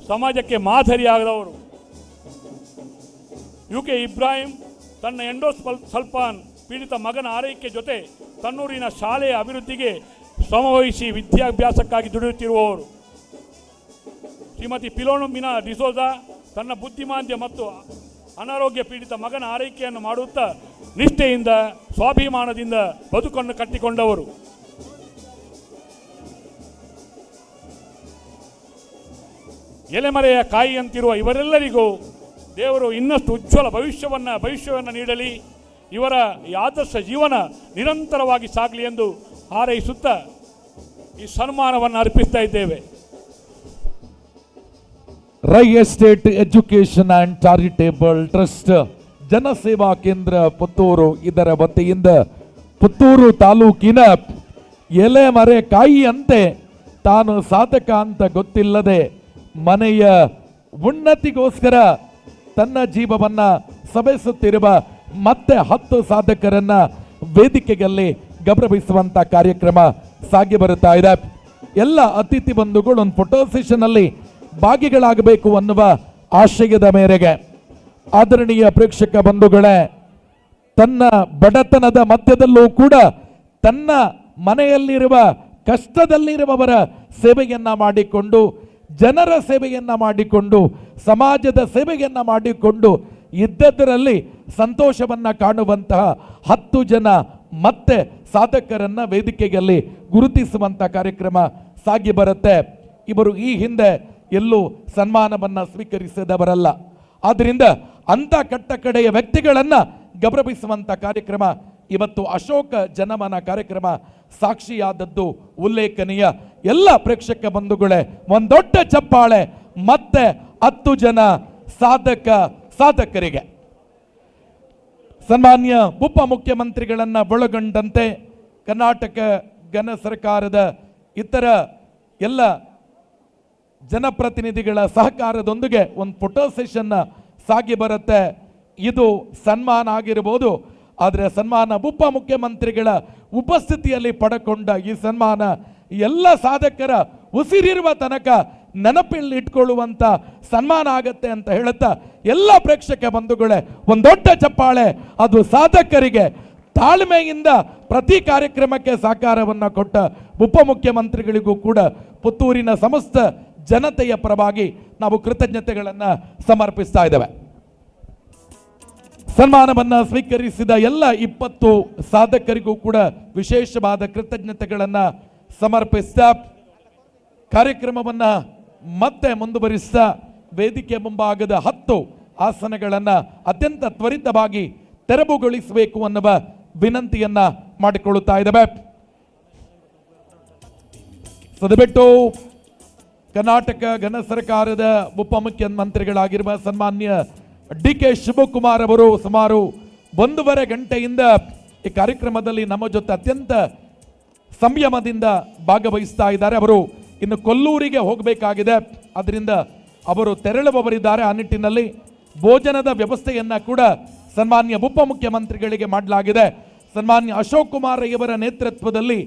ಸಮಾಜಕ್ಕೆ ಮಾದರಿಯಾದವರು. UK ಇಬ್ರಾಹಿಂ ತನ್ನ ಎಂಡೋಸಲ್ಫಾನ್ ಪೀಡಿತ ಮಗನ ಆರೈಕೆ ಜೊತೆ ತನ್ನೂರಿನ ಶಾಲೆಯ ಅಭಿವೃದ್ಧಿಗೆ ಶ್ರಮವಹಿಸಿ ವಿದ್ಯಾಭ್ಯಾಸಕ್ಕಾಗಿ ದುಡಿಯುತ್ತಿರುವವರು. ಶ್ರೀಮತಿ ಪಿಲೋಮಿನಾ ಡಿಸೋಜಾ ತನ್ನ ಬುದ್ಧಿಮಾಂದ್ಯ ಮತ್ತು ಅನಾರೋಗ್ಯ ಪೀಡಿತ ಮಗನ ಆರೈಕೆಯನ್ನು ಮಾಡುತ್ತಾ ನಿಷ್ಠೆಯಿಂದ ಸ್ವಾಭಿಮಾನದಿಂದ ಬದುಕನ್ನು ಕಟ್ಟಿಕೊಂಡವರು. ಎಲೆಮರೆಯ ಕಾಯಿಯಂತಿರುವ ಇವರೆಲ್ಲರಿಗೂ ದೇವರು ಇನ್ನಷ್ಟು ಉಜ್ವಲ ಭವಿಷ್ಯವನ್ನು ನೀಡಲಿ, ಇವರ ಈ ಆದರ್ಶ ಜೀವನ ನಿರಂತರವಾಗಿ ಸಾಗಲಿ ಎಂದು ಹಾರೈಸುತ್ತಾ ಈ ಸನ್ಮಾನವನ್ನು ಅರ್ಪಿಸ್ತಾ ಇದ್ದೇವೆ. Rai estate education and charitable trust Janaseva Kendra Puttur ಇದರ ವತಿಯಿಂದ ಪುತ್ತೂರು ತಾಲೂಕಿನ ಎಲೆಮರೆ ಕಾಯಿಯಂತೆ ತಾನು ಸಾಧಕ ಅಂತ ಗೊತ್ತಿಲ್ಲದೆ ಮನೆಯ ಉನ್ನತಿಗೋಸ್ಕರ ತನ್ನ ಜೀವವನ್ನ ಸವೆಸುತ್ತಿರುವ ಮತ್ತೆ 10 ಸಾಧಕರನ್ನ ವೇದಿಕೆಯಲ್ಲಿ ಗೌರವಿಸುವಂತ ಕಾರ್ಯಕ್ರಮ ಸಾಗಿ ಬರುತ್ತಾ ಇದೆ. ಎಲ್ಲ ಅತಿಥಿ ಬಂಧುಗಳು ಒಂದು ಫೋಟೋ ಸೆಷನ್ ಅಲ್ಲಿ ಭಾಗಿಗಳಾಗಬೇಕು ಅನ್ನುವ ಆಶಯದ ಮೇರೆಗೆ ಆದರಣೀಯ ಪ್ರೇಕ್ಷಕ ಬಂಧುಗಳೇ, ತನ್ನ ಬಡತನದ ಮಧ್ಯದಲ್ಲೂ ಕೂಡ ತನ್ನ ಮನೆಯಲ್ಲಿರುವ ಕಷ್ಟದಲ್ಲಿರುವವರ ಸೇವೆಯನ್ನ ಮಾಡಿಕೊಂಡು ಜನರ ಸೇವೆಯನ್ನ ಮಾಡಿಕೊಂಡು ಸಮಾಜದ ಸೇವೆಯನ್ನ ಮಾಡಿಕೊಂಡು ಇದ್ದದರಲ್ಲಿ ಸಂತೋಷವನ್ನ ಕಾಣುವಂತಹ 10 ಜನ ಮತ್ತೆ ಸಾಧಕರನ್ನ ವೇದಿಕೆಯಲ್ಲಿ ಗುರುತಿಸುವಂತ ಕಾರ್ಯಕ್ರಮ ಸಾಗಿ ಬರುತ್ತೆ. ಇವರು ಈ ಹಿಂದೆ ಎಲ್ಲೂ ಸನ್ಮಾನವನ್ನ ಸ್ವೀಕರಿಸಿದವರಲ್ಲ. ಆದ್ದರಿಂದ ಅಂತ ಕಟ್ಟಕಡೆಯ ವ್ಯಕ್ತಿಗಳನ್ನ ಗೌರವಿಸುವಂತ ಕಾರ್ಯಕ್ರಮ ಇವತ್ತು ಅಶೋಕ ಜನಮನ ಕಾರ್ಯಕ್ರಮ ಸಾಕ್ಷಿಯಾದದ್ದು ಉಲ್ಲೇಖನೀಯ. ಎಲ್ಲ ಪ್ರೇಕ್ಷಕ ಬಂಧುಗಳೇ, ಒಂದೊಡ್ಡ ಚಪ್ಪಾಳೆ ಮತ್ತೆ 10 ಜನ ಸಾಧಕರಿಗೆ. ಸನ್ಮಾನ್ಯ ಉಪಮುಖ್ಯಮಂತ್ರಿಗಳನ್ನ ಒಳಗೊಂಡಂತೆ ಕರ್ನಾಟಕ ಘನ ಸರ್ಕಾರದ ಇತರ ಎಲ್ಲ ಜನಪ್ರತಿನಿಧಿಗಳ ಸಹಕಾರದೊಂದಿಗೆ ಒಂದು ಫೋಟೋ ಸೆಷನ್ ಸಾಗಿ ಬರುತ್ತೆ. ಇದು ಸನ್ಮಾನ ಆಗಿರಬಹುದು, ಆದರೆ ಸನ್ಮಾನ ಉಪಮುಖ್ಯಮಂತ್ರಿಗಳ ಉಪಸ್ಥಿತಿಯಲ್ಲಿ ಪಡೆಕೊಂಡ ಈ ಸನ್ಮಾನ ಎಲ್ಲ ಸಾಧಕರ ಉಸಿರಿರುವ ತನಕ ನೆನಪಲ್ಲಿ ಇಟ್ಕೊಳ್ಳುವಂತ ಸನ್ಮಾನ ಆಗತ್ತೆ ಅಂತ ಹೇಳುತ್ತಾ ಎಲ್ಲ ಪ್ರೇಕ್ಷಕ ಬಂಧುಗಳೇ ಒಂದು ದೊಡ್ಡ ಚಪ್ಪಾಳೆ ಅದು ಸಾಧಕರಿಗೆ. ತಾಳ್ಮೆಯಿಂದ ಪ್ರತಿ ಕಾರ್ಯಕ್ರಮಕ್ಕೆ ಸಹಕಾರವನ್ನು ಕೊಟ್ಟ ಉಪಮುಖ್ಯಮಂತ್ರಿಗಳಿಗೂ ಕೂಡ ಪುತ್ತೂರಿನ ಸಮಸ್ತ ಜನತೆಯ ಪರವಾಗಿ ನಾವು ಕೃತಜ್ಞತೆಗಳನ್ನು ಸಮರ್ಪಿಸ್ತಾ ಇದ್ದೇವೆ. ಸನ್ಮಾನವನ್ನು ಸ್ವೀಕರಿಸಿದ ಎಲ್ಲ 20 ಸಾಧಕರಿಗೂ ಕೂಡ ವಿಶೇಷವಾದ ಕೃತಜ್ಞತೆಗಳನ್ನು ಸಮರ್ಪಿಸ್ತಾ ಕಾರ್ಯಕ್ರಮವನ್ನು ಮತ್ತೆ ಮುಂದುವರಿಸ್ತಾ ವೇದಿಕೆ ಮುಂಭಾಗದ 10 ಆಸನಗಳನ್ನು ಅತ್ಯಂತ ತ್ವರಿತವಾಗಿ ತೆರವುಗೊಳಿಸಬೇಕು ಅನ್ನುವ ವಿನಂತಿಯನ್ನ ಮಾಡಿಕೊಳ್ಳುತ್ತಾ ಇದ್ದೇವೆ. ಸದಬಿಟ್ಟು ಕರ್ನಾಟಕ ಘನ ಸರ್ಕಾರದ ಉಪಮುಖ್ಯಮಂತ್ರಿಗಳಾಗಿರುವ ಸನ್ಮಾನ್ಯ ಡಿ.ಕೆ. ಶಿವಕುಮಾರ್ ಅವರು ಸುಮಾರು 1.5 ಗಂಟೆಯಿಂದ ಈ ಕಾರ್ಯಕ್ರಮದಲ್ಲಿ ನಮ್ಮ ಜೊತೆ ಅತ್ಯಂತ ಸಂಯಮದಿಂದ ಭಾಗವಹಿಸ್ತಾ ಇದ್ದಾರೆ. ಅವರು ಇನ್ನು ಕೊಲ್ಲೂರಿಗೆ ಹೋಗಬೇಕಾಗಿದೆ, ಅದರಿಂದ ಅವರು ತೆರಳುವವರಿದ್ದಾರೆ. ಆ ನಿಟ್ಟಿನಲ್ಲಿ ಭೋಜನದ ವ್ಯವಸ್ಥೆಯನ್ನ ಕೂಡ ಸನ್ಮಾನ್ಯ ಉಪಮುಖ್ಯಮಂತ್ರಿಗಳಿಗೆ ಮಾಡಲಾಗಿದೆ. ಸನ್ಮಾನ್ಯ ಅಶೋಕ್ ಕುಮಾರ್ ಇವರ ನೇತೃತ್ವದಲ್ಲಿ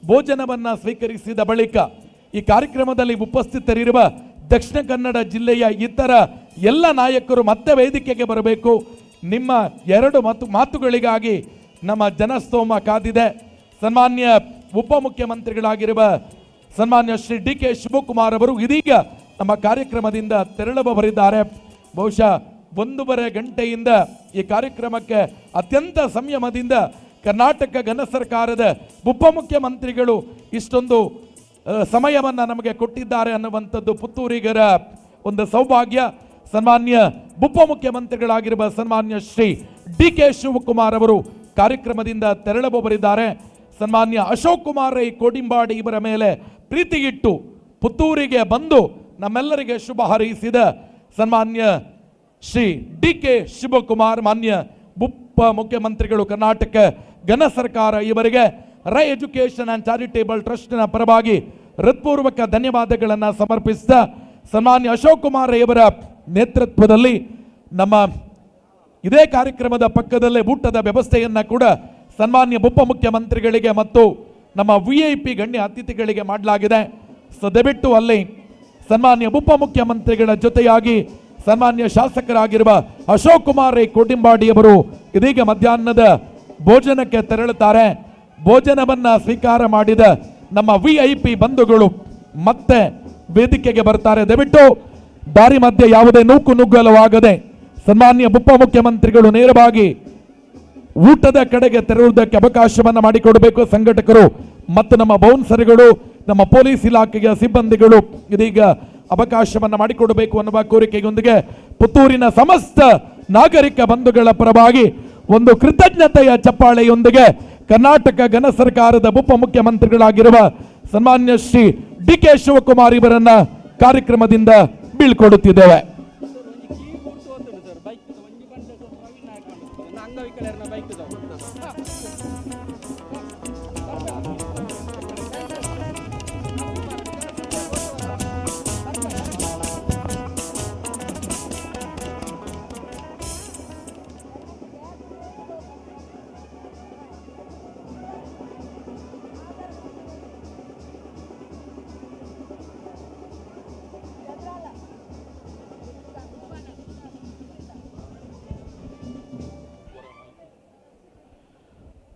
ಭೋಜನವನ್ನ ಸ್ವೀಕರಿಸಿದ ಬಳಿಕ ಈ ಕಾರ್ಯಕ್ರಮದಲ್ಲಿ ಉಪಸ್ಥಿತರಿರುವ ದಕ್ಷಿಣ ಕನ್ನಡ ಜಿಲ್ಲೆಯ ಇತರ ಎಲ್ಲ ನಾಯಕರು ಮತ್ತೆ ವೇದಿಕೆಗೆ ಬರಬೇಕು. ನಿಮ್ಮ 2 ಮಾತುಗಳಿಗಾಗಿ ನಮ್ಮ ಜನಸ್ತೋಮ ಕಾದಿದೆ. ಸನ್ಮಾನ್ಯ ಉಪಮುಖ್ಯಮಂತ್ರಿಗಳಾಗಿರುವ ಸನ್ಮಾನ್ಯ ಶ್ರೀ ಡಿ.ಕೆ. ಶಿವಕುಮಾರ್ ಅವರು ಇದೀಗ ನಮ್ಮ ಕಾರ್ಯಕ್ರಮದಿಂದ ತೆರಳುವವರಿದ್ದಾರೆ. ಬಹುಶಃ 1.5 ಗಂಟೆಯಿಂದ ಈ ಕಾರ್ಯಕ್ರಮಕ್ಕೆ ಅತ್ಯಂತ ಸಂಯಮದಿಂದ ಕರ್ನಾಟಕ ಘನ ಸರ್ಕಾರದ ಉಪಮುಖ್ಯಮಂತ್ರಿಗಳು ಇಷ್ಟೊಂದು ಸಮಯವನ್ನು ನಮಗೆ ಕೊಟ್ಟಿದ್ದಾರೆ ಅನ್ನುವಂಥದ್ದು ಪುತ್ತೂರಿಗರ ಒಂದು ಸೌಭಾಗ್ಯ. ಸನ್ಮಾನ್ಯ ಉಪಮುಖ್ಯಮಂತ್ರಿಗಳಾಗಿರುವ ಸನ್ಮಾನ್ಯ ಶ್ರೀ ಡಿ.ಕೆ. ಶಿವಕುಮಾರ್ ಅವರು ಕಾರ್ಯಕ್ರಮದಿಂದ ತೆರಳುವವರಿದ್ದಾರೆ. ಸನ್ಮಾನ್ಯ ಅಶೋಕ್ ಕುಮಾರ್ ರೈ ಕೋಡಿಂಬಾಡಿ ಇವರ ಮೇಲೆ ಪ್ರೀತಿ ಇಟ್ಟು ಪುತ್ತೂರಿಗೆ ಬಂದು ನಮ್ಮೆಲ್ಲರಿಗೆ ಶುಭ ಹಾರೈಸಿದ ಸನ್ಮಾನ್ಯ ಶ್ರೀ ಡಿ.ಕೆ. ಶಿವಕುಮಾರ್ ಮಾನ್ಯ ಉಪಮುಖ್ಯಮಂತ್ರಿಗಳು ಕರ್ನಾಟಕ ಘನ ಸರ್ಕಾರ ಇವರಿಗೆ ರೈ ಎಜುಕೇಶನ್ ಅಂಡ್ ಚಾರಿಟೇಬಲ್ ಟ್ರಸ್ಟ್ನ ಪರವಾಗಿ ಹೃತ್ಪೂರ್ವಕ ಧನ್ಯವಾದಗಳನ್ನು ಸಮರ್ಪಿಸಿದ ಸನ್ಮಾನ್ಯ ಅಶೋಕ್ ಕುಮಾರ್ ಇವರ ನೇತೃತ್ವದಲ್ಲಿ ನಮ್ಮ ಇದೇ ಕಾರ್ಯಕ್ರಮದ ಪಕ್ಕದಲ್ಲೇ ಊಟದ ವ್ಯವಸ್ಥೆಯನ್ನ ಕೂಡ ಸನ್ಮಾನ್ಯ ಉಪಮುಖ್ಯಮಂತ್ರಿಗಳಿಗೆ ಮತ್ತು ನಮ್ಮ VIP ಗಣ್ಯ ಅತಿಥಿಗಳಿಗೆ ಮಾಡಲಾಗಿದೆ. ದಯವಿಟ್ಟು ಅಲ್ಲಿ ಸನ್ಮಾನ್ಯ ಉಪಮುಖ್ಯಮಂತ್ರಿಗಳ ಜೊತೆಯಾಗಿ ಸನ್ಮಾನ್ಯ ಶಾಸಕರಾಗಿರುವ ಅಶೋಕ್ ಕುಮಾರ್ ರೈ ಕೋಡಿಂಬಾಡಿಯವರು ಇದೀಗ ಮಧ್ಯಾಹ್ನದ ಭೋಜನಕ್ಕೆ ತೆರಳುತ್ತಾರೆ. ಭೋಜನವನ್ನ ಸ್ವೀಕಾರ ಮಾಡಿದ ನಮ್ಮ VIP ಬಂಧುಗಳು ಮತ್ತೆ ವೇದಿಕೆಗೆ ಬರ್ತಾರೆ. ದಯವಿಟ್ಟು ದಾರಿ ಮಧ್ಯೆ ಯಾವುದೇ ನುಗ್ಗಲವಾಗದೆ ಸನ್ಮಾನ್ಯ ಉಪಮುಖ್ಯಮಂತ್ರಿಗಳು ನೇರವಾಗಿ ಊಟದ ಕಡೆಗೆ ತೆರಳುವುದಕ್ಕೆ ಅವಕಾಶವನ್ನು ಮಾಡಿಕೊಡಬೇಕು. ಸಂಘಟಕರು ಮತ್ತು ನಮ್ಮ ಬೌನ್ಸರ್ಗಳು, ನಮ್ಮ ಪೊಲೀಸ್ ಇಲಾಖೆಯ ಸಿಬ್ಬಂದಿಗಳು ಇದೀಗ ಅವಕಾಶವನ್ನು ಮಾಡಿಕೊಡಬೇಕು ಅನ್ನುವ ಕೋರಿಕೆಯೊಂದಿಗೆ ಪುತ್ತೂರಿನ ಸಮಸ್ತ ನಾಗರಿಕ ಬಂಧುಗಳ ಪರವಾಗಿ ಒಂದು ಕೃತಜ್ಞತೆಯ ಚಪ್ಪಾಳೆಯೊಂದಿಗೆ ಕರ್ನಾಟಕ ಘನ ಸರ್ಕಾರದ ಉಪಮುಖ್ಯಮಂತ್ರಿಗಳಾಗಿರುವ ಸನ್ಮಾನ್ಯ ಶ್ರೀ ಡಿ.ಕೆ. ಶಿವಕುಮಾರ್ ಇವರನ್ನ ಕಾರ್ಯಕ್ರಮದಿಂದ ಬೀಳ್ಕೊಡುತ್ತಿದ್ದೇವೆ.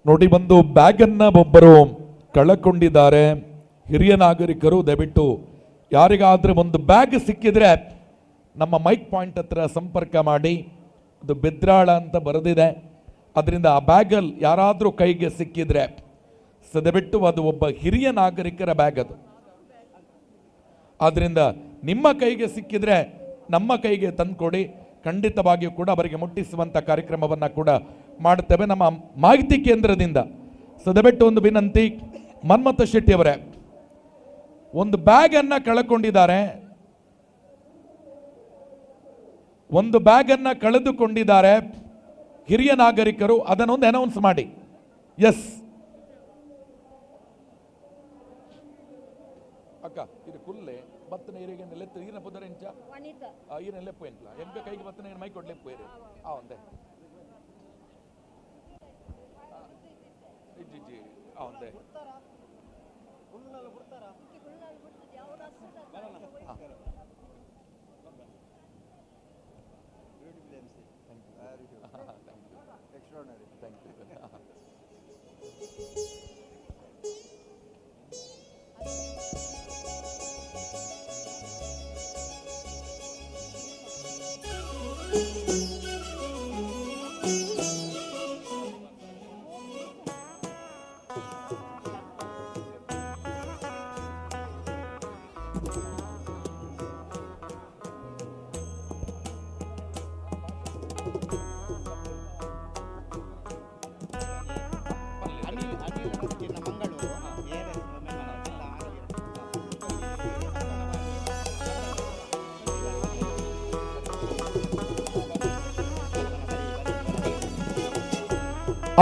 ನೋಡಿ, ಒಂದು ಬ್ಯಾಗ್ ಅನ್ನ ಒಬ್ಬರು ಕಳಕೊಂಡಿದ್ದಾರೆ. ಹಿರಿಯ ನಾಗರಿಕರು ದಯವಿಟ್ಟು ಯಾರಿಗಾದ್ರೂ ಒಂದು ಬ್ಯಾಗ್ ಸಿಕ್ಕಿದ್ರೆ ನಮ್ಮ ಮೈಕ್ ಪಾಯಿಂಟ್ ಹತ್ರ ಸಂಪರ್ಕ ಮಾಡಿ. ಅದು ಬೆದ್ರಾಳ ಅಂತ ಬರೆದಿದೆ, ಅದರಿಂದ ಆ ಬ್ಯಾಗಲ್ಲಿ ಯಾರಾದರೂ ಕೈಗೆ ಸಿಕ್ಕಿದ್ರೆ ದಯವಿಟ್ಟು ಅದು ಒಬ್ಬ ಹಿರಿಯ ನಾಗರಿಕರ ಬ್ಯಾಗ್ ಅದು. ಆದ್ರಿಂದ ನಿಮ್ಮ ಕೈಗೆ ಸಿಕ್ಕಿದ್ರೆ ನಮ್ಮ ಕೈಗೆ ತಂದುಕೊಡಿ, ಖಂಡಿತವಾಗಿಯೂ ಕೂಡ ಅವರಿಗೆ ಮುಟ್ಟಿಸುವಂಥ ಕಾರ್ಯಕ್ರಮವನ್ನು ಕೂಡ ಮಾಡುತ್ತೇವೆ ನಮ್ಮ ಮಾಹಿತಿ ಕೇಂದ್ರದಿಂದ. ದಯವಿಟ್ಟು ಒಂದು ವಿನಂತಿ, ಮನ್ಮಥ ಶೆಟ್ಟಿ ಅವರೇ, ಒಂದು ಬ್ಯಾಗ್ ಅನ್ನ ಕಳಕೊಂಡಿದ್ದಾರೆ, ಒಂದು ಬ್ಯಾಗ್ ಅನ್ನ ಕಳೆದುಕೊಂಡಿದ್ದಾರೆ ಹಿರಿಯ ನಾಗರಿಕರು, ಅದನ್ನೊಂದು ಅನೌನ್ಸ್ ಮಾಡಿ. ಎಸ್ ಅಕ್ಕ, ಇದು ಕುಲ್ಲೆ ಬತ್ತನ ಏರಿಗೆ ಲೆತ್ತ ಈನ ಪುದರ ಇಂಚ ಈನ ಲೆಪ್ಪು ಎಂಟ್ಲ ಎಂಕ ಕೈಗೆ ಬತ್ತನ ಮೈ ಕೊಡ್ ಲೆಪ್ಪು ಏರಿ ಆ ಒಂದೇ ಇಜ್ಜಿ ಆ ಒಂದೇ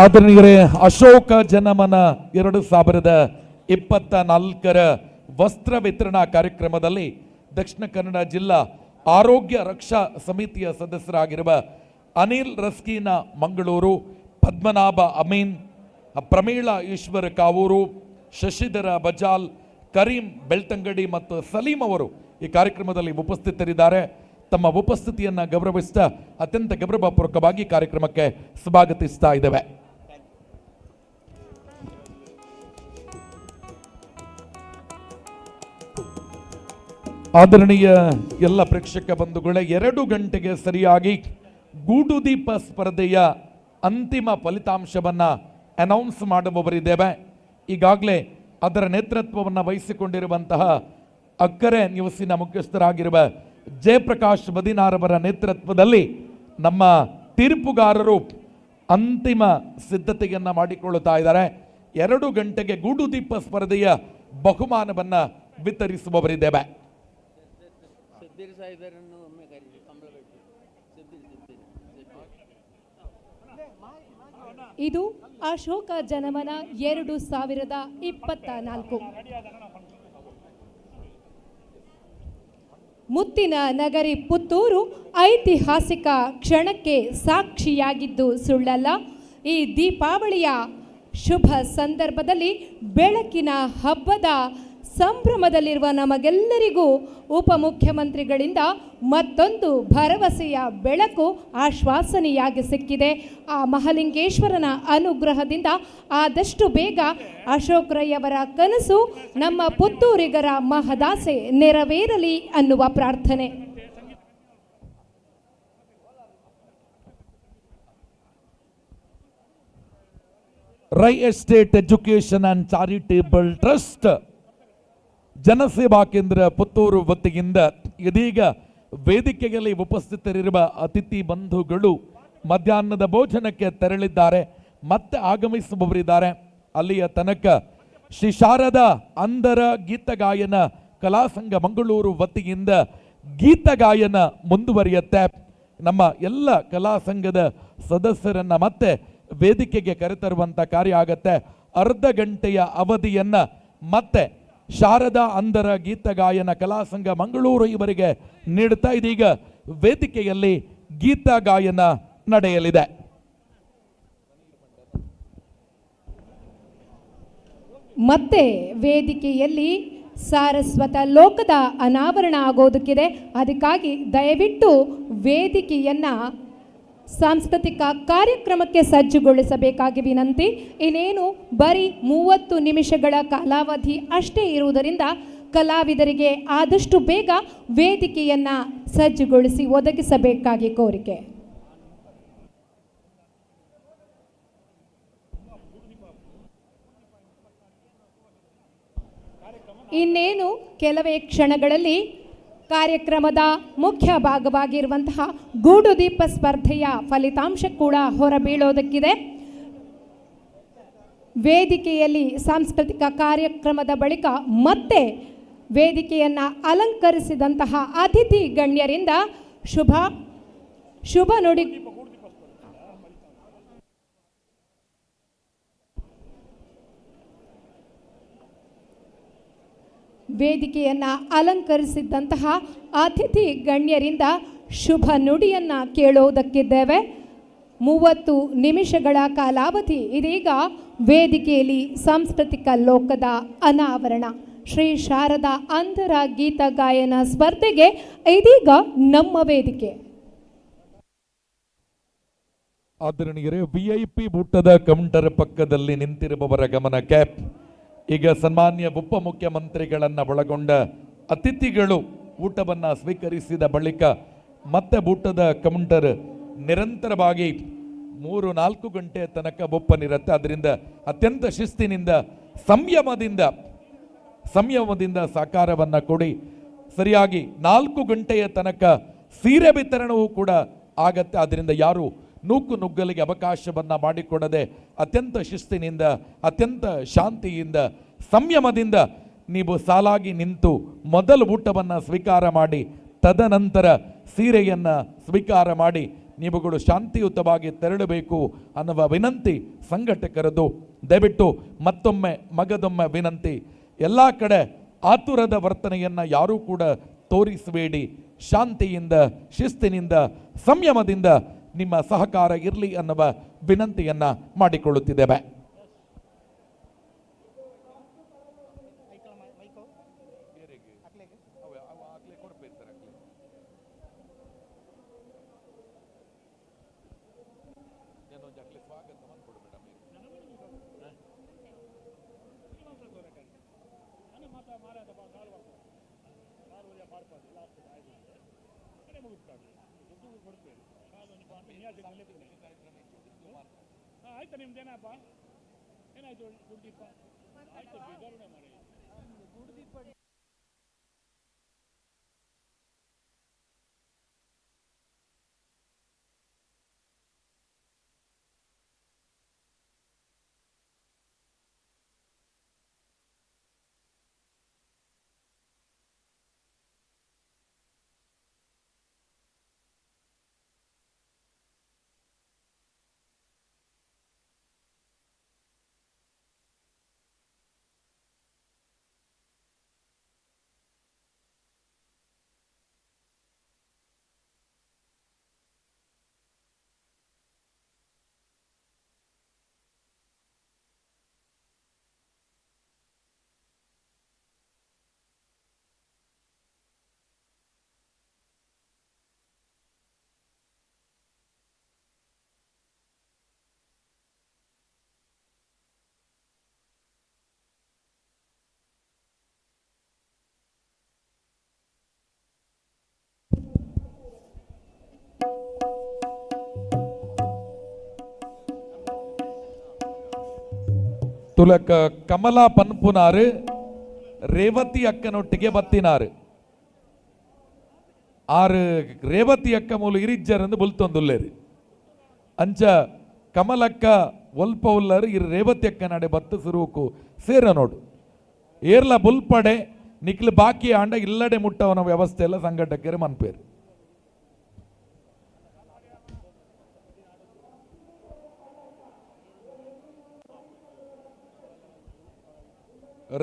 ಆದರಣೀಯರೇ, ಅಶೋಕ ಜನಮನ 2024 ವಸ್ತ್ರ ವಿತರಣಾ ಕಾರ್ಯಕ್ರಮದಲ್ಲಿ ದಕ್ಷಿಣ ಕನ್ನಡ ಜಿಲ್ಲಾ ಆರೋಗ್ಯ ರಕ್ಷಾ ಸಮಿತಿಯ ಸದಸ್ಯರಾಗಿರುವ ಅನಿಲ್ ರಸ್ಕೀನ ಮಂಗಳೂರು, ಪದ್ಮನಾಭ ಅಮೀನ್, ಪ್ರಮೀಳಾ ಈಶ್ವರ ಕಾವೂರು, ಶಶಿಧರ ಬಜಾಲ್, ಕರೀಂ ಬೆಳ್ತಂಗಡಿ ಮತ್ತು ಸಲೀಂ ಅವರು ಈ ಕಾರ್ಯಕ್ರಮದಲ್ಲಿ ಉಪಸ್ಥಿತರಿದ್ದಾರೆ. ತಮ್ಮ ಉಪಸ್ಥಿತಿಯನ್ನು ಗೌರವಿಸ್ತಾ ಅತ್ಯಂತ ಗೌರವಪೂರ್ವಕವಾಗಿ ಕಾರ್ಯಕ್ರಮಕ್ಕೆ ಸ್ವಾಗತಿಸ್ತಾ ಇದ್ದೇವೆ. ಆದರಣೀಯ ಎಲ್ಲ ಪ್ರೇಕ್ಷಕ ಬಂಧುಗಳೇ, 2 ಗಂಟೆಗೆ ಸರಿಯಾಗಿ ಗೂಡುದೀಪ ಸ್ಪರ್ಧೆಯ ಅಂತಿಮ ಫಲಿತಾಂಶವನ್ನು ಅನೌನ್ಸ್ ಮಾಡುವವರಿದ್ದೇವೆ. ಈಗಾಗಲೇ ಅದರ ನೇತೃತ್ವವನ್ನು ವಹಿಸಿಕೊಂಡಿರುವಂತಹ ಅಕ್ಕರೆ ನ್ಯೂಸಿನ ಮುಖ್ಯಸ್ಥರಾಗಿರುವ ಜಯಪ್ರಕಾಶ್ ಬದಿನಾರವರ ನೇತೃತ್ವದಲ್ಲಿ ನಮ್ಮ ತೀರ್ಪುಗಾರರು ಅಂತಿಮ ಸಿದ್ಧತೆಯನ್ನು ಮಾಡಿಕೊಳ್ಳುತ್ತಾ ಇದ್ದಾರೆ. 2 ಗಂಟೆಗೆ ಗೂಡುದೀಪ ಸ್ಪರ್ಧೆಯ ಬಹುಮಾನವನ್ನು ವಿತರಿಸುವವರಿದ್ದೇವೆ. ಇದು ಅಶೋಕ ಜನಮನ 2024. ಮುತ್ತಿನ ನಗರಿ ಪುತ್ತೂರು ಐತಿಹಾಸಿಕ ಕ್ಷಣಕ್ಕೆ ಸಾಕ್ಷಿಯಾಗಿದ್ದು ಸುಳ್ಳಲ್ಲ. ಈ ದೀಪಾವಳಿಯ ಶುಭ ಸಂದರ್ಭದಲ್ಲಿ ಬೆಳಕಿನ ಹಬ್ಬದ ಸಂಭ್ರಮದಲ್ಲಿರುವ ನಮಗೆಲ್ಲರಿಗೂ ಉಪಮುಖ್ಯಮಂತ್ರಿಗಳಿಂದ ಮತ್ತೊಂದು ಭರವಸೆಯ ಬೆಳಕು ಆಶ್ವಾಸನೆಯಾಗಿ ಸಿಕ್ಕಿದೆ. ಆ ಮಹಾಲಿಂಗೇಶ್ವರನ ಅನುಗ್ರಹದಿಂದ ಆದಷ್ಟು ಬೇಗ ಅಶೋಕ್ ರೈ ಅವರ ಕನಸು ನಮ್ಮ ಪುತ್ತೂರಿಗರ ಮಹದಾಸೆ ನೆರವೇರಲಿ ಅನ್ನುವ ಪ್ರಾರ್ಥನೆ. Rai estate education and charitable trust Janaseva Kendra Puttur ವತಿಯಿಂದ ಇದೀಗ ವೇದಿಕೆಯಲ್ಲಿ ಉಪಸ್ಥಿತರಿರುವ ಅತಿಥಿ ಬಂಧುಗಳು ಮಧ್ಯಾಹ್ನದ ಭೋಜನಕ್ಕೆ ತೆರಳಿದ್ದಾರೆ, ಮತ್ತೆ ಆಗಮಿಸುವವರಿದ್ದಾರೆ. ಅಲ್ಲಿಯ ತನಕ ಶ್ರೀ ಶಾರದಾ ಅಂಧರ ಗೀತಗಾಯನ ಕಲಾಸಂಘ ಮಂಗಳೂರು ವತಿಯಿಂದ ಗೀತಗಾಯನ ಮುಂದುವರಿಯುತ್ತೆ. ನಮ್ಮ ಎಲ್ಲ ಕಲಾಸಂಘದ ಸದಸ್ಯರನ್ನ ಮತ್ತೆ ವೇದಿಕೆಗೆ ಕರೆತರುವಂತ ಕಾರ್ಯ ಆಗತ್ತೆ. ಅರ್ಧ ಗಂಟೆಯ ಅವಧಿಯನ್ನ ಮತ್ತೆ ಶಾರದಾ ಅಂಧರ ಗೀತಗಾಯನ ಕಲಾಸಂಘ ಮಂಗಳೂರು ಇವರಿಗೆ ನೀಡುತ್ತಾ ಇದೀಗ ವೇದಿಕೆಯಲ್ಲಿ ಗೀತಗಾಯನ ನಡೆಯಲಿದೆ. ಮತ್ತೆ ವೇದಿಕೆಯಲ್ಲಿ ಸಾರಸ್ವತ ಲೋಕದ ಅನಾವರಣ ಆಗೋದಕ್ಕಿದೆ. ಅದಕ್ಕಾಗಿ ದಯವಿಟ್ಟು ವೇದಿಕೆಯನ್ನ ಸಾಂಸ್ಕೃತಿಕ ಕಾರ್ಯಕ್ರಮಕ್ಕೆ ಸಜ್ಜುಗೊಳಿಸಬೇಕಾಗಿ ವಿನಂತಿ. ಇನ್ನೇನು ಬರೀ 30 ನಿಮಿಷಗಳ ಕಾಲಾವಧಿ ಅಷ್ಟೇ ಇರುವುದರಿಂದ ಕಲಾವಿದರಿಗೆ ಆದಷ್ಟು ಬೇಗ ವೇದಿಕೆಯನ್ನ ಸಜ್ಜುಗೊಳಿಸಿ ಒದಗಿಸಬೇಕಾಗಿ ಕೋರಿಕೆ. ಇನ್ನೇನು ಕೆಲವೇ ಕ್ಷಣಗಳಲ್ಲಿ ಕಾರ್ಯಕ್ರಮದ ಮುಖ್ಯ ಭಾಗವಾಗಿರುವಂತಹ ಗೂಡುದೀಪ ಸ್ಪರ್ಧೆಯ ಫಲಿತಾಂಶ ಕೂಡ ಹೊರಬೀಳೋದಕ್ಕಿದೆ. ವೇದಿಕೆಯಲ್ಲಿ ಸಾಂಸ್ಕೃತಿಕ ಕಾರ್ಯಕ್ರಮದ ಬಳಿಕ ಮತ್ತೆ ವೇದಿಕೆಯನ್ನು ಅಲಂಕರಿಸಿದಂತಹ ಅತಿಥಿ ಗಣ್ಯರಿಂದ ಶುಭ ನುಡಿ ವೇದಿಕೆಯನ್ನು ಅಲಂಕರಿಸಿದ್ದಂತಹ ಅತಿಥಿ ಗಣ್ಯರಿಂದ ಶುಭ ನುಡಿಯನ್ನು ಕೇಳೋದಕ್ಕಿದ್ದೇವೆ. 30 ನಿಮಿಷಗಳ ಕಾಲಾವಧಿ ಇದೀಗ ವೇದಿಕೆಯಲ್ಲಿ ಸಾಂಸ್ಕೃತಿಕ ಲೋಕದ ಅನಾವರಣ. ಶ್ರೀ ಶಾರದಾ ಅಂಧರ ಗೀತ ಗಾಯನ ಸ್ಪರ್ಧೆಗೆ ಇದೀಗ ನಮ್ಮ ವೇದಿಕೆ. ಆದರಣೀಯರೇ, VIP ಊಟದ ಕೌಂಟರ್ ಪಕ್ಕದಲ್ಲಿ ನಿಂತಿರುವವರ ಗಮನಕ್ಕೆ ಈಗ ಸನ್ಮಾನ್ಯ ಉಪಮುಖ್ಯಮಂತ್ರಿಗಳನ್ನ ಒಳಗೊಂಡ ಅತಿಥಿಗಳು ಊಟವನ್ನು ಸ್ವೀಕರಿಸಿದ ಬಳಿಕ ಮತ್ತೆ ಊಟದ ಕೌಂಟರ್ ನಿರಂತರವಾಗಿ 3-4 ಗಂಟೆ ತನಕ ಓಪನ್ ಇರುತ್ತೆ. ಅದರಿಂದ ಅತ್ಯಂತ ಶಿಸ್ತಿನಿಂದ ಸಂಯಮದಿಂದ ಸಂಯಮದಿಂದ ಸಹಕಾರವನ್ನು ಕೊಡಿ. ಸರಿಯಾಗಿ 4 ಗಂಟೆಯ ತನಕ ಸೀರೆ ವಿತರಣೆಯೂ ಕೂಡ ಆಗತ್ತೆ. ಆದ್ದರಿಂದ ಯಾರು ನುಗ್ಗಲಿಗೆ ಅವಕಾಶವನ್ನು ಮಾಡಿಕೊಡದೆ ಅತ್ಯಂತ ಶಿಸ್ತಿನಿಂದ, ಅತ್ಯಂತ ಶಾಂತಿಯಿಂದ, ಸಂಯಮದಿಂದ ನೀವು ಸಾಲಾಗಿ ನಿಂತು ಮೊದಲು ಊಟವನ್ನು ಸ್ವೀಕಾರ ಮಾಡಿ, ತದನಂತರ ಸೀರೆಯನ್ನು ಸ್ವೀಕಾರ ಮಾಡಿ ನೀವುಗಳು ಶಾಂತಿಯುತವಾಗಿ ತೆರಳಬೇಕು ಅನ್ನುವ ವಿನಂತಿ ಸಂಘಟಕರದು. ದಯವಿಟ್ಟು ಮತ್ತೊಮ್ಮೆ ಮಗದೊಮ್ಮೆ ವಿನಂತಿ, ಎಲ್ಲ ಕಡೆ ಆತುರದ ವರ್ತನೆಯನ್ನು ಯಾರೂ ಕೂಡ ತೋರಿಸಬೇಡಿ. ಶಾಂತಿಯಿಂದ, ಶಿಸ್ತಿನಿಂದ, ಸಂಯಮದಿಂದ ನಿಮ್ಮ ಸಹಕಾರ ಇರಲಿ ಅನ್ನುವ ವಿನಂತಿಯನ್ನು ಮಾಡಿಕೊಳ್ಳುತ್ತಿದ್ದೇವೆ. ಆಯ್ತು, ನಿಮ್ದೇನಪ್ಪ ಏನಾಯ್ತು? ಗುಡ್ದೀಪ ಆಯ್ತು, ಗರುಡ ಮಾಡಿ ಗುಡ್ದೀಪ. ತುಲಕ ಕಮಲಾ ಪನ್ಪುನಾರು ರೇವತಿ ಅಕ್ಕನೊಟ್ಟಿಗೆ ಬತ್ತಿನಾರು. ಆರು ರೇವತಿ ಅಕ್ಕ ಮೂಲ ಇರಿಜ್ಜರಂದು ಬುಲ್ತೊಂದುಲ್ಲೇರು. ಅಂಚ ಕಮಲಕ್ಕ ಒಲ್ಪ ಉಲ್ಲರು ಇರು ರೇವತಿ ಅಕ್ಕ ನಡೆ ಬತ್ತು ಸುರುಕು ಸೇರ ನೋಡು. ಏರ್ಲ ಬುಲ್ಪಡೆ ನಿಕ್ಲು ಬಾಕಿ ಆಂಡ ಇಲ್ಲಡೆ ಮುಟ್ಟವನ ವ್ಯವಸ್ಥೆ ಎಲ್ಲ ಸಂಘಟಕರು ಮನ್ಪೇರು.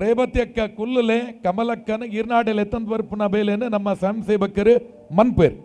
ರೇವತಿ ಅಕ್ಕ ಕುಲ್ಲಲೆ ಕಮಲಕ್ಕನ ಈರ್ನಾಡೆಲ್ ಎತ್ತಂದ್ ಬರ್ಪುನ ಬೇಲೆನೆ ನಮ್ಮ ಸ್ವಯಂ ಸೇವಕರು ಮನ್ಪೇರು.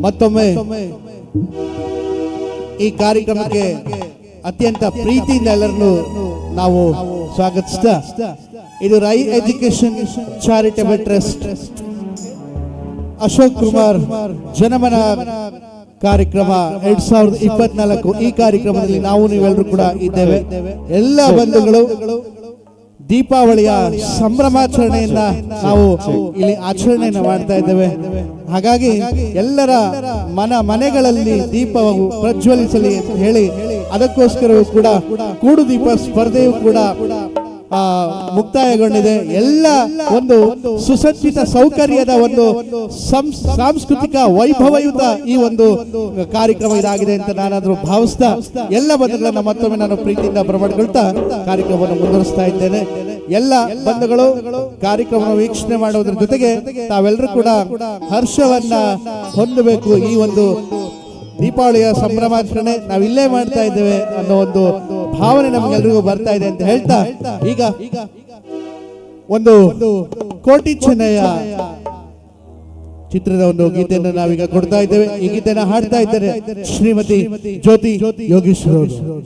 ಮತ್ತೊಮ್ಮೆ ಈ ಕಾರ್ಯಕ್ರಮಕ್ಕೆ ಅತ್ಯಂತ ಪ್ರೀತಿಯಿಂದ ಎಲ್ಲರನ್ನು ನಾವು ಸ್ವಾಗತಿಸ್ತಾ, ಇದು Rai education charitable trust, Ashok Kumar Janamana ಕಾರ್ಯಕ್ರಮ 2024 ಈ ಕಾರ್ಯಕ್ರಮದಲ್ಲಿ ನಾವು ನೀವೆಲ್ಲರೂ ಕೂಡ ಇದ್ದೇವೆ. ಎಲ್ಲ ಬಂಧುಗಳು ದೀಪಾವಳಿಯ ಸಂಭ್ರಮಾಚರಣೆಯನ್ನ ನಾವು ಇಲ್ಲಿ ಆಚರಣೆಯನ್ನ ಮಾಡ್ತಾ ಇದ್ದೇವೆ. ಹಾಗಾಗಿ ಎಲ್ಲರ ಮನೆಗಳಲ್ಲಿ ದೀಪವು ಪ್ರಜ್ವಲಿಸಲಿ ಅಂತ ಹೇಳಿ ಅದಕ್ಕೋಸ್ಕರವೂ ಕೂಡ ಕೂಡು ದೀಪ ಸ್ಪರ್ಧೆಯು ಕೂಡ ಮುಕ್ತಾಯಗೊಂಡಿದೆ. ಎಲ್ಲ ಒಂದು ಸುಸಜ್ಜಿತ ಸೌಕರ್ಯದ ಒಂದು ಸಾಂಸ್ಕೃತಿಕ ವೈಭವಯುತ ಈ ಒಂದು ಕಾರ್ಯಕ್ರಮ ಇದಾಗಿದೆ ಅಂತ ನಾನಾದ್ರೂ ಭಾವಿಸ್ತಾ ಎಲ್ಲ ಬಂಧುಗಳನ್ನ ಮತ್ತೊಮ್ಮೆ ನಾನು ಪ್ರೀತಿಯಿಂದ ಬರಮಾಡಿಕೊಳ್ತಾ ಕಾರ್ಯಕ್ರಮವನ್ನು ಮುಂದುವರಿಸ್ತಾ ಇದ್ದೇನೆ. ಎಲ್ಲ ಬಂಧುಗಳು ಕಾರ್ಯಕ್ರಮ ವೀಕ್ಷಣೆ ಮಾಡುವುದರ ಜೊತೆಗೆ ತಾವೆಲ್ಲರೂ ಕೂಡ ಹರ್ಷವನ್ನ ಹೊಂದಬೇಕು. ಈ ಒಂದು ದೀಪಾವಳಿಯ ಸಂಭ್ರಮಾಚರಣೆ ನಾವಿಲ್ಲೇ ಮಾಡ್ತಾ ಇದ್ದೇವೆ ಅನ್ನೋ ಒಂದು ಭಾವನೆ ನಮಗೆಲ್ರಿಗೂ ಬರ್ತಾ ಇದೆ ಅಂತ ಹೇಳ್ತಾ ಈಗ ಒಂದು ಕೋಟಿ ಚೆನ್ನಯ್ಯ ಚಿತ್ರದ ಒಂದು ಗೀತೆಯನ್ನು ನಾವೀಗ ಕೊಡ್ತಾ ಇದ್ದೇವೆ. ಈ ಗೀತೆಯನ್ನು ಹಾಡ್ತಾ ಇದ್ದಾರೆ ಶ್ರೀಮತಿ ಜ್ಯೋತಿ ಯೋಗೀಶ್ವರ ಅವರು.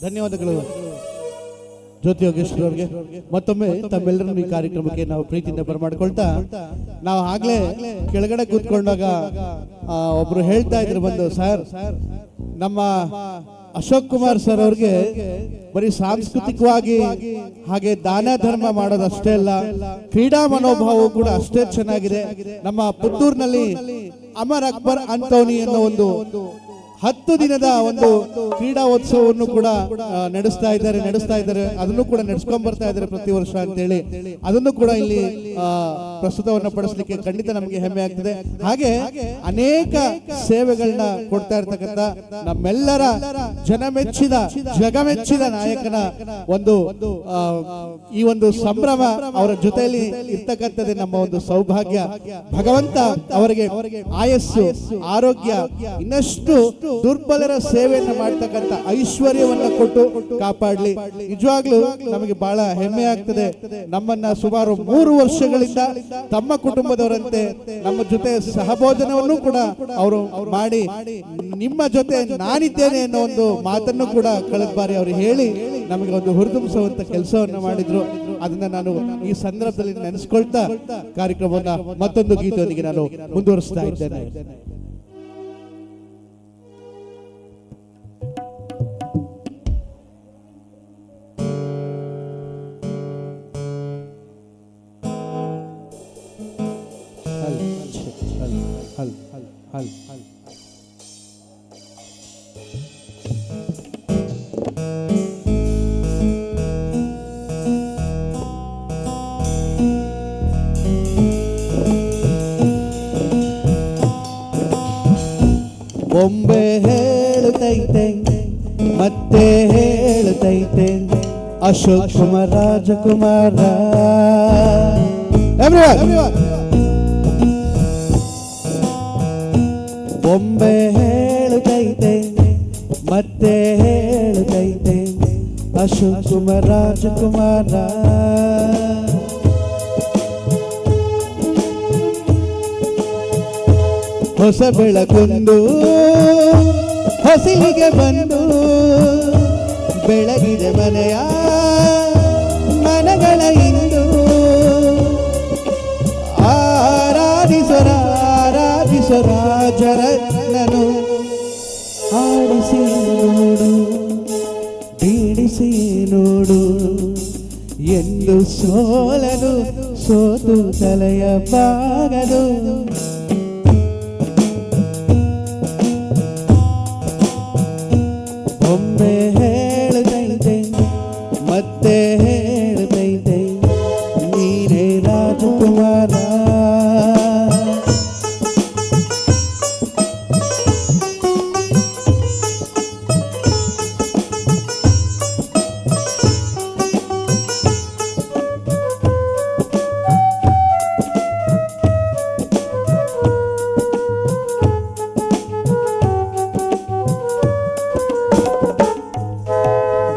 ಧನ್ಯವಾದಗಳು ಜ್ಯೋತಿ ಯೋಗೇಶ್ವರ ಅವರಿಗೆ. ಮತ್ತೊಮ್ಮೆ ತಮ್ಮೆಲ್ಲರನ್ನು ಈ ಕಾರ್ಯಕ್ರಮಕ್ಕೆ ನಾವು ಪ್ರೀತಿಯಿಂದ ಬರಮಾಡ್ಕೊಳ್ತಾ, ನಾವು ಆಗ್ಲೇ ಕೆಳಗಡೆ ಕೂತ್ಕೊಂಡಾಗ ಒಬ್ರು ಹೇಳ್ತಾ ಇದ್ರು ಬಂದು, ಸರ್ ನಮ್ಮ ಅಶೋಕ್ ಕುಮಾರ್ ಸರ್ ಅವ್ರಿಗೆ ಬರೀ ಸಾಂಸ್ಕೃತಿಕವಾಗಿ ಹಾಗೆ ದಾನ ಧರ್ಮ ಮಾಡೋದಷ್ಟೇ ಅಲ್ಲ, ಕ್ರೀಡಾ ಮನೋಭಾವ ಕೂಡ ಅಷ್ಟೇ ಚೆನ್ನಾಗಿದೆ. ನಮ್ಮ ಪುತ್ತೂರಿನಲ್ಲಿ ಅಮರ್ ಅಕ್ಬರ್ ಅಂತೋನಿ ಅನ್ನೋ ಒಂದು 10 ದಿನದ ಒಂದು ಕ್ರೀಡಾೋತ್ಸವವನ್ನು ಕೂಡ ನಡೆಸ್ತಾ ಇದ್ದಾರೆ ಅದನ್ನು ಕೂಡ ನಡೆಸ್ಕೊಂಡ್ ಬರ್ತಾ ಇದ್ದಾರೆ ಪ್ರತಿ ವರ್ಷ ಅಂತೇಳಿ ಅದನ್ನು ಕೂಡ ಇಲ್ಲಿ ಪ್ರಸ್ತುತವನ್ನ ಪಡಿಸಲಿಕ್ಕೆ ಖಂಡಿತ ನಮಗೆ ಹೆಮ್ಮೆ ಆಗ್ತದೆ. ಹಾಗೆ ಅನೇಕ ಸೇವೆಗಳನ್ನ ಕೊಡ್ತಾ ಇರ್ತಕ್ಕಂಥ ನಮ್ಮೆಲ್ಲರ ಜನಮೆಚ್ಚಿದ ಜಗಮೆಚ್ಚಿದ ನಾಯಕನ ಒಂದು ಈ ಒಂದು ಸಂಭ್ರಮ ಅವರ ಜೊತೆಯಲ್ಲಿ ಇರ್ತಕ್ಕಂಥದ್ದೇ ನಮ್ಮ ಒಂದು ಸೌಭಾಗ್ಯ. ಭಗವಂತ ಅವರಿಗೆ ಆಯಸ್ಸು ಆರೋಗ್ಯ ಇನ್ನಷ್ಟು ದುರ್ಬಲರ ಸೇವೆಯನ್ನು ಮಾಡ್ತಕ್ಕಂಥ ಐಶ್ವರ್ಯವನ್ನ ಕೊಟ್ಟು ಕಾಪಾಡಲಿ. ನಿಜವಾಗ್ಲೂ ನಮಗೆ ಬಹಳ ಹೆಮ್ಮೆ ಆಗ್ತದೆ. ನಮ್ಮನ್ನ ಸುಮಾರು 3 ವರ್ಷಗಳಿಂದ ತಮ್ಮ ಕುಟುಂಬದವರಂತೆ ನಮ್ಮ ಜೊತೆ ಸಹಭೋಜನವನ್ನು ಕೂಡ ಅವರು ಮಾಡಿ ನಿಮ್ಮ ಜೊತೆ ನಾನಿದ್ದೇನೆ ಅನ್ನೋ ಒಂದು ಮಾತನ್ನು ಕೂಡ ಕಳೆದ ಬಾರಿ ಅವರು ಹೇಳಿ ನಮಗೆ ಒಂದು ಹುರಿದುಂಬಿಸುವಂತ ಕೆಲಸವನ್ನ ಮಾಡಿದ್ರು. ಅದನ್ನ ನಾನು ಈ ಸಂದರ್ಭದಲ್ಲಿ ನೆನೆಸ್ಕೊಳ್ತಾ ಕಾರ್ಯಕ್ರಮವನ್ನ ಮತ್ತೊಂದು ಗೀತೆಯೊಂದಿಗೆ ನಾನು ಮುಂದುವರಿಸ್ತಾ ಇದ್ದೇನೆ. ಬೊಂಬೆ ಹೇಳುತ್ತೈತೆ ಮತ್ತೆ ಹೇಳುತ್ತೈತೆ ಅಶೋಕ್ ಕುಮಾರ್ ರಾಜಕುಮಾರ. ಬೊಂಬೆ ಹೇಳುತ್ತೈತೆ ಮತ್ತೆ ಹೇಳುತ್ತೈತೆ ಅಶೋಕ್ ಕುಮಾರ್ ರಾಜಕುಮಾರ. ಹೊಸ ಬೆಳಕೊಂದು ಹೊಸಿಲಿಗೆ ಬಂದು ಬೆಳಗಿದೆ ಮನೆಯ ಮನಗಳ ಇಂದು. ಆರಾಧಿಸರ ರಾಜರತ್ನನು ಆಡಿಸಿ ನೋಡು ಬೀಳಿಸಿ ನೋಡು ಎಂದು ಸೋಲನು ಸೋತು ತಲೆಯ ಬಾಗದು. ಒಮ್ಮೆ ಹೇಳುತ್ತೈತೆ ಮತ್ತೆ ಹೇಳುತ್ತೈತೆ ನೀನೇ ರಾಜಕುಮಾರ.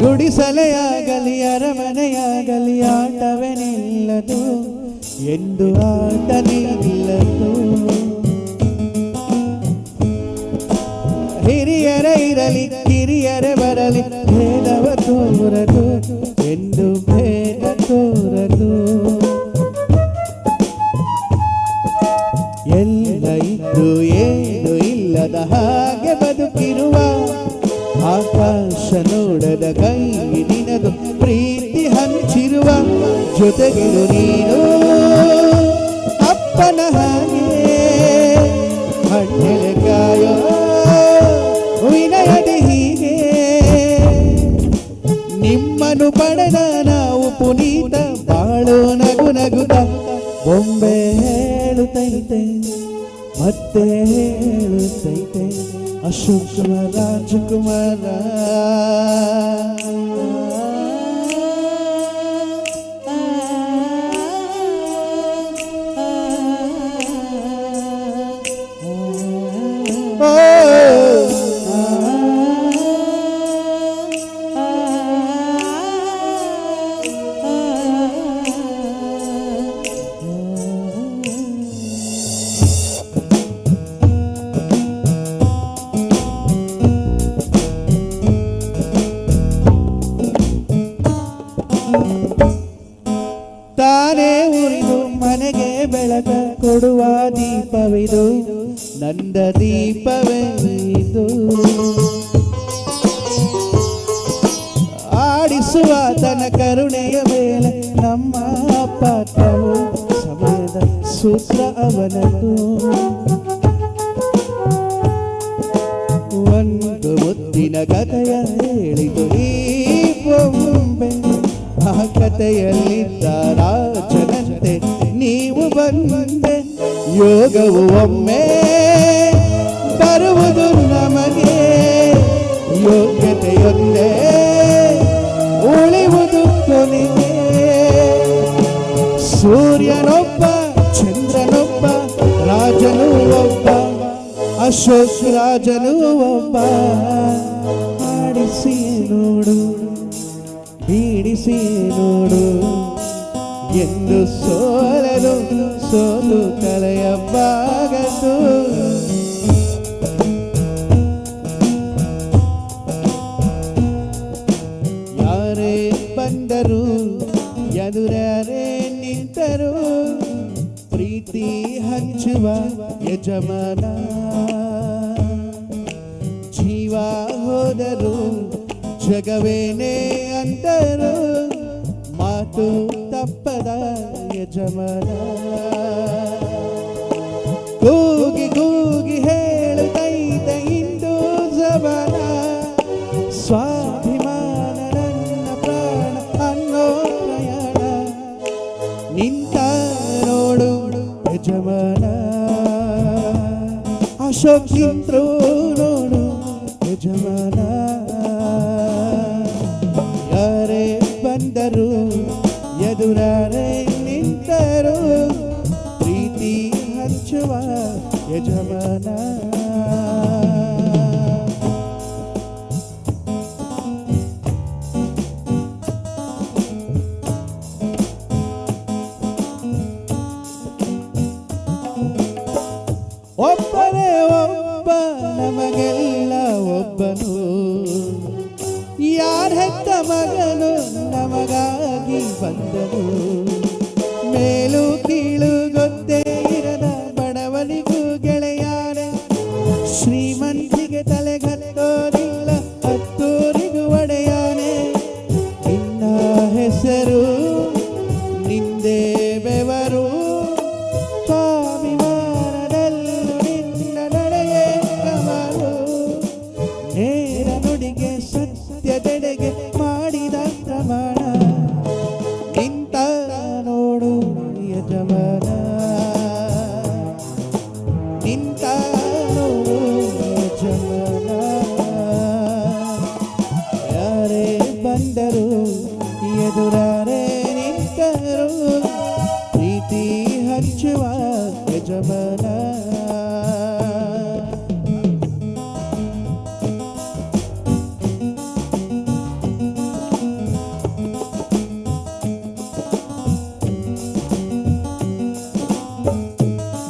ಗುಡಿಸಲೆಯಾಗಲಿ ಅರಮನೆಯಾಗಲಿ ಆಟವೇ ನಿಲ್ಲದು ಎಂದು ಆಟ ನಿಲ್ಲದು. ಹಿರಿಯರೇ ಇರಲಿ ಕಿರಿಯರೇ ಬರಲಿ ಭೇದವ ತೋರದು ಎಂದು ಭೇದ ತೋರದು. ಎಲ್ಲ ಇದ್ದು ಏನು ಇಲ್ಲದ ಹಾಗೆ ಬದುಕಿರುವ ಆಕಾಶ ನೋಡದ ಕೈ ನಿನದು ಪ್ರೀತಿ ಹಂಚಿರುವ ಜೊತೆಗಿರು ನೀನು ಅಪ್ಪನ ಹಾಗೆ ಹಣ್ಣೆಲೆಕಾಯೋ ವಿನಯದ ಹೀಗೆ ನಿಮ್ಮನ್ನು ಪಡೆದ ನಾವು ಪುನೀತ ಬಾಳೋ ನಗು ನಗುತ್ತ. ಬೊಂಬೆ ಹೇಳುತ್ತೈತೆ ಮತ್ತೆ ಹೇಳುತ್ತೈತೆ ಅಶೋಕ್ ಕುಮಾರ್ ರಾಜಕುಮಾರ. ತಾನೇ ಉರಿದು ಮನೆಗೆ ಬೆಳಕ ಕೊಡುವ ದೀಪವಿದು ನಂದ ದೀಪವೇ ಇದು. ಆಡಿಸುವ ತನ ಕರುಣೆಯ ಮೇಲೆ ನಮ್ಮ ಪಾತ್ರವು ಸಮಯದ ಸೂತ್ರ ಅವನದು. ಒಂದು ಮುತ್ತಿನ ಕಥೆಯ ಹೇಳಿತು ಈ ಬೊಂಬೆ. ಆ ಕಥೆಯಲ್ಲಿದ್ದ ರಾಜನಂತೆ ನೀವು ಬಂದೆ. ಯೋಗವು ಒಮ್ಮೆ ಬರುವುದು ನಮಗೆ, ಯೋಗ್ಯತೆಯೊಂದೇ ಉಳಿಯುವುದು ಕೊನೆಗೆ. ಸೂರ್ಯನೊಬ್ಬ ಚಂದ್ರನೊಬ್ಬ ರಾಜನು ಒಬ್ಬ, ಅಶೋಕ್ ರಾಜನು ಒಬ್ಬ. ಆಡಿಸಿ ನೋಡು ಬೀಡಿಸಿ ನೋಡು ಎಂದು ಸೋಲಲು ಸೋಲು ಕಲೆಯಬಾಗದು. ಯಾರೇ ಬಂದರು ಎದುರೇ ನಿಂತರು, ಪ್ರೀತಿ ಹಂಚುವ ಯಜಮಾನ. ಜೀವ ಹೋದರು ಜಗವೇನೇ ಅಂದರು, ಮಾತು ತಪ್ಪದ ಯಜಮಾನ. ಕೂಗಿ ಕೂಗಿ ಹೇಳುತ್ತೈತೆ ಇಂದು ಜಬನ, ಸ್ವಾಭಿಮಾನ ನನ್ನ ಪ್ರಾಣ ಅನ್ನೋ ಪ್ರಯಾಣ. ನಿಂತ ನೋಡು ಯಜಮಾನ, ಅಶೋಕ್ ನಿಂತ್ರು ನೋಡು ಯಜಮಾನ. ಯಾರೇ ಬಂದರು ಎದುರೇ ನಿಂತರು, ಪ್ರೀತಿ ಹಂಚುವ ಯಜಮಾನ. ಒಬ್ಬನೇ ಒಬ್ಬ ನಮಗೆಲ್ಲ ಒಬ್ಬನು, ಯಾರ ಹೆತ್ತ ಮಗನು ನಮಗಾಗಿ ಬಂದನು. ಮೇಲು ಕೀಳು ಗೊತ್ತೇ ಇರದ ಬಡವನಿಗೂ ಗೆಳೆಯಾರೆ, ಶ್ರೀಮಂತಿಗೆ ತಲೆಗತ್ತೋದಿಲ್ಲ ಹತ್ತೂರಿಗೂ ಒಡೆಯಾನೆ. ನಿನ್ನ ಹೆಸರು ನಿಂದೇ ಬೆವರು, ಸ್ವಾಭಿಮಾನದಲ್ಲೂ ನಿನ್ನ ನಡೆಯೇ ಕಮರು. ನೇರ ನುಡಿಗೆ ಸತ್ಯದೆಡೆಗೆ ಮಾಡಿದ ಪ್ರಮಾಣ. ನಿಂತ ನೋಡು ಯಜಮಾನ, ನಿಂತ ನೋಡು ಯಜಮಾನ. ಯಾರೇ ಬಂದರು ಎದುರೇ ನಿಂತರು, ಪ್ರೀತಿ ಹಂಚುವ ಯಜಮಾನ.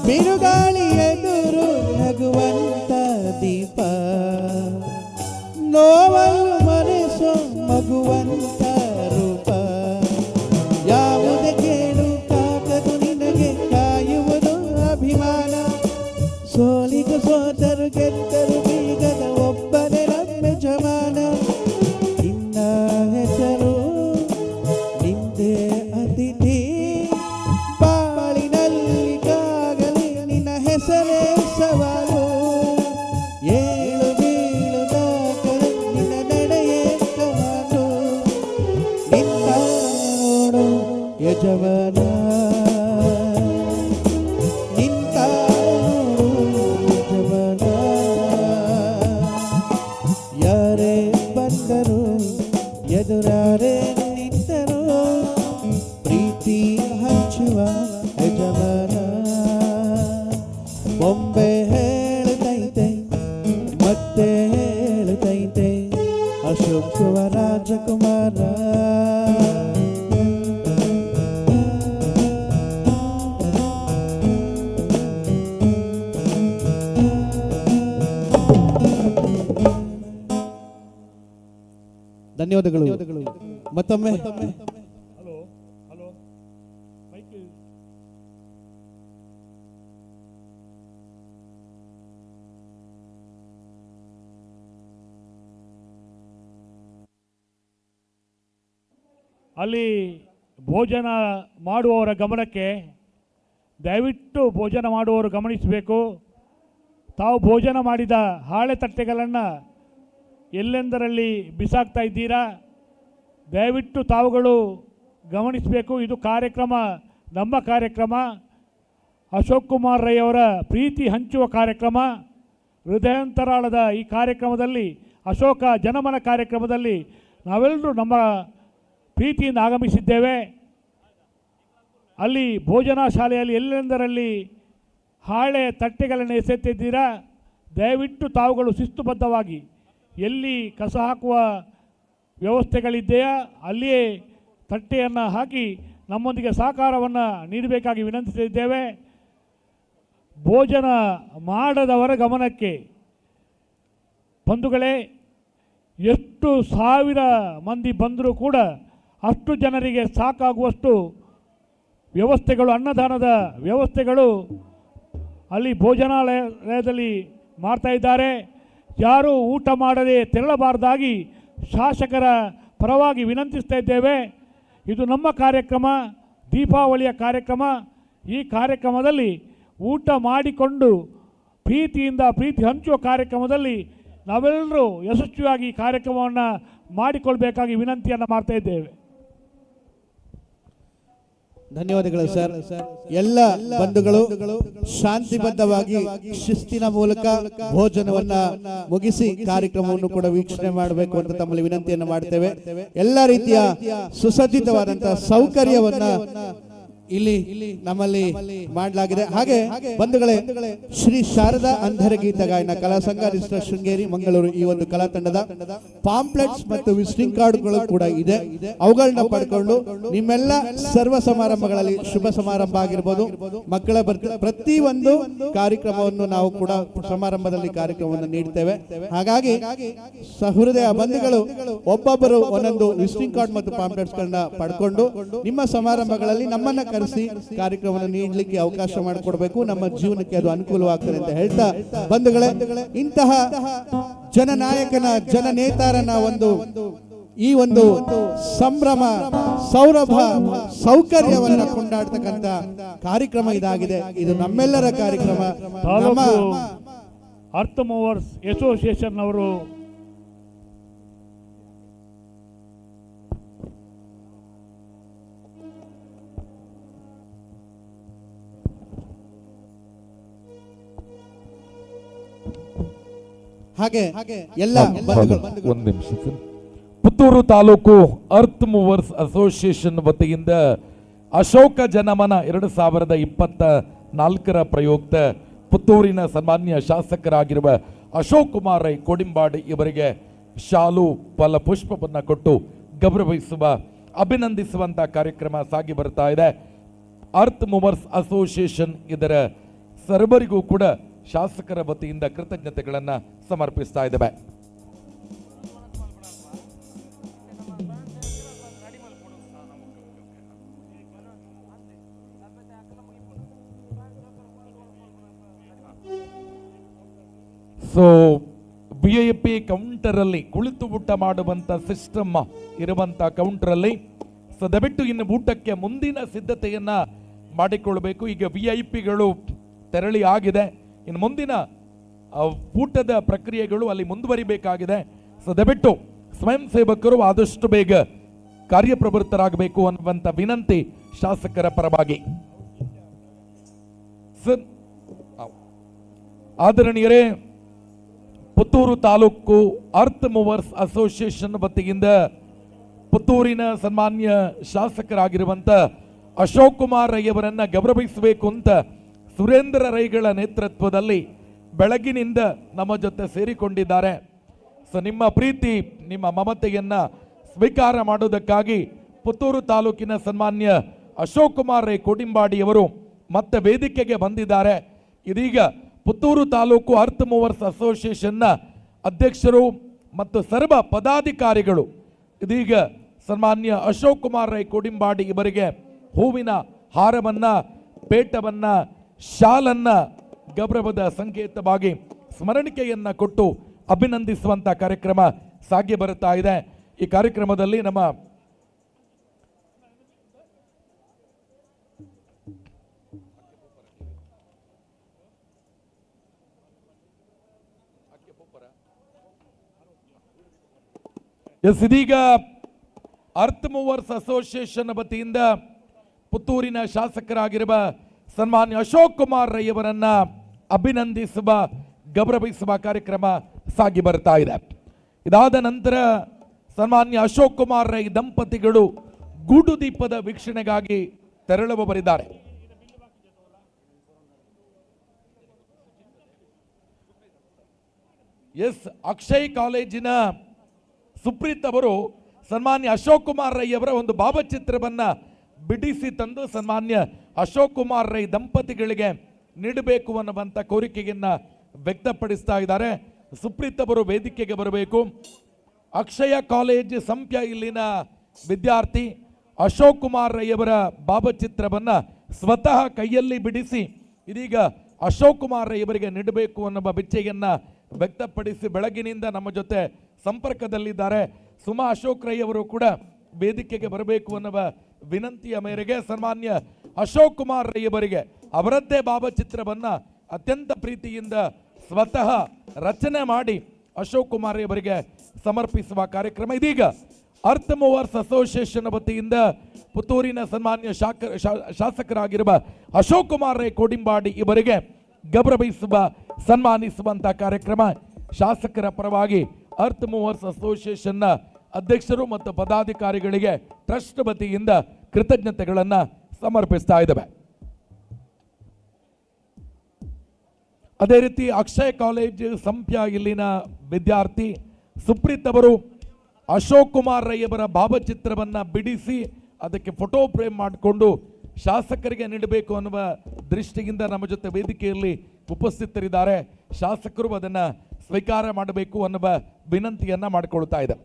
ಬಿರುಗಾಳಿ ಎದುರು ನಗುವಂತ ದೀಪ, ನೋವನ್ನು ಮರೆಸೋ ಮಗುವಂತ ರೂಪ. ಯಾವುದೇ ಕೇಳು ಕಾಕದು ನಿನಗೆ ಕಾಯುವುದು ಅಭಿಮಾನ. ಸೋಲಿಗೂ ಸೋತರು ಗೆದ್ದರು ಬೀಗದ ಒಬ್ಬನೇ ನಮ್ಮ ಯಜಮಾನ. ನಿನ್ನ ಹೆಸರು ನಿಂದೇ ಅತಿಥಿ, ಬಾಳಿನಲ್ಲಿ ಕಾಗಲಿ ನಿನ್ನ ಹೆಸರೇ ಸವಾಲು. ಏಳು ಬೀಳು ನಾಕರು ನಿನ್ನ ನಡೆಯೇ ಕಮಾನು. ನಿಂತ ನೋಡು ಯಜಮಾನ, ನಿಂತ ನೋಡು ಯಜಮಾನ. ಯಾರೇ ಬಂದರು ಎದುರೇ ನಿಂತರು, ಪ್ರೀತಿ ಹಂಚುವ ಯಜಮಾನ. ಬೊಂಬೆ ಹೇಳುತ್ತೈತೆ ಮತ್ತೆ ಹೇಳುತ್ತೈತೆ, ಅಶೋಕ್ ರಾಜಕುಮಾರ. ಧನ್ಯವಾದಗಳು ಮತ್ತೊಮ್ಮೆ. ಹಲೋ ಹಲೋ ಮೈಕ್ ಅಲ್ಲಿ ಭೋಜನ ಮಾಡುವವರ ಗಮನಕ್ಕೆ, ದಯವಿಟ್ಟು ಭೋಜನ ಮಾಡುವವರು ಗಮನಿಸಬೇಕು. ತಾವು ಭೋಜನ ಮಾಡಿದ ಹಾಳೆ ತಟ್ಟೆಗಳನ್ನು ಎಲ್ಲೆಂದರಲ್ಲಿ ಬಿಸಾಕ್ತಾ ಇದ್ದೀರಾ? ದಯವಿಟ್ಟು ತಾವುಗಳು ಗಮನಿಸಬೇಕು. ಇದು ಕಾರ್ಯಕ್ರಮ ನಮ್ಮ ಕಾರ್ಯಕ್ರಮ, ಅಶೋಕ್ ಕುಮಾರ್ ರೈ ಅವರ ಪ್ರೀತಿ ಹಂಚುವ ಕಾರ್ಯಕ್ರಮ. ಹೃದಯಾಂತರಾಳದ ಈ ಕಾರ್ಯಕ್ರಮದಲ್ಲಿ, ಅಶೋಕ ಜನಮನ ಕಾರ್ಯಕ್ರಮದಲ್ಲಿ ನಾವೆಲ್ಲರೂ ನಮ್ಮ ಪ್ರೀತಿಯಿಂದ ಆಗಮಿಸಿದ್ದೇವೆ. ಅಲ್ಲಿ ಭೋಜನಾ ಶಾಲೆಯಲ್ಲಿ ಎಲ್ಲೆಂದರಲ್ಲಿ ಹಾಳೆ ತಟ್ಟೆಗಳನ್ನು ಎಸೆತಿದ್ದೀರಾ? ದಯವಿಟ್ಟು ತಾವುಗಳು ಶಿಸ್ತುಬದ್ಧವಾಗಿ ಎಲ್ಲಿ ಕಸ ಹಾಕುವ ವ್ಯವಸ್ಥೆಗಳಿದೆಯಾ ಅಲ್ಲಿಯೇ ತಟ್ಟೆಯನ್ನು ಹಾಕಿ ನಮ್ಮೊಂದಿಗೆ ಸಹಕಾರವನ್ನು ನೀಡಬೇಕಾಗಿ ವಿನಂತಿಸಿದ್ದೇವೆ. ಭೋಜನ ಮಾಡದವರ ಗಮನಕ್ಕೆ, ಬಂಧುಗಳೇ, ಎಷ್ಟು ಸಾವಿರ ಮಂದಿ ಬಂದರೂ ಕೂಡ ಅಷ್ಟು ಜನರಿಗೆ ಸಾಕಾಗುವಷ್ಟು ವ್ಯವಸ್ಥೆಗಳು, ಅನ್ನದಾನದ ವ್ಯವಸ್ಥೆಗಳು ಅಲ್ಲಿ ಭೋಜನಾಲಯದಲ್ಲಿ ಮಾಡ್ತಾ ಇದ್ದಾರೆ. ಯಾರೂ ಊಟ ಮಾಡದೆ ತೆರಳಬಾರ್ದಾಗಿ ಶಾಸಕರ ಪರವಾಗಿ ವಿನಂತಿಸ್ತಾ ಇದ್ದೇವೆ. ಇದು ನಮ್ಮ ಕಾರ್ಯಕ್ರಮ, ದೀಪಾವಳಿಯ ಕಾರ್ಯಕ್ರಮ. ಈ ಕಾರ್ಯಕ್ರಮದಲ್ಲಿ ಊಟ ಮಾಡಿಕೊಂಡು ಪ್ರೀತಿಯಿಂದ ಪ್ರೀತಿ ಹಂಚುವ ಕಾರ್ಯಕ್ರಮದಲ್ಲಿ ನಾವೆಲ್ಲರೂ ಯಶಸ್ವಿಯಾಗಿ ಈ ಕಾರ್ಯಕ್ರಮವನ್ನು ಮಾಡಿಕೊಳ್ಬೇಕಾಗಿ ವಿನಂತಿಯನ್ನು ಮಾಡ್ತಾ ಇದ್ದೇವೆ. ಧನ್ಯವಾದಗಳು ಸರ್. ಎಲ್ಲ ಬಂಧುಗಳು ಶಾಂತಿಬದ್ಧವಾಗಿ ಶಿಸ್ತಿನ ಮೂಲಕ ಭೋಜನವನ್ನ ಮುಗಿಸಿ ಕಾರ್ಯಕ್ರಮವನ್ನು ಕೂಡ ವೀಕ್ಷಣೆ ಮಾಡಬೇಕು ಅಂತ ತಮ್ಮಲ್ಲಿ ವಿನಂತಿಯನ್ನು ಮಾಡ್ತೇವೆ. ಎಲ್ಲ ರೀತಿಯ ಸುಸಜ್ಜಿತವಾದಂತಹ ಸೌಕರ್ಯವನ್ನ ಇಲ್ಲಿ ನಮ್ಮಲ್ಲಿ ಮಾಡಲಾಗಿದೆ. ಹಾಗೆ ಬಂಧುಗಳೇ, ಶ್ರೀ ಶಾರದಾ ಅಂಧರ ಗೀತ ಗಾಯನ ಕಲಾ ಸಂಘ ರಿಜಿಸ್ಟರ್ ಶೃಂಗೇರಿ ಮಂಗಳೂರು ಈ ಒಂದು ಕಲಾ ತಂಡದ ಪಾಂಪ್ಲೆಟ್ಸ್ ಮತ್ತು ವಿಸಿಟಿಂಗ್ ಕಾರ್ಡ್ಗಳು ಕೂಡ ಇದೆ. ಅವುಗಳನ್ನ ಪಡ್ಕೊಂಡು ನಿಮ್ಮೆಲ್ಲ ಸರ್ವ ಸಮಾರಂಭಗಳಲ್ಲಿ, ಶುಭ ಸಮಾರಂಭ ಆಗಿರ್ಬೋದು, ಮಕ್ಕಳ ಪ್ರತಿ ಒಂದು ಕಾರ್ಯಕ್ರಮವನ್ನು ನಾವು ಕೂಡ ಸಮಾರಂಭದಲ್ಲಿ ಕಾರ್ಯಕ್ರಮವನ್ನು ನೀಡ್ತೇವೆ. ಹಾಗಾಗಿ ಸಹೃದಯ ಬಂಧುಗಳು ಒಬ್ಬೊಬ್ಬರು ಒಂದೊಂದು ವಿಸಿಟಿಂಗ್ ಕಾರ್ಡ್ ಮತ್ತು ಪಾಂಪ್ಲೆಟ್ಸ್ ಗಳನ್ನ ಪಡ್ಕೊಂಡು ನಿಮ್ಮ ಸಮಾರಂಭಗಳಲ್ಲಿ ನಮ್ಮನ್ನ ಕಾರ್ಯಕ್ರಮವನ್ನು ನೀಡಲಿಕ್ಕೆ ಅವಕಾಶ ಮಾಡಿಕೊಡ್ಬೇಕು. ನಮ್ಮ ಜೀವನಕ್ಕೆ ಅದು ಅನುಕೂಲವಾಗ್ತದೆ ಅಂತ ಹೇಳ್ತಾ, ಬಂಧುಗಳೇ, ಇಂತಹ ಜನನಾಯಕನ ಜನನೇತಾರನ ಈ ಒಂದು ಸಂಭ್ರಮ, ಸೌರಭ, ಸೌಕರ್ಯವನ್ನ ಕೊಂಡಾಡ್ತಕ್ಕಂಥ ಕಾರ್ಯಕ್ರಮ ಇದಾಗಿದೆ. ಇದು ನಮ್ಮೆಲ್ಲರ ಕಾರ್ಯಕ್ರಮ. ನಮ್ಮ ಅರ್ತ್ ಮೂವರ್ಸ್ ಅಸೋಸಿಯೇಷನ್ ಅವರು ಹಾಗೆ ಎಲ್ಲ ಒಂದು ನಿಮಿಷ sir. Puttur taluk earth movers association ವತಿಯಿಂದ ಅಶೋಕ ಜನಮನ 2024 ಪ್ರಯುಕ್ತ ಪುತ್ತೂರಿನ ಸನ್ಮಾನ್ಯ ಶಾಸಕರಾಗಿರುವ ಅಶೋಕ್ ಕುಮಾರ್ ರೈ ಕೋಡಿಂಬಾಡಿ ಇವರಿಗೆ ಶಾಲು ಫಲಪುಷ್ಪವನ್ನು ಕೊಟ್ಟು ಗೌರವಿಸುವ, ಅಭಿನಂದಿಸುವಂತ ಕಾರ್ಯಕ್ರಮ ಸಾಗಿ ಬರ್ತಾ ಇದೆ. ಅರ್ತ್ ಮೂವರ್ಸ್ ಅಸೋಸಿಯೇಷನ್ ಇದರ ಸರ್ವರಿಗೂ ಕೂಡ ಶಾಸಕರ ವತಿಯಿಂದ ಕೃತಜ್ಞತೆಗಳನ್ನು ಸಮರ್ಪಿಸ್ತಾ ಇದ್ದೇವೆ. ಸೊ VIP ಕೌಂಟರ್ ಅಲ್ಲಿ ಕುಳಿತು ಊಟ ಮಾಡುವಂತ ಸಿಸ್ಟಮ್ ಇರುವಂತ ಕೌಂಟರ್ ಅಲ್ಲಿ ಸೊ ದಯವಿಟ್ಟು ಇನ್ನು ಊಟಕ್ಕೆ ಮುಂದಿನ ಸಿದ್ಧತೆಯನ್ನ ಮಾಡಿಕೊಳ್ಬೇಕು. ಈಗ VIPಗಳು ತೆರಳಿ ಆಗಿದೆ, ಇನ್ನು ಮುಂದಿನ ಊಟದ ಪ್ರಕ್ರಿಯೆಗಳು ಅಲ್ಲಿ ಮುಂದುವರಿಬೇಕಾಗಿದೆ. ಸೊ ದಯವಿಟ್ಟು ಸ್ವಯಂ ಸೇವಕರು ಆದಷ್ಟು ಬೇಗ ಕಾರ್ಯಪ್ರವೃತ್ತರಾಗಬೇಕು ಅನ್ನುವಂಥ ವಿನಂತಿ ಶಾಸಕರ ಪರವಾಗಿ. ಸರ್, ಆದರಣೀಯರೇ, Puttur taluk earth movers association ವತಿಯಿಂದ ಪುತ್ತೂರಿನ ಸನ್ಮಾನ್ಯ ಶಾಸಕರಾಗಿರುವಂತ ಅಶೋಕ್ ಕುಮಾರ್ ರೈ ಅವರನ್ನ ಗೌರವಿಸಬೇಕು ಅಂತ ಸುರೇಂದ್ರ ರೈಗಳ ನೇತೃತ್ವದಲ್ಲಿ ಬೆಳಗಿನಿಂದ ನಮ್ಮ ಜೊತೆ ಸೇರಿಕೊಂಡಿದ್ದಾರೆ. ಸೊ ನಿಮ್ಮ ಪ್ರೀತಿ, ನಿಮ್ಮ ಮಮತೆಯನ್ನ ಸ್ವೀಕಾರ ಮಾಡುವುದಕ್ಕಾಗಿ ಪುತ್ತೂರು ತಾಲೂಕಿನ ಸನ್ಮಾನ್ಯ ಅಶೋಕ್ ಕುಮಾರ್ ರೈ ಕೋಡಿಂಬಾಡಿಯವರು ಮತ್ತೆ ವೇದಿಕೆಗೆ ಬಂದಿದ್ದಾರೆ. ಇದೀಗ ಪುತ್ತೂರು ತಾಲೂಕು ಅರ್ತ್ ಮೂವರ್ಸ್ ಅಸೋಸಿಯೇಷನ್ನ ಅಧ್ಯಕ್ಷರು ಮತ್ತು ಸರ್ವ ಪದಾಧಿಕಾರಿಗಳು ಇದೀಗ ಸನ್ಮಾನ್ಯ ಅಶೋಕ್ ಕುಮಾರ್ ರೈ ಕೋಡಿಂಬಾಡಿ ಇವರಿಗೆ ಹೂವಿನ ಹಾರವನ್ನ, ಪೇಟವನ್ನ, ಶಾಲನ್ನ ಗೌರವದ ಸಂಕೇತವಾಗಿ ಸ್ಮರಣಿಕೆಯನ್ನ ಕೊಟ್ಟು ಅಭಿನಂದಿಸುವಂತ ಕಾರ್ಯಕ್ರಮ ಸಾಗಿ ಬರುತ್ತಾ ಇದೆ. ಈ ಕಾರ್ಯಕ್ರಮದಲ್ಲಿ ನಮ್ಮ ಎಸ್, ಇದೀಗ ಅರ್ತ್ ಮೂವರ್ಸ್ ಅಸೋಸಿಯೇಷನ್ ವತಿಯಿಂದ ಪುತ್ತೂರಿನ ಶಾಸಕರಾಗಿರುವ ಸನ್ಮಾನ್ಯ ಅಶೋಕ್ ಕುಮಾರ್ ರೈ ಅವರನ್ನ ಅಭಿನಂದಿಸುವ, ಗೌರವಿಸುವ ಕಾರ್ಯಕ್ರಮ ಸಾಗಿ ಬರ್ತಾ ಇದೆ. ಇದಾದ ನಂತರ ಸನ್ಮಾನ್ಯ ಅಶೋಕ್ ಕುಮಾರ್ ರೈ ದಂಪತಿಗಳು ಗೂಡು ದೀಪದ ವೀಕ್ಷಣೆಗಾಗಿ ತೆರಳುವವರಿದ್ದಾರೆ. ಎಸ್, ಅಕ್ಷಯ್ ಕಾಲೇಜಿನ ಸುಪ್ರೀತ್ ಅವರು ಸನ್ಮಾನ್ಯ ಅಶೋಕ್ ಕುಮಾರ್ ರೈ ಅವರ ಒಂದು ಭಾವಚಿತ್ರವನ್ನ ಬಿಡಿಸಿ ತಂದು ಸನ್ಮಾನ್ಯ ಅಶೋಕ್ ಕುಮಾರ್ ರೈ ದಂಪತಿಗಳಿಗೆ ನೀಡಬೇಕು ಅನ್ನುವಂಥ ಕೋರಿಕೆಯನ್ನ ವ್ಯಕ್ತಪಡಿಸ್ತಾ ಇದ್ದಾರೆ. ಸುಪ್ರೀತ್ ಅವರು ವೇದಿಕೆಗೆ ಬರಬೇಕು. ಅಕ್ಷಯ ಕಾಲೇಜ್ ಸಂಪ್ಯ ಇಲ್ಲಿನ ವಿದ್ಯಾರ್ಥಿ ಅಶೋಕ್ ಕುಮಾರ್ ರೈ ಅವರ ಭಾವಚಿತ್ರವನ್ನ ಸ್ವತಃ ಕೈಯಲ್ಲಿ ಬಿಡಿಸಿ ಇದೀಗ ಅಶೋಕ್ ಕುಮಾರ್ ರೈ ಅವರಿಗೆ ನೀಡಬೇಕು ಅನ್ನುವ ಇಚ್ಛೆಯನ್ನ ವ್ಯಕ್ತಪಡಿಸಿ ಬೆಳಗಿನಿಂದ ನಮ್ಮ ಜೊತೆ ಸಂಪರ್ಕದಲ್ಲಿದ್ದಾರೆ. ಸುಮಾ ಅಶೋಕ್ ರೈ ಅವರು ಕೂಡ ವೇದಿಕೆಗೆ ಬರಬೇಕು ಅನ್ನುವ ವಿನಂತಿಯ ಮೇರೆಗೆ ಸನ್ಮಾನ್ಯ ಅಶೋಕ್ ಕುಮಾರ್ ರೈ ಅವರಿಗೆ ಅವರದ್ದೇ ಭಾವಚಿತ್ರವನ್ನ ಅತ್ಯಂತ ಪ್ರೀತಿಯಿಂದ ಸ್ವತಃ ರಚನೆ ಮಾಡಿ ಅಶೋಕ್ ಕುಮಾರ್ ರೈ ಅವರಿಗೆ ಸಮರ್ಪಿಸುವ ಕಾರ್ಯಕ್ರಮ ಇದೀಗ ಅರ್ತ್ ಮೂವರ್ಸ್ ಅಸೋಸಿಯೇಷನ್ ವತಿಯಿಂದ ಪುತ್ತೂರಿನ ಸನ್ಮಾನ್ಯ ಶಾಸಕರಾಗಿರುವ ಅಶೋಕ್ ಕುಮಾರ್ ರೈ ಕೋಡಿಂಬಾಡಿ ಇವರಿಗೆ ಗೌರವಿಸುವ, ಸನ್ಮಾನಿಸುವಂತ ಕಾರ್ಯಕ್ರಮ. ಶಾಸಕರ ಪರವಾಗಿ ಅರ್ತ್ ಮೂವರ್ಸ್ ಅಸೋಸಿಯೇಷನ್ನ ಅಧ್ಯಕ್ಷರು ಮತ್ತು ಪದಾಧಿಕಾರಿಗಳಿಗೆ ಟ್ರಸ್ಟ್ ವತಿಯಿಂದ ಕೃತಜ್ಞತೆಗಳನ್ನು ಸಮರ್ಪಿಸ್ತಾ ಇದ್ದೇವೆ. ಅದೇ ರೀತಿ ಅಕ್ಷಯ್ ಕಾಲೇಜ್ ಸಂಪ್ಯ ಇಲ್ಲಿನ ವಿದ್ಯಾರ್ಥಿ ಸುಪ್ರೀತ್ ಅವರು ಅಶೋಕ್ ಕುಮಾರ್ ರೈ ಅವರ ಭಾವಚಿತ್ರವನ್ನ ಬಿಡಿಸಿ ಅದಕ್ಕೆ ಫೋಟೋ ಫ್ರೇಮ್ ಮಾಡಿಕೊಂಡು ಶಾಸಕರಿಗೆ ನೀಡಬೇಕು ಅನ್ನುವ ದೃಷ್ಟಿಯಿಂದ ನಮ್ಮ ಜೊತೆ ವೇದಿಕೆಯಲ್ಲಿ ಉಪಸ್ಥಿತರಿದ್ದಾರೆ. ಶಾಸಕರು ಅದನ್ನು ಸ್ವೀಕಾರ ಮಾಡಬೇಕು ಅನ್ನುವ ವಿನಂತಿಯನ್ನ ಮಾಡಿಕೊಳ್ತಾ ಇದೆ.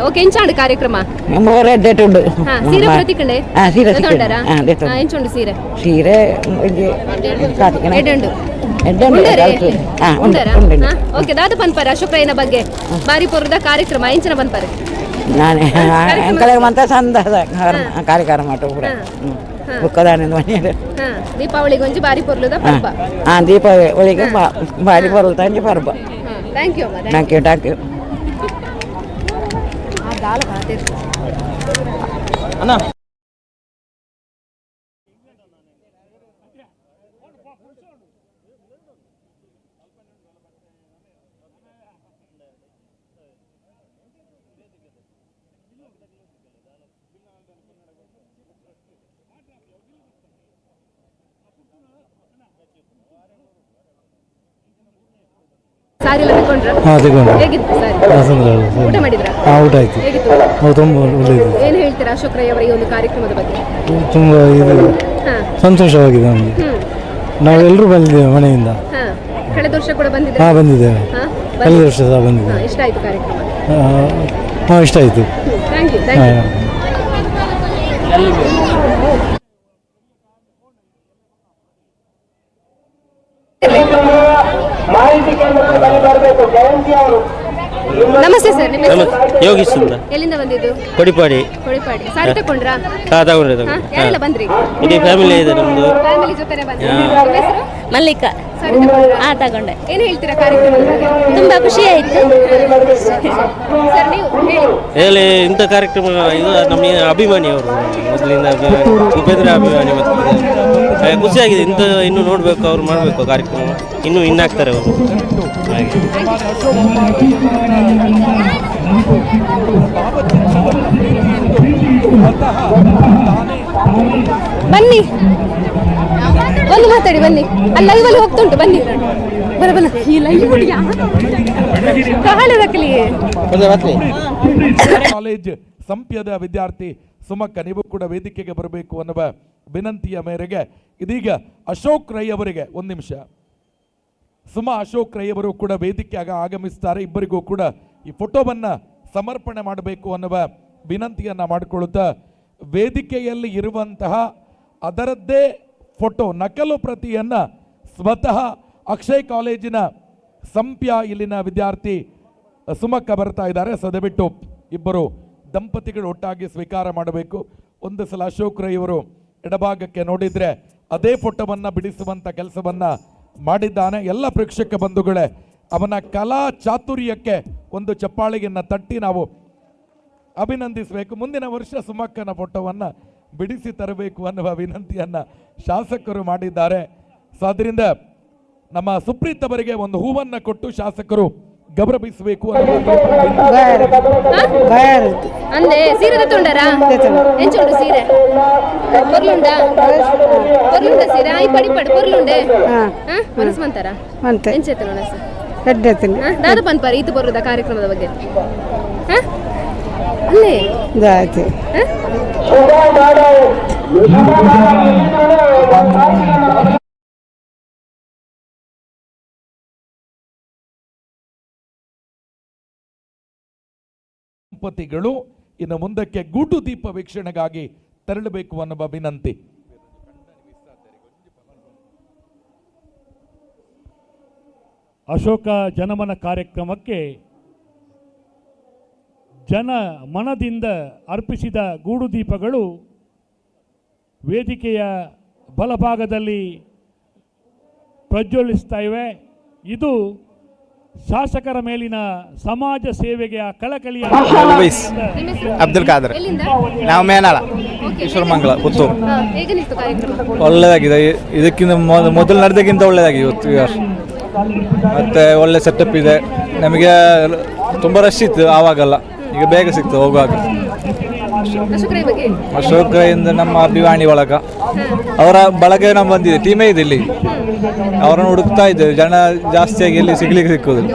ಓಕೆ ಎಂಚಾಂಡು ಕಾರ್ಯಕ್ರಮ ಸೀರೆ ಪ್ರತಿಕಂಡೆ ಎಂಚುಂಡು ಸೀರೆ ಸೀರೆ ಓಕೆ ದಾದ ಪನ್ಪರ ಅಶೋಕ್ರಯ್ಯನ ಬಗ್ಗೆ ಬಾರಿ ಪೊರ್ದ ಕಾರ್ಯಕ್ರಮ ಎಂಚನ ಪನ್ಪರೆ ನಾನೇ ಮಂತ ಸಂದದ ಕಾರ್ಯಕ್ರಮ ದೀಪಾವಳಿಗೆ ಒಂಜಿ ಬಾರಿ ಪೊರ್ಲುದ ಪರ್ಬ ದೀಪಾವಳಿಗೆ ಬಾರಿ ಪೊರ್ಲು ತಂಜಿ ಪರ್ಬ. ಥ್ಯಾಂಕ್ ಯು ಥ್ಯಾಂಕ್ ಯು ಅಣ್ಣ. ಸಾರಿ ಎಲ್ಲ ತಗೊಂಡ್ರಾ? ಹೇಗಿತ್ತು ಸಾರಿ? ಊಟ ಮಾಡಿದ್ರಾ? ಊಟ ಆಯ್ತು. ಹೇಗಿತ್ತು? ತುಂಬ ಒಳ್ಳೆಯದು. ಏನು ಹೇಳ್ತೀರಾ ಅಶೋಕ್ ರೈ ಅವರ ಈ ಒಂದು ಕಾರ್ಯಕ್ರಮದ ಬಗ್ಗೆ? ತುಂಬ ಇದು ಸಂತೋಷವಾಗಿದೆ ನಮಗೆ. ನಾವೆಲ್ಲರೂ ಬಂದಿದ್ದೇವೆ ಮನೆಯಿಂದ. ಕಳೆದ ವರ್ಷ ಕೂಡ ಬಂದಿದ್ದೇವೆ. ಬಂದಿದ್ದೇವೆ. ಕಳೆದ ವರ್ಷ ಸಹ ಬಂದಿದ್ದೇವೆ. ಇಷ್ಟ ಆಯ್ತು ಕಾರ್ಯಕ್ರಮ? ಇಷ್ಟ ಆಯ್ತು. Thank you. ನಮಸ್ತೆ ಸರ್, ನಿಮ್ಮ ಹೆಸರು? ಯೋಗೀಶ್ ಅಂತ. ಎಲ್ಲಿಂದ ಬಂದಿದ್ದು? ಕೊಡಿಪಾಡಿ. ಕೊಡಿಪಾಡಿ. ಸಾರಿ ತಗೊಂಡ್ರಾ? ತಗೊಂಡ್ರೆ ಯಾರೆಲ್ಲ ಬಂದ್ರಿ? ಇಡೀ ಫ್ಯಾಮಿಲಿ ಇದೆ ನಮ್ದು. ಫ್ಯಾಮಿಲಿ ಜೊತೆನೆ ಬಂದ್ರಿ. ನಿಮ್ಮ ಹೆಸರು? ಮಲ್ಲಿಕಾ. ತಗೊಂಡೆ. ಏನು ಹೇಳ್ತೀರಾ ಕಾರ್ಯಕ್ರಮದ ಬಗ್ಗೆ? ತುಂಬಾ ಖುಷಿ ಆಯ್ತು. ಸರ್ ನೀವು ಹೇಳಿ, ಇಂಥ ಕಾರ್ಯಕ್ರಮ ಇದು ನಮಗೆ ಅಭಿಮಾನಿ ಅವರು, ಮೊದಲಿಂದ ಅಭಿಮಾನಿ, ಉಪೇಂದ್ರ ಅಭಿಮಾನಿ. ಮತ್ತು ಖುಷಿಯಾಗಿದೆ. ಇಂಥ ಇನ್ನೂ ನೋಡಬೇಕು, ಅವ್ರು ಮಾಡಬೇಕು ಕಾರ್ಯಕ್ರಮ, ಇನ್ನೂ ಇನ್ನಾಗ್ತಾರೆ ಅವರು. ಹಾಗೆ ಬನ್ನಿ, ಒಂದು ಮಾತಾಡಿ ಬನ್ನಿ. ಅಲ್ಲಿ ಲೈವಲ್ಲಿ ಹೋಗ್ತುಂಟು, ಬನ್ನಿ. ಬರಬಲ್ಲ ಈ ಲೈವ್ ಕಾಲೇಜ್ ಸಂಪ್ಯದ ವಿದ್ಯಾರ್ಥಿ ಸುಮಕ್ಕ, ನೀವು ಕೂಡ ವೇದಿಕೆಗೆ ಬರಬೇಕು ಅನ್ನುವ ವಿನಂತಿಯ ಮೇರೆಗೆ ಇದೀಗ ಅಶೋಕ್ ರೈ ಅವರಿಗೆ ಒಂದು ನಿಮಿಷ. ಸುಮಾ ಅಶೋಕ್ ರೈ ಅವರು ಕೂಡ ವೇದಿಕೆಯಾಗ ಆಗಮಿಸ್ತಾರೆ. ಇಬ್ಬರಿಗೂ ಕೂಡ ಈ ಫೋಟೋವನ್ನ ಸಮರ್ಪಣೆ ಮಾಡಬೇಕು ಅನ್ನುವ ವಿನಂತಿಯನ್ನ ಮಾಡಿಕೊಳ್ಳುತ್ತಾ, ವೇದಿಕೆಯಲ್ಲಿ ಇರುವಂತಹ ಅದರದ್ದೇ ಫೋಟೋ ನಕಲು ಪ್ರತಿಯನ್ನ ಸ್ವತಃ ಅಕ್ಷಯ್ ಕಾಲೇಜಿನ ಸಂಪ್ಯ ಇಲ್ಲಿನ ವಿದ್ಯಾರ್ಥಿ ಸುಮಕ್ಕ ಬರ್ತಾ ಇದ್ದಾರೆ. ಸದಬಿಟ್ಟು ಇಬ್ಬರು ದಂಪತಿಗಳು ಒಟ್ಟಾಗಿ ಸ್ವೀಕಾರ ಮಾಡಬೇಕು. ಒಂದು ಸಲ ಅಶೋಕ್ ರೈ ಅವರು ಎಡಭಾಗಕ್ಕೆ ನೋಡಿದ್ರೆ ಅದೇ ಫೋಟೋವನ್ನ ಬಿಡಿಸುವಂತ ಕೆಲಸವನ್ನ ಮಾಡಿದ್ದಾನೆ. ಎಲ್ಲ ಪ್ರೇಕ್ಷಕ ಬಂಧುಗಳೇ, ಅವನ ಕಲಾ ಚಾತುರ್ಯಕ್ಕೆ ಒಂದು ಚಪ್ಪಾಳಿಗೆಯನ್ನು ತಟ್ಟಿ ನಾವು ಅಭಿನಂದಿಸಬೇಕು. ಮುಂದಿನ ವರ್ಷ ಸುಮಕ್ಕನ ಫೋಟೋವನ್ನು ಬಿಡಿಸಿ ತರಬೇಕು ಅನ್ನುವ ವಿನಂತಿಯನ್ನ ಶಾಸಕರು ಮಾಡಿದ್ದಾರೆ. ಸೊ ಅದರಿಂದ ನಮ್ಮ ಸುಪ್ರೀತ್ ಅವರಿಗೆ ಒಂದು ಹೂವನ್ನ ಕೊಟ್ಟು ಶಾಸಕರು ಗೌರವಿಸಬೇಕು. ಅಂದೆ ಸೀರೆ ತಗೊಂಡಾರಾ? ಎಂಚುಂಡು ಸೀರೆ? ಪೊರ್ಲುಂಡ ಸೀರೆ ಆಯ್ ಪಡಿ ಪಡಿ ಪೊರ್ಲುಂಡೆ ಮನಸ್ಸು ಮಂತಾರ ಎಂಚೆತ್ತ ಮನಸ್ಸು ದಾದ ಪನ್ಪಾರಿ ಇದು ಬರುದ ಕಾರ್ಯಕ್ರಮದ ಬಗ್ಗೆ ಅಲ್ಲೇ ದಂಪತಿಗಳು ಇನ್ನು ಮುಂದಕ್ಕೆ ಗೂಟು ದೀಪ ವೀಕ್ಷಣೆಗಾಗಿ ತೆರಳಬೇಕು ಅನ್ನುವ ವಿನಂತಿ. ಅಶೋಕ ಜನಮನ ಕಾರ್ಯಕ್ರಮಕ್ಕೆ ಜನ ಮನದಿಂದ ಅರ್ಪಿಸಿದ ಗೂಡು ದೀಪಗಳು ವೇದಿಕೆಯ ಬಲಭಾಗದಲ್ಲಿ ಪ್ರಜ್ವಲಿಸ್ತಾ ಇವೆ. ಇದು ಶಾಸಕರ ಮೇಲಿನ ಸಮಾಜ ಸೇವೆಗೆ ಕಳಕಳಿಯ ಅಬ್ದುಲ್ ಖಾದರ್, ನಾವು ಮೇನಾಳ, ಈಶ್ವರಮಂಗಲ, ಪುತ್ತೂರು. ಒಳ್ಳೆಯದಾಗಿದೆ. ಇದಕ್ಕಿಂತ ಮೊದಲು ನಡೆದಕ್ಕಿಂತ ಒಳ್ಳೆಯದಾಗಿದೆ ಇವತ್ತು ಈ ವರ್ಷ. ಮತ್ತು ಒಳ್ಳೆ ಸೆಟಪ್ ಇದೆ. ನಮಗೆ ತುಂಬ ರಶ್ ಇತ್ತು ಆವಾಗಲ್ಲ, ಈಗ ಬೇಗ ಸಿಗ್ತದೆ ಹೋಗುವಾಗ. ಅಶೋಕ್ ಇಂದ ನಮ್ಮ ಅಭಿಮಾನಿ ಬಳಗ, ಅವರ ಬಳಗ ನಮ್ಮ ಬಂದಿದೆ, ಟೀಮೇ ಇದೆ ಇಲ್ಲಿ. ಅವರನ್ನು ಹುಡುಕ್ತಾ ಇದ್ದೇವೆ, ಜನ ಜಾಸ್ತಿಯಾಗಿ ಎಲ್ಲಿ ಸಿಗ್ಲಿಕ್ಕೆ ಸಿಕ್ಕುದಿಲ್ಲ.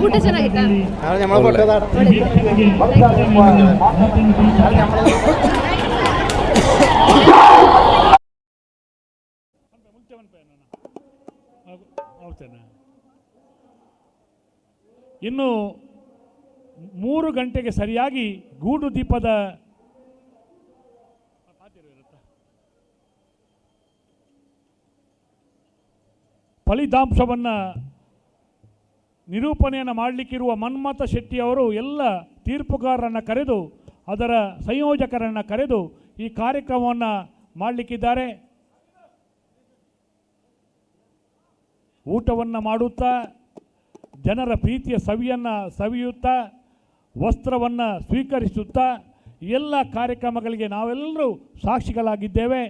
ಇನ್ನು 3 ಗಂಟೆಗೆ ಸರಿಯಾಗಿ ಗೂಡು ದೀಪದ ಫಲಿತಾಂಶವನ್ನು ನಿರೂಪಣೆಯನ್ನು ಮಾಡಲಿಕ್ಕಿರುವ ಮನ್ಮಥ ಶೆಟ್ಟಿ ಅವರು ಎಲ್ಲ ತೀರ್ಪುಗಾರರನ್ನು ಕರೆದು ಅದರ ಸಂಯೋಜಕರನ್ನು ಕರೆದು ಈ ಕಾರ್ಯಕ್ರಮವನ್ನು ಮಾಡಲಿಕ್ಕಿದ್ದಾರೆ. ಊಟವನ್ನು ಮಾಡುತ್ತಾ ಜನರ ಪ್ರೀತಿಯ ಸವಿಯನ್ನು ಸವಿಯುತ್ತಾ ವಸ್ತ್ರವನ್ನು ಸ್ವೀಕರಿಸುತ್ತಾ ಎಲ್ಲ ಕಾರ್ಯಕ್ರಮಗಳಿಗೆ ನಾವೆಲ್ಲರೂ ಸಾಕ್ಷಿಗಳಾಗಿದ್ದೇವೆ.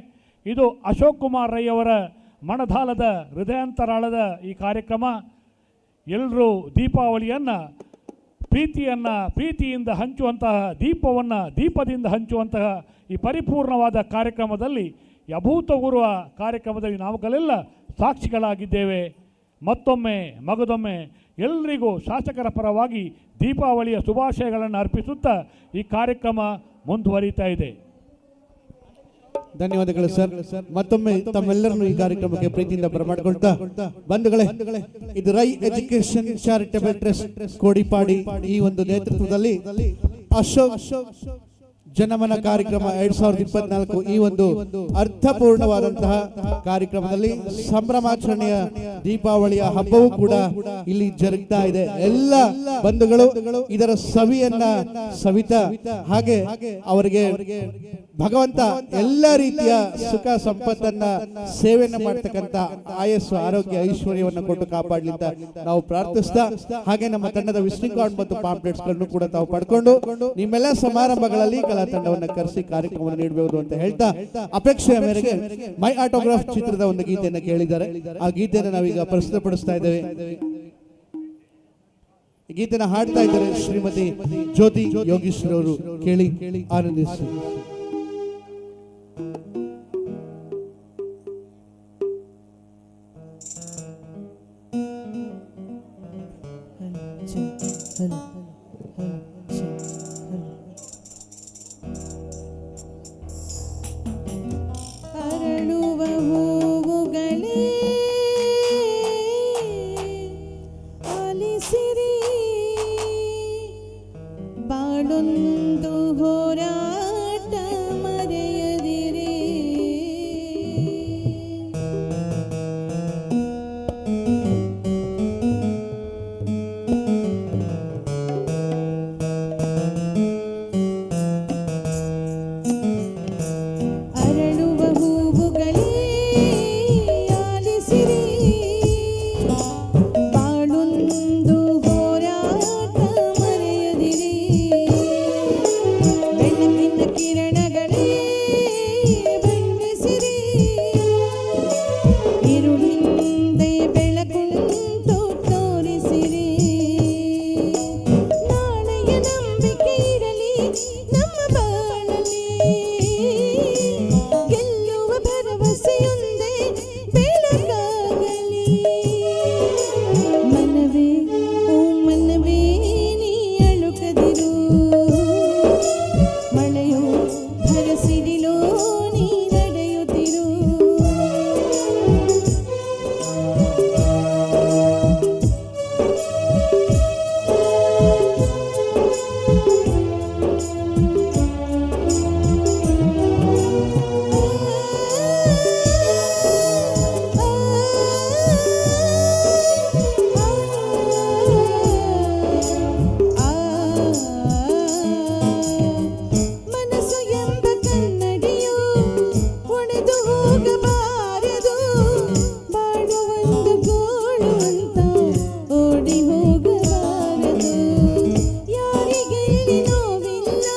ಇದು ಅಶೋಕ್ ಕುಮಾರ್ ರೈ ಅವರ ಮನದಾಳದ ಹೃದಯಾಂತರಾಳದ ಈ ಕಾರ್ಯಕ್ರಮ. ಎಲ್ಲರೂ ದೀಪಾವಳಿಯನ್ನು ಪ್ರೀತಿಯಿಂದ ಹಂಚುವಂತಹ ದೀಪದಿಂದ ಹಂಚುವಂತಹ ಈ ಪರಿಪೂರ್ಣವಾದ ಕಾರ್ಯಕ್ರಮದಲ್ಲಿ, ಅಭೂತಪೂರ್ವ ಕಾರ್ಯಕ್ರಮದಲ್ಲಿ ನಾವುಗಳೆಲ್ಲ ಸಾಕ್ಷಿಗಳಾಗಿದ್ದೇವೆ. ಮತ್ತೊಮ್ಮೆ ಮಗದೊಮ್ಮೆ ಎಲ್ಲರಿಗೂ ಶಾಸಕರ ಪರವಾಗಿ ದೀಪಾವಳಿಯ ಶುಭಾಶಯಗಳನ್ನು ಅರ್ಪಿಸುತ್ತಾ ಈ ಕಾರ್ಯಕ್ರಮ ಮುಂದುವರಿತಾ ಇದೆ. ಧನ್ಯವಾದಗಳು ಸರ್. ಮತ್ತೊಮ್ಮೆ ತಮ್ಮೆಲ್ಲರನ್ನು ಈ ಕಾರ್ಯಕ್ರಮಕ್ಕೆ ಪ್ರೀತಿಯಿಂದ ಬರಮಾಡಿಕೊಳ್ತಾ, ಬಂಧುಗಳೇ, ಇದು ರೈ ಎಜುಕೇಶನ್ ಚಾರಿಟಬಲ್ ಟ್ರಸ್ಟ್ ಕೋಡಿಪಾಡಿ ಈ ಒಂದು ನೇತೃತ್ವದಲ್ಲಿ ಅಶೋಕ್ ಜನಮನ ಕಾರ್ಯಕ್ರಮ 2024 ಈ ಒಂದು ಅರ್ಥಪೂರ್ಣವಾದಂತಹ ಕಾರ್ಯಕ್ರಮದಲ್ಲಿ ಸಂಭ್ರಮಾಚರಣೆಯ ದೀಪಾವಳಿಯ ಹಬ್ಬವೂ ಕೂಡ ಇಲ್ಲಿ ಜರುಗ್ತಾ ಇದೆ. ಎಲ್ಲ ಬಂಧುಗಳು ಇದರ ಸವಿಯನ್ನ ಸವಿತಾ ಹಾಗೆ ಅವರಿಗೆ ಭಗವಂತ ಎಲ್ಲ ರೀತಿಯ ಸುಖ ಸಂಪತ್ತನ್ನ ಸೇವೆಯನ್ನ ಮಾಡ್ತಕ್ಕಂಥ ಆಯಸ್ಸು ಆರೋಗ್ಯ ಐಶ್ವರ್ಯವನ್ನು ಕೊಟ್ಟು ಕಾಪಾಡಲಿಂದ ನಾವು ಪ್ರಾರ್ಥಿಸ್ತಾ, ಹಾಗೆ ನಮ್ಮ ತಂಡದ ವಿಸಿಟಿಂಗ್ ಕಾರ್ಡ್ ಮತ್ತು ಪಾಂಪ್ಲೆಟ್ಸ್ ಗಳನ್ನು ಕೂಡ ತಾವು ಪಡ್ಕೊಂಡು ನಿಮ್ಮೆಲ್ಲ ಸಮಾರಂಭಗಳಲ್ಲಿ ಕಲಾ ತಂಡವನ್ನು ಕರೆಸಿ ಕಾರ್ಯಕ್ರಮವನ್ನು ನೀಡಬಹುದು ಅಂತ ಹೇಳ್ತಾ, ಅಪೇಕ್ಷೆಯ ಮೇರೆಗೆ ಮೈ ಆಟೋಗ್ರಾಫ್ ಚಿತ್ರದ ಒಂದು ಗೀತೆಯನ್ನು ಕೇಳಿದ್ದಾರೆ. ಆ ಗೀತೆಯನ್ನು ನಾವೀಗ ಪ್ರಸ್ತುತಪಡಿಸ್ತಾ ಇದ್ದೇವೆ. ಗೀತೆನ ಹಾಡ್ತಾ ಇದ್ದಾರೆ ಶ್ರೀಮತಿ ಜ್ಯೋತಿ ಯೋಗೀಶ್ವರ ಅವರು. ಕೇಳಿ ಆನಂದಿಸಿ. ಅರಳುವ ಹೂವುಗಳೇ ಆಲಿಸಿರಿ, ಬಾಳೊಂದು ಹೋರಾಟ ಮರೆಯದಿರಿ. ಅರಳುವ ಹೂವುಗಳೇ ಆಲಿಸಿರಿ, ಬಾಳೊಂದು ಹೋರಾಟ ಮರೆಯದಿರಿ. ಬೆಳಕಿನ ಕಿರಣಗಳೇ ಬಣ್ಣಿಸಿರಿ, ഇരുಳಿಂದೆ ಬೆಳಕುಂಟು ತೋರಿಸಿರಿ. ನಾಳೆಯ ನಂಬಿಕೆ ಇರಲಿ ನಮ್ಮ ಬಾಳಲ್ಲಿ, ಗೆಲ್ಲುವ ಭರವಸೆಯೊಂದೇ ಬೆಳಕಾಗಲಿ. ಮನವೇ ಓ ಮನವೇ ನೀ ಅಳುಕದಿರು, ಮಳೆಯೋ ಭರಸಿಡಿಲೋ ನೀ ನಡೆಯುತ್ತಿರು. ಮನಸ್ಸು ಎಂಬ ಕನ್ನಡಿಯು ಒಡೆದು ಹೋಗಬಾರದು, ಬಾಳುವೊಂದು ಗೋಳು ಅಂತ ಓಡಿ ಹೋಗಬಾರದು. ಯಾರಿಗೆಲ್ಲಿ ನೋವಿಲ್ಲ,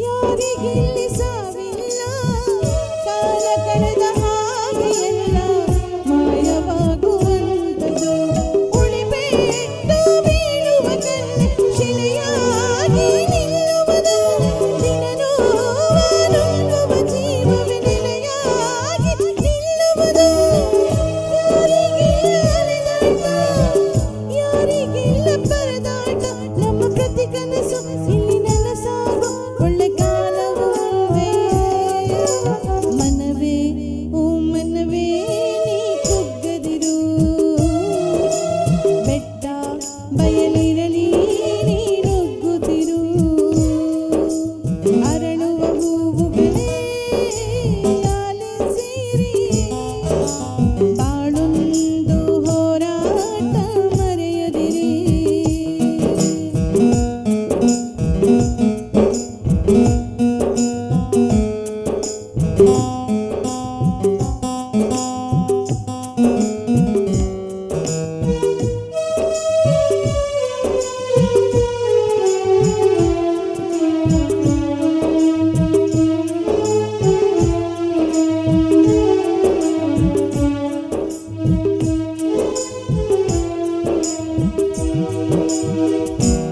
ಯಾರಿಗೆಲ್ಲಿ ಸಾವಿಲ್ಲ, ಕಾಲ ಕಳೆದ ಹಾಗೆ ಎಲ್ಲ ಮಾಯವಾಗುವಂಥದ್ದು. ಉಳಿಬೆಟ್ಟು ಬೀಳುವ ಕಲ್ಲೆ ಶಿಲೆಯಾಗಿ ನಿಲ್ಲುವುದು, ದಿನನೋವ ನುಂಗುವ ಜೀವವೇ ನೆಲೆಯಾಗಿ ನಿಲ್ಲುವುದು. ಯಾರಿಗಿಲ್ಲ ಅಲೆದಾಟ, ಯಾರಿಗಿಲ್ಲ ಪರದಾಟ, ನಮ್ಮ ಪ್ರತಿ ಕನಸು ಇಲ್ಲಿ ನನಸಾಗೋ ಒಳ್ಳೆ ಕಾಲವು ಒಂದೇ. ಮನವೇ ಓ ಮನವೇ ನೀ ಕುಗ್ಗದಿರು, ಬೆಟ್ಟ ಬಯಲಿರಲಿ ನೀ ನುಗ್ಗುತ್ತಿರು. ಅರಳುವ ಹೂವುಗಳೇ ಆಲಿಸಿರಿ, ಬಾಳೊಂದು ಹೋರಾಟ ಮರೆಯದಿರಿ.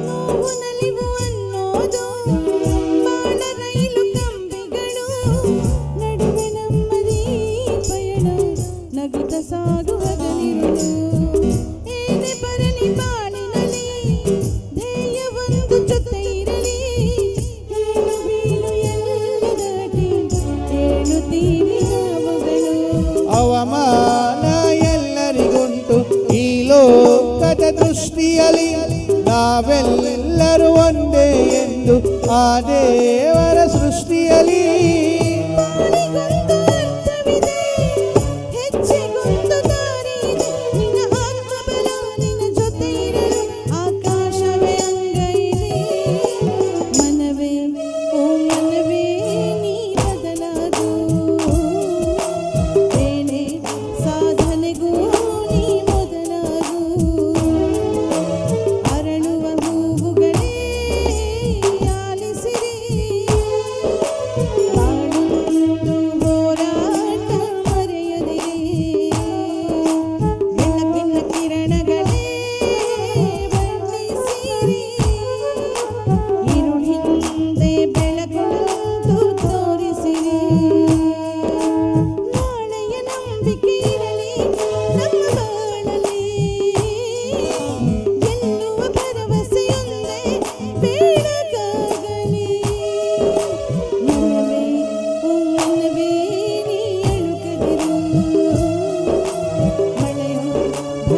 ನೋವು ನಲಿವು ಅನ್ನೋದು ಬಾಳ ರೈಲು ಕಂಬಿಗಳು, ನಡುವೆ ನಮ್ಮದೀ ಪಯಣ ನಗುತ್ತ ಸಾಗುವ ಗಲಿರುಳು. ಏನೇ ಬರಲಿ ಬಾಳಿನಲ್ಲಿ ಧ್ಯೇಯ ಒಂದು ಜೊತೆ ಇರಲಿ, ಏಳು ಬೀಳು ಎಲ್ಲ ದಾಟಿ ಏಳುತ್ತೀವಿ ನಾವುಗಳು. ಅವಮಾನ ಎಲ್ಲರಿಗುಂಟು ಈ ಲೋಕದ ದೃಷ್ಟಿಯಲ್ಲಿ, ನಾವೆಲ್ಲರೂ ಒಂದೇ ಎಂದು ಆ ದೇವರ ಸೃಷ್ಟಿಯಲ್ಲಿ. ಬಾಳಿಗೊಂದು ಅರ್ಥವಿದೆ, ಹೆಜ್ಜೆಗೊಂದು ದಾರಿ ಇದೆ, ನಿನ್ನ ಆತ್ಮಬಲ ನಿನ್ನ ಜೊತೆ ಇರಲು ಆಕಾಶವೇ ಅಂಗೈಲಿ. ಮನವೇ ಓ ಮನವೇ ನೀ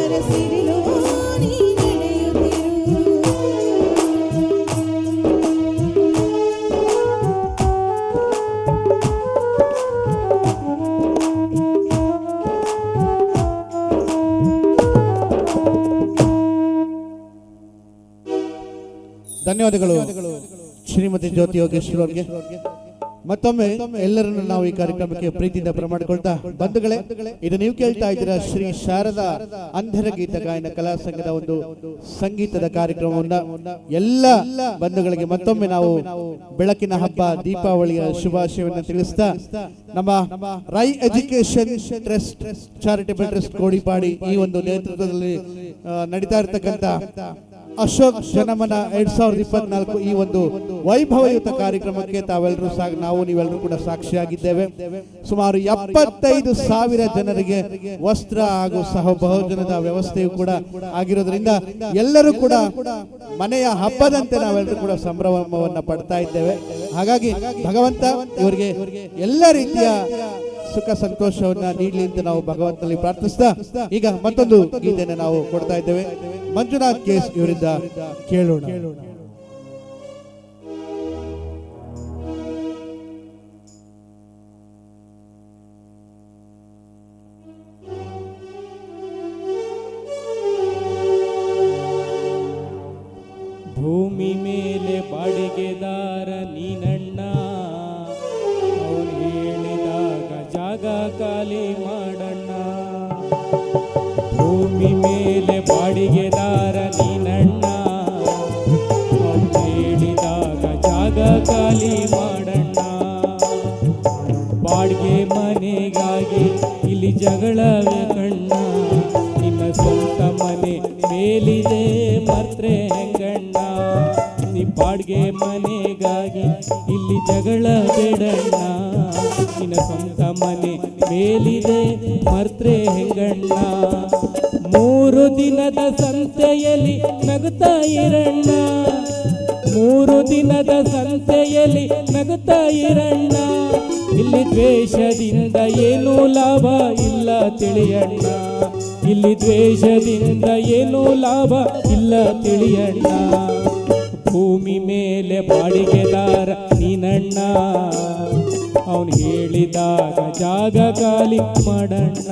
ಎಲ್ಲರ ಸಿರಿಲು ನೀ ನಡೆಯುತ್ತಿರು. ಧನ್ಯವಾದಗಳು ಶ್ರೀಮತಿ ಜ್ಯೋತಿ ಯೋಗೇಶ್ವರ್ ಅವರಿಗೆ. ಮತ್ತೊಮ್ಮೆ ಎಲ್ಲರನ್ನು ನಾವು ಈ ಕಾರ್ಯಕ್ರಮಕ್ಕೆ ಪ್ರೀತಿಯಿಂದ ಬರಮಾಡಿಕೊಳ್ತಾ, ಬಂಧುಗಳೇ, ಇದು ನೀವು ಕೇಳ್ತಾ ಇದ್ದೀರಾ ಶ್ರೀ ಶಾರದಾ ಅಂಧರ ಗೀತ ಗಾಯನ ಕಲಾ ಸಂಘದ ಒಂದು ಸಂಗೀತದ ಕಾರ್ಯಕ್ರಮವನ್ನ. ಎಲ್ಲ ಬಂಧುಗಳಿಗೆ ಮತ್ತೊಮ್ಮೆ ನಾವು ಬೆಳಕಿನ ಹಬ್ಬ ದೀಪಾವಳಿಯ ಶುಭಾಶಯವನ್ನು ತಿಳಿಸ್ತಾ, ನಮ್ಮ Rai education trust charitable trust ಕೋಡಿಪಾಡಿ ಈ ಒಂದು ನೇತೃತ್ವದಲ್ಲಿ ನಡೀತಾ ಇರತಕ್ಕಂತ ಅಶೋಕ್ ಜನಮನ 2024 ಈ ಒಂದು ವೈಭವಯುತ ಕಾರ್ಯಕ್ರಮಕ್ಕೆ ತಾವೆಲ್ಲರೂ ನಾವು ನೀವೆಲ್ಲರೂ ಕೂಡ ಸಾಕ್ಷಿಯಾಗಿದ್ದೇವೆ. ಸುಮಾರು 75,000 ಜನರಿಗೆ ವಸ್ತ್ರ ಹಾಗೂ ಸಹಭೋಜನದ ವ್ಯವಸ್ಥೆಯು ಕೂಡ ಆಗಿರೋದ್ರಿಂದ ಎಲ್ಲರೂ ಕೂಡ ಮನೆಯ ಹಬ್ಬದಂತೆ ನಾವೆಲ್ಲರೂ ಕೂಡ ಸಂಭ್ರಮವನ್ನು ಪಡ್ತಾ ಇದ್ದೇವೆ. ಹಾಗಾಗಿ ಭಗವಂತ ಇವರಿಗೆ ಎಲ್ಲ ರೀತಿಯ ಸುಖ ಸಂತೋಷವನ್ನ ನೀಡಲಿ ಅಂತ ನಾವು ಭಗವಂತನಲ್ಲಿ ಪ್ರಾರ್ಥಿಸ್ತಾ, ಈಗ ಮತ್ತೊಂದು ಗೀತೆಯನ್ನು ನಾವು ಕೊಡ್ತಾ ಇದ್ದೇವೆ. ಮಂಜುನಾಥ್ ಕೇಸ್ ಇವರಿಂದ ಕೇಳೋಣ. ಭೂಮಿ ಮೇಲೆ ಬಾಡಿಗೆದಾರ ನೀನಣ್ಣ, ಅವನು ಹೇಳಿದಾಗ ಜಾಗ ಖಾಲಿ ಮಾಡಣ್ಣ. ಭೂಮಿ ಮೇಲೆ ಬಾಡಿಗೆದಾರ ನೀನಣ್ಣ, ಅವನು ಹೇಳಿದಾಗ ಜಾಗ ಖಾಲಿ ಮಾಡಣ್ಣ. ಬಾಡಿಗೆ ಮನೆಗಾಗಿ ಇಲ್ಲಿ ಜಗಳವೇ ಕಣ್ಣ, ನಿನ್ನ ಸ್ವಂತ ಮನೆ ಮೇಲಿದೆ ಮರ್ತ್ರೆ ಹೆಂಗಣ್ಣ. ನೀ ಬಾಡಿಗೆ ಮನೆಗಾಗಿ ಇಲ್ಲಿ ಜಗಳ ಬೇಡಣ್ಣ, ನಿನ್ನ ಸ್ವಂತ ಮನೆ ಮೇಲಿದೆ ಮರ್ತ್ರೆ ಹೆಂಗಣ್ಣ. 3 ದಿನದ ಸಂತೆಯಲ್ಲಿ ನಗುತ್ತಾ ಇರಣ್ಣ, 3 ದಿನದ ಸಂತೆಯಲ್ಲಿ ನಗುತ್ತಾ ಇರಣ್ಣ. ಇಲ್ಲಿ ದ್ವೇಷದಿಂದ ಏನೂ ಲಾಭ ಇಲ್ಲ ತಿಳಿಯಣ್ಣ, ಇಲ್ಲಿ ದ್ವೇಷದಿಂದ ಏನೂ ಲಾಭ ಇಲ್ಲ ತಿಳಿಯಣ್ಣ. ಭೂಮಿ ಮೇಲೆ ಬಾಡಿಗೆದಾರ ನೀನಣ್ಣ, ಅವನು ಹೇಳಿದಾಗ ಜಾಗ ಖಾಲಿ ಮಾಡಣ್ಣ.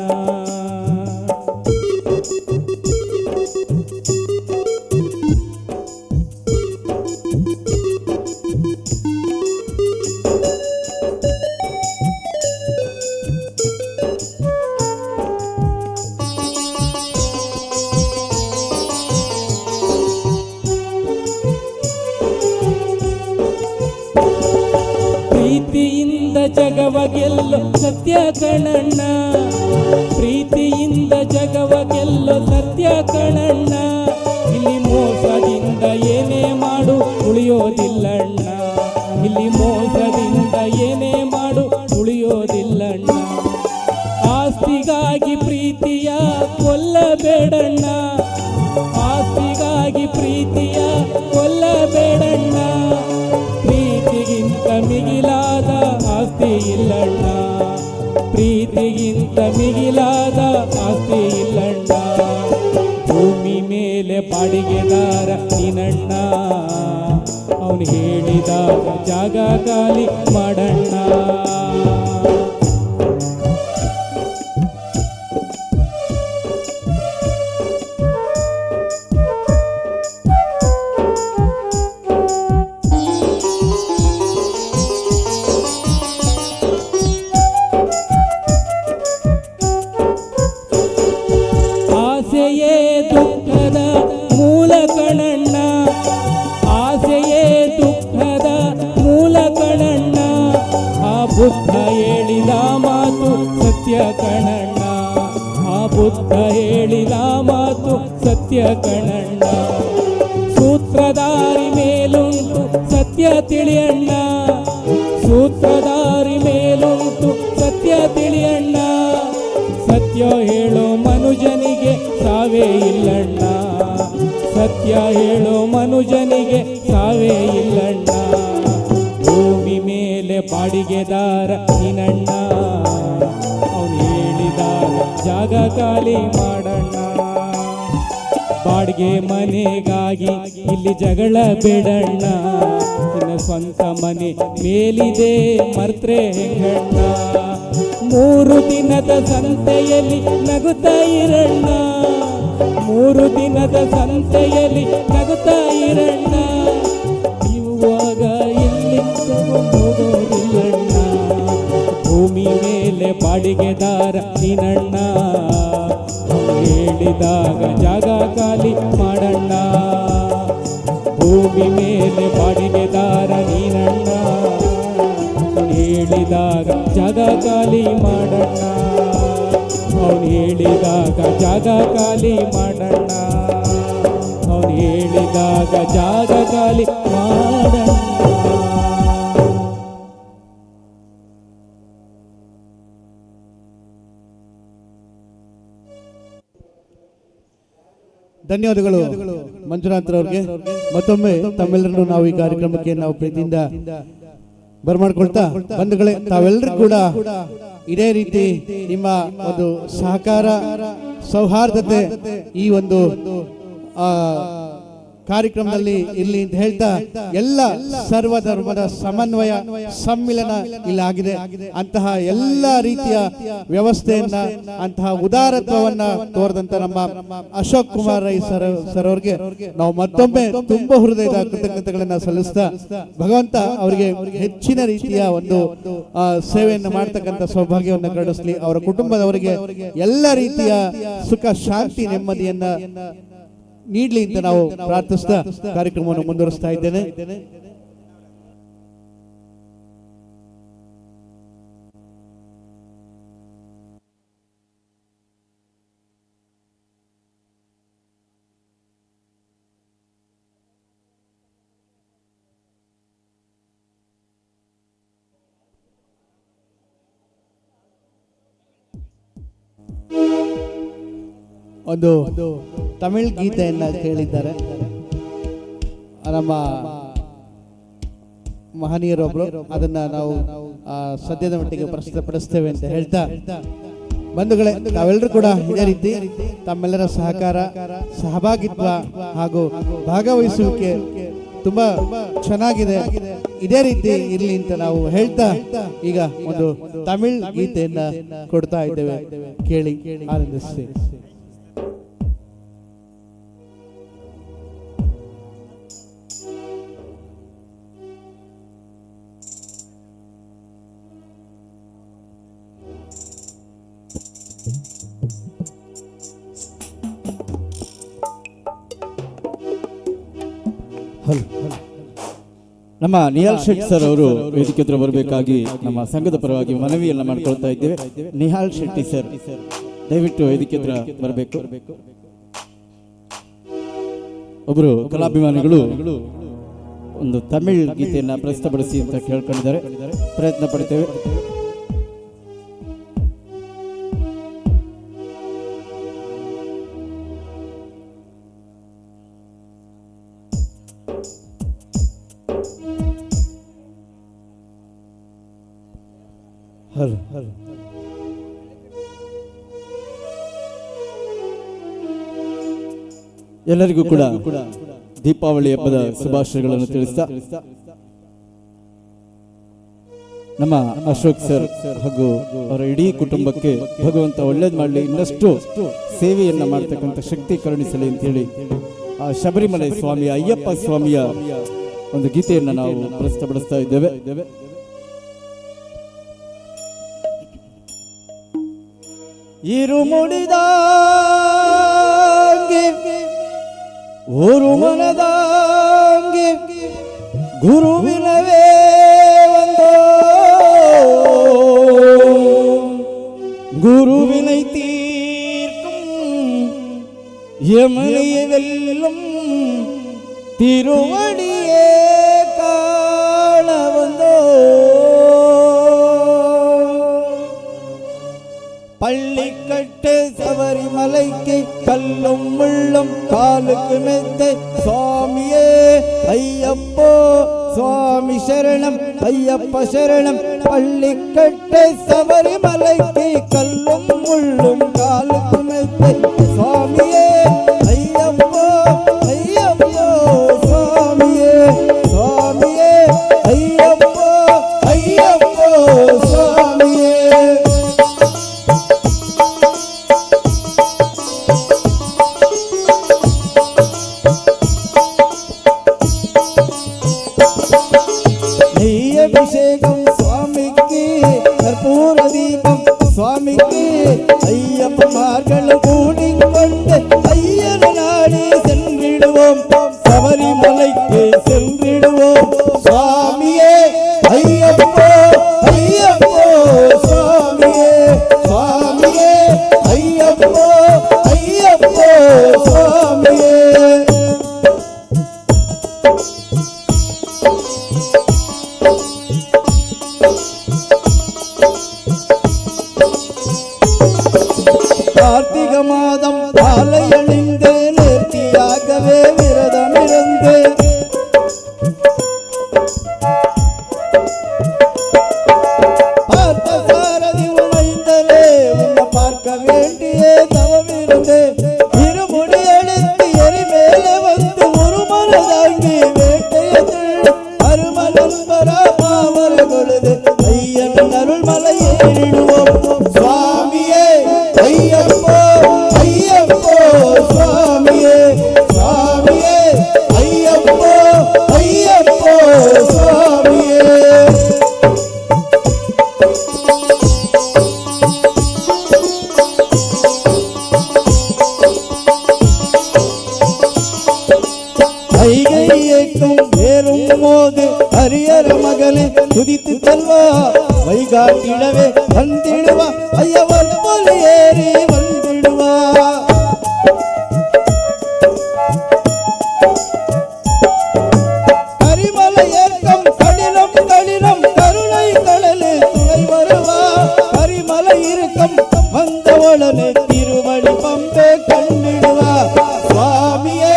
ಪ್ರೀತಿಯಿಂದ ಜಗವ ಗೆಲ್ಲೋ ಸತ್ಯ ಕಣಣ್ಣ, ಪ್ರೀತಿಯಿಂದ ಜಗವ ಗೆಲ್ಲೋ ಸತ್ಯ ಕಣಣ್ಣ. ಇಲ್ಲಿ ಮೋಸದಿಂದ ಏನೇ ಮಾಡು ಉಳಿಯೋದಿಲ್ಲಣ್ಣ, ಇಲ್ಲಿ ಮೋಸದಿಂದ ಏನೇ ಮಾಡು ಉಳಿಯೋದಿಲ್ಲಣ್ಣ. ಆಸ್ತಿಗಾಗಿ ಪ್ರೀತಿಯ ಕೊಲ್ಲಬೇಡಣ್ಣ, ಆಸ್ತಿಗಾಗಿ ಪ್ರೀತಿಯ ಕೊಲ್ಲಬೇಡಣ್ಣ. ಪ್ರೀತಿಗಿಂತ ಮಿಗಿಲಾದ ಆಸ್ತಿ ಇಲ್ಲಣ್ಣ, ಪ್ರೀತಿಗಿಂತ ಮಿಗಿಲಾದ ಆಸ್ತಿ ಇಲ್ಲಣ್ಣ. ಭೂಮಿ ಮೇಲೆ ಬಾಡಿಗೆದಾರ ನೀನಣ್ಣ, ಅವನು ಹೇಳಿದಾಗ ಜಾಗ ಖಾಲಿ ಮಾಡಣ್ಣ. ಆಸೆಯೇ ದುಃಖದ ಮೂಲ ಕಣಣ್ಣ, ಆಸೆಯೇ ದುಃಖದ ಮೂಲ ಕಣಣ್ಣ. ಆ ಬುದ್ಧ ಹೇಳಿದ ಮಾತು ಸತ್ಯ ಕಣಣ್ಣ, ಆ ಬುದ್ಧ ಹೇಳಿದ ಮಾತು ಸತ್ಯ ಕಣಣ್ಣ. ಸೂತ್ರಧಾರಿ ಮೇಲುಂಟು ಸತ್ಯ ತಿಳಿಯಣ್ಣ, ಸೂತ್ರಧಾರಿ ಮೇಲುಂಟು ಸತ್ಯ ತಿಳಿಯಣ್ಣ. ಸತ್ಯ ಹೇಳೋ ಮನುಜನಿಗೆ ಸಾವೇ ಇಲ್ಲಣ್ಣ, ಸತ್ಯ ಹೇಳೋ ಮನುಜನಿಗೆ ಸಾವೇ ಇಲ್ಲಣ್ಣ. ಭೂಮಿ ಮೇಲೆ ಬಾಡಿಗೆದಾರ ನೀನಣ್ಣ, ಅವನು ಹೇಳಿದಾಗ ಜಾಗ ಖಾಲಿ ಮಾಡಣ್ಣ. ಬಾಡಿಗೆ ಮನೆಗಾಗಿ ಇಲ್ಲಿ ಜಗಳ ಬೇಡಣ್ಣ, ನಿನ್ನ ಸ್ವಂತ ಮನೆ ಮೇಲಿದೆ ಮರ್ತ್ರೆ ಹೆಂಗಣ್ಣ. 3 ದಿನದ ಸಂತೆಯಲ್ಲಿ ನಗುತ್ತಾ ಇರಣ್ಣ, 3 ದಿನದ ಸಂತೆಯಲ್ಲಿ ನಗುತ್ತಾ ಇರಣ್ಣ. ಇವಾಗ ಎಲ್ಲಿ ಹೋಗೋದಿಲ್ಲಣ್ಣ, ಭೂಮಿ ಮೇಲೆ ಬಾಡಿಗೆದಾರ ನೀನಣ್ಣ. ಹೇಳಿದಾಗ ಜಾಗ ಖಾಲಿ ಮಾಡಣ್ಣ, ಭೂಮಿ ಮೇಲೆ ಬಾಡಿಗೆದಾರ ನೀನಣ್ಣ. ಹೇಳಿದಾಗ ಜಾಗ ಖಾಲಿ ಮಾಡಣ್ಣ, ಅವನು ಹೇಳಿದಾಗ ಜಾಗ ಖಾಲಿ ಮಾಡಣ್ಣ, ಅವನು ಹೇಳಿದಾಗ ಜಾಗ ಖಾಲಿ ಮಾಡಣ್ಣ. ಧನ್ಯವಾದಗಳು ಮಂಜುನಾಥ್ರವ್ರಿಗೆ. ಮತ್ತೊಮ್ಮೆ ತಮ್ಮೆಲ್ಲರನ್ನು ನಾವು ಈ ಕಾರ್ಯಕ್ರಮಕ್ಕೆ ನಾವು ಪ್ರೀತಿಯಿಂದ ಬರಮಾಡ್ಕೊಳ್ತಾ, ಬಂಧುಗಳೇ ತಾವೆಲ್ಲರೂ ಕೂಡ ಇದೇ ರೀತಿ ನಿಮ್ಮ ಒಂದು ಸಹಕಾರ ಸೌಹಾರ್ದತೆ ಈ ಒಂದು ಕಾರ್ಯಕ್ರಮದಲ್ಲಿ ಇರಲಿ ಅಂತ ಹೇಳ್ತಾ, ಎಲ್ಲ ಸರ್ವಧರ್ಮದ ಸಮನ್ವಯ ಸಮ್ಮಿಲನ ಇಲ್ಲಿ ಆಗಿದೆ. ಅಂತಹ ಎಲ್ಲ ರೀತಿಯ ವ್ಯವಸ್ಥೆಯನ್ನ, ಅಂತಹ ಉದಾರತ್ವವನ್ನ ತೋರಿದಂತ ನಮ್ಮ ಅಶೋಕ್ ಕುಮಾರ್ ರೈ ಸರ್ ಅವ್ರಿಗೆ ನಾವು ಮತ್ತೊಮ್ಮೆ ತುಂಬಾ ಹೃದಯದ ಕೃತಜ್ಞತೆಗಳನ್ನ ಸಲ್ಲಿಸ್ತಾ, ಭಗವಂತ ಅವರಿಗೆ ಹೆಚ್ಚಿನ ರೀತಿಯ ಒಂದು ಸೇವೆಯನ್ನು ಮಾಡ್ತಕ್ಕಂಥ ಸೌಭಾಗ್ಯವನ್ನು ಕರುಣಿಸಲಿ. ಅವರ ಕುಟುಂಬದವರಿಗೆ ಎಲ್ಲ ರೀತಿಯ ಸುಖ ಶಾಂತಿ ನೆಮ್ಮದಿಯನ್ನ ನೀಡ್ಲಿ ಅಂತ ನಾವು ಪ್ರಾರ್ಥಿಸ್ತಾ ಕಾರ್ಯಕ್ರಮವನ್ನು ಮುಂದುವರಿಸ್ತಾ ಇದ್ದೇನೆ. ಒಂದು ತಮಿಳ್ ಗೀತೆಯನ್ನ ಕೇಳಿದ್ದಾರೆ ನಮ್ಮ ಮಹನೀಯರೊಬ್ರು. ಅದನ್ನ ನಾವು ಸದ್ಯದ ಮಟ್ಟಿಗೆ ಪ್ರಸ್ತುತಪಡಿಸ್ತೇವೆ ಅಂತ ಹೇಳ್ತಾ, ಬಂಧುಗಳೇ ತಾವೆಲ್ಲರೂ ಕೂಡ ಇದೇ ರೀತಿ ತಮ್ಮೆಲ್ಲರ ಸಹಕಾರ, ಸಹಭಾಗಿತ್ವ ಹಾಗೂ ಭಾಗವಹಿಸುವಿಕೆ ತುಂಬಾ ಚೆನ್ನಾಗಿದೆ. ಇದೇ ರೀತಿ ಇರ್ಲಿ ಅಂತ ನಾವು ಹೇಳ್ತಾ ಈಗ ಒಂದು ತಮಿಳ್ ಗೀತೆಯನ್ನ ಕೊಡ್ತಾ ಇದ್ದೇವೆ, ಕೇಳಿ ಆನಂದಿಸಿ. ನಮ್ಮ ನಿಹಾಲ್ ಶೆಟ್ಟಿ ಸರ್ ಅವರು ವೇದಿಕೆ ಹತ್ರ ಬರಬೇಕಾಗಿ ನಮ್ಮ ಸಂಘದ ಪರವಾಗಿ ಮನವಿಯನ್ನ ಮಾಡ್ಕೊಳ್ತಾ ಇದ್ದೇವೆ. ನಿಹಾಲ್ ಶೆಟ್ಟಿ ಸರ್ ದಯವಿಟ್ಟು ವೇದಿಕೆ ಹತ್ರ ಬರಬೇಕು. ಒಬ್ಬರು ಕಲಾಭಿಮಾನಿಗಳು ಒಂದು ತಮಿಳ್ ಗೀತೆಯನ್ನ ಪ್ರಸ್ತುತಪಡಿಸಿ ಅಂತ ಕೇಳ್ಕೊಂಡಿದ್ದಾರೆ, ಪ್ರಯತ್ನ ಪಡ್ತೇವೆ. ಎಲ್ಲರಿಗೂ ಕೂಡ ದೀಪಾವಳಿ ಹಬ್ಬದ ಶುಭಾಶಯಗಳನ್ನು ತಿಳಿಸ್ತಾ, ನಮ್ಮ ಅಶೋಕ್ ಸರ್ ಹಾಗೂ ಅವರ ಇಡೀ ಕುಟುಂಬಕ್ಕೆ ಭಗವಂತ ಒಳ್ಳೇದು ಮಾಡಲಿ, ಇನ್ನಷ್ಟು ಸೇವೆಯನ್ನ ಮಾಡತಕ್ಕಂಥ ಶಕ್ತಿ ಕರುಣಿಸಲಿ ಅಂತ ಹೇಳಿ ಆ ಶಬರಿಮಲೆ ಸ್ವಾಮಿಯ, ಅಯ್ಯಪ್ಪ ಸ್ವಾಮಿಯ ಒಂದು ಗೀತೆಯನ್ನ ನಾವು ಪ್ರಸ್ತುತಪಡಿಸ್ತಾ ಇದ್ದೇವೆ. ഇരുമുടിതാങ്കി ഒരു മനതാങ്കി ഗുരുവിനവേ വந்தோ ഗുരുവിனை தீர்க்கும் யமனையை வெல்லும் திருவடியே காண வந்தோ பள்ளிக்கட்டு சபரிமலைக்கு கல்லும் முள்ளும் காலுக்கு மெத்தை சுவாமியே ஐயப்போ சுவாமி சரணம் ஐயப்ப சரணம். பள்ளிக்கட்டு சபரிமலைக்கு கல்லும் முள்ளும் காலுக்கு மெத்தை சுவாமியே ஐயப்போ சென்றிடுவோம் சபரிமலைக்கு சென்றிடுவோம் சுவாமியே ஐயப்போ ஐயப்போ சுவாமியே சுவாமியே ஐயப்போ ஐயப்போ சுவாமியே. கார்த்திகை மாதம் காலை அணிந்து நேர்த்தியாகவே விரதம் இருந்து பார்த்த சாரதி உழைந்தலே உன்னை பார்க்க வேண்டியே தவம் இருந்து இருமுடி அழித்து எரிமேலே வந்து ஒரு மனதாங்கி வேட்டையது அருமலன்பரா மாமல கொழுது ஐயன் அருள்மலை ஏறிடுவோம் சுவாமியே ஐயப்போ ஐயப்போ சுவாமியே சுவாமியே ஐயப்போ ஐயப்போ சுவாமியே. கைகையேக்கும் வேறும் மோது ஹரியர மகளே துதித்து செல்வா வைகாட்டிடவே வந்திடுவா ஐயவன் போல் ஏறி வந்திடுவா. கரிமலை ஏற்கம் கடினம் கடினம் கருணை கடலே துணை வருவா கரிமலை இருக்கும் வந்தவளனே திருவடி பம்பே கண்டிடுவா சுவாமியே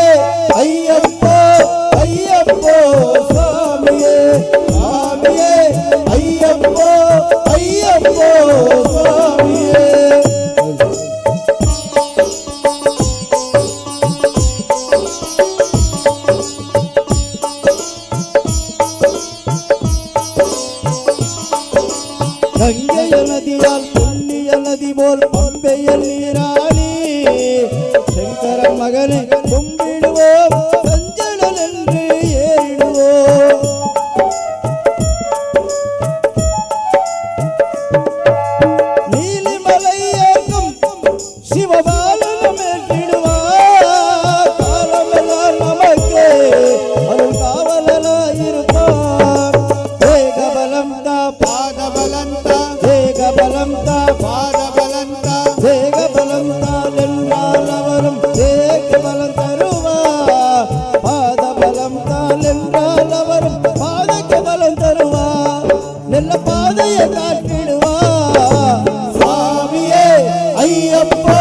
ஐயப்போ ஐயப்போ சுவாமியே சுவாமியே ஐயப்போ ஐயப்போ சுவாமியே. கங்கைய நதியால் புண்ணிய நதி போல் பம்பையில் நீராடி சங்கர மகனை கும்பிடுவோம் சஞ்சலன் என்று ஏறிடுவோம். நீலிமலை ஏற்கும் சிவபாலனம் ஏற்றிடுவார் காலமெல்லாம் நமக்கு அருள் காவலனாயிருப்பார். தேகபலம் தா பாதபலம் தா தேகபலம் தா பாதபலம் தா தேகபலம் தான் என்றால் அவரும் தேகபலம் தருவார் பாதபலம் தான் என்றால் அவரும் பாதக்கு பலம் தருவார் நல்ல பாதையை காட்டிடுவார் சுவாமியே ஐயப்போ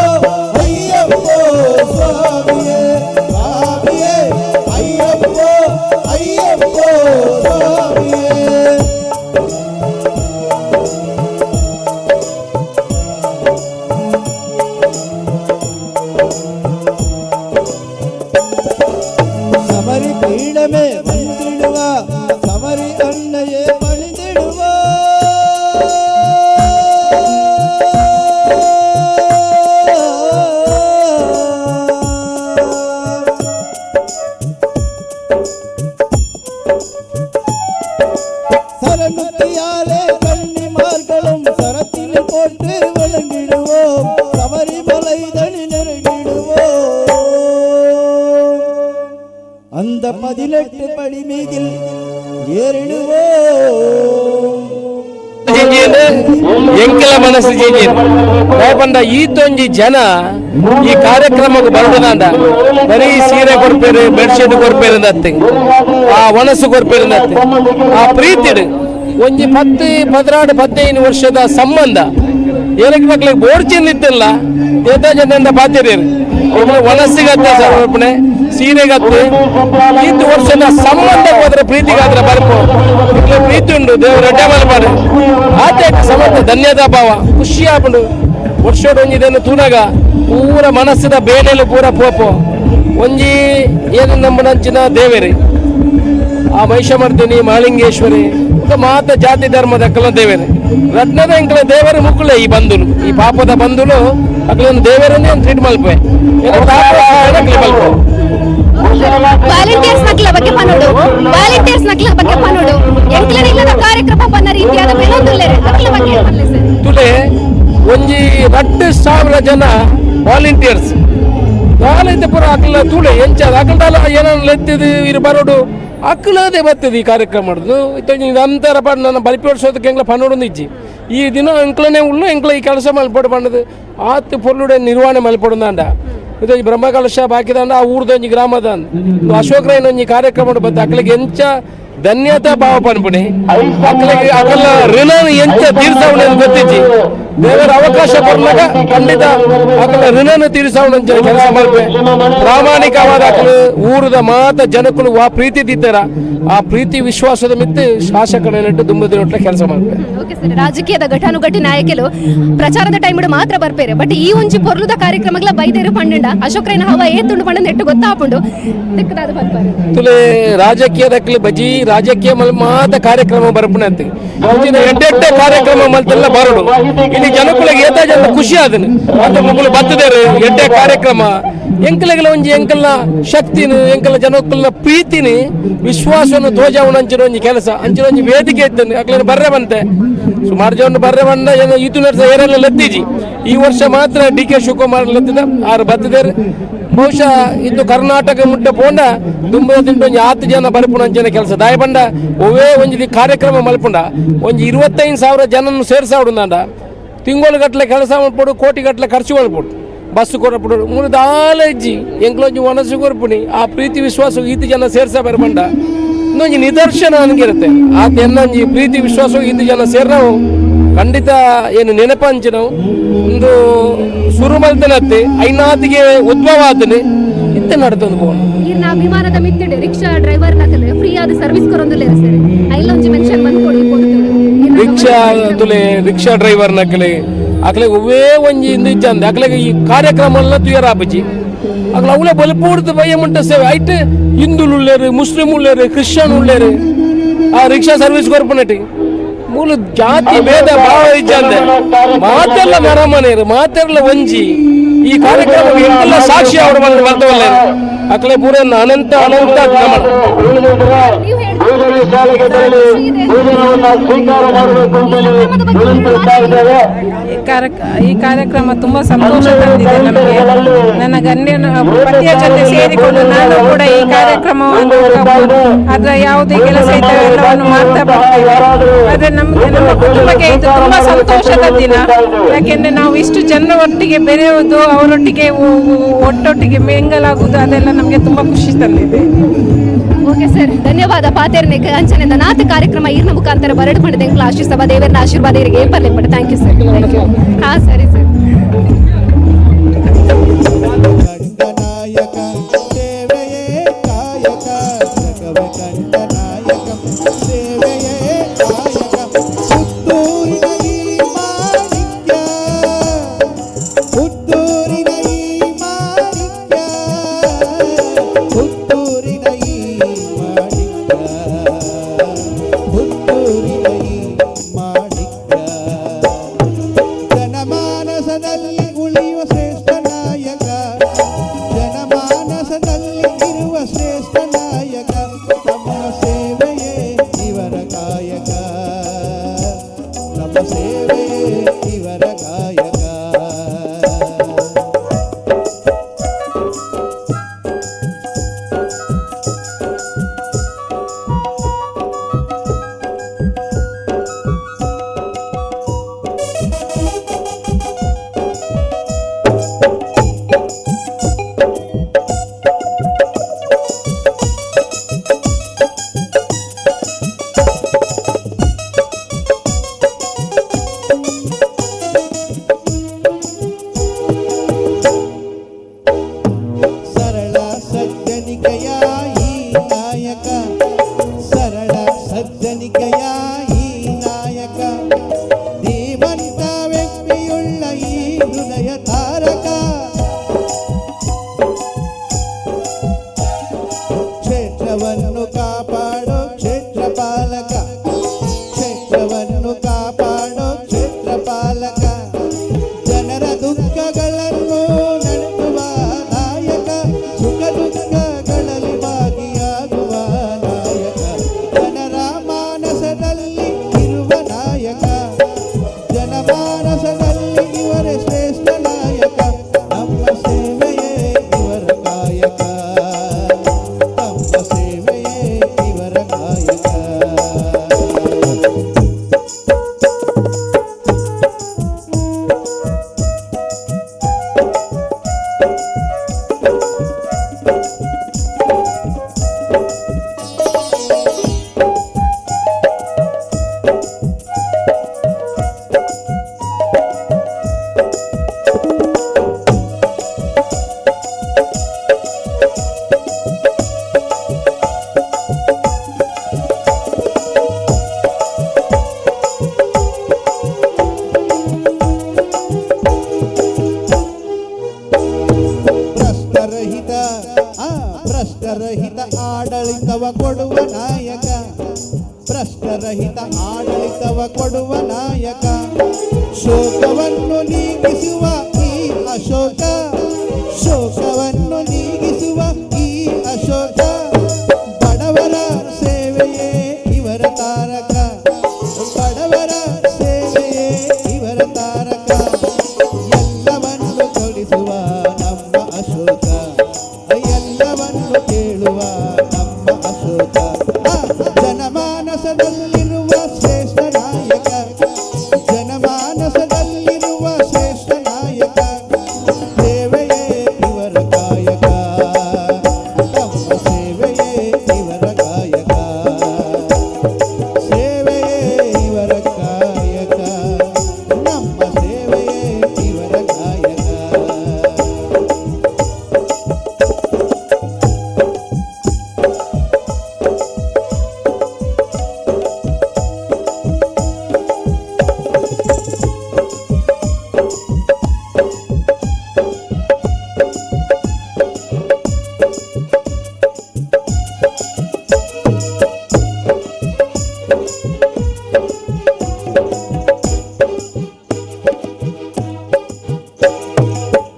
ஐயப்போ சுவாமியே சுவாமியே ஐயப்போ ஐயப்போ சுவாமியே. சபரி பீடமே வந்திடுவா சபரி அன்னையே பணிந்திடுவா. சரமுத்தியாலே கன்னிமார்களும் சரத்தில் போட்டு வழங்கிடுவோம் சபரிமலை தனி நெருங்கிடுவோம். அந்த 18 படி மீதில் ಏರಿಡುವೋ ಎಂಕಲ ಮನಸ್ಸು ಜೇಜಿನ ಈ ತೊಂಜಿ ಜನ ಈ ಕಾರ್ಯಕ್ರಮಕ್ಕೆ ಬರುವುದಂದ ಬರೀ ಸೀರೆ ಕೊಡ್ಪೇರು ಬೆಡ್ಶೀಟ್ ಕೊಡ್ಪೇರು ಅಂತೆ ಆ ಒಣಸು ಕೊಡ್ಪೇರು ಅಂತೆ ಆ ಪ್ರೀತಿಡು ಒಂಜಿ 10 16 15 ವರ್ಷದ ಸಂಬಂಧ ಏನಕ್ಕೆ ಮಕ್ಕಳಿಗೆ ಬೋರ್ಚಿನ್ನಿತ್ತಿಲ್ಲ ಜನ ಬಾತಿರೇರು ಒಣಸಿಗತ್ತೆ ಸಮರ್ಪಣೆ ಸೀರೆಗತ್ತೆ ಇದು ವರ್ಷದ ಸಂಬಂಧ ಹೋದ್ರೆ ಪ್ರೀತಿಗಾದ್ರೆ ಬರ್ಕೋ ಪ್ರೀತಿ ಉಂಟು ದೇವ್ರ ರೆಡ್ಡೆ ಮಲ್ಪಾಡು ಆಚೆ ಸಮರ್ಥ ಧನ್ಯತಾ ಭಾವ ಖುಷಿ ಆಪುಂಡು ವರ್ಷೋಡು ಒಂಜಿದನ್ನು ತೂನಾಗ ಪೂರ ಮನಸ್ಸಿನ ಬೇಳೆಲು ಪೂರ ಪೋಪು ಒಂಜಿ ಏನು ನಮ್ಮ ನಂಚಿನ ದೇವೇರಿ ಆ ಮಹಿಷಮರ್ದಿನಿ ಮಹಾಲಿಂಗೇಶ್ವರಿ ಮಾತ ಜಾತಿ ಧರ್ಮದ ಅಕ್ಕಲ ದೇವೇರಿ ರತ್ನದ ಎಂಕಲ ದೇವರ ಮುಕ್ಕುಳೆ ಈ ಬಂಧುಲು ಈ ಪಾಪದ ಬಂಧುಲು ಅಕ್ಕಲೊಂದು ದೇವರನ್ನೇ ಟ್ರೀಟ್ ಮಲ್ಪೆ ವಾಲಂಟಿಯರ್ಸ್ ನಕ್ಲ ಬಗ್ಗೆ ಪನ್ನೋಡು ವಾಲಂಟಿಯರ್ಸ್ ನಕ್ಲ ಬಗ್ಗೆ ಪನ್ನೋಡು ಎಂಕ್ಲನಿಲ್ಲದ ಕಾರ್ಯಕ್ರಮ ಪನ್ನ ರೀತಿಯಾದ ಬೆಳೊಂದುಲ್ಲೆರೆ ನಕ್ಲ ಬಗ್ಗೆ ಪನ್ನಲೆ ಸರ್ ತುಲೆ ಒಂಜಿ 2,000 ಜನ ವಾಲಂಟಿಯರ್ಸ್ ಕಾಲೈತೆ ಪುರ ಅಕ್ಕಲ ತುಳೆ ಎಂಚದ ಅಕ್ಕಲ್ದಲ್ಲ ಏನನ್ನ ಎತ್ತಿದು ಇರು ಬರೋಡು ಅಕ್ಕಳದೇ ಬರ್ತದೆ ಈ ಕಾರ್ಯಕ್ರಮ ಮಾಡೋದು ನಂತರ ಪಂಡ ನನ್ನ ಬಲಿಪೋಡ್ಸೋದಕ್ಕೆ ಎಂಗ್ಲ ಪನ್ನೋಡೊಂದು ಇಜ್ಜಿ ಈ ದಿನ ಎಂಕ್ಲನೇ ಉಳ್ಳು ಎಂಕ್ಲ ಈ ಕೆಲಸ ಮಲ್ಪಡು ಪಂಡದು ಆತು ಪೊರ್ಲುಡೆ ನಿರ್ವಹಣೆ ಮಲ್ಪಡುಂದಾಂಡ ಇದು ಬ್ರಹ್ಮಕಲಶ ಬಾಕಿದಾಂಡ ಆ ಊರ್ದೊಂಜಿ ಗ್ರಾಮದ ಅಶೋಕ್ ರೈನ್ ಒಂಜಿ ಕಾರ್ಯಕ್ರಮ ಬತ್ತ ಅಕ್ಕಳಿಗೆ ಎಂಚ ಧನ್ಯತಾ ಭಾವ ಪನ್ಪುಣಿ ಅಕ್ಕಳಿಗೆ ಅಕಲ ಋಣ ಎಂಚ ತೀರ್ಸವಣ ಗೊತ್ತಿಜ್ಜಿ ದೇವರ ಅವಕಾಶ ಕೊಡ್ಲಾಗ ಖಂಡಿತ ಅಕಲ ಋಣನ ತೀರ್ಸವಣ ಕೆಲಸ ಮಲ್ಪೆ ಪ್ರಾಮಾಣಿಕವಾದ ಅಕಲು ಊರದ ಮಾತ ಜನಕ್ಕಳು ಆ ಪ್ರೀತಿ ದಿತ್ತಾರ ಆ ಪ್ರೀತಿ ವಿಶ್ವಾಸದ ಮಿತ್ತು ಶಾಸಕರನ್ನಿಟ್ಟು ದುಂಬದಿನೊಟ್ಲ ಕೆಲಸ ಮಾಡ್ತಾರೆ. ಓಕೆ ಸರ್, ರಾಜಕೀಯದ ಘಟಾನುಘಟಿ ನಾಯಕರು ಪ್ರಚಾರದ ಟೈಮ್ ಮಾತ್ರ ಬರ್ಪೇರೆ ಬಟ್ ಈ ಒಂಜಿ ಪೊರ್ಲುದ ಕಾರ್ಯಕ್ರಮಗಳ ಬೈದೇರು ಪಂಡ ಅಶೋಕ್ ರೈನ ಹವ ಏತುಂಡು ಪಂಡ ನೆಟ್ಟು ಗೊತ್ತಾಪುಂಡು ದಿಕ್ಕದಾದ ಬರ್ಪಾರೆ ತುಲೆ ರಾಜಕೀಯದಕ್ಕಲಿ ಬಜಿ ರಾಜಕೀಯ ಮಾತ ಕಾರ್ಯಕ್ರಮ ಬರ್ಪುಣಂತೆ ಎಡ್ಡೆಡ್ಡೆ ಕಾರ್ಯಕ್ರಮ ಮಲ್ತೆಲ್ಲ ಬರಡು ಇಲ್ಲಿ ಜನಕ್ಕಳಿಗೆ ಏತ ಜನ ಖುಷಿ ಆದನು ಅಂತ ಮಕ್ಕಳು ಬತ್ತದೇರು ಎಡ್ಡೆ ಕಾರ್ಯಕ್ರಮ ಎಂಕಲೆಗಳ ಒಂಜಿ ಎಂಕಲ್ನ ಶಕ್ತಿನು ಎಂಕಲ ಜನಕ್ಕಲ್ನ ಪ್ರೀತಿನಿ ವಿಶ್ವಾಸವನ್ನು ತೋಜಾವಣ ಅಂಚಿನ ಒಂಜಿ ಕೆಲಸ ಅಂಚಿನ ಒಂಜಿ ವೇದಿಕೆ ಇದ್ದನು ಅಕ್ಲೇನು ಬರ್ರೆ ಬಂತೆ ಸುಮಾರು ಜನ ಬರ್ರೆ ಬಂದ ಏನು ಈತು ನಡೆಸ ಏನೆಲ್ಲ ಲತ್ತಿಜಿ ಈ ವರ್ಷ ಮಾತ್ರ DK ಶಿವಕುಮಾರ್ ಲತ್ತಿದ ಆರು ಬತ್ತದೇರು ಬಹುಶಃ ಇದು ಕರ್ನಾಟಕ ಮುಟ್ಟ ಪೋಂಡ ತುಂಬದಿಂದ ಒಂಜಿ 10 ಜನ ಬರ್ಪುಣ ಅಂಚನೆ ಕೆಲಸ ದಾಯ ಬಂಡ ಒವೇ ಒಂಜಿ ಕಾರ್ಯಕ್ರಮ ಮಲ್ಪುಂಡ ಒಂಜಿ 25,000 ಜನನ್ನು ಸೇರ್ಸಾವುಡುಂದಾಂಡ ತಿಂಗಳು ಗಟ್ಟಲೆ ಕೆಲಸ ಮಾಡ್ಪಡು ಕೋಟಿ ಗಟ್ಟಲೆ ಖರ್ಚು ಮಾಡ್ಪಡು ಬಸ್ ಕೊಡಪಡು ಮೂರು ದಾಲ ಇಜ್ಜಿ ಎಂಕ್ಲೊಂಜಿ ಮನಸ್ಸು ಕೊರ್ಪುಣಿ ಆ ಪ್ರೀತಿ ವಿಶ್ವಾಸ ಈತು ಜನ ಸೇರ್ಸ ಬರ್ಬಂಡ ಇನ್ನೊಂಜಿ ನಿದರ್ಶನ ನನಗಿರುತ್ತೆ ಆ ಎನ್ನೊಂಜಿ ಪ್ರೀತಿ ವಿಶ್ವಾಸ ಈತು ಜನ ಸೇರ್ನವು ಖಂಡಿತ ಏನು ನೆನಪಂಚಿ ನಾವು ಒಂದು ಶುರು ಮಲ್ತನತ್ತೆ ಐನಾತಿಗೆ ಉದ್ಭವ ಆತನೆ ಇತ್ತೆ ನಡ್ತಂದು ಬೋನ್ ಈರ್ನ ಅಭಿಮಾನದ ಮಿತ್ತಿಡೆ ರಿಕ್ಷಾ ಡ್ರೈವರ್ ನಕಲೆ ಫ್ರೀ ಆದ ಸರ್ವಿಸ್ ಕೊರೊಂದುಲ್ಲೆ ಸರ್ ಐಲೊಂಜಿ ಮೆನ್ಷನ್ ಬಂದು ಕೊಡಿ ರಿಕ್ಷಾ ಡ್ರೈವರ್ ನಕಲೆ ಅಕ್ಲೆ ಒವ್ವೇ ಒಂಜಿ ಇಂದು ಇಜ್ಜಂದೆ ಅಕ್ಲೆಗೆ ಈ ಕಾರ್ಯಕ್ರಮ ಎಲ್ಲ ತುಯರ ಆಪಜಿ ಅಕ್ಲ ಅವಳೆ ಬಲಪೂರ್ತಿ ಬಯ್ಯ ಮುಂಟ ಸೇವೆ ಐಟ್ ಹಿಂದುಲು ಉಳ್ಳೇರು ಮುಸ್ಲಿಂ ಉಳ್ಳೇರು ಕ್ರಿಶ್ಚಿಯನ್ ಉಳ್ಳೇರು ಆ ರಿಕ್ಷಾ ಸರ್ವಿಸ್ ಕೊರ್ಪನಟಿ ಮೂಲ ಜಾತಿ ಭೇದ ಭಾವ ಇಜ್ಜಂದೆ ಮಾತೆಲ್ಲ ಮರಮನೇರು ಮಾತೆಲ್ಲ ಒಂಜಿ ಈ ಕಾರ್ಯಕ್ರಮ ಎಂತೆಲ್ಲ ಸಾಕ್ಷಿ ಅವರು ಬಂದು ಬರ್ತವಲ್ಲ ಅಕ್ಲೆ ಪೂರ ಅನಂತ ಅನಂತ ನಮನ ಈ ಕಾರ್ಯಕ್ರಮ ತುಂಬಾ ಸಂತೋಷ ತಂದಿದೆ ನಮಗೆ. ನನ್ನ ಗಂಡಿನ ಪತಿಯ ಜೊತೆ ಸೇರಿಕೊಂಡು ನಾನು ಕೂಡ ಈ ಕಾರ್ಯಕ್ರಮವನ್ನು ಅದರ ಯಾವುದೇ ಕೆಲಸ ಇದ್ದರೆ ಎಲ್ಲವನ್ನು ಮಾಡ್ತಾ ಬರ್ತೇವೆ. ಆದ್ರೆ ನಮ್ಮ ಕುಟುಂಬಕ್ಕೆ ಇದು ತುಂಬಾ ಸಂತೋಷದ ದಿನ. ಯಾಕೆಂದ್ರೆ ನಾವು ಇಷ್ಟು ಜನರ ಒಟ್ಟಿಗೆ ಬೆರೆಯುವುದು, ಅವರೊಟ್ಟಿಗೆ ಒಟ್ಟೊಟ್ಟಿಗೆ ಮಿಂಗಲಾಗುವುದು, ಅದೆಲ್ಲ ನಮಗೆ ತುಂಬಾ ಖುಷಿ ತಂದಿದೆ. ಓಕೆ ಸರ್, ಧನ್ಯವಾದ. ಪಾತೇರ್ನೆ ಅಂಚನೆದ ನಾಥ ಕಾರ್ಯಕ್ರಮ ಈರ್ನ ಮುಖಾಂತರ ಬರಡು ಪಡೆದ ಎಂಕ್ಲ ಆಶಿಸ್ತವ ದೇವರ ಆಶೀರ್ವಾದ ಇರಿಗೆ ಏಪರ್ಲೆ ಪಡೆ. Thank you sir. ಹಾ ಸರಿ ಸರ್. ಭ್ರಷ್ಟರಹಿತ ಆಡಳಿತವ ಕೊಡುವ ನಾಯಕ, ಭ್ರಷ್ಟರಹಿತ ಆಡಳಿತವ ಕೊಡುವ ನಾಯಕ, ಶೋಕವನ್ನು ನೀಗಿಸುವ ಈ ಅಶೋಕ, ಶೋಕವನ್ನು ನೀಗಿಸುವ ಈ ಅಶೋಕ, ಬಡವರ ಸೇವೆಯೇ ಇವರ ತಾರಕ, ಬಡವರ ಸೇವೆಯೇ ಇವರ ತಾರಕ, ಎಲ್ಲವನ್ನು ಕೊಡಿಸುವ ನಮ್ಮ ಅಶೋಕ, ಎಲ್ಲವನ್ನು ಕೇಳುವ ನಮ್ಮ ಅಶೋಕ, ಜನಮಾನಸದಲ್ಲಿರುವ ಶ್ರೇಷ್ಠ ನಾಯಕ, ಜನಮಾನಸದಲ್ಲಿರುವ ಶ್ರೇಷ್ಠ ನಾಯಕ, ಸೇವೆಯೇ ಇವರ ಕಾಯಕ, ನಮ್ಮ ಸೇವೆಯೇ ಇವರ ಕಾಯಕ, ಸೇವೆಯೇ ಇವರ ಕಾಯಕ, ನಮ್ಮ ಸೇವೆಯೇ ಇವರ ಕಾಯಕ.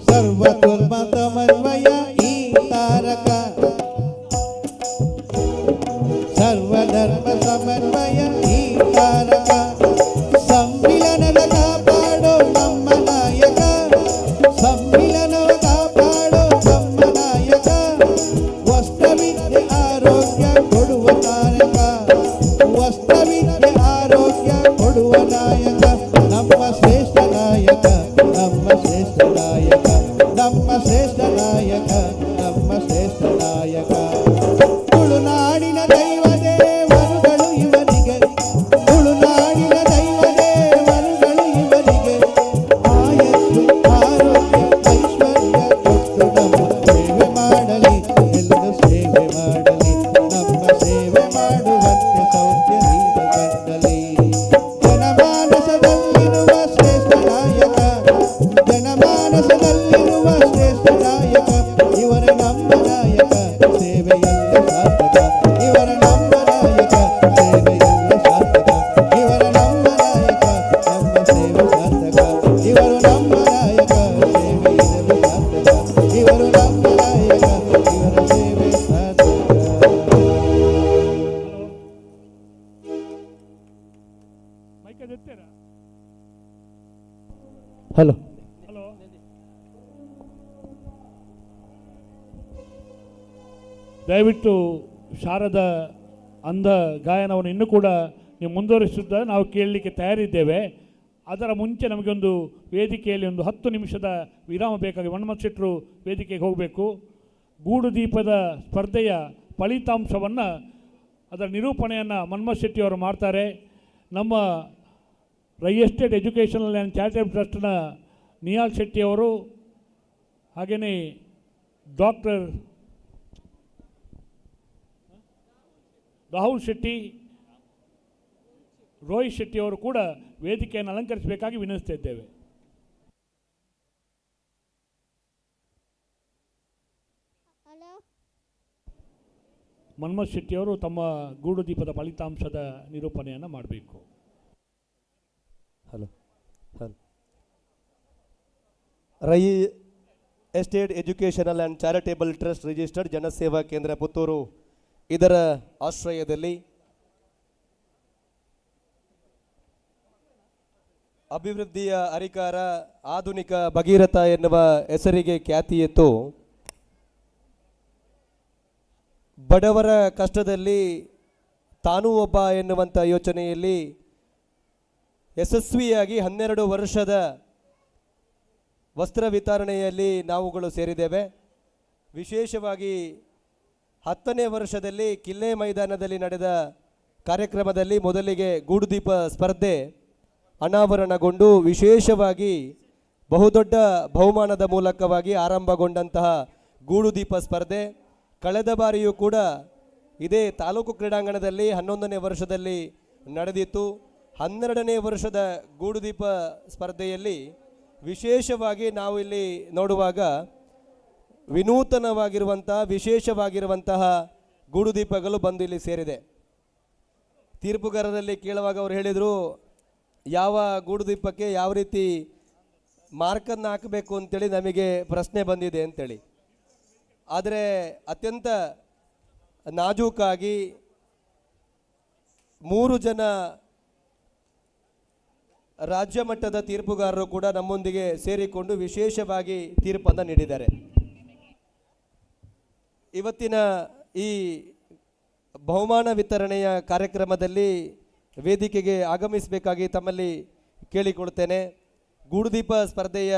ಸರ್ವಧರ್ಮ ಸಮನ್ವಯ ಈ ತಾರಕ, ಸರ್ವಧರ್ಮ ಸಮನ್ವಯ ಈ ತಾರಕ, ಸಂವಿಲನದ ಕಾಪಾಡೋ ನಮ್ಮ ನಾಯಕ, ಸಂವಿಲನವ ಕಾಪಾಡೋ ನಮ್ಮ ನಾಯಕ, ವಸ್ತ್ರವಿದ್ಯೆ ಆರೋಗ್ಯ ಕೊಡುವ ತಾರಕ, ವಸ್ತ್ರವಿದ್ಯೆ ಆರೋಗ್ಯ ಕೊಡುವ ನಾಯಕ, ನಮ್ಮ ಶ್ರೇಷ್ಠ ನಾಯಕ, ನಮ್ಮ ಶ್ರೇಷ್ಠ ನಾಯಕ, ನಮ್ಮ ಶ್ರೇಷ್ಠ ನಾಯಕ, ನಮ್ಮ ಶ್ರೇಷ್ಠ ನಾಯಕ. ತುಳುನಾಡಿನ ದೈವ ದೇವರುಗಳು ಇವರಿಗೆ, ತುಳುನಾಡಿನ ದೈವ ದೇವರುಗಳು ಇವರಿಗೆ, ಆಯಸ್ಸು ಆರೋಗ್ಯ ಐಶ್ವರ್ಯ ಕೊಟ್ಟು ನಮ್ಮ ಸೇವೆ ಮಾಡಲಿ, ಎಲ್ಲರೂ ಸೇವೆ ಮಾಡಲಿ, ನಮ್ಮ ಸೇವೆ ಮಾಡುವಂತೆ ಸೌಖ್ಯ ನೀಡು ಕಟ್ಟಲಿ. ಜನಮಾನಸದಲ್ಲಿರುವ ಶ್ರೇಷ್ಠ ನಾಯಕ, ಜನಮಾನಸದಲ್ಲಿರುವ ಶ್ರೇಷ್ಠ ನಾಯಕ, ಇವರ ನಮ್ಮ ನಾಯಕ, ಸೇವೆಯಲ್ಲ ಸಾರ್ಥಕ, ಇವರ ನಮ್ಮ ನಾಯಕ, ಸೇವೆಯಲ್ಲ ಸಾರ್ಥಕ, ಇವರ ನಮ್ಮ ನಾಯಕ, ನಮ್ಮ ಸೇವೆ ಸಾರ್ಥಕ, ಇವರು ನಮ್ಮ ನಾಯಕ, ಸೇವೆಯಿರಲು ಸಾರ್ಥಕ, ಇವರು ನಮ್ಮ ನಾಯಕ, ಇವರ ಸೇವೆ ಸಾರ್ಥಕ. ಮೈಕಲ್ಲಿ ಎತ್ತೀರಾ? ಹಲೋ. ಹಲೋ, ದಯವಿಟ್ಟು ಶಾರದ ಅಂಧ ಗಾಯನವನ್ನು ಇನ್ನೂ ಕೂಡ ನೀವು ಮುಂದುವರಿಸಿದ್ದ ನಾವು ಕೇಳಲಿಕ್ಕೆ ತಯಾರಿದ್ದೇವೆ. ಅದರ ಮುಂಚೆ ನಮಗೊಂದು ವೇದಿಕೆಯಲ್ಲಿ ಒಂದು 10 ನಿಮಿಷದ ವಿರಾಮ ಬೇಕಾಗಿ ಮನ್ಮಥ್ ಶೆಟ್ಟರು ವೇದಿಕೆಗೆ ಹೋಗಬೇಕು. ಗೂಡು ದೀಪದ ಸ್ಪರ್ಧೆಯ ಫಲಿತಾಂಶವನ್ನು ಅದರ ನಿರೂಪಣೆಯನ್ನು ಮನ್ಮಥ್ ಶೆಟ್ಟಿಯವರು ಮಾಡ್ತಾರೆ. ನಮ್ಮ Rai estate educational and charitable ಟ್ರಸ್ಟ್ನ ನಿಹಾಲ್ ಶೆಟ್ಟಿಯವರು, ಹಾಗೆಯೇ ಡಾಕ್ಟರ್ ರಾಹುಲ್ ಶೆಟ್ಟಿ, ರೋಹಿತ್ ಶೆಟ್ಟಿಯವರು ಕೂಡ ವೇದಿಕೆಯನ್ನು ಅಲಂಕರಿಸಬೇಕಾಗಿ ವಿನಂತಿಸ್ತಾ ಇದ್ದೇವೆ. ಮನ್ಮಥ್ ಶೆಟ್ಟಿಯವರು ತಮ್ಮ ಗೂಡು ದೀಪದ ಫಲಿತಾಂಶದ ನಿರೂಪಣೆಯನ್ನು ಮಾಡಬೇಕು. Hello hello. Rai estate educational and charitable trust registered Janaseva Kendra Puttur ಇದರ ಆಶ್ರಯದಲ್ಲಿ ಅಭಿವೃದ್ಧಿಯ ಅಧಿಕಾರ ಆಧುನಿಕ ಭಗೀರಥ ಎನ್ನುವ ಹೆಸರಿಗೆ ಖ್ಯಾತಿಯಿತ್ತು. ಬಡವರ ಕಷ್ಟದಲ್ಲಿ ತಾನೂ ಒಬ್ಬ ಎನ್ನುವಂಥ ಯೋಚನೆಯಲ್ಲಿ ಯಶಸ್ವಿಯಾಗಿ 12 ವರ್ಷದ ವಸ್ತ್ರ ವಿತರಣೆಯಲ್ಲಿ ನಾವುಗಳು ಸೇರಿದ್ದೇವೆ. ವಿಶೇಷವಾಗಿ 10ನೇ ವರ್ಷದಲ್ಲಿ ಕಿಲ್ಲೆ ಮೈದಾನದಲ್ಲಿ ನಡೆದ ಕಾರ್ಯಕ್ರಮದಲ್ಲಿ ಮೊದಲಿಗೆ ಗೂಡುದೀಪ ಸ್ಪರ್ಧೆ ಅನಾವರಣಗೊಂಡು ವಿಶೇಷವಾಗಿ ಬಹುದೊಡ್ಡ ಬಹುಮಾನದ ಮೂಲಕವಾಗಿ ಆರಂಭಗೊಂಡಂತಹ ಗೂಡುದೀಪ ಸ್ಪರ್ಧೆ ಕಳೆದ ಬಾರಿಯೂ ಕೂಡ ಇದೇ ತಾಲೂಕು ಕ್ರೀಡಾಂಗಣದಲ್ಲಿ 11ನೇ ವರ್ಷದಲ್ಲಿ ನಡೆದಿತ್ತು. 12ನೇ ವರ್ಷದ ಗೂಡುದೀಪ ಸ್ಪರ್ಧೆಯಲ್ಲಿ ವಿಶೇಷವಾಗಿ ನಾವು ಇಲ್ಲಿ ನೋಡುವಾಗ ವಿಶೇಷವಾಗಿರುವಂತಹ ಗೂಡುದೀಪಗಳು ಬಂದು ಇಲ್ಲಿ ಸೇರಿದೆ. ತೀರ್ಪುಗಾರರಲ್ಲಿ ಕೇಳುವಾಗ ಅವರು ಹೇಳಿದರು, ಯಾವ ಗೂಡುದೀಪಕ್ಕೆ ಯಾವ ರೀತಿ ಮಾರ್ಕನ್ನು ಹಾಕಬೇಕು ಅಂತೇಳಿ ನಮಗೆ ಪ್ರಶ್ನೆ ಬಂದಿದೆ ಅಂತೇಳಿ. ಆದರೆ ಅತ್ಯಂತ ನಾಜೂಕಾಗಿ 3 ಜನ ರಾಜ್ಯ ಮಟ್ಟದ ತೀರ್ಪುಗಾರರು ಕೂಡ ನಮ್ಮೊಂದಿಗೆ ಸೇರಿಕೊಂಡು ವಿಶೇಷವಾಗಿ ತೀರ್ಪನ್ನು ನೀಡಿದ್ದಾರೆ. ಇವತ್ತಿನ ಈ ಬಹುಮಾನ ವಿತರಣೆಯ ಕಾರ್ಯಕ್ರಮದಲ್ಲಿ ವೇದಿಕೆಗೆ ಆಗಮಿಸಬೇಕಾಗಿ ತಮ್ಮಲ್ಲಿ ಕೇಳಿಕೊಳ್ತೇನೆ. ಗೂಡುದೀಪ ಸ್ಪರ್ಧೆಯ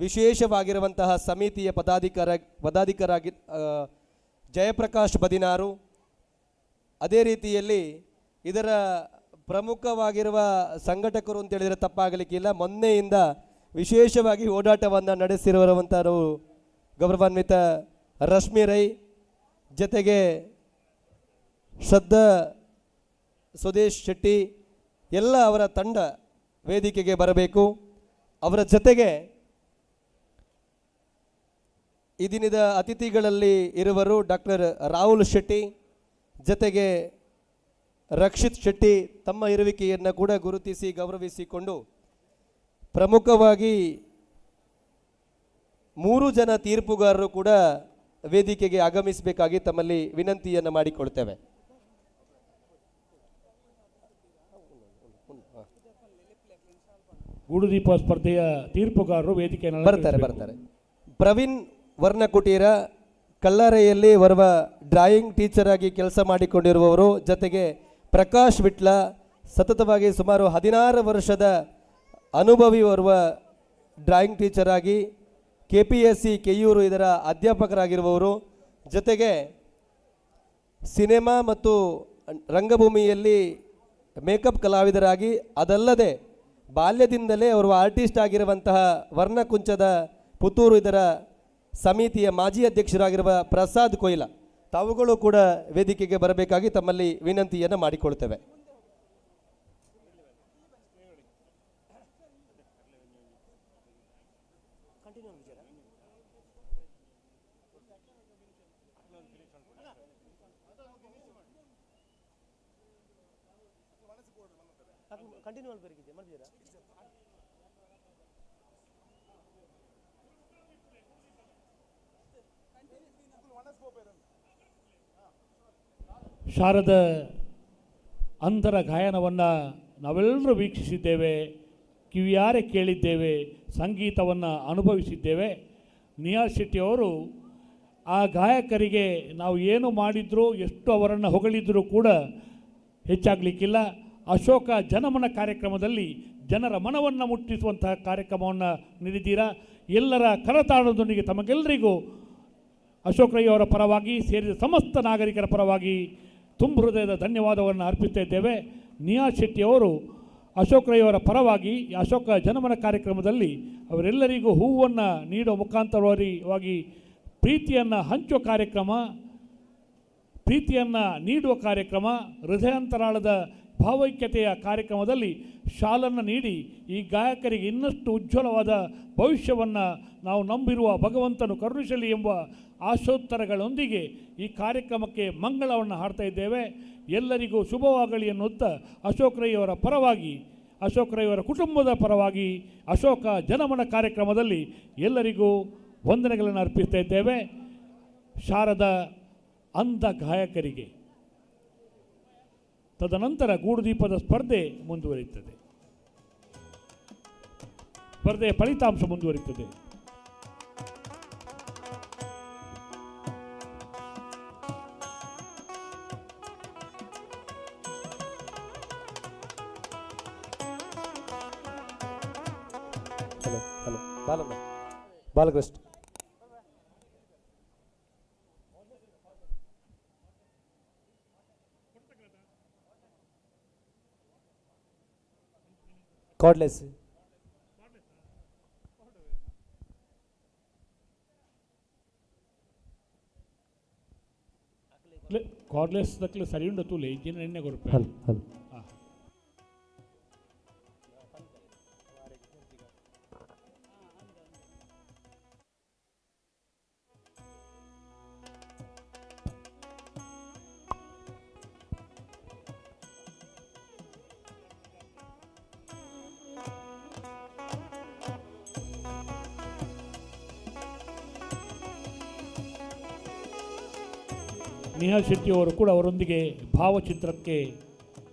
ವಿಶೇಷವಾಗಿರುವಂತಹ ಸಮಿತಿಯ ಪದಾಧಿಕಾರಾಗಿ ಜಯಪ್ರಕಾಶ್ ಬದಿನಾರು, ಅದೇ ರೀತಿಯಲ್ಲಿ ಇದರ ಪ್ರಮುಖವಾಗಿರುವ ಸಂಘಟಕರು ಅಂತ ಹೇಳಿದರೆ ತಪ್ಪಾಗಲಿಕ್ಕಿಲ್ಲ, ಮೊನ್ನೆಯಿಂದ ವಿಶೇಷವಾಗಿ ಓಡಾಟವನ್ನು ನಡೆಸಿರುವಂಥವರು ಗೌರವಾನ್ವಿತ ರಶ್ಮಿ ರೈ, ಜೊತೆಗೆ ಶ್ರದ್ಧಾ ಸುದೇಶ್ ಶೆಟ್ಟಿ, ಎಲ್ಲ ಅವರ ತಂಡ ವೇದಿಕೆಗೆ ಬರಬೇಕು. ಅವರ ಜೊತೆಗೆ ಈ ದಿನದ ಅತಿಥಿಗಳಲ್ಲಿ ಇರುವರು ಡಾಕ್ಟರ್ ರಾಹುಲ್ ಶೆಟ್ಟಿ, ಜೊತೆಗೆ ರಕ್ಷಿತ್ ಶೆಟ್ಟಿ. ತಮ್ಮ ಇರುವಿಕೆಯನ್ನು ಕೂಡ ಗುರುತಿಸಿ ಗೌರವಿಸಿಕೊಂಡು ಪ್ರಮುಖವಾಗಿ 3 ಜನ ತೀರ್ಪುಗಾರರು ಕೂಡ ವೇದಿಕೆಗೆ ಆಗಮಿಸಬೇಕಾಗಿ ತಮ್ಮಲ್ಲಿ ವಿನಂತಿಯನ್ನು ಮಾಡಿಕೊಳ್ತೇವೆ. ಗೂಡುದೀಪ ಸ್ಪರ್ಧೆಯ ತೀರ್ಪುಗಾರರು ವೇದಿಕೆ ಬರ್ತಾರೆ. ಪ್ರವೀಣ್ ವರ್ಣಕುಟೀರ ಕಲ್ಲಾರೆಯಲ್ಲಿ ಬರುವ ಡ್ರಾಯಿಂಗ್ ಟೀಚರ್ ಆಗಿ ಕೆಲಸ ಮಾಡಿಕೊಂಡಿರುವವರು, ಜೊತೆಗೆ ಪ್ರಕಾಶ್ ವಿಟ್ಲ ಸತತವಾಗಿ ಸುಮಾರು 16 ವರ್ಷದ ಅನುಭವಿ ಬರುವ ಡ್ರಾಯಿಂಗ್ ಟೀಚರ್ ಆಗಿ KPSC ಕೆಯೂರು ಇದರ ಅಧ್ಯಾಪಕರಾಗಿರುವವರು, ಜೊತೆಗೆ ಸಿನಿಮಾ ಮತ್ತು ರಂಗಭೂಮಿಯಲ್ಲಿ ಮೇಕಪ್ ಕಲಾವಿದರಾಗಿ, ಅದಲ್ಲದೆ ಬಾಲ್ಯದಿಂದಲೇ ಅವರು ಆರ್ಟಿಸ್ಟ್ ಆಗಿರುವಂತಹ ವರ್ಣಕುಂಚದ ಪುತ್ತೂರು ಇದರ ಸಮಿತಿಯ ಮಾಜಿ ಅಧ್ಯಕ್ಷರಾಗಿರುವ ಪ್ರಸಾದ್ ಕೊಯ್ಲ, ತಾವುಗಳು ಕೂಡ ವೇದಿಕೆಗೆ ಬರಬೇಕಾಗಿ ತಮ್ಮಲ್ಲಿ ವಿನಂತಿಯನ್ನು ಮಾಡಿಕೊಳ್ತೇವೆ. ಶಾರದ ಅಂಧರ ಗಾಯನವನ್ನು ನಾವೆಲ್ಲರೂ ವೀಕ್ಷಿಸಿದ್ದೇವೆ, ಕಿವಿಯಾರೆ ಕೇಳಿದ್ದೇವೆ, ಸಂಗೀತವನ್ನು ಅನುಭವಿಸಿದ್ದೇವೆ. ನಿಹಾಲ್ ಶೆಟ್ಟಿಯವರು ಆ ಗಾಯಕರಿಗೆ ನಾವು ಏನು ಮಾಡಿದರೂ, ಎಷ್ಟು ಅವರನ್ನು ಹೊಗಳಿದ್ರೂ ಕೂಡ ಹೆಚ್ಚಾಗಲಿಕ್ಕಿಲ್ಲ. ಅಶೋಕ ಜನಮನ ಕಾರ್ಯಕ್ರಮದಲ್ಲಿ ಜನರ ಮನವನ್ನು ಮುಟ್ಟಿಸುವಂತಹ ಕಾರ್ಯಕ್ರಮವನ್ನು ನೀಡಿದ್ದೀರಾ. ಎಲ್ಲರ ಕರತಾಳದೊಂದಿಗೆ ತಮಗೆಲ್ಲರಿಗೂ ಅಶೋಕ್ ರೈ ಅವರ ಪರವಾಗಿ ಸೇರಿದ ಸಮಸ್ತ ನಾಗರಿಕರ ಪರವಾಗಿ ತುಂಬ ಹೃದಯದ ಧನ್ಯವಾದವನ್ನು ಅರ್ಪಿಸ್ತಾ ಇದ್ದೇವೆ. ನಿಹಾಲ್ ಶೆಟ್ಟಿಯವರು ಅಶೋಕ್ ರೈ ಅವರ ಪರವಾಗಿ ಅಶೋಕ ಜನಮನ ಕಾರ್ಯಕ್ರಮದಲ್ಲಿ ಅವರೆಲ್ಲರಿಗೂ ಹೂವನ್ನು ನೀಡೋ ಮುಖಾಂತರವಾಗಿ ಪ್ರೀತಿಯನ್ನು ಹಂಚುವ ಕಾರ್ಯಕ್ರಮ, ಪ್ರೀತಿಯನ್ನು ನೀಡುವ ಕಾರ್ಯಕ್ರಮ, ಹೃದಯಾಂತರಾಳದ ಭಾವೈಕ್ಯತೆಯ ಕಾರ್ಯಕ್ರಮದಲ್ಲಿ ಶಾಲನ್ನು ನೀಡಿ ಈ ಗಾಯಕರಿಗೆ ಇನ್ನಷ್ಟು ಉಜ್ವಲವಾದ ಭವಿಷ್ಯವನ್ನು ನಾವು ನಂಬಿರುವ ಭಗವಂತನು ಕರುಣಿಸಲಿ ಎಂಬ ಆಶೋತ್ತರಗಳೊಂದಿಗೆ ಈ ಕಾರ್ಯಕ್ರಮಕ್ಕೆ ಮಂಗಳವನ್ನು ಹಾಡ್ತಾ ಇದ್ದೇವೆ. ಎಲ್ಲರಿಗೂ ಶುಭವಾಗಲಿ ಎನ್ನುತ್ತಾ ಅಶೋಕ್ ರೈ ಅವರ ಪರವಾಗಿ, ಅಶೋಕ್ ರೈ ಅವರ ಕುಟುಂಬದ ಪರವಾಗಿ ಅಶೋಕ ಜನಮನ ಕಾರ್ಯಕ್ರಮದಲ್ಲಿ ಎಲ್ಲರಿಗೂ ವಂದನೆಗಳನ್ನು ಅರ್ಪಿಸ್ತಾ ಇದ್ದೇವೆ. ಶಾರದ ಅಂಧ ಗಾಯಕರಿಗೆ ತದನಂತರ ಗೂಡುದೀಪದ ಸ್ಪರ್ಧೆ ಮುಂದುವರಿಯುತ್ತದೆ. ಸ್ಪರ್ಧೆಯ ಫಲಿತಾಂಶ ಮುಂದುವರಿಯುತ್ತದೆ. ಬಾಲಕೃಷ್ಣ ಕಾರ್ಡ್ಲೆಸ್. ಕಾರ್ಡ್ಲೆಸ್ ದಕ್ಕಲೆ ಸರಿ ಉಂಡು ತೂಲೆ ಇಂಜಿನ ಎಣ್ಣೆ ಕೊರಪೆ ಹಲ್ ಹಲ್ ನಿಹಾಲ್ ಶೆಟ್ಟಿ ಅವರು ಕೂಡ ಅವರೊಂದಿಗೆ ಭಾವಚಿತ್ರಕ್ಕೆ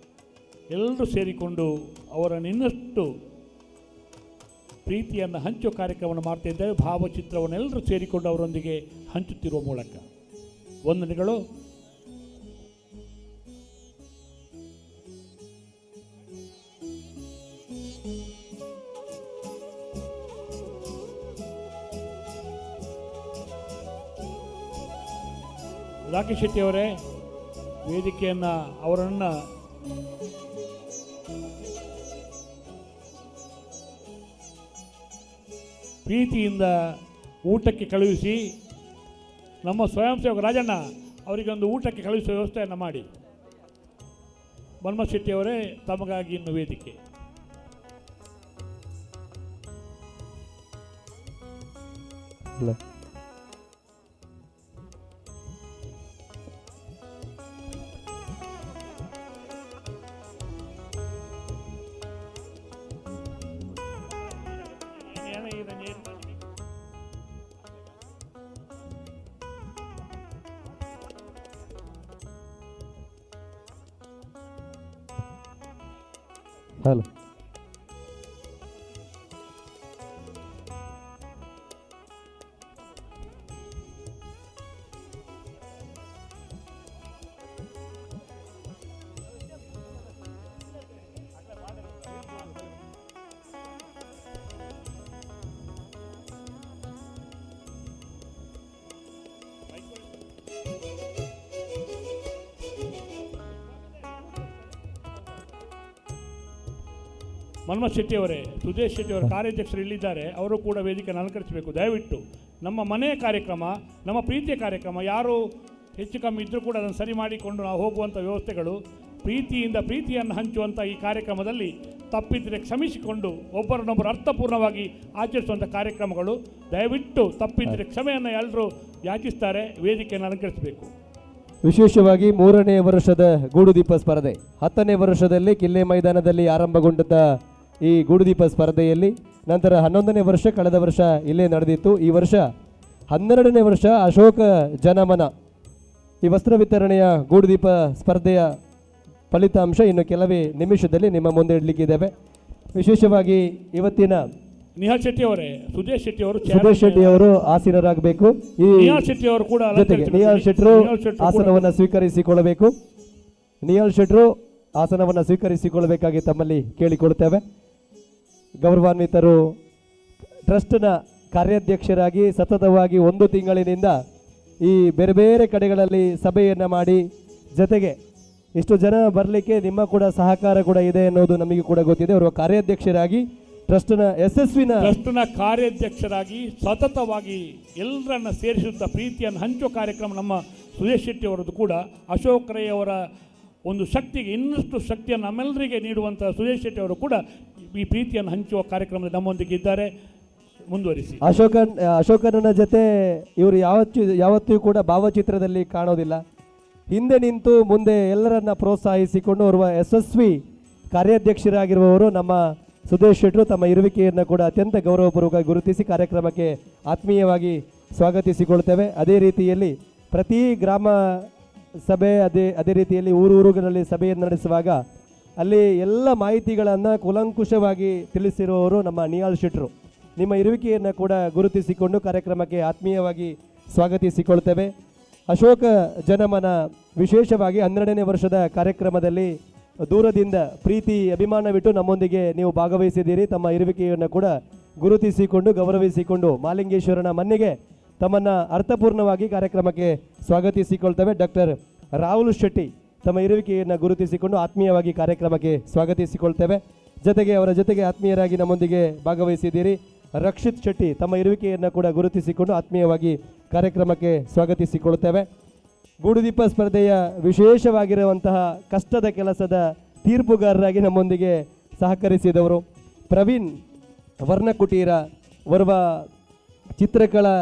ಎಲ್ಲರೂ ಸೇರಿಕೊಂಡು ಅವರನ್ನು ಇನ್ನಷ್ಟು ಪ್ರೀತಿಯನ್ನು ಹಂಚುವ ಕಾರ್ಯಕ್ರಮವನ್ನು ಮಾಡ್ತಾ ಇದ್ದೇವೆ. ಭಾವಚಿತ್ರವನ್ನು ಎಲ್ಲರೂ ಸೇರಿಕೊಂಡು ಅವರೊಂದಿಗೆ ಹಂಚುತ್ತಿರುವ ಮೂಲಕ ವಂದನೆಗಳು. ರಾಕೇಶ್ ಶೆಟ್ಟಿ ಅವರೇ, ವೇದಿಕೆಯನ್ನು ಅವರನ್ನು ಪ್ರೀತಿಯಿಂದ ಊಟಕ್ಕೆ ಕಳುಹಿಸಿ, ನಮ್ಮ ಸ್ವಯಂ ಸೇವಕ ರಾಜಣ್ಣ ಅವರಿಗೊಂದು ಊಟಕ್ಕೆ ಕಳುಹಿಸುವ ವ್ಯವಸ್ಥೆಯನ್ನು ಮಾಡಿ. ಮನ್ಮಥ್ ಶೆಟ್ಟಿ ಅವರೇ, ತಮಗಾಗಿ ಇನ್ನು ವೇದಿಕೆ. ಹಲೋ ಮನ್ಮಥ್ ಶೆಟ್ಟಿ ಅವರೇ, ಸುದೇಶ್ ಶೆಟ್ಟಿ ಅವರ ಕಾರ್ಯಾಧ್ಯಕ್ಷರು ಇಲ್ಲಿದ್ದಾರೆ, ಅವರು ಕೂಡ ವೇದಿಕೆಯನ್ನು ಅಲಂಕರಿಸಬೇಕು ದಯವಿಟ್ಟು. ನಮ್ಮ ಮನೆಯ ಕಾರ್ಯಕ್ರಮ, ನಮ್ಮ ಪ್ರೀತಿಯ ಕಾರ್ಯಕ್ರಮ, ಯಾರು ಹೆಚ್ಚು ಕಮ್ಮಿ ಇದ್ದರೂ ಕೂಡ ಅದನ್ನು ಸರಿ ಮಾಡಿಕೊಂಡು ನಾವು ಹೋಗುವಂಥ ವ್ಯವಸ್ಥೆಗಳು, ಪ್ರೀತಿಯಿಂದ ಪ್ರೀತಿಯನ್ನು ಹಂಚುವಂಥ ಈ ಕಾರ್ಯಕ್ರಮದಲ್ಲಿ ತಪ್ಪಿದ್ದರೆ ಕ್ಷಮಿಸಿಕೊಂಡು ಒಬ್ಬರನ್ನೊಬ್ಬರು ಅರ್ಥಪೂರ್ಣವಾಗಿ ಆಚರಿಸುವಂಥ ಕಾರ್ಯಕ್ರಮಗಳು. ದಯವಿಟ್ಟು ತಪ್ಪಿದ್ದರೆ ಕ್ಷಮೆಯನ್ನು ಎಲ್ಲರೂ ಯಾಚಿಸ್ತಾರೆ, ವೇದಿಕೆಯನ್ನು ಅಲಂಕರಿಸಬೇಕು. ವಿಶೇಷವಾಗಿ 3ನೇ ವರ್ಷದ ಗೂಡುದೀಪ ಸ್ಪರ್ಧೆ 10ನೇ ವರ್ಷದಲ್ಲಿ ಕಿಲ್ಲೆ ಮೈದಾನದಲ್ಲಿ ಆರಂಭಗೊಂಡಂಥ ಈ ಗೂಡುದೀಪ ಸ್ಪರ್ಧೆಯಲ್ಲಿ ನಂತರ 11ನೇ ವರ್ಷ ಕಳೆದ ವರ್ಷ ಇಲ್ಲೇ ನಡೆದಿತ್ತು. ಈ ವರ್ಷ 12ನೇ ವರ್ಷ ಅಶೋಕ ಜನಮನ ಈ ವಸ್ತ್ರ ವಿತರಣೆಯ ಗೂಡುದೀಪ ಸ್ಪರ್ಧೆಯ ಫಲಿತಾಂಶ ಇನ್ನು ಕೆಲವೇ ನಿಮಿಷದಲ್ಲಿ ನಿಮ್ಮ ಮುಂದೆ ಇಡಲಿಕ್ಕಿದ್ದೇವೆ. ವಿಶೇಷವಾಗಿ ಇವತ್ತಿನ ನಿಹಾಲ್ ಶೆಟ್ಟಿ ಅವರೇ, ಸುದೇಶ್ ಶೆಟ್ಟಿ ಅವರು ಆಸೀನರಾಗಬೇಕು. ಈ ನಿಹಾಲ್ ಶೆಟ್ಟಿ ಅವರು ಕೂಡ ಜೊತೆಗೆ ನಿಹಾಲ್ ಶೆಟ್ಟರು ಆಸನವನ್ನು ಸ್ವೀಕರಿಸಿಕೊಳ್ಳಬೇಕು. ನಿಹಾಲ್ ಶೆಟ್ಟರು ಆಸನವನ್ನು ಸ್ವೀಕರಿಸಿಕೊಳ್ಳಬೇಕಾಗಿ ತಮ್ಮಲ್ಲಿ ಕೇಳಿಕೊಳ್ತೇವೆ. ಗೌರವಾನ್ವಿತರು ಟ್ರಸ್ಟ್ನ ಕಾರ್ಯಾಧ್ಯಕ್ಷರಾಗಿ ಸತತವಾಗಿ 1 ತಿಂಗಳಿನಿಂದ ಈ ಬೇರೆ ಬೇರೆ ಕಡೆಗಳಲ್ಲಿ ಸಭೆಯನ್ನು ಮಾಡಿ, ಜೊತೆಗೆ ಇಷ್ಟು ಜನ ಬರಲಿಕ್ಕೆ ನಿಮ್ಮ ಕೂಡ ಸಹಕಾರ ಕೂಡ ಇದೆ ಅನ್ನೋದು ನಮಗೆ ಕೂಡ ಗೊತ್ತಿದೆ. ಅವರು ಕಾರ್ಯಾಧ್ಯಕ್ಷರಾಗಿ ಟ್ರಸ್ಟ್ನ ಕಾರ್ಯಾಧ್ಯಕ್ಷರಾಗಿ ಸತತವಾಗಿ ಎಲ್ಲರನ್ನ ಸೇರಿಸುತ್ತಾ ಪ್ರೀತಿಯನ್ನು ಹಂಚುವ ಕಾರ್ಯಕ್ರಮ ನಮ್ಮ ಸುದೇಶ್ ಶೆಟ್ಟಿ ಅವರದ್ದು ಕೂಡ. ಅಶೋಕ್ ರೈ ಅವರ ಒಂದು ಶಕ್ತಿಗೆ ಇನ್ನಷ್ಟು ಶಕ್ತಿಯನ್ನು ನಮ್ಮೆಲ್ಲರಿಗೆ ನೀಡುವಂಥ ಸುದೇಶ್ ಶೆಟ್ಟಿ ಅವರು ಕೂಡ ಈ ಪ್ರೀತಿಯನ್ನು ಹಂಚುವ ಕಾರ್ಯಕ್ರಮದಲ್ಲಿ ನಮ್ಮೊಂದಿಗೆ ಇದ್ದಾರೆ. ಮುಂದುವರಿಸಿ. ಅಶೋಕನ ಜೊತೆ ಇವರು ಯಾವತ್ತೂ ಕೂಡ ಭಾವಚಿತ್ರದಲ್ಲಿ ಕಾಣೋದಿಲ್ಲ. ಹಿಂದೆ ನಿಂತು ಮುಂದೆ ಎಲ್ಲರನ್ನ ಪ್ರೋತ್ಸಾಹಿಸಿಕೊಂಡು ಓರ್ವ ಯಶಸ್ವಿ ಕಾರ್ಯಾಧ್ಯಕ್ಷರಾಗಿರುವವರು ನಮ್ಮ ಸುದೇಶ್ ಶೆಟ್ಟರು ತಮ್ಮ ಇರುವಿಕೆಯನ್ನು ಕೂಡ ಅತ್ಯಂತ ಗೌರವಪೂರ್ವಕ ಗುರುತಿಸಿ ಕಾರ್ಯಕ್ರಮಕ್ಕೆ ಆತ್ಮೀಯವಾಗಿ ಸ್ವಾಗತಿಸಿಕೊಳ್ತೇವೆ. ಅದೇ ರೀತಿಯಲ್ಲಿ ಪ್ರತಿ ಗ್ರಾಮ ಸಭೆ ಅದೇ ರೀತಿಯಲ್ಲಿ ಊರುಗಳಲ್ಲಿ ಸಭೆಯನ್ನು ನಡೆಸುವಾಗ ಅಲ್ಲಿ ಎಲ್ಲ ಮಾಹಿತಿಗಳನ್ನು ಕೂಲಂಕುಷವಾಗಿ ತಿಳಿಸಿರುವವರು ನಮ್ಮ ನಿಹಾಲ್ ಶೆಟ್ಟರು. ನಿಮ್ಮ ಇರುವಿಕೆಯನ್ನು ಕೂಡ ಗುರುತಿಸಿಕೊಂಡು ಕಾರ್ಯಕ್ರಮಕ್ಕೆ ಆತ್ಮೀಯವಾಗಿ ಸ್ವಾಗತಿಸಿಕೊಳ್ತೇವೆ. ಅಶೋಕ ಜನಮನ ವಿಶೇಷವಾಗಿ 12ನೇ ವರ್ಷದ ಕಾರ್ಯಕ್ರಮದಲ್ಲಿ ದೂರದಿಂದ ಪ್ರೀತಿ ಅಭಿಮಾನವಿಟ್ಟು ನಮ್ಮೊಂದಿಗೆ ನೀವು ಭಾಗವಹಿಸಿದ್ದೀರಿ. ತಮ್ಮ ಇರುವಿಕೆಯನ್ನು ಕೂಡ ಗುರುತಿಸಿಕೊಂಡು ಗೌರವಿಸಿಕೊಂಡು ಮಾಲಿಂಗೇಶ್ವರನ ಮನೆಗೆ ತಮ್ಮನ್ನು ಅರ್ಥಪೂರ್ಣವಾಗಿ ಕಾರ್ಯಕ್ರಮಕ್ಕೆ ಸ್ವಾಗತಿಸಿಕೊಳ್ತೇವೆ. ಡಾಕ್ಟರ್ ರಾಹುಲ್ ಶೆಟ್ಟಿ ತಮ್ಮ ಇರುವಿಕೆಯನ್ನು ಗುರುತಿಸಿಕೊಂಡು ಆತ್ಮೀಯವಾಗಿ ಕಾರ್ಯಕ್ರಮಕ್ಕೆ ಸ್ವಾಗತಿಸಿಕೊಳ್ತೇವೆ. ಜೊತೆಗೆ ಅವರ ಜೊತೆಗೆ ಆತ್ಮೀಯರಾಗಿ ನಮ್ಮೊಂದಿಗೆ ಭಾಗವಹಿಸಿದ್ದೀರಿ ರಕ್ಷಿತ್ ಶೆಟ್ಟಿ, ತಮ್ಮ ಇರುವಿಕೆಯನ್ನು ಕೂಡ ಗುರುತಿಸಿಕೊಂಡು ಆತ್ಮೀಯವಾಗಿ ಕಾರ್ಯಕ್ರಮಕ್ಕೆ ಸ್ವಾಗತಿಸಿಕೊಳ್ಳುತ್ತೇವೆ. ಗೂಡುದೀಪ ಸ್ಪರ್ಧೆಯ ವಿಶೇಷವಾಗಿರುವಂತಹ ಕಷ್ಟದ ಕೆಲಸದ ತೀರ್ಪುಗಾರರಾಗಿ ನಮ್ಮೊಂದಿಗೆ ಸಹಕರಿಸಿದವರು ಪ್ರವೀಣ್ ವರ್ಣಕುಟೀರ, ಓರ್ವ ಚಿತ್ರಕಲಾ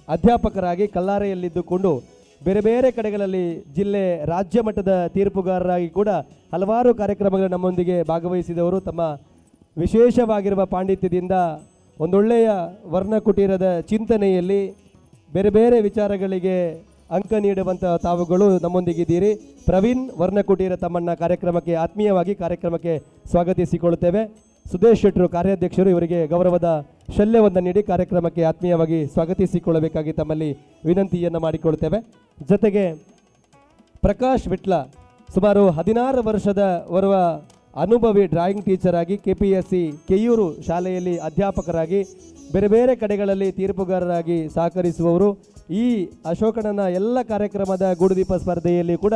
ಅಧ್ಯಾಪಕರಾಗಿ ಕಲ್ಲಾರೆಯಲ್ಲಿದ್ದುಕೊಂಡು ಬೇರೆ ಬೇರೆ ಕಡೆಗಳಲ್ಲಿ ಜಿಲ್ಲೆ ರಾಜ್ಯ ಮಟ್ಟದ ತೀರ್ಪುಗಾರರಾಗಿ ಕೂಡ ಹಲವಾರು ಕಾರ್ಯಕ್ರಮಗಳು ನಮ್ಮೊಂದಿಗೆ ಭಾಗವಹಿಸಿದವರು. ತಮ್ಮ ವಿಶೇಷವಾಗಿರುವ ಪಾಂಡಿತ್ಯದಿಂದ ಒಂದೊಳ್ಳೆಯ ವರ್ಣಕುಟೀರದ ಚಿಂತನೆಯಲ್ಲಿ ಬೇರೆ ಬೇರೆ ವಿಚಾರಗಳಿಗೆ ಅಂಕ ನೀಡುವಂಥ ತಾವುಗಳು ನಮ್ಮೊಂದಿಗಿದ್ದೀರಿ. ಪ್ರವೀಣ್ ವರ್ಣಕುಟೀರ ತಮ್ಮನ್ನ ಕಾರ್ಯಕ್ರಮಕ್ಕೆ ಆತ್ಮೀಯವಾಗಿ ಕಾರ್ಯಕ್ರಮಕ್ಕೆ ಸ್ವಾಗತಿಸಿಕೊಳ್ಳುತ್ತೇವೆ. ಸುದೇಶ್ ಶೆಟ್ಟರು ಕಾರ್ಯಾಧ್ಯಕ್ಷರು, ಇವರಿಗೆ ಗೌರವದ ಶಲ್ಯವನ್ನು ನೀಡಿ ಕಾರ್ಯಕ್ರಮಕ್ಕೆ ಆತ್ಮೀಯವಾಗಿ ಸ್ವಾಗತಿಸಿಕೊಳ್ಳಬೇಕಾಗಿ ತಮ್ಮಲ್ಲಿ ವಿನಂತಿಯನ್ನು ಮಾಡಿಕೊಳ್ಳುತ್ತೇವೆ. ಜೊತೆಗೆ ಪ್ರಕಾಶ್ ವಿಟ್ಲ, ಸುಮಾರು 16 ವರ್ಷದ ಓರ್ವ ಅನುಭವಿ ಡ್ರಾಯಿಂಗ್ ಟೀಚರ್ ಆಗಿ KPSC ಕೆಯೂರು ಶಾಲೆಯಲ್ಲಿ ಅಧ್ಯಾಪಕರಾಗಿ ಬೇರೆ ಬೇರೆ ಕಡೆಗಳಲ್ಲಿ ತೀರ್ಪುಗಾರರಾಗಿ ಸಹಕರಿಸುವವರು. ಈ ಅಶೋಕಣ್ಣನ ಎಲ್ಲ ಕಾರ್ಯಕ್ರಮದ ಗೂಡುದೀಪ ಸ್ಪರ್ಧೆಯಲ್ಲಿ ಕೂಡ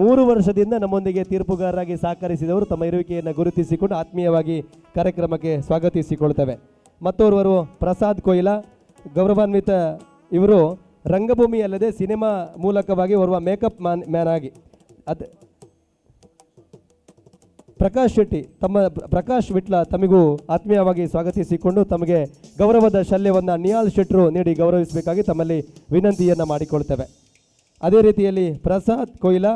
3 ವರ್ಷದಿಂದ ನಮ್ಮೊಂದಿಗೆ ತೀರ್ಪುಗಾರರಾಗಿ ಸಹಕರಿಸಿದವರು. ತಮ್ಮ ಇರುವಿಕೆಯನ್ನು ಗುರುತಿಸಿಕೊಂಡು ಆತ್ಮೀಯವಾಗಿ ಕಾರ್ಯಕ್ರಮಕ್ಕೆ ಸ್ವಾಗತಿಸಿಕೊಳ್ತೇವೆ. ಮತ್ತೋರ್ವರು ಪ್ರಸಾದ್ ಕೊಯ್ಲಾ, ಗೌರವಾನ್ವಿತ. ಇವರು ರಂಗಭೂಮಿ ಅಲ್ಲದೆ ಸಿನಿಮಾ ಮೂಲಕವಾಗಿ ಓರ್ವ ಮೇಕಪ್ ಮ್ಯಾನ್ ಆಗಿ ಪ್ರಕಾಶ್ ಶೆಟ್ಟಿ, ಪ್ರಕಾಶ್ ವಿಟ್ಲ ತಮಗೂ ಆತ್ಮೀಯವಾಗಿ ಸ್ವಾಗತಿಸಿಕೊಂಡು ತಮಗೆ ಗೌರವದ ಶಲ್ಯವನ್ನು ನಿಯಾಲ್ ಶೆಟ್ರು ನೀಡಿ ಗೌರವಿಸಬೇಕಾಗಿ ತಮ್ಮಲ್ಲಿ ವಿನಂತಿಯನ್ನು ಮಾಡಿಕೊಳ್ತೇವೆ. ಅದೇ ರೀತಿಯಲ್ಲಿ ಪ್ರಸಾದ್ ಕೊಯ್ಲಾ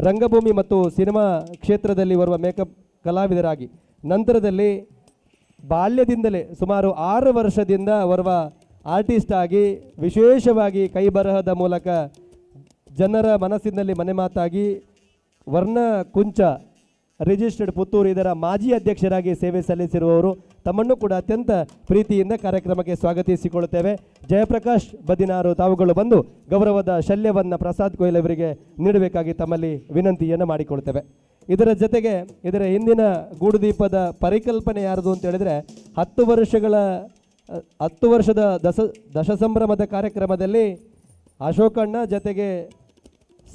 ರಂಗಭೂಮಿ ಮತ್ತು ಸಿನಿಮಾ ಕ್ಷೇತ್ರದಲ್ಲಿ ಬರುವ ಮೇಕಪ್ ಕಲಾವಿದರಾಗಿ, ನಂತರದಲ್ಲಿ ಬಾಲ್ಯದಿಂದಲೇ ಸುಮಾರು 6 ವರ್ಷದಿಂದ ಓರ್ವ ಆರ್ಟಿಸ್ಟ್ ಆಗಿ ವಿಶೇಷವಾಗಿ ಕೈ ಬರಹದ ಮೂಲಕ ಜನರ ಮನಸ್ಸಿನಲ್ಲಿ ಮನೆ ಮಾತಾಗಿ ವರ್ಣಕುಂಚ ರಿಜಿಸ್ಟರ್ಡ್ ಪುತ್ತೂರು ಇದರ ಮಾಜಿ ಅಧ್ಯಕ್ಷರಾಗಿ ಸೇವೆ ಸಲ್ಲಿಸಿರುವವರು. ತಮ್ಮನ್ನು ಕೂಡ ಅತ್ಯಂತ ಪ್ರೀತಿಯಿಂದ ಕಾರ್ಯಕ್ರಮಕ್ಕೆ ಸ್ವಾಗತಿಸಿಕೊಳ್ಳುತ್ತೇವೆ. ಜಯಪ್ರಕಾಶ್ ಬದಿನಾರು ತಾವುಗಳು ಬಂದು ಗೌರವದ ಶಲ್ಯವನ್ನು ಪ್ರಸಾದ್ ಕೊಯ್ಲ್ ಅವರಿಗೆ ನೀಡಬೇಕಾಗಿ ತಮ್ಮಲ್ಲಿ ವಿನಂತಿಯನ್ನು ಮಾಡಿಕೊಳ್ತೇವೆ. ಇದರ ಜೊತೆಗೆ ಇದರ ಹಿಂದಿನ ಗೂಡುದೀಪದ ಪರಿಕಲ್ಪನೆ ಯಾರದು ಅಂತ ಹೇಳಿದರೆ 10 ವರ್ಷದ ದಶಸಂಭ್ರಮದ ಕಾರ್ಯಕ್ರಮದಲ್ಲಿ ಅಶೋಕಣ್ಣ ಜೊತೆಗೆ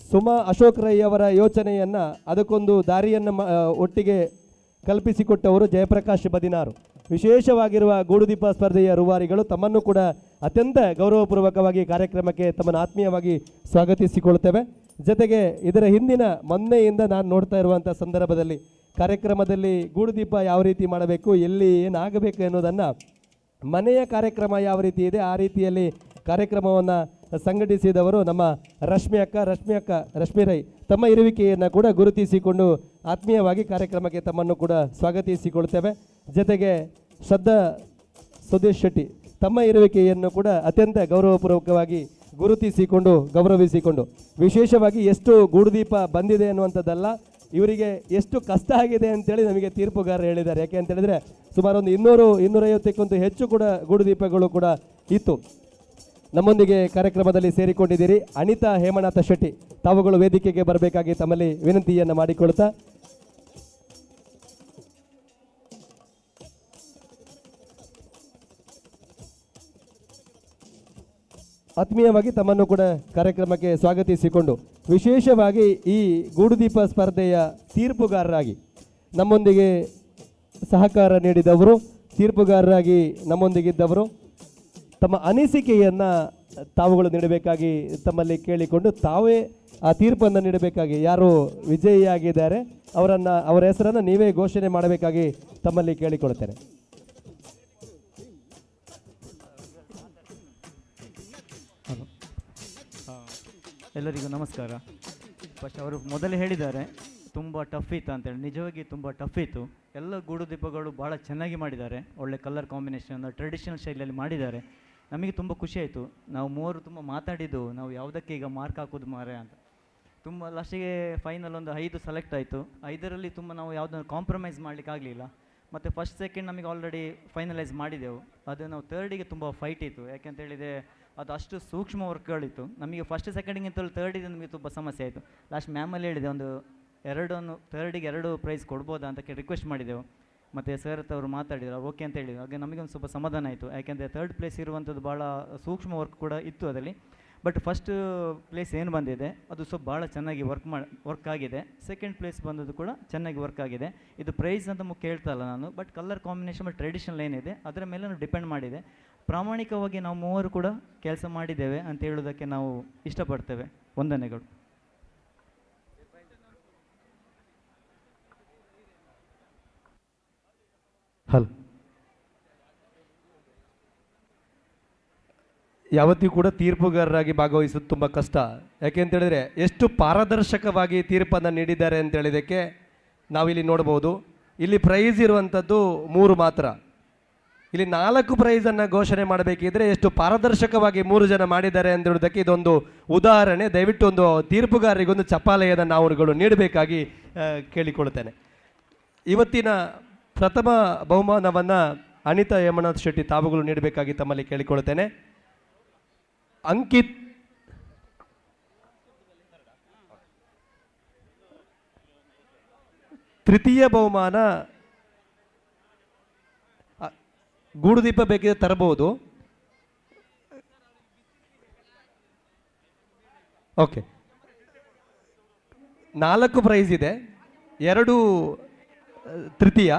ಸುಮಾ ಅಶೋಕ್ ರೈ ಅವರ ಯೋಚನೆಯನ್ನು ಅದಕ್ಕೊಂದು ದಾರಿಯನ್ನು ಒಟ್ಟಿಗೆ ಕಲ್ಪಿಸಿಕೊಟ್ಟವರು ಜಯಪ್ರಕಾಶ್ ಬದಿನಾರು. ವಿಶೇಷವಾಗಿರುವ ಗೂಡುದೀಪ ಸ್ಪರ್ಧೆಯ ರೂವಾರಿಗಳು ತಮ್ಮನ್ನು ಕೂಡ ಅತ್ಯಂತ ಗೌರವಪೂರ್ವಕವಾಗಿ ಕಾರ್ಯಕ್ರಮಕ್ಕೆ ತಮ್ಮನ್ನು ಆತ್ಮೀಯವಾಗಿ ಸ್ವಾಗತಿಸಿಕೊಳ್ತೇವೆ. ಜೊತೆಗೆ ಇದರ ಹಿಂದಿನ ಮೊನ್ನೆಯಿಂದ ನಾನು ನೋಡ್ತಾ ಇರುವಂಥ ಸಂದರ್ಭದಲ್ಲಿ ಕಾರ್ಯಕ್ರಮದಲ್ಲಿ ಗೂಡುದೀಪ ಯಾವ ರೀತಿ ಮಾಡಬೇಕು, ಎಲ್ಲಿ ಏನಾಗಬೇಕು ಎನ್ನುವುದನ್ನು, ಮನೆಯ ಕಾರ್ಯಕ್ರಮ ಯಾವ ರೀತಿ ಇದೆ ಆ ರೀತಿಯಲ್ಲಿ ಕಾರ್ಯಕ್ರಮವನ್ನು ಸಂಘಟಿಸಿದವರು ನಮ್ಮ ರಶ್ಮಿ ರೈ. ತಮ್ಮ ಇರುವಿಕೆಯನ್ನು ಕೂಡ ಗುರುತಿಸಿಕೊಂಡು ಆತ್ಮೀಯವಾಗಿ ಕಾರ್ಯಕ್ರಮಕ್ಕೆ ತಮ್ಮನ್ನು ಕೂಡ ಸ್ವಾಗತಿಸಿಕೊಳ್ತೇವೆ. ಜೊತೆಗೆ ಶ್ರದ್ಧಾ ಸುದೇಶ್ ಶೆಟ್ಟಿ ತಮ್ಮ ಇರುವಿಕೆಯನ್ನು ಕೂಡ ಅತ್ಯಂತ ಗೌರವಪೂರ್ವಕವಾಗಿ ಗುರುತಿಸಿಕೊಂಡು ಗೌರವಿಸಿಕೊಂಡು, ವಿಶೇಷವಾಗಿ ಎಷ್ಟು ಗೂಡುದೀಪ ಬಂದಿದೆ ಅನ್ನುವಂಥದ್ದಲ್ಲ, ಇವರಿಗೆ ಎಷ್ಟು ಕಷ್ಟ ಆಗಿದೆ ಅಂತೇಳಿ ನಮಗೆ ತೀರ್ಪುಗಾರರು ಹೇಳಿದ್ದಾರೆ. ಯಾಕೆ ಅಂತ ಹೇಳಿದರೆ ಸುಮಾರು ಒಂದು 200-250ಕ್ಕಂತೂ ಹೆಚ್ಚು ಕೂಡ ಗೂಡುದೀಪಗಳು ಕೂಡ ಇತ್ತು. ನಮ್ಮೊಂದಿಗೆ ಕಾರ್ಯಕ್ರಮದಲ್ಲಿ ಸೇರಿಕೊಂಡಿದ್ದೀರಿ. ಅನಿತಾ ಹೇಮನಾಥ ಶೆಟ್ಟಿ ತಾವುಗಳು ವೇದಿಕೆಗೆ ಬರಬೇಕಾಗಿ ತಮ್ಮಲ್ಲಿ ವಿನಂತಿಯನ್ನು ಮಾಡಿಕೊಳ್ತಾ, ಆತ್ಮೀಯವಾಗಿ ತಮ್ಮನ್ನು ಕೂಡ ಕಾರ್ಯಕ್ರಮಕ್ಕೆ ಸ್ವಾಗತಿಸಿಕೊಂಡು, ವಿಶೇಷವಾಗಿ ಈ ಗೂಡುದೀಪ ಸ್ಪರ್ಧೆಯ ತೀರ್ಪುಗಾರರಾಗಿ ನಮ್ಮೊಂದಿಗೆ ಸಹಕಾರ ನೀಡಿದವರು, ತೀರ್ಪುಗಾರರಾಗಿ ನಮ್ಮೊಂದಿಗಿದ್ದವರು, ತಮ್ಮ ಅನಿಸಿಕೆಯನ್ನು ತಾವುಗಳು ನೀಡಬೇಕಾಗಿ ತಮ್ಮಲ್ಲಿ ಕೇಳಿಕೊಂಡು, ತಾವೇ ಆ ತೀರ್ಪನ್ನು ನೀಡಬೇಕಾಗಿ, ಯಾರು ವಿಜಯಿಯಾಗಿದ್ದಾರೆ ಅವರ ಹೆಸರನ್ನು ನೀವೇ ಘೋಷಣೆ ಮಾಡಬೇಕಾಗಿ ತಮ್ಮಲ್ಲಿ ಕೇಳಿಕೊಳ್ತೇನೆ. ಎಲ್ಲರಿಗೂ ನಮಸ್ಕಾರ. ಫಸ್ಟ್ ಅವರು ಮೊದಲೇ ಹೇಳಿದ್ದಾರೆ ತುಂಬ ಟಫ್ ಇತ್ತು ಅಂತೇಳಿ. ನಿಜವಾಗಿ ತುಂಬ ಟಫ್ ಇತ್ತು. ಎಲ್ಲ ಗೂಡುದೀಪಗಳು ಭಾಳ ಚೆನ್ನಾಗಿ ಮಾಡಿದ್ದಾರೆ. ಒಳ್ಳೆ ಕಲರ್ ಕಾಂಬಿನೇಷನ್ ಟ್ರೆಡಿಷನಲ್ ಶೈಲಿಯಲ್ಲಿ ಮಾಡಿದ್ದಾರೆ. ನಮಗೆ ತುಂಬ ಖುಷಿ ಆಯಿತು. ನಾವು ಮೂವರು ತುಂಬ ಮಾತಾಡಿದ್ದು, ನಾವು ಯಾವುದಕ್ಕೆ ಈಗ ಮಾರ್ಕ್ ಹಾಕೋದು ಮಾರೆ ಅಂತ. ತುಂಬ ಲಾಸ್ಟಿಗೆ ಫೈನಲ್ ಒಂದು 5 ಸೆಲೆಕ್ಟ್ ಆಯಿತು. 5ರಲ್ಲಿ ತುಂಬ ನಾವು ಯಾವುದನ್ನು ಕಾಂಪ್ರಮೈಸ್ ಮಾಡಲಿಕ್ಕೆ ಆಗಲಿಲ್ಲ. ಮತ್ತು ಫಸ್ಟ್ ಸೆಕೆಂಡ್ ನಮಗೆ ಆಲ್ರೆಡಿ ಫೈನಲೈಸ್ ಮಾಡಿದೆವು. ಅದು ನಾವು ಥರ್ಡಿಗೆ ತುಂಬ ಫೈಟ್ ಇತ್ತು. ಯಾಕೆಂತೇಳಿದರೆ ಅದು ಅಷ್ಟು ಸೂಕ್ಷ್ಮ ವರ್ಕ್ಗಳಿತ್ತು. ನಮಗೆ ಫಸ್ಟ್ ಸೆಕೆಂಡಿಗಿಂತಲೂ ಥರ್ಡಿಗೆ ನಮಗೆ ತುಂಬ ಸಮಸ್ಯೆ ಆಯಿತು. ಲಾಸ್ಟ್ ಮ್ಯಾಮಲ್ಲಿ ಹೇಳಿದೆ ಒಂದು ಥರ್ಡಿಗೆ 2 ಪ್ರೈಸ್ ಕೊಡ್ಬೋದಾ ಅಂತ ರಿಕ್ವೆಸ್ಟ್ ಮಾಡಿದೆವು. ಮತ್ತು ಸರ್ ಅವರು ಮಾತಾಡಿದ್ರು, ಓಕೆ ಅಂತ ಹೇಳಿದ್ರು. ಹಾಗೆ ನಮಗೊಂದು ಸ್ವಲ್ಪ ಸಮಾಧಾನ ಆಯಿತು. ಯಾಕೆಂದರೆ 3rd ಪ್ಲೇಸ್ ಇರುವಂಥದ್ದು ಭಾಳ ಸೂಕ್ಷ್ಮ ವರ್ಕ್ ಕೂಡ ಇತ್ತು ಅದರಲ್ಲಿ. ಬಟ್ ಫಸ್ಟ್ ಪ್ಲೇಸ್ ಏನು ಬಂದಿದೆ ಅದು ಸ್ವಲ್ಪ ಭಾಳ ಚೆನ್ನಾಗಿ ವರ್ಕ್ ಆಗಿದೆ. ಸೆಕೆಂಡ್ ಪ್ಲೇಸ್ ಬಂದದ್ದು ಕೂಡ ಚೆನ್ನಾಗಿ ವರ್ಕ್ ಆಗಿದೆ. ಇದು ಪ್ರೈಸ್ ಅಂತ ಮುಖ್ಯ ಹೇಳ್ತಾ ಇಲ್ಲ ನಾನು, ಬಟ್ ಕಲರ್ ಕಾಂಬಿನೇಷನ್ ಮತ್ತು ಟ್ರೆಡಿಷನಲ್ ಏನಿದೆ ಅದರ ಮೇಲೆ ಡಿಪೆಂಡ್ ಮಾಡಿದೆ. ಪ್ರಾಮಾಣಿಕವಾಗಿ ನಾವು ಮೂವರು ಕೂಡ ಕೆಲಸ ಮಾಡಿದ್ದೇವೆ ಅಂತ ಹೇಳೋದಕ್ಕೆ ನಾವು ಇಷ್ಟಪಡ್ತೇವೆ. ವಂದನೆಗಳು. ಹಲೋ. ಯಾವತ್ತೂ ಕೂಡ ತೀರ್ಪುಗಾರರಾಗಿ ಭಾಗವಹಿಸೋದು ತುಂಬ ಕಷ್ಟ. ಯಾಕೆ ಅಂತ ಹೇಳಿದ್ರೆ ಎಷ್ಟು ಪಾರದರ್ಶಕವಾಗಿ ತೀರ್ಪನ್ನು ನೀಡಿದ್ದಾರೆ ಅಂತ ಹೇಳಿದ್ದಕ್ಕೆ ನಾವಿಲ್ಲಿ ನೋಡ್ಬೋದು. ಇಲ್ಲಿ ಪ್ರೈಸ್ ಇರುವಂಥದ್ದು 3 ಮಾತ್ರ. ಇಲ್ಲಿ 4 ಪ್ರೈಸನ್ನು ಘೋಷಣೆ ಮಾಡಬೇಕಿದ್ರೆ ಎಷ್ಟು ಪಾರದರ್ಶಕವಾಗಿ 3 ಜನ ಮಾಡಿದ್ದಾರೆ ಅಂತ ಹೇಳೋದಕ್ಕೆ ಇದೊಂದು ಉದಾಹರಣೆ. ದಯವಿಟ್ಟು ಒಂದು ತೀರ್ಪುಗಾರರಿಗೊಂದು ಚಪ್ಪಾಳೆಯನ್ನು ನಾವುಗಳು ನೀಡಬೇಕಾಗಿ ಕೇಳಿಕೊಳ್ತೇನೆ. ಇವತ್ತಿನ ಪ್ರಥಮ ಬಹುಮಾನವನ್ನು ಅನಿತಾ ಹೇಮನಾಥ್ ಶೆಟ್ಟಿ ತಾವುಗಳು ನೀಡಬೇಕಾಗಿ ತಮ್ಮಲ್ಲಿ ಕೇಳಿಕೊಳ್ತೇನೆ. ಅಂಕಿತ್ ತೃತೀಯ ಬಹುಮಾನ ಗೂಡುದೀಪ ಬೇಕಿದ್ರೆ ತರಬಹುದು. ಓಕೆ, 4 ಪ್ರೈಸ್ ಇದೆ, 2 ತೃತೀಯ,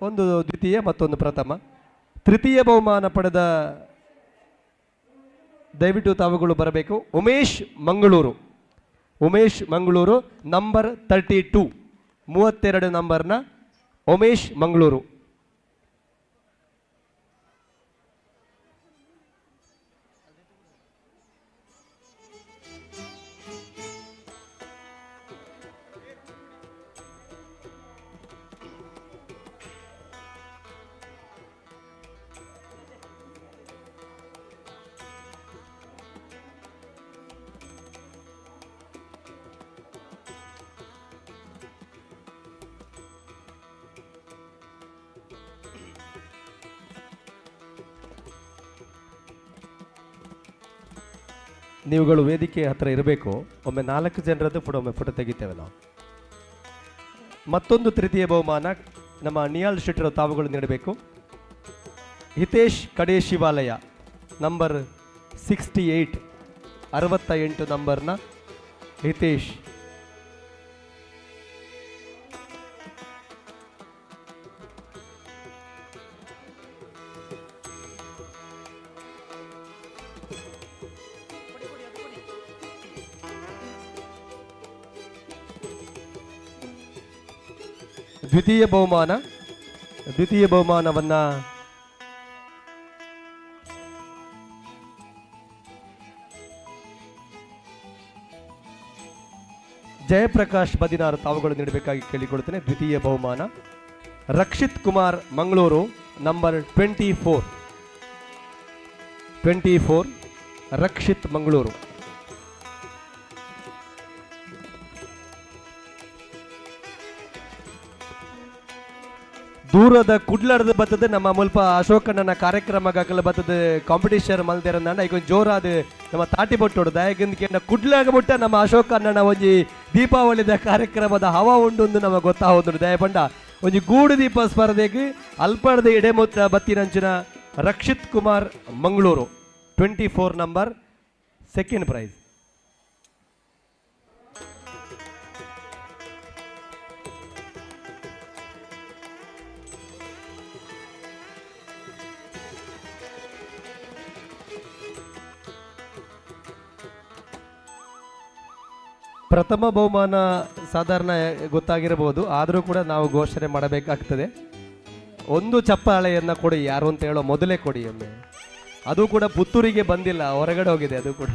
1 ದ್ವಿತೀಯ ಮತ್ತೊಂದು ಪ್ರಥಮ. ತೃತೀಯ ಬಹುಮಾನ ಪಡೆದ ದಯವಿಟ್ಟು ತಾವುಗಳು ಬರಬೇಕು. ಉಮೇಶ್ ಮಂಗಳೂರು ನಂಬರ್ 32, 32 ನಂಬರ್ನ ಉಮೇಶ್ ಮಂಗಳೂರು. ನೀವುಗಳು ವೇದಿಕೆ ಹತ್ರ ಇರಬೇಕು. ಒಮ್ಮೆ 4 ಜನರದ್ದು ಫೋಟೋ ತೆಗಿತೇವೆ ನಾವು. ಮತ್ತೊಂದು ತೃತೀಯ ಬಹುಮಾನ ನಮ್ಮ ನಿಯಾಲ್ ಶೆಟ್ಟರ್ ತಾವುಗಳು ನೀಡಬೇಕು. ಹಿತೇಶ್ ಕಡೆ ಶಿವಾಲಯ ನಂಬರ್ 68, 68 ನಂಬರ್ನ ಹಿತೇಶ್. ದ್ವಿತೀಯ ಬಹುಮಾನವನ್ನ ಜಯಪ್ರಕಾಶ್ ಬದಿನಾರ್ ತಾವುಗಳು ನೀಡಬೇಕಾಗಿ ಕೇಳಿಕೊಳ್ತೇನೆ. ದ್ವಿತೀಯ ಬಹುಮಾನ ರಕ್ಷಿತ್ ಕುಮಾರ್ ಮಂಗಳೂರು ನಂಬರ್ 24, ರಕ್ಷಿತ್ ಮಂಗಳೂರು. ದೂರದ ಕುಡ್ಲರ್ದು ಬರ್ತದೆ ನಮ್ಮ ಮುಲ್ಪ ಅಶೋಕಣ್ಣನ ಕಾರ್ಯಕ್ರಮಗಾಗಲ ಬರ್ತದೆ ಕಾಂಪಿಟೇಷನ್ ಮಲ್ದೇರನ್ನ ಈಗ ಜೋರಾದ ನಮ್ಮ ತಾಟಿ ಬೊಟ್ಟೋಡು ದಯಗಿಂದ ಕುಡ್ಲಾಗ ಬಿಟ್ಟ ನಮ್ಮ ಅಶೋಕಣ್ಣನ ಒಂಜಿ ದೀಪಾವಳಿದ ಕಾರ್ಯಕ್ರಮದ ಹವಾ ಉಂಡು ನಮಗೆ ಗೊತ್ತಾಗೋದು ದಯಪಂಡ ಒಂಜಿ ಗೂಡು ದೀಪ ಸ್ಪರ್ಧೆಗೆ ಅಲ್ಪಡದ ಎಡೆಮುತ್ತ ಬತ್ತಿನಂಚಿನ Rakshith Kumar Mangaluru 24 number, second prize. ಪ್ರಥಮ ಬಹುಮಾನ ಸಾಧಾರಣ ಗೊತ್ತಾಗಿರಬಹುದು, ಆದರೂ ಕೂಡ ನಾವು ಘೋಷಣೆ ಮಾಡಬೇಕಾಗ್ತದೆ. ಒಂದು ಚಪ್ಪಾಳೆಯನ್ನು ಕೊಡಿ, ಯಾರು ಅಂತ ಹೇಳೋ ಮೊದಲೇ ಕೊಡಿ ಒಮ್ಮೆ. ಅದು ಕೂಡ ಪುತ್ತೂರಿಗೆ ಬಂದಿಲ್ಲ, ಹೊರಗಡೆ ಹೋಗಿದೆ ಅದು ಕೂಡ.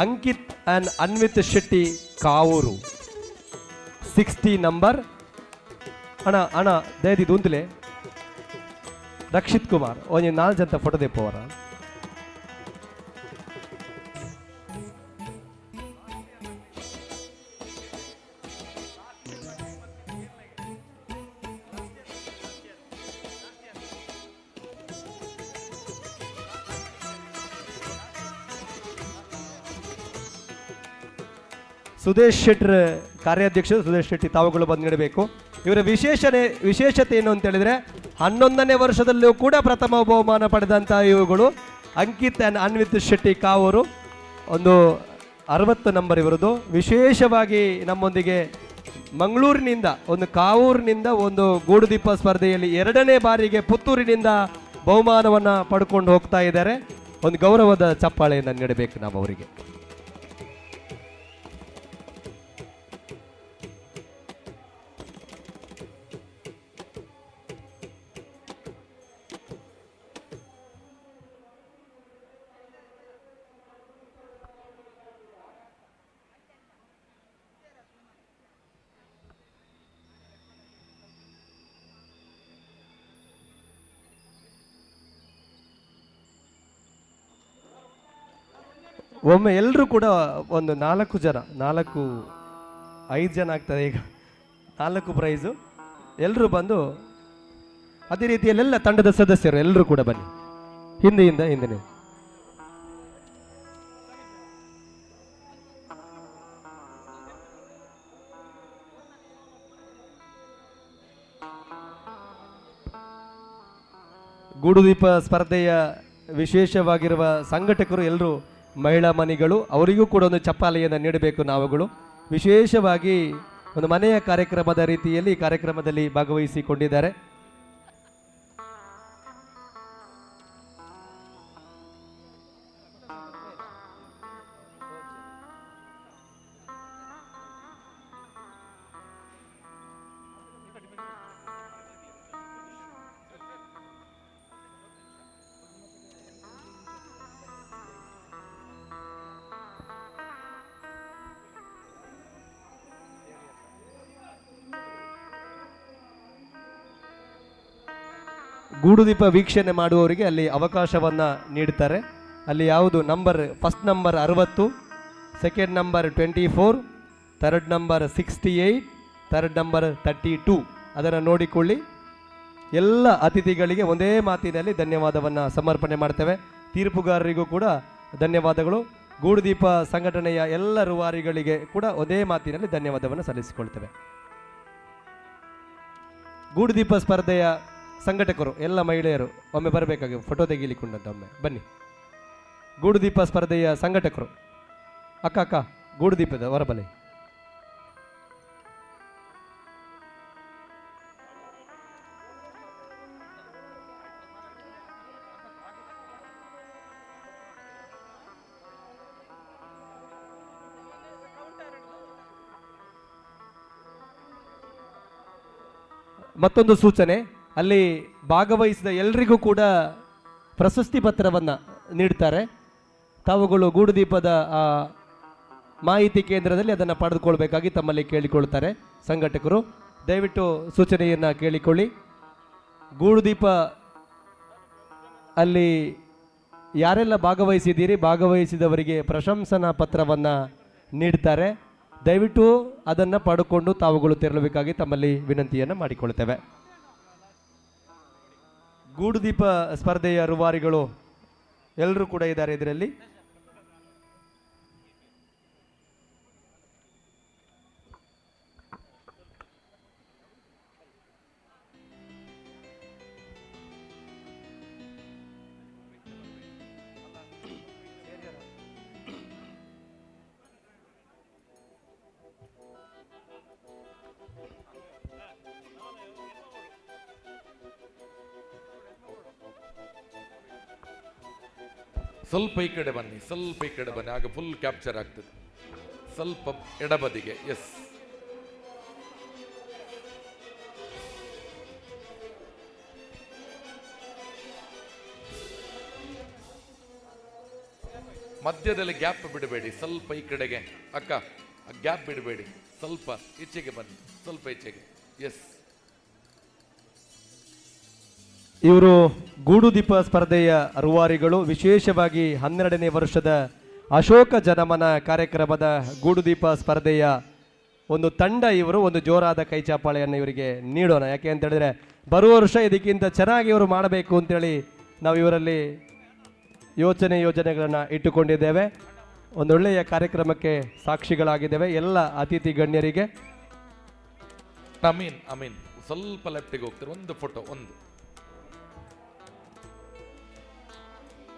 Ankit and Anvith Shetty Kavoor 60 number. ಅಣ್ಣ ದಯದಿ ದೂಂತಲೆ ರಕ್ಷಿತ್ ಕುಮಾರ್ ಒಂಜಿ 4 ಜನ ಫೋಟೋ ದೆಪ್ಪವರ. ಸುದೇಶ್ ಶೆಟ್ಟರ್ ಕಾರ್ಯಾಧ್ಯಕ್ಷರು ಸುದೇಶ್ ಶೆಟ್ಟಿ ತಾವುಗಳು ಬಂದು ನೀಡಬೇಕು. ಇವರ ವಿಶೇಷತೆ ಏನು ಅಂತ ಹೇಳಿದ್ರೆ 11ನೇ ವರ್ಷದಲ್ಲೂ ಕೂಡ ಪ್ರಥಮ ಬಹುಮಾನ ಪಡೆದಂಥ ಇವುಗಳು ಅಂಕಿತ್ ಆ್ಯಂಡ್ ಅನ್ವಿತ್ ಶೆಟ್ಟಿ ಕಾವೂರು ಒಂದು 60 ನಂಬರ್ ಇವರದು. ವಿಶೇಷವಾಗಿ ನಮ್ಮೊಂದಿಗೆ ಮಂಗಳೂರಿನಿಂದ ಒಂದು ಕಾವೂರಿನಿಂದ ಒಂದು ಗೂಡುದೀಪ ಸ್ಪರ್ಧೆಯಲ್ಲಿ 2ನೇ ಬಾರಿಗೆ ಪುತ್ತೂರಿನಿಂದ ಬಹುಮಾನವನ್ನು ಪಡ್ಕೊಂಡು ಹೋಗ್ತಾ ಇದ್ದಾರೆ. ಒಂದು ಗೌರವದ ಚಪ್ಪಾಳೆಯನ್ನು ನೀಡಬೇಕು ನಾವು ಅವರಿಗೆ. ಒಮ್ಮೆ ಎಲ್ಲರೂ ಕೂಡ ಒಂದು 4 ಜನ 5 ಜನ ಆಗ್ತದೆ ಈಗ 4 ಪ್ರೈಸು. ಎಲ್ಲರೂ ಬಂದು ಅದೇ ರೀತಿಯಲ್ಲೆಲ್ಲ ತಂಡದ ಸದಸ್ಯರು ಎಲ್ಲರೂ ಕೂಡ ಬನ್ನಿ, ಹಿಂದೆ ಗೂಡುದೀಪ ಸ್ಪರ್ಧೆಯ ವಿಶೇಷವಾಗಿರುವ ಸಂಘಟಕರು ಎಲ್ಲರೂ ಮಹಿಳಾ ಮಣಿಗಳು, ಅವರಿಗೂ ಕೂಡ ಒಂದು ಚಪ್ಪಾಳೆಯನ್ನು ನೀಡಬೇಕು ನಾವುಗಳು. ವಿಶೇಷವಾಗಿ ಒಂದು ಮನೆಯ ಕಾರ್ಯಕ್ರಮದ ರೀತಿಯಲ್ಲಿ ಈ ಕಾರ್ಯಕ್ರಮದಲ್ಲಿ ಭಾಗವಹಿಸಿಕೊಂಡಿದ್ದಾರೆ. ಗೂಡುದೀಪ ವೀಕ್ಷಣೆ ಮಾಡುವವರಿಗೆ ಅಲ್ಲಿ ಅವಕಾಶವನ್ನು ನೀಡ್ತಾರೆ. ಅಲ್ಲಿ ಯಾವುದು first number 60, second number 24, third number 68, third number 32 ಅದನ್ನು ನೋಡಿಕೊಳ್ಳಿ. ಎಲ್ಲ ಅತಿಥಿಗಳಿಗೆ ಒಂದೇ ಮಾತಿನಲ್ಲಿ ಧನ್ಯವಾದವನ್ನು ಸಮರ್ಪಣೆ ಮಾಡ್ತೇವೆ. ತೀರ್ಪುಗಾರರಿಗೂ ಕೂಡ ಧನ್ಯವಾದಗಳು. ಗೂಡುದೀಪ ಸಂಘಟನೆಯ ಎಲ್ಲ ರೂವಾರಿಗಳಿಗೆ ಕೂಡ ಒಂದೇ ಮಾತಿನಲ್ಲಿ ಧನ್ಯವಾದವನ್ನು ಸಲ್ಲಿಸಿಕೊಳ್ತೇವೆ. ಗೂಡುದೀಪ ಸ್ಪರ್ಧೆಯ ಸಂಘಟಕರು ಎಲ್ಲ ಮಹಿಳೆಯರು ಒಮ್ಮೆ ಬರಬೇಕಾಗಿ ಫೋಟೋ ತೆಗೀಲಿಕ್ಕುಂಟಂತ ಒಮ್ಮೆ ಬನ್ನಿ. ಗೂಡುದೀಪ ಸ್ಪರ್ಧೆಯ ಸಂಘಟಕರು ಅಕ್ಕ ಗೂಡುದೀಪದ ಹೊರಬಲೆ. ಮತ್ತೊಂದು ಸೂಚನೆ, ಅಲ್ಲಿ ಭಾಗವಹಿಸಿದ ಎಲ್ಲರಿಗೂ ಕೂಡ ಪ್ರಶಸ್ತಿ ಪತ್ರವನ್ನು ನೀಡ್ತಾರೆ. ತಾವುಗಳು ಗೂಡುದೀಪದ ಮಾಹಿತಿ ಕೇಂದ್ರದಲ್ಲಿ ಅದನ್ನು ಪಡೆದುಕೊಳ್ಬೇಕಾಗಿ ತಮ್ಮಲ್ಲಿ ಕೇಳಿಕೊಳ್ತಾರೆ ಸಂಘಟಕರು. ದಯವಿಟ್ಟು ಸೂಚನೆಯನ್ನು ಕೇಳಿಕೊಳ್ಳಿ. ಗೂಡುದೀಪ ಅಲ್ಲಿ ಯಾರೆಲ್ಲ ಭಾಗವಹಿಸಿದ್ದೀರಿ, ಭಾಗವಹಿಸಿದವರಿಗೆ ಪ್ರಶಂಸನಾ ಪತ್ರವನ್ನು ನೀಡ್ತಾರೆ. ದಯವಿಟ್ಟು ಅದನ್ನು ಪಡ್ಕೊಂಡು ತಾವುಗಳು ತೆರಳಬೇಕಾಗಿ ತಮ್ಮಲ್ಲಿ ವಿನಂತಿಯನ್ನು ಮಾಡಿಕೊಳ್ತೇವೆ. ಗೂಡುದೀಪ ಸ್ಪರ್ಧೆಯ ರೂವಾರಿಗಳು ಎಲ್ಲರೂ ಕೂಡ ಇದ್ದಾರೆ ಇದರಲ್ಲಿ. ಸ್ವಲ್ಪ ಈ ಕಡೆ ಬನ್ನಿ, ಆಗ ಫುಲ್ ಕ್ಯಾಪ್ಚರ್ ಆಗ್ತದೆ. ಸ್ವಲ್ಪ ಎಡಬದಿಗೆ. ಎಸ್, ಮಧ್ಯದಲ್ಲಿ ಗ್ಯಾಪ್ ಬಿಡಬೇಡಿ, ಸ್ವಲ್ಪ ಈ ಕಡೆಗೆ ಅಕ್ಕ ಗ್ಯಾಪ್ ಬಿಡಬೇಡಿ, ಸ್ವಲ್ಪ ಈಚೆಗೆ ಬನ್ನಿ, ಸ್ವಲ್ಪ ಈಚೆಗೆ. ಎಸ್, ಇವರು ಗೂಡುದೀಪ ಸ್ಪರ್ಧೆಯ ರೂವಾರಿಗಳು. ವಿಶೇಷವಾಗಿ 12ನೇ ವರ್ಷದ ಅಶೋಕ ಜನಮನ ಕಾರ್ಯಕ್ರಮದ ಗೂಡುದೀಪ ಸ್ಪರ್ಧೆಯ ಒಂದು ತಂಡ ಇವರು. ಒಂದು ಜೋರಾದ ಕೈಚಾಪಾಳೆಯನ್ನು ಇವರಿಗೆ ನೀಡೋಣ. ಯಾಕೆ ಅಂತ ಹೇಳಿದ್ರೆ ಬರುವ ವರ್ಷ ಇದಕ್ಕಿಂತ ಚೆನ್ನಾಗಿ ಇವರು ಮಾಡಬೇಕು ಅಂತೇಳಿ ನಾವು ಇವರಲ್ಲಿ ಯೋಜನೆಗಳನ್ನು ಇಟ್ಟುಕೊಂಡಿದ್ದೇವೆ. ಒಂದೊಳ್ಳೆಯ ಕಾರ್ಯಕ್ರಮಕ್ಕೆ ಸಾಕ್ಷಿಗಳಾಗಿದ್ದೇವೆ. ಎಲ್ಲ ಅತಿಥಿ ಗಣ್ಯರಿಗೆ ಅಮೀನ್ ಸ್ವಲ್ಪ ಲೆಫ್ಟಿಗೆ ಹೋಗ್ತಾರೆ. ಒಂದು ಫೋಟೋ, ಒಂದು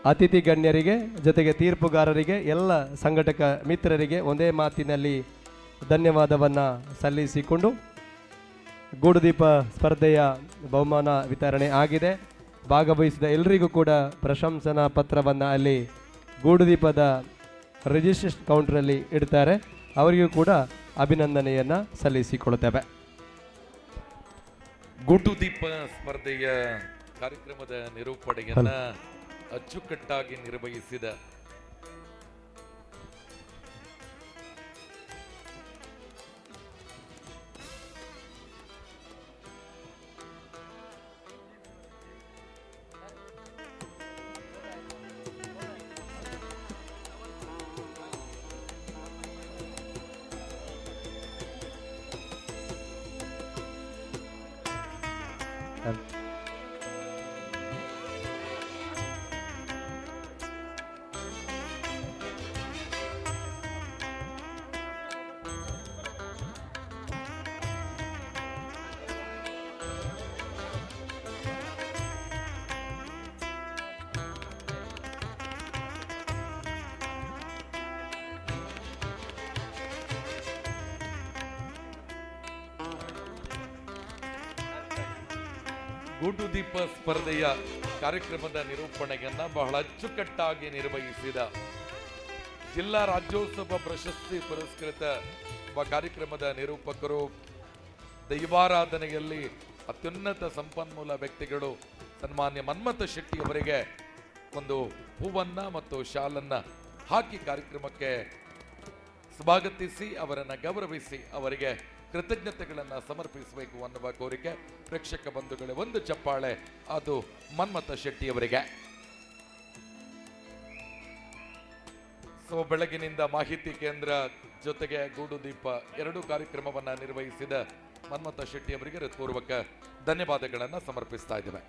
ಅತಿಥಿ ಗಣ್ಯರಿಗೆ ಜೊತೆಗೆ ತೀರ್ಪುಗಾರರಿಗೆ ಎಲ್ಲ ಸಂಘಟಕ ಮಿತ್ರರಿಗೆ ಒಂದೇ ಮಾತಿನಲ್ಲಿ ಧನ್ಯವಾದವನ್ನು ಸಲ್ಲಿಸಿಕೊಂಡು ಗೂಡುದೀಪ ಸ್ಪರ್ಧೆಯ ಬಹುಮಾನ ವಿತರಣೆ ಆಗಿದೆ. ಭಾಗವಹಿಸಿದ ಎಲ್ಲರಿಗೂ ಕೂಡ ಪ್ರಶಂಸನಾ ಪತ್ರವನ್ನು ಅಲ್ಲಿ ಗೂಡುದೀಪದ ರಿಜಿಸ್ಟ್ರೇಷನ್ ಕೌಂಟ್ರಲ್ಲಿ ಇಡ್ತಾರೆ. ಅವರಿಗೂ ಕೂಡ ಅಭಿನಂದನೆಯನ್ನು ಸಲ್ಲಿಸಿಕೊಳ್ಳುತ್ತೇವೆ. ಗೂಡುದೀಪ ಸ್ಪರ್ಧೆಯ ಕಾರ್ಯಕ್ರಮದ ನಿರೂಪಣೆಯನ್ನ ಅಚ್ಚುಕಟ್ಟಾಗಿ ನಿರ್ವಹಿಸಿದ ಗೂಡುದೀಪ ಸ್ಪರ್ಧೆಯ ಕಾರ್ಯಕ್ರಮದ ನಿರೂಪಣೆಯನ್ನ ಬಹಳ ಅಚ್ಚುಕಟ್ಟಾಗಿ ನಿರ್ವಹಿಸಿದ ಜಿಲ್ಲಾ ರಾಜ್ಯೋತ್ಸವ ಪ್ರಶಸ್ತಿ ಪುರಸ್ಕೃತ ಕಾರ್ಯಕ್ರಮದ ನಿರೂಪಕರು, ದೈವಾರಾಧನೆಯಲ್ಲಿ ಅತ್ಯುನ್ನತ ಸಂಪನ್ಮೂಲ ವ್ಯಕ್ತಿಗಳು ಸನ್ಮಾನ್ಯ ಮನ್ಮಥ ಶೆಟ್ಟಿ ಅವರಿಗೆ ಒಂದು ಹೂವನ್ನ ಮತ್ತು ಶಾಲನ್ನ ಹಾಕಿ ಕಾರ್ಯಕ್ರಮಕ್ಕೆ ಸ್ವಾಗತಿಸಿ ಅವರನ್ನು ಗೌರವಿಸಿ ಅವರಿಗೆ ಕೃತಜ್ಞತೆಗಳನ್ನು ಸಮರ್ಪಿಸಬೇಕು ಅನ್ನುವ ಕೋರಿಕೆ. ಪ್ರೇಕ್ಷಕ ಬಂಧುಗಳೇ, ಒಂದು ಚಪ್ಪಾಳೆ ಅದು ಮನ್ಮಥ ಶೆಟ್ಟಿ ಅವರಿಗೆ. ಬೆಳಗಿನಿಂದ ಮಾಹಿತಿ ಕೇಂದ್ರ ಜೊತೆಗೆ ಗೂಡುದೀಪ ಎರಡೂ ಕಾರ್ಯಕ್ರಮವನ್ನು ನಿರ್ವಹಿಸಿದ ಮನ್ಮಥ ಶೆಟ್ಟಿ ಅವರಿಗೆ ಹೃತ್ಪೂರ್ವಕ ಧನ್ಯವಾದಗಳನ್ನು ಸಮರ್ಪಿಸ್ತಾ ಇದ್ದೇವೆ.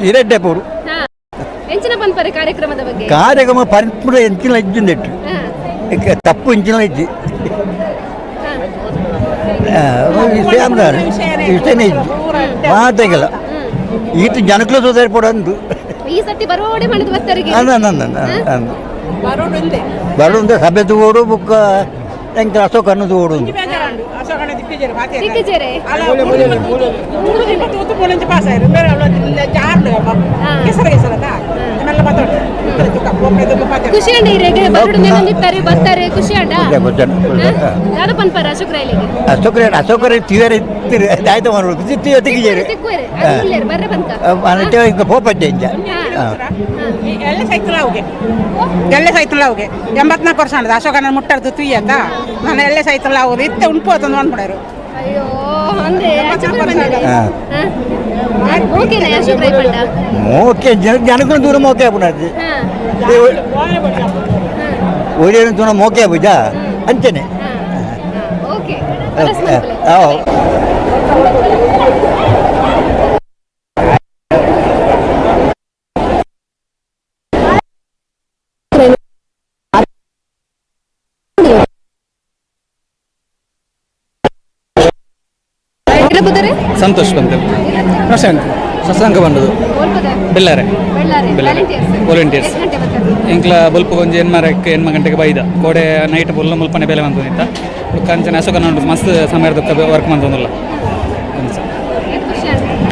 ಹಿರೇಡ್ಡೆಪೂರು ಎಂಚಿನ ಪನ್ಪರೆ ಕಾರ್ಯಕ್ರಮದ ಬಗ್ಗೆ ಕಾರ್ಯಕ್ರಮ ಪರಿಪೂರ್ಣ ಎಂಚಿನ ಇಜ್ಜಿಂದಿಟ್ಟು ತಪ್ಪು ಇಂಚಿನ ಇಜ್ಜಿ ವಿಷಯನೇ ಇಜ್ಜಿ ಮಾತಾಗಿಲ್ಲ ಈತ ಜನಕ್ಕೂ ಸೋದರಿಪಡ ಅಂದು ಈ ಸತಿ ಬರುವವಡೆ ಮಾಡಿದ ಭಕ್ತರಿಗೆ ಬರೋದು ಸಭೆದು ಓಡು ಬುಕ್ಕ ಎಂಕ ಅಶೋಕ ಅನ್ನೋದು ಓಡು ಖುಷಿ ಅಂಡ ಇರೆಗೆ ಬರುಡು ನೆನಂದಿತ್ತಾರೆ ಬರ್ತಾರೆ ಖುಷಿ ಅಂಡ ಯಾರು ಪನ್ಪರ ಅಶೋಕ್ ರೈಲಿಗೆ ಅಶೋಕರ ತೀವ್ರ ಇತ್ತಿರಿ ಆಯ್ತು ಮಾಡೋದು ತಿತ್ತಿ ತೆಗಿಜೇರಿ ಬರ್ರೆ ಬಂತ ಪೋಪಜ್ಜೆ ಇಂಜ ಎಳ್ಳೆ ಸೈತುಲಾವ್ಗೆ 84 ವರ್ಷ ಅಂಡದ ಅಶೋಕನ ಮುಟ್ಟರ್ದು ತುಯ್ಯತ ನಾನು ಎಳ್ಳೆ ಸೈತುಲಾವ್ದು ಇತ್ತೆ ಉಣ್ಪೋತಂದು ಅನ್ಬಿಡರು ಅಯ್ಯೋ ಅಂದ್ರೆ ಓಕೆನಾ ಅಶೋಕ್ ರೈ ಪಂಡ ಮೋಕೆ ಜನಕ್ಕೂ ದೂರ ಮೋಕೆ ಆಗ್ಬಿಡಾದು ಒಳ್ಳೆಯ ದೂರ ಮೋಕೆ ಆಗ್ಬಿಜ ಅಂಚನೆ ಓಕೆ ಸಂತೋಷ್ ಬಂದ ಪ್ರಶಾಂತ್ ಶಶಾಂಕ ಬಂದದು ಬೆಳ್ಳಾರೆ ವಾಲಂಟಿಯರ್ಸ್ ಇಂಕ್ಲ ಬುಲ್ಪ ಒಂಜಿ ಎನ್ಮಾರಕ್ಕೆ 8 ಗಂಟೆಗೆ ಬೈದ ಕೋಡೆ ನೈಟ್ ಬುಲ್ಲ ಮುಲ್ಪನೆ ಬೆಲೆ ಬಂದಿತ್ತ ಕಂಚನೆ ಅಶೋಕ ನೋಡಿ ಮಸ್ತ್ ಸಮಯದ ವರ್ಕ್ ಮಾಡ್ತಂದಿಲ್ಲ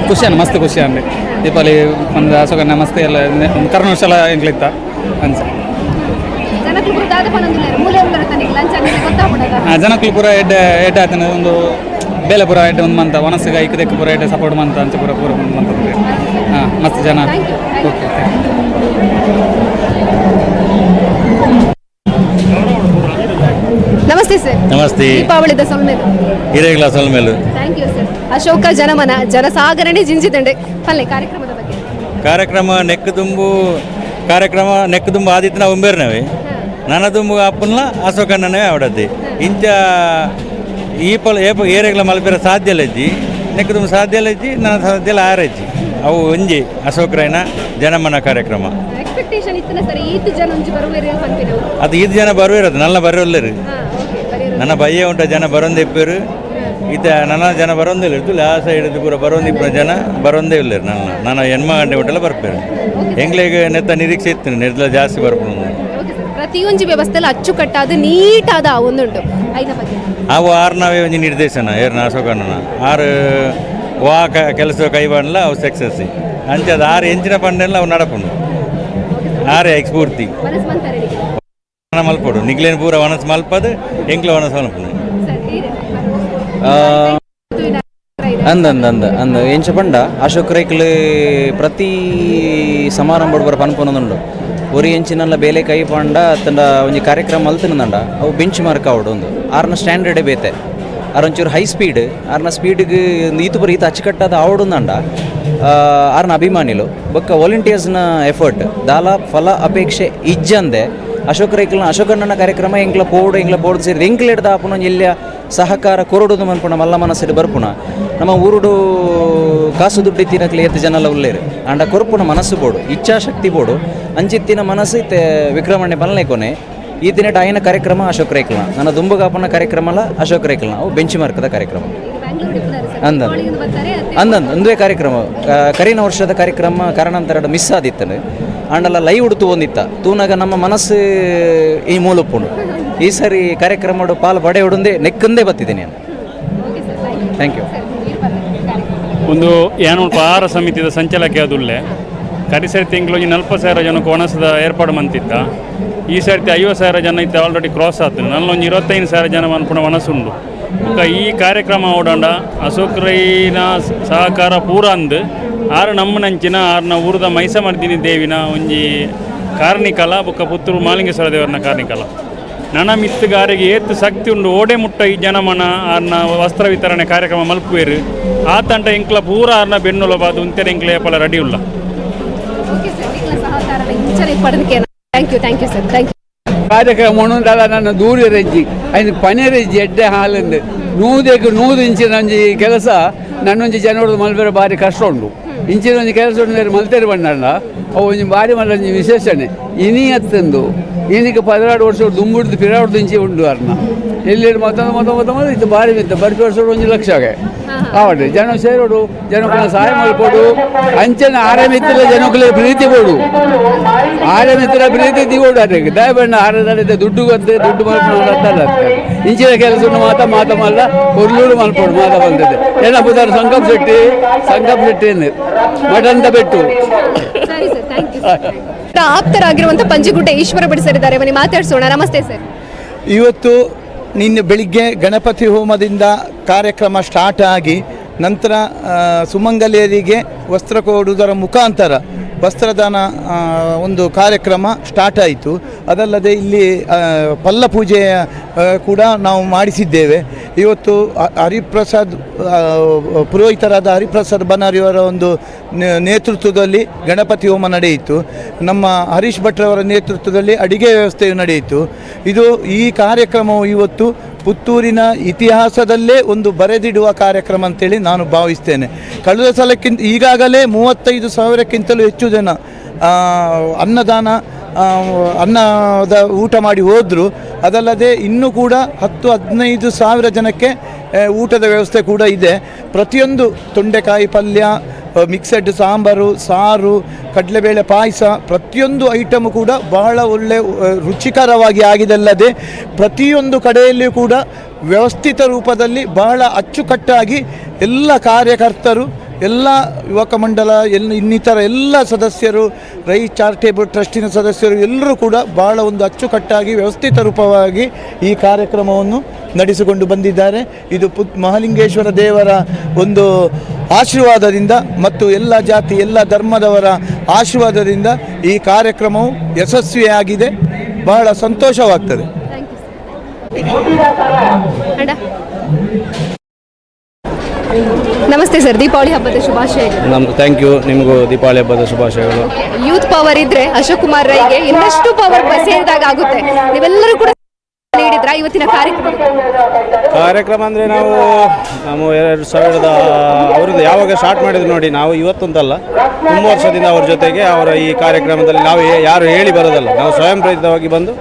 ಖುಷಿ ಮಸ್ತ್ ಖುಷಿ ಅಂದೆ ದೀಪಾವಳಿ ಒಂದು ಅಶೋಕನ ಮಸ್ತ್ ಎಲ್ಲ ಕರ್ನೋತ್ಸವ ಎಂಗ್ಲಿತ್ತ ಅನ್ಸ ಜನಕ್ಕೂ ಪೂರ ಎಡ್ಡೆ ಆತನ ಒಂದು ಬೇಲೆ ಪೂರ ಎಡ್ಡೆ ಒಂದು ಮಂತ ಒಣಸಿಗೆ ಐಕದಕ್ಕೆ ಪೂರ ಎಡ್ಡೆ ಸಪೋರ್ಟ್ ಮಂತ ಅಂಚೆ ಪೂರ ಪೂರ ಮಂತ ಹಾಂ ಮಸ್ತ್ ಜನ ಓಕೆ ನಮಸ್ತೆ ಸರ್. ನಮಸ್ತೆ. ದೀಪಾವಳಿದ ಸೊಲ್ಮೇಲು ಹಿರೇಗ್ಲ ಸೊಲ್ಮೇಲು. Thank you sir. Ashoka Janamana ಜನಸಾಗರಣೆ ಜಿಂಜಿದಂಡೆ ಪಲ್ಲೆ ಕಾರ್ಯಕ್ರಮದ ಬಗ್ಗೆ ಕಾರ್ಯಕ್ರಮ ನೆಕ್ಕದುಂಬು ಆದಿತ್ಯನ ಒಂಬೇರ್ನವೆ ನನ್ನ ದುಂಬು ಅಪ್ಪನ ಅಶೋಕಣ್ಣನೇ ಅವಡದ್ದಿ ಇಂಚ ಈ ಏರೆಗ್ಲ ಮಲ್ಪೆರ ಸಾಧ್ಯ ಇಜ್ಜಿ ನೆಕ್ಕದುಂಬು ಸಾಧ್ಯ ಇಜ್ಜಿ ನನ್ನ ಸಾಧ್ಯ ಆರಜ್ಜಿ ಅವು ಒಂಜಿ ಅಶೋಕರೈನ ಜನಮನ ಕಾರ್ಯಕ್ರಮ ಎಕ್ಸ್ಪೆಕ್ಟೇಷನ್ ಇತ್ತನ ಸರ್ ಈತ್ ಜನ ಒಂಜಿ ಬರುವೇರಿ ಪನ್ಪಿನ ಅದು ಈದ್ ಜನ ಬರುವಿರೋದು ನನ್ನ ಬರೋಲ್ಲರು ನನ್ನ ಬಯ್ಯ ಉಂಟ ಜನ ಬರೋಂದೇ ಇಪ್ಪರು ಈತ ನನ್ನ ಜನ ಬರೋಂದೇ ಇರ್ತು ಆ ಸೈಡ್ ಪೂರ ಬರೋಂದಿಪ್ಪ ಜನ ಬರೋಂದೇ ಇಲ್ಲರು ನನ್ನ ಹೆಣ್ಮ ಗಂಟೆ ಉಂಟೆಲ್ಲ ಬರ್ಪೇರು ಹೆಂಗ್ಲಿಗೆ ನೆತ್ತ ನಿರೀಕ್ಷೆ ಇತ್ತು ನೆತ್ತಲ ಜಾಸ್ತಿ ಬರ್ಬೋದು ಪ್ರತಿಯೊಂದು ವ್ಯವಸ್ಥೆಲ್ಲ ಅಚ್ಚುಕಟ್ಟಾದ ನೀಟಾದ ಒಂದುಂಟು ಐದ ಬಗ್ಗೆ ಅವು ಆರ್ನವೇ ಒಂಜಿ ನಿರ್ದೇಶನ ಏರ್ನ ಅಶೋಕಣ್ಣನ ಆರು ಕೆಲಸ ಕೈ ಮಾಡಲ್ಲ ಅವು ಸಕ್ಸಸ್ ಅಂಚೆ ಅದು ಆರು ಎಂಚಿನ ಪಂಡೆಲ್ಲ ಅವು ನಡಪುಂಡು ಆರೇ ಸ್ಫೂರ್ತಿ ಮಲ್ಪಡು ನಿಗ್ಲೇನು ಪೂರ ವನಸ್ ಮಲ್ಪದು ಎಂಕ್ಲ ವನಸ್ ಮಲ್ಪುಂಡು ಅಂದ ಎಂಚ ಪಂಡ ಅಶೋಕ್ ರೈಕ್ಲು ಪ್ರತಿ ಸಮಾರಂಭ ಬರ ಪನ್ಪೊಂದುಂಡು ಒರಿ ಎಂಚಿನಲ್ಲ ಬೇಲೆ ಕೈ ಪಂಡ ತಂಡ ಒಂಜಿ ಕಾರ್ಯಕ್ರಮ ಮಲ್ತನಂಡ ಅವು ಬೆಂಚ್ ಮಾರ್ಕ್ ಆವಡು ಒಂದು ಆರ್ನ ಸ್ಟ್ಯಾಂಡರ್ಡೇ ಬೇತೆ ಆರೊಂಚೂರು ಹೈ ಸ್ಪೀಡ್ ಆರ್ನ ಸ್ಪೀಡ್ಗೆ ಈತು ಬರೀ ಈತ ಅಚ್ಚುಕಟ್ಟಾದ ಆವಡುಂದಂಡ ಆರ್ನ ಅಭಿಮಾನಿಲು ಬೊಕ್ಕ ವಾಲಂಟಿಯರ್ಸ್ನ ಎಫರ್ಟ್ ದಾಲ ಫಲ ಅಪೇಕ್ಷೆ ಇಜ್ಜಂದೆ ಅಶೋಕ್ ಅಶೋಕಣ್ಣನ ಕಾರ್ಯಕ್ರಮ ಎಂಕ್ಲ ಪೋಡು ಸೇರಿ ಎಂಕ್ಲ ಹಿಡ್ದ ಆಪುನ ಎಲ್ಲಿಯ ಸಹಕಾರ ಕೊರಡುದು ಮನ್ಪುಣ ಮಲ್ಲ ಮನಸ್ಸಿಗೆ ಬರ್ಪುಣ ನಮ್ಮ ಊರುಡು ಕಾಸು ದುಡ್ಡು ತಿನ್ನಕ್ಲಿ ಎತ್ತು ಜನ ಎಲ್ಲ ಉಳ್ಳೇರು ಅಂಡ ಕೊರಪುನ ಮನಸ್ಸು ಬೋಡು ಇಚ್ಛಾಶಕ್ತಿ ಬೋಡು ಅಂಚಿತ್ತಿನ ಮನಸ್ಸು ವಿಕ್ರಮಣ್ಯ ಬಲ್ಲೆ ಕೊನೆ ಈ ದಿನ ಆಯನ ಕಾರ್ಯಕ್ರಮ ಅಶೋಕ್ ರೈಕ್ಲ ನನ್ನ ದುಂಬಗಾಪನ ಕಾರ್ಯಕ್ರಮ ಅಲ್ಲ ಅಶೋಕ್ ರೈಕ್ಲ ಅವು ಬೆಂಚ್ ಮಾರ್ಕದ ಕಾರ್ಯಕ್ರಮ ಒಂದೇ ಕಾರ್ಯಕ್ರಮ ಕರಿನ ವರ್ಷದ ಕಾರ್ಯಕ್ರಮ ಕಾರಣಾಂತರ ಮಿಸ್ ಆದಿತ್ತನು ಅಂಡಲ್ಲ ಲೈವ್ ಉಡ್ತು ಒಂದಿತ್ತ ತೂನಾಗ ನಮ್ಮ ಮನಸ್ಸು ಈ ಮೂಲಪ್ಪುಂಡು ಈ ಸರಿ ಕಾರ್ಯಕ್ರಮ ಪಾಲು ಬಡೆ ಉಡಂದೆ ನೆಕ್ಕಂದೇ ಬತ್ತಿದ್ದೀನಿ ನಾನು. Thank you. ಒಂದು ಏನು ಆಹಾರ ಸಮಿತಿದ ಸಂಚಾಲಕ ಅದುಲ್ಲೆ ಕರಿಸರಿ ತಿಂಗಳು 40,000 ಜನಕ್ಕೆ ಒಣಸದ ಏರ್ಪಾಡು ಮಂತಿದ್ದ ಈ ಸರ್ತಿ 50,000 ಜನ ಇತ್ತು ಆಲ್ರೆಡಿ ಕ್ರಾಸ್ ಆಗ್ತದೆ ನಲ್ಲೊಂದು 25,000 ಜನ ಅನ್ಪುಣ ಮನಸ್ಸುಂಡು ಈ ಕಾರ್ಯಕ್ರಮ ಓಡಾಂಡ ಅಶೋಕ್ ರೈನ ಸಹಕಾರ ಪೂರ ಅಂದು ಆರು ನಮ್ಮನಂಚಿನ ಆರ್ನ ಊರದ ಮೈಸಮರ್ದಿನಿ ದೇವಿನ ಒಂಜಿ ಕಾರ್ಣಿಕಲ ಬೊಕ್ಕ ಪುತ್ತೂರು ಮಾಲಿಂಗೇಶ್ವರ ದೇವರನ ಕಾರ್ಣಿಕಲ ನನ ಮಿತ್ತುಗಾರಿಗೆ ಏತ್ತು ಶಕ್ತಿ ಉಂಡು ಓಡೆ ಮುಟ್ಟ ಈ ಜನಮನ ಆರ್ನ ವಸ್ತ್ರ ವಿತರಣೆ ಕಾರ್ಯಕ್ರಮ ಮಲ್ಪುವೇರು ಆ ತಂಟ ಎಂಕ್ಲ ಪೂರ ಆರ್ನ ಬೆನ್ನುಲಬಾದು ಉಂತೆರ ಎಂಕ್ಲ ಏಪಲ ರೆಡಿ ಉಲ್ಲ. ಕಾರ್ಯಕ್ರಮ ನನ್ನ ದೂರ ರಜ್ಜಿ ಐದು ಪನೆ ರಜ್ಜಿ ಎಡ್ಡೆ ಹಾಲಂದು ನೂದು ಇಂಚಿನ ಒಂಜಿ ಕೆಲಸ ನನ್ನೊಂಜಿ ಜನೋಡು ಮಲ್ಪೆರ ಭಾರಿ ಕಷ್ಟ ಉಂಡು ಇಂಚಿನ ಒಂಜಿ ಕೆಲಸ ಉಂಡು ಮಲ್ತೇರು ಬಂಡಣ್ಣ ಅವು ಒಂಜಿ ಭಾರಿ ಮಲ್ಲೊಂಜಿ ವಿಶೇಷಣೆ ಇನಿ ಅತ್ತಂದು ಏನಕ್ಕೆ 16 ವರ್ಷ ದುಂಬುಡ್ದು ಪಿರಾಡ್ದು ಇಂಚಿ ಉಂಡು ಅರ್ನ ಎಲ್ಲಿ ಮೊತ್ತ ಇದು ಭಾರಿ ಬಿತ್ತು ಬರ್ಪಿ ವರ್ಷ 1 ಲಕ್ಷಗೆ ಆವಡ್ರಿ ಜನ ಸೇರೋಡು ಜನಕ್ಕೂ ಸಹಾಯ ಮಾಡ್ಕೊಡು ಅಂಚನ ಆರಾಮಿತ್ತಿಲ್ಲ ಜನಕ್ಕೂ ಪ್ರೀತಿ ಕೊಡು ಆರಾಮಿತ್ತಿರ ಪ್ರೀತಿ ದಿಗೋಡು ಅದಕ್ಕೆ ದಯಬಣ್ಣ ಆರದಲ್ಲಿದ್ದ ದುಡ್ಡು ಗೊತ್ತೆ ದುಡ್ಡು ಮಾಡ್ಕೊಂಡು ಇಂಚಿನ ಕೆಲಸವನ್ನು ಮಾತ ಮಲ್ಲ ಕೊರ್ಲೂರು ಮಲ್ಪೋಡು ಮಾತ ಬಂದಿದೆ ಏನ ಬುಧಾರ ಸಂಕಪ್ ಶೆಟ್ಟಿ ಮಠಂತ ಬೆಟ್ಟು. ಆಪ್ತರಾಗಿರುವಂತ ಪಂಜಿಗುಡ್ಡೆ ಈಶ್ವರ ಭಟ್ ಸರ್ ಇದ್ದಾರೆ, ಬನ್ನಿ ಮಾತಾಡ್ಸೋಣ. ನಮಸ್ತೆ ಸರ್. ಇವತ್ತು ನಿನ್ನೆ ಬೆಳಿಗ್ಗೆ ಗಣಪತಿ ಹೋಮದಿಂದ ಕಾರ್ಯಕ್ರಮ ಸ್ಟಾರ್ಟ್ ಆಗಿ ನಂತರ ಸುಮಂಗಲಿಯರಿಗೆ ವಸ್ತ್ರ ಕೊಡುವುದರ ಮುಖಾಂತರ ವಸ್ತ್ರದಾನ ಒಂದು ಕಾರ್ಯಕ್ರಮ ಸ್ಟಾರ್ಟ್ ಆಯಿತು. ಅದಲ್ಲದೆ ಇಲ್ಲಿ ಪಲ್ಲ ಪೂಜೆಯ ಕೂಡ ನಾವು ಮಾಡಿಸಿದ್ದೇವೆ. ಇವತ್ತು ಹರಿಪ್ರಸಾದ್ ಪುರೋಹಿತರಾದ ಹರಿಪ್ರಸಾದ್ ಬನಾರಿಯವರ ಒಂದು ನೇತೃತ್ವದಲ್ಲಿ ಗಣಪತಿ ಹೋಮ ನಡೆಯಿತು. ನಮ್ಮ ಹರೀಶ್ ಭಟ್ರವರ ನೇತೃತ್ವದಲ್ಲಿ ಅಡಿಗೆ ವ್ಯವಸ್ಥೆಯು ನಡೆಯಿತು. ಈ ಕಾರ್ಯಕ್ರಮವು ಇವತ್ತು ಪುತ್ತೂರಿನ ಇತಿಹಾಸದಲ್ಲೇ ಒಂದು ಬರೆದಿಡುವ ಕಾರ್ಯಕ್ರಮ ಅಂತೇಳಿ ನಾನು ಭಾವಿಸ್ತೇನೆ. ಕಳೆದ ಸಲಕ್ಕಿಂತ ಈಗಾಗಲೇ 35,000ಕ್ಕಿಂತಲೂ ಹೆಚ್ಚು ಜನ ಅನ್ನದ ಊಟ ಮಾಡಿ ಹೋದರು. ಅದಲ್ಲದೆ ಇನ್ನೂ ಕೂಡ 10-15 ಸಾವಿರ ಜನಕ್ಕೆ ಊಟದ ವ್ಯವಸ್ಥೆ ಕೂಡ ಇದೆ. ಪ್ರತಿಯೊಂದು ತೊಂಡೆಕಾಯಿ ಪಲ್ಯ, ಮಿಕ್ಸೆಡ್ ಸಾಂಬಾರು, ಸಾರು, ಕಡಲೆಬೇಳೆ ಪಾಯಸ, ಪ್ರತಿಯೊಂದು ಐಟಮು ಕೂಡ ಬಹಳ ಒಳ್ಳೆ ರುಚಿಕರವಾಗಿ ಆಗಿದಲ್ಲದೆ ಪ್ರತಿಯೊಂದು ಕಡೆಯಲ್ಲಿಯೂ ಕೂಡ ವ್ಯವಸ್ಥಿತ ರೂಪದಲ್ಲಿ ಬಹಳ ಅಚ್ಚುಕಟ್ಟಾಗಿ ಎಲ್ಲ ಕಾರ್ಯಕರ್ತರು, ಎಲ್ಲ ಯುವಕ ಮಂಡಲ, ಇನ್ನಿತರ ಎಲ್ಲ ಸದಸ್ಯರು, ರೈ ಚಾರಿಟೇಬಲ್ ಟ್ರಸ್ಟಿನ ಸದಸ್ಯರು ಎಲ್ಲರೂ ಕೂಡ ಬಹಳ ಒಂದು ಅಚ್ಚುಕಟ್ಟಾಗಿ ವ್ಯವಸ್ಥಿತ ರೂಪವಾಗಿ ಈ ಕಾರ್ಯಕ್ರಮವನ್ನು ನಡೆಸಿಕೊಂಡು ಬಂದಿದ್ದಾರೆ. ಇದು ಮಹಾಲಿಂಗೇಶ್ವರ ದೇವರ ಒಂದು ಆಶೀರ್ವಾದದಿಂದ ಮತ್ತು ಎಲ್ಲ ಜಾತಿ ಎಲ್ಲ ಧರ್ಮದವರ ಆಶೀರ್ವಾದದಿಂದ ಈ ಕಾರ್ಯಕ್ರಮವು ಯಶಸ್ವಿಯಾಗಿದೆ. ಬಹಳ ಸಂತೋಷವಾಗ್ತದೆ. ನಮಸ್ತೆ ಸರ್, ದೀಪಾವಳಿ ಹಬ್ಬದ ಶುಭಾಶಯಗಳು. ನಮ್ದು ಥ್ಯಾಂಕ್ ಯು, ನಿಮಗೂ ದೀಪಾವಳಿ ಹಬ್ಬದ ಶುಭಾಶಯಗಳು. ಯೂತ್ ಪವರ್ ಇದ್ರೆ ಅಶೋಕ್ ಕುಮಾರ್ ರೈಗೆ ಇನ್ನಷ್ಟು ಪವರ್ ಸೇರಿದಾಗ ಆಗುತ್ತೆ. ನೀವೆಲ್ಲರೂ ಕೂಡ ನೀಡಿದ್ರ ಇವತ್ತಿನ ಕಾರ್ಯಕ್ರಮ ಅಂದರೆ ನಾವು 2000 ಅವ್ರದ್ದು ಯಾವಾಗ ಸ್ಟಾರ್ಟ್ ಮಾಡಿದ್ರು ನೋಡಿ, ನಾವು ಇವತ್ತೊಂದಲ್ಲ ತುಂಬ ವರ್ಷದಿಂದ ಅವ್ರ ಜೊತೆಗೆ ಅವರ ಈ ಕಾರ್ಯಕ್ರಮದಲ್ಲಿ ನಾವು ಯಾರು ಹೇಳಿ ಬರೋದಲ್ಲ, ನಾವು ಸ್ವಯಂ ಪ್ರೇರಿತವಾಗಿ ಬಂದು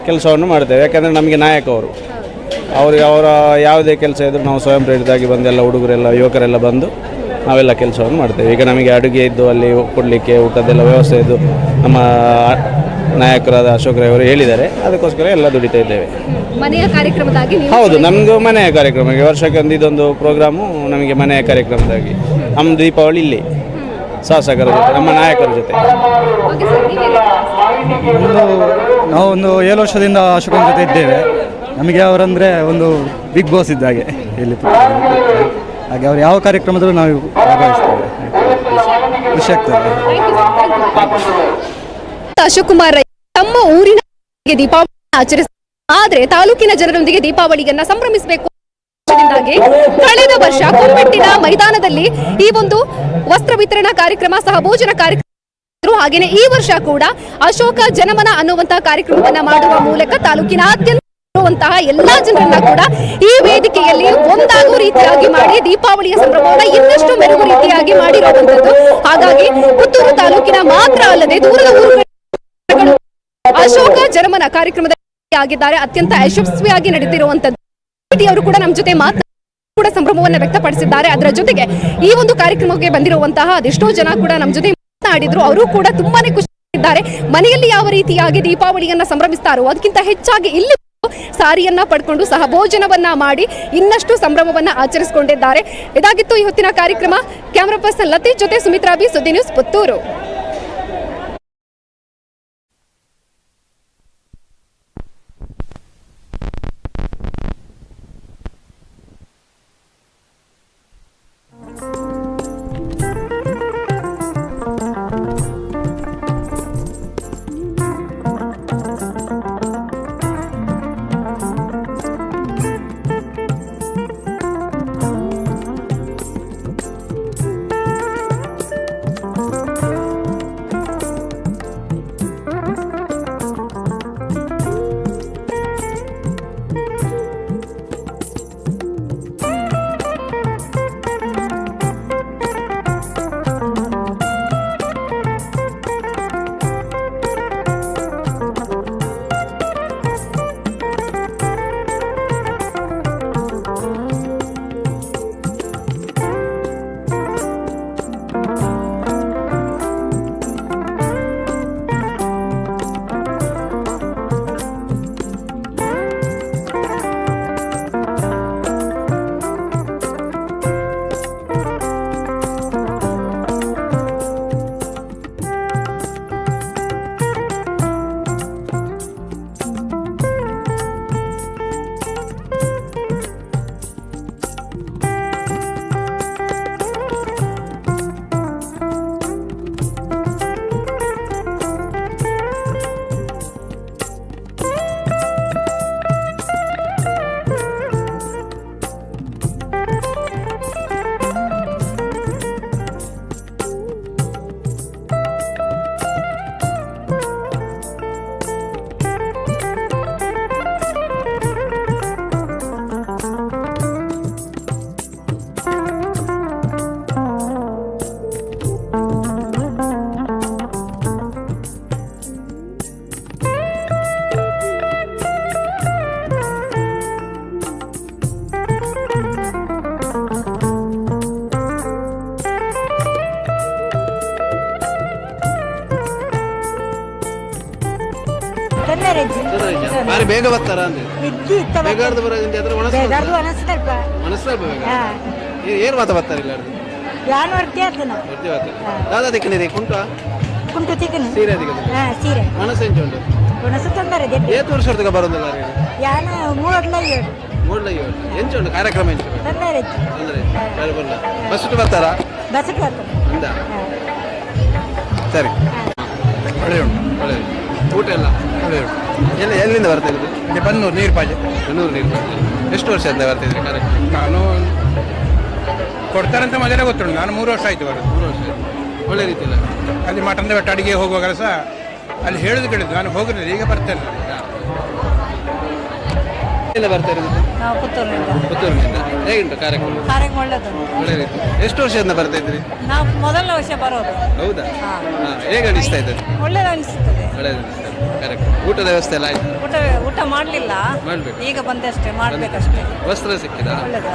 ಕೆಲಸವನ್ನು ಮಾಡ್ತೇವೆ. ಯಾಕೆಂದರೆ ನಮಗೆ ನಾಯಕ ಅವರಿಗೆ ಅವರ ಯಾವುದೇ ಕೆಲಸ ಇದ್ದರೂ ನಾವು ಸ್ವಯಂ ಪ್ರೇರಿತವಾಗಿ ಬಂದು ಎಲ್ಲ ಹುಡುಗರೆಲ್ಲ ಯುವಕರೆಲ್ಲ ಬಂದು ನಾವೆಲ್ಲ ಕೆಲಸವನ್ನು ಮಾಡ್ತೇವೆ. ಈಗ ನಮಗೆ ಅಡುಗೆ ಇದ್ದು ಅಲ್ಲಿ ಕೊಡಲಿಕ್ಕೆ ಊಟದ್ದೆಲ್ಲ ವ್ಯವಸ್ಥೆ ಇದ್ದು ನಮ್ಮ ನಾಯಕರಾದ ಅಶೋಕ್ ರೈ ಅವರು ಹೇಳಿದ್ದಾರೆ, ಅದಕ್ಕೋಸ್ಕರ ಎಲ್ಲ ದುಡಿತಾ ಇದ್ದೇವೆ. ಮನೆಯ ಕಾರ್ಯಕ್ರಮದಾಗಿ ಹೌದು, ನಮ್ಮದು ಮನೆಯ ಕಾರ್ಯಕ್ರಮ. ವರ್ಷಕ್ಕೆ ಇದೊಂದು ಪ್ರೋಗ್ರಾಮು ನಮಗೆ ಮನೆಯ ಕಾರ್ಯಕ್ರಮದಾಗಿ. ನಮ್ಮ ದೀಪಾವಳಿ ಇಲ್ಲಿ ಶಾಸಕರ ಜೊತೆ, ನಮ್ಮ ನಾಯಕರ ಜೊತೆ. ನಾವು ಒಂದು 7 ವರ್ಷದಿಂದ ಅಶೋಕನ ಜೊತೆ ಇದ್ದೇವೆ. ನಮಗೆ ಅವರಂದರೆ ಒಂದು ಬಿಗ್ ಬಾಸ್ ಇದ್ದಾಗೆ ಇಲ್ಲಿ, ಹಾಗೆ ಅವರು ಯಾವ ಕಾರ್ಯಕ್ರಮದಲ್ಲೂ ನಾವು ಭಾಗವಹಿಸ್ತೇವೆ. ಖುಷಿ ಆಗ್ತದೆ. ಅಶೋಕ್ ಕುಮಾರ್ ರೈ ತಮ್ಮ ಊರಿನ ದೀಪಾವಳಿ ಆಚರಿಸ, ಆದ್ರೆ ತಾಲೂಕಿನ ಜನರೊಂದಿಗೆ ದೀಪಾವಳಿಯನ್ನ ಸಂಭ್ರಮಿಸಬೇಕು. ಕಳೆದ ವರ್ಷ ಕೊಪ್ಪೆಟ್ಟಿನ ಮೈದಾನದಲ್ಲಿ ಈ ಒಂದು ವಸ್ತ್ರ ವಿತರಣಾ ಕಾರ್ಯಕ್ರಮ ಸಹ ಭೋಜನ ಕಾರ್ಯಕ್ರಮ ಹಾಗೇನೆ ಈ ವರ್ಷ ಕೂಡ ಅಶೋಕ ಜನಮನ ಅನ್ನುವಂತಹ ಕಾರ್ಯಕ್ರಮವನ್ನ ಮಾಡುವ ಮೂಲಕ ತಾಲೂಕಿನಾದ್ಯಂತ ಎಲ್ಲಾ ಜನರನ್ನ ಕೂಡ ಈ ವೇದಿಕೆಯಲ್ಲಿ ಒಂದಾಗುವ ರೀತಿಯಾಗಿ ಮಾಡಿ ದೀಪಾವಳಿಯ ಸಂಭ್ರಮವನ್ನ ಇನ್ನಷ್ಟು ಮೆರುಗು ರೀತಿಯಾಗಿ ಮಾಡಿರುವಂತದ್ದು. ಹಾಗಾಗಿ ಪುತ್ತೂರು ತಾಲೂಕಿನ ಮಾತ್ರ ಅಲ್ಲದೆ ದೂರದ ಊರುಗಳು ಅಶೋಕ ಜನಮನ ಕಾರ್ಯಕ್ರಮದಲ್ಲಿ ಆಗಿದ್ದಾರೆ. ಅತ್ಯಂತ ಯಶಸ್ವಿಯಾಗಿ ನಡೆದಿರುವಂತದ್ದು. ಅವರು ಕೂಡ ನಮ್ಮ ಜೊತೆ ಕೂಡ ಸಂಭ್ರಮವನ್ನ ವ್ಯಕ್ತಪಡಿಸಿದ್ದಾರೆ. ಅದರ ಜೊತೆಗೆ ಈ ಒಂದು ಕಾರ್ಯಕ್ರಮಕ್ಕೆ ಬಂದಿರುವಂತಹ ಅದೆಷ್ಟೋ ಜನ ಕೂಡ ನಮ್ಮ ಜೊತೆ ಮಾತನಾಡಿದ್ರು. ಅವರು ಕೂಡ ತುಂಬಾನೇ ಖುಷಿಯಾಗಿದ್ದಾರೆ. ಮನೆಯಲ್ಲಿ ಯಾವ ರೀತಿಯಾಗಿ ದೀಪಾವಳಿಯನ್ನ ಸಂಭ್ರಮಿಸ್ತಾರೋ ಅದಕ್ಕಿಂತ ಹೆಚ್ಚಾಗಿ ಇಲ್ಲಿ ಸಾರಿಯನ್ನ ಪಡ್ಕೊಂಡು ಸಹ ಭೋಜನವನ್ನ ಮಾಡಿ ಇನ್ನಷ್ಟು ಸಂಭ್ರಮವನ್ನ ಆಚರಿಸಿಕೊಂಡಿದ್ದಾರೆ. ಇದಾಗಿತ್ತು ಇವತ್ತಿನ ಕಾರ್ಯಕ್ರಮ. ಕ್ಯಾಮರಾ ಪರ್ಸನ್ ಲತೀಶ್ ಜೊತೆ ಸುಮಿತ್ರಾ ಬಿ, ಸುದ್ದಿ ನ್ಯೂಸ್, ಪುತ್ತೂರು. ಬೇಗ ಬರ್ತಾರ ಏನ್ ಮಾತ ಬರ್ತಾರೆ ದಾದಾ ತಿಕ್ಕನಿದೆ ಕುಂಟ ಕುಂಟು ತಿಕ್ಕನಿ ಸೀರೆ ಸೀರೆ ಮನಸ್ಸು ಎಂಚುಂಡು ಮನಸ್ಸು ತೊಂದರೆ ಏತ್ ವರ್ಷ ಬರೋದಿಲ್ಲ ಯಾನ ಮೂಡ್ಲ ಎಂಚುಂಡು ಕಾರ್ಯಕ್ರಮ ಎಂಚು ತೊಂದರೆ ಬಸ್ ಬರ್ತಾರಾ ಬಸ್ ಬರ್ತಾರೆ ಸರಿ ಒಳ್ಳೆ ಉಂಟು ಒಳ್ಳೆ ಊಟ ಎಲ್ಲ ಒಳ್ಳೆ ಉಂಟು ಎಲ್ಲಿಂದ ಬರ್ತಾ ಇರೋದು ಬನ್ನೂರು ನೀರು ಪಾಜೆ ಎಷ್ಟು ವರ್ಷದಿಂದ ಬರ್ತಿದ್ರಿ ಕಾರ್ಯಕ್ರಮ ನಾನು ಕೊಡ್ತಾರಂತ ಮೊದಲೇ ಗೊತ್ತುಂಟು. ನಾನು 3 ವರ್ಷ ಆಯ್ತು ಬರೋದು. 3 ವರ್ಷ ಒಳ್ಳೆ ರೀತಿಯಲ್ಲಿ ಅಲ್ಲಿ ಮಠದ ಬೆಟ್ಟ ಅಡಿಗೆ ಹೋಗುವಾಗ ಸಹ ಅಲ್ಲಿ ಹೇಳಿದ್ರು ಕೇಳಿದ್ದು. ನಾನು ಹೋಗಿರಲಿಲ್ಲ, ಈಗ ಬರ್ತೇನೆ. ಬರ್ತಾ ಇರೋದು ನಾವು ಪುತ್ತೂರಿನಿಂದ. ಹೇಗುಂಟು ಕಾರ್ಯಕ್ರಮ? ಒಳ್ಳೆದು. ಒಳ್ಳೆ ರೀತಿ. ಎಷ್ಟು ವರ್ಷದಿಂದ ಬರ್ತಾ ಇದ್ರಿ? ನಾವು ಮೊದಲನೇ ವರ್ಷ ಬರೋದು. ಹೌದಾ? ಹೇಗೆ ಅನಿಸ್ತಾ ಇದ್ದಾರೆ? ಒಳ್ಳೇದು ಅನಿಸ್ತದೆ. ಒಳ್ಳೆದು ಕಾರ್ಯಕ್ರಮ. ಊಟದ ವ್ಯವಸ್ಥೆ ಎಲ್ಲ ಆಯ್ತು? ಊಟ ಮಾಡಲಿಲ್ಲ, ಮಾಡ್ಬೇಕು. ಈಗ ಬಂದಷ್ಟೇ, ಮಾಡ್ಬೇಕಷ್ಟೇ. ವಸ್ತ್ರ ಸಿಕ್ಕಿದ? ಒಳ್ಳೆದು.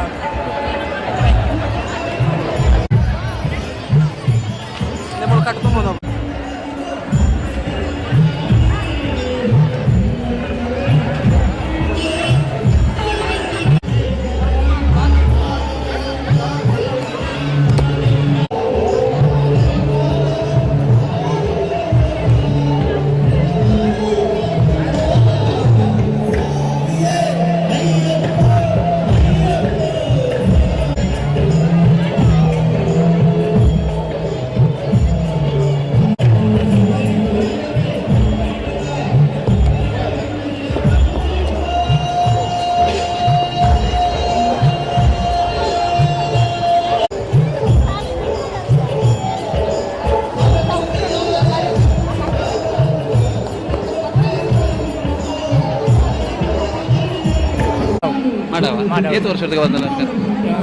ಏತು ವರ್ಷಕ್ಕೆ ಬಂದಲ್ಲ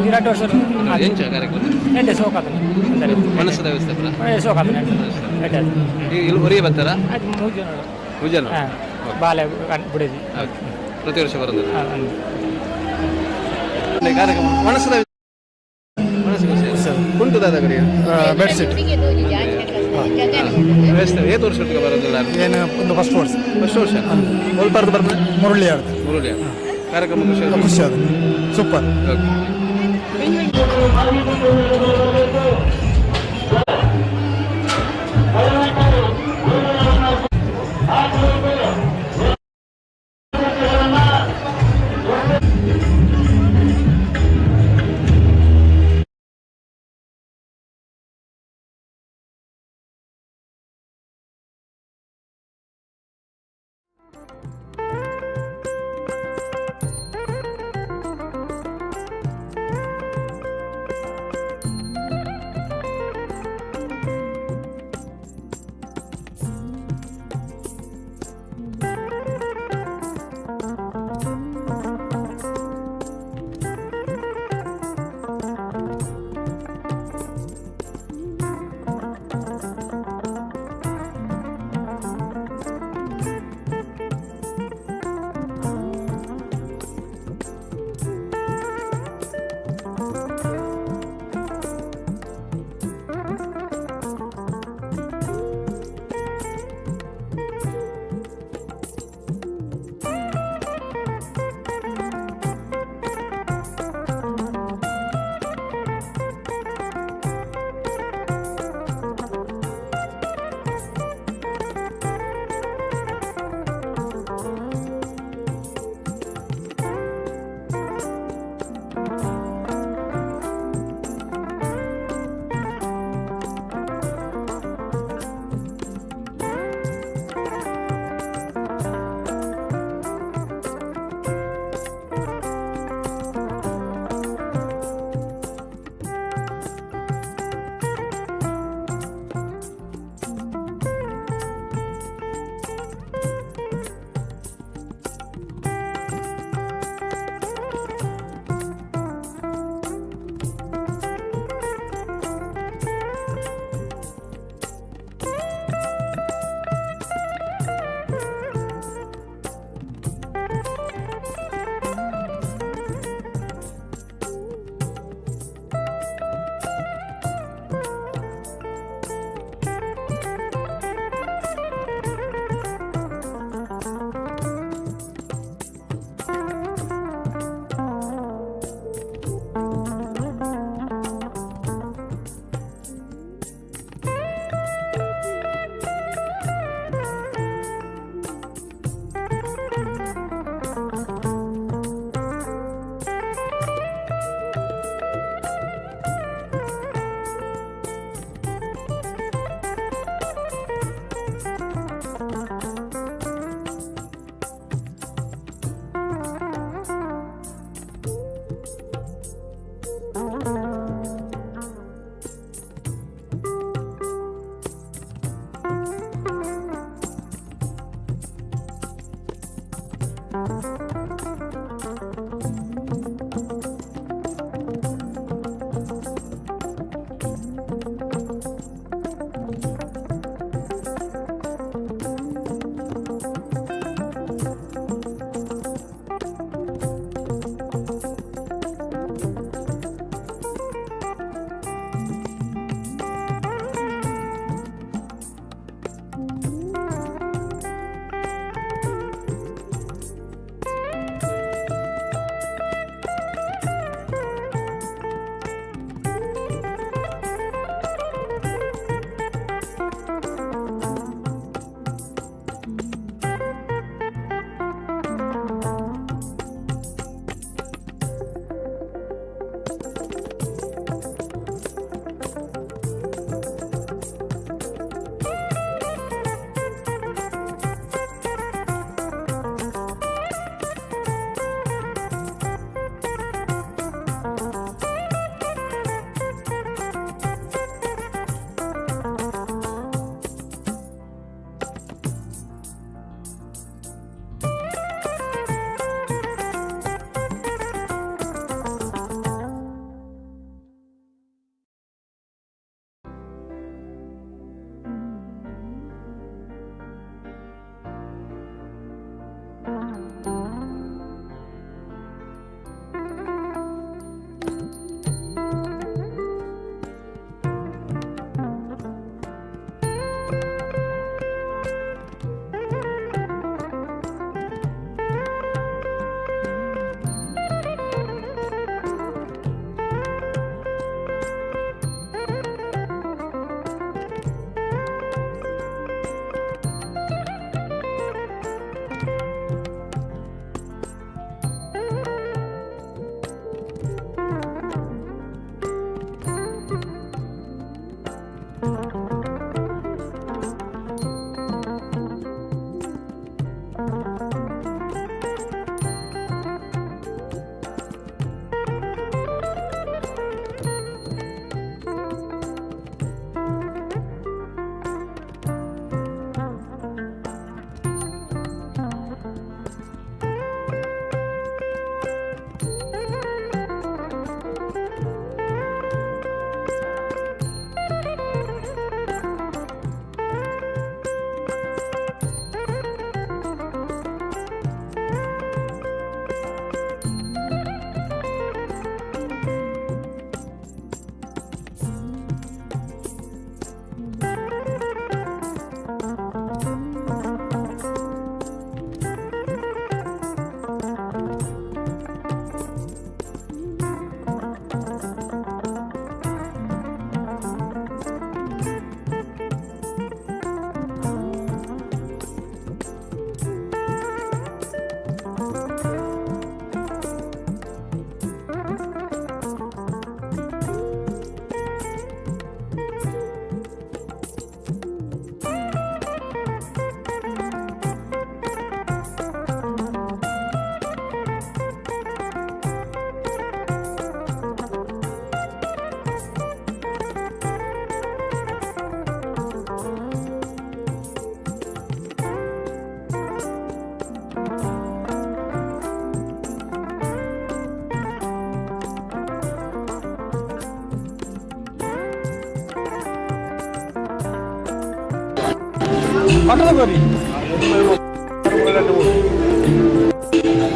ವಿರಾಟ್ ವರ್ಷ ಎಂಚ ಕಾರ್ಯಕ್ರಮ ಎಂಟೆ ಸೋಕಾತನೆ ಅಂದರೆ ಮನಸ್ಸದ ವ್ಯವಸ್ಥೆ ಪುರ ಸೋಕಾತನೆ ಇಲ್ಲಿ ಹೊರಿಗೆ ಬರ್ತಾರಾ ಭುಜನ ಬಾಲೆ ಬಿಡಿದಿ ಪ್ರತಿ ವರ್ಷ ಬರೋದು ಕಾರ್ಯಕ್ರಮ ಮನಸ್ಸದ ಉಂಟು ದಾದಾಗರಿಗೆ ಬೆಡ್ಶೀಟ್ ವ್ಯವಸ್ಥೆ ಏತು ವರ್ಷಕ್ಕೆ ಬರೋದಿಲ್ಲ ಏನು ಒಂದು ಫಸ್ಟ್ ವರ್ಷ ಒಲ್ಪಾರ್ದು ಬರ್ತದೆ ಮುರುಳಿ ಆಡ್ದು ಮುರುಳಿ ಕಾರ್ಯಕ್ರಮ ಖುಷಿ ಆದ ಸೂಪರ್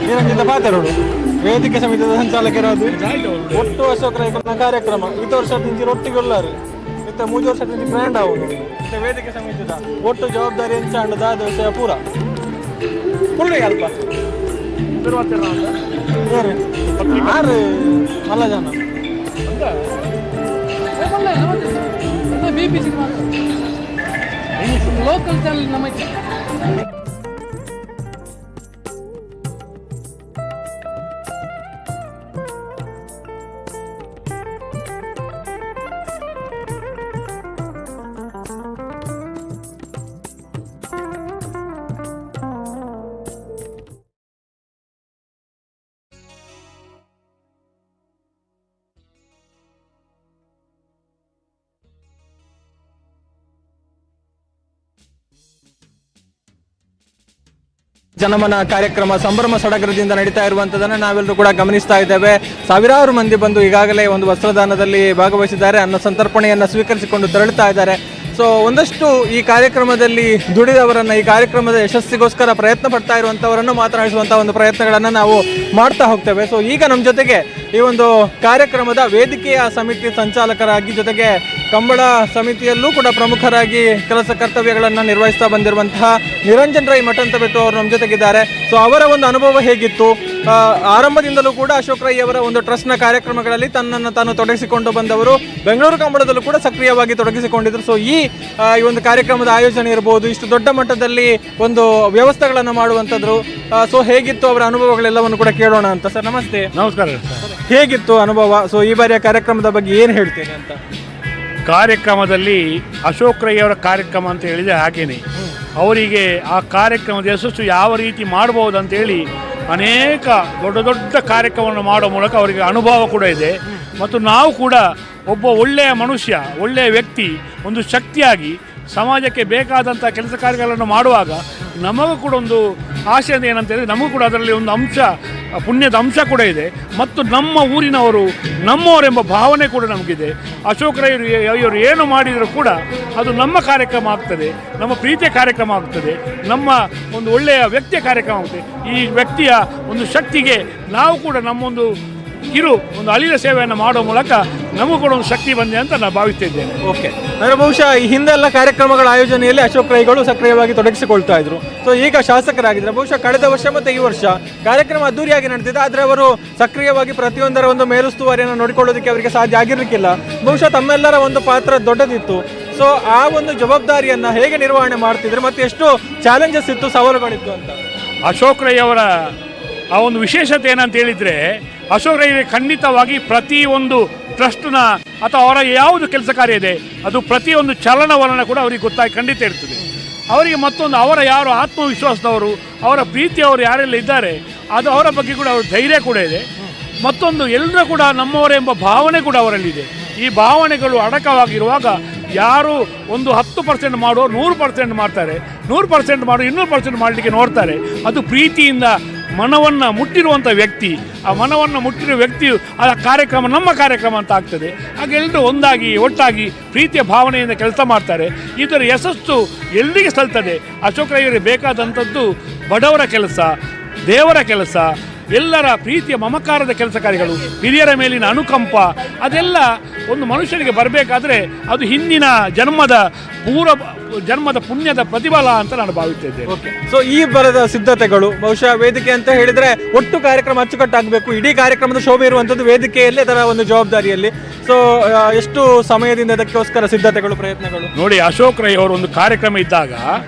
ನಿರಂಜಿತ ಪಾತೆರೋಡು ವೇದಿಕೆ ಸಮಿತಿಯ ಸಂಚಾಲಕರಾದ ಒಟ್ಟು ಅಶೋಕ್ ರೈಕಲ್ನ ಕಾರ್ಯಕ್ರಮ ಇತ್ತು ವರ್ಷದಿಂದ ಒಟ್ಟಿಗೆ ಉಳ್ಳಾರು ಇತ್ತ 3 ವರ್ಷದಿಂದ ಗ್ರ್ಯಾಂಡ್ ಆಗುದು ಇತ್ತ ವೇದಿಕೆ ಸಮಿತಿದ ಒಟ್ಟು ಜವಾಬ್ದಾರಿ ಎಂಚಾಂಡದ ವಿಷಯ ಪೂರ ಪುಳ್ಳಿ ಅಲ್ಪ ಆರು ಮಲ್ಲ ಜನ ಲೋಕಲ್ ಚಾನಲ್ ನಮಗೆ ಜನಮನ ಕಾರ್ಯಕ್ರಮ ಸಂಭ್ರಮ ಸಡಗರದಿಂದ ನಡೀತಾ ಇರುವಂಥದ್ದನ್ನು ನಾವೆಲ್ಲರೂ ಕೂಡ ಗಮನಿಸ್ತಾ ಇದ್ದೇವೆ. ಸಾವಿರಾರು ಮಂದಿ ಬಂದು ಈಗಾಗಲೇ ಒಂದು ವಸ್ತ್ರದಾನದಲ್ಲಿ ಭಾಗವಹಿಸಿದ್ದಾರೆ, ಅನ್ನ ಸಂತರ್ಪಣೆಯನ್ನು ಸ್ವೀಕರಿಸಿಕೊಂಡು ತೆರಳುತ್ತಾ ಇದ್ದಾರೆ. ಸೊ ಒಂದಷ್ಟು ಈ ಕಾರ್ಯಕ್ರಮದಲ್ಲಿ ದುಡಿದವರನ್ನು, ಈ ಕಾರ್ಯಕ್ರಮದ ಯಶಸ್ಸಿಗೋಸ್ಕರ ಪ್ರಯತ್ನ ಪಡ್ತಾ ಇರುವಂಥವರನ್ನು ಮಾತನಾಡಿಸುವಂಥ ಒಂದು ಪ್ರಯತ್ನಗಳನ್ನು ನಾವು ಮಾಡ್ತಾ ಹೋಗ್ತೇವೆ. ಸೊ ಈಗ ನಮ್ಮ ಜೊತೆಗೆ ಈ ಒಂದು ಕಾರ್ಯಕ್ರಮದ ವೇದಿಕೆಯ ಸಮಿತಿ ಸಂಚಾಲಕರಾಗಿ, ಜೊತೆಗೆ ಕಂಬಳ ಸಮಿತಿಯಲ್ಲೂ ಕೂಡ ಪ್ರಮುಖರಾಗಿ ಕೆಲಸ ಕರ್ತವ್ಯಗಳನ್ನು ನಿರ್ವಹಿಸ್ತಾ ಬಂದಿರುವಂತಹ ನಿರಂಜನ್ ರೈ ಮಠಂತಬೆಟ್ಟು ಅವರು ನಮ್ಮ ಜೊತೆಗಿದ್ದಾರೆ. ಸೊ ಅವರ ಒಂದು ಅನುಭವ ಹೇಗಿತ್ತು, ಆರಂಭದಿಂದಲೂ ಕೂಡ ಅಶೋಕ್ ರೈ ಅವರ ಒಂದು ಟ್ರಸ್ಟ್ನ ಕಾರ್ಯಕ್ರಮಗಳಲ್ಲಿ ತನ್ನನ್ನು ತಾನು ತೊಡಗಿಸಿಕೊಂಡು ಬಂದವರು, ಬೆಂಗಳೂರು ಕಂಬಳದಲ್ಲೂ ಕೂಡ ಸಕ್ರಿಯವಾಗಿ ತೊಡಗಿಸಿಕೊಂಡಿದ್ದರು. ಸೊ ಈ ಒಂದು ಕಾರ್ಯಕ್ರಮದ ಆಯೋಜನೆ ಇರ್ಬೋದು, ಇಷ್ಟು ದೊಡ್ಡ ಮಟ್ಟದಲ್ಲಿ ಒಂದು ವ್ಯವಸ್ಥೆಗಳನ್ನು ಮಾಡುವಂಥದ್ದು, ಸೊ ಹೇಗಿತ್ತು ಅವರ ಅನುಭವಗಳೆಲ್ಲವನ್ನು ಕೂಡ ಕೇಳೋಣ ಅಂತ. ಸರ್ ನಮಸ್ತೆ. ನಮಸ್ಕಾರ. ಹೇಗಿತ್ತು ಅನುಭವ? ಸೊ ಈ ಬಾರಿಯ ಕಾರ್ಯಕ್ರಮದ ಬಗ್ಗೆ ಏನು ಹೇಳ್ತೇನೆ ಅಂತ. ಕಾರ್ಯಕ್ರಮದಲ್ಲಿ ಅಶೋಕ್ ರೈ ಅವರ ಕಾರ್ಯಕ್ರಮ ಅಂತ ಹೇಳಿದರೆ ಹಾಗೇನೆ ಅವರಿಗೆ ಆ ಕಾರ್ಯಕ್ರಮದ ಯಶಸ್ಸು ಯಾವ ರೀತಿ ಮಾಡ್ಬೋದು ಅಂತೇಳಿ ಅನೇಕ ದೊಡ್ಡ ದೊಡ್ಡ ಕಾರ್ಯಕ್ರಮವನ್ನು ಮಾಡೋ ಮೂಲಕ ಅವರಿಗೆ ಅನುಭವ ಕೂಡ ಇದೆ. ಮತ್ತು ನಾವು ಕೂಡ ಒಬ್ಬ ಒಳ್ಳೆಯ ಮನುಷ್ಯ, ಒಳ್ಳೆಯ ವ್ಯಕ್ತಿ, ಒಂದು ಶಕ್ತಿಯಾಗಿ ಸಮಾಜಕ್ಕೆ ಬೇಕಾದಂಥ ಕೆಲಸ ಕಾರ್ಯಗಳನ್ನು ಮಾಡುವಾಗ ನಮಗೂ ಕೂಡ ಒಂದು ಆಸೆ ಅಂತ ಏನಂತೇಳಿದರೆ, ನಮಗೂ ಕೂಡ ಅದರಲ್ಲಿ ಒಂದು ಅಂಶ, ಪುಣ್ಯದ ಅಂಶ ಕೂಡ ಇದೆ. ಮತ್ತು ನಮ್ಮ ಊರಿನವರು ನಮ್ಮವರೆಂಬ ಭಾವನೆ ಕೂಡ ನಮಗಿದೆ. ಅಶೋಕ್ ರೈ ಅವರು ಏನು ಮಾಡಿದರೂ ಕೂಡ ಅದು ನಮ್ಮ ಕಾರ್ಯಕ್ರಮ ಆಗ್ತದೆ, ನಮ್ಮ ಪ್ರೀತಿಯ ಕಾರ್ಯಕ್ರಮ ಆಗ್ತದೆ, ನಮ್ಮ ಒಂದು ಒಳ್ಳೆಯ ವ್ಯಕ್ತಿಯ ಕಾರ್ಯಕ್ರಮ ಆಗ್ತದೆ. ಈ ವ್ಯಕ್ತಿಯ ಒಂದು ಶಕ್ತಿಗೆ ನಾವು ಕೂಡ ನಮ್ಮೊಂದು ಒಂದು ಅಳಿದ ಸೇವೆಯನ್ನು ಮಾಡುವ ಮೂಲಕ ನಮಗೂ ಕೂಡ ಒಂದು ಶಕ್ತಿ ಬಂದಿದೆ ಅಂತ ನಾನು ಭಾವಿಸ್ತಿದ್ದೇನೆ. ಓಕೆ, ಅಂದರೆ ಬಹುಶಃ ಈ ಹಿಂದೆಲ್ಲ ಕಾರ್ಯಕ್ರಮಗಳ ಆಯೋಜನೆಯಲ್ಲಿ ಅಶೋಕ್ ರೈಗಳು ಸಕ್ರಿಯವಾಗಿ ತೊಡಗಿಸಿಕೊಳ್ತಾ ಇದ್ರು. ಸೊ ಈಗ ಶಾಸಕರಾಗಿದ್ದಾರೆ. ಬಹುಶಃ ಕಳೆದ ವರ್ಷ ಮತ್ತು ಈ ವರ್ಷ ಕಾರ್ಯಕ್ರಮ ಅದ್ದೂರಿಯಾಗಿ ನಡೆದಿದೆ, ಆದರೆ ಅವರು ಸಕ್ರಿಯವಾಗಿ ಪ್ರತಿಯೊಂದರ ಒಂದು ಮೇಲುಸ್ತುವಾರಿಯನ್ನು ನೋಡಿಕೊಳ್ಳೋದಕ್ಕೆ ಅವರಿಗೆ ಸಾಧ್ಯ ಆಗಿರಲಿಕ್ಕಿಲ್ಲ. ಬಹುಶಃ ತಮ್ಮೆಲ್ಲರ ಒಂದು ಪಾತ್ರ ದೊಡ್ಡದಿತ್ತು. ಸೊ ಆ ಒಂದು ಜವಾಬ್ದಾರಿಯನ್ನು ಹೇಗೆ ನಿರ್ವಹಣೆ ಮಾಡ್ತಿದ್ರು ಮತ್ತು ಎಷ್ಟು ಚಾಲೆಂಜಸ್ ಇತ್ತು, ಸವಾಲುಗಳಿತ್ತು ಅಂತ? ಅಶೋಕ್ ರೈ ಅವರ ಆ ಒಂದು ವಿಶೇಷತೆ ಏನಂತ ಹೇಳಿದರೆ, ಅಶೋಕ್ ರೈ ಖಂಡಿತವಾಗಿ ಪ್ರತಿಯೊಂದು ಟ್ರಸ್ಟ್ನ ಅಥವಾ ಅವರ ಯಾವುದು ಕೆಲಸ ಕಾರ್ಯ ಇದೆ ಅದು ಪ್ರತಿಯೊಂದು ಚಲನವಲನ ಕೂಡ ಅವರಿಗೆ ಗೊತ್ತಾಗಿ ಖಂಡಿತ ಇರ್ತದೆ. ಅವರಿಗೆ ಮತ್ತೊಂದು ಅವರ ಯಾರು ಆತ್ಮವಿಶ್ವಾಸದವರು, ಅವರ ಪ್ರೀತಿಯವರು ಯಾರೆಲ್ಲ ಇದ್ದಾರೆ ಅದು ಅವರ ಬಗ್ಗೆ ಕೂಡ ಅವ್ರ ಧೈರ್ಯ ಕೂಡ ಇದೆ. ಮತ್ತೊಂದು ಎಲ್ಲರೂ ಕೂಡ ನಮ್ಮವರೇ ಎಂಬ ಭಾವನೆ ಕೂಡ ಅವರಲ್ಲಿದೆ. ಈ ಭಾವನೆಗಳು ಅಡಕವಾಗಿರುವಾಗ ಯಾರು ಒಂದು 10% ಮಾಡೋ 100% ಮಾಡ್ತಾರೆ, 100% ಮಾಡೋ 200% ಮಾಡಲಿಕ್ಕೆ ನೋಡ್ತಾರೆ. ಅದು ಪ್ರೀತಿಯಿಂದ ಮನವನ್ನು ಮುಟ್ಟಿರುವಂಥ ವ್ಯಕ್ತಿ, ಆ ಮನವನ್ನು ಮುಟ್ಟಿರುವ ವ್ಯಕ್ತಿಯು ಆ ಕಾರ್ಯಕ್ರಮ ನಮ್ಮ ಕಾರ್ಯಕ್ರಮ ಅಂತ ಆಗ್ತದೆ. ಹಾಗೆ ಎಲ್ಲರೂ ಒಂದಾಗಿ ಒಟ್ಟಾಗಿ ಪ್ರೀತಿಯ ಭಾವನೆಯಿಂದ ಕೆಲಸ ಮಾಡ್ತಾರೆ. ಇದರ ಯಶಸ್ಸು ಎಲ್ಲಿಗೆ ಸಲ್ತದೆ. ಅಶೋಕ್ ರೈ ಅವರಿಗೆ ಬೇಕಾದಂಥದ್ದು ಬಡವರ ಕೆಲಸ, ದೇವರ ಕೆಲಸ, ಎಲ್ಲರ ಪ್ರೀತಿಯ ಮಮಕಾರದ ಕೆಲಸ ಕಾರ್ಯಗಳು, ಹಿರಿಯರ ಮೇಲಿನ ಅನುಕಂಪ, ಅದೆಲ್ಲ ಒಂದು ಮನುಷ್ಯನಿಗೆ ಬರಬೇಕಾದ್ರೆ ಅದು ಹಿಂದಿನ ಜನ್ಮದ ಪುಣ್ಯದ ಪ್ರತಿಫಲ ಅಂತ ನಾನು ಭಾವಿಸ್ತಿದ್ದೇನೆ. ಓಕೆ, ಸೊ ಈ ಬರದ ಸಿದ್ಧತೆಗಳು ಬಹುಶಃ ವೇದಿಕೆ ಅಂತ ಹೇಳಿದರೆ ಒಟ್ಟು ಕಾರ್ಯಕ್ರಮ ಅಚ್ಚುಕಟ್ಟಾಗಬೇಕು, ಇಡೀ ಕಾರ್ಯಕ್ರಮದ ಶೋಭೆ ಇರುವಂಥದ್ದು ವೇದಿಕೆಯಲ್ಲಿ, ಅದರ ಒಂದು ಜವಾಬ್ದಾರಿಯಲ್ಲಿ. ಸೊ ಎಷ್ಟು ಸಮಯದಿಂದ ಇದಕ್ಕೋಸ್ಕರ ಸಿದ್ಧತೆಗಳು, ಪ್ರಯತ್ನಗಳು? ನೋಡಿ, ಅಶೋಕ್ ರೈ ಅವರು ಒಂದು ಕಾರ್ಯಕ್ರಮ ಇದ್ದಾಗ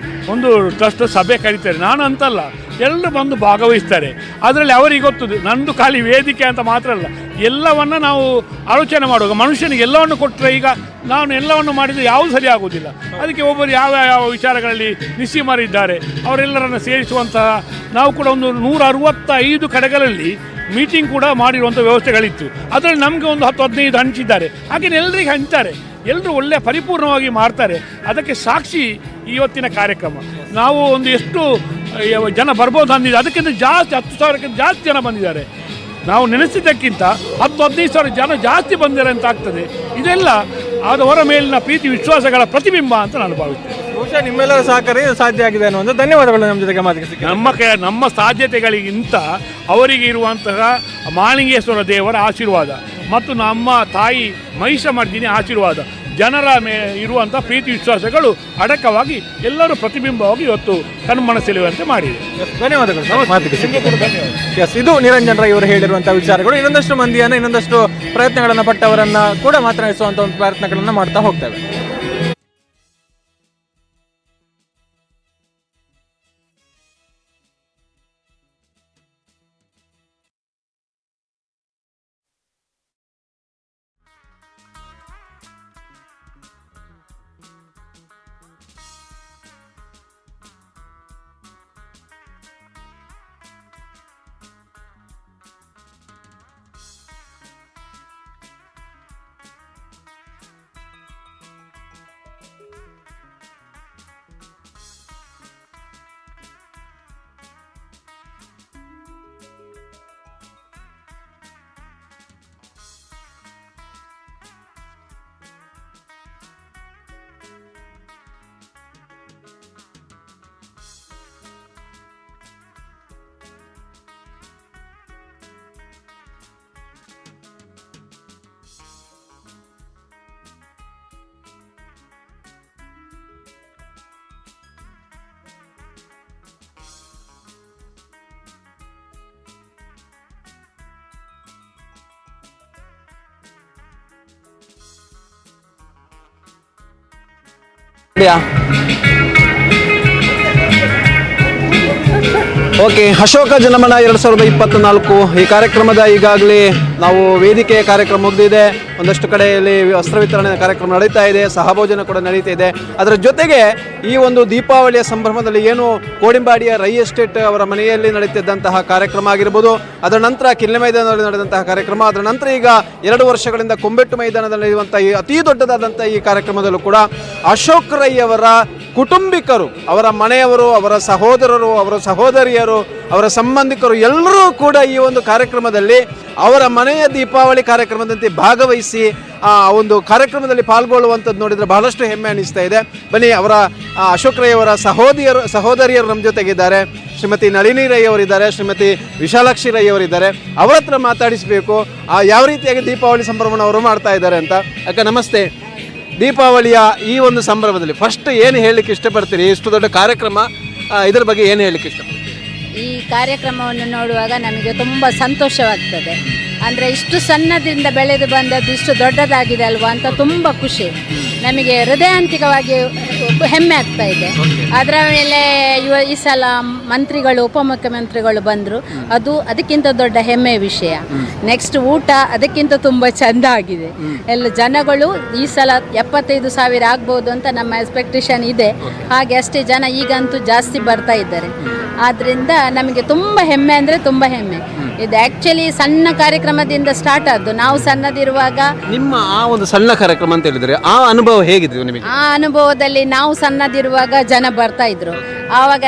ಒಂದು ಟ್ರಸ್ಟ್ ಸಭೆ ಕರೀತಾರೆ. ನಾನು ಅಂತಲ್ಲ, ಎಲ್ಲರೂ ಬಂದು ಭಾಗವಹಿಸ್ತಾರೆ. ಅದರಲ್ಲಿ ಅವರಿಗೆ ಗೊತ್ತದು ನಂದು ಖಾಲಿ ವೇದಿಕೆ ಅಂತ ಮಾತ್ರ ಅಲ್ಲ, ಎಲ್ಲವನ್ನು ನಾವು ಆಲೋಚನೆ ಮಾಡುವಾಗ ಮನುಷ್ಯನಿಗೆ ಎಲ್ಲವನ್ನು ಕೊಟ್ಟರೆ, ಈಗ ನಾನು ಎಲ್ಲವನ್ನು ಮಾಡಿದರೆ ಯಾವುದು ಸರಿ ಆಗುವುದಿಲ್ಲ. ಅದಕ್ಕೆ ಒಬ್ಬರು ಯಾವ ಯಾವ ವಿಚಾರಗಳಲ್ಲಿ ನಿಸ್ಸೀಮರಿದ್ದಾರೆ ಅವರೆಲ್ಲರನ್ನು ಸೇರಿಸುವಂತಹ, ನಾವು ಕೂಡ ಒಂದು 165 ಕಡೆಗಳಲ್ಲಿ ಮೀಟಿಂಗ್ ಕೂಡ ಮಾಡಿರುವಂಥ ವ್ಯವಸ್ಥೆಗಳಿತ್ತು. ಅದರಲ್ಲಿ ನಮಗೆ ಒಂದು 10-15 ಹಂಚಿದ್ದಾರೆ. ಹಾಗೆ ಎಲ್ಲರಿಗೆ ಹಂಚ್ತಾರೆ, ಎಲ್ಲರೂ ಒಳ್ಳೆಯ ಪರಿಪೂರ್ಣವಾಗಿ ಮಾಡ್ತಾರೆ. ಅದಕ್ಕೆ ಸಾಕ್ಷಿ ಇವತ್ತಿನ ಕಾರ್ಯಕ್ರಮ. ನಾವು ಒಂದು ಎಷ್ಟು ಜನ ಬರ್ಬೋದು ಅಂದಿದೆ, ಅದಕ್ಕಿಂತ ಜಾಸ್ತಿ 10,000ಕ್ಕಿಂತ ಜಾಸ್ತಿ ಜನ ಬಂದಿದ್ದಾರೆ. ನಾವು ನೆನೆಸಿದ್ದಕ್ಕಿಂತ 10-15 ಸಾವಿರ ಜನ ಜಾಸ್ತಿ ಬಂದಿದ್ದಾರೆ ಅಂತ ಆಗ್ತದೆ. ಇದೆಲ್ಲ ಅವರ ಮೇಲಿನ ಪ್ರೀತಿ ವಿಶ್ವಾಸಗಳ ಪ್ರತಿಬಿಂಬ ಅಂತ ನಾನು ಭಾವಿಸ್ತೇನೆ. ಬಹುಶಃ ನಿಮ್ಮೆಲ್ಲರ ಸಹಕಾರ ಇದು ಸಾಧ್ಯ ಆಗಿದೆ ಅನ್ನುವಂಥ ಧನ್ಯವಾದಗಳು ನಮ್ಮ ಜೊತೆಗೆ ಮಾತಿಗೆ ಸಿಕ್ಕ. ನಮ್ಮ ಸಾಧ್ಯತೆಗಳಿಗಿಂತ ಅವರಿಗೆ ಇರುವಂತಹ ಮಾಲಿಂಗೇಶ್ವರ ದೇವರ ಆಶೀರ್ವಾದ ಮತ್ತು ನಮ್ಮ ತಾಯಿ ಮಹಿಷಮರ್ದಿನಿ ಆಶೀರ್ವಾದ, ಜನರ ಇರುವಂಥ ಪ್ರೀತಿ ವಿಶ್ವಾಸಗಳು ಅಡಕವಾಗಿ ಎಲ್ಲರೂ ಪ್ರತಿಬಿಂಬವಾಗಿ ಇವತ್ತು ಕಣ್ಮನ ಸೆಳೆಯುವಂತೆ ಮಾಡಿದೆ. ಧನ್ಯವಾದಗಳು ಮಾತಿಗೆ ಎಸ್, ಇದು ನಿರಂಜನ್ ರೈ ಅವರು ಹೇಳಿರುವಂಥ ವಿಚಾರಗಳು. ಇನ್ನೊಂದಷ್ಟು ಮಂದಿಯನ್ನು ಇನ್ನೊಂದಷ್ಟು ಪ್ರಯತ್ನಗಳನ್ನು ಪಟ್ಟವರನ್ನು ಕೂಡ ಮಾತನಾಡಿಸುವಂಥ ಒಂದು ಪ್ರಯತ್ನಗಳನ್ನು ಮಾಡ್ತಾ ಹೋಗ್ತೇವೆ. ಓಕೆ, ಅಶೋಕ ಜನಮನ 2024 ಈ ಕಾರ್ಯಕ್ರಮದ ಈಗಾಗಲೇ ನಾವು ವೇದಿಕೆಯ ಕಾರ್ಯಕ್ರಮ ಮುಗಿದಿದೆ. ಒಂದಷ್ಟು ಕಡೆಯಲ್ಲಿ ವಸ್ತ್ರ ವಿತರಣೆ ಕಾರ್ಯಕ್ರಮ ನಡೀತಾ ಇದೆ, ಸಹಭೋಜನ ಕೂಡ ನಡೀತಾ ಇದೆ. ಅದರ ಜೊತೆಗೆ ಈ ಒಂದು ದೀಪಾವಳಿಯ ಸಂಭ್ರಮದಲ್ಲಿ ಏನು ಕೋಡಿಂಬಾಡಿಯ ರೈ ಎಸ್ಟೇಟ್ ಅವರ ಮನೆಯಲ್ಲಿ ನಡೀತಿದ್ದಂತಹ ಕಾರ್ಯಕ್ರಮ ಆಗಿರ್ಬೋದು, ಅದರ ನಂತರ ಕಿಲ್ಲೆ ಮೈದಾನದಲ್ಲಿ ನಡೆದಂತಹ ಕಾರ್ಯಕ್ರಮ, ಅದರ ನಂತರ ಈಗ 2 ವರ್ಷಗಳಿಂದ ಕೊಂಬೆಟ್ಟು ಮೈದಾನದಲ್ಲಿ ನಡೆಯುವಂಥ ಈ ಅತಿ ದೊಡ್ಡದಾದಂಥ ಈ ಕಾರ್ಯಕ್ರಮದಲ್ಲೂ ಕೂಡ ಅಶೋಕ್ ರೈ ಅವರ ಕುಟುಂಬಿಕರು, ಅವರ ಮನೆಯವರು, ಅವರ ಸಹೋದರರು, ಅವರ ಸಹೋದರಿಯರು, ಅವರ ಸಂಬಂಧಿಕರು ಎಲ್ಲರೂ ಕೂಡ ಈ ಒಂದು ಕಾರ್ಯಕ್ರಮದಲ್ಲಿ ಅವರ ಮನೆಯ ದೀಪಾವಳಿ ಕಾರ್ಯಕ್ರಮದಂತೆ ಭಾಗವಹಿಸಿ ಆ ಒಂದು ಕಾರ್ಯಕ್ರಮದಲ್ಲಿ ಪಾಲ್ಗೊಳ್ಳುವಂಥದ್ದು ನೋಡಿದರೆ ಬಹಳಷ್ಟು ಹೆಮ್ಮೆ ಅನಿಸ್ತಾ ಇದೆ. ಬನ್ನಿ, ಅವರ ಅಶೋಕ್ ರೈ ಅವರ ಸಹೋದರಿಯರು ನಮ್ಮ ಜೊತೆಗಿದ್ದಾರೆ. ಶ್ರೀಮತಿ ನಳಿನಿ ರೈ ಅವರಿದ್ದಾರೆ, ಶ್ರೀಮತಿ ವಿಶಾಲಾಕ್ಷಿ ರೈ ಅವರಿದ್ದಾರೆ. ಅವರ ಹತ್ರ ಮಾತಾಡಿಸಬೇಕು ಯಾವ ರೀತಿಯಾಗಿ ದೀಪಾವಳಿ ಸಂಭ್ರಮವನ್ನು ಅವರು ಮಾಡ್ತಾ ಇದ್ದಾರೆ ಅಂತ. ಅಕ್ಕ ನಮಸ್ತೆ. ದೀಪಾವಳಿಯ ಈ ಒಂದು ಸಂಭ್ರಮದಲ್ಲಿ ಫಸ್ಟ್ ಏನು ಹೇಳಲಿಕ್ಕೆ ಇಷ್ಟಪಡ್ತೀರಿ? ಇಷ್ಟು ದೊಡ್ಡ ಕಾರ್ಯಕ್ರಮ, ಇದರ ಬಗ್ಗೆ ಏನು ಹೇಳಲಿಕ್ಕೆ ಇಷ್ಟಪಡ್ತೀರಿ? ಈ ಕಾರ್ಯಕ್ರಮವನ್ನು ನೋಡುವಾಗ ನಮಗೆ ತುಂಬ ಸಂತೋಷವಾಗ್ತದೆ. ಅಂದರೆ ಇಷ್ಟು ಸಣ್ಣದಿಂದ ಬೆಳೆದು ಬಂದದ್ದು ಇಷ್ಟು ದೊಡ್ಡದಾಗಿದೆ ಅಲ್ವಾ ಅಂತ ತುಂಬ ಖುಷಿ ನಮಗೆ, ಹೃದಯಾಂತಿಕವಾಗಿ ಹೆಮ್ಮೆ ಆಗ್ತಾ ಇದೆ. ಅದರ ಮೇಲೆ ಈ ಸಲ ಮಂತ್ರಿಗಳು, ಉಪಮುಖ್ಯಮಂತ್ರಿಗಳು ಬಂದರು, ಅದಕ್ಕಿಂತ ದೊಡ್ಡ ಹೆಮ್ಮೆಯ ವಿಷಯ. ನೆಕ್ಸ್ಟ್ ಊಟ ಅದಕ್ಕಿಂತ ತುಂಬ ಚೆಂದ ಆಗಿದೆ. ಎಲ್ಲ ಜನಗಳು ಈ ಸಲ 75,000 ಆಗ್ಬೋದು ಅಂತ ನಮ್ಮ ಎಕ್ಸ್ಪೆಕ್ಟೇಷನ್ ಇದೆ. ಹಾಗೆ ಅಷ್ಟೇ ಜನ ಈಗಂತೂ ಜಾಸ್ತಿ ಬರ್ತಾ ಇದ್ದಾರೆ. ಆದ್ದರಿಂದ ನಮಗೆ ತುಂಬ ಹೆಮ್ಮೆ ಅಂದರೆ ತುಂಬ ಹೆಮ್ಮೆ. ಇದು ಆ್ಯಕ್ಚುಲಿ ಸಣ್ಣ ಕಾರ್ಯಕ್ರಮದಿಂದ ಸ್ಟಾರ್ಟ್ ಆದ್ದು. ನಾವು ಸಣ್ಣದಿರುವಾಗ ನಿಮ್ಮ ಆ ಒಂದು ಸಣ್ಣ ಕಾರ್ಯಕ್ರಮ ಅಂತ ಹೇಳಿದರೆ ಆ ಅನುಭವ ಹೇಗಿತ್ತು ನಿಮಗೆ? ಆ ಅನುಭವದಲ್ಲಿ ನಾವು ಸಣ್ಣದಿರುವಾಗ ಜನ ಬರ್ತಾ ಇದ್ರು. ಆವಾಗ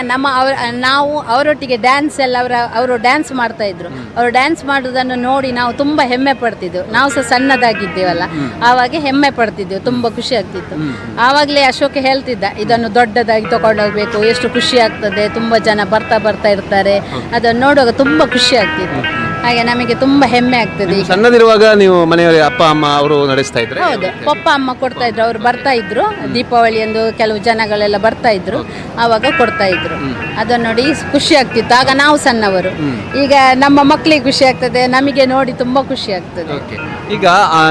ನಾವು ಅವರೊಟ್ಟಿಗೆ ಡ್ಯಾನ್ಸ್ ಎಲ್ಲ ಅವರು ಡ್ಯಾನ್ಸ್ ಮಾಡ್ತಾ ಇದ್ರು. ಅವರು ಡ್ಯಾನ್ಸ್ ಮಾಡೋದನ್ನು ನೋಡಿ ನಾವು ತುಂಬ ಹೆಮ್ಮೆ ಪಡ್ತಿದ್ದೆವು. ನಾವು ಸಹ ಸಣ್ಣದಾಗಿದ್ದೇವಲ್ಲ, ಆವಾಗ ಹೆಮ್ಮೆ ಪಡ್ತಿದ್ದೆವು, ತುಂಬ ಖುಷಿ ಆಗ್ತಿತ್ತು. ಆವಾಗಲೇ ಅಶೋಕ್ ಹೇಳ್ತಿದ್ದ, ಇದನ್ನು ದೊಡ್ಡದಾಗಿ ತಗೊಂಡೋಗ್ಬೇಕು, ಎಷ್ಟು ಖುಷಿ ಆಗ್ತದೆ, ತುಂಬ ಜನ ಬರ್ತಾ ಇರ್ತಾರೆ, ಅದನ್ನು ನೋಡುವಾಗ ತುಂಬ ಖುಷಿ ಆಗ್ತಿತ್ತು. ಹಾಗೆ ನಮಗೆ ತುಂಬ ಹೆಮ್ಮೆ ಆಗ್ತದೆ. ಸಣ್ಣದಿರುವಾಗ ನೀವು ಮನೆಯವರೇ ಅಪ್ಪ ಅಮ್ಮ ಅವರು ನಡೆಸ್ತಾ ಇದ್ರು? ಹೌದು, ಪಪ್ಪ ಅಮ್ಮ ಕೊಡ್ತಾ ಇದ್ರು. ಅವರು ಬರ್ತಾ ಇದ್ರು ದೀಪಾವಳಿ ಎಂದು ಕೆಲವು ಜನಗಳೆಲ್ಲ ಬರ್ತಾ ಇದ್ರು, ಆವಾಗ ಕೊಡ್ತಾ ಇದ್ರು. ಅದನ್ನು ನೋಡಿ ಖುಷಿ ಆಗ್ತಿತ್ತು. ಆಗ ನಾವು ಸಣ್ಣವರು, ಈಗ ನಮ್ಮ ಮಕ್ಕಳಿಗೆ ಖುಷಿ ಆಗ್ತದೆ, ನಮಗೆ ನೋಡಿ ತುಂಬ ಖುಷಿ ಆಗ್ತದೆ. ಈಗ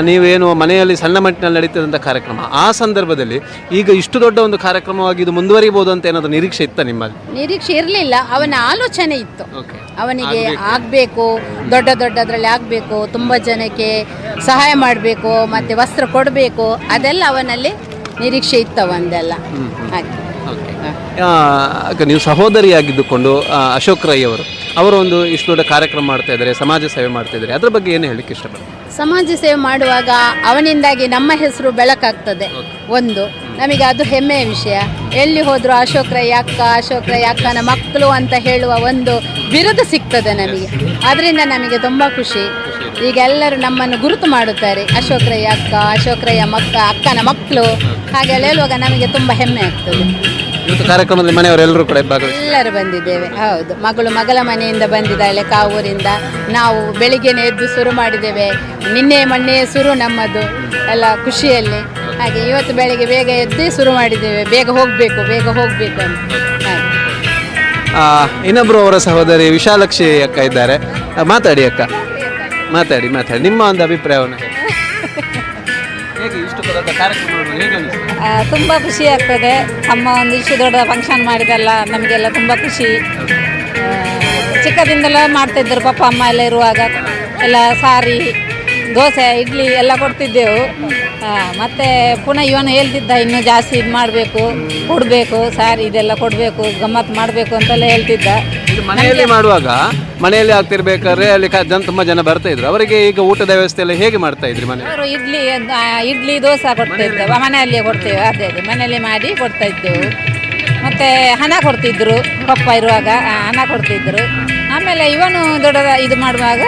ನೀವೇನು ಮನೆಯಲ್ಲಿ ಸಣ್ಣ ಮಟ್ಟಿನಲ್ಲಿ ನಡೀತದಂಥ ಕಾರ್ಯಕ್ರಮ, ಆ ಸಂದರ್ಭದಲ್ಲಿ ಈಗ ಇಷ್ಟು ದೊಡ್ಡ ಒಂದು ಕಾರ್ಯಕ್ರಮವಾಗಿ ಇದು ಮುಂದುವರಿಬಹುದು ಅಂತ ಏನಾದರೂ ನಿರೀಕ್ಷೆ ಇತ್ತ ನಿಮ್ಮಲ್ಲಿ? ನಿರೀಕ್ಷೆ ಇರಲಿಲ್ಲ, ಅವನ ಆಲೋಚನೆ ಇತ್ತು. ಅವನಿಗೆ ಆಗಬೇಕು, ದೊಡ್ಡದ್ರಲ್ಲಿ ಆಗಬೇಕು, ತುಂಬ ಜನಕ್ಕೆ ಸಹಾಯ ಮಾಡಬೇಕು, ಮತ್ತು ವಸ್ತ್ರ ಕೊಡಬೇಕು, ಅದೆಲ್ಲ ಅವನಲ್ಲಿ ನಿರೀಕ್ಷೆ ಇತ್ತು ಅವನದೆಲ್ಲ. ಹಾಗೆ ನೀವು ಸಹೋದರಿಯಾಗಿದ್ದುಕೊಂಡು ಅಶೋಕ್ ರೈ ಅವರು ಒಂದು ಇಷ್ಟು ದೊಡ್ಡ ಕಾರ್ಯಕ್ರಮ ಮಾಡ್ತಾ ಇದ್ದಾರೆ, ಸಮಾಜ ಸೇವೆ ಮಾಡ್ತಾ ಇದ್ದಾರೆ, ಅದ್ರ ಬಗ್ಗೆ ಏನು ಹೇಳಲಿಕ್ಕೆ ಇಷ್ಟಪಡ್ತೀನಿ? ಸಮಾಜ ಸೇವೆ ಮಾಡುವಾಗ ಅವನಿಂದಾಗಿ ನಮ್ಮ ಹೆಸರು ಬೆಳಕಾಗ್ತದೆ. ಒಂದು ನಮಗೆ ಅದು ಹೆಮ್ಮೆಯ ವಿಷಯ. ಎಲ್ಲಿ ಹೋದರೂ ಅಶೋಕ್ ರೈ ಅಕ್ಕನ ಮಕ್ಕಳು ಅಂತ ಹೇಳುವ ಒಂದು ಬಿರುದು ಸಿಗ್ತದೆ ನಮಗೆ. ಅದರಿಂದ ನಮಗೆ ತುಂಬ ಖುಷಿ. ಈಗ ಎಲ್ಲರೂ ನಮ್ಮನ್ನು ಗುರುತು ಮಾಡುತ್ತಾರೆ, ಅಶೋಕ್ ರೈ ಅಕ್ಕ, ಅಶೋಕ್ ರೈ ಅಕ್ಕನ ಮಕ್ಕಳು, ಹಾಗೆಲ್ಲ ಹೇಳುವಾಗ ನಮಗೆ ತುಂಬ ಹೆಮ್ಮೆ ಆಗ್ತದೆ. ಇವತ್ತು ಕಾರ್ಯಕ್ರಮದಲ್ಲಿ ಮನೆಯವರೆಲ್ಲರೂ ಕೂಡ ಭಾಗವಹಿಸಿ ಎಲ್ಲರೂ ಬಂದಿದ್ದೇವೆ. ಹೌದು, ಮಗಳ ಮನೆಯಿಂದ ಬಂದಿದ್ದಾಳೆ, ಕಾವೂರಿಂದ. ನಾವು ಬೆಳಿಗ್ಗೆನೇ ಎದ್ದು ಶುರು ಮಾಡಿದ್ದೇವೆ. ನಿನ್ನೆ ಮೊನ್ನೆ ಶುರು ನಮ್ಮದು ಎಲ್ಲ ಖುಷಿಯಲ್ಲಿ. ಹಾಗೆ ಇವತ್ತು ಬೆಳಿಗ್ಗೆ ಬೇಗ ಎದ್ದು ಶುರು ಮಾಡಿದ್ದೇವೆ. ಬೇಗ ಹೋಗಬೇಕು ಅಂತ. ಇನ್ನೊಬ್ರು ಅವರ ಸಹೋದರಿ ವಿಶಾಲಕ್ಷಿ ಅಕ್ಕ ಇದ್ದಾರೆ. ಮಾತಾಡಿ ಅಕ್ಕ, ಮಾತಾಡಿ. ನಿಮ್ಮ ಒಂದು ಅಭಿಪ್ರಾಯವನ್ನು ಹೇಗೆ ಇಷ್ಟು ದೊಡ್ಡ ಕಾರ್ಯಕ್ರಮವನ್ನು ಹೇಗೆ ಅನಿಸ್ತದೆ? ತುಂಬ ಖುಷಿ ಆಗ್ತದೆ. ಅಮ್ಮ ಒಂದು ಇಷ್ಟು ದೊಡ್ಡ ಫಂಕ್ಷನ್ ಮಾಡಿದಲ್ಲ, ನಮಗೆಲ್ಲ ತುಂಬ ಖುಷಿ. ಚಿಕ್ಕದಿಂದಲೇ ಮಾಡ್ತಿದ್ದರು ಪಪ್ಪ ಅಮ್ಮ ಎಲ್ಲ ಇರುವಾಗ. ಎಲ್ಲ ಸಾರಿ, ದೋಸೆ, ಇಡ್ಲಿ ಎಲ್ಲ ಕೊಡ್ತಿದ್ದೆವು. ಮತ್ತು ಪುನಃ ಇವನು ಹೇಳ್ತಿದ್ದ ಇನ್ನೂ ಜಾಸ್ತಿ ಇದು ಮಾಡಬೇಕು, ಕೊಡಬೇಕು, ಸಾರಿ ಇದೆಲ್ಲ ಕೊಡಬೇಕು, ಗಮ್ಮತ್ತು ಮಾಡಬೇಕು ಅಂತೆಲ್ಲ ಹೇಳ್ತಿದ್ದ. ಮನೆಯಲ್ಲಿ ಮಾಡುವಾಗ, ಮನೆಯಲ್ಲಿ ಆಗ್ತಿರ್ಬೇಕಾದ್ರೆ ಅಲ್ಲಿ ತುಂಬ ಜನ ಬರ್ತಾ ಇದ್ರು. ಅವರಿಗೆ ಈಗ ಊಟದ ವ್ಯವಸ್ಥೆ ಎಲ್ಲ ಹೇಗೆ ಮಾಡ್ತಾ ಇದ್ರಿ ಮನೆ? ಅವರು ಇಡ್ಲಿ ದೋಸೆ ಕೊಡ್ತಾ ಇದ್ದೇವೆ, ಮನೆಯಲ್ಲಿಯೇ ಕೊಡ್ತೇವೆ. ಅದೇ ಮನೆಯಲ್ಲೇ ಮಾಡಿ ಕೊಡ್ತಾ ಇದ್ದೆವು. ಮತ್ತು ಹಣ ಕೊಡ್ತಿದ್ರು, ಪಪ್ಪ ಇರುವಾಗ ಹಣ ಕೊಡ್ತಿದ್ರು. ಆಮೇಲೆ ಇವನು ದೊಡ್ಡ ಇದು ಮಾಡುವಾಗ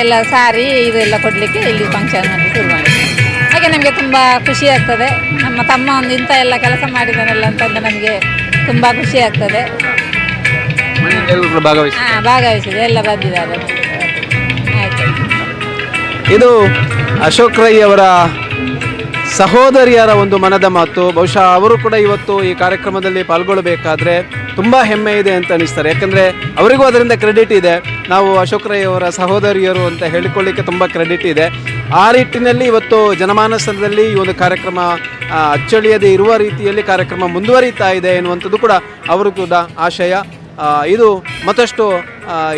ಎಲ್ಲ ಸಾರಿ ಇದೆಲ್ಲ ಕೊಡಲಿಕ್ಕೆ ಇಲ್ಲಿ ಫಂಕ್ಷನ್ ಮಾಡಿ ಶುರು ಮಾಡಿದ್ವಿ. ಹಾಗೆ ನಮಗೆ ತುಂಬ ಖುಷಿ ಆಗ್ತದೆ. ನಮ್ಮ ತಮ್ಮ ಒಂದು ಇಂಥ ಎಲ್ಲ ಕೆಲಸ ಮಾಡಿದಾನಲ್ಲ ಅಂತಂದು ನಮಗೆ ತುಂಬ ಖುಷಿ ಆಗ್ತದೆ. ಭಾಗವಹಿಸಿದೆ, ಎಲ್ಲ ಬಂದಿದ್ದಾರೆ. ಆಯಿತು. ಇದು ಅಶೋಕ್ ರೈ ಅವರ ಸಹೋದರಿಯರ ಒಂದು ಮನದ ಮಾತು. ಬಹುಶಃ ಅವರು ಕೂಡ ಇವತ್ತು ಈ ಕಾರ್ಯಕ್ರಮದಲ್ಲಿ ಪಾಲ್ಗೊಳ್ಳಬೇಕಾದ್ರೆ ತುಂಬ ಹೆಮ್ಮೆ ಇದೆ ಅಂತ ಅನಿಸ್ತಾರೆ. ಯಾಕಂದರೆ ಅವರಿಗೂ ಅದರಿಂದ ಕ್ರೆಡಿಟ್ ಇದೆ. ನಾವು ಅಶೋಕ್ ರೈ ಅವರ ಸಹೋದರಿಯರು ಅಂತ ಹೇಳಿಕೊಳ್ಳಿಕ್ಕೆ ತುಂಬ ಕ್ರೆಡಿಟ್ ಇದೆ. ಆ ನಿಟ್ಟಿನಲ್ಲಿ ಇವತ್ತು ಜನಮಾನಸದಲ್ಲಿ ಈ ಒಂದು ಕಾರ್ಯಕ್ರಮ ಅಚ್ಚಳಿಯದೇ ಇರುವ ರೀತಿಯಲ್ಲಿ ಕಾರ್ಯಕ್ರಮ ಮುಂದುವರಿತಾ ಇದೆ ಎನ್ನುವಂಥದ್ದು ಕೂಡ ಅವರು ಕೂಡ ಆಶಯ. ಇದು ಮತ್ತಷ್ಟು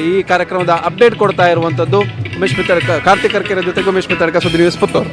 ಈ ಕಾರ್ಯಕ್ರಮದ ಅಪ್ಡೇಟ್ ಕೊಡ್ತಾ ಇರುವಂಥದ್ದು ಉಮೇಶ್ ಮಿತ್ತಡ್ಕ, ಕಾರ್ತಿಕ್ ಕರ್ಕೆರೆ ಜೊತೆಗೆ ಉಮೇಶ್ ಮಿತ್ತಡ್ಕ, ಸುದ್ದಿ ನ್ಯೂಸ್ ಪುತ್ತೂರು.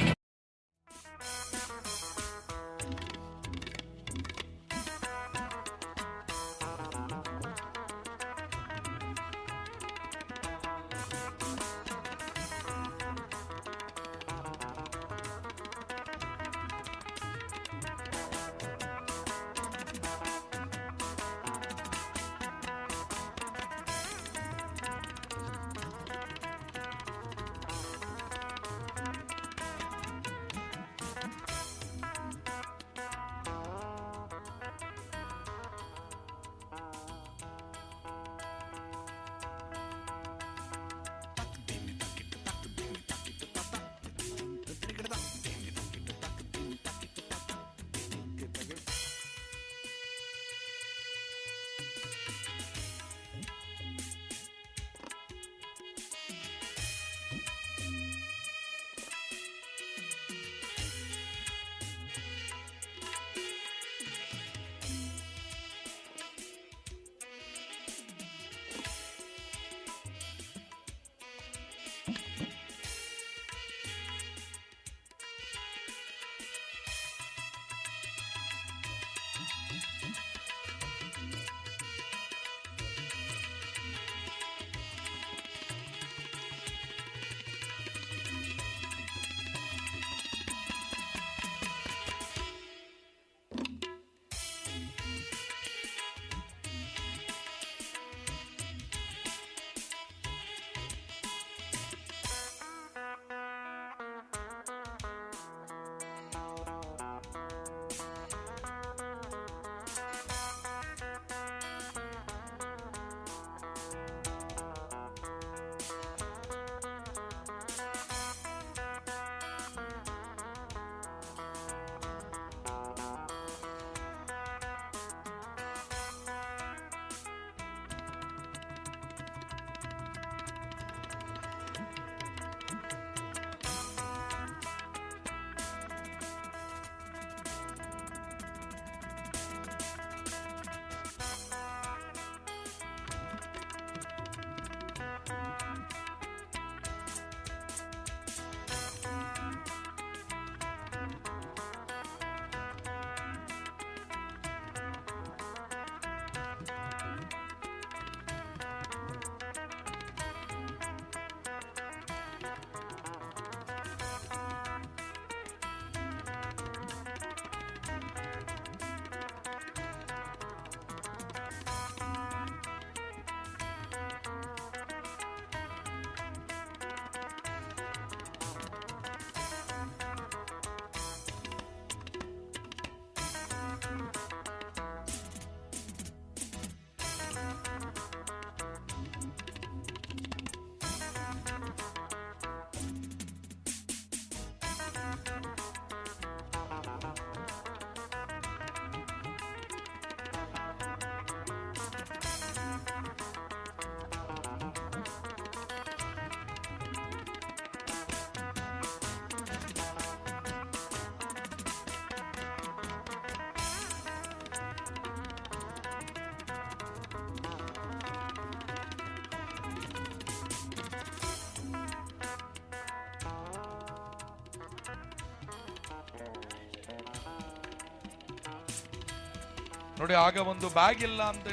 ನೋಡಿ, ಆಗ ಒಂದು ಬ್ಯಾಗ್ ಇಲ್ಲ ಅಂತ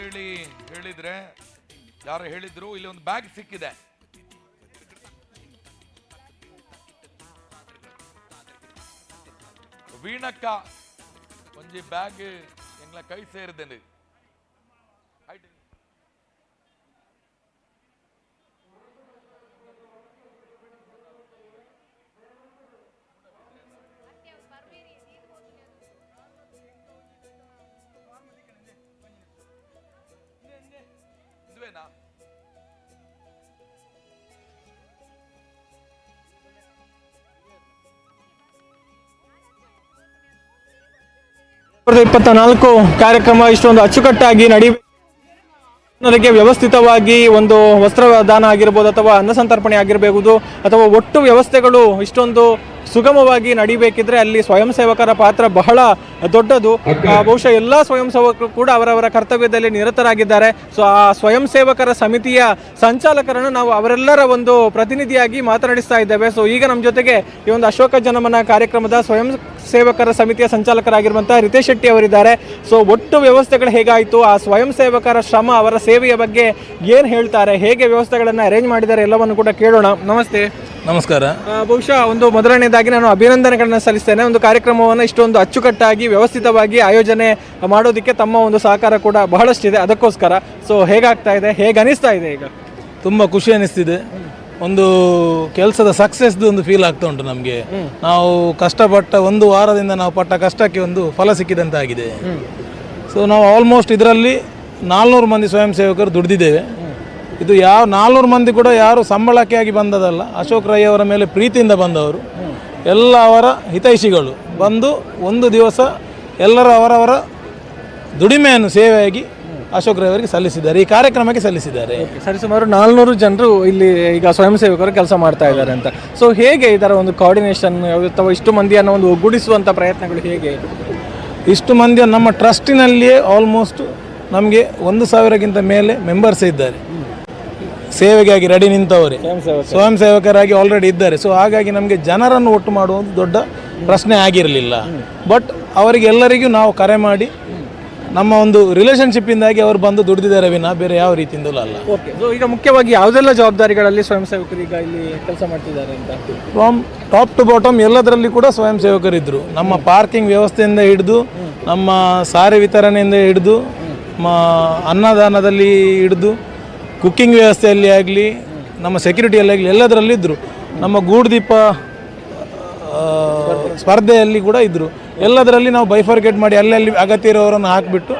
ಹೇಳಿದ್ರೆ ಯಾರು ಹೇಳಿದ್ರು, ಇಲ್ಲಿ ಒಂದು ಬ್ಯಾಗ್ ಸಿಕ್ಕಿದೆ. ವೀಣಕ್ಕ ಒಂಜಿ ಬ್ಯಾಗ್ ಎಂಗ್ಲ ಕೈ ಸೇರಿದ್ದೇನೆ. ಕಾರ್ಯಕ್ರಮ ಇಷ್ಟೊಂದು ಅಚ್ಚುಕಟ್ಟಾಗಿ ನಡೆಯಬೇಕು, ವ್ಯವಸ್ಥಿತವಾಗಿ ಒಂದು ವಸ್ತ್ರದಾನ ಆಗಿರ್ಬೋದು ಅಥವಾ ಅನ್ನ ಸಂತರ್ಪಣೆ ಆಗಿರಬಹುದು ಅಥವಾ ಒಟ್ಟು ವ್ಯವಸ್ಥೆಗಳು ಇಷ್ಟೊಂದು ಸುಗಮವಾಗಿ ನಡಿಬೇಕಿದ್ರೆ ಅಲ್ಲಿ ಸ್ವಯಂ ಸೇವಕರ ಪಾತ್ರ ಬಹಳ ದೊಡ್ಡದು. ಬಹುಶಃ ಎಲ್ಲ ಸ್ವಯಂ ಸೇವಕರು ಕೂಡ ಅವರವರ ಕರ್ತವ್ಯದಲ್ಲಿ ನಿರತರಾಗಿದ್ದಾರೆ. ಸೊ ಆ ಸ್ವಯಂ ಸೇವಕರ ಸಮಿತಿಯ ಸಂಚಾಲಕರನ್ನು ನಾವು ಅವರೆಲ್ಲರ ಒಂದು ಪ್ರತಿನಿಧಿಯಾಗಿ ಮಾತನಾಡಿಸ್ತಾ ಇದ್ದೇವೆ. ಸೊ ಈಗ ನಮ್ಮ ಜೊತೆಗೆ ಈ ಒಂದು ಅಶೋಕ ಜನಮನ ಕಾರ್ಯಕ್ರಮದ ಸ್ವಯಂ ಸೇವಕರ ಸಮಿತಿಯ ಸಂಚಾಲಕರಾಗಿರುವಂತಹ ರಿತೇಶ್ ಶೆಟ್ಟಿ ಅವರಿದ್ದಾರೆ. ಸೊ ಒಟ್ಟು ವ್ಯವಸ್ಥೆಗಳು ಹೇಗಾಯಿತು, ಆ ಸ್ವಯಂ ಸೇವಕರ ಶ್ರಮ, ಅವರ ಸೇವೆಯ ಬಗ್ಗೆ ಏನು ಹೇಳ್ತಾರೆ, ಹೇಗೆ ವ್ಯವಸ್ಥೆಗಳನ್ನು ಅರೇಂಜ್ ಮಾಡಿದ್ದಾರೆ ಎಲ್ಲವನ್ನು ಕೂಡ ಕೇಳೋಣ. ನಮಸ್ತೆ. ನಮಸ್ಕಾರ. ಬಹುಶಃ ಒಂದು ಮೊದಲನೇದಾಗಿ ನಾನು ಅಭಿನಂದನೆಗಳನ್ನ ಸಲ್ಲಿಸ್ತೇನೆ. ಒಂದು ಕಾರ್ಯಕ್ರಮವನ್ನು ಇಷ್ಟೊಂದು ಅಚ್ಚುಕಟ್ಟಾಗಿ ವ್ಯವಸ್ಥಿತವಾಗಿ ಆಯೋಜನೆ ಮಾಡೋದಕ್ಕೆ ತಮ್ಮ ಒಂದು ಸಹಕಾರ ಕೂಡ ಬಹಳಷ್ಟಿದೆ, ಅದಕ್ಕೋಸ್ಕರ. ಸೊ ಹೇಗಾಗ್ತಾ ಇದೆ, ಹೇಗೆ ಅನಿಸ್ತಾ ಇದೆ? ಈಗ ತುಂಬ ಖುಷಿ ಅನಿಸ್ತಿದೆ. ಒಂದು ಕೆಲಸದ ಸಕ್ಸಸ್ದು ಒಂದು ಫೀಲ್ ಆಗ್ತಾ ಉಂಟು ನಮಗೆ. ನಾವು ಕಷ್ಟಪಟ್ಟ ಒಂದು ವಾರದಿಂದ ನಾವು ಪಟ್ಟ ಕಷ್ಟಕ್ಕೆ ಒಂದು ಫಲ ಸಿಕ್ಕಿದಂತಾಗಿದೆ. ಸೊ ನಾವು ಆಲ್ಮೋಸ್ಟ್ ಇದರಲ್ಲಿ 400 ಮಂದಿ ಸ್ವಯಂ ಸೇವಕರು ದುಡಿದಿದ್ದೇವೆ. ಇದು 400 ಮಂದಿ ಕೂಡ ಯಾರು ಸಂಬಳಕ್ಕೆ ಆಗಿ ಬಂದದಲ್ಲ, ಅಶೋಕ್ ರೈ ಅವರ ಮೇಲೆ ಪ್ರೀತಿಯಿಂದ ಬಂದವರು, ಎಲ್ಲ ಅವರ ಹಿತೈಷಿಗಳು ಬಂದು ಒಂದು ದಿವಸ ಎಲ್ಲರ ಅವರವರ ದುಡಿಮೆಯನ್ನು ಸೇವೆಯಾಗಿ ಅಶೋಕ್ ರೈ ಅವರಿಗೆ ಸಲ್ಲಿಸಿದ್ದಾರೆ, ಈ ಕಾರ್ಯಕ್ರಮಕ್ಕೆ ಸಲ್ಲಿಸಿದ್ದಾರೆ. ಸರಿಸುಮಾರು 400 ಜನರು ಇಲ್ಲಿ ಈಗ ಸ್ವಯಂ ಸೇವಕರು ಕೆಲಸ ಮಾಡ್ತಾ ಇದ್ದಾರೆ ಅಂತ. ಸೊ ಹೇಗೆ ಇದರ ಒಂದು ಕೋಆರ್ಡಿನೇಷನ್ ಅಥವಾ ಇಷ್ಟು ಮಂದಿಯನ್ನು ಒಂದು ಒಗ್ಗೂಡಿಸುವಂಥ ಪ್ರಯತ್ನಗಳು ಹೇಗೆ? ಇಷ್ಟು ಮಂದಿ ನಮ್ಮ ಟ್ರಸ್ಟಿನಲ್ಲಿಯೇ ಆಲ್ಮೋಸ್ಟ್ ನಮಗೆ 1000ಕ್ಕಿಂತ ಮೇಲೆ ಮೆಂಬರ್ಸ್ ಇದ್ದಾರೆ, ಸೇವೆಗಾಗಿ ರೆಡಿ ನಿಂತವರೇ ಸ್ವಯಂ ಸೇವಕರಾಗಿ ಆಲ್ರೆಡಿ ಇದ್ದಾರೆ. ಸೊ ಹಾಗಾಗಿ ನಮಗೆ ಜನರನ್ನು ಒಟ್ಟು ಮಾಡುವುದು ದೊಡ್ಡ ಪ್ರಶ್ನೆ ಆಗಿರಲಿಲ್ಲ. ಬಟ್ ಅವರಿಗೆ ಎಲ್ಲರಿಗೂ ನಾವು ಕರೆ ಮಾಡಿ ನಮ್ಮ ಒಂದು ರಿಲೇಷನ್ಶಿಪ್ಪಿಂದಾಗಿ ಅವರು ಬಂದು ದುಡಿದಿದ್ದಾರೆ ವಿನ ಬೇರೆ ಯಾವ ರೀತಿಯಿಂದಲೂ ಅಲ್ಲ. ಓಕೆ. ಸೊ ಈಗ ಮುಖ್ಯವಾಗಿ ಯಾವುದೆಲ್ಲ ಜವಾಬ್ದಾರಿಗಳಲ್ಲಿ ಸ್ವಯಂ ಸೇವಕರು ಈಗ ಇಲ್ಲಿ ಕೆಲಸ ಮಾಡ್ತಿದ್ದಾರೆ ಅಂತ? ಫ್ರಮ್ ಟಾಪ್ ಟು ಬಾಟಮ್ ಎಲ್ಲದರಲ್ಲಿ ಕೂಡ ಸ್ವಯಂ ಸೇವಕರಿದ್ದರು. ನಮ್ಮ ಪಾರ್ಕಿಂಗ್ ವ್ಯವಸ್ಥೆಯಿಂದ ಹಿಡಿದು, ನಮ್ಮ ಸಾರಿಗೆ ವಿತರಣೆಯಿಂದ ಹಿಡಿದು, ಅನ್ನದಾನದಲ್ಲಿ ಹಿಡಿದು, ಕುಕ್ಕಿಂಗ್ ವ್ಯವಸ್ಥೆಯಲ್ಲಿ ಆಗಲಿ, ನಮ್ಮ ಸೆಕ್ಯೂರಿಟಿಯಲ್ಲಿ ಆಗಲಿ, ಎಲ್ಲದರಲ್ಲಿ ಇದ್ದರು. ನಮ್ಮ ಗೂಡುದೀಪ ಸ್ಪರ್ಧೆಯಲ್ಲಿ ಕೂಡ ಇದ್ದರು. ಎಲ್ಲದರಲ್ಲಿ ನಾವು ಬೈಫರ್ಕೇಟ್ ಮಾಡಿ ಅಲ್ಲಲ್ಲಿ ಅಗತ್ಯ ಇರೋರನ್ನು ಹಾಕಿಬಿಟ್ಟು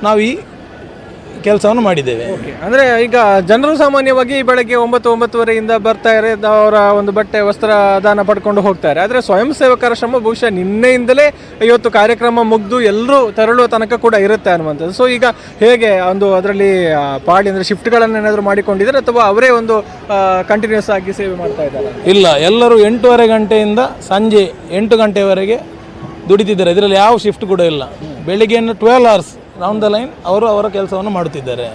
ನಾವು ಈ ಕೆಲಸವನ್ನು ಮಾಡಿದ್ದೇವೆ. ಅಂದರೆ ಈಗ ಜನರು ಸಾಮಾನ್ಯವಾಗಿ ಬೆಳಗ್ಗೆ 9-9:30 ಬರ್ತಾರೆ, ಅವರ ಒಂದು ಬಟ್ಟೆ ವಸ್ತ್ರ ದಾನ ಪಡ್ಕೊಂಡು ಹೋಗ್ತಾರೆ. ಆದರೆ ಸ್ವಯಂ ಸೇವಕರ ಶ್ರಮ ಬಹುಶಃ ನಿನ್ನೆಯಿಂದಲೇ ಇವತ್ತು ಕಾರ್ಯಕ್ರಮ ಮುಗಿದು ಎಲ್ಲರೂ ತೆರಳುವ ತನಕ ಕೂಡ ಇರುತ್ತೆ ಅನ್ನುವಂಥದ್ದು. ಸೊ ಈಗ ಹೇಗೆ ಒಂದು ಅದರಲ್ಲಿ ಪಾಡಿ ಅಂದರೆ ಶಿಫ್ಟ್ಗಳನ್ನು ಏನಾದರೂ ಮಾಡಿಕೊಂಡಿದ್ದಾರೆ ಅಥವಾ ಅವರೇ ಒಂದು ಕಂಟಿನ್ಯೂಸ್ ಆಗಿ ಸೇವೆ ಮಾಡ್ತಾ ಇದ್ದಾರೆ? ಇಲ್ಲ, ಎಲ್ಲರೂ 8:30 ಗಂಟೆಯಿಂದ ಸಂಜೆ 8 ಗಂಟೆವರೆಗೆ ದುಡಿತಿದ್ದಾರೆ. ಇದರಲ್ಲಿ ಯಾವ ಶಿಫ್ಟ್ ಕೂಡ ಇಲ್ಲ. ಬೆಳಿಗ್ಗೆ 12 hours ರೌಂಡ್ ದ ಲೈನ್ ಅವರು ಅವರ ಕೆಲಸವನ್ನು ಮಾಡುತ್ತಿದ್ದಾರೆ.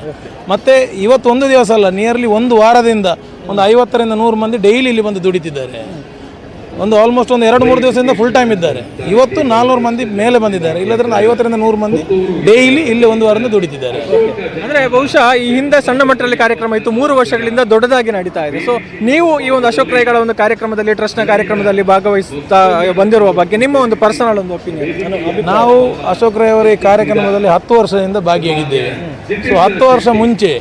ಮತ್ತು ಇವತ್ತು ಒಂದು ದಿವಸ ಅಲ್ಲ, ನಿಯರ್ಲಿ ಒಂದು ವಾರದಿಂದ ಒಂದು 50ರಿಂದ 100 ಮಂದಿ ಡೈಲಿ ಇಲ್ಲಿ ಬಂದು ದುಡಿತಿದ್ದಾರೆ. ಒಂದು ಆಲ್ಮೋಸ್ಟ್ ಒಂದು 2-3 ದಿವಸದಿಂದ ಫುಲ್ ಟೈಮ್ ಇದ್ದಾರೆ. ಇವತ್ತು 400 ಮಂದಿ ಮೇಲೆ ಬಂದಿದ್ದಾರೆ. ಇಲ್ಲದ್ರೆ 50ರಿಂದ 100 ಮಂದಿ ಡೈಲಿ ಇಲ್ಲಿ ಒಂದು ವಾರದಿಂದ ದುಡಿತಿದ್ದಾರೆ. ಅಂದರೆ ಬಹುಶಃ ಈ ಹಿಂದೆ ಸಣ್ಣ ಮಟ್ಟದಲ್ಲಿ ಕಾರ್ಯಕ್ರಮ ಇತ್ತು, 3 ವರ್ಷಗಳಿಂದ ದೊಡ್ಡದಾಗಿ ನಡೀತಾ ಇದೆ. ಸೊ ನೀವು ಈ ಒಂದು ಅಶೋಕ್ ರೈಗಳ ಒಂದು ಕಾರ್ಯಕ್ರಮದಲ್ಲಿ, ಟ್ರಸ್ಟ್ನ ಕಾರ್ಯಕ್ರಮದಲ್ಲಿ ಭಾಗವಹಿಸ್ತಾ ಬಂದಿರುವ ಬಗ್ಗೆ ನಿಮ್ಮ ಒಂದು ಪರ್ಸನಲ್ ಒಂದು ಒಪಿನಿಯನ್? ನಾವು ಅಶೋಕ್ ರೈ ಅವರ ಈ ಕಾರ್ಯಕ್ರಮದಲ್ಲಿ 10 ವರ್ಷದಿಂದ ಭಾಗಿಯಾಗಿದ್ದೇವೆ. ಸೊ 10 ವರ್ಷ ಮುಂಚೆ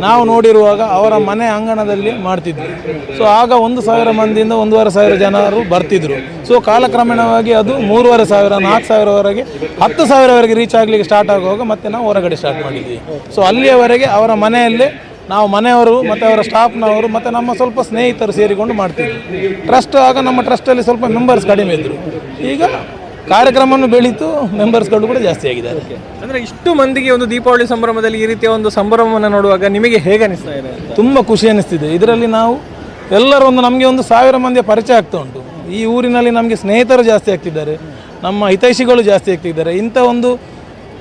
ನಾವು ನೋಡಿರುವಾಗ ಅವರ ಮನೆ ಅಂಗಣದಲ್ಲಿ ಮಾಡ್ತಿದ್ವಿ. ಸೊ ಆಗ 1,000 ಮಂದಿಯಿಂದ 1,500 ಜನರು ಬರ್ತಿದ್ರು. ಸೊ ಕಾಲಕ್ರಮೇಣವಾಗಿ ಅದು 3,500, 4,000ವರೆಗೆ, 10,000ವರೆಗೆ ರೀಚ್ ಆಗಲಿಕ್ಕೆ ಸ್ಟಾರ್ಟ್ ಆಗುವಾಗ ಮತ್ತೆ ನಾವು ಹೊರಗಡೆ ಸ್ಟಾರ್ಟ್ ಮಾಡಿದ್ವಿ. ಸೊ ಅಲ್ಲಿಯವರೆಗೆ ಅವರ ಮನೆಯಲ್ಲೇ ನಾವು ಮನೆಯವರು ಮತ್ತು ಅವರ ಸ್ಟಾಫ್ನವರು ಮತ್ತು ನಮ್ಮ ಸ್ವಲ್ಪ ಸ್ನೇಹಿತರು ಸೇರಿಕೊಂಡು ಮಾಡ್ತಿದ್ವಿ. ಟ್ರಸ್ಟ್ ಆಗ ನಮ್ಮ ಟ್ರಸ್ಟಲ್ಲಿ ಸ್ವಲ್ಪ ಮೆಂಬರ್ಸ್ ಕಡಿಮೆ ಇದ್ದರು. ಈಗ ಕಾರ್ಯಕ್ರಮವನ್ನು ಬೆಳೀತು, ಮೆಂಬರ್ಸ್ಗಳು ಕೂಡ ಜಾಸ್ತಿ ಆಗಿದ್ದಾರೆ. ಅಂದರೆ ಇಷ್ಟು ಮಂದಿಗೆ ಒಂದು ದೀಪಾವಳಿ ಸಂಭ್ರಮದಲ್ಲಿ ಈ ರೀತಿಯ ಒಂದು ಸಂಭ್ರಮವನ್ನು ನೋಡುವಾಗ ನಿಮಗೆ ಹೇಗೆ ಅನಿಸ್ತಾ ಇದೆ? ತುಂಬ ಖುಷಿ ಅನಿಸ್ತಿದೆ. ಇದರಲ್ಲಿ ನಾವು ಎಲ್ಲರೂ ನಮಗೆ 1,000 ಮಂದಿಯ ಪರಿಚಯ ಆಗ್ತಾ ಉಂಟು. ಈ ಊರಿನಲ್ಲಿ ನಮಗೆ ಸ್ನೇಹಿತರು ಜಾಸ್ತಿ ಆಗ್ತಿದ್ದಾರೆ, ನಮ್ಮ ಹಿತೈಷಿಗಳು ಜಾಸ್ತಿ ಆಗ್ತಿದ್ದಾರೆ. ಇಂಥ ಒಂದು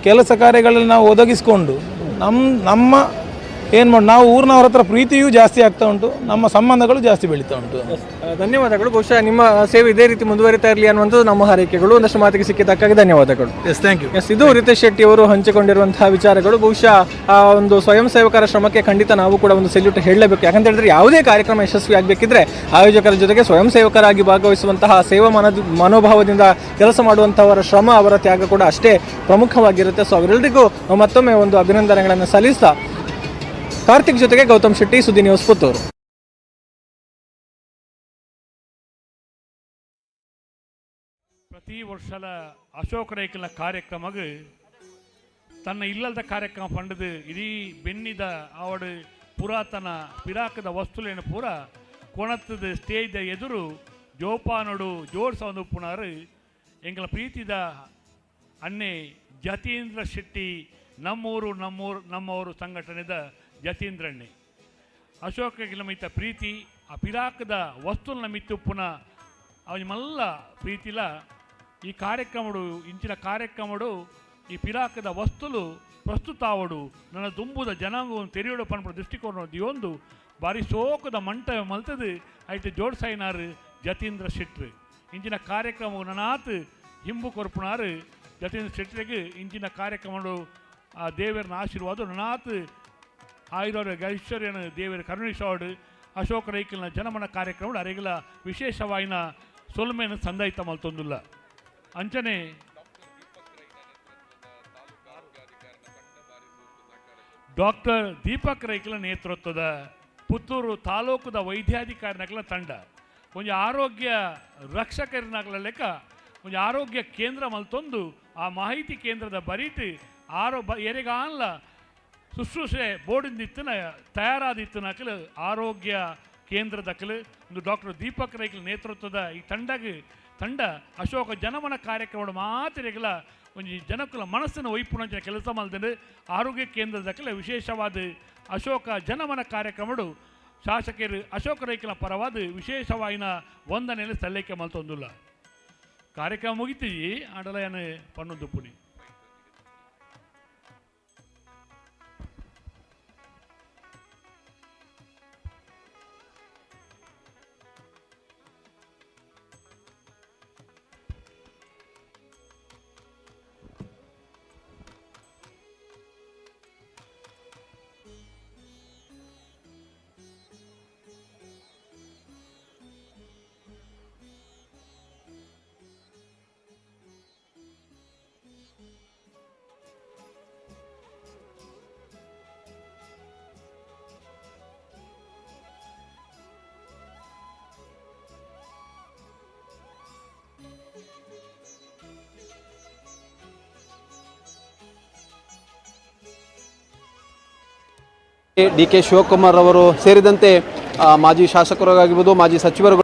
ಕೆಲಸ ಕಾರ್ಯಗಳಲ್ಲಿ ನಾವು ಒದಗಿಸಿಕೊಂಡು ನಮ್ಮ ಏನು ಮಾಡಿ ನಾವು ಊರಿನವ್ರ ಹತ್ರ ಪ್ರೀತಿಯೂ ಜಾಸ್ತಿ ಆಗ್ತಾ ಉಂಟು, ನಮ್ಮ ಸಂಬಂಧಗಳು ಜಾಸ್ತಿ ಬೆಳೀತಾ ಉಂಟು. ಧನ್ಯವಾದಗಳು. ಬಹುಶಃ ನಿಮ್ಮ ಸೇವೆ ಇದೇ ರೀತಿ ಮುಂದುವರಿತಾ ಇರಲಿ ಅನ್ನುವಂಥದ್ದು ನಮ್ಮ ಹಾರೈಕೆಗಳು. ಒಂದಷ್ಟು ಮಾತಿಗೆ ಸಿಕ್ಕಿದ್ದಕ್ಕಾಗಿ ಧನ್ಯವಾದಗಳು. S, thank you. ಎಸ್, ಇದು ರಿತೇಶ್ ಶೆಟ್ಟಿ ಅವರು ಹಂಚಿಕೊಂಡಿರುವಂತಹ ವಿಚಾರಗಳು. ಬಹುಶಃ ಆ ಒಂದು ಸ್ವಯಂ ಸೇವಕರ ಶ್ರಮಕ್ಕೆ ಖಂಡಿತ ನಾವು ಕೂಡ ಒಂದು ಸೆಲ್ಯೂಟ್ ಹೇಳಲೇಬೇಕು. ಯಾಕಂತ ಹೇಳಿದ್ರೆ ಯಾವುದೇ ಕಾರ್ಯಕ್ರಮ ಯಶಸ್ವಿ ಆಗಬೇಕಿದ್ರೆ ಆಯೋಜಕರ ಜೊತೆಗೆ ಸ್ವಯಂ ಸೇವಕರಾಗಿ ಭಾಗವಹಿಸುವಂತಹ ಸೇವಾ ಮನೋಭಾವದಿಂದ ಕೆಲಸ ಮಾಡುವಂತಹವರ ಶ್ರಮ, ಅವರ ತ್ಯಾಗ ಕೂಡ ಅಷ್ಟೇ ಪ್ರಮುಖವಾಗಿರುತ್ತೆ. ಸೊ ಅವರೆಲ್ಲರಿಗೂ ಮತ್ತೊಮ್ಮೆ ಒಂದು ಅಭಿನಂದನೆಗಳನ್ನು ಸಲ್ಲಿಸ್ತಾ ಕಾರ್ತಿಕ್ ಜೊತೆಗೆ ಗೌತಮ್ ಶೆಟ್ಟಿ, ಸುದ್ದಿ ನ್ಯೂಸ್, ಪುತ್ತೂರು. ಪ್ರತಿ ವರ್ಷದ ಅಶೋಕ್ ರೈಕಲ ಕಾರ್ಯಕ್ರಮಕ್ಕೆ ತನ್ನ ಇಲ್ಲದ ಕಾರ್ಯಕ್ರಮ ಪಂಡದು ಇಡೀ ಬೆನ್ನಿದ ಅವಡು ಪುರಾತನ ಪಿರಾಕದ ವಸ್ತುಲೇನು ಪೂರ ಕೊಣತ್ತದ ಸ್ಟೇಜ್ ಎದುರು ಜೋಪಾನೋಡು ಜೋಡ್ಸೊಂದು ಪುನರು ಎಂಗಳ ಪ್ರೀತಿದ ಅನ್ನೆ ಜತೀಂದ್ರ ಶೆಟ್ಟಿ ನಮ್ಮೂರು ಸಂಘಟನೆದ ಜತೀಂದ್ರಣ್ಣೆ ಅಶೋಕ ಮಿತ್ತ ಪ್ರೀತಿ ಆ ಪಿರಾಕದ ವಸ್ತುನ ಮಿತ್ತು ಪುನಃ ಅವನ ಮಲ್ಲ ಪ್ರೀತಿಲ ಈ ಕಾರ್ಯಕ್ರಮಡು ಇಂಚಿನ ಕಾರ್ಯಕ್ರಮಡು ಈ ಪಿರಾಕದ ವಸ್ತುಲು ಪ್ರಸ್ತುತ ಆವಡು ನನ್ನ ದುಂಬುದ ಜನಾಂಗವನ್ನು ತೆರೆಯೋಡು ಪನ್ಪಡ ದೃಷ್ಟಿಕೋನ ಒಂದು ಬಾರಿ ಶೋಕದ ಮಂಟ ಮಲ್ತದು ಐತೆ ಜೋಡ್ಸೈನಾರು ಜತೀಂದ್ರ ಶೆಟ್ರು ಇಂಚಿನ ಕಾರ್ಯಕ್ರಮ ನನಾತ್ ಹಿಂಬು ಕೊರ್ಪುನಾರು ಜತೀಂದ್ರ ಶೆಟ್ರಿಗೆ ಇಂಚಿನ ಕಾರ್ಯಕ್ರಮಡು ಆ ದೇವರನ ಆಶೀರ್ವಾದ ನನಾತ್ ಆಯುರ್ವೇದ ಐಶ್ವರ್ಯನ ದೇವರ ಕರುಣಿಸೋಡು ಅಶೋಕ ರೈಕಲ್ನ ಜನಮನ ಕಾರ್ಯಕ್ರಮ ಅರೆಗಲ ವಿಶೇಷವಾಯಿನ ಸೊಲ್ಮೆಯನ್ನು ಸಂದಾಯಿತ ಮಲ್ತೊಂದಿಲ್ಲ ಅಂಚನೆ ಡಾಕ್ಟರ್ ದೀಪಕ್ ರೈಕಲ ನೇತೃತ್ವದ ಪುತ್ತೂರು ತಾಲೂಕದ ವೈದ್ಯಾಧಿಕಾರಿನಗಳ ತಂಡ ಒಂದು ಆರೋಗ್ಯ ರಕ್ಷಕರಿನಗಳ ಲೆಕ್ಕ ಒಂದು ಆರೋಗ್ಯ ಕೇಂದ್ರ ಮಲ್ತೊಂದು ಆ ಮಾಹಿತಿ ಕೇಂದ್ರದ ಬರೀಟ್ ಎರೆಗಾನ್ಲ ಶುಶ್ರೂಷೆ ಬೋರ್ಡಿಂದಿತ್ತನ ತಯಾರಾದಿತ್ತನಕಲು ಆರೋಗ್ಯ ಕೇಂದ್ರದಕಲು ಒಂದು ಡಾಕ್ಟರ್ ದೀಪಕ್ ರೈಕಲ್ ನೇತೃತ್ವದ ಈ ತಂಡ ಅಶೋಕ ಜನಮನ ಕಾರ್ಯಕ್ರಮ ಮಾತಿರೆಗಲ ಒಂದು ಜನಕುಲ ಮನಸ್ಸಿನ ವೈಪುಣಂಚಿನ ಕೆಲಸ ಮಲ್ದಂಡು ಆರೋಗ್ಯ ಕೇಂದ್ರದಕಲೆ ವಿಶೇಷವಾದ ಅಶೋಕ ಜನಮನ ಕಾರ್ಯಕ್ರಮಡು ಶಾಸಕರು ಅಶೋಕ ರೈಕಲ ಪರವಾದ ವಿಶೇಷವಾಯಿನ ವಂದನೆಯಲ್ಲಿ ಸಲ್ಲಿಕೆ ಮಲ್ತೊಂದಿಲ್ಲ ಕಾರ್ಯಕ್ರಮ ಮುಗಿತೀವಿ ಆಡಲಯನ ಪನ್ನೊಂದು ಪುನಿ ಡಿ ಕೆ ಶಿವಕುಮಾರ್ ಅವರು ಸೇರಿದಂತೆ ಮಾಜಿ ಶಾಸಕರಾಗಿರ್ಬೋದು, ಮಾಜಿ ಸಚಿವರು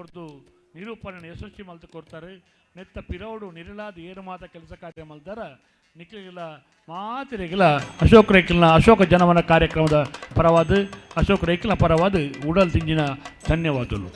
ಕೊರ್ದು ನಿರೂಪಣೆ ಯಶಸ್ವಿ ಮಲ್ತು ಕೊಡ್ತಾರೆ. ನೆತ್ತ ಪಿರೌಡು ನಿರಳಾದ ಏರು ಮಾತ ಕೆಲಸ ಕಾರ್ಯ ಮಲ್ದಾರ ನಿಖಿಲ ಮಾತಿರೆಗಿಲ ಅಶೋಕ್ ರೈಕಲ್ನ ಅಶೋಕ ಜನಮನ ಕಾರ್ಯಕ್ರಮದ ಪರವಾದ ಅಶೋಕ್ ರೈಕಲ್ನ ಪರವಾದ ಉಡಲ್ ತಿಂಜಿನ ಧನ್ಯವಾದಗಳು.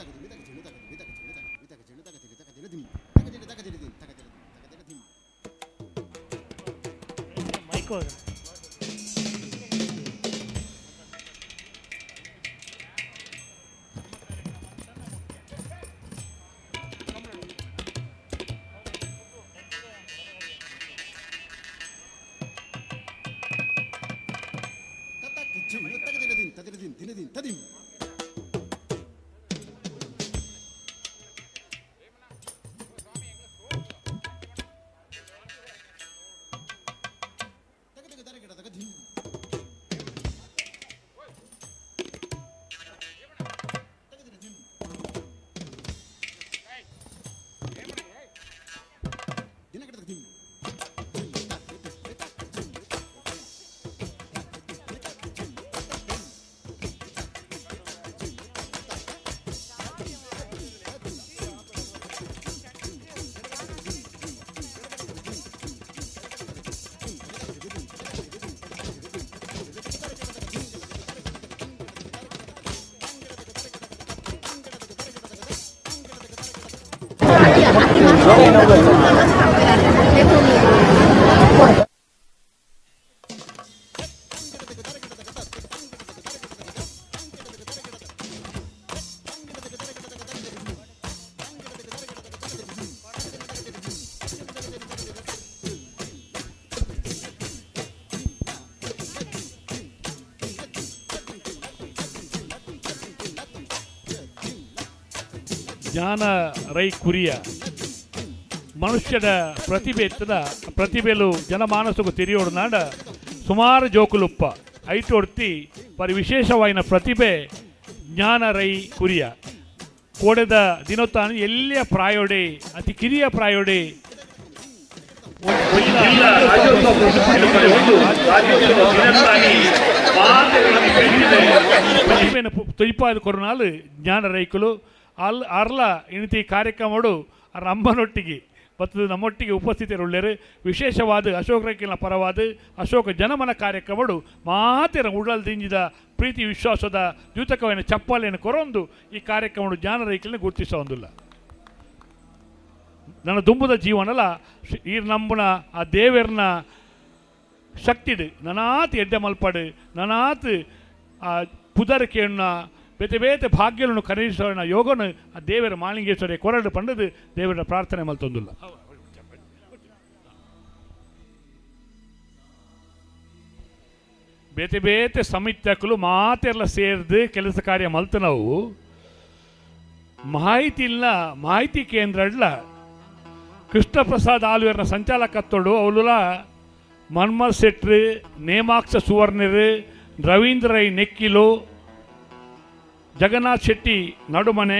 ಜ್ಞಾನ ರೈ ಕುರಿಯ ಮನುಷ್ಯದ ಪ್ರತಿಭೆ ಎತ್ತದ ಪ್ರತಿಭೆಲು ಜನಮಾನಸకు ತಿರಿಯೋಡು ನಾಡ ಸುಮಾರು ಜೋಕುಲುಪ್ಪ ಐಟೊಡ್ತಿ ಪರಿ ವಿಶೇಷವಾಯಿನ ಪ್ರತಿಭೆ ಜ್ಞಾನ ರೈ ಕುರಿಯ ಕೋಡೆದ ದಿನೋತ್ತಾನ ಎಲ್ಲಿಯ ಪ್ರಾಯೋಡೆ ಅತಿ ಕಿರಿಯ ಪ್ರಾಯೋಡೆ ಪ್ರತಿಭೆನ ತುಯ್ಪಾದ ಕೊರನಾಲು ಜ್ಞಾನ ರೈಕುಲು ಅರ್ಲ ಇಣತಿ ಕಾರ್ಯಕ್ರಮಡು ಅರ ಅಮ್ಮನೊಟ್ಟಿಗೆ ಮತ್ತು ನಮ್ಮೊಟ್ಟಿಗೆ ಉಪಸ್ಥಿತರುಳ್ಳರು. ವಿಶೇಷವಾದ ಅಶೋಕ್ ರೈಕಲ್ನ ಪರವಾದ ಅಶೋಕ ಜನಮನ ಕಾರ್ಯಕ್ರಮಡು ಮಾತೆರ ಉಡಲ್ ದಿಂಜಿದ ಪ್ರೀತಿ ವಿಶ್ವಾಸದ ದ್ಯೂತಕమైన ಚಪ್ಪಾಳೆಯನ್ನು ಕೊರೊಂದು ಈ ಕಾರ್ಯಕ್ರಮಡು ಜ್ಞಾನ ರೈಕಲ್ನ ಗುರುತಿಸೋದಿಲ್ಲ. ನನ್ನ ದುಂಬುದ ಜೀವನಲ ಈ ನಂಬುನ ಆ ದೇವರನ ಶಕ್ತಿಡು ನನಾತ್ ಎಡ್ಡೆ ಮಲ್ಪಡು ನನಾತ್ ಆ ಪುದರಿಕೆಯನ್ನ ಬೇತೆ ಬೇತೆ ಭಾಗ್ಯಗಳನ್ನು ಕರೀಸೋಣ ಯೋಗನು ಆ ದೇವರ ಮಾಲಿಂಗೇಶ್ವರಿ ಕೊರಡು ಪಂಡದು ದೇವರ ಪ್ರಾರ್ಥನೆ ಮಲ್ತೊಂದಿಲ್ಲ. ಬೇತೆ ಬೇತೆ ಸಮಿತ್ಯಕಲು ಮಾತೆಲ್ಲ ಸೇರಿದು ಕೆಲಸ ಕಾರ್ಯ ಮಲ್ತು ನಾವು ಮಾಹಿತಿ ಕೇಂದ್ರಡ್ಲ ಕೃಷ್ಣ ಪ್ರಸಾದ್ ಆಲ್ವೇರ್ನ ಸಂಚಾಲಕತ್ತೋಡು ಅವಳುಲ ಮನ್ಮಥ್ ಶೆಟ್ರು ನೇಮಾಕ್ಷ ಸುವರ್ಣರು ರವೀಂದ್ರ ರೈ ನೆಕ್ಕಿಲು ಜಗನ್ನಾಥ್ ಶೆಟ್ಟಿ ನಡುಮನೆ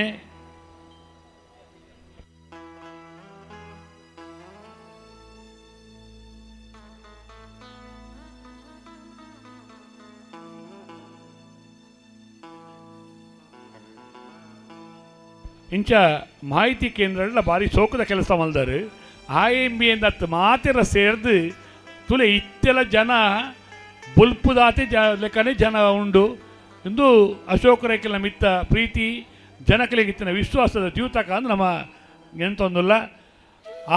ಇಂಚ ಮಾಹಿತಿ ಕೇಂದ್ರ ಭಾರಿ ಸೋಕದ ಕೆಲಸ ಮಲ್ದಾರು IMB ಎಂದತ್ತು ಮಾತೆರ ಸೇರ್ದು ತುಲೆ ಇತ್ತೆಲ್ಲ ಜನ ಬುಲ್ಪುದಾತೆ ಲೆಕ್ಕನೆ ಜನ ಉಂಡು ಇಂದು ಅಶೋಕ ರೈಕಲ್ನ ಮಿತ್ತ ಪ್ರೀತಿ ಜನಕಲಿಗಿತ್ತಿನ ವಿಶ್ವಾಸದ ದ್ಯೂತಕ ಅಂದ್ರೆ ನಮ್ಮ ಎಂತೊಂದಿಲ್ಲ.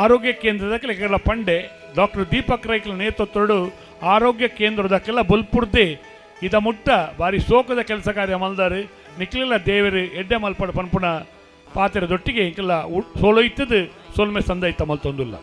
ಆರೋಗ್ಯ ಕೇಂದ್ರದಕ್ಕೆಲ್ಲ ಕೆಲ ಪಂಡೆ ಡಾಕ್ಟರ್ ದೀಪಕ್ ರೈಕಲ್ ನೇತೃತ್ವಡು ಆರೋಗ್ಯ ಕೇಂದ್ರದಕ್ಕೆಲ್ಲ ಬುಲ್ಪುಡ್ದೆ ಇದ ಮುಟ್ಟ ಭಾರಿ ಸೋಕದ ಕೆಲಸ ಕಾರ್ಯ ಮಲ್ದಾರು ನಿಕ್ಲೆಲ್ಲ ದೇವರು ಎಡ್ಡೆ ಮಲ್ಪಡ ಪನ್ಪುಣ ಪಾತೆರದೊಟ್ಟಿಗೆ ಇಂಕೆಲ್ಲ ಸೋಲೊಯ್ತದು ಸೋಲ್ಮೆ ಸಂದೈತ ಮಲ್ತೊಂದಿಲ್ಲ.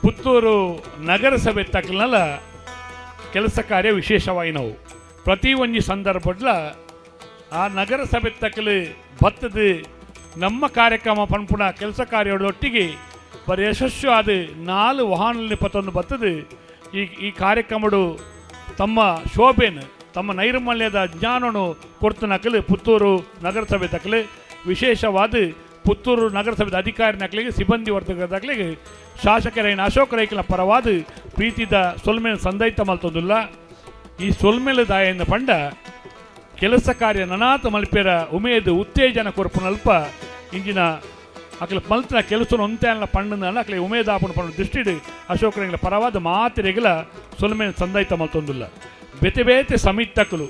ಪುತ್ತೂರು ನಗರಸಭೆ ತಕ್ಕಲಲ್ಲ ಕೆಲಸ ಕಾರ್ಯ ವಿಶೇಷವಾಗಿ ನಾವು ಪ್ರತಿ ಒಂಜಿ ಸಂದರ್ಭಡ್ಲ ಆ ನಗರಸಭೆ ತಕ್ಕಲು ಭತ್ತದ ನಮ್ಮ ಕಾರ್ಯಕ್ರಮ ಪನ್ಪುನ ಕೆಲಸ ಕಾರ್ಯದೊಟ್ಟಿಗೆ ಬರೀ ಯಶಸ್ವಿ ಆದ 4 ವಾಹನಲ್ಲಿ ಪತ್ತೊಂದು ಬರ್ತದೆ. ಈ ಕಾರ್ಯಕ್ರಮಡು ತಮ್ಮ ಶೋಭೆನು ತಮ್ಮ ನೈರ್ಮಲ್ಯದ ಜ್ಞಾನನು ಕೊಡ್ತು ನಕಲು ಪುತ್ತೂರು ನಗರಸಭೆ ತಕ್ಕಲೆ ವಿಶೇಷವಾದ ಪುತ್ತೂರು ನಗರಸಭೆದ ಅಧಿಕಾರಿ ನಕಲಿಗೆ ಸಿಬ್ಬಂದಿ ವರ್ಗದಾಗಲಿಗೆ ಶಾಸಕರೈನ ಅಶೋಕ್ ರೈಕಲ ಪರವಾದ ಪ್ರೀತಿದ ಸೊಲ್ಮೇಲೆ ಸಂದೈತ ಮಲ್ತೊಂದಿಲ್ಲ. ಈ ಸೊಲ್ಮೇಲೆ ದಾಯನ ಪಂಡ ಕೆಲಸ ಕಾರ್ಯ ನನಾತ ಮಲ್ಪೇರ ಉಮೇದು ಉತ್ತೇಜನ ಕೊರಪುನಲ್ಪ ಇಂಜಿನ ಅಕಲ ಮಲ್ತಿನ ಕೆಲಸ ಒಂತೆಲ್ಲ ಪಣ್ಣನ ಅಕಲೆ ಉಮೇದಾಪನ ಪಣ್ಣ ದೃಷ್ಟಿಡು ಅಶೋಕ್ ರೈಕಲ ಪರವಾದ ಮಾತಿರೆಗಲ ಸೊಲ್ಮೇಲೆ ಸಂದೈತ ಮಲ್ತೊಂದಿಲ್ಲ. ಬೇತೆ ಬೇತೆ ಸಮಿತ್ತಕ್ಕಲು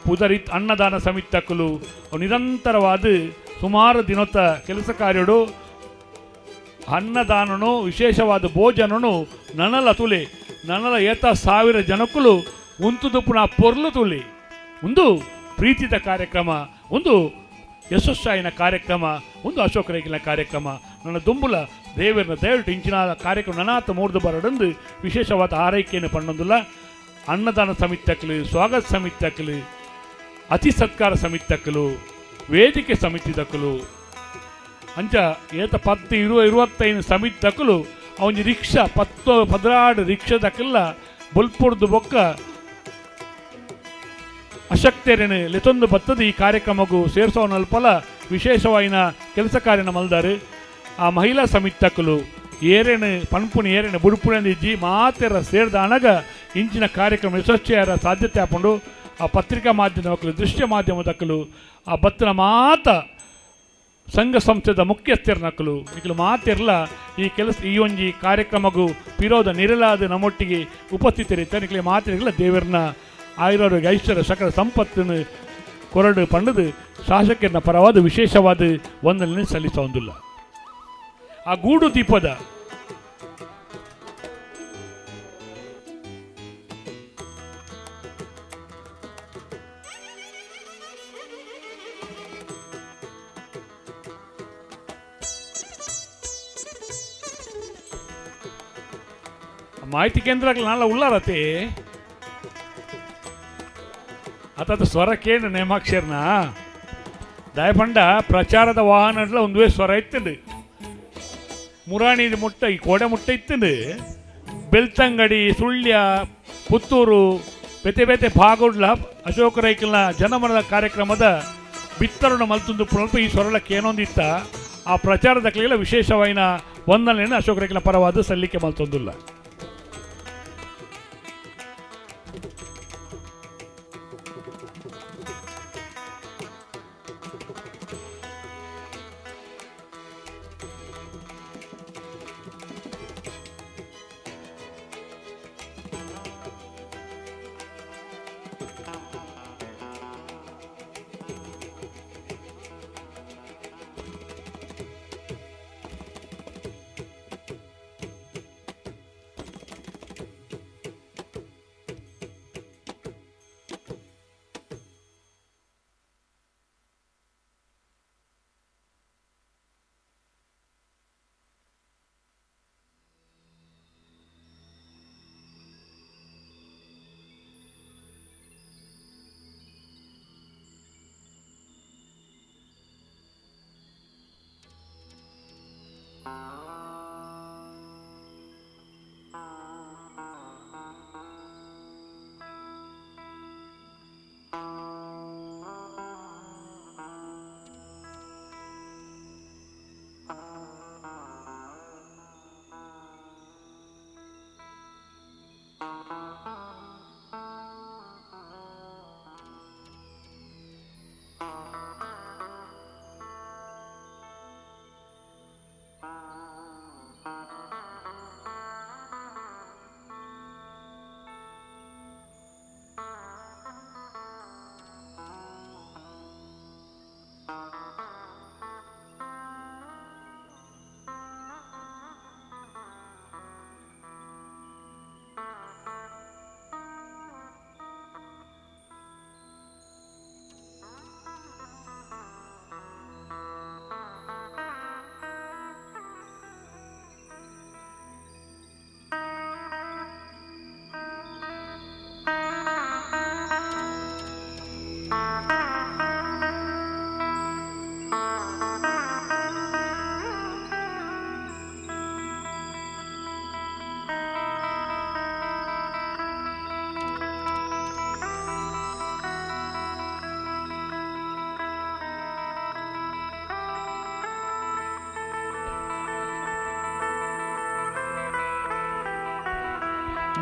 ಪುದರಿ ಅನ್ನದಾನ ಸಮಿತ್ತಕ್ಕಲು ನಿರಂತರವಾದ ಸುಮಾರು ದಿನೊತ್ತ ಕೆಲಸ ಕಾರ್ಯಡು ಅನ್ನದಾನನು ವಿಶೇಷವಾದ ಭೋಜನನು ನನಲ ತುಲೆ ನನಲ 1000 ಜನಕ್ಕಲು ಉಂತುದು ಪುನಃ ಪೊರ್ಲು ತುಲೆ ಒಂದು ಪ್ರೀತಿದ ಕಾರ್ಯಕ್ರಮ, ಒಂದು ಯಶಸ್ಸಾಯಿನ ಕಾರ್ಯಕ್ರಮ, ಒಂದು ಅಶೋಕ ರೈಕಿನ ಕಾರ್ಯಕ್ರಮ. ನನ್ನ ದುಂಬುಲ ದೇವರನ್ನ ದಯವಿಟ್ಟು ಇಂಚಿನ ಕಾರ್ಯಕ್ರಮ ನನಾತ ಮೂರ್ದು ಬರಡಂದು ವಿಶೇಷವಾದ ಆರೈಕೆಯನ್ನು ಪಣ್ಣೊಂದಿಲ್ಲ. ಅನ್ನದಾನ ಸಮಿತಿಕ್ಕಲು, ಸ್ವಾಗತ ಸಮಿತಿಕ್ಕಲು, ಅತಿ ಸತ್ಕಾರ ಸಮಿತಿಕ್ಕಲು, ವೇದಿಕೆ ಸಮಿತಿ ದಕ್ಕಲು ಅಂಚ ಏತ 10, 20, 25 ಸಮಿತಿ ದಕ್ಕಲು ಅವನ ರಿಕ್ಷಾ 10-16 ರಿಕ್ಷಾ ದಕ್ಕಲ್ಲ ಬುಲ್ಪುರ್ದು ಬೊಕ್ಕ ಅಶಕ್ತರೇನು ಲೆತೊಂದು ಬತ್ತದ ಈ ಕಾರ್ಯಕ್ರಮಗೂ ಸೇರಿಸೋನಲ್ಪಲ ವಿಶೇಷವಾಯಿನ ಕೆಲಸ ಕಾರ್ಯನ ಮಲ್ದಾರು. ಆ ಮಹಿಳಾ ಸಮಿತಿ ತಕ್ಕಲು ಏರೇನು ಪನ್ಪುಣಿ ಏರೇನು ಬುಡುಪುಣಿಜ್ಜಿ ಮಾತೆರ ಸೇರಿದ ಅನಗ ಇಂಚಿನ ಕಾರ್ಯಕ್ರಮ ಯಶಸ್ವಿಯಾರ ಸಾಧ್ಯತೆ ಹಾಕೊಂಡು ಆ ಪತ್ರಿಕಾ ಮಾಧ್ಯಮ ಮಕ್ಕಳು ದೃಶ್ಯ ಮಾಧ್ಯಮ ದಕ್ಕಲು ಆ ಬತ್ತನ ಮಾತ ಸಂಘ ಸಂಸ್ಥೆದ ಮುಖ್ಯಸ್ಥರ ನಕ್ಕಲು ನಿಖಲು ಮಾತಿರಲ್ಲ ಈ ಕೆಲಸ ಈ ಒಂಜಿ ಕಾರ್ಯಕ್ರಮಗೂ ವಿರೋಧ ನಿರಲಾದ ನಮ್ಮೊಟ್ಟಿಗೆ ಉಪಸ್ಥಿತರಿತ್ತ ನಿಖಲೆ ಮಾತಿರಲ್ಲ ದೇವರನ್ನ ಆಯುರ್ವೇದ ಐಶ್ವರ್ಯ ಸಕಲ ಸಂಪತ್ತನ್ನು ಕೊರಡು ಪಣ್ಣದು ಶಾಸಕರನ್ನ ಪರವಾದ ವಿಶೇಷವಾದ ವಂದನೆ ಸಲ್ಲಿಸೋದಿಲ್ಲ. ಆ ಗೂಡು ದೀಪದ ಮಾಹಿತಿ ಕೇಂದ್ರಗಳು ನಾಳೆ ಉಳ್ಳಾರತೆ ಅತದ ಸ್ವರ ಕೇಂದ್ರ ನೇಮಾಕ್ಷರನ ದಯಪಂಡ ಪ್ರಚಾರದ ವಾಹನಗಳ ಒಂದುವೇ ಸ್ವರ ಇತ್ತಂಡು ಮುರಾಣಿ ಮುಟ್ಟ ಈ ಕೋಡೆ ಮುಟ್ಟ ಇತ್ತಂಡು ಬೆಳ್ತಂಗಡಿ ಸುಳ್ಯ ಪುತ್ತೂರು ಬೇತೆ ಬೇತೆ ಭಾಗಡ್ಲ ಅಶೋಕ ರೈಕಲ್ನ ಜನಮನದ ಕಾರ್ಯಕ್ರಮದ ಬಿತ್ತರಣ ಮಲ್ತುಂದು ಪುನಲ್ಪ ಈ ಸ್ವರಳಕ್ಕೆ ಏನೊಂದಿತ್ತ ಆ ಪ್ರಚಾರದ ಕಲೆಗಳ ವಿಶೇಷವಾಯಿನ ವಂದನೆಯನ್ನು ಅಶೋಕ ರೈಕಲ್ನ ಪರವಾದ ಸಲ್ಲಿಕೆ ಮಲ್ತೊಂದಿಲ್ಲ.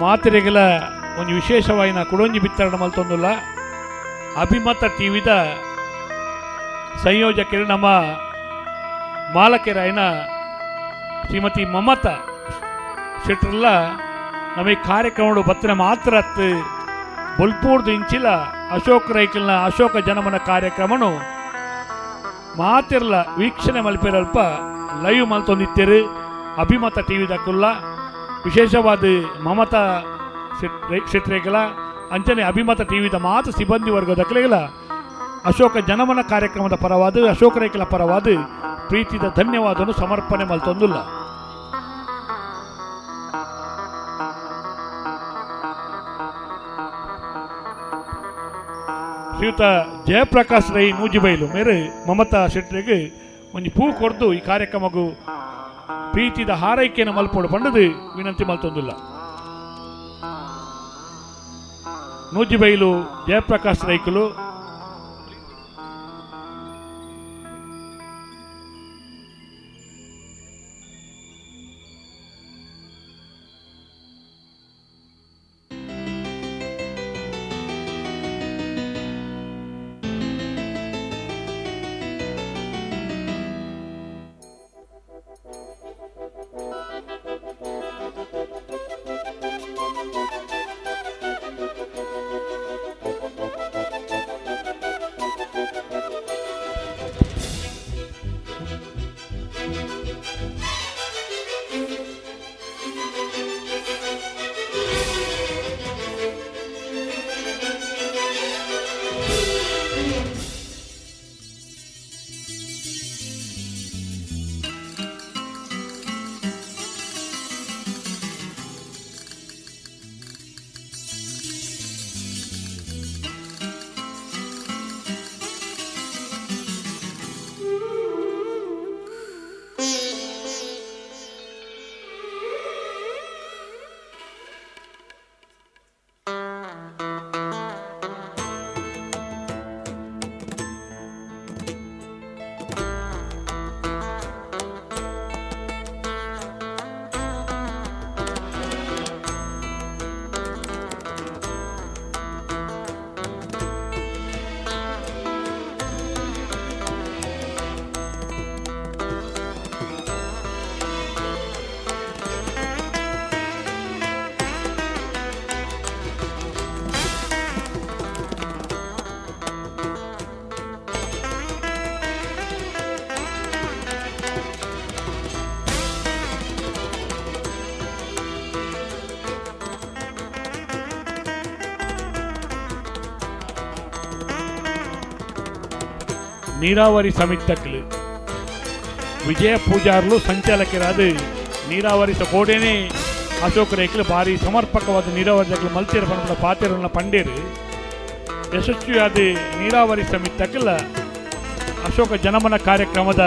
ಮಾತೆರೆಗಳ ಒಂದು ವಿಶೇಷವಾಯಿನ ಕುಡೊಂಜಿ ಬಿತ್ತರಣೆ ಮಲ್ತೊಂದುಲ್ಲ ಅಭಿಮತ ಟಿವಿದ ಸಂಯೋಜಕರು ನಮ್ಮ ಮಾಲಕೆರಾಯನ ಶ್ರೀಮತಿ ಮಮತಾ ಶೆಟ್ರಲ್ಲ ನಮ್ಮ ಈ ಕಾರ್ಯಕ್ರಮ ಬತ್ತನೆ ಮಾತ್ರ ಬೊಲ್ಪೂರ್ದು ಇಂಚಿಲ ಅಶೋಕ್ ರೈಕಲ್ನ ಅಶೋಕ ಜನಮನ ಕಾರ್ಯಕ್ರಮನು ಮಾತಿರ್ಲ ವೀಕ್ಷಣೆ ಮಲ್ಪೇರಲ್ಪ ಲೈವ್ ಮಲ್ತೊಂದಿತ್ತೇರು ಅಭಿಮತ ಟಿವಿದಕ್ಕುಲ್ಲ ವಿಶೇಷವಾದ ಮಮತಾ ಶೆಟ್ರೇಗಲ ಅಂಚನೆ ಅಭಿಮತ ಟಿವಿದ ಮಾತು ಸಿಬ್ಬಂದಿ ವರ್ಗದಕ್ಕಲೆಗಲ ಅಶೋಕ ಜನಮನ ಕಾರ್ಯಕ್ರಮದ ಪರವಾದ ಅಶೋಕ ರೈಕಲ ಪರವಾದ ಪ್ರೀತಿದ ಧನ್ಯವಾದವನ್ನು ಸಮರ್ಪಣೆ ಮಲ್ತೊಂದುಲ್ಲ. ಶ್ರೀಯುತ ಜಯಪ್ರಕಾಶ್ ರೈ ನೂಜಿಬೈಲು ಮೇರೆ ಮಮತಾ ಶೆಟ್ರಿಗೆ ಒಂದು ಪೂ ಕೊಡ್ದು ಈ ಕಾರ್ಯಕ್ರಮಗೂ ಪ್ರೀತಿದ ಹಾರೈಕೆಯನ್ನು ಮಲ್ಪೋಡು ಪಂಡದು ವಿನಂತಿ ಮಲ್ತೊಂದುಲ್ಲ. ನೂಜಿಬೈಲು ಜಯಪ್ರಕಾಶ್ ರೈಕಲು ನೀರಾವರಿ ಸಮಿತಕ್ಕಲು ವಿಜಯ ಪೂಜಾರ್ಲು ಸಂಚಾಲಕರಾದ ನೀರಾವರಿ ಸಕೋಡೇನೆ ಅಶೋಕ ರೈಕಲು ಭಾರಿ ಸಮರ್ಪಕವಾದ ನೀರಾವರಿ ಮಲ್ತಿರ ಪಂಡ ಪಾತಿರನ್ನ ಪಂಡೇರು ಯಶಸ್ವಿಯಾದ ನೀರಾವರಿ ಸಮಿತಕ್ಕಲ ಅಶೋಕ ಜನಮನ ಕಾರ್ಯಕ್ರಮದ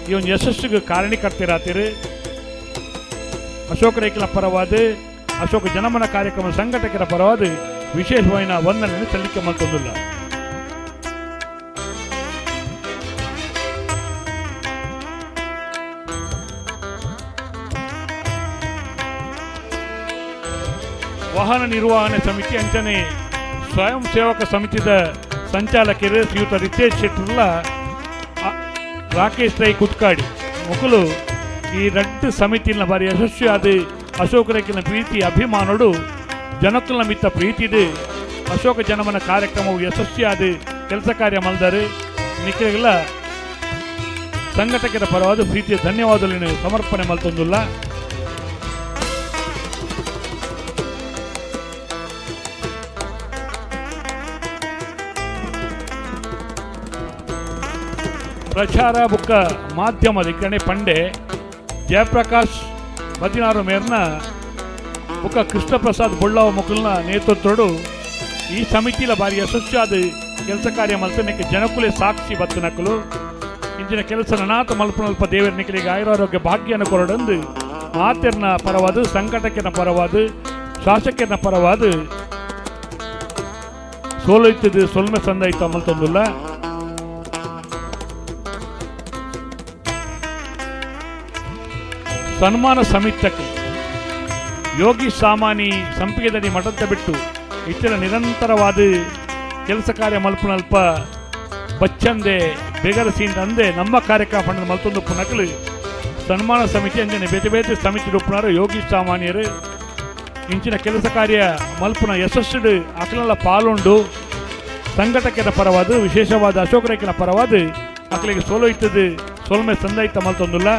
ಈ ಒಂದು ಯಶಸ್ಸಿಗೆ ಕಾರಣೀಕರ್ತರಾತಿರು ಅಶೋಕ ರೈಕಲ ಪರವಾದ ಅಶೋಕ ಜನಮನ ಕಾರ್ಯಕ್ರಮ ಸಂಘಟಕರ ಪರವಾದ ವಿಶೇಷವಾದ ವಂದನೆಯನ್ನು ಸಲ್ಲಿಕೆ ಮಲ್ತೊಂದಿಲ್ಲ. ವಾಹನ ನಿರ್ವಹಣೆ ಸಮಿತಿ ಅಂಚನೆ ಸ್ವಯಂ ಸೇವಕ ಸಮಿತಿದ ಸಂಚಾಲಕರು ಶ್ರೀಯುತ ರಿತೇಶ್ ಶೆಟ್ಟರ್ಲ ರಾಕೇಶ್ ರೈ ಕುತ್ಕಾಡಿ ಮುಕುಲು ಈ ರಡ್ಡು ಸಮಿತಿನ ಬಾರಿ ಯಶಸ್ವಿಯಾದ ಅಶೋಕ ರೈಕನ ಪ್ರೀತಿ ಅಭಿಮಾನಡು ಜನಕಲ್ನ ಮಿತ್ತ ಪ್ರೀತಿದು ಅಶೋಕ ಜನಮನ ಕಾರ್ಯಕ್ರಮವು ಯಶಸ್ವಿಯಾದ ಕೆಲಸ ಕಾರ್ಯ ಮಲ್ದರು ನಿಖಿಲ ಸಂಘಟಕರ ಪರವಾದ ಪ್ರೀತಿಯ ಧನ್ಯವಾದಗಳನ್ನು ಸಮರ್ಪಣೆ ಮಲ್ತೊಂದುಲ್ಲ. ಪ್ರಚಾರ ಬುಕ್ಕ ಮಾಧ್ಯಮದ ಇಕಡೆ ಪಂಡೆ ಜಯಪ್ರಕಾಶ್ 16 ಮೇರ್ನ ಬುಕ್ಕ ಕೃಷ್ಣ ಪ್ರಸಾದ್ ಬೊಳ್ಳಾವ ಮುಕುಲ್ನ ನೇತೃತ್ವಡು ಈ ಸಮಿತಿಲ ಬಾರಿ ಯಶಸ್ವಿಯಾದ ಕೆಲಸ ಕಾರ್ಯ ಮಲ್ತನಕ್ಕೆ ಜನಕುಲೆ ಸಾಕ್ಷಿ ಬತ್ತನಕಲು ಇಂಚಿನ ಕೆಲಸ ನನಾಥ ಮಲ್ಪನಲ್ಪ ದೇವರ ನಿಖಲಿಗೆ ಆಯುರಾರೋಗ್ಯ ಭಾಗ್ಯನ ಕೊರಡಂದು ಮಾತೆರ್ನ ಪರವಾದ ಸಂಘಟಕನ ಪರವಾದ ಶಾಸಕನ ಪರವಾದ ಸೋಲೈತದು ಸೊಲ್ಮೆ ಸಂದಾಯಿತ ಮಲ್ತೊಂದುಲ್ಲ. ಸನ್ಮಾನ ಸಮಿತಕ್ಕೆ ಯೋಗಿ ಸಾಮಾನಿ ಸಂಪಿಗೆದಡಿ ಮಠದ ಬಿಟ್ಟು ಇತರ ನಿರಂತರವಾದ ಕೆಲಸ ಕಾರ್ಯ ಮಲ್ಪನಲ್ಪ ಬಚ್ಚಂದೆ ಬೇಗರಸಿಂದ ಅಂದೆ ನಮ್ಮ ಕಾರ್ಯಕ್ರಮ ಪಂಡದ ಮಲ್ತೊಂದು ಪುನಕಲು ಸನ್ಮಾನ ಸಮಿತಿ ಅಂಜನೆ ಬೇತೆ ಬೇತೆ ಸಮಿತಿ ರೂಪನಾರು ಯೋಗಿ ಸಾಮಾನ್ಯರು ಇಂಚಿನ ಕೆಲಸ ಕಾರ್ಯ ಮಲ್ಪುನ ಯಶಸ್ಸು ಅಕಲೆಲ್ಲ ಪಾಲುಂಡು ಸಂಘಟಕರ ಪರವಾದ ವಿಶೇಷವಾದ ಅಶೋಕ ರೇಖನ ಪರವಾದ ಅಕಲಿಗೆ ಸೋಲು ಇತ್ತದು ಸೋಲ್ಮೆ ಸಂದಾಯಿತ ಮಲ್ತೊಂದುಲ್ಲ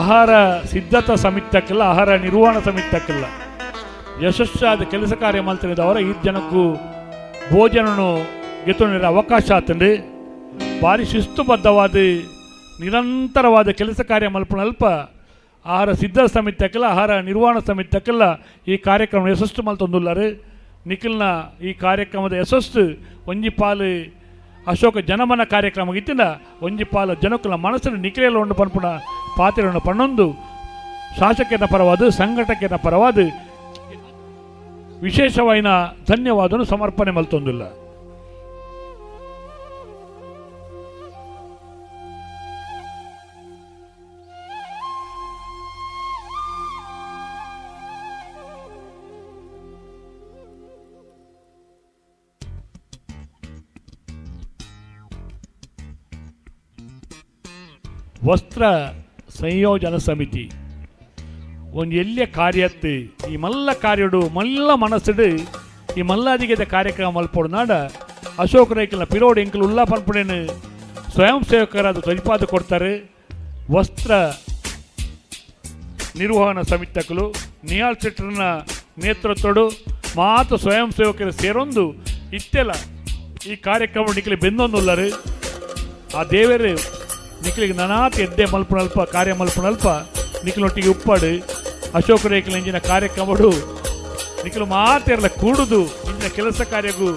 ಆಹಾರ ಸಿದ್ಧತಾ ಸಮಿತಕ್ಕೆಲ್ಲ ಆಹಾರ ನಿರ್ವಹಣಾ ಸಮಿತಕ್ಕೆಲ್ಲ ಯಶಸ್ಸಾದ ಕೆಲಸ ಕಾರ್ಯ ಮಾಡ್ತಿದ್ದವರ ಈ ಜನಕ್ಕೂ ಭೋಜನನು ಗೆತ್ತೊಂಡಿರೋ ಅವಕಾಶ ಆತಂದು ಭಾರಿ ಶಿಸ್ತುಬದ್ಧವಾದ ನಿರಂತರವಾದ ಕೆಲಸ ಕಾರ್ಯ ಮಲ್ಪನಲ್ಪ ಆಹಾರ ಸಿದ್ಧ ಸಮಿತಕ್ಕೆಲ್ಲ ಆಹಾರ ನಿರ್ವಹಣಾ ಸಮಿತಕ್ಕೆಲ್ಲ ಈ ಕಾರ್ಯಕ್ರಮ ಯಶಸ್ಸು ಮಲ್ತೊಂದುಲ್ಲಾರು ನಿಖಿಲ್ನ ಈ ಕಾರ್ಯಕ್ರಮದ ಯಶಸ್ಸು ಒಂಜಿ ಪಾಲು ಅಶೋಕ ಜನಮನ ಕಾರ್ಯಕ್ರಮ ಇತ್ತಿನ ಒಂಜಿ ಪಾಲು ಜನಕ್ಕಲ ಮನಸ್ಸನ್ನು ನಿಖಿಲೆಲ್ಲ ಉಂಡು ಪನ್ಪುಣ ಪಾತ್ರವನ್ನು ಪಣ್ಣೊಂದು ಶಾಸಕನ ಪರವಾದ ಸಂಘಟಕನ ಪರವಾದ ವಿಶೇಷವಾದ ಧನ್ಯವಾದನು ಸಮರ್ಪಣೆ ಮಲ್ತೊಂದಿಲ್ಲ. ವಸ್ತ್ರ ಸಂಯೋಜನ ಸಮಿತಿ ಒಂದು ಎಲ್ಲಿಯ ಕಾರ್ಯತ್ತು ಈ ಮಲ್ಲ ಕಾರ್ಯಡು ಮಲ್ಲ ಮನಸ್ಸುಡು ಈ ಮಲ್ಲಾದಿಗೆದ ಕಾರ್ಯಕ್ರಮ ಮಲ್ಪೋಡು ನಾಡ ಅಶೋಕ ರೈಕಲ್ನ ಪಿರೋಡ್ ಎಂಕಲು ಉಲ್ಲಾ ಪನ್ಪುಡೇನು ಸ್ವಯಂ ಸೇವಕರಾದ ಪ್ರತಿಪಾದ ಕೊಡ್ತಾರೆ. ವಸ್ತ್ರ ನಿರ್ವಹಣಾ ಸಮಿತಕಲು ನಿಹಾಲ್ ಶೆಟ್ಟರ್ನ ನೇತೃತ್ವಡು ಮಾತು ಸ್ವಯಂ ಸೇವಕರು ಸೇರೊಂದು ಇತ್ತೆಲ್ಲ ಈ ಕಾರ್ಯಕ್ರಮ ನಿಖಲಿ ಬೆಂದೊಂದುಲ್ಲರು ಆ ದೇವರೇ ನಿಖಲಿಗೆ ನನಾತ್ ಎದ್ದೆ ಮಲ್ಪನಲ್ಪ ಕಾರ್ಯ ಮಲ್ಪನಲ್ಪ ನಿಖಲೊಟ್ಟಿಗೆ ಉಪ್ಪಾಡು ಅಶೋಕ ರೇಖಲ ಇಂಜಿನ ಕಾರ್ಯಕ್ರಮಡು ನಿಖಲು ಮಾತೆಲ್ಲ ಕೂಡುದು ಇಂಜಿನ ಕೆಲಸ ಕಾರ್ಯಗೂ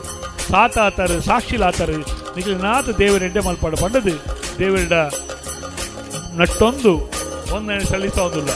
ಸಾತ ಆತಾರೆ ಸಾಕ್ಷಿಲಾತಾರೆ ನಿಖಲು ನಾತ್ ದೇವರ ಎಡ್ಡೆ ಮಲ್ಪಾಡು ಪಂಡದು ದೇವರಿಡ ನಟ್ಟೊಂದು ಒಂದನೇ ಸಲ್ಲಿಸೋದಿಲ್ಲ.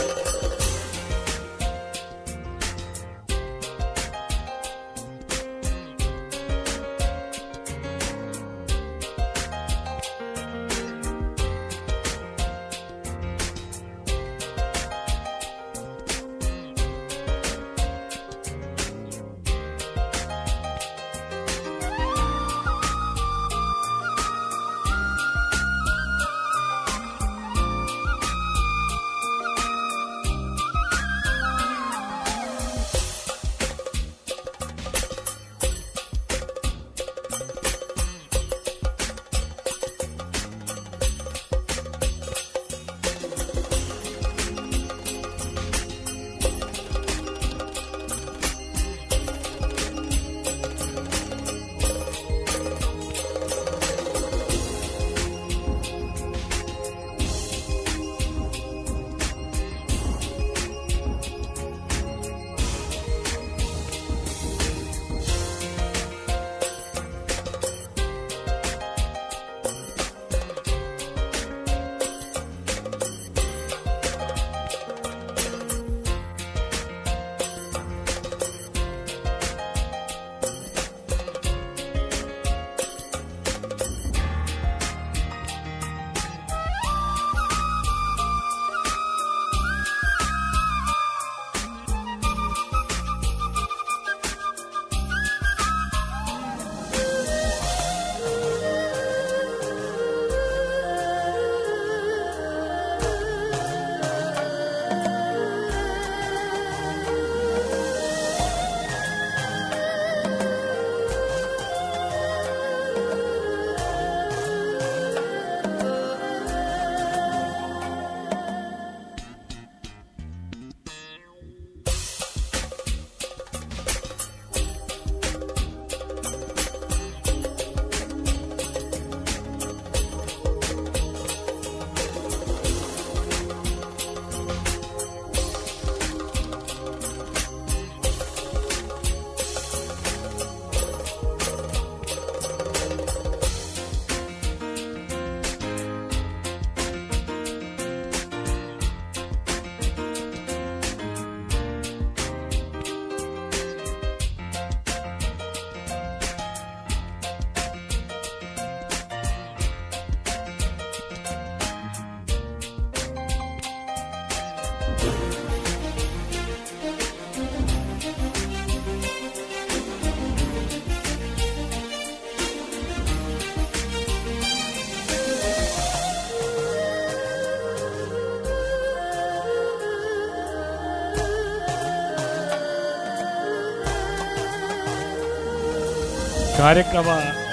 ಕಾರ್ಯಕ್ರಮ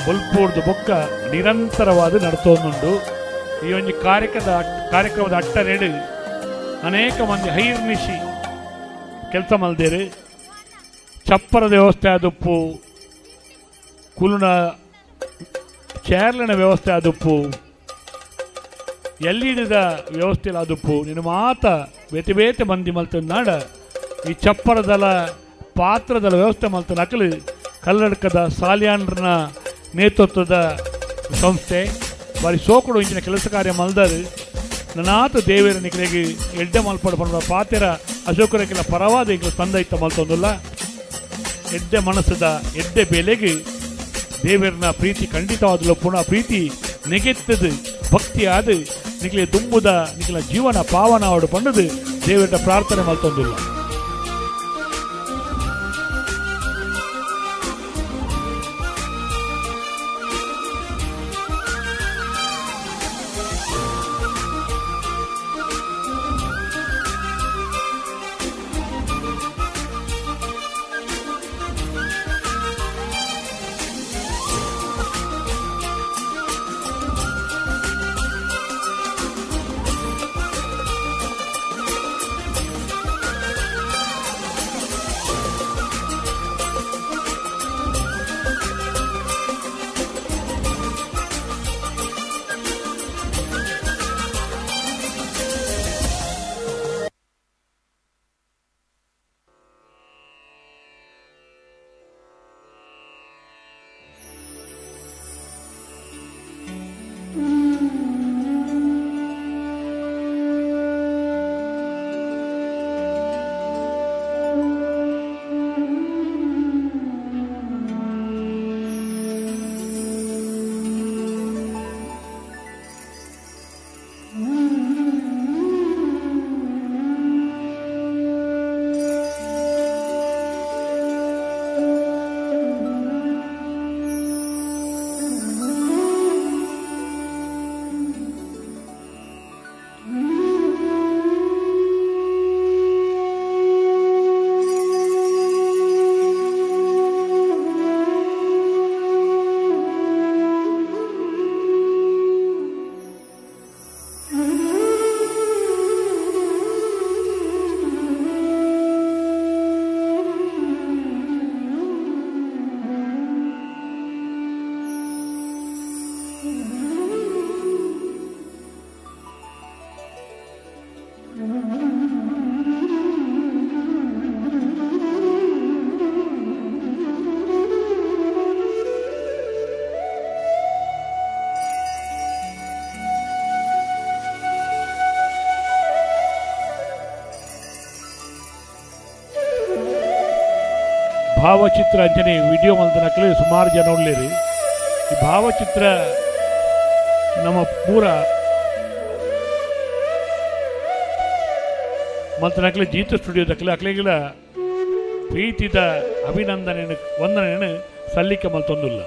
ಬಲ್ಪೂರ್ದು ಬೊಕ್ಕ ನಿರಂತರವಾದ ನಡ್ತೋನುಂಡು. ಈ ಒಂದು ಕಾರ್ಯಕ್ರಮದ ಅಟ್ಟನೆಡು ಅನೇಕ ಮಂದಿ ಹೈರ್ನಿಶಿ ಕೆಲಸ ಮಲ್ದೇರು. ಚಪ್ಪರದ ವ್ಯವಸ್ಥೆ ಆದುಪ್ಪು, ಕುಲುನ ಚೇರ್ಲಿನ ವ್ಯವಸ್ಥೆ ಆದುಪ್ಪು, ಎಲ್ಲಿಡಿದ ವ್ಯವಸ್ಥೆ ಆದುಪ್ಪು, ನಿನ್ನ ಮಾತ ಬೇತೆ ಬೇತೆ ಮಂದಿ ಮಲ್ತನಾಡ ಈ ಚಪ್ಪರದಲ ಪಾತ್ರದಲ ವ್ಯವಸ್ಥೆ ಮಲ್ತ ನಕಲು ಕಲ್ಲಡ್ಕದ ಸಾಲ್ಯಾನ್ರನ ನೇತೃತ್ವದ ಸಂಸ್ಥೆ ಬಾರಿ ಸೋಕುಡು ಇಂಚಿನ ಕೆಲಸ ಕಾರ್ಯ ಮಲ್ದರು ನನಾತ ದೇವೇರ ನಿಖಲೆಗೆ ಎಡ್ಡೆ ಮಲ್ಪಡ ಪಡ ಪಾತೆರ ಅಶೋಕರಕ್ಕೆಲ್ಲ ಪರವಾದ ಈಗ ತಂದೈತ ಮಲ್ತೊಂದಿಲ್ಲ. ಎಡ್ಡೆ ಮನಸ್ಸದ ಎಡ್ಡೆ ಬೆಲೆಗೆ ದೇವರನ ಪ್ರೀತಿ ಖಂಡಿತವಾದಲು ಪುನಃ ಪ್ರೀತಿ ನೆಗೆತ್ತದು ಭಕ್ತಿ ಆದ ನಿಖಲೆ ತುಂಬುದ ನಿಖಲ ಜೀವನ ಪಾವನ ಅವಡು ಪಂಡದು ದೇವರ ಪ್ರಾರ್ಥನೆ ಮಲ್ತೊಂದಿಲ್ಲ. ಭಾವಚಿತ್ರ ಅಂಚನೆ ವಿಡಿಯೋ ಮಲ್ತನಕಲು ಸುಮಾರು ಜನ ಉಳ್ಳೇರು. ಈ ಭಾವಚಿತ್ರ ನಮ್ಮ ಪೂರ ಮಲ್ತನಕಲು ಜೀತ ಸ್ಟುಡಿಯೋದಕ್ಕಲು ಅಕ್ಲೆಗಳ ಪ್ರೀತಿದ ಅಭಿನಂದನೆ ವಂದನೆಯನ್ನು ಸಲ್ಲಿಕೆ ಮಲ್ತೊಂದಿಲ್ಲ.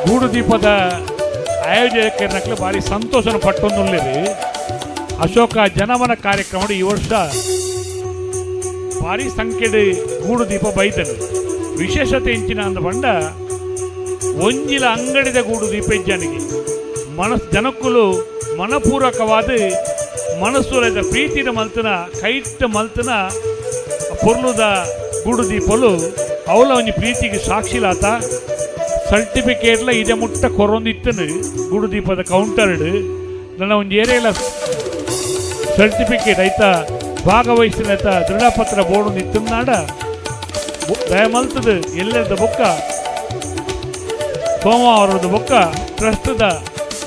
ಗೂಡುದೀಪದ ಆಯೋಜಕರನ್ನಕ್ಕೆ ಭಾರಿ ಸಂತೋಷನ ಪಟ್ಟೊಂದುಳ್ಳೇರಿ ಅಶೋಕ ಜನಮನ ಕಾರ್ಯಕ್ರಮ ಈ ವರ್ಷ ಭಾರಿ ಸಂಖ್ಯೆಡ್ ಗೂಡುದೀಪ ಬೈತನು ವಿಶೇಷತೆ ಇಂಚಿನ ಅಂದ ಬಂಡ ಒಂಜಿಲ ಅಂಗಡಿದ ಗೂಡುದೀಪ ಇಜ್ಜನಿಗೆ ಜನಕ್ಕುಲು ಮನಪೂರ್ವಕವಾದ ಮನಸ್ಸುರದ ಪ್ರೀತಿನ ಮಲ್ತನ ಕೈಟ್ಟ ಮಲ್ತನ ಪೊರ್ಲುದ ಗೂಡುದೀಪಲು ಅವಳ ಒಂಜಿ ಪ್ರೀತಿಗೆ ಸಾಕ್ಷಿಲಾತ ಸರ್ಟಿಫಿಕೇಟ್ಲ ಇದೇ ಮುಟ್ಟ ಕೊರೊಂದಿತ್ತನು ಗೂಡುದೀಪದ ಕೌಂಟರ್ಡ್ ನನ್ನ ಒಂದು ಏರಿಯಲ ಸರ್ಟಿಫಿಕೇಟ್ ಆಯ್ತಾ ಭಾಗವಹಿಸಿನ ದೃಢಪತ್ರ ಬೋರ್ಡು ನಿತ್ತನಾಡ ದಯಮಲ್ತದ ಎಲ್ಲದ ಬೊಕ್ಕ ಸೋಮವಾರದ ಬೊಕ್ಕ ಟ್ರಸ್ಟ್ದ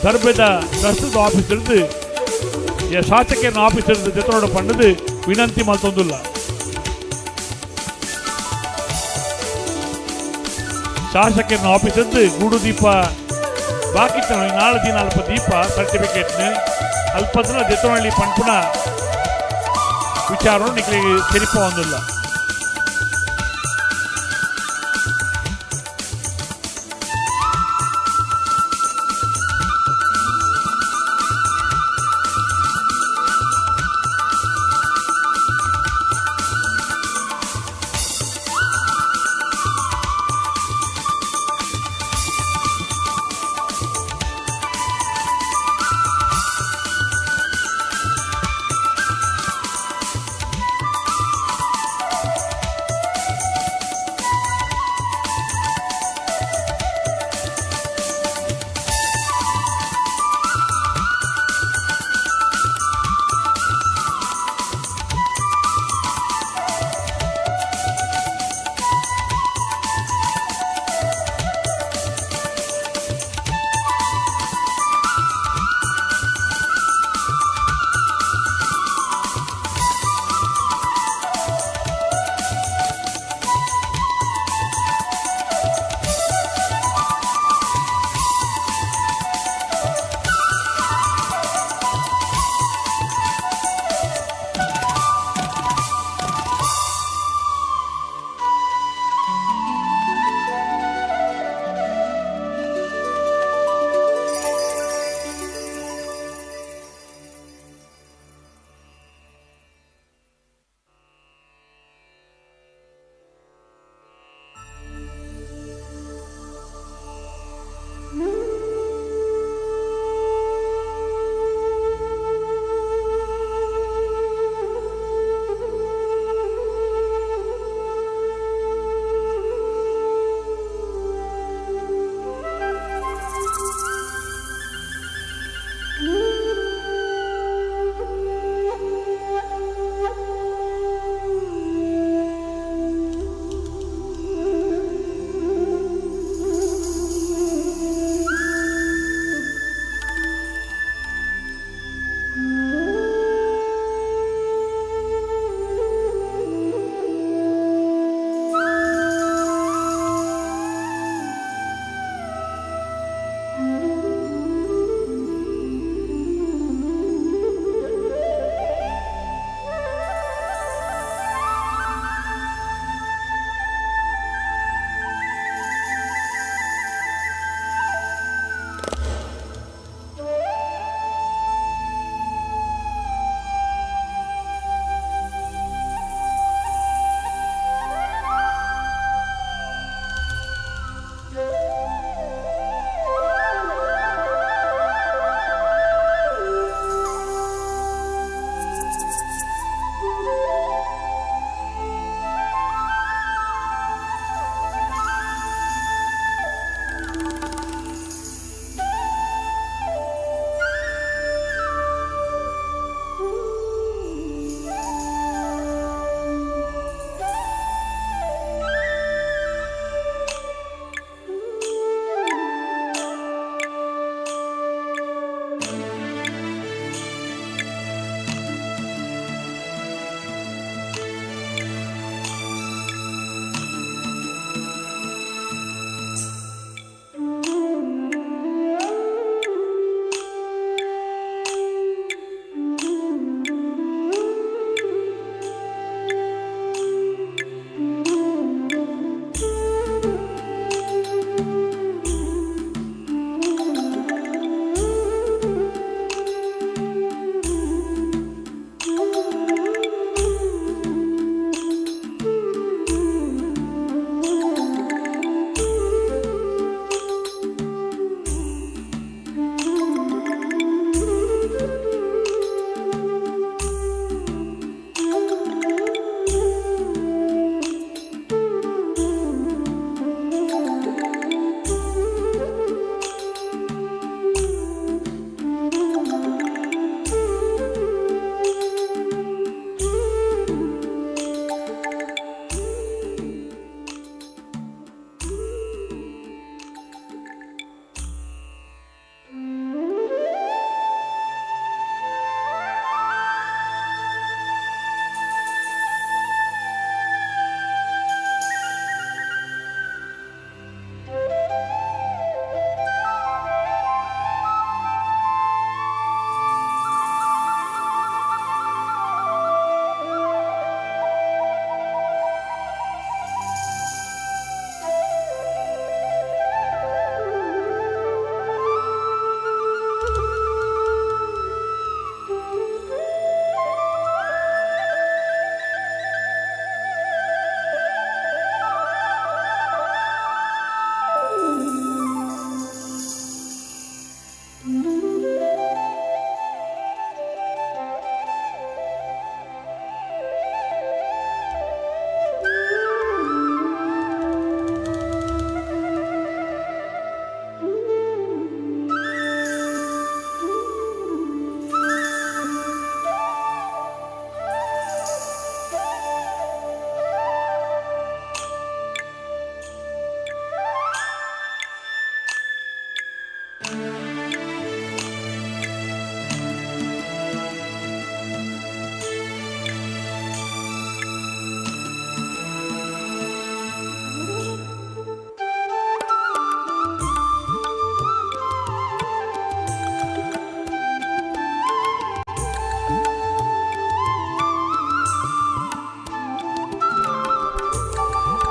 ದರ್ಬೆದ ಟ್ರಸ್ಟ್ದ ಆಫೀಸರ್ದು ಶಾಸಕರ ಆಫೀಸರ್ದು ಜೊತೆ ಪಂಡದು ವಿನಂತಿ ಮಲ್ತೊಂದಿಲ್ಲ ಶಾಸಕರ ಆಫೀಸದ್ದು ಗೂಡುದೀಪ ಬಾಕಿ ನಾಳೆ ದಿನ ಅಲ್ಪ ದೀಪ ಸರ್ಟಿಫಿಕೇಟ್ನ ಅಲ್ಪದನ್ನ ಜೊತೆ ಪಂಪುನ ವಿಚಾರ ನಿಕ್ಲಿಗೆ ಸರಿಪ ಹೊಂದಿಲ್ಲ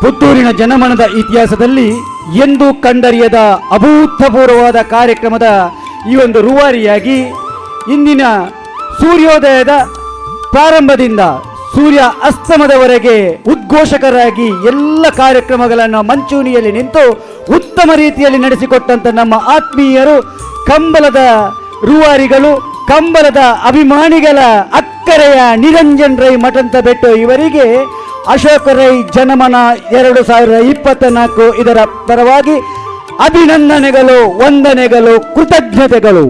ಪುತ್ತೂರಿನ ಜನಮನದ ಇತಿಹಾಸದಲ್ಲಿ ಎಂದೂ ಕಂಡರಿಯದ ಅಭೂತಪೂರ್ವವಾದ ಕಾರ್ಯಕ್ರಮದ ಈ ಒಂದು ರೂವಾರಿಯಾಗಿ ಇಂದಿನ ಸೂರ್ಯೋದಯದ ಪ್ರಾರಂಭದಿಂದ ಸೂರ್ಯ ಅಸ್ತಮದವರೆಗೆ ಉದ್ಘೋಷಕರಾಗಿ ಎಲ್ಲ ಕಾರ್ಯಕ್ರಮಗಳನ್ನು ಮಂಚೂಣಿಯಲ್ಲಿ ನಿಂತು ಉತ್ತಮ ರೀತಿಯಲ್ಲಿ ನಡೆಸಿಕೊಟ್ಟಂತ ನಮ್ಮ ಆತ್ಮೀಯರು, ಕಂಬಲದ ರೂವಾರಿಗಳು, ಕಂಬಲದ ಅಭಿಮಾನಿಗಳ ಅಕ್ಕರೆಯ ನಿರಂಜನ್ ರೈ ಮಠಂತ ಬೆಟ್ಟು ಇವರಿಗೆ ಅಶೋಕ ರೈ ಜನಮನ 2024 ಇದರ ಪರವಾಗಿ ಅಭಿನಂದನೆಗಳು, ವಂದನೆಗಳು, ಕೃತಜ್ಞತೆಗಳು.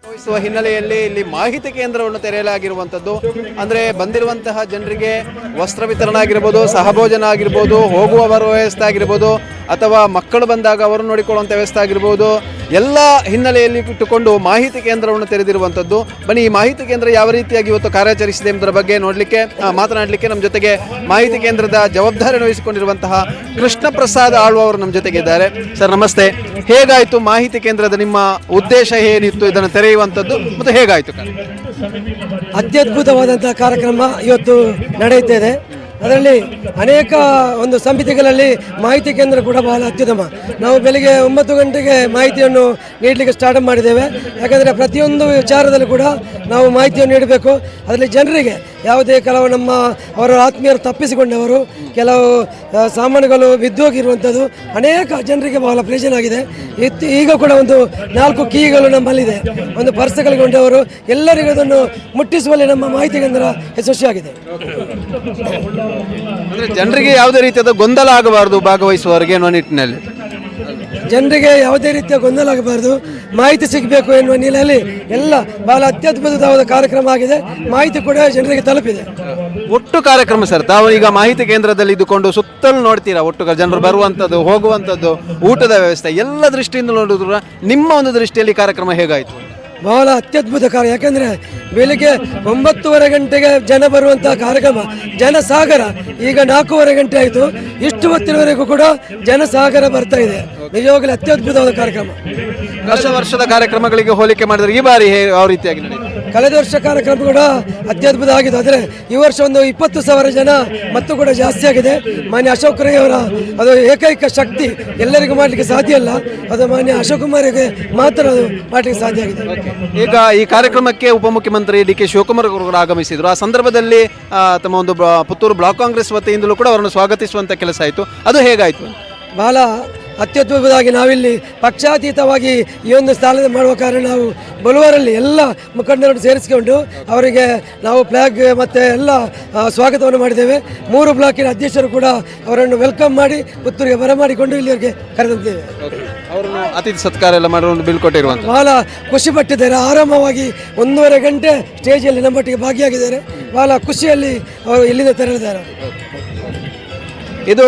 ಭಾಗವಹಿಸುವ ಹಿನ್ನೆಲೆಯಲ್ಲಿ ಇಲ್ಲಿ ಮಾಹಿತಿ ಕೇಂದ್ರವನ್ನು ತೆರೆಯಲಾಗಿರುವಂಥದ್ದು. ಅಂದರೆ ಬಂದಿರುವಂತಹ ಜನರಿಗೆ ವಸ್ತ್ರ ವಿತರಣೆ ಆಗಿರ್ಬೋದು, ಸಹಭೋಜನ ಆಗಿರ್ಬೋದು, ಹೋಗುವವರ ವ್ಯವಸ್ಥೆ ಆಗಿರ್ಬೋದು, ಅಥವಾ ಮಕ್ಕಳು ಬಂದಾಗ ಅವರು ನೋಡಿಕೊಳ್ಳುವಂಥ ವ್ಯವಸ್ಥೆ ಆಗಿರ್ಬೋದು, ಎಲ್ಲ ಹಿನ್ನೆಲೆಯಲ್ಲಿ ಇಟ್ಟುಕೊಂಡು ಮಾಹಿತಿ ಕೇಂದ್ರವನ್ನು ತೆರೆದಿರುವಂಥದ್ದು. ಬನ್ನಿ, ಈ ಮಾಹಿತಿ ಕೇಂದ್ರ ಯಾವ ರೀತಿಯಾಗಿ ಇವತ್ತು ಕಾರ್ಯಾಚರಿಸಿದೆ ಎಂಬುದರ ಬಗ್ಗೆ ಮಾತನಾಡಲಿಕ್ಕೆ ನಮ್ಮ ಜೊತೆಗೆ ಮಾಹಿತಿ ಕೇಂದ್ರದ ಜವಾಬ್ದಾರಿಯನ್ನು ವಹಿಸಿಕೊಂಡಿರುವಂತಹ ಕೃಷ್ಣ ಪ್ರಸಾದ್ ಆಳ್ವ ಅವರು ನಮ್ಮ ಜೊತೆಗೆ ಇದ್ದಾರೆ. ಸರ್ ನಮಸ್ತೆ. ಹೇಗಾಯಿತು ಮಾಹಿತಿ ಕೇಂದ್ರದ ನಿಮ್ಮ ಉದ್ದೇಶ ಏನಿತ್ತು ಇದನ್ನು ತೆರೆಯುವಂಥದ್ದು ಮತ್ತು ಹೇಗಾಯಿತು? ಅತ್ಯದ್ಭುತವಾದಂತಹ ಕಾರ್ಯಕ್ರಮ ಇವತ್ತು ನಡೆಯುತ್ತಿದೆ. ಅದರಲ್ಲಿ ಅನೇಕ ಒಂದು ಸಮಿತಿಗಳಲ್ಲಿ ಮಾಹಿತಿ ಕೇಂದ್ರ ಕೂಡ ಬಹಳ ಅತ್ಯುತ್ತಮ. ನಾವು ಬೆಳಿಗ್ಗೆ 9 ಗಂಟೆಗೆ ಮಾಹಿತಿಯನ್ನು ನೀಡಲಿಕ್ಕೆ ಸ್ಟಾರ್ಟ್ ಮಾಡಿದ್ದೇವೆ. ಯಾಕಂದರೆ ಪ್ರತಿಯೊಂದು ವಿಚಾರದಲ್ಲೂ ಕೂಡ ನಾವು ಮಾಹಿತಿಯನ್ನು ನೀಡಬೇಕು. ಅದರಲ್ಲಿ ಜನರಿಗೆ ಯಾವುದೇ ಕೆಲವು ಅವರ ಆತ್ಮೀಯರು ತಪ್ಪಿಸಿಕೊಂಡವರು, ಕೆಲವು ಸಾಮಾನುಗಳು ಬಿದ್ದೋಗಿರುವಂಥದ್ದು ಅನೇಕ ಜನರಿಗೆ ಬಹಳ ಪ್ರಯೋಜನ ಆಗಿದೆ. ಈಗ ಕೂಡ ಒಂದು 4 ಕೀಗಳು ನಮ್ಮಲ್ಲಿದೆ, ಒಂದು ಪರ್ಸ್ಗಳಿಗೊಂಡವರು ಎಲ್ಲರಿಗೂ ಅದನ್ನು ಮುಟ್ಟಿಸುವಲ್ಲಿ ನಮ್ಮ ಮಾಹಿತಿ ಕೇಂದ್ರ ಯಶಸ್ವಿಯಾಗಿದೆ. ಅಂದರೆ ಜನರಿಗೆ ಯಾವುದೇ ರೀತಿಯಾದ ಗೊಂದಲ ಆಗಬಾರದು ಭಾಗವಹಿಸುವವರಿಗೆ ಎನ್ನುವ ನಿಟ್ಟಿನಲ್ಲಿ, ಜನರಿಗೆ ಯಾವುದೇ ರೀತಿಯ ಗೊಂದಲ ಆಗಬಾರ್ದು, ಮಾಹಿತಿ ಸಿಗಬೇಕು ಎನ್ನುವ ನಿಲೆಯಲ್ಲಿ ಎಲ್ಲ ಬಹಳ ಅತ್ಯದ್ಭುತವಾದ ಕಾರ್ಯಕ್ರಮ ಆಗಿದೆ. ಮಾಹಿತಿ ಕೂಡ ಜನರಿಗೆ ತಲುಪಿದೆ. ಒಟ್ಟು ಕಾರ್ಯಕ್ರಮ ಸರ್, ತಾವು ಈಗ ಮಾಹಿತಿ ಕೇಂದ್ರದಲ್ಲಿ ಇದ್ದುಕೊಂಡು ಸುತ್ತಲೂ ನೋಡ್ತೀರಾ, ಒಟ್ಟು ಜನರು ಬರುವಂಥದ್ದು, ಹೋಗುವಂಥದ್ದು, ಊಟದ ವ್ಯವಸ್ಥೆ ಎಲ್ಲ ದೃಷ್ಟಿಯಿಂದ ನೋಡಿದ್ರು ನಿಮ್ಮ ಒಂದು ದೃಷ್ಟಿಯಲ್ಲಿ ಕಾರ್ಯಕ್ರಮ ಹೇಗಾಯಿತು? ಬಹಳ ಅತ್ಯದ್ಭುತ ಕಾರ್ಯ. ಯಾಕೆಂದರೆ ಬೆಳಿಗ್ಗೆ 9:30 ಗಂಟೆಗೆ ಜನ ಬರುವಂತಹ ಕಾರ್ಯಕ್ರಮ ಜನಸಾಗರ. ಈಗ 4:15 ಗಂಟೆ ಆಯಿತು, ಇಷ್ಟು ಹೊತ್ತಿನವರೆಗೂ ಕೂಡ ಜನಸಾಗರ ಬರ್ತಾ ಇದೆ. ನಿಜವಾಗಲೂ ಅತ್ಯದ್ಭುತವಾದ ಕಾರ್ಯಕ್ರಮ. ಕಳೆದ ವರ್ಷದ ಕಾರ್ಯಕ್ರಮಗಳಿಗೆ ಹೋಲಿಕೆ ಮಾಡಿದರೆ ಈ ಬಾರಿ ಯಾವ ರೀತಿಯಾಗಿ ನಡೆಯಿತು? ಕಳೆದ ವರ್ಷ ಕಾರ್ಯಕ್ರಮ ಕೂಡ ಅತ್ಯದ್ಭುತ ಆಗಿದೆ. ಆದರೆ ಈ ವರ್ಷ ಒಂದು 20,000 ಜನ ಮತ್ತು ಕೂಡ ಜಾಸ್ತಿ ಆಗಿದೆ. ಮಾನ್ಯ ಅಶೋಕ್ ರೈ ಅವರ ಅದು ಏಕೈಕ ಶಕ್ತಿ, ಎಲ್ಲರಿಗೂ ಮಾಡಲಿಕ್ಕೆ ಸಾಧ್ಯ ಇಲ್ಲ, ಅದು ಮಾನ್ಯ ಅಶೋಕ್ ಕುಮಾರಿಗೆ ಮಾತ್ರ ಅದು ಮಾಡಲಿಕ್ಕೆ ಸಾಧ್ಯ ಆಗಿದೆ. ಈಗ ಈ ಕಾರ್ಯಕ್ರಮಕ್ಕೆ ಉಪಮುಖ್ಯಮಂತ್ರಿ ಡಿ ಕೆ ಶಿವಕುಮಾರ್ ಅವರು ಕೂಡ ಆಗಮಿಸಿದ್ರು. ಆ ಸಂದರ್ಭದಲ್ಲಿ ತಮ್ಮ ಒಂದು ಪುತ್ತೂರು ಬ್ಲಾಕ್ ಕಾಂಗ್ರೆಸ್ ವತಿಯಿಂದಲೂ ಕೂಡ ಅವರನ್ನು ಸ್ವಾಗತಿಸುವಂಥ ಕೆಲಸ ಆಯಿತು. ಅದು ಹೇಗಾಯಿತು? ಬಹಳ ಅತ್ಯದ್ಭುತವಾಗಿ ನಾವಿಲ್ಲಿ ಪಕ್ಷಾತೀತವಾಗಿ ಈ ಒಂದು ಸ್ಥಾನ ಮಾಡುವ ಕಾರಣ ನಾವು ಬಳುವರಲ್ಲಿ ಎಲ್ಲ ಮುಖಂಡರನ್ನು ಸೇರಿಸಿಕೊಂಡು ಅವರಿಗೆ ನಾವು ಫ್ಲಾಗ್ ಮತ್ತು ಎಲ್ಲ ಸ್ವಾಗತವನ್ನು ಮಾಡಿದ್ದೇವೆ. 3 ಬ್ಲಾಕಿನ ಅಧ್ಯಕ್ಷರು ಕೂಡ ಅವರನ್ನು ವೆಲ್ಕಮ್ ಮಾಡಿ ಪುತ್ತೂರಿಗೆ ಬರಮಾಡಿಕೊಂಡು ಇಲ್ಲಿವರೆಗೆ ಕರೆದಿದ್ದೇವೆ. ಅವರನ್ನು ಅತಿಥಿ ಸತ್ಕಾರ ಎಲ್ಲ ಮಾಡೋ ಒಂದು ಬೀಳ್ಕೊಟ್ಟಿರುವಂಥ ಬಹಳ ಖುಷಿ ಪಟ್ಟಿದ್ದಾರೆ. ಆರಾಮವಾಗಿ 1.5 ಗಂಟೆ ಸ್ಟೇಜಲ್ಲಿ ನಮ್ಮೊಟ್ಟಿಗೆ ಭಾಗಿಯಾಗಿದ್ದಾರೆ. ಬಹಳ ಖುಷಿಯಲ್ಲಿ ಅವರು ಇಲ್ಲಿಂದ ತೆರಳಿದ್ದಾರೆ. ಇದು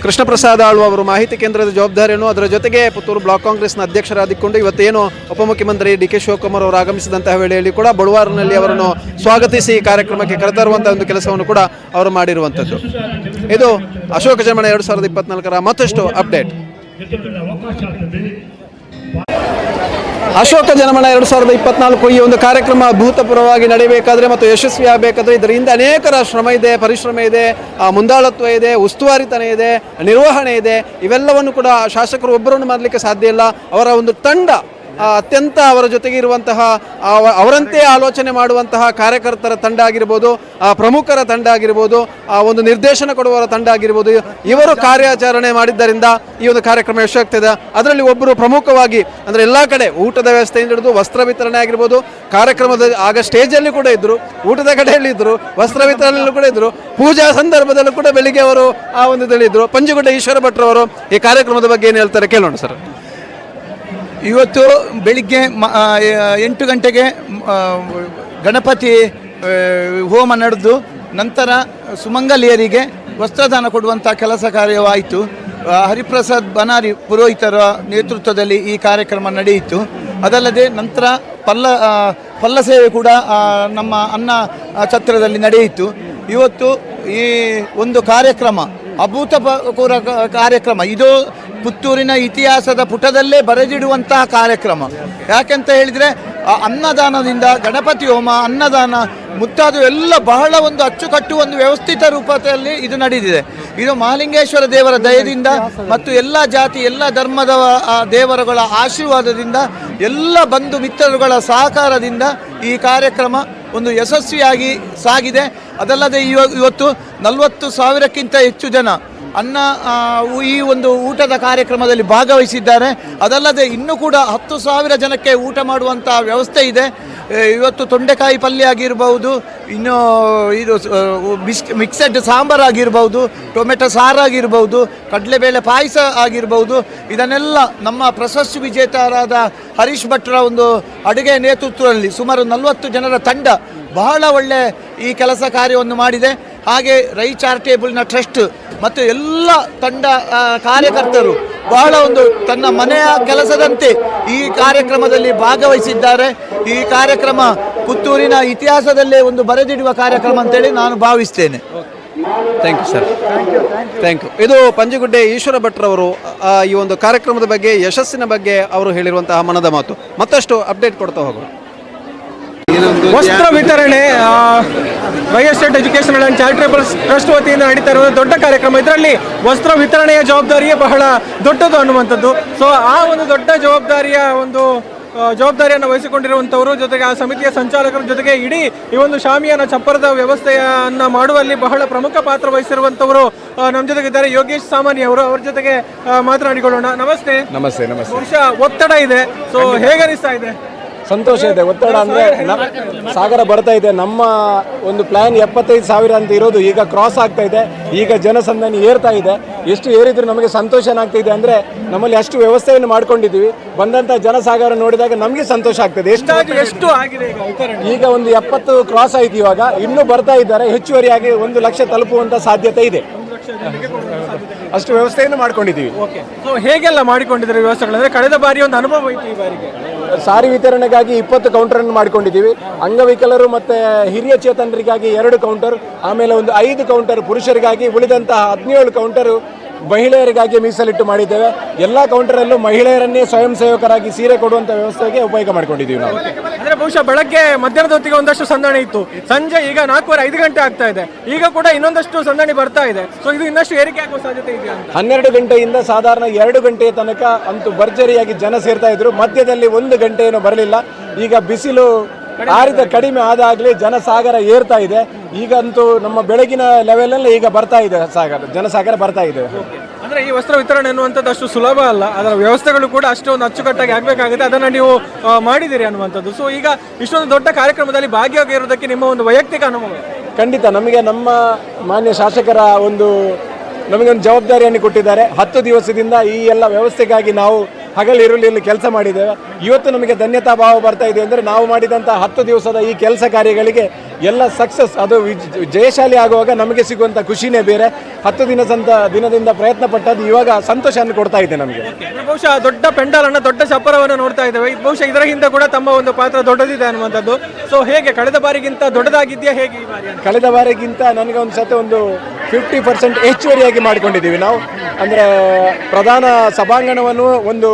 ಕೃಷ್ಣ ಪ್ರಸಾದ್ ಆಳ್ವ ಅವರು ಮಾಹಿತಿ ಕೇಂದ್ರದ ಜವಾಬ್ದಾರಿಯನ್ನು, ಅದರ ಜೊತೆಗೆ ಪುತ್ತೂರು ಬ್ಲಾಕ್ ಕಾಂಗ್ರೆಸ್ನ ಅಧ್ಯಕ್ಷರಾಗಿಕೊಂಡು ಇವತ್ತೇನು ಉಪಮುಖ್ಯಮಂತ್ರಿ ಡಿ ಕೆ ಶಿವಕುಮಾರ್ ಅವರು ಆಗಮಿಸಿದಂತಹ ವೇಳೆಯಲ್ಲಿ ಕೂಡ ಬಳುವಾರಿನಲ್ಲಿ ಅವರನ್ನು ಸ್ವಾಗತಿಸಿ ಕಾರ್ಯಕ್ರಮಕ್ಕೆ ಕರೆತರುವಂತಹ ಒಂದು ಕೆಲಸವನ್ನು ಕೂಡ ಅವರು ಮಾಡಿರುವಂಥದ್ದು. ಇದು ಅಶೋಕ ಜನಮನ 2024ರ ಮತ್ತಷ್ಟು ಅಪ್ಡೇಟ್. ಅಶೋಕ ಜನಮನ 2024 ಈ ಒಂದು ಕಾರ್ಯಕ್ರಮ ಅಭೂತಪೂರ್ವವಾಗಿ ನಡೆಯಬೇಕಾದ್ರೆ ಮತ್ತು ಯಶಸ್ವಿ ಆಗಬೇಕಾದ್ರೆ ಇದರಿಂದ ಅನೇಕರ ಶ್ರಮ ಇದೆ, ಪರಿಶ್ರಮ ಇದೆ, ಮುಂದಾಳತ್ವ ಇದೆ, ಉಸ್ತುವಾರಿತನ ಇದೆ, ನಿರ್ವಹಣೆ ಇದೆ. ಇವೆಲ್ಲವನ್ನು ಕೂಡ ಶಾಸಕರು ಒಬ್ಬರನ್ನು ಮಾಡಲಿಕ್ಕೆ ಸಾಧ್ಯ ಇಲ್ಲ. ಅವರ ಒಂದು ತಂಡ ಅತ್ಯಂತ ಅವರ ಜೊತೆಗೆ ಇರುವಂತಹ ಅವರಂತೆ ಆಲೋಚನೆ ಮಾಡುವಂತಹ ಕಾರ್ಯಕರ್ತರ ತಂಡ ಆಗಿರ್ಬೋದು, ಪ್ರಮುಖರ ತಂಡ ಆಗಿರ್ಬೋದು, ಒಂದು ನಿರ್ದೇಶನ ಕೊಡುವವರ ತಂಡ ಆಗಿರ್ಬೋದು, ಇವರು ಕಾರ್ಯಾಚರಣೆ ಮಾಡಿದ್ದರಿಂದ ಈ ಒಂದು ಕಾರ್ಯಕ್ರಮ ಯಶಸ್ವಿಯಾಗ್ತದೆ. ಅದರಲ್ಲಿ ಒಬ್ಬರು ಪ್ರಮುಖವಾಗಿ ಅಂದರೆ ಎಲ್ಲ ಕಡೆ ಊಟದ ವ್ಯವಸ್ಥೆಯಿಂದ ಹಿಡಿದು ವಸ್ತ್ರ ವಿತರಣೆ ಆಗಿರ್ಬೋದು, ಕಾರ್ಯಕ್ರಮದ ಆಗ ಸ್ಟೇಜಲ್ಲಿ ಕೂಡ ಇದ್ದರು, ಊಟದ ಕಡೆಯಲ್ಲಿ ಇದ್ದರು, ವಸ್ತ್ರ ವಿತರಣೆಯಲ್ಲೂ ಕೂಡ ಇದ್ದರು, ಪೂಜಾ ಸಂದರ್ಭದಲ್ಲೂ ಕೂಡ ಬೆಳಿಗ್ಗೆ ಅವರು ಆ ಒಂದು ಇದಲ್ಲಿದ್ದರು. ಪಂಜುಗುಡ್ಡ ಈಶ್ವರ ಭಟ್ರವರು ಈ ಕಾರ್ಯಕ್ರಮದ ಬಗ್ಗೆ ಏನು ಹೇಳ್ತಾರೆ ಕೇಳೋಣ ಸರ್. ಇವತ್ತು ಬೆಳಿಗ್ಗೆ 8 ಗಂಟೆಗೆ ಗಣಪತಿ ಹೋಮ ನಡೆದು ನಂತರ ಸುಮಂಗಲಿಯರಿಗೆ ವಸ್ತ್ರದಾನ ಕೊಡುವಂಥ ಕೆಲಸ ಕಾರ್ಯವಾಯಿತು. ಹರಿಪ್ರಸಾದ್ ಬನಾರಿ ಪುರೋಹಿತರ ನೇತೃತ್ವದಲ್ಲಿ ಈ ಕಾರ್ಯಕ್ರಮ ನಡೆಯಿತು. ಅದಲ್ಲದೆ ನಂತರ ಪಲ್ಲ ಸೇವೆ ಕೂಡ ನಮ್ಮ ಅನ್ನ ಛತ್ರದಲ್ಲಿ ನಡೆಯಿತು. ಇವತ್ತು ಈ ಒಂದು ಕಾರ್ಯಕ್ರಮ ಅಭೂತಪೂರ್ವ ಕಾರ್ಯಕ್ರಮ. ಇದು ಪುತ್ತೂರಿನ ಇತಿಹಾಸದ ಪುಟದಲ್ಲೇ ಬರೆದಿಡುವಂತಹ ಕಾರ್ಯಕ್ರಮ. ಯಾಕೆಂತ ಹೇಳಿದರೆ ಅನ್ನದಾನದಿಂದ ಗಣಪತಿ ಹೋಮ, ಅನ್ನದಾನ ಮುತ್ತಾದ ಎಲ್ಲ ಬಹಳ ಒಂದು ಅಚ್ಚುಕಟ್ಟು ಒಂದು ವ್ಯವಸ್ಥಿತ ರೂಪದಲ್ಲಿ ಇದು ನಡೆದಿದೆ. ಇದು ಮಹಾಲಿಂಗೇಶ್ವರ ದೇವರ ದಯದಿಂದ ಮತ್ತು ಎಲ್ಲ ಜಾತಿ ಎಲ್ಲ ಧರ್ಮದ ದೇವರುಗಳ ಆಶೀರ್ವಾದದಿಂದ ಎಲ್ಲ ಬಂಧು ಮಿತ್ರರುಗಳ ಸಹಕಾರದಿಂದ ಈ ಕಾರ್ಯಕ್ರಮ ಒಂದು ಯಶಸ್ವಿಯಾಗಿ ಸಾಗಿದೆ. ಅದಲ್ಲದೆ ಇವತ್ತು 40,000ಕ್ಕಿಂತ ಹೆಚ್ಚು ಜನ ಈ ಒಂದು ಊಟದ ಕಾರ್ಯಕ್ರಮದಲ್ಲಿ ಭಾಗವಹಿಸಿದ್ದಾರೆ. ಅದಲ್ಲದೆ ಇನ್ನೂ ಕೂಡ 10,000 ಜನಕ್ಕೆ ಊಟ ಮಾಡುವಂತಹ ವ್ಯವಸ್ಥೆ ಇದೆ. ಇವತ್ತು ತೊಂಡೆಕಾಯಿ ಪಲ್ಯ ಆಗಿರ್ಬೋದು, ಇನ್ನು ಇದು ಮಿಕ್ಸೆಡ್ ಸಾಂಬಾರು ಆಗಿರ್ಬೋದು, ಟೊಮೆಟೊ ಸಾರಾಗಿರ್ಬೋದು, ಕಡಲೆಬೇಳೆ ಪಾಯಸ ಆಗಿರ್ಬೋದು, ಇದನ್ನೆಲ್ಲ ನಮ್ಮ ಪ್ರಶಸ್ತಿ ವಿಜೇತರಾದ ಹರೀಶ್ ಭಟ್ರ ಒಂದು ಅಡುಗೆ ನೇತೃತ್ವದಲ್ಲಿ ಸುಮಾರು 40 ಜನರ ತಂಡ ಬಹಳ ಒಳ್ಳೆ ಈ ಕೆಲಸ ಕಾರ್ಯವನ್ನು ಮಾಡಿದೆ. ಹಾಗೆ ರೈ ಚಾರಿಟೇಬಲ್ನ ಟ್ರಸ್ಟ್ ಮತ್ತು ಎಲ್ಲ ತಂಡ ಕಾರ್ಯಕರ್ತರು ಬಹಳ ಒಂದು ತನ್ನ ಮನೆಯ ಕೆಲಸದಂತೆ ಈ ಕಾರ್ಯಕ್ರಮದಲ್ಲಿ ಭಾಗವಹಿಸಿದ್ದಾರೆ. ಈ ಕಾರ್ಯಕ್ರಮ ಪುತ್ತೂರಿನ ಇತಿಹಾಸದಲ್ಲೇ ಒಂದು ಬರೆದಿಡುವ ಕಾರ್ಯಕ್ರಮ ಅಂತೇಳಿ ನಾನು ಭಾವಿಸ್ತೇನೆ. Thank you sir, thank you. ಇದು ಪಂಜುಗುಡ್ಡೆ ಈಶ್ವರ ಭಟ್ರವರು ಈ ಒಂದು ಕಾರ್ಯಕ್ರಮದ ಬಗ್ಗೆ, ಯಶಸ್ಸಿನ ಬಗ್ಗೆ ಅವರು ಹೇಳಿರುವಂತಹ ಮನದ ಮಾತು. ಮತ್ತಷ್ಟು ಅಪ್ಡೇಟ್ ಕೊಡ್ತಾ ಹೋಗೋಣ. ವಸ್ತ್ರ ವಿತರಣೆ ವೈ estate educational and charitable trust ವತಿಯಿಂದ ನಡೀತಾ ಇರುವ ದೊಡ್ಡ ಕಾರ್ಯಕ್ರಮ. ಇದರಲ್ಲಿ ವಸ್ತ್ರ ವಿತರಣೆಯ ಜವಾಬ್ದಾರಿಯೇ ಬಹಳ ದೊಡ್ಡದು ಅನ್ನುವಂಥದ್ದು. ಸೊ ಆ ಒಂದು ದೊಡ್ಡ ಜವಾಬ್ದಾರಿಯನ್ನು ವಹಿಸಿಕೊಂಡಿರುವಂಥವರು, ಜೊತೆಗೆ ಆ ಸಮಿತಿಯ ಸಂಚಾಲಕರ ಜೊತೆಗೆ ಇಡೀ ಈ ಒಂದು ಶಾಮಿಯಾನ ಚಪ್ಪರದ ವ್ಯವಸ್ಥೆಯನ್ನು ಮಾಡುವಲ್ಲಿ ಬಹಳ ಪ್ರಮುಖ ಪಾತ್ರ ವಹಿಸಿರುವಂಥವರು ನಮ್ಮ ಜೊತೆಗಿದ್ದಾರೆ. ಯೋಗೇಶ್ ಸಾಮಾನಿ ಅವರು, ಅವ್ರ ಜೊತೆಗೆ ಮಾತನಾಡಿಕೊಳ್ಳೋಣ. ನಮಸ್ತೆ. ನಮಸ್ತೆ. ಬಹುಶಃ ಒತ್ತಡ ಇದೆ, ಸೊ ಹೇಗೆ ಅನಿಸ್ತಾ ಇದೆ? ಸಂತೋಷ ಇದೆ. ಒತ್ತಡ ಅಂದರೆ ಸಾಗರ ಬರ್ತಾ ಇದೆ. ನಮ್ಮ ಒಂದು ಪ್ಲ್ಯಾನ್ 75,000 ಅಂತ ಇರೋದು ಈಗ ಕ್ರಾಸ್ ಆಗ್ತಾ ಇದೆ. ಈಗ ಜನಸಂದಣಿ ಏರ್ತಾ ಇದೆ. ಎಷ್ಟು ಏರಿದ್ರು ನಮಗೆ ಸಂತೋಷ ಆಗ್ತಾ ಇದೆ ಅಂದರೆ ನಮ್ಮಲ್ಲಿ ಅಷ್ಟು ವ್ಯವಸ್ಥೆಯನ್ನು ಮಾಡ್ಕೊಂಡಿದ್ದೀವಿ. ಬಂದಂಥ ಜನಸಾಗರ ನೋಡಿದಾಗ ನಮಗೆ ಸಂತೋಷ ಆಗ್ತದೆ. ಎಷ್ಟು ಆಗಿದೆ ಈಗ ಒಂದು 70 ಕ್ರಾಸ್ ಆಯ್ತು. ಇವಾಗ ಇನ್ನೂ ಬರ್ತಾ ಇದ್ದಾರೆ. ಹೆಚ್ಚುವರಿಯಾಗಿ 1 ಲಕ್ಷ ತಲುಪುವಂಥ ಸಾಧ್ಯತೆ ಇದೆ. ಅಷ್ಟು ವ್ಯವಸ್ಥೆಯನ್ನು ಮಾಡ್ಕೊಂಡಿದ್ದೀವಿ. ಸೊ ಹೇಗೆಲ್ಲ ಮಾಡಿಕೊಂಡಿದ್ದಾರೆ ವ್ಯವಸ್ಥೆಗಳಂದ್ರೆ ಕಳೆದ ಬಾರಿ ಒಂದು ಅನುಭವ ಇತ್ತು. ಈ ಬಾರಿಗೆ ಸಾರಿ ವಿತರಣೆಗಾಗಿ 20 ಕೌಂಟರನ್ನು ಮಾಡಿಕೊಂಡಿದ್ದೀವಿ. ಅಂಗವಿಕಲರು ಮತ್ತು ಹಿರಿಯ ಚೇತನರಿಗಾಗಿ 2 ಕೌಂಟರ್, ಆಮೇಲೆ ಒಂದು 5 ಕೌಂಟರ್ ಪುರುಷರಿಗಾಗಿ, ಉಳಿದಂತಹ 17 ಕೌಂಟರು ಮಹಿಳೆಯರಿಗಾಗಿ ಮೀಸಲಿಟ್ಟು ಮಾಡಿದ್ದೇವೆ. ಎಲ್ಲ ಕೌಂಟರಲ್ಲೂ ಮಹಿಳೆಯರನ್ನೇ ಸ್ವಯಂ ಸೇವಕರಾಗಿ ಸೀರೆ ಕೊಡುವಂಥ ವ್ಯವಸ್ಥೆಗೆ ಉಪಯೋಗ ಮಾಡಿಕೊಂಡಿದ್ದೀವಿ ನಾವು. ಅಂದರೆ ಬಹುಶಃ ಬೆಳಗ್ಗೆ ಮಧ್ಯಾಹ್ನದ ಹೊತ್ತಿಗೆ ಒಂದಷ್ಟು ಸಂದಣಿ ಇತ್ತು, ಸಂಜೆ ಈಗ 4:15 ಗಂಟೆ ಆಗ್ತಾ ಇದೆ, ಈಗ ಕೂಡ ಇನ್ನೊಂದಷ್ಟು ಸಂದಣಿ ಬರ್ತಾ ಇದೆ. ಸೊ ಇದು ಇನ್ನಷ್ಟು ಏರಿಕೆ ಆಗುವ ಸಾಧ್ಯತೆ ಇದೆಯಾ? 12 ಗಂಟೆಯಿಂದ ಸಾಧಾರಣ 2 ಗಂಟೆಯ ತನಕ ಅಂತೂ ಭರ್ಜರಿಯಾಗಿ ಜನ ಸೇರ್ತಾ ಇದ್ರು. ಮಧ್ಯದಲ್ಲಿ 1 ಗಂಟೆ ಏನೋ ಬರಲಿಲ್ಲ. ಈಗ ಬಿಸಿಲು ಕಡಿಮೆ ಆದಾಗಲೇ ಜನಸಾಗರ ಏರ್ತಾ ಇದೆ. ಈಗಂತೂ ನಮ್ಮ ಬೆಳಗಿನ ಲೆವೆಲಲ್ಲಿ ಈಗ ಬರ್ತಾ ಇದೆ ಜನಸಾಗರ ಬರ್ತಾ ಇದೆ. ಅಂದ್ರೆ ಈ ವಸ್ತ್ರ ವಿತರಣೆ ಅನ್ನುವಂಥದ್ದು ಅಷ್ಟು ಸುಲಭ ಅಲ್ಲ, ಅದರ ವ್ಯವಸ್ಥೆಗಳು ಕೂಡ ಅಷ್ಟೊಂದು ಅಚ್ಚುಕಟ್ಟಾಗಿ ಆಗಬೇಕಾಗುತ್ತೆ. ಅದನ್ನು ನೀವು ಮಾಡಿದ್ದೀರಿ ಅನ್ನುವಂಥದ್ದು. ಸೊ ಈಗ ಇಷ್ಟೊಂದು ದೊಡ್ಡ ಕಾರ್ಯಕ್ರಮದಲ್ಲಿ ಭಾಗಿಯಾಗಿರೋದಕ್ಕೆ ನಿಮ್ಮ ಒಂದು ವೈಯಕ್ತಿಕ ಅನುಭವ? ಖಂಡಿತ ನಮಗೆ ನಮ್ಮ ಮಾನ್ಯ ಶಾಸಕರ ನಮಗೊಂದು ಜವಾಬ್ದಾರಿಯನ್ನು ಕೊಟ್ಟಿದ್ದಾರೆ. 10 ದಿವಸದಿಂದ ಈ ಎಲ್ಲ ವ್ಯವಸ್ಥೆಗಾಗಿ ನಾವು ಹಗಲಿರುಳು ಕೆಲಸ ಮಾಡಿದ್ದೇವೆ. ಇವತ್ತು ನಮಗೆ ಧನ್ಯತಾ ಭಾವ ಬರ್ತಾ ಇದೆ ಅಂದರೆ ನಾವು ಮಾಡಿದಂಥ 10 ದಿವಸದ ಈ ಕೆಲಸ ಕಾರ್ಯಗಳಿಗೆ ಎಲ್ಲ ಸಕ್ಸಸ್, ಅದು ಜಯಶಾಲಿ ಆಗುವಾಗ ನಮಗೆ ಸಿಗುವಂಥ ಖುಷಿನೇ ಬೇರೆ. 10 ದಿನದಿಂದ ಪ್ರಯತ್ನ ಪಟ್ಟದ್ದು ಇವಾಗ ಸಂತೋಷವನ್ನು ಕೊಡ್ತಾ ಇದೆ ನಮಗೆ. ಬಹುಶಃ ದೊಡ್ಡ ಪೆಂಡಾಲನ್ನು, ದೊಡ್ಡ ಚಪ್ಪರವನ್ನು ನೋಡ್ತಾ ಇದ್ದೇವೆ. ಬಹುಶಃ ಇದರ ಹಿಂದೆ ಕೂಡ ತಮ್ಮ ಒಂದು ಪಾತ್ರ ದೊಡ್ಡದಿದೆ ಅನ್ನುವಂಥದ್ದು. ಸೊ ಹೇಗೆ ಕಳೆದ ಬಾರಿಗಿಂತ ದೊಡ್ಡದಾಗಿದೆಯಾ ಹೇಗೆ ಈ ಬಾರಿ? ಕಳೆದ ಬಾರಿಗಿಂತ ನನಗೆ ಒಂದು ಸತಿ ಒಂದು 50% ಹೆಚ್ಚುವರಿಯಾಗಿ ಮಾಡಿಕೊಂಡಿದ್ದೀವಿ ನಾವು. ಅಂದರೆ ಪ್ರಧಾನ ಸಭಾಂಗಣವನ್ನು ಒಂದು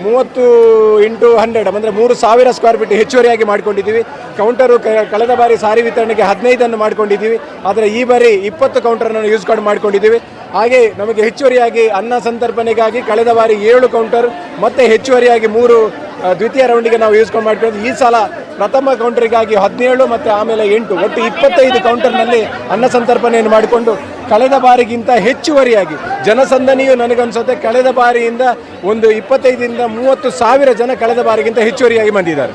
30x100 ಅಂದರೆ 3,000 ಸ್ಕ್ವೇರ್ ಫೀಟ್ ಹೆಚ್ಚುವರಿಯಾಗಿ ಮಾಡಿಕೊಂಡಿದ್ದೀವಿ. ಕೌಂಟರು ಕಳೆದ ಬಾರಿ ಸಾರಿ ವಿತರಣೆಗೆ 15 ಮಾಡಿಕೊಂಡಿದ್ದೀವಿ. ಆದರೆ ಈ ಬಾರಿ 20 ಕೌಂಟರನ್ನು ಯೂಸ್ ಮಾಡಿಕೊಂಡಿದ್ದೀವಿ. ಹಾಗೆ ನಮಗೆ ಹೆಚ್ಚುವರಿಯಾಗಿ ಅನ್ನ ಸಂತರ್ಪಣೆಗಾಗಿ ಕಳೆದ ಬಾರಿ 7 ಕೌಂಟರ್ ಮತ್ತು ಹೆಚ್ಚುವರಿಯಾಗಿ 3 ದ್ವಿತೀಯ ರೌಂಡಿಗೆ ನಾವು ಯೂಸ್ ಮಾಡಿಕೊಂಡು ಈ ಸಲ ಪ್ರಥಮ ಕೌಂಟರಿಗಾಗಿ 17 ಮತ್ತು ಆಮೇಲೆ 8 ಒಟ್ಟು 25 ಕೌಂಟರ್ನಲ್ಲಿ ಅನ್ನ ಸಂತರ್ಪಣೆಯನ್ನು ಮಾಡಿಕೊಂಡು ಕಳೆದ ಬಾರಿಗಿಂತ ಹೆಚ್ಚುವರಿಯಾಗಿ ಜನಸಂದಣಿಯು ನನಗನ್ಸುತ್ತೆ ಕಳೆದ ಬಾರಿಯಿಂದ ಒಂದು 25ರಿಂದ 30 ಸಾವಿರ ಜನ ಕಳೆದ ಬಾರಿಗಿಂತ ಹೆಚ್ಚುವರಿಯಾಗಿ ಬಂದಿದ್ದಾರೆ.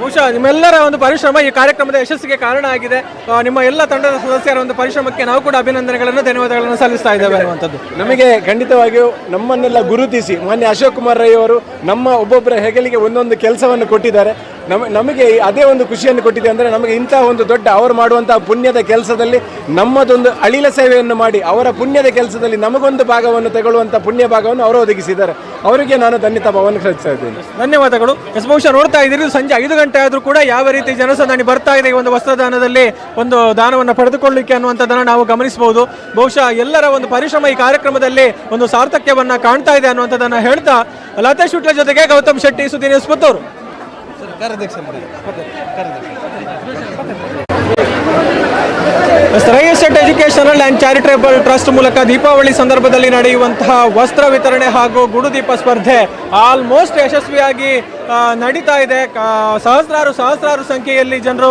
ಬಹುಶಃ ನಿಮ್ಮೆಲ್ಲರ ಒಂದು ಪರಿಶ್ರಮ ಈ ಕಾರ್ಯಕ್ರಮದ ಯಶಸ್ಸಿಗೆ ಕಾರಣ ಆಗಿದೆ. ನಿಮ್ಮ ಎಲ್ಲ ತಂಡದ ಸದಸ್ಯರ ಒಂದು ಪರಿಶ್ರಮಕ್ಕೆ ನಾವು ಕೂಡ ಅಭಿನಂದನೆಗಳನ್ನು, ಧನ್ಯವಾದಗಳನ್ನು ಸಲ್ಲಿಸ್ತಾ ಇದ್ದೇವೆ ಅನ್ನುವಂಥದ್ದು. ನಮಗೆ ಖಂಡಿತವಾಗಿಯೂ ನಮ್ಮನ್ನೆಲ್ಲ ಗುರುತಿಸಿ ಮಾನ್ಯ ಅಶೋಕ್ ಕುಮಾರ್ ರೈ ಅವರು ನಮ್ಮ ಒಬ್ಬೊಬ್ಬರ ಹೆಗಲಿಗೆ ಒಂದೊಂದು ಕೆಲಸವನ್ನು ಕೊಟ್ಟಿದ್ದಾರೆ. ನಮಗೆ ಅದೇ ಒಂದು ಖುಷಿಯನ್ನು ಕೊಟ್ಟಿದೆ. ಅಂದರೆ ನಮಗೆ ಇಂತಹ ಒಂದು ದೊಡ್ಡ ಅವರು ಮಾಡುವಂತಹ ಪುಣ್ಯದ ಕೆಲಸದಲ್ಲಿ ನಮ್ಮದೊಂದು ಅಳಿಲ ಸೇವೆಯನ್ನು ಮಾಡಿ ಅವರ ಪುಣ್ಯದ ಕೆಲಸದಲ್ಲಿ ನಮಗೊಂದು ಭಾಗವನ್ನು ತಗೊಳ್ಳುವಂಥ ಪುಣ್ಯ ಭಾಗವನ್ನು ಅವರು ಒದಗಿಸಿದ್ದಾರೆ. ಅವರಿಗೆ ನಾನು ಧನ್ಯತಾ ಭಾವವನ್ನು ಸಲ್ಲಿಸ್ತಾ ಇದ್ದೇನೆ. ಧನ್ಯವಾದಗಳು. ಬಹುಶಃ ನೋಡ್ತಾ ಇದ್ದೀರಿ, ಸಂಜೆ 5 ಗಂಟೆ ಆದರೂ ಕೂಡ ಯಾವ ರೀತಿ ಜನಸಂದಣಿ ಬರ್ತಾ ಇದೆ ಈ ಒಂದು ವಸ್ತ್ರದಾನದಲ್ಲಿ ಒಂದು ದಾನವನ್ನು ಪಡೆದುಕೊಳ್ಳಲಿಕ್ಕೆ ಅನ್ನುವಂಥದ್ದನ್ನು ನಾವು ಗಮನಿಸಬಹುದು. ಬಹುಶಃ ಎಲ್ಲರ ಒಂದು ಪರಿಶ್ರಮ ಈ ಕಾರ್ಯಕ್ರಮದಲ್ಲಿ ಒಂದು ಸಾರ್ಥಕ್ಯವನ್ನ ಕಾಣ್ತಾ ಇದೆ ಅನ್ನುವಂಥದ್ದನ್ನು ಹೇಳ್ತಾ ಲತೇಶ್ ಶುಕ್ಲ ಜೊತೆಗೆ Gautam Shetty, Suddi news Puttur. Rai estate educational and charitable trust ಮೂಲಕ ದೀಪಾವಳಿ ಸಂದರ್ಭದಲ್ಲಿ ನಡೆಯುವಂತಹ ವಸ್ತ್ರ ವಿತರಣೆ ಹಾಗೂ ಗುಡುದೀಪ ಸ್ಪರ್ಧೆ ಆಲ್ಮೋಸ್ಟ್ ಯಶಸ್ವಿಯಾಗಿ ನಡೀತಾ ಇದೆ. ಸಹಸ್ರಾರು ಸಂಖ್ಯೆಯಲ್ಲಿ ಜನರು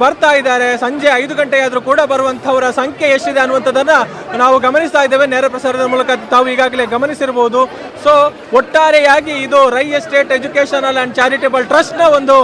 ಬರ್ತಾ ಇದ್ದಾರೆ. ಸಂಜೆ 5 ಗಂಟೆಯಾದರೂ ಕೂಡ ಬರುವಂಥವರ ಸಂಖ್ಯೆ ಎಷ್ಟಿದೆ ಅನ್ನುವಂಥದ್ದನ್ನು ನಾವು ಗಮನಿಸ್ತಾ ಇದ್ದೇವೆ. ನೇರ ಪ್ರಸಾರದ ಮೂಲಕ ತಾವು ಈಗಾಗಲೇ ಗಮನಿಸಿರ್ಬೋದು. ಸೊ ಒಟ್ಟಾರೆಯಾಗಿ ಇದು Rai estate educational and charitable ಟ್ರಸ್ಟ್ನ ಒಂದು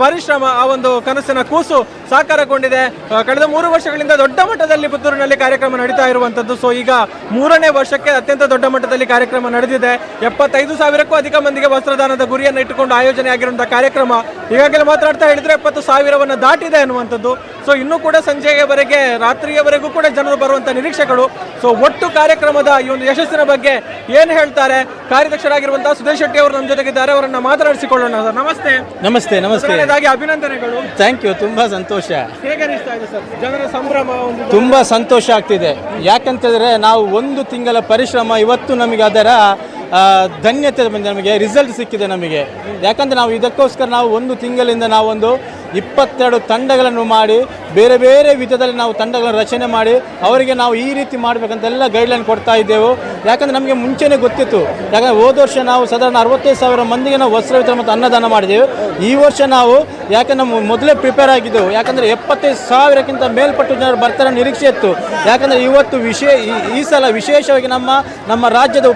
ಪರಿಶ್ರಮ, ಆ ಒಂದು ಕನಸಿನ ಕೂಸು ಸಾಕಾರಗೊಂಡಿದೆ. ಕಳೆದ 3 ವರ್ಷಗಳಿಂದ ದೊಡ್ಡ ಮಟ್ಟದಲ್ಲಿ ಪುತ್ತೂರಿನಲ್ಲಿ ಕಾರ್ಯಕ್ರಮ ನಡೀತಾ ಇರುವಂಥದ್ದು. ಸೊ ಈಗ 3ನೇ ವರ್ಷಕ್ಕೆ ಅತ್ಯಂತ ದೊಡ್ಡ ಮಟ್ಟದಲ್ಲಿ ಕಾರ್ಯಕ್ರಮ ನಡೆದಿದೆ. 75,000ಕ್ಕೂ ಅಧಿಕ ಮಂದಿಗೆ ವಸ್ತ್ರದಾನದ ಗುರಿಯನ್ನು ಇಟ್ಟುಕೊಂಡು ಆಯೋಜನೆ ಆಗಿರುವಂತಹ ಕಾರ್ಯಕ್ರಮ ಈಗಾಗಲೇ ಮಾತನಾಡ್ತಾ ಹೇಳಿದ್ರೆ 70,000ವನ್ನು ದಾಟಿದೆ ಅನ್ನುವಂಥದ್ದು. ಸೊ ಇನ್ನೂ ಕೂಡ ಸಂಜೆಯವರೆಗೆ, ರಾತ್ರಿಯವರೆಗೂ ಕೂಡ ಜನರು ಬರುವಂಥ ನಿರೀಕ್ಷೆಗಳು. ಸೊ ಒಟ್ಟು ಕಾರ್ಯಕ್ರಮದ ಈ ಒಂದು ಯಶಸ್ಸಿನ ಬಗ್ಗೆ ಏನು ಹೇಳ್ತಾರೆ ಕಾರ್ಯಾಧ್ಯಕ್ಷರಾಗಿರುವಂತಹ ಸುದೇಶ್ ಶೆಟ್ಟಿ ಅವರು ನಮ್ಮ ಜೊತೆಗಿದ್ದಾರೆ. ಅವರನ್ನ ಮಾತನಾಡಿಸಿಕೊಳ್ಳೋಣ. ಸರ್ ನಮಸ್ತೆ. ನಮಸ್ತೆ. ಅಭಿನಂದನೆಗಳು. Thank you. ತುಂಬಾ ಸಂತೋಷ. ಹೇಗೆ ಅನಿಸ್ತಾ ಇದೆ ಸರ್ ಜನರ ಸಂಭ್ರಮ? ತುಂಬಾ ಸಂತೋಷ ಆಗ್ತಿದೆ. ಯಾಕಂತಂದ್ರೆ ನಾವು 1 ತಿಂಗಳ ಪರಿಶ್ರಮ ಇವತ್ತು ನಮಗೆ ಅದರ ಧನ್ಯತೆ ಬಂದಿದೆ, ನಮಗೆ ರಿಸಲ್ಟ್ ಸಿಕ್ಕಿದೆ ನಮಗೆ. ಯಾಕಂದರೆ ನಾವು ಇದಕ್ಕೋಸ್ಕರ ನಾವು 1 ತಿಂಗಳಿಂದ ನಾವೊಂದು 22 ತಂಡಗಳನ್ನು ಮಾಡಿ ಬೇರೆ ಬೇರೆ ವಿಧದಲ್ಲಿ ನಾವು ತಂಡಗಳನ್ನು ರಚನೆ ಮಾಡಿ ಅವರಿಗೆ ನಾವು ಈ ರೀತಿ ಮಾಡಬೇಕಂತೆಲ್ಲ ಗೈಡ್ಲೈನ್ ಕೊಡ್ತಾ ಇದ್ದೆವು. ಯಾಕಂದರೆ ನಮಗೆ ಮುಂಚೆನೇ ಗೊತ್ತಿತ್ತು. ಯಾಕಂದರೆ ಹೋದ ವರ್ಷ ನಾವು ಸಾಧಾರಣ 65,000 ಮಂದಿಗೆ ನಾವು ವಸ್ತ್ರ ವಿತರಣೆ ಮತ್ತು ಅನ್ನದಾನ ಮಾಡಿದೆವು. ಈ ವರ್ಷ ನಾವು ಯಾಕಂದ್ರೆ ನಮ್ಮ ಮೊದಲೇ ಪ್ರಿಪೇರ್ ಆಗಿದ್ದೆವು. ಯಾಕಂದರೆ 75,000ಕ್ಕಿಂತ ಮೇಲ್ಪಟ್ಟು ಜನರು ಬರ್ತಾರೆ ನಿರೀಕ್ಷೆ ಇತ್ತು. ಯಾಕಂದರೆ ಇವತ್ತು ಈ ಸಲ ವಿಶೇಷವಾಗಿ ನಮ್ಮ ರಾಜ್ಯದ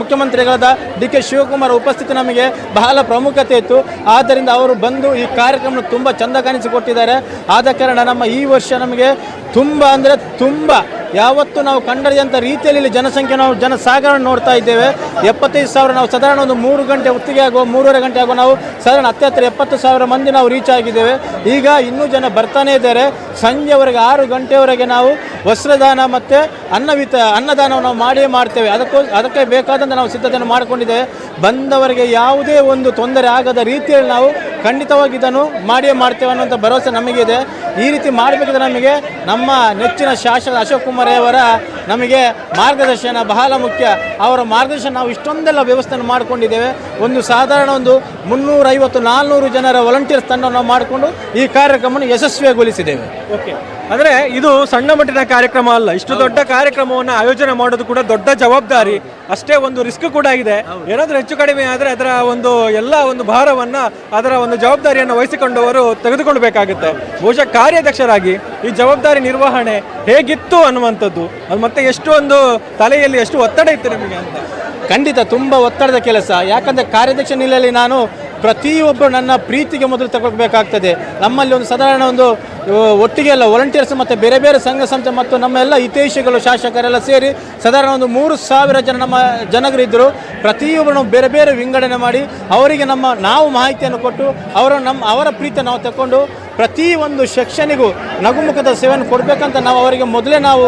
ಮುಖ್ಯಮಂತ್ರಿಗಳಾದ ಡಿ ಕೆ ಶಿವಕುಮಾರ್ ಉಪಸ್ಥಿತಿ ನಮಗೆ ಬಹಳ ಪ್ರಾಮುಖ್ಯತೆ ಇತ್ತು. ಆದ್ದರಿಂದ ಅವರು ಬಂದು ಈ ಕಾರ್ಯಕ್ರಮ ತುಂಬ ಚಂದ ಕಾಣಿಸಿಕೊಟ್ಟಿದ್ದಾರೆ. ಆದ ಕಾರಣ ನಮ್ಮ ಈ ವರ್ಷ ನಮಗೆ ತುಂಬ ಅಂದರೆ ತುಂಬ ಯಾವತ್ತು ನಾವು ಕಂಡರಿದಂಥ ರೀತಿಯಲ್ಲಿ ಇಲ್ಲಿ ಜನಸಂಖ್ಯೆ ನಾವು ಜನಸಾಗರವನ್ನು ನೋಡ್ತಾ ಇದ್ದೇವೆ. 75,000 ನಾವು ಸಾಧಾರಣ ಒಂದು 3 ಗಂಟೆ ಹೊತ್ತಿಗೆ ಆಗುವ 3:30 ಗಂಟೆ ಆಗುವ ನಾವು ಸಾಧಾರಣ 70,000 ಮಂದಿ ನಾವು ರೀಚ್ ಆಗಿದ್ದೇವೆ. ಈಗ ಇನ್ನೂ ಜನ ಬರ್ತಾನೇ ಇದ್ದಾರೆ. ಸಂಜೆವರೆಗೆ 6 ಗಂಟೆವರೆಗೆ ನಾವು ವಸ್ತ್ರದಾನ ಮತ್ತು ಅನ್ನದಾನವನ್ನು ನಾವು ಮಾಡಿಯೇ ಮಾಡ್ತೇವೆ. ಅದಕ್ಕೆ ಬೇಕಾದಂಥ ನಾವು ಸಿದ್ಧತೆಯನ್ನು ಮಾಡಿಕೊಂಡಿದ್ದೇವೆ. ಬಂದವರಿಗೆ ಯಾವುದೇ ಒಂದು ತೊಂದರೆ ಆಗದ ರೀತಿಯಲ್ಲಿ ನಾವು ಖಂಡಿತವಾಗಿ ಇದನ್ನು ಮಾಡಿಯೇ ಮಾಡ್ತೇವೆ ಅನ್ನುವಂಥ ಭರವಸೆ ನಮಗಿದೆ. ಈ ರೀತಿ ಮಾಡಬೇಕಿದ್ರೆ ನಮಗೆ ನಮ್ಮ ನೆಚ್ಚಿನ ಶಾಸಕ ಅಶೋಕ್ ಕುಮಾರ್ ಅವರ ನಮಗೆ ಮಾರ್ಗದರ್ಶನ ಬಹಳ ಮುಖ್ಯ. ಅವರ ಮಾರ್ಗದರ್ಶನ ನಾವು ಇಷ್ಟೊಂದೆಲ್ಲ ವ್ಯವಸ್ಥೆಯನ್ನು ಮಾಡಿಕೊಂಡಿದ್ದೇವೆ. ಒಂದು ಸಾಧಾರಣ ಒಂದು 350-400 ಜನರ ವಾಲಂಟಿಯರ್ಸ್ ತಂಡವನ್ನು ಮಾಡಿಕೊಂಡು ಈ ಕಾರ್ಯಕ್ರಮವನ್ನು ಯಶಸ್ವಿಗೊಳಿಸಿದ್ದೇವೆ. ಓಕೆ, ಅಂದರೆ ಇದು ಸಣ್ಣ ಮಟ್ಟಿನ ಕಾರ್ಯಕ್ರಮ ಅಲ್ಲ. ಇಷ್ಟು ದೊಡ್ಡ ಕಾರ್ಯಕ್ರಮವನ್ನು ಆಯೋಜನೆ ಮಾಡೋದು ಕೂಡ ದೊಡ್ಡ ಜವಾಬ್ದಾರಿ, ಅಷ್ಟೇ ಒಂದು ರಿಸ್ಕ್ ಕೂಡ ಇದೆ. ಏನಾದರೂ ಹೆಚ್ಚು ಕಡಿಮೆ ಆದರೆ ಅದರ ಒಂದು ಎಲ್ಲ ಒಂದು ಭಾರವನ್ನು, ಅದರ ಒಂದು ಜವಾಬ್ದಾರಿಯನ್ನು ವಹಿಸಿಕೊಂಡವರು ತೆಗೆದುಕೊಳ್ಬೇಕಾಗುತ್ತೆ. ಬಹುಶಃ ಕಾರ್ಯಾಧ್ಯಕ್ಷರಾಗಿ ಈ ಜವಾಬ್ದಾರಿ ನಿರ್ವಹಣೆ ಹೇಗಿತ್ತು ಅನ್ನುವಂಥದ್ದು, ಅದು ಮತ್ತೆ ಎಷ್ಟು ಒಂದು ತಲೆಯಲ್ಲಿ ಎಷ್ಟು ಒತ್ತಡ ಇತ್ತು ನಿಮಗೆ ಅಂತ? ಖಂಡಿತ ತುಂಬ ಒತ್ತಡದ ಕೆಲಸ. ಯಾಕಂದರೆ ಕಾರ್ಯಾಧ್ಯಕ್ಷ ನಿಲೆಯಲ್ಲಿ ನಾನು ಪ್ರತಿಯೊಬ್ಬರು ನನ್ನ ಪ್ರೀತಿಗೆ ಮೊದಲು ತಗೊಳ್ಬೇಕಾಗ್ತದೆ. ನಮ್ಮಲ್ಲಿ ಒಂದು ಸಾಧಾರಣ ಒಂದು ಒಟ್ಟಿಗೆ ಎಲ್ಲ ವಾಲಂಟಿಯರ್ಸ್ ಮತ್ತು ಬೇರೆ ಬೇರೆ ಸಂಘ ಸಂಸ್ಥೆ ಮತ್ತು ನಮ್ಮ ಎಲ್ಲ ಹಿತೈಷಿಗಳು ಶಾಸಕರೆಲ್ಲ ಸೇರಿ ಸಾಧಾರಣ ಒಂದು 3,000 ಜನ ನಮ್ಮ ಜನಗರಿದ್ದರು. ಪ್ರತಿಯೊಬ್ಬರು ಬೇರೆ ಬೇರೆ ವಿಂಗಡಣೆ ಮಾಡಿ ಅವರಿಗೆ ನಾವು ಮಾಹಿತಿಯನ್ನು ಕೊಟ್ಟು ಅವರ ಪ್ರೀತಿಯನ್ನು ನಾವು ತಗೊಂಡು ಪ್ರತಿ ಒಂದು ಸೆಕ್ಷನಿಗೂ ನಗುಮುಖದ ಸೇವೆಯನ್ನು ಕೊಡಬೇಕಂತ ನಾವು ಅವರಿಗೆ ಮೊದಲೇ ನಾವು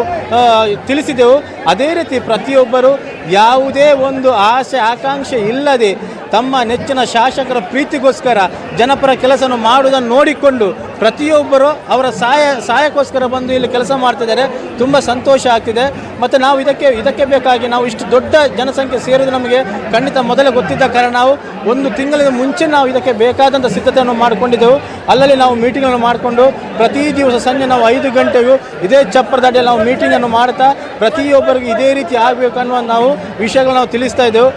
ತಿಳಿಸಿದೆವು. ಅದೇ ರೀತಿ ಪ್ರತಿಯೊಬ್ಬರು ಯಾವುದೇ ಒಂದು ಆಸೆ ಆಕಾಂಕ್ಷೆ ಇಲ್ಲದೆ ತಮ್ಮ ನೆಚ್ಚಿನ ಶಾಸಕರ ಪ್ರೀತಿಗೋಸ್ಕರ ಜನಪರ ಕೆಲಸವನ್ನು ಮಾಡುವುದನ್ನು ನೋಡಿಕೊಂಡು ಪ್ರತಿಯೊಬ್ಬರು ಅವರ ಸಹಾಯಕ್ಕೋಸ್ಕರ ಬಂದು ಇಲ್ಲಿ ಕೆಲಸ ಮಾಡ್ತಿದ್ದಾರೆ. ತುಂಬ ಸಂತೋಷ ಆಗ್ತಿದೆ. ಮತ್ತು ನಾವು ಇದಕ್ಕೆ ಬೇಕಾಗಿ ನಾವು ಇಷ್ಟು ದೊಡ್ಡ ಜನಸಂಖ್ಯೆ ಸೇರುವುದು ನಮಗೆ ಖಂಡಿತ ಮೊದಲೇ ಗೊತ್ತಿದ್ದ ಕಾರಣ ನಾವು 1 ತಿಂಗಳಿಂದ ಮುಂಚೆ ನಾವು ಇದಕ್ಕೆ ಬೇಕಾದಂಥ ಸಿದ್ಧತೆಯನ್ನು ಮಾಡಿಕೊಂಡಿದ್ದೆವು. ಅಲ್ಲಲ್ಲಿ ನಾವು ಮೀಟಿಂಗನ್ನು ಮಾಡಿಕೊಂಡು ಪ್ರತಿ ದಿವಸ ಸಂಜೆ ನಾವು 5 ಗಂಟೆಗೂ ಇದೇ ಚಪ್ಪರದಡಿಯಲ್ಲಿ ನಾವು ಮೀಟಿಂಗನ್ನು ಮಾಡ್ತಾ ಪ್ರತಿಯೊಬ್ಬರಿಗೂ ಇದೇ ರೀತಿ ಆಗಬೇಕು ಅನ್ನುವ ನಾವು ವಿಷಯಗಳು ನಾವು ತಿಳಿಸ್ತಾ ಇದ್ದೆವು.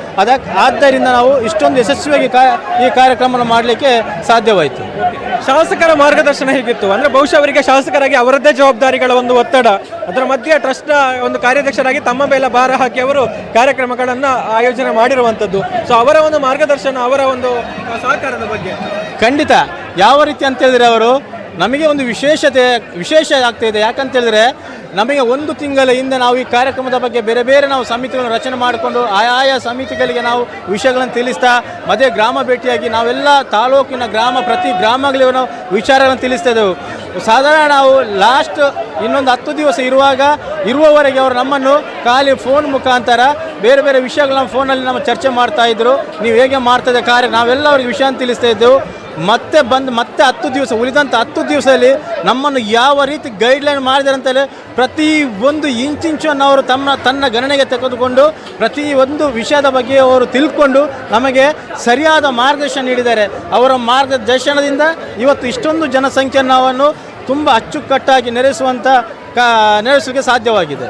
ಆದ್ದರಿಂದ ನಾವು ಇಷ್ಟೊಂದು ಯಶಸ್ವಿಯಾಗಿ ಈ ಕಾರ್ಯಕ್ರಮವನ್ನು ಮಾಡಲಿಕ್ಕೆ ಸಾಧ್ಯವಾಯಿತು. ಶಾಸಕರ ಮಾರ್ಗದರ್ಶನ ಹೇಗಿತ್ತು? ಅಂದರೆ ಬಹುಶಃ ಅವರಿಗೆ ಶಾಸಕರಾಗಿ ಅವರದ್ದೇ ಜವಾಬ್ದಾರಿಗಳ ಒಂದು ಒತ್ತಡ, ಅದರ ಮಧ್ಯೆ ಟ್ರಸ್ಟ್ನ ಒಂದು ಕಾರ್ಯಾಧ್ಯಕ್ಷರಾಗಿ ತಮ್ಮ ಮೇಲೆ ಭಾರ ಹಾಕಿ ಅವರು ಕಾರ್ಯಕ್ರಮಗಳನ್ನು ಆಯೋಜನೆ ಮಾಡಿರುವಂಥದ್ದು. ಸೊ ಅವರ ಒಂದು ಮಾರ್ಗದರ್ಶನ, ಅವರ ಒಂದು ಸಹಕಾರದ ಬಗ್ಗೆ ಖಂಡಿತ ಯಾವ ರೀತಿ ಅಂತ ಹೇಳಿದ್ರೆ ಅವರು ನಮಗೆ ಒಂದು ವಿಶೇಷ ಆಗ್ತಾಯಿದೆ. ಯಾಕಂತ ಹೇಳಿದ್ರೆ ನಮಗೆ 1 ತಿಂಗಳ ಹಿಂದೆ ನಾವು ಈ ಕಾರ್ಯಕ್ರಮದ ಬಗ್ಗೆ ಬೇರೆ ಬೇರೆ ನಾವು ಸಮಿತಿಗಳನ್ನು ರಚನೆ ಮಾಡಿಕೊಂಡು ಆಯಾ ಸಮಿತಿಗಳಿಗೆ ನಾವು ವಿಷಯಗಳನ್ನು ತಿಳಿಸ್ತಾ ಮಧ್ಯೆ ಗ್ರಾಮ ಭೇಟಿಯಾಗಿ ನಾವೆಲ್ಲ ತಾಲೂಕಿನ ಪ್ರತಿ ಗ್ರಾಮಗಳಿಗೆ ನಾವು ವಿಚಾರಗಳನ್ನು ತಿಳಿಸ್ತಾ ಇದ್ದೆವು. ಸಾಧಾರಣ ನಾವು ಲಾಸ್ಟ್ ಇನ್ನೊಂದು 10 ದಿವಸ ಇರುವವರೆಗೆ ಅವರು ನಮ್ಮನ್ನು ಖಾಲಿ ಫೋನ್ ಮುಖಾಂತರ ಬೇರೆ ಬೇರೆ ವಿಷಯಗಳನ್ನ ಫೋನಲ್ಲಿ ನಮ್ಮ ಚರ್ಚೆ ಮಾಡ್ತಾ ಇದ್ರು. ನೀವು ಹೇಗೆ ಮಾಡ್ತಾಯಿದ್ದೆ ಕಾರ್ಯ, ನಾವೆಲ್ಲ ಅವ್ರಿಗೆ ವಿಷಯ ತಿಳಿಸ್ತಾ ಇದ್ದೆವು. ಮತ್ತೆ 10 ದಿವಸ ಉಳಿದಂಥ 10 ದಿವಸದಲ್ಲಿ ನಮ್ಮನ್ನು ಯಾವ ರೀತಿ ಗೈಡ್ಲೈನ್ ಮಾಡಿದ್ದಾರೆ ಅಂತೇಳಿ ಪ್ರತಿ ಒಂದು ಇಂಚಿಂಚನ್ನು ಅವರು ತನ್ನ ಗಣನೆಗೆ ತೆಗೆದುಕೊಂಡು ಪ್ರತಿ ಒಂದು ವಿಷಯದ ಬಗ್ಗೆ ಅವರು ತಿಳ್ಕೊಂಡು ನಮಗೆ ಸರಿಯಾದ ಮಾರ್ಗದರ್ಶನ ನೀಡಿದ್ದಾರೆ. ಅವರ ಮಾರ್ಗದರ್ಶನದಿಂದ ಇವತ್ತು ಇಷ್ಟೊಂದು ಜನಸಂಖ್ಯೆಯನ್ನು ನಾವನ್ನು ತುಂಬ ಅಚ್ಚುಕಟ್ಟಾಗಿ ನೆರೆಸುವಂಥ ನಡೆಸಲಿಕ್ಕೆ ಸಾಧ್ಯವಾಗಿದೆ.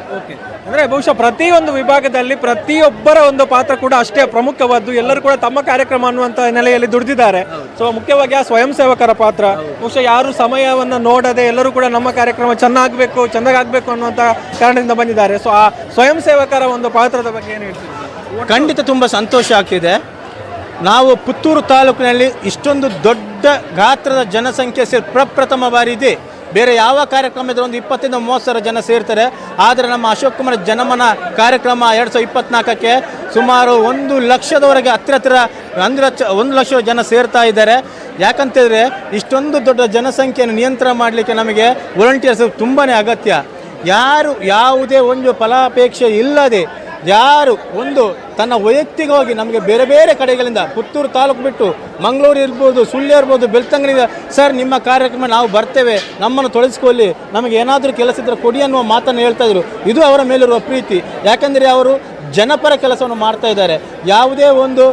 ಅಂದರೆ ಬಹುಶಃ ಪ್ರತಿಯೊಂದು ವಿಭಾಗದಲ್ಲಿ ಪ್ರತಿಯೊಬ್ಬರ ಒಂದು ಪಾತ್ರ ಕೂಡ ಅಷ್ಟೇ ಪ್ರಮುಖವಾದ್ದು. ಎಲ್ಲರೂ ಕೂಡ ತಮ್ಮ ಕಾರ್ಯಕ್ರಮ ಅನ್ನುವಂಥ ನೆಲೆಯಲ್ಲಿ ದುಡಿದಿದ್ದಾರೆ. ಸೊ ಮುಖ್ಯವಾಗಿ ಆ ಸ್ವಯಂ ಸೇವಕರ ಪಾತ್ರ ಬಹುಶಃ ಯಾರು ಸಮಯವನ್ನು ನೋಡದೆ ಎಲ್ಲರೂ ಕೂಡ ನಮ್ಮ ಕಾರ್ಯಕ್ರಮ ಚೆನ್ನಾಗಬೇಕು ಅನ್ನುವಂಥ ಕಾರಣದಿಂದ ಬಂದಿದ್ದಾರೆ. ಸೊ ಆ ಸ್ವಯಂ ಸೇವಕರ ಒಂದು ಪಾತ್ರದ ಬಗ್ಗೆ ಏನು ಹೇಳ್ತೀವಿ? ಖಂಡಿತ ತುಂಬ ಸಂತೋಷ ಆಗ್ತಿದೆ. ನಾವು ಪುತ್ತೂರು ತಾಲೂಕಿನಲ್ಲಿ ಇಷ್ಟೊಂದು ದೊಡ್ಡ ಗಾತ್ರದ ಜನಸಂಖ್ಯೆ ಪ್ರಪ್ರಥಮ ಬಾರಿ ಇದೆ. ಬೇರೆ ಯಾವ ಕಾರ್ಯಕ್ರಮ ಇದ್ರೆ ಒಂದು 20-30 ಜನ ಸೇರ್ತಾರೆ. ಆದರೆ ನಮ್ಮ ಅಶೋಕ್ ಕುಮಾರ್ ಜನಮನ ಕಾರ್ಯಕ್ರಮ 2024ಕ್ಕೆ ಸುಮಾರು 1 ಲಕ್ಷದವರೆಗೆ ಹತ್ತಿರ 1 ಲಕ್ಷ ಜನ ಸೇರ್ತಾ ಇದ್ದಾರೆ. ಯಾಕಂತಂದರೆ ಇಷ್ಟೊಂದು ದೊಡ್ಡ ಜನಸಂಖ್ಯೆಯನ್ನು ನಿಯಂತ್ರಣ ಮಾಡಲಿಕ್ಕೆ ನಮಗೆ ವಾಲಂಟಿಯರ್ಸ್ ತುಂಬಾ ಅಗತ್ಯ. ಯಾರು ಯಾವುದೇ ಒಂದು ಫಲಾಪೇಕ್ಷೆ ಇಲ್ಲದೆ ಯಾರು ಒಂದು ತನ್ನ ವೈಯಕ್ತಿಕವಾಗಿ ನಮಗೆ ಬೇರೆ ಬೇರೆ ಕಡೆಗಳಿಂದ ಪುತ್ತೂರು ತಾಲೂಕು ಬಿಟ್ಟು ಮಂಗಳೂರು ಇರ್ಬೋದು, ಸುಳ್ಯ ಇರ್ಬೋದು, ಬೆಳ್ತಂಗಡಿಯಿಂದ ಸರ್ ನಿಮ್ಮ ಕಾರ್ಯಕ್ರಮ ನಾವು ಬರ್ತೇವೆ, ನಮ್ಮನ್ನು ತೊಡಗಿಸ್ಕೊಳ್ಳಿ, ನಮಗೆ ಏನಾದರೂ ಕೆಲಸ ಇದ್ದರೆ ಕೊಡಿ ಅನ್ನುವ ಮಾತನ್ನು ಹೇಳ್ತಾ ಇದ್ರು. ಇದು ಅವರ ಮೇಲಿರುವ ಪ್ರೀತಿ. ಯಾಕಂದರೆ ಅವರು ಜನಪರ ಕೆಲಸವನ್ನು ಮಾಡ್ತಾ ಇದ್ದಾರೆ. ಯಾವುದೇ ಒಂದು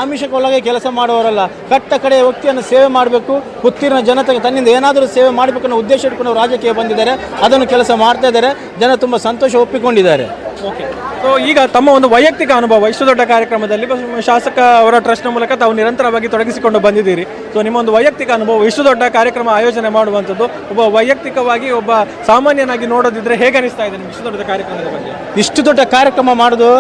ಆಮಿಷಕ್ಕೊಳಗೆ ಕೆಲಸ ಮಾಡುವವರಲ್ಲ. ಕಟ್ಟ ಕಡೆಯ ವ್ಯಕ್ತಿಯನ್ನು ಸೇವೆ ಮಾಡಬೇಕು, ಪುತ್ತೂರಿನ ಜನತೆಗೆ ತನ್ನಿಂದ ಏನಾದರೂ ಸೇವೆ ಮಾಡಬೇಕು ಅನ್ನೋ ಉದ್ದೇಶ ಇಟ್ಕೊಂಡು ರಾಜಕೀಯ ಬಂದಿದ್ದಾರೆ. ಅದನ್ನು ಕೆಲಸ ಮಾಡ್ತಾ ಇದ್ದಾರೆ. ಜನ ತುಂಬ ಸಂತೋಷ ಒಪ್ಪಿಕೊಂಡಿದ್ದಾರೆ. ಓಕೆ. ಸೊ ಈಗ ತಮ್ಮ ಒಂದು ವೈಯಕ್ತಿಕ ಅನುಭವ ಇಷ್ಟು ದೊಡ್ಡ ಕಾರ್ಯಕ್ರಮದಲ್ಲಿ ಶಾಸಕ ಅವರ ಟ್ರಸ್ಟ್ನ ಮೂಲಕ ತಾವು ನಿರಂತರವಾಗಿ ತೊಡಗಿಸಿಕೊಂಡು ಬಂದಿದ್ದೀರಿ. ಸೊ ನಿಮ್ಮ ಒಂದು ವೈಯಕ್ತಿಕ ಅನುಭವ ಇಷ್ಟು ದೊಡ್ಡ ಕಾರ್ಯಕ್ರಮ ಆಯೋಜನೆ ಮಾಡುವಂಥದ್ದು ಒಬ್ಬ ವೈಯಕ್ತಿಕವಾಗಿ ಒಬ್ಬ ಸಾಮಾನ್ಯನಾಗಿ ನೋಡೋದಿದ್ರೆ ಹೇಗೆ ಅನಿಸ್ತಾ ಇದೆ ನಿಮ್ಗೆ ಇಷ್ಟು ದೊಡ್ಡ ಕಾರ್ಯಕ್ರಮದ ಬಗ್ಗೆ? ಇಷ್ಟು ದೊಡ್ಡ ಕಾರ್ಯಕ್ರಮ ಮಾಡೋದು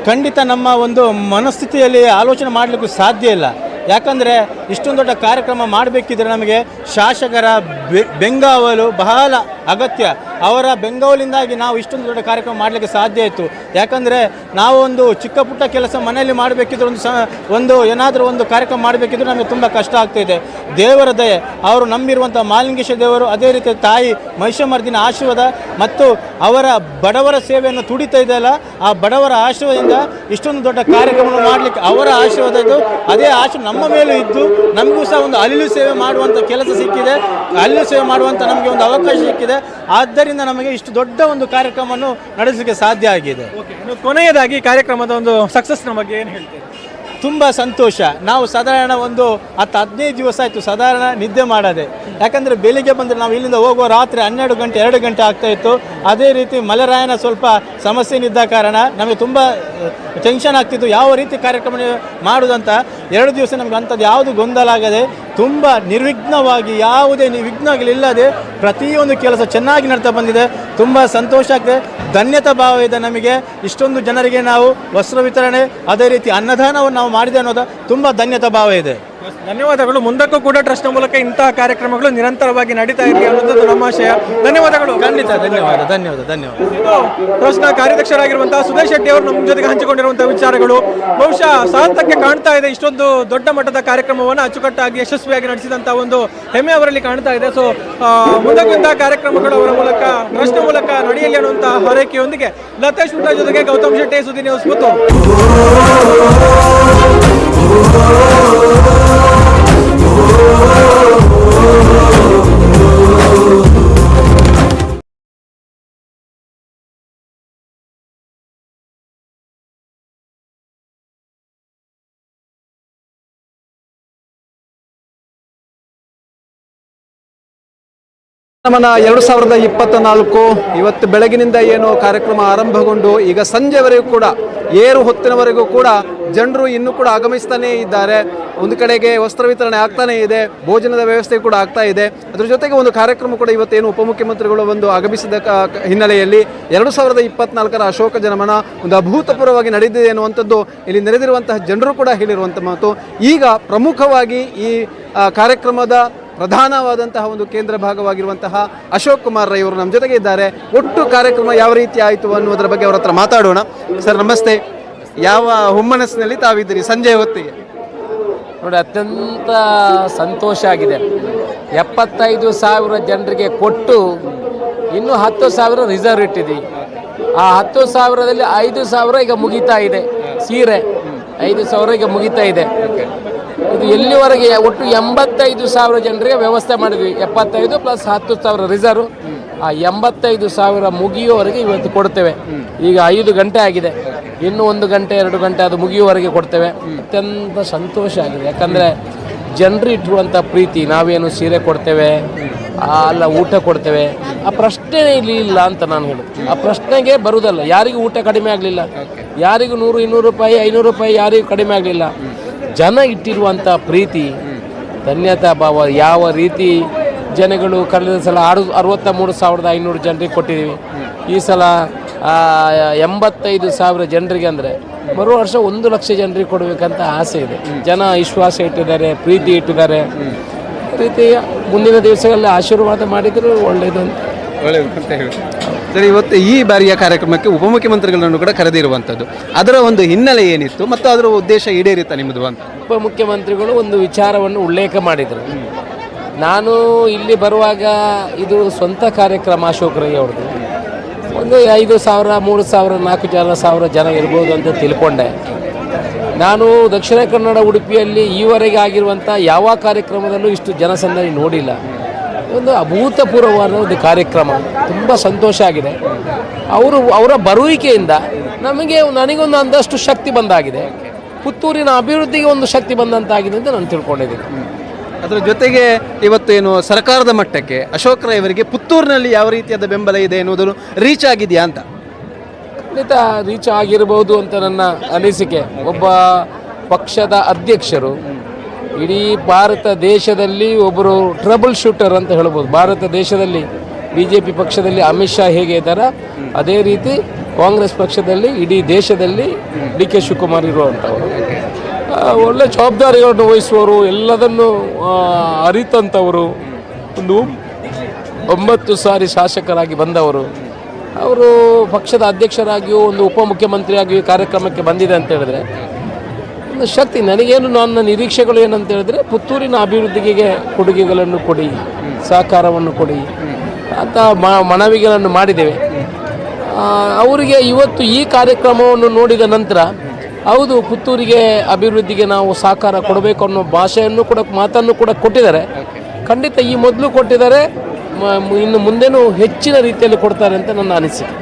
ಖಂಡಿತ ನಮ್ಮ ಒಂದು ಮನಸ್ಥಿತಿಯಲ್ಲಿ ಆಲೋಚನೆ ಮಾಡಲಿಕ್ಕೂ ಸಾಧ್ಯ ಇಲ್ಲ. ಯಾಕಂದರೆ ಇಷ್ಟೊಂದು ದೊಡ್ಡ ಕಾರ್ಯಕ್ರಮ ಮಾಡಬೇಕಿದ್ರೆ ನಮಗೆ ಶಾಸಕರ ಬೆಂಗಾವಲು ಬಹಳ ಅಗತ್ಯ. ಅವರ ಬೆಂಗಾವಲಿಂದಾಗಿ ನಾವು ಇಷ್ಟೊಂದು ದೊಡ್ಡ ಕಾರ್ಯಕ್ರಮ ಮಾಡಲಿಕ್ಕೆ ಸಾಧ್ಯ ಇತ್ತು. ಯಾಕಂದರೆ ನಾವು ಒಂದು ಚಿಕ್ಕ ಪುಟ್ಟ ಕೆಲಸ ಮನೆಯಲ್ಲಿ ಮಾಡಬೇಕಿದ್ರೆ ಒಂದು ಏನಾದರೂ ಒಂದು ಕಾರ್ಯಕ್ರಮ ಮಾಡಬೇಕಿದ್ರೆ ನಮಗೆ ತುಂಬ ಕಷ್ಟ ಆಗ್ತಾಯಿದೆ. ದೇವರ ದಯೆ, ಅವರು ನಂಬಿರುವಂಥ ಮಾಲಿಂಗೇಶ್ವರ ದೇವರು, ಅದೇ ರೀತಿ ತಾಯಿ ಮಹಿಷಮರ್ದಿನ ಆಶೀರ್ವಾದ ಮತ್ತು ಅವರ ಬಡವರ ಸೇವೆಯನ್ನು ತುಡಿತಾ ಇದೆಯಲ್ಲ, ಆ ಬಡವರ ಆಶೀರ್ವಾದದಿಂದ ಇಷ್ಟೊಂದು ದೊಡ್ಡ ಕಾರ್ಯಕ್ರಮವನ್ನು ಮಾಡಲಿಕ್ಕೆ ಅವರ ಆಶೀರ್ವಾದ ಇದು. ಅದೇ ಆಶೀರ್ವಾದ ನಮ್ಮ ಮೇಲೂ ಇದ್ದು ನಮಗೂ ಸಹ ಒಂದು ಅಲ್ಲಿಲು ಸೇವೆ ಮಾಡುವಂಥ ಕೆಲಸ ಸಿಕ್ಕಿದೆ, ಅಲ್ಲಿಲು ಸೇವೆ ಮಾಡುವಂಥ ನಮಗೆ ಒಂದು ಅವಕಾಶ ಸಿಕ್ಕಿದೆ. ಆದ್ದರಿಂದ ನಮಗೆ ಇಷ್ಟು ದೊಡ್ಡ ಒಂದು ಕಾರ್ಯಕ್ರಮವನ್ನು ನಡೆಸಲಿಕ್ಕೆ ಸಾಧ್ಯ ಆಗಿದೆ. ಕೊನೆಯದಾಗಿ ಕಾರ್ಯಕ್ರಮದ ಒಂದು ಸಕ್ಸಸ್ನ ಬಗ್ಗೆ ಏನು ಹೇಳ್ತೀವಿ? ತುಂಬ ಸಂತೋಷ. ನಾವು ಸಾಧಾರಣ ಒಂದು 10-15 ದಿವಸ ಆಯಿತು ಸಾಧಾರಣ ನಿದ್ದೆ ಮಾಡದೆ. ಯಾಕಂದರೆ ಬೆಳಿಗ್ಗೆ ಬಂದರೆ ನಾವು ಇಲ್ಲಿಂದ ಹೋಗುವ ರಾತ್ರಿ 12 ಗಂಟೆ 2 ಗಂಟೆ ಆಗ್ತಾಯಿತ್ತು. ಅದೇ ರೀತಿ ಮಳೆರಾಯನ ಸ್ವಲ್ಪ ಸಮಸ್ಯೆನಿದ್ದ ಕಾರಣ ನಮಗೆ ತುಂಬ ಟೆನ್ಷನ್ ಆಗ್ತಿತ್ತು ಯಾವ ರೀತಿ ಕಾರ್ಯಕ್ರಮ ಮಾಡೋದಂತ. 2 ದಿವಸ ನಮಗೆ ಅಂಥದ್ದು ಯಾವುದು ಗೊಂದಲ ಆಗದೆ ತುಂಬ ನಿರ್ವಿಘ್ನವಾಗಿ ಯಾವುದೇ ವಿಘ್ನಗಳಿಲ್ಲದೆ ಪ್ರತಿಯೊಂದು ಕೆಲಸ ಚೆನ್ನಾಗಿ ನಡ್ತಾ ಬಂದಿದೆ. ತುಂಬ ಸಂತೋಷ ಆಗ್ತದೆ, ಧನ್ಯತಾ ಭಾವ ಇದೆ ನಮಗೆ. ಇಷ್ಟೊಂದು ಜನರಿಗೆ ನಾವು ವಸ್ತ್ರ ವಿತರಣೆ ಅದೇ ರೀತಿ ಅನ್ನದಾನವನ್ನು ನಾವು ಮಾಡಿದೆ ಅನ್ನೋದು ತುಂಬ ಧನ್ಯತಾ ಭಾವ ಇದೆ. ಧನ್ಯವಾದಗಳು. ಮುಂದಕ್ಕೂ ಕೂಡ ಟ್ರಸ್ಟ್ನ ಮೂಲಕ ಇಂತಹ ಕಾರ್ಯಕ್ರಮಗಳು ನಿರಂತರವಾಗಿ ನಡೀತಾ ಇರಲಿ ಅನ್ನೋದು ನಮ್ಮ ಆಶಯ. ಧನ್ಯವಾದಗಳು. ಖಂಡಿತ ಧನ್ಯವಾದ. ಟ್ರಸ್ಟ್ನ ಕಾರ್ಯಾಧ್ಯಕ್ಷರಾಗಿರುವಂತಹ ಸುದೇಶ್ ಶೆಟ್ಟಿ ಅವರು ನಮ್ಮ ಜೊತೆಗೆ ಹಂಚಿಕೊಂಡಿರುವಂತಹ ವಿಚಾರಗಳು ಬಹುಶಃ ಸಾರ್ಥಕ್ಕೆ ಕಾಣ್ತಾ ಇದೆ. ಇಷ್ಟೊಂದು ದೊಡ್ಡ ಮಟ್ಟದ ಕಾರ್ಯಕ್ರಮವನ್ನು ಅಚ್ಚುಕಟ್ಟಾಗಿ ಯಶಸ್ವಿಯಾಗಿ ನಡೆಸಿದಂತಹ ಒಂದು ಹೆಮ್ಮೆ ಅವರಲ್ಲಿ ಕಾಣ್ತಾ ಇದೆ. ಸೊ ಮುಂದಕ್ಕೂ ಇಂತಹ ಕಾರ್ಯಕ್ರಮಗಳು ಅವರ ಮೂಲಕ ಟ್ರಸ್ಟ್ನ ಮೂಲಕ ನಡೆಯಲಿ ಅನ್ನುವಂತಹ ಹಾರೈಕೆಯೊಂದಿಗೆ ಲತೇಶ್ ಉಂಟ ಜೊತೆಗೆ ಗೌತಮ್ ಶೆಟ್ಟಿ, ಸುದ್ದಿ ನ್ಯೂಸ್ ಪುತ್ತೂರು. ನಮನ 2024 ಇವತ್ತು ಬೆಳಗಿನಿಂದ ಏನು ಕಾರ್ಯಕ್ರಮ ಆರಂಭಗೊಂಡು ಈಗ ಸಂಜೆವರೆಗೂ ಕೂಡ ಏರು ಹೊತ್ತಿನವರೆಗೂ ಕೂಡ ಜನರು ಇನ್ನೂ ಕೂಡ ಆಗಮಿಸ್ತಾನೇ ಇದ್ದಾರೆ. ಒಂದು ಕಡೆಗೆ ವಸ್ತ್ರ ವಿತರಣೆ ಆಗ್ತಾನೇ ಇದೆ, ಭೋಜನದ ವ್ಯವಸ್ಥೆ ಕೂಡ ಆಗ್ತಾ ಇದೆ. ಅದ್ರ ಜೊತೆಗೆ ಒಂದು ಕಾರ್ಯಕ್ರಮ ಕೂಡ ಇವತ್ತೇನು ಉಪಮುಖ್ಯಮಂತ್ರಿಗಳು ಒಂದು ಆಗಮಿಸಿದ ಹಿನ್ನೆಲೆಯಲ್ಲಿ 2024 ಅಶೋಕ ಜನಮನ ಒಂದು ಅಭೂತಪೂರ್ವವಾಗಿ ನಡೆದಿದೆ ಅನ್ನುವಂಥದ್ದು ಇಲ್ಲಿ ನೆರೆದಿರುವಂತಹ ಜನರು ಕೂಡ ಹೇಳಿರುವಂಥ ಮಾತು. ಈಗ ಪ್ರಮುಖವಾಗಿ ಈ ಕಾರ್ಯಕ್ರಮದ ಪ್ರಧಾನವಾದಂತಹ ಒಂದು ಕೇಂದ್ರ ಭಾಗವಾಗಿರುವಂತಹ ಅಶೋಕ್ ಕುಮಾರ್ ರೈ ಅವರು ನಮ್ಮ ಜೊತೆಗೆ ಇದ್ದಾರೆ. ಒಟ್ಟು ಕಾರ್ಯಕ್ರಮ ಯಾವ ರೀತಿ ಆಯಿತು ಅನ್ನೋದರ ಬಗ್ಗೆ ಅವರ ಹತ್ರ ಮಾತಾಡೋಣ. ಸರ್ ನಮಸ್ತೆ, ಯಾವ ಹುಮ್ಮನಸ್ಸಿನಲ್ಲಿ ತಾವಿದ್ದೀರಿ ಸಂಜೆ ಹೊತ್ತಿಗೆ? ನೋಡಿ, ಅತ್ಯಂತ ಸಂತೋಷ ಆಗಿದೆ. 75,000 ಜನರಿಗೆ ಕೊಟ್ಟು ಇನ್ನೂ 10,000 ರಿಸರ್ವ್ ಇಟ್ಟಿದ್ದೀವಿ. ಆ 10,000ದಲ್ಲಿ 5,000 ಈಗ ಮುಗಿತಾ ಇದೆ. ಸೀರೆ 5,000 ಈಗ ಮುಗಿತಾ ಇದೆ. ಇದು ಎಲ್ಲಿವರೆಗೆ ಒಟ್ಟು 85,000 ಜನರಿಗೆ ವ್ಯವಸ್ಥೆ ಮಾಡಿದ್ವಿ. 75 ಪ್ಲಸ್ 10,000 ರಿಸರ್ವ್. ಆ 85,000 ಮುಗಿಯುವವರೆಗೆ ಇವತ್ತು ಕೊಡ್ತೇವೆ. ಈಗ 5 ಗಂಟೆ ಆಗಿದೆ, ಇನ್ನೂ 1 ಗಂಟೆ 2 ಗಂಟೆ ಅದು ಮುಗಿಯುವವರೆಗೆ ಕೊಡ್ತೇವೆ. ಅತ್ಯಂತ ಸಂತೋಷ ಆಗಿದೆ. ಯಾಕಂದರೆ ಜನರು ಇಟ್ಟಿರುವಂಥ ಪ್ರೀತಿ, ನಾವೇನು ಸೀರೆ ಕೊಡ್ತೇವೆ ಅಲ್ಲ ಊಟ ಕೊಡ್ತೇವೆ, ಆ ಪ್ರಶ್ನೆ ಇಲ್ಲಿ ಇಲ್ಲ ಅಂತ ನಾನು ಹೇಳೋದು. ಆ ಪ್ರಶ್ನೆಗೆ ಬರುವುದಲ್ಲ. ಯಾರಿಗೂ ಊಟ ಕಡಿಮೆ ಆಗಲಿಲ್ಲ, ಯಾರಿಗೂ 100-200 ರೂಪಾಯಿ 500 ರೂಪಾಯಿ ಯಾರಿಗೂ ಕಡಿಮೆ ಆಗಲಿಲ್ಲ. ಜನ ಇಟ್ಟಿರುವಂಥ ಪ್ರೀತಿ, ಧನ್ಯತಾ ಭಾವ, ಯಾವ ರೀತಿ ಜನಗಳು ಕಳೆದ ಸಲ 63,500 ಜನರಿಗೆ ಕೊಟ್ಟಿದ್ದೀವಿ. ಈ ಸಲ 85,000 ಜನರಿಗೆ ಅಂದರೆ ಬರುವ ವರ್ಷ 1 ಲಕ್ಷ ಜನರಿಗೆ ಕೊಡಬೇಕಂತ ಆಸೆ ಇದೆ. ಜನ ವಿಶ್ವಾಸ ಇಟ್ಟಿದ್ದಾರೆ, ಪ್ರೀತಿ ಇಟ್ಟಿದ್ದಾರೆ. ಪ್ರೀತಿಯ ಮುಂದಿನ ದಿವಸಗಳಲ್ಲಿ ಆಶೀರ್ವಾದ ಮಾಡಿದರೂ ಒಳ್ಳೆಯದು ಅಂತ ಹೇಳಿ. ಸರಿ, ಇವತ್ತು ಈ ಬಾರಿಯ ಕಾರ್ಯಕ್ರಮಕ್ಕೆ ಉಪಮುಖ್ಯಮಂತ್ರಿಗಳನ್ನು ಕೂಡ ಕರೆದಿರುವಂಥದ್ದು, ಅದರ ಒಂದು ಹಿನ್ನೆಲೆ ಏನಿತ್ತು ಮತ್ತು ಅದರ ಉದ್ದೇಶ ಈಡೇರಿತಾ ನಿಮ್ಮದು ಅಂತ? ಉಪಮುಖ್ಯಮಂತ್ರಿಗಳು ಒಂದು ವಿಚಾರವನ್ನು ಉಲ್ಲೇಖ ಮಾಡಿದರು. ನಾನು ಇಲ್ಲಿ ಬರುವಾಗ ಇದು ಸ್ವಂತ ಕಾರ್ಯಕ್ರಮ ಅಶೋಕ್ ರೈ ಅವ್ರದ್ದು, ಒಂದು 5,000, 3,000, 4,000 ಜನ ಇರ್ಬೋದು ಅಂತ ತಿಳ್ಕೊಂಡೆ. ನಾನು ದಕ್ಷಿಣ ಕನ್ನಡ ಉಡುಪಿಯಲ್ಲಿ ಈವರೆಗೆ ಆಗಿರುವಂಥ ಯಾವ ಕಾರ್ಯಕ್ರಮದಲ್ಲೂ ಇಷ್ಟು ಜನಸಂದಣಿ ನೋಡಿಲ್ಲ. ಒಂದು ಅಭೂತಪೂರ್ವವಾದ ಒಂದು ಕಾರ್ಯಕ್ರಮ, ತುಂಬ ಸಂತೋಷ ಆಗಿದೆ. ಅವರ ಬರುವಿಕೆಯಿಂದ ನನಗೊಂದು ಒಂದಷ್ಟು ಶಕ್ತಿ ಬಂದಾಗಿದೆ, ಪುತ್ತೂರಿನ ಅಭಿವೃದ್ಧಿಗೆ ಒಂದು ಶಕ್ತಿ ಬಂದಂತಾಗಿದೆ ಅಂತ ನಾನು ತಿಳ್ಕೊಂಡಿದ್ದೀನಿ. ಅದರ ಜೊತೆಗೆ ಇವತ್ತೇನು ಸರ್ಕಾರದ ಮಟ್ಟಕ್ಕೆ ಅಶೋಕ್ ರೈ ಅವರಿಗೆ ಪುತ್ತೂರಿನಲ್ಲಿ ಯಾವ ರೀತಿಯಾದ ಬೆಂಬಲ ಇದೆ ಎನ್ನುವುದನ್ನು ರೀಚ್ ಆಗಿದೆಯಾ ಅಂತ? ಖಂಡಿತ ರೀಚ್ ಆಗಿರಬಹುದು ಅಂತ ನನ್ನ ಅನಿಸಿಕೆ. ಒಬ್ಬ ಪಕ್ಷದ ಅಧ್ಯಕ್ಷರು ಇಡೀ ಭಾರತ ದೇಶದಲ್ಲಿ ಒಬ್ಬರು ಟ್ರಬಲ್ ಶೂಟರ್ ಅಂತ ಹೇಳ್ಬೋದು. ಭಾರತ ದೇಶದಲ್ಲಿ BJP ಪಕ್ಷದಲ್ಲಿ ಅಮಿತ್ ಶಾ ಹೇಗೆ ಇದ್ದಾರ, ಅದೇ ರೀತಿ ಕಾಂಗ್ರೆಸ್ ಪಕ್ಷದಲ್ಲಿ ಇಡೀ ದೇಶದಲ್ಲಿ DK ಶಿವಕುಮಾರ್ ಇರುವಂಥವರು. ಒಳ್ಳೆ ಜವಾಬ್ದಾರಿಗಳನ್ನು ವಹಿಸುವವರು, ಎಲ್ಲದನ್ನು ಅರಿತಂಥವರು, ಒಂದು 9 ಸಾರಿ ಶಾಸಕರಾಗಿ ಬಂದವರು. ಅವರು ಪಕ್ಷದ ಅಧ್ಯಕ್ಷರಾಗಿಯೂ ಒಂದು ಉಪಮುಖ್ಯಮಂತ್ರಿಯಾಗಿಯೂ ಕಾರ್ಯಕ್ರಮಕ್ಕೆ ಬಂದಿದೆ ಅಂತ ಹೇಳಿದ್ರೆ ಒಂದು ಶಕ್ತಿ. ನನಗೇನು ನನ್ನ ನಿರೀಕ್ಷೆಗಳು ಏನಂತ ಹೇಳಿದ್ರೆ, ಪುತ್ತೂರಿನ ಅಭಿವೃದ್ಧಿಗೆ ಕೊಡುಗೆಗಳನ್ನು ಕೊಡಿ, ಸಹಕಾರವನ್ನು ಕೊಡಿ ಅಂತ ಮನವಿಗಳನ್ನು ಮಾಡಿದ್ದೇವೆ. ಅವರಿಗೆ ಇವತ್ತು ಈ ಕಾರ್ಯಕ್ರಮವನ್ನು ನೋಡಿದ ನಂತರ ಹೌದು, ಪುತ್ತೂರಿಗೆ ಅಭಿವೃದ್ಧಿಗೆ ನಾವು ಸಹಕಾರ ಕೊಡಬೇಕು ಅನ್ನೋ ಭಾಷೆಯನ್ನು ಕೂಡ ಮಾತನ್ನು ಕೂಡ ಕೊಟ್ಟಿದ್ದಾರೆ. ಖಂಡಿತ ಈ ಮೊದಲು ಕೊಟ್ಟಿದ್ದಾರೆ, ಇನ್ನು ಮುಂದೆನೂ ಹೆಚ್ಚಿನ ರೀತಿಯಲ್ಲಿ ಕೊಡ್ತಾರೆ ಅಂತ ನನ್ನ ಅನಿಸಿಕೆ.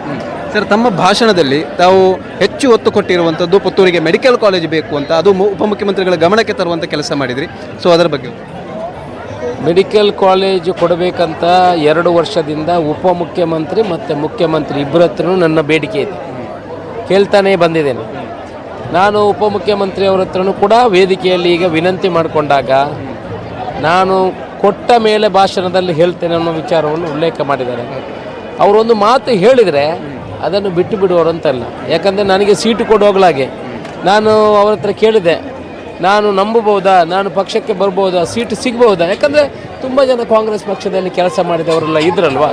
ಸರ್, ತಮ್ಮ ಭಾಷಣದಲ್ಲಿ ತಾವು ಹೆಚ್ಚು ಒತ್ತು ಕೊಟ್ಟಿರುವಂಥದ್ದು ಪುತ್ತೂರಿಗೆ ಮೆಡಿಕಲ್ ಕಾಲೇಜ್ ಬೇಕು ಅಂತ, ಅದು ಉಪಮುಖ್ಯಮಂತ್ರಿಗಳ ಗಮನಕ್ಕೆ ತರುವಂಥ ಕೆಲಸ ಮಾಡಿದ್ರಿ. ಸೊ ಅದರ ಬಗ್ಗೆ ಮೆಡಿಕಲ್ ಕಾಲೇಜು ಕೊಡಬೇಕಂತ 2 ವರ್ಷದಿಂದ ಉಪಮುಖ್ಯಮಂತ್ರಿ ಮತ್ತು ಮುಖ್ಯಮಂತ್ರಿ ಇಬ್ಬರ ಹತ್ರನೂ ನನ್ನ ಬೇಡಿಕೆ ಇದೆ, ಕೇಳ್ತಾನೇ ಬಂದಿದ್ದೇನೆ. ನಾನು ಉಪಮುಖ್ಯಮಂತ್ರಿ ಅವರ ಹತ್ರನೂ ಕೂಡ ವೇದಿಕೆಯಲ್ಲಿ ಈಗ ವಿನಂತಿ ಮಾಡಿಕೊಂಡಾಗ ನಾನು ಕೊಟ್ಟ ಮೇಲೆ ಭಾಷಣದಲ್ಲಿ ಹೇಳ್ತೇನೆ ಅನ್ನೋ ವಿಚಾರವನ್ನು ಉಲ್ಲೇಖ ಮಾಡಿದ್ದಾರೆ. ಅವರೊಂದು ಮಾತು ಹೇಳಿದರೆ ಅದನ್ನು ಬಿಟ್ಟು ಬಿಡುವವರಂತಲ್ಲ. ಯಾಕಂದರೆ ನನಗೆ ಸೀಟು ಕೊಡುವಾಗಲಾಗೆ ನಾನು ಅವರ ಹತ್ರ ಕೇಳಿದೆ, ನಾನು ನಂಬಬಹುದಾ, ನಾನು ಪಕ್ಷಕ್ಕೆ ಬರ್ಬೋದಾ, ಸೀಟು ಸಿಗ್ಬೋದಾ? ಯಾಕಂದರೆ ತುಂಬ ಜನ ಕಾಂಗ್ರೆಸ್ ಪಕ್ಷದಲ್ಲಿ ಕೆಲಸ ಮಾಡಿದವರೆಲ್ಲ ಇದ್ರಲ್ವ,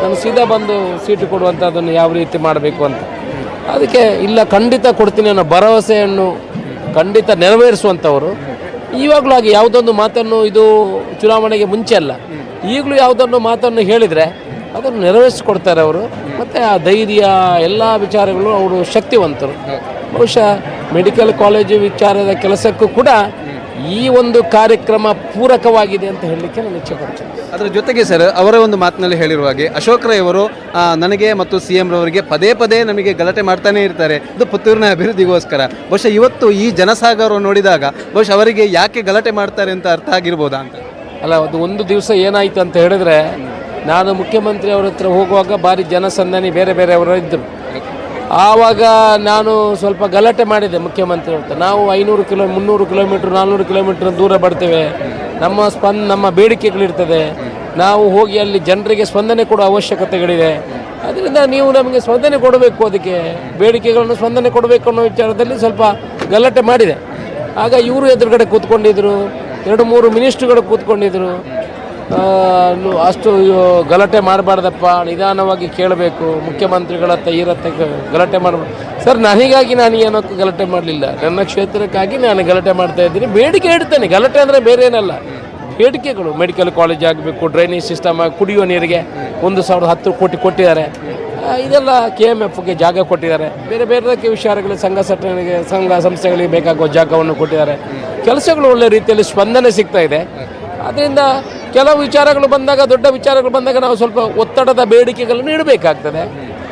ನಾನು ಸೀದಾ ಬಂದು ಸೀಟು ಕೊಡುವಂಥದ್ದನ್ನು ಯಾವ ರೀತಿ ಮಾಡಬೇಕು ಅಂತ. ಅದಕ್ಕೆ ಇಲ್ಲ, ಖಂಡಿತ ಕೊಡ್ತೀನಿ ಅನ್ನೋ ಭರವಸೆಯನ್ನು ಖಂಡಿತ ನೆರವೇರಿಸುವಂಥವರು. ಈವಾಗಲೂ ಹಾಗೆ ಯಾವುದೊಂದು ಮಾತನ್ನು, ಇದು ಚುನಾವಣೆಗೆ ಮುಂಚೆ ಅಲ್ಲ, ಈಗಲೂ ಯಾವುದನ್ನು ಮಾತನ್ನು ಹೇಳಿದರೆ ಅದನ್ನು ನೆರವೇರಿಸಿಕೊಡ್ತಾರೆ ಅವರು. ಮತ್ತು ಆ ಧೈರ್ಯ, ಎಲ್ಲ ವಿಚಾರಗಳು ಅವರು ಶಕ್ತಿವಂತರು. ಬಹುಶಃ ಮೆಡಿಕಲ್ ಕಾಲೇಜು ವಿಚಾರದ ಕೆಲಸಕ್ಕೂ ಕೂಡ ಈ ಒಂದು ಕಾರ್ಯಕ್ರಮ ಪೂರಕವಾಗಿದೆ ಅಂತ ಹೇಳಲಿಕ್ಕೆ ನಾನು ಇಚ್ಛೆಪಡ್ತೇನೆ. ಅದರ ಜೊತೆಗೆ ಸರ್, ಅವರ ಒಂದು ಮಾತಿನಲ್ಲಿ ಹೇಳಿರುವ ಹಾಗೆ ಅಶೋಕ್ ರೈ ಅವರು ನನಗೆ ಮತ್ತು CM ರವರಿಗೆ ಪದೇ ಪದೇ ನಮಗೆ ಗಲಾಟೆ ಮಾಡ್ತಾನೆ ಇರ್ತಾರೆ, ಇದು ಪುತ್ತೂರಿನ ಅಭಿವೃದ್ಧಿಗೋಸ್ಕರ. ಬಹುಶಃ ಇವತ್ತು ಈ ಜನಸಾಗರವನ್ನು ನೋಡಿದಾಗ ಬಹುಶಃ ಅವರಿಗೆ ಯಾಕೆ ಗಲಾಟೆ ಮಾಡ್ತಾರೆ ಅಂತ ಅರ್ಥ ಆಗಿರ್ಬೋದಾ ಅಂತ. ಅಲ್ಲ, ಅದು ಒಂದು ದಿವಸ ಏನಾಯಿತು ಅಂತ ಹೇಳಿದ್ರೆ, ನಾನು ಮುಖ್ಯಮಂತ್ರಿ ಅವರ ಹತ್ರ ಹೋಗುವಾಗ ಭಾರಿ ಜನಸಂದಣಿ ಬೇರೆ ಬೇರೆಯವರು ಇದ್ದರು. ಆವಾಗ ನಾನು ಸ್ವಲ್ಪ ಗಲಾಟೆ ಮಾಡಿದೆ ಮುಖ್ಯಮಂತ್ರಿ ಅಂತ. ನಾವು 500 300 ಕಿಲೋಮೀಟ್ರ್ 400 ಕಿಲೋಮೀಟ್ರ್ ದೂರ ಬರ್ತೇವೆ, ನಮ್ಮ ಬೇಡಿಕೆಗಳಿರ್ತದೆ, ನಾವು ಹೋಗಿ ಅಲ್ಲಿ ಜನರಿಗೆ ಸ್ಪಂದನೆ ಕೊಡೋ ಅವಶ್ಯಕತೆಗಳಿದೆ. ಅದರಿಂದ ನೀವು ನಮಗೆ ಸ್ಪಂದನೆ ಕೊಡಬೇಕು, ಅದಕ್ಕೆ ಬೇಡಿಕೆಗಳನ್ನು ಸ್ಪಂದನೆ ಕೊಡಬೇಕು ಅನ್ನೋ ವಿಚಾರದಲ್ಲಿ ಸ್ವಲ್ಪ ಗಲಾಟೆ ಮಾಡಿದೆ. ಆಗ ಇವರು ಎದುರುಗಡೆ ಕೂತ್ಕೊಂಡಿದ್ರು, 2-3 ಮಿನಿಸ್ಟ್ರುಗಳು ಕೂತ್ಕೊಂಡಿದ್ರು. ಅಷ್ಟು ಗಲಾಟೆ ಮಾಡಬಾರ್ದಪ್ಪ, ನಿಧಾನವಾಗಿ ಕೇಳಬೇಕು, ಮುಖ್ಯಮಂತ್ರಿಗಳ ಹತ್ರ ಗಲಾಟೆ ಮಾಡಬಾರ್ದು. ಸರ್, ನನಗಾಗಿ ನಾನು ಏನಕ್ಕೂ ಗಲಾಟೆ ಮಾಡಲಿಲ್ಲ, ನನ್ನ ಕ್ಷೇತ್ರಕ್ಕಾಗಿ ನಾನು ಗಲಾಟೆ ಮಾಡ್ತಾ ಇದ್ದೀನಿ. ಬೇಡಿಕೆ ಇಡ್ತೇನೆ, ಗಲಾಟೆ ಅಂದರೆ ಬೇರೆ ಏನಲ್ಲ, ಬೇಡಿಕೆಗಳು. ಮೆಡಿಕಲ್ ಕಾಲೇಜ್ ಆಗಬೇಕು, ಡ್ರೈನೇಜ್ ಸಿಸ್ಟಮ್ ಆಗಿ, ಕುಡಿಯುವ ನೀರಿಗೆ 1,010 ಕೋಟಿ ಕೊಟ್ಟಿದ್ದಾರೆ. ಇದೆಲ್ಲ KMFಗೆ ಜಾಗ ಕೊಟ್ಟಿದ್ದಾರೆ. ಬೇರೆ ಬೇರೆ ವಿಚಾರಗಳು, ಸಂಘ ಸಂಸ್ಥೆಗಳಿಗೆ ಬೇಕಾಗುವ ಜಾಗವನ್ನು ಕೊಟ್ಟಿದ್ದಾರೆ. ಕೆಲಸಗಳು ಒಳ್ಳೆ ರೀತಿಯಲ್ಲಿ ಸ್ಪಂದನೆ ಸಿಗ್ತಾ ಇದೆ. ಅದರಿಂದ ಕೆಲವು ವಿಚಾರಗಳು ಬಂದಾಗ, ದೊಡ್ಡ ವಿಚಾರಗಳು ಬಂದಾಗ ನಾವು ಸ್ವಲ್ಪ ಒತ್ತಡದ ಬೇಡಿಕೆಗಳನ್ನು ಇಡಬೇಕಾಗ್ತದೆ.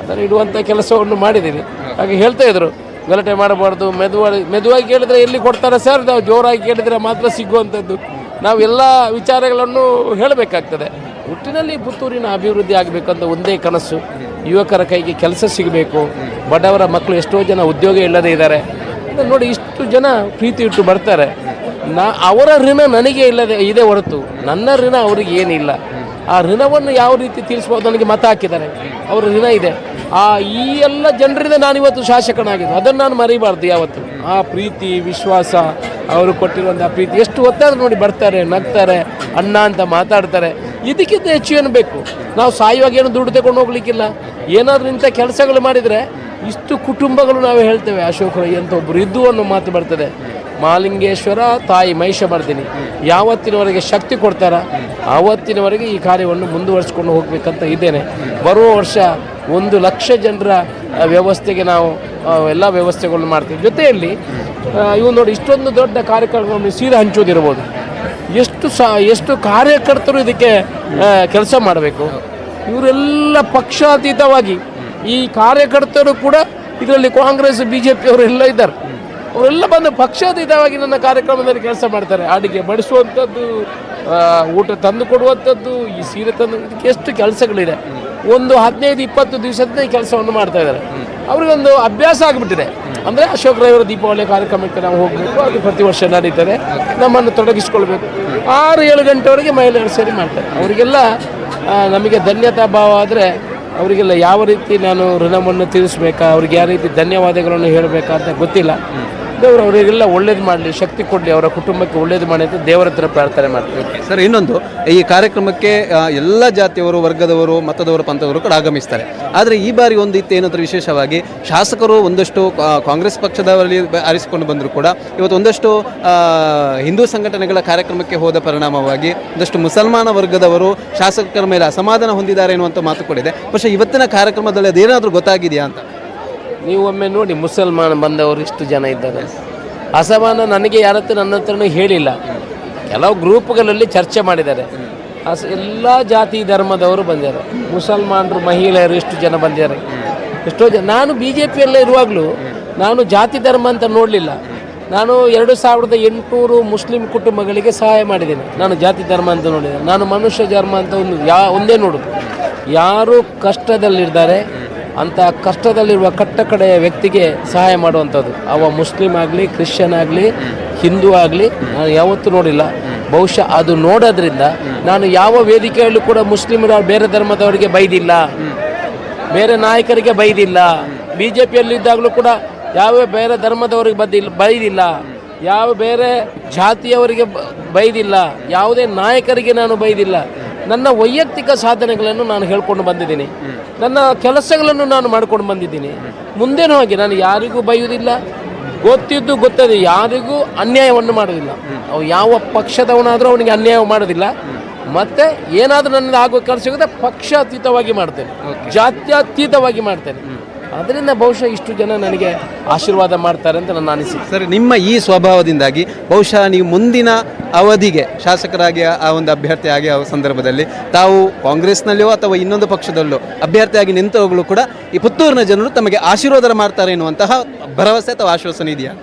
ಅದನ್ನು ಇಡುವಂಥ ಕೆಲಸವನ್ನು ಮಾಡಿದ್ದೀವಿ. ಹಾಗೆ ಹೇಳ್ತಾ ಇದ್ರು, ಗಲಾಟೆ ಮಾಡಬಾರ್ದು, ಮೆದುವಾಗಿ ಕೇಳಿದರೆ ಎಲ್ಲಿ ಕೊಡ್ತಾರೆ ಸರ್, ನಾವು ಜೋರಾಗಿ ಕೇಳಿದರೆ ಮಾತ್ರ ಸಿಗುವಂಥದ್ದು. ನಾವೆಲ್ಲ ವಿಚಾರಗಳನ್ನು ಹೇಳಬೇಕಾಗ್ತದೆ. ಒಟ್ಟಿನಲ್ಲಿ ಪುತ್ತೂರಿನ ಅಭಿವೃದ್ಧಿ ಆಗಬೇಕಂತ ಒಂದೇ ಕನಸು. ಯುವಕರ ಕೈಗೆ ಕೆಲಸ ಸಿಗಬೇಕು, ಬಡವರ ಮಕ್ಕಳು ಎಷ್ಟೋ ಜನ ಉದ್ಯೋಗ ಇಲ್ಲದೇ ಇದ್ದಾರೆ. ನೋಡಿ ಇಷ್ಟು ಜನ ಪ್ರೀತಿ ಇಟ್ಟು ಬರ್ತಾರೆ. ಅವರ ಋಣ ನನಗೆ ಇದೆ ಹೊರತು ನನ್ನ ಋಣ ಅವರಿಗೆ ಏನಿಲ್ಲ. ಆ ಋಣವನ್ನು ಯಾವ ರೀತಿ ತೀರಿಸ್ಬೋದು, ನನಗೆ ಮತ ಹಾಕಿದ್ದಾರೆ, ಅವರ ಋಣ ಇದೆ. ಈ ಎಲ್ಲ ಜನರಿಂದ ನಾನಿವತ್ತು ಶಾಸಕನಾಗಿದ್ದು, ಅದನ್ನು ನಾನು ಮರಿಬಾರ್ದು ಯಾವತ್ತು. ಆ ಪ್ರೀತಿ ವಿಶ್ವಾಸ, ಅವರು ಕೊಟ್ಟಿರುವಂಥ ಪ್ರೀತಿ ಎಷ್ಟು ಹೊತ್ತಾದ್ರೂ ನೋಡಿ ಬರ್ತಾರೆ, ನಗ್ತಾರೆ, ಅಣ್ಣ ಅಂತ ಮಾತಾಡ್ತಾರೆ. ಇದಕ್ಕಿಂತ ಹೆಚ್ಚು ಏನು ಬೇಕು? ನಾವು ಸಾಯುವಾಗ ಏನು ದುಡ್ಡು ತಗೊಂಡು ಹೋಗ್ಲಿಕ್ಕಿಲ್ಲ. ಏನಾದರೂ ಇಂಥ ಕೆಲಸಗಳು ಮಾಡಿದರೆ ಇಷ್ಟು ಕುಟುಂಬಗಳು ನಾವು ಹೇಳ್ತೇವೆ ಅಶೋಕ್ ರೈ ಅಂತ ಒಬ್ಬರು ಇದ್ದು ಅನ್ನೋ ಮಾತು ಬರ್ತದೆ. ಮಹಾಲಿಂಗೇಶ್ವರ ತಾಯಿ ಮಹಿಷಮರ್ದಿನಿ ಯಾವತ್ತಿನವರೆಗೆ ಶಕ್ತಿ ಕೊಡ್ತಾರ ಆವತ್ತಿನವರೆಗೆ ಈ ಕಾರ್ಯವನ್ನು ಮುಂದುವರಿಸ್ಕೊಂಡು ಹೋಗಬೇಕಂತ ಇದ್ದೇನೆ. ಬರುವ ವರ್ಷ 1,00,000 ಜನರ ವ್ಯವಸ್ಥೆಗೆ ನಾವು ಎಲ್ಲ ವ್ಯವಸ್ಥೆಗಳನ್ನು ಮಾಡ್ತೀವಿ. ಜೊತೆಯಲ್ಲಿ ಇವು ನೋಡಿ ಇಷ್ಟೊಂದು ದೊಡ್ಡ ಕಾರ್ಯಕ್ರಮಗಳನ್ನು ಸೀರೆ ಹಂಚೋದಿರ್ಬೋದು. ಎಷ್ಟು ಕಾರ್ಯಕರ್ತರು ಇದಕ್ಕೆ ಕೆಲಸ ಮಾಡಬೇಕು. ಇವರೆಲ್ಲ ಪಕ್ಷಾತೀತವಾಗಿ, ಈ ಕಾರ್ಯಕರ್ತರು ಕೂಡ ಇದರಲ್ಲಿ ಕಾಂಗ್ರೆಸ್ BJP ಅವರೆಲ್ಲ ಇದ್ದಾರೆ. ಅವರೆಲ್ಲ ಬಂದು ಪಕ್ಷಾತೀತವಾಗಿ ನನ್ನ ಕಾರ್ಯಕ್ರಮದಲ್ಲಿ ಕೆಲಸ ಮಾಡ್ತಾರೆ. ಅಡಿಗೆ ಬಡಿಸುವಂಥದ್ದು, ಊಟ ತಂದು ಕೊಡುವಂಥದ್ದು, ಈ ಸೀರೆ ತಂದು, ಇದಕ್ಕೆ ಎಷ್ಟು ಕೆಲಸಗಳಿದೆ. ಒಂದು 15-20 ದಿವಸದಿಂದ ಈ ಕೆಲಸವನ್ನು ಮಾಡ್ತಾ ಇದ್ದಾರೆ. ಅವರಿಗೊಂದು ಅಭ್ಯಾಸ ಆಗಿಬಿಟ್ಟಿದೆ. ಅಂದರೆ ಅಶೋಕ್ ರೈ ಅವರ ದೀಪಾವಳಿ ಕಾರ್ಯಕ್ರಮಕ್ಕೆ ನಾವು ಹೋಗಬೇಕು, ಅದು ಪ್ರತಿ ವರ್ಷ ನಡೀತದೆ, ನಮ್ಮನ್ನು ತೊಡಗಿಸ್ಕೊಳ್ಬೇಕು. 6-7 ಗಂಟೆವರೆಗೆ ಮಹಿಳೆಯರು ಸೇರಿ ಮಾಡ್ತಾರೆ. ಅವರಿಗೆಲ್ಲ ನಮಗೆ ಧನ್ಯತಾ ಭಾವ ಆದರೆ ಅವರಿಗೆಲ್ಲ ಯಾವ ರೀತಿ ನಾನು ಋಣವನ್ನು ತೀರಿಸಬೇಕಾ, ಅವ್ರಿಗೆ ಯಾವ ರೀತಿ ಧನ್ಯವಾದಗಳನ್ನು ಹೇಳಬೇಕಾ ಅಂತ ಗೊತ್ತಿಲ್ಲ. ದೇವರು ಅವರಿಗೆಲ್ಲ ಒಳ್ಳೇದು ಮಾಡಲಿ, ಶಕ್ತಿ ಕೊಡಲಿ, ಅವರ ಕುಟುಂಬಕ್ಕೆ ಒಳ್ಳೇದು ಮಾಡಿ ಅಂತ ದೇವರ ಹತ್ರ ಪ್ರಾರ್ಥನೆ ಮಾಡ್ತೀವಿ. ಸರ್, ಇನ್ನೊಂದು, ಈ ಕಾರ್ಯಕ್ರಮಕ್ಕೆ ಎಲ್ಲ ಜಾತಿಯವರು, ವರ್ಗದವರು, ಮತದವರು, ಪಂಥದವರು ಕೂಡ ಆಗಮಿಸ್ತಾರೆ. ಆದರೆ ಈ ಬಾರಿ ಒಂದು ಇತ್ತು ಏನಂದ್ರೆ ವಿಶೇಷವಾಗಿ ಶಾಸಕರು ಒಂದಷ್ಟು ಕಾಂಗ್ರೆಸ್ ಪಕ್ಷದವರಲ್ಲಿ ಆರಿಸಿಕೊಂಡು ಬಂದರೂ ಕೂಡ ಇವತ್ತು ಒಂದಷ್ಟು ಹಿಂದೂ ಸಂಘಟನೆಗಳ ಕಾರ್ಯಕ್ರಮಕ್ಕೆ ಹೋದ ಪರಿಣಾಮವಾಗಿ ಒಂದಷ್ಟು ಮುಸಲ್ಮಾನ ವರ್ಗದವರು ಶಾಸಕರ ಮೇಲೆ ಅಸಮಾಧಾನ ಹೊಂದಿದ್ದಾರೆ ಎನ್ನುವಂಥ ಮಾತು ಕೂಡ ಇದೆ. പക്ഷേ ಇವತ್ತಿನ ಕಾರ್ಯಕ್ರಮದಲ್ಲಿ ಅದೇನಾದರೂ ಗೊತ್ತಾಗಿದೆಯಾ ಅಂತ ನೀವು ಒಮ್ಮೆ ನೋಡಿ, ಮುಸಲ್ಮಾನ ಬಂದವರು ಇಷ್ಟು ಜನ ಇದ್ದಾರೆ. ಅಸಮಾನ ನನಗೆ ಯಾರತ್ರ ನನ್ನ ಹತ್ರನೂ ಹೇಳಿಲ್ಲ. ಕೆಲವು ಗ್ರೂಪ್ಗಳಲ್ಲಿ ಚರ್ಚೆ ಮಾಡಿದ್ದಾರೆ. ಎಲ್ಲ ಜಾತಿ ಧರ್ಮದವರು ಬಂದಿದ್ದಾರೆ. ಮುಸಲ್ಮಾನರು, ಮಹಿಳೆಯರು ಎಷ್ಟು ಜನ ಬಂದಿದ್ದಾರೆ, ಎಷ್ಟೋ ಜನ. ನಾನು BJPಯಲ್ಲೇ ಇರುವಾಗಲೂ ನಾನು ಜಾತಿ ಧರ್ಮ ಅಂತ ನೋಡಲಿಲ್ಲ. ನಾನು 2800 ಮುಸ್ಲಿಂ ಕುಟುಂಬಗಳಿಗೆ ಸಹಾಯ ಮಾಡಿದ್ದೇನೆ. ನಾನು ಜಾತಿ ಧರ್ಮ ಅಂತ ನೋಡಿದ್ದೇನೆ. ನಾನು ಮನುಷ್ಯ ಧರ್ಮ ಅಂತ ಒಂದೇ ನೋಡೋದು. ಯಾರು ಕಷ್ಟದಲ್ಲಿದ್ದಾರೆ ಅಂಥ ಕಷ್ಟದಲ್ಲಿರುವ ಕಟ್ಟಕಡೆಯ ವ್ಯಕ್ತಿಗೆ ಸಹಾಯ ಮಾಡುವಂಥದ್ದು. ಅವ ಮುಸ್ಲಿಂ ಆಗಲಿ, ಕ್ರಿಶ್ಚಿಯನ್ ಆಗಲಿ, ಹಿಂದೂ ಆಗಲಿ, ನಾನು ಯಾವತ್ತೂ ನೋಡಿಲ್ಲ. ಬಹುಶಃ ಅದು ನೋಡೋದ್ರಿಂದ ನಾನು ಯಾವ ವೇದಿಕೆಯಲ್ಲೂ ಕೂಡ ಮುಸ್ಲಿಮರ ಬೇರೆ ಧರ್ಮದವರಿಗೆ ಬೈದಿಲ್ಲ, ಬೇರೆ ನಾಯಕರಿಗೆ ಬೈದಿಲ್ಲ. BJPಯಲ್ಲಿದ್ದಾಗಲೂ ಕೂಡ ಯಾವ ಬೇರೆ ಧರ್ಮದವರಿಗೆ ಬೈದಿಲ್ಲ, ಯಾವ ಬೇರೆ ಜಾತಿಯವರಿಗೆ ಬೈದಿಲ್ಲ, ಯಾವುದೇ ನಾಯಕರಿಗೆ ನಾನು ಬೈದಿಲ್ಲ. ನನ್ನ ವೈಯಕ್ತಿಕ ಸಾಧನೆಗಳನ್ನು ನಾನು ಹೇಳ್ಕೊಂಡು ಬಂದಿದ್ದೀನಿ, ನನ್ನ ಕೆಲಸಗಳನ್ನು ನಾನು ಮಾಡ್ಕೊಂಡು ಬಂದಿದ್ದೀನಿ. ಮುಂದೇನೂ ಹಾಗೆ ನಾನು ಯಾರಿಗೂ ಬೈಯುವುದಿಲ್ಲ. ಗೊತ್ತದೆ, ಯಾರಿಗೂ ಅನ್ಯಾಯವನ್ನು ಮಾಡೋದಿಲ್ಲ. ಅವು ಯಾವ ಪಕ್ಷದವನಾದರೂ ಅವನಿಗೆ ಅನ್ಯಾಯ ಮಾಡೋದಿಲ್ಲ. ಮತ್ತು ಏನಾದರೂ ನನ್ನಿಂದ ಆಗೋ ಕೆಲಸ ಸಿಗುತ್ತೆ ಪಕ್ಷಾತೀತವಾಗಿ ಮಾಡ್ತೇನೆ, ಜಾತ್ಯತೀತವಾಗಿ ಮಾಡ್ತೇನೆ. ಅದರಿಂದ ಬಹುಶಃ ಇಷ್ಟು ಜನ ನನಗೆ ಆಶೀರ್ವಾದ ಮಾಡ್ತಾರೆ ಅಂತ ನನ್ನ ಅನಿಸಿಕೆ. ಸರ್, ನಿಮ್ಮ ಈ ಸ್ವಭಾವದಿಂದಾಗಿ ಬಹುಶಃ ನೀವು ಮುಂದಿನ ಅವಧಿಗೆ ಶಾಸಕರಾಗಿ ಆ ಒಂದು ಅಭ್ಯರ್ಥಿಯಾಗಿ ಆ ಸಂದರ್ಭದಲ್ಲಿ ತಾವು ಕಾಂಗ್ರೆಸ್ನಲ್ಲಿಯೋ ಅಥವಾ ಇನ್ನೊಂದು ಪಕ್ಷದಲ್ಲೋ ಅಭ್ಯರ್ಥಿಯಾಗಿ ನಿಂತವಾಗಲೂ ಕೂಡ ಈ ಪುತ್ತೂರಿನ ಜನರು ತಮಗೆ ಆಶೀರ್ವಾದ ಮಾಡ್ತಾರೆ ಎನ್ನುವಂತಹ ಭರವಸೆ ಅಥವಾ ಆಶ್ವಾಸನೆ ಇದೆಯಾ?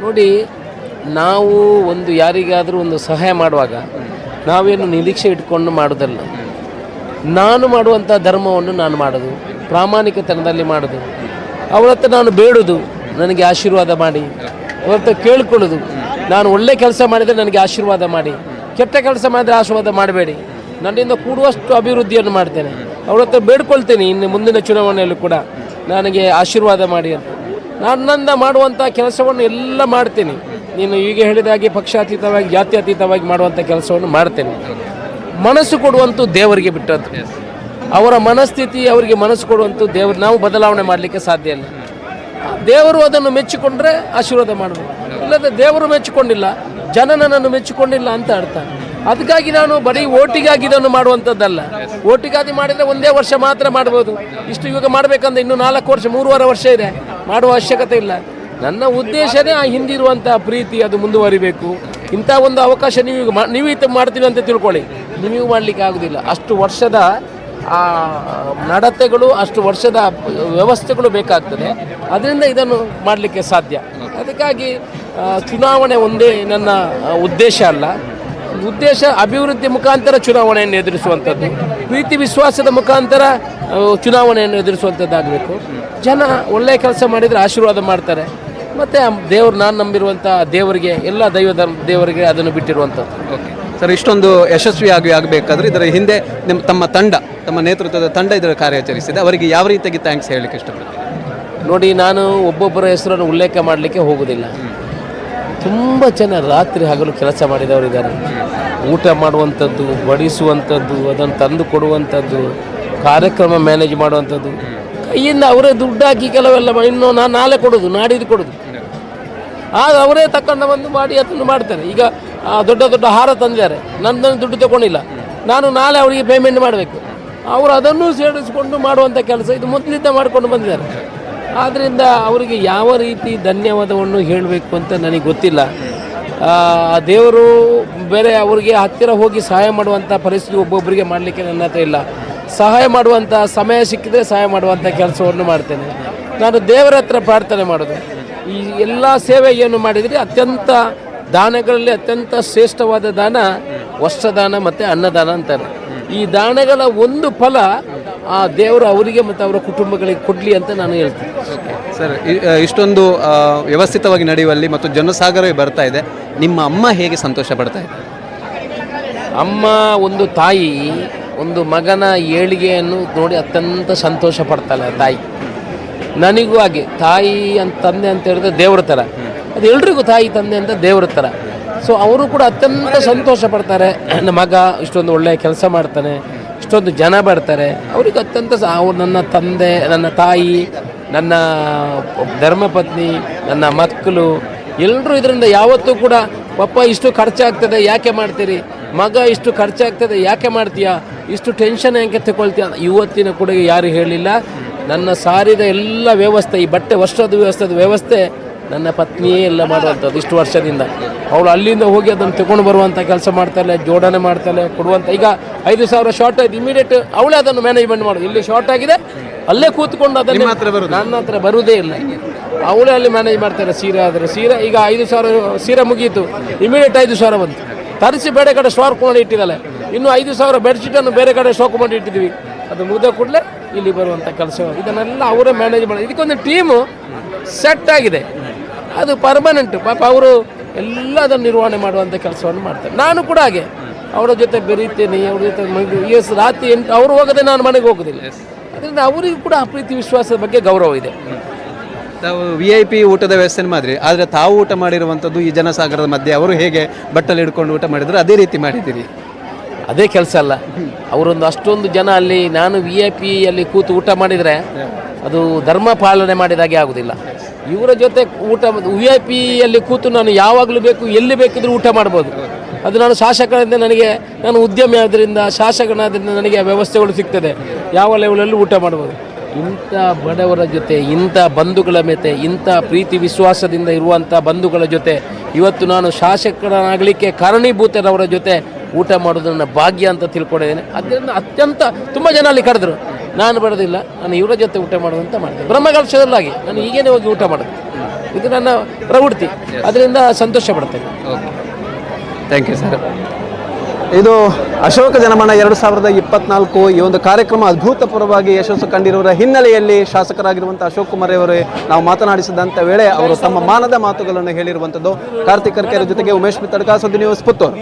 ನೋಡಿ, ನಾವು ಯಾರಿಗಾದರೂ ಒಂದು ಸಹಾಯ ಮಾಡುವಾಗ ನಾವೇನು ನಿರೀಕ್ಷೆ ಇಟ್ಕೊಂಡು ಮಾಡೋದಲ್ಲ. ನಾನು ಮಾಡುವಂಥ ಧರ್ಮವನ್ನು ನಾನು ಮಾಡೋದು, ಪ್ರಾಮಾಣಿಕತನದಲ್ಲಿ ಮಾಡೋದು. ಅವರ ಹತ್ರ ನಾನು ಬೇಡೋದು, ನನಗೆ ಆಶೀರ್ವಾದ ಮಾಡಿ. ಅವ್ರ ಹತ್ರ ಕೇಳ್ಕೊಳ್ಳೋದು, ನಾನು ಒಳ್ಳೆ ಕೆಲಸ ಮಾಡಿದರೆ ನನಗೆ ಆಶೀರ್ವಾದ ಮಾಡಿ, ಕೆಟ್ಟ ಕೆಲಸ ಮಾಡಿದರೆ ಆಶೀರ್ವಾದ ಮಾಡಬೇಡಿ. ನನ್ನಿಂದ ಕೂಡುವಷ್ಟು ಅಭಿವೃದ್ಧಿಯನ್ನು ಮಾಡ್ತೇನೆ. ಅವ್ರ ಹತ್ರ ಬೇಡ್ಕೊಳ್ತೇನೆ, ಇನ್ನು ಮುಂದಿನ ಚುನಾವಣೆಯಲ್ಲೂ ಕೂಡ ನನಗೆ ಆಶೀರ್ವಾದ ಮಾಡಿ ಅಂತ. ನನ್ನಿಂದ ಮಾಡುವಂಥ ಕೆಲಸವನ್ನು ಎಲ್ಲ ಮಾಡ್ತೇನೆ. ನೀನು ಈಗ ಹೇಳಿದ ಹಾಗೆ ಪಕ್ಷಾತೀತವಾಗಿ, ಜಾತ್ಯತೀತವಾಗಿ ಮಾಡುವಂಥ ಕೆಲಸವನ್ನು ಮಾಡ್ತೇನೆ. ಮನಸ್ಸು ಕೊಡುವಂತೂ ದೇವರಿಗೆ ಬಿಟ್ಟದ್ದು. ಅವರ ಮನಸ್ಥಿತಿ, ಅವರಿಗೆ ಮನಸ್ಸು ಕೊಡುವಂತೂ ದೇವರು, ನಾವು ಬದಲಾವಣೆ ಮಾಡಲಿಕ್ಕೆ ಸಾಧ್ಯ ಇಲ್ಲ. ದೇವರು ಅದನ್ನು ಮೆಚ್ಚಿಕೊಂಡ್ರೆ ಆಶೀರ್ವಾದ ಮಾಡಬೇಕು. ಇಲ್ಲದೆ ದೇವರು ಮೆಚ್ಚಿಕೊಂಡಿಲ್ಲ, ಜನ ನನ್ನನ್ನು ಮೆಚ್ಚಿಕೊಂಡಿಲ್ಲ ಅಂತ ಅರ್ಥ. ಅದಕ್ಕಾಗಿ ನಾನು ಬರೀ ಓಟಿಗಾಗಿ ಇದನ್ನು ಮಾಡುವಂಥದ್ದಲ್ಲ. ಓಟಿಗಾಗಿ ಮಾಡಿದರೆ ಒಂದೇ ವರ್ಷ ಮಾತ್ರ ಮಾಡ್ಬೋದು. ಇಷ್ಟು ಇವಾಗ ಮಾಡಬೇಕಂದ್ರೆ ಇನ್ನೂ 4 ವರ್ಷ, 3.5 ವರ್ಷ ಇದೆ, ಮಾಡುವ ಅವಶ್ಯಕತೆ ಇಲ್ಲ. ನನ್ನ ಉದ್ದೇಶನೇ ಆ ಹಿಂದಿರುವಂಥ ಪ್ರೀತಿ ಅದು ಮುಂದುವರಿಬೇಕು. ಇಂಥ ಒಂದು ಅವಕಾಶ ನೀವು ಮಾಡ್ತೀವಿ ಅಂತ ತಿಳ್ಕೊಳ್ಳಿ, ನಿಮಗೂ ಮಾಡಲಿಕ್ಕೆ ಆಗೋದಿಲ್ಲ. ಅಷ್ಟು ವರ್ಷದ ನಡತೆಗಳು, ಅಷ್ಟು ವರ್ಷದ ವ್ಯವಸ್ಥೆಗಳು ಬೇಕಾಗ್ತದೆ. ಅದರಿಂದ ಇದನ್ನು ಮಾಡಲಿಕ್ಕೆ ಸಾಧ್ಯ. ಅದಕ್ಕಾಗಿ ಚುನಾವಣೆ ಒಂದೇ ನನ್ನ ಉದ್ದೇಶ ಅಲ್ಲ. ಉದ್ದೇಶ ಅಭಿವೃದ್ಧಿ ಮುಖಾಂತರ ಚುನಾವಣೆಯನ್ನು ಎದುರಿಸುವಂಥದ್ದು, ಪ್ರೀತಿ ವಿಶ್ವಾಸದ ಮುಖಾಂತರ ಚುನಾವಣೆಯನ್ನು ಎದುರಿಸುವಂಥದ್ದಾಗಬೇಕು. ಜನ ಒಳ್ಳೆಯ ಕೆಲಸ ಮಾಡಿದರೆ ಆಶೀರ್ವಾದ ಮಾಡ್ತಾರೆ. ಮತ್ತು ದೇವರು, ನಾನು ನಂಬಿರುವಂಥ ದೇವರಿಗೆ, ಎಲ್ಲ ದೇವರಿಗೆ ಅದನ್ನು ಬಿಟ್ಟಿರುವಂಥದ್ದು. ಓಕೆ ಸರ್, ಇಷ್ಟೊಂದು ಯಶಸ್ವಿಯಾಗಿ ಆಗಬೇಕಾದ್ರೆ ಇದರ ಹಿಂದೆ ತಮ್ಮ ನೇತೃತ್ವದ ತಂಡ ಇದರ ಕಾರ್ಯಾಚರಿಸಿದೆ. ಅವರಿಗೆ ಯಾವ ರೀತಿಯಾಗಿ ಥ್ಯಾಂಕ್ಸ್ ಹೇಳಲಿಕ್ಕೆ ಇಷ್ಟಪಡ್ತೀನಿ? ನೋಡಿ, ನಾನು ಒಬ್ಬೊಬ್ಬರ ಹೆಸರನ್ನು ಉಲ್ಲೇಖ ಮಾಡಲಿಕ್ಕೆ ಹೋಗೋದಿಲ್ಲ. ತುಂಬ ಜನ ರಾತ್ರಿ ಹಗಲು ಕೆಲಸ ಮಾಡಿದವರಿದ್ದಾರೆ. ಊಟ ಮಾಡುವಂಥದ್ದು, ಬಡಿಸುವಂಥದ್ದು, ಅದನ್ನು ತಂದು ಕೊಡುವಂಥದ್ದು, ಕಾರ್ಯಕ್ರಮ ಮ್ಯಾನೇಜ್ ಮಾಡುವಂಥದ್ದು, ಕೈಯಿಂದ ಅವರೇ ದುಡ್ಡು ಹಾಕಿ ಕೆಲವೆಲ್ಲ ಇನ್ನೂ ನಾಳೆ ಕೊಡೋದು, ನಾಡಿದ್ದು ಕೊಡೋದು, ಆಗ ಅವರೇ ತಗೊಂಡು ಬಂದು ಮಾಡಿ ಅದನ್ನು ಮಾಡ್ತಾರೆ. ಈಗ ದೊಡ್ಡ ದೊಡ್ಡ ಹಾರ ತಂದಿದ್ದಾರೆ, ನನ್ನನ್ನು ದುಡ್ಡು ತಗೊಂಡಿಲ್ಲ, ನಾನು ನಾಳೆ ಅವರಿಗೆ ಪೇಮೆಂಟ್ ಮಾಡಬೇಕು. ಅವರು ಅದನ್ನು ಸೇರಿಸಿಕೊಂಡು ಮಾಡುವಂಥ ಕೆಲಸ ಇದು ಮೊದಲಿಂದ ಮಾಡಿಕೊಂಡು ಬಂದಿದ್ದಾರೆ. ಆದ್ದರಿಂದ ಅವರಿಗೆ ಯಾವ ರೀತಿ ಧನ್ಯವಾದವನ್ನು ಹೇಳಬೇಕು ಅಂತ ನನಗೆ ಗೊತ್ತಿಲ್ಲ. ದೇವರು ಬೇರೆ ಅವರಿಗೆ ಹತ್ತಿರ ಹೋಗಿ ಸಹಾಯ ಮಾಡುವಂಥ ಪರಿಸ್ಥಿತಿ ಒಬ್ಬೊಬ್ಬರಿಗೆ ಮಾಡಲಿಕ್ಕೆ ನನ್ನ ಹತ್ರ ಇಲ್ಲ. ಸಹಾಯ ಮಾಡುವಂಥ ಸಮಯ ಸಿಕ್ಕಿದರೆ ಸಹಾಯ ಮಾಡುವಂಥ ಕೆಲಸವನ್ನು ಮಾಡ್ತೇನೆ. ನಾನು ದೇವರ ಹತ್ರ ಪ್ರಾರ್ಥನೆ ಮಾಡೋದು, ಈ ಎಲ್ಲ ಸೇವೆ ಏನು ಮಾಡಿದರೆ ಅತ್ಯಂತ ದಾನಗಳಲ್ಲಿ ಅತ್ಯಂತ ಶ್ರೇಷ್ಠವಾದ ದಾನ ವಸ್ತ್ರದಾನ ಮತ್ತು ಅನ್ನದಾನ ಅಂತಾರೆ. ಈ ದಾನಗಳ ಒಂದು ಫಲ ಆ ದೇವರು ಅವರಿಗೆ ಮತ್ತು ಅವರ ಕುಟುಂಬಗಳಿಗೆ ಕೊಡಲಿ ಅಂತ ನಾನು ಹೇಳ್ತೀನಿ. ಸರ್, ಇಷ್ಟೊಂದು ವ್ಯವಸ್ಥಿತವಾಗಿ ನಡೆಯುವಲ್ಲಿ ಮತ್ತು ಜನಸಾಗರವೇ ಬರ್ತಾ ಇದೆ, ನಿಮ್ಮ ಅಮ್ಮ ಹೇಗೆ ಸಂತೋಷ ಪಡ್ತಾ ಇದೆ? ಅಮ್ಮ ಒಂದು ತಾಯಿ ಒಂದು ಮಗನ ಏಳಿಗೆಯನ್ನು ನೋಡಿ ಅತ್ಯಂತ ಸಂತೋಷ ಪಡ್ತಾಳೆ ತಾಯಿ. ನನಗೂ ಹಾಗೆ ತಾಯಿ ಅಂತ ತಂದೆ ಅಂತ ಹೇಳಿದ್ರೆ ದೇವ್ರ ಥರ, ಅದು ಎಲ್ರಿಗೂ ತಾಯಿ ತಂದೆ ಅಂತ ದೇವ್ರ ಥರ. ಸೊ ಅವರು ಕೂಡ ಅತ್ಯಂತ ಸಂತೋಷ ಪಡ್ತಾರೆ. ನನ್ನ ಮಗ ಇಷ್ಟೊಂದು ಒಳ್ಳೆಯ ಕೆಲಸ ಮಾಡ್ತಾನೆ, ಇಷ್ಟೊಂದು ಜನ ಬರ್ತಾರೆ, ಅವ್ರಿಗೆ ಅತ್ಯಂತ ಅವ್ರು ನನ್ನ ತಂದೆ, ನನ್ನ ತಾಯಿ, ನನ್ನ ಧರ್ಮಪತ್ನಿ, ನನ್ನ ಮಕ್ಕಳು ಎಲ್ಲರೂ ಇದರಿಂದ ಯಾವತ್ತೂ ಕೂಡ ಪಪ್ಪ ಇಷ್ಟು ಖರ್ಚಾಗ್ತದೆ ಯಾಕೆ ಮಾಡ್ತೀರಿ, ಮಗ ಇಷ್ಟು ಖರ್ಚಾಗ್ತದೆ ಯಾಕೆ ಮಾಡ್ತೀಯಾ, ಇಷ್ಟು ಟೆನ್ಷನ್ ಯಾಕೆ ತಗೊಳ್ತೀಯ, ಇವತ್ತಿನ ಕೂಡ ಯಾರು ಹೇಳಿಲ್ಲ. ನನ್ನ ಸಾರಿದ ಎಲ್ಲ ವ್ಯವಸ್ಥೆ, ಈ ಬಟ್ಟೆ ವಸ್ತ್ರದ ವ್ಯವಸ್ಥೆ ನನ್ನ ಪತ್ನಿಯೇ ಎಲ್ಲ ಮಾಡುವಂಥದ್ದು ಇಷ್ಟು ವರ್ಷದಿಂದ. ಅವಳು ಅಲ್ಲಿಂದ ಹೋಗಿ ಅದನ್ನು ತಗೊಂಡು ಬರುವಂಥ ಕೆಲಸ ಮಾಡ್ತಾಳೆ, ಜೋಡಣೆ ಮಾಡ್ತಾಳೆ, ಕೊಡುವಂಥ. ಈಗ 5,000 ಶಾರ್ಟ್ ಆಯ್ತು, ಇಮಿಡಿಯೇಟ್ ಅವಳೇ ಅದನ್ನು ಮ್ಯಾನೇಜ್ಮೆಂಟ್ ಮಾಡೋದು. ಇಲ್ಲಿ ಶಾರ್ಟ್ ಆಗಿದೆ ಅಲ್ಲೇ ಕೂತ್ಕೊಂಡು ಅದನ್ನು ನನ್ನ ಹತ್ರ ಬರುವುದೇ ಇಲ್ಲ, ಅವಳೇ ಅಲ್ಲಿ ಮ್ಯಾನೇಜ್ ಮಾಡ್ತಾರೆ. ಸೀರೆ ಆದರೆ ಸೀರೆ, ಈಗ 5,000 ಸೀರೆ ಮುಗೀತು, ಇಮಿಡಿಯೇಟ್ 5,000 ಬಂತು. ತರಿಸಿ ಬೇರೆ ಕಡೆ ಸ್ಟಾಕ್ ಮಾಡಿ ಇಟ್ಟಿದ್ದಾಳೆ, ಇನ್ನು 5,000 ಬೆಡ್ಶೀಟನ್ನು ಬೇರೆ ಕಡೆ ಸ್ಟಾಕ್ ಮಾಡಿ ಇಟ್ಟಿದ್ವಿ. ಅದು ಮುಗಿದ ಕೂಡಲೇ ಇಲ್ಲಿ ಬರುವಂಥ ಕೆಲಸ, ಇದನ್ನೆಲ್ಲ ಅವರೇ ಮ್ಯಾನೇಜ್ ಮಾಡಿ. ಇದಕ್ಕೊಂದು ಟೀಮು ಸೆಟ್ ಆಗಿದೆ, ಅದು ಪರ್ಮನೆಂಟ್. ಪಾಪ ಅವರು ಎಲ್ಲ ಅದನ್ನು ನಿರ್ವಹಣೆ ಮಾಡುವಂಥ ಕೆಲಸವನ್ನು ಮಾಡ್ತಾರೆ. ನಾನು ಕೂಡ ಹಾಗೆ ಅವರ ಜೊತೆ ಬೆರೀತೇನೆ, ಅವ್ರ ಜೊತೆ ರಾತ್ರಿ 8 ಅವರು ಹೋಗದೆ ನಾನು ಮನೆಗೆ ಹೋಗೋದಿಲ್ಲ. ಅದರಿಂದ ಅವರಿಗೂ ಕೂಡ ಆ ಪ್ರೀತಿ ವಿಶ್ವಾಸದ ಬಗ್ಗೆ ಗೌರವ ಇದೆ. ತಾವು VIP ಊಟದ ವ್ಯವಸ್ಥೆ ಮಾಡಿದ್ರಿ, ಆದರೆ ತಾವು ಊಟ ಮಾಡಿರುವಂಥದ್ದು ಈ ಜನಸಾಗರದ ಮಧ್ಯೆ ಅವರು ಹೇಗೆ ಬಟ್ಟಲು ಹಿಡ್ಕೊಂಡು ಊಟ ಮಾಡಿದ್ರು ಅದೇ ರೀತಿ ಮಾಡಿದ್ದೀರಿ. ಅದೇ ಕೆಲಸ ಅಲ್ಲ, ಅವರೊಂದು ಅಷ್ಟೊಂದು ಜನ ಅಲ್ಲಿ, ನಾನು VIP ಅಲ್ಲಿ ಕೂತು ಊಟ ಮಾಡಿದರೆ ಅದು ಧರ್ಮ ಪಾಲನೆ ಮಾಡಿದಾಗೆ ಆಗೋದಿಲ್ಲ. ಇವರ ಜೊತೆ ಊಟ VIP ಅಲ್ಲಿ ಕೂತು ನಾನು ಯಾವಾಗಲೂ ಬೇಕು ಎಲ್ಲಿ ಬೇಕಿದ್ರೂ ಊಟ ಮಾಡ್ಬೋದು. ಅದು ನಾನು ಶಾಸಕರಿಂದ, ನಾನು ಉದ್ಯಮಿ ಆದ್ದರಿಂದ ಶಾಸಕನಾದ್ರಿಂದ ನನಗೆ ವ್ಯವಸ್ಥೆಗಳು ಸಿಗ್ತದೆ, ಯಾವ ಲೆವೆಲಲ್ಲೂ ಊಟ ಮಾಡ್ಬೋದು. ಇಂಥ ಬಡವರ ಜೊತೆ, ಇಂಥ ಬಂಧುಗಳ ಜೊತೆ, ಇಂಥ ಪ್ರೀತಿ ವಿಶ್ವಾಸದಿಂದ ಇರುವಂಥ ಬಂಧುಗಳ ಜೊತೆ ಇವತ್ತು ನಾನು ಶಾಸಕನಾಗಲಿಕ್ಕೆ ಕಾರಣೀಭೂತರವರ ಜೊತೆ ಊಟ ಮಾಡೋದು ನನ್ನ ಭಾಗ್ಯ ಅಂತ ತಿಳ್ಕೊಂಡಿದ್ದೇನೆ. ಅದರಿಂದ ಅತ್ಯಂತ ತುಂಬ ಜನ ಅಲ್ಲಿ ಕರೆದ್ರು, ನಾನು ಬರೋದಿಲ್ಲ, ನಾನು ಇವರ ಜೊತೆ ಊಟ ಮಾಡುವಂತ ಮಾಡಿದೆ. ಬ್ರಹ್ಮಕಲಶದಲ್ಲಾಗಿ ನಾನು ಈಗೇನೆ ಹೋಗಿ ಊಟ ಮಾಡೋದು, ಇದು ನನ್ನ ಪ್ರವೃತ್ತಿ. ಅದರಿಂದ ಸಂತೋಷ ಪಡ್ತೇನೆ. Thank you sir. ಇದು ಅಶೋಕ ಜನಮನ 2024 ಈ ಒಂದು ಕಾರ್ಯಕ್ರಮ ಅದ್ಭುತಪೂರ್ವವಾಗಿ ಯಶಸ್ಸು ಕಂಡಿರುವ ಹಿನ್ನೆಲೆಯಲ್ಲಿ ಶಾಸಕರಾಗಿರುವಂಥ ಅಶೋಕ್ ಕುಮಾರ್ ಅವರೇ ನಾವು ಮಾತನಾಡಿಸಿದಂಥ ವೇಳೆ ಅವರು ತಮ್ಮ ಮಾನದ ಮಾತುಗಳನ್ನು ಹೇಳಿರುವಂಥದ್ದು. ಕಾರ್ತಿಕ್ ಕರ್ಕೆರೆ ಜೊತೆಗೆ ಉಮೇಶ್ ಮಿತ್ತಡ್ಕ, ಸುದ್ದಿ ನ್ಯೂಸ್, ಪುತ್ತೂರು.